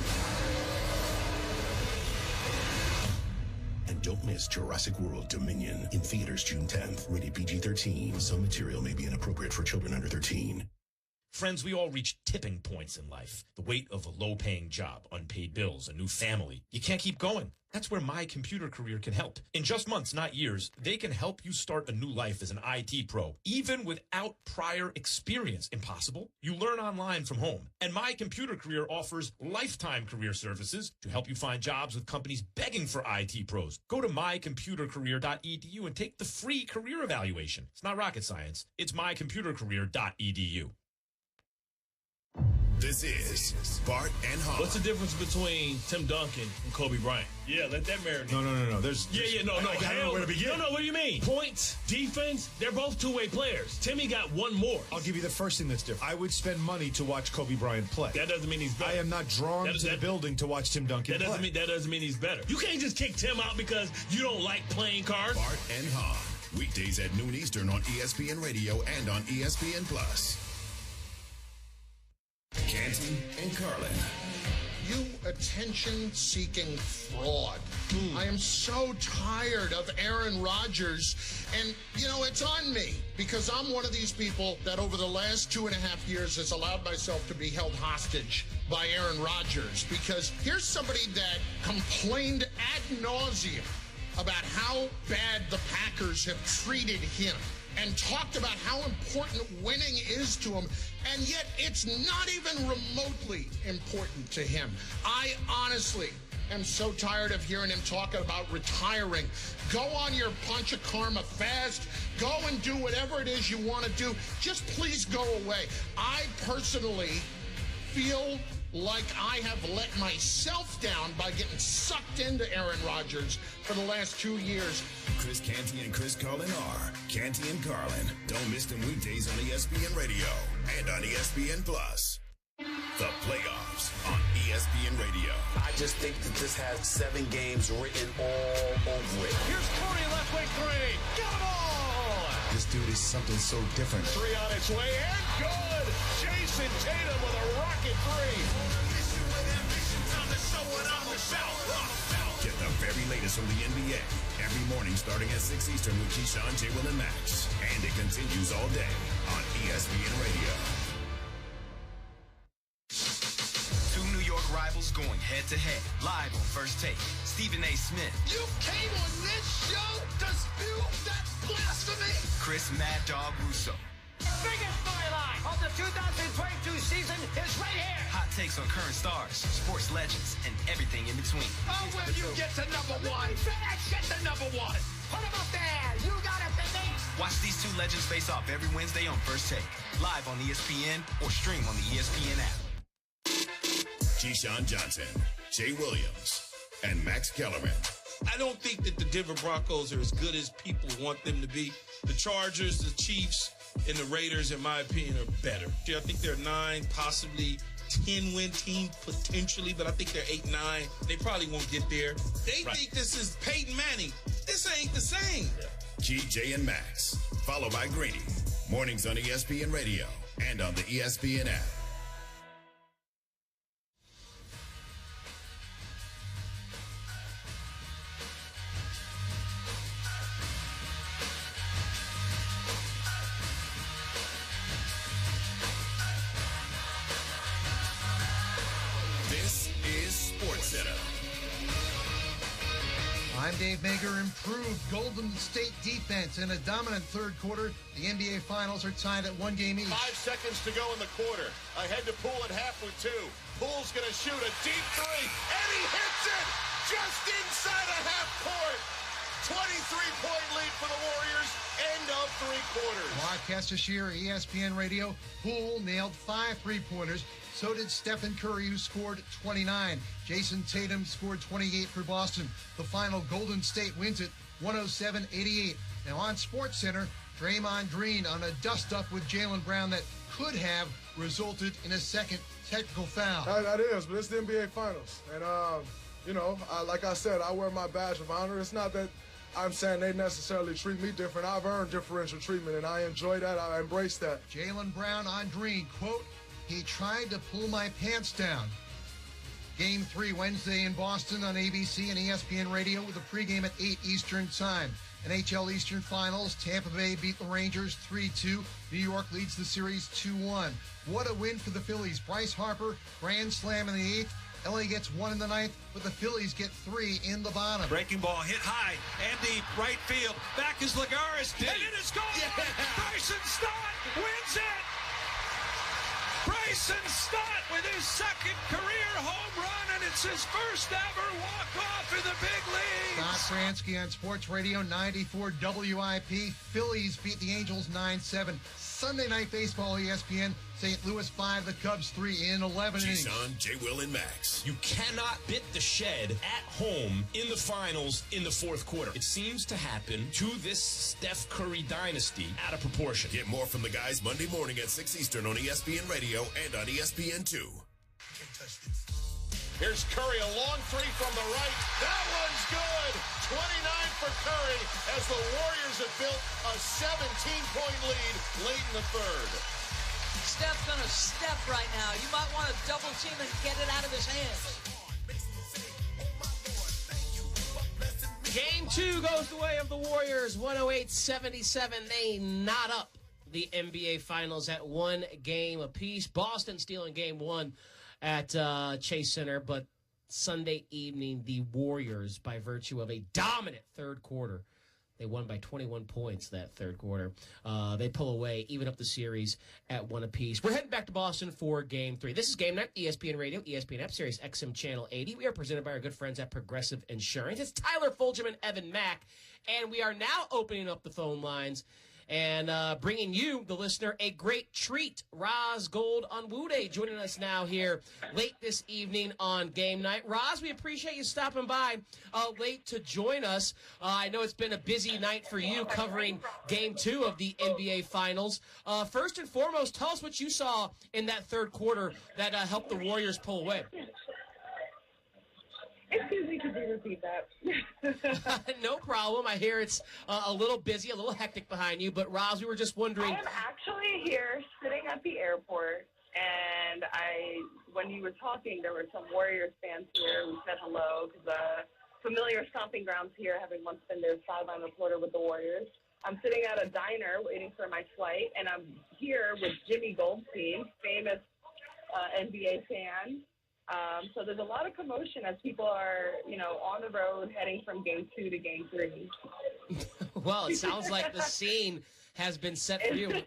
And don't miss Jurassic World Dominion in theaters June 10th. Rated PG-13. Some material may be inappropriate for children under 13. Friends, we all reach tipping points in life. The weight of a low-paying job, unpaid bills, a new family. You can't keep going. That's where My Computer Career can help. In just months, not years, they can help you start a new life as an IT pro, even without prior experience. Impossible? You learn online from home. And My Computer Career offers lifetime career services to help you find jobs with companies begging for IT pros. Go to mycomputercareer.edu and take the free career evaluation. It's not rocket science. It's mycomputercareer.edu. This is Bart and Hahn. What's the difference between Tim Duncan and Kobe Bryant? Yeah, let that marinate. No. No. I don't know where to begin. No, what do you mean? Points, defense, they're both two-way players. Timmy got one more. I'll give you the first thing that's different. I would spend money to watch Kobe Bryant play. That doesn't mean he's better. I am not drawn to the building to watch Tim Duncan play. That doesn't mean he's better. You can't just kick Tim out because you don't like playing cards. Bart and Hahn. Weekdays at noon Eastern on ESPN Radio and on ESPN Plus. Canty and Carlin. You attention-seeking fraud. I am so tired of Aaron Rodgers. And, it's on me because I'm one of these people that over the last 2.5 years has allowed myself to be held hostage by Aaron Rodgers. Because here's somebody that complained ad nauseum about how bad the Packers have treated him and talked about how important winning is to him, and yet it's not even remotely important to him. I honestly am so tired of hearing him talking about retiring. Go on your punch of karma fast. Go and do whatever it is you want to do. Just please go away. I personally feel like I have let myself down by getting sucked into Aaron Rodgers for the last 2 years. Chris Canty and Chris Carlin are Canty and Carlin. Don't miss them weekdays on ESPN Radio and on ESPN Plus. The playoffs on ESPN Radio. I just think that this has 7 games written all over it. Here's Curry, left wing three. Get them all! This dude is something so different. Three on its way and good. Jayson Tatum with a rocket three. Get the very latest from the NBA every morning starting at 6 Eastern with Keyshawn, J. Will, and Max. And it continues all day on ESPN Radio. Two New York rivals going head-to-head. Live on First Take. Stephen A. Smith. You came on this show to spew that blasphemy? Chris Mad Dog Russo. Biggest storyline of the 2022 season is right here. Hot takes on current stars, sports legends, and everything in between. Oh, when you get to number one, finish at the number one. Put him up there. You got it, baby. Watch these two legends face off every Wednesday on First Take. Live on ESPN or stream on the ESPN app. Keyshawn Johnson, Jay Williams, and Max Kellerman. I don't think that the Denver Broncos are as good as people want them to be. The Chargers, the Chiefs, and the Raiders, in my opinion, are better. I think they're 9, possibly 10-win team potentially, but I think they're 8-9. They probably won't get there. They think this is Peyton Manning. This ain't the same. Key, Jay, and Max. Followed by Greeny. Mornings on ESPN Radio and on the ESPN app. I'm Dave Mager. Improved Golden State defense in a dominant third quarter. The NBA Finals are tied at 1 game each. 5 seconds to go in the quarter. Ahead to Poole at half with 2. Poole's going to shoot a deep three, and he hits it just inside a half court. 23-point lead for the Warriors. End of 3 quarters. Broadcast this year, ESPN Radio. Poole nailed 5 three-pointers. So did Stephen Curry, who scored 29. Jayson Tatum scored 28 for Boston. The final, Golden State wins it 107-88. Now on SportsCenter, Draymond Green on a dust-up with Jaylen Brown that could have resulted in a second technical foul. That is, but it's the NBA Finals. And, like I said, I wear my badge of honor. It's not that I'm saying they necessarily treat me different. I've earned differential treatment, and I enjoy that. I embrace that. Jaylen Brown on Green, quote, "He tried to pull my pants down." Game 3 Wednesday in Boston on ABC and ESPN Radio with a pregame at 8 Eastern Time. NHL Eastern Finals, Tampa Bay beat the Rangers 3-2. New York leads the series 2-1. What a win for the Phillies. Bryce Harper, grand slam in the 8th. LA gets 1 in the 9th, but the Phillies get 3 in the bottom. Breaking ball hit high and deep, right field. Back is Lagares, and it is gone. Yeah. Bryson Stott wins it. Bryson Stott with his second career home run, and it's his first ever walk-off in the big leagues. Scott Bransky on Sports Radio 94 WIP. Phillies beat the Angels 9-7. Sunday Night Baseball, ESPN. St. Louis 5, the Cubs 3 in 11 innings. Jason, J. Will, and Max. You cannot bit the shed at home in the finals in the fourth quarter. It seems to happen to this Steph Curry dynasty out of proportion. Get more from the guys Monday morning at 6 Eastern on ESPN Radio and on ESPN2. Here's Curry, a long 3 from the right. That one's good. 29 for Curry as the Warriors have built a 17-point lead late in the third. Steph's going to step right now. You might want to double team and get it out of his hands. Game 2 goes the way of the Warriors, 108-77. They knot up the NBA Finals at 1 game apiece. Boston stealing Game 1 at Chase Center, but Sunday evening, the Warriors, by virtue of a dominant third quarter, they won by 21 points that third quarter. They pull away, even up the series at 1 apiece. We're heading back to Boston for Game 3. This is Game Night, ESPN Radio, ESPN App, Sirius XM Channel 80. We are presented by our good friends at Progressive Insurance. It's Tyler Fulgham, Evan Mack, and we are now opening up the phone lines and bringing you, the listener, a great treat. Roz Gold Onwude joining us now here late this evening on Game Night. Roz, we appreciate you stopping by late to join us. I know it's been a busy night for you covering Game 2 of the NBA Finals. First and foremost, tell us what you saw in that third quarter that helped the Warriors pull away. Excuse me, could you repeat that? No problem. I hear it's a little busy, a little hectic behind you. But, Roz, we were just wondering. I am actually here sitting at the airport, and when you were talking, there were some Warriors fans here who said hello because familiar stomping grounds here, having once been their sideline reporter with the Warriors. I'm sitting at a diner waiting for my flight, and I'm here with Jimmy Goldstein, famous NBA fan. So there's a lot of commotion as people are, on the road heading from Game 2 to Game 3. Well, it sounds like the scene has been set for you.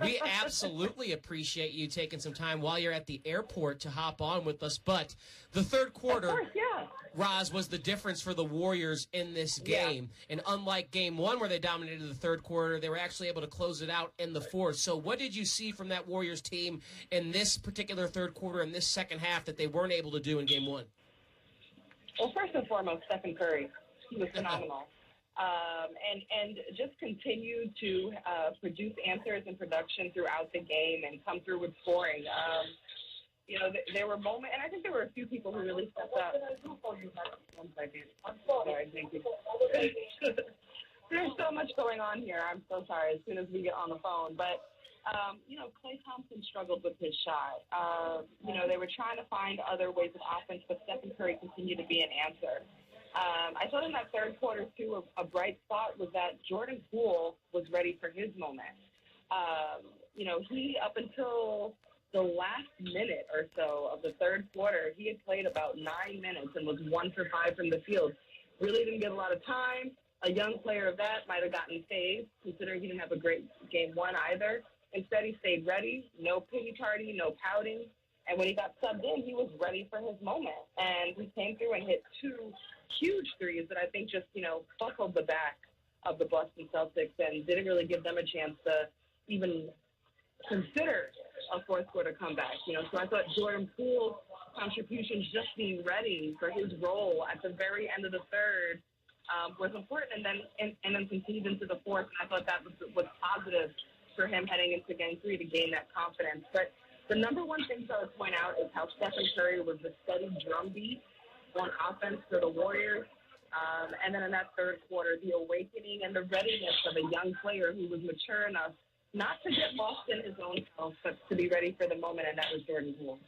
We absolutely appreciate you taking some time while you're at the airport to hop on with us. But the third quarter, of course, yeah. Roz, was the difference for the Warriors in this game. Yeah. And unlike Game 1 where they dominated the third quarter, they were actually able to close it out in the fourth. So what did you see from that Warriors team in this particular third quarter and this second half that they weren't able to do in Game 1? Well, first and foremost, Stephen Curry. He was phenomenal. And just continue to produce answers and production throughout the game and come through with scoring. There were moments, and I think there were a few people who really stepped up. 1 second. I'm sorry, thank you. There's so much going on here. I'm so sorry as soon as we get on the phone. But, Klay Thompson struggled with his shot. They were trying to find other ways of offense, but Stephen Curry continued to be an answer. I thought in that third quarter, too, a bright spot was that Jordan Poole was ready for his moment. He, up until the last minute or so of the third quarter, he had played about 9 minutes and was 1 for 5 from the field. really didn't get a lot of time. A young player of that might have gotten phased, considering he didn't have a great game one either. Instead, he stayed ready, no pity party, no pouting. And when he got subbed in, he was ready for his moment. And he came through and hit 2 huge threes that I think just, buckled the back of the Boston Celtics and didn't really give them a chance to even consider a fourth quarter comeback. So I thought Jordan Poole's contributions, just being ready for his role at the very end of the third, was important, and then continued into the fourth. And I thought that was positive for him heading into Game 3 to gain that confidence. But the number one thing I would point out is how Stephen Curry was the steady drumbeat on offense for the Warriors. And then in that third quarter, the awakening and the readiness of a young player who was mature enough not to get lost in his own self, but to be ready for the moment, and that was Jordan Poole.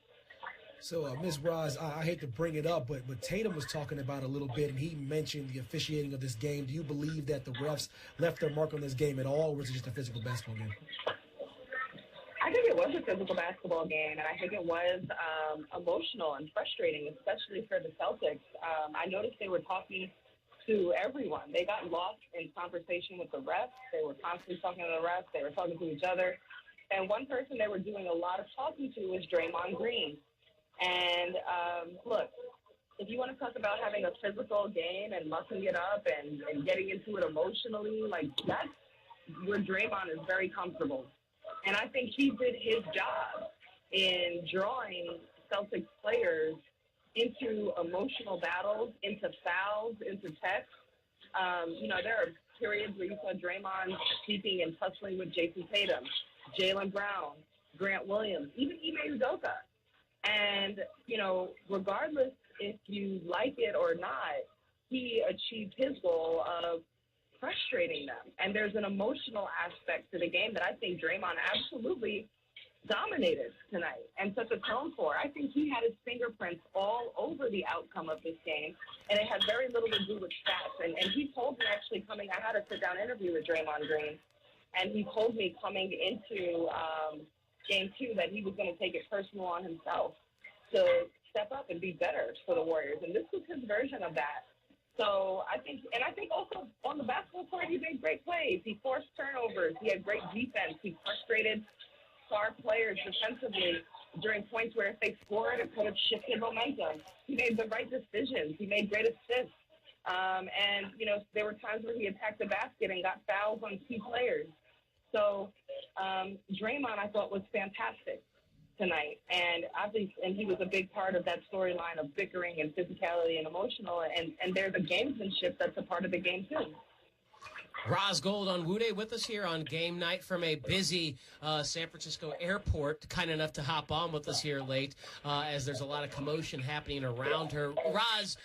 So, Ms. Roz, I hate to bring it up, but Tatum was talking about it a little bit, and he mentioned the officiating of this game. Do you believe that the refs left their mark on this game at all, or was it just a physical basketball game? I think it was a physical basketball game, and I think it was emotional and frustrating, especially for the Celtics. I noticed they were talking to everyone. They got lost in conversation with the refs. They were constantly talking to the refs. They were talking to each other. And one person they were doing a lot of talking to was Draymond Green. And, look, if you want to talk about having a physical game and mucking it up and getting into it emotionally, like, that's where Draymond is very comfortable. And I think he did his job in drawing Celtics players into emotional battles, into fouls, into texts. There are periods where you saw Draymond speaking and tussling with Jayson Tatum, Jaylen Brown, Grant Williams, even Ime Udoka. And, regardless if you like it or not, he achieved his goal of frustrating them. And there's an emotional aspect to the game that I think Draymond absolutely dominated tonight and set the tone for. I think he had his fingerprints all over the outcome of this game, and it had very little to do with stats. And he told me actually I had a sit-down interview with Draymond Green, and he told me coming into Game 2 that he was going to take it personal on himself to step up and be better for the Warriors. And this was his version of that. So I think also on the basketball court, he made great plays. He forced turnovers. He had great defense. He frustrated star players defensively during points where if they scored, it could have shifted momentum. He made the right decisions. He made great assists. There were times where he attacked the basket and got fouls on key players. So Draymond, I thought, was fantastic tonight. And he was a big part of that storyline of bickering and physicality and emotional. And there's a gamesmanship that's a part of the game, too. Roz Gold-Onwude with us here on game night from a busy San Francisco airport, kind enough to hop on with us here late as there's a lot of commotion happening around her. Roz,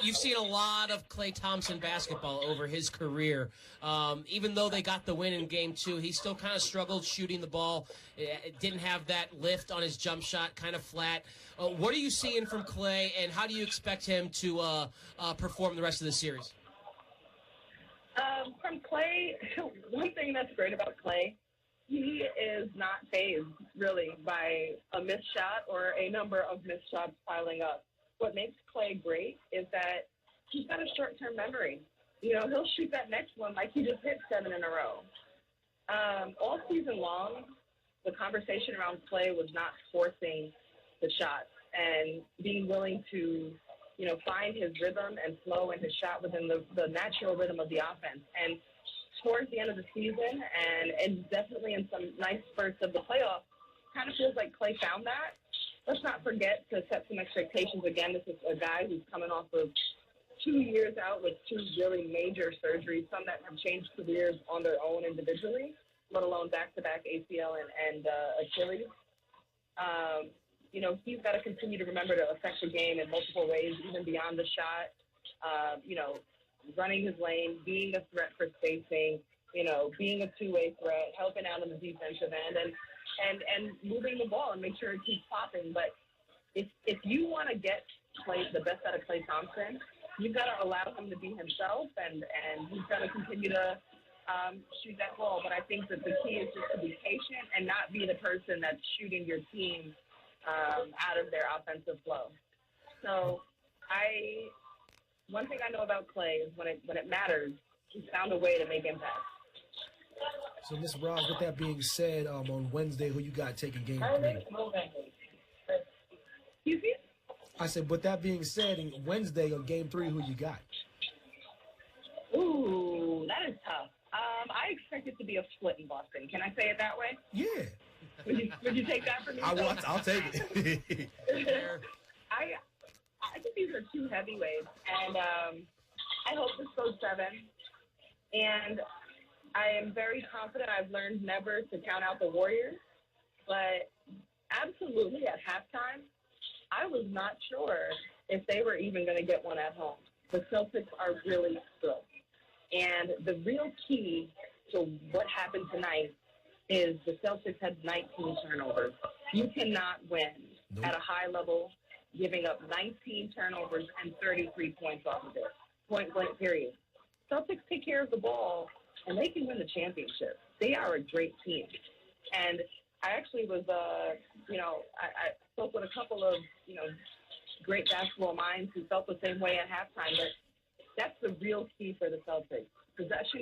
you've seen a lot of Klay Thompson basketball over his career. Even though they got the win in Game 2, he still kind of struggled shooting the ball. Didn't have that lift on his jump shot, kind of flat. What are you seeing from Klay, and how do you expect him to perform the rest of the series? From Klay, one thing that's great about Klay, he is not fazed, really, by a missed shot or a number of missed shots piling up. What makes Klay great is that he's got a short-term memory. He'll shoot that next one like he just hit 7 in a row. All season long, the conversation around Klay was not forcing the shots and being willing to find his rhythm and flow in his shot within the natural rhythm of the offense. And towards the end of the season and definitely in some nice spurts of the playoffs, kind of feels like Klay found that. Let's not forget to set some expectations. Again, this is a guy who's coming off of 2 years out with 2 really major surgeries, some that have changed careers on their own individually, let alone back-to-back ACL and Achilles. He's got to continue to remember to affect the game in multiple ways, even beyond the shot. Running his lane, being a threat for spacing, being a two-way threat, helping out on the defensive end, and moving the ball and make sure it keeps popping. But if you want to get the best out of Klay Thompson, you've got to allow him to be himself, and he's got to continue to shoot that ball. But I think that the key is just to be patient and not be the person that's shooting your team out of their offensive flow. So one thing I know about Clay is when it matters, he's found a way to make impact. So, Ms. Roz, with that being said, on Wednesday, who you got taking game 3? Excuse me? I said, with that being said, Wednesday on game 3, who you got? Ooh, that is tough. I expect it to be a split in Boston. Can I say it that way? Yeah. Would you take that from me? I'll take it. I think these are two heavyweights, and I hope this goes 7. And I am very confident. I've learned never to count out the Warriors, but absolutely at halftime, I was not sure if they were even going to get one at home. The Celtics are really good. And the real key to what happened tonight is the Celtics had 19 turnovers. You cannot win at a high level giving up 19 turnovers and 33 points off of it. Point blank, period. Celtics take care of the ball, and they can win the championship. They are a great team. And I actually was, I spoke with a couple of, great basketball minds who felt the same way at halftime. But that's the real key for the Celtics. Possession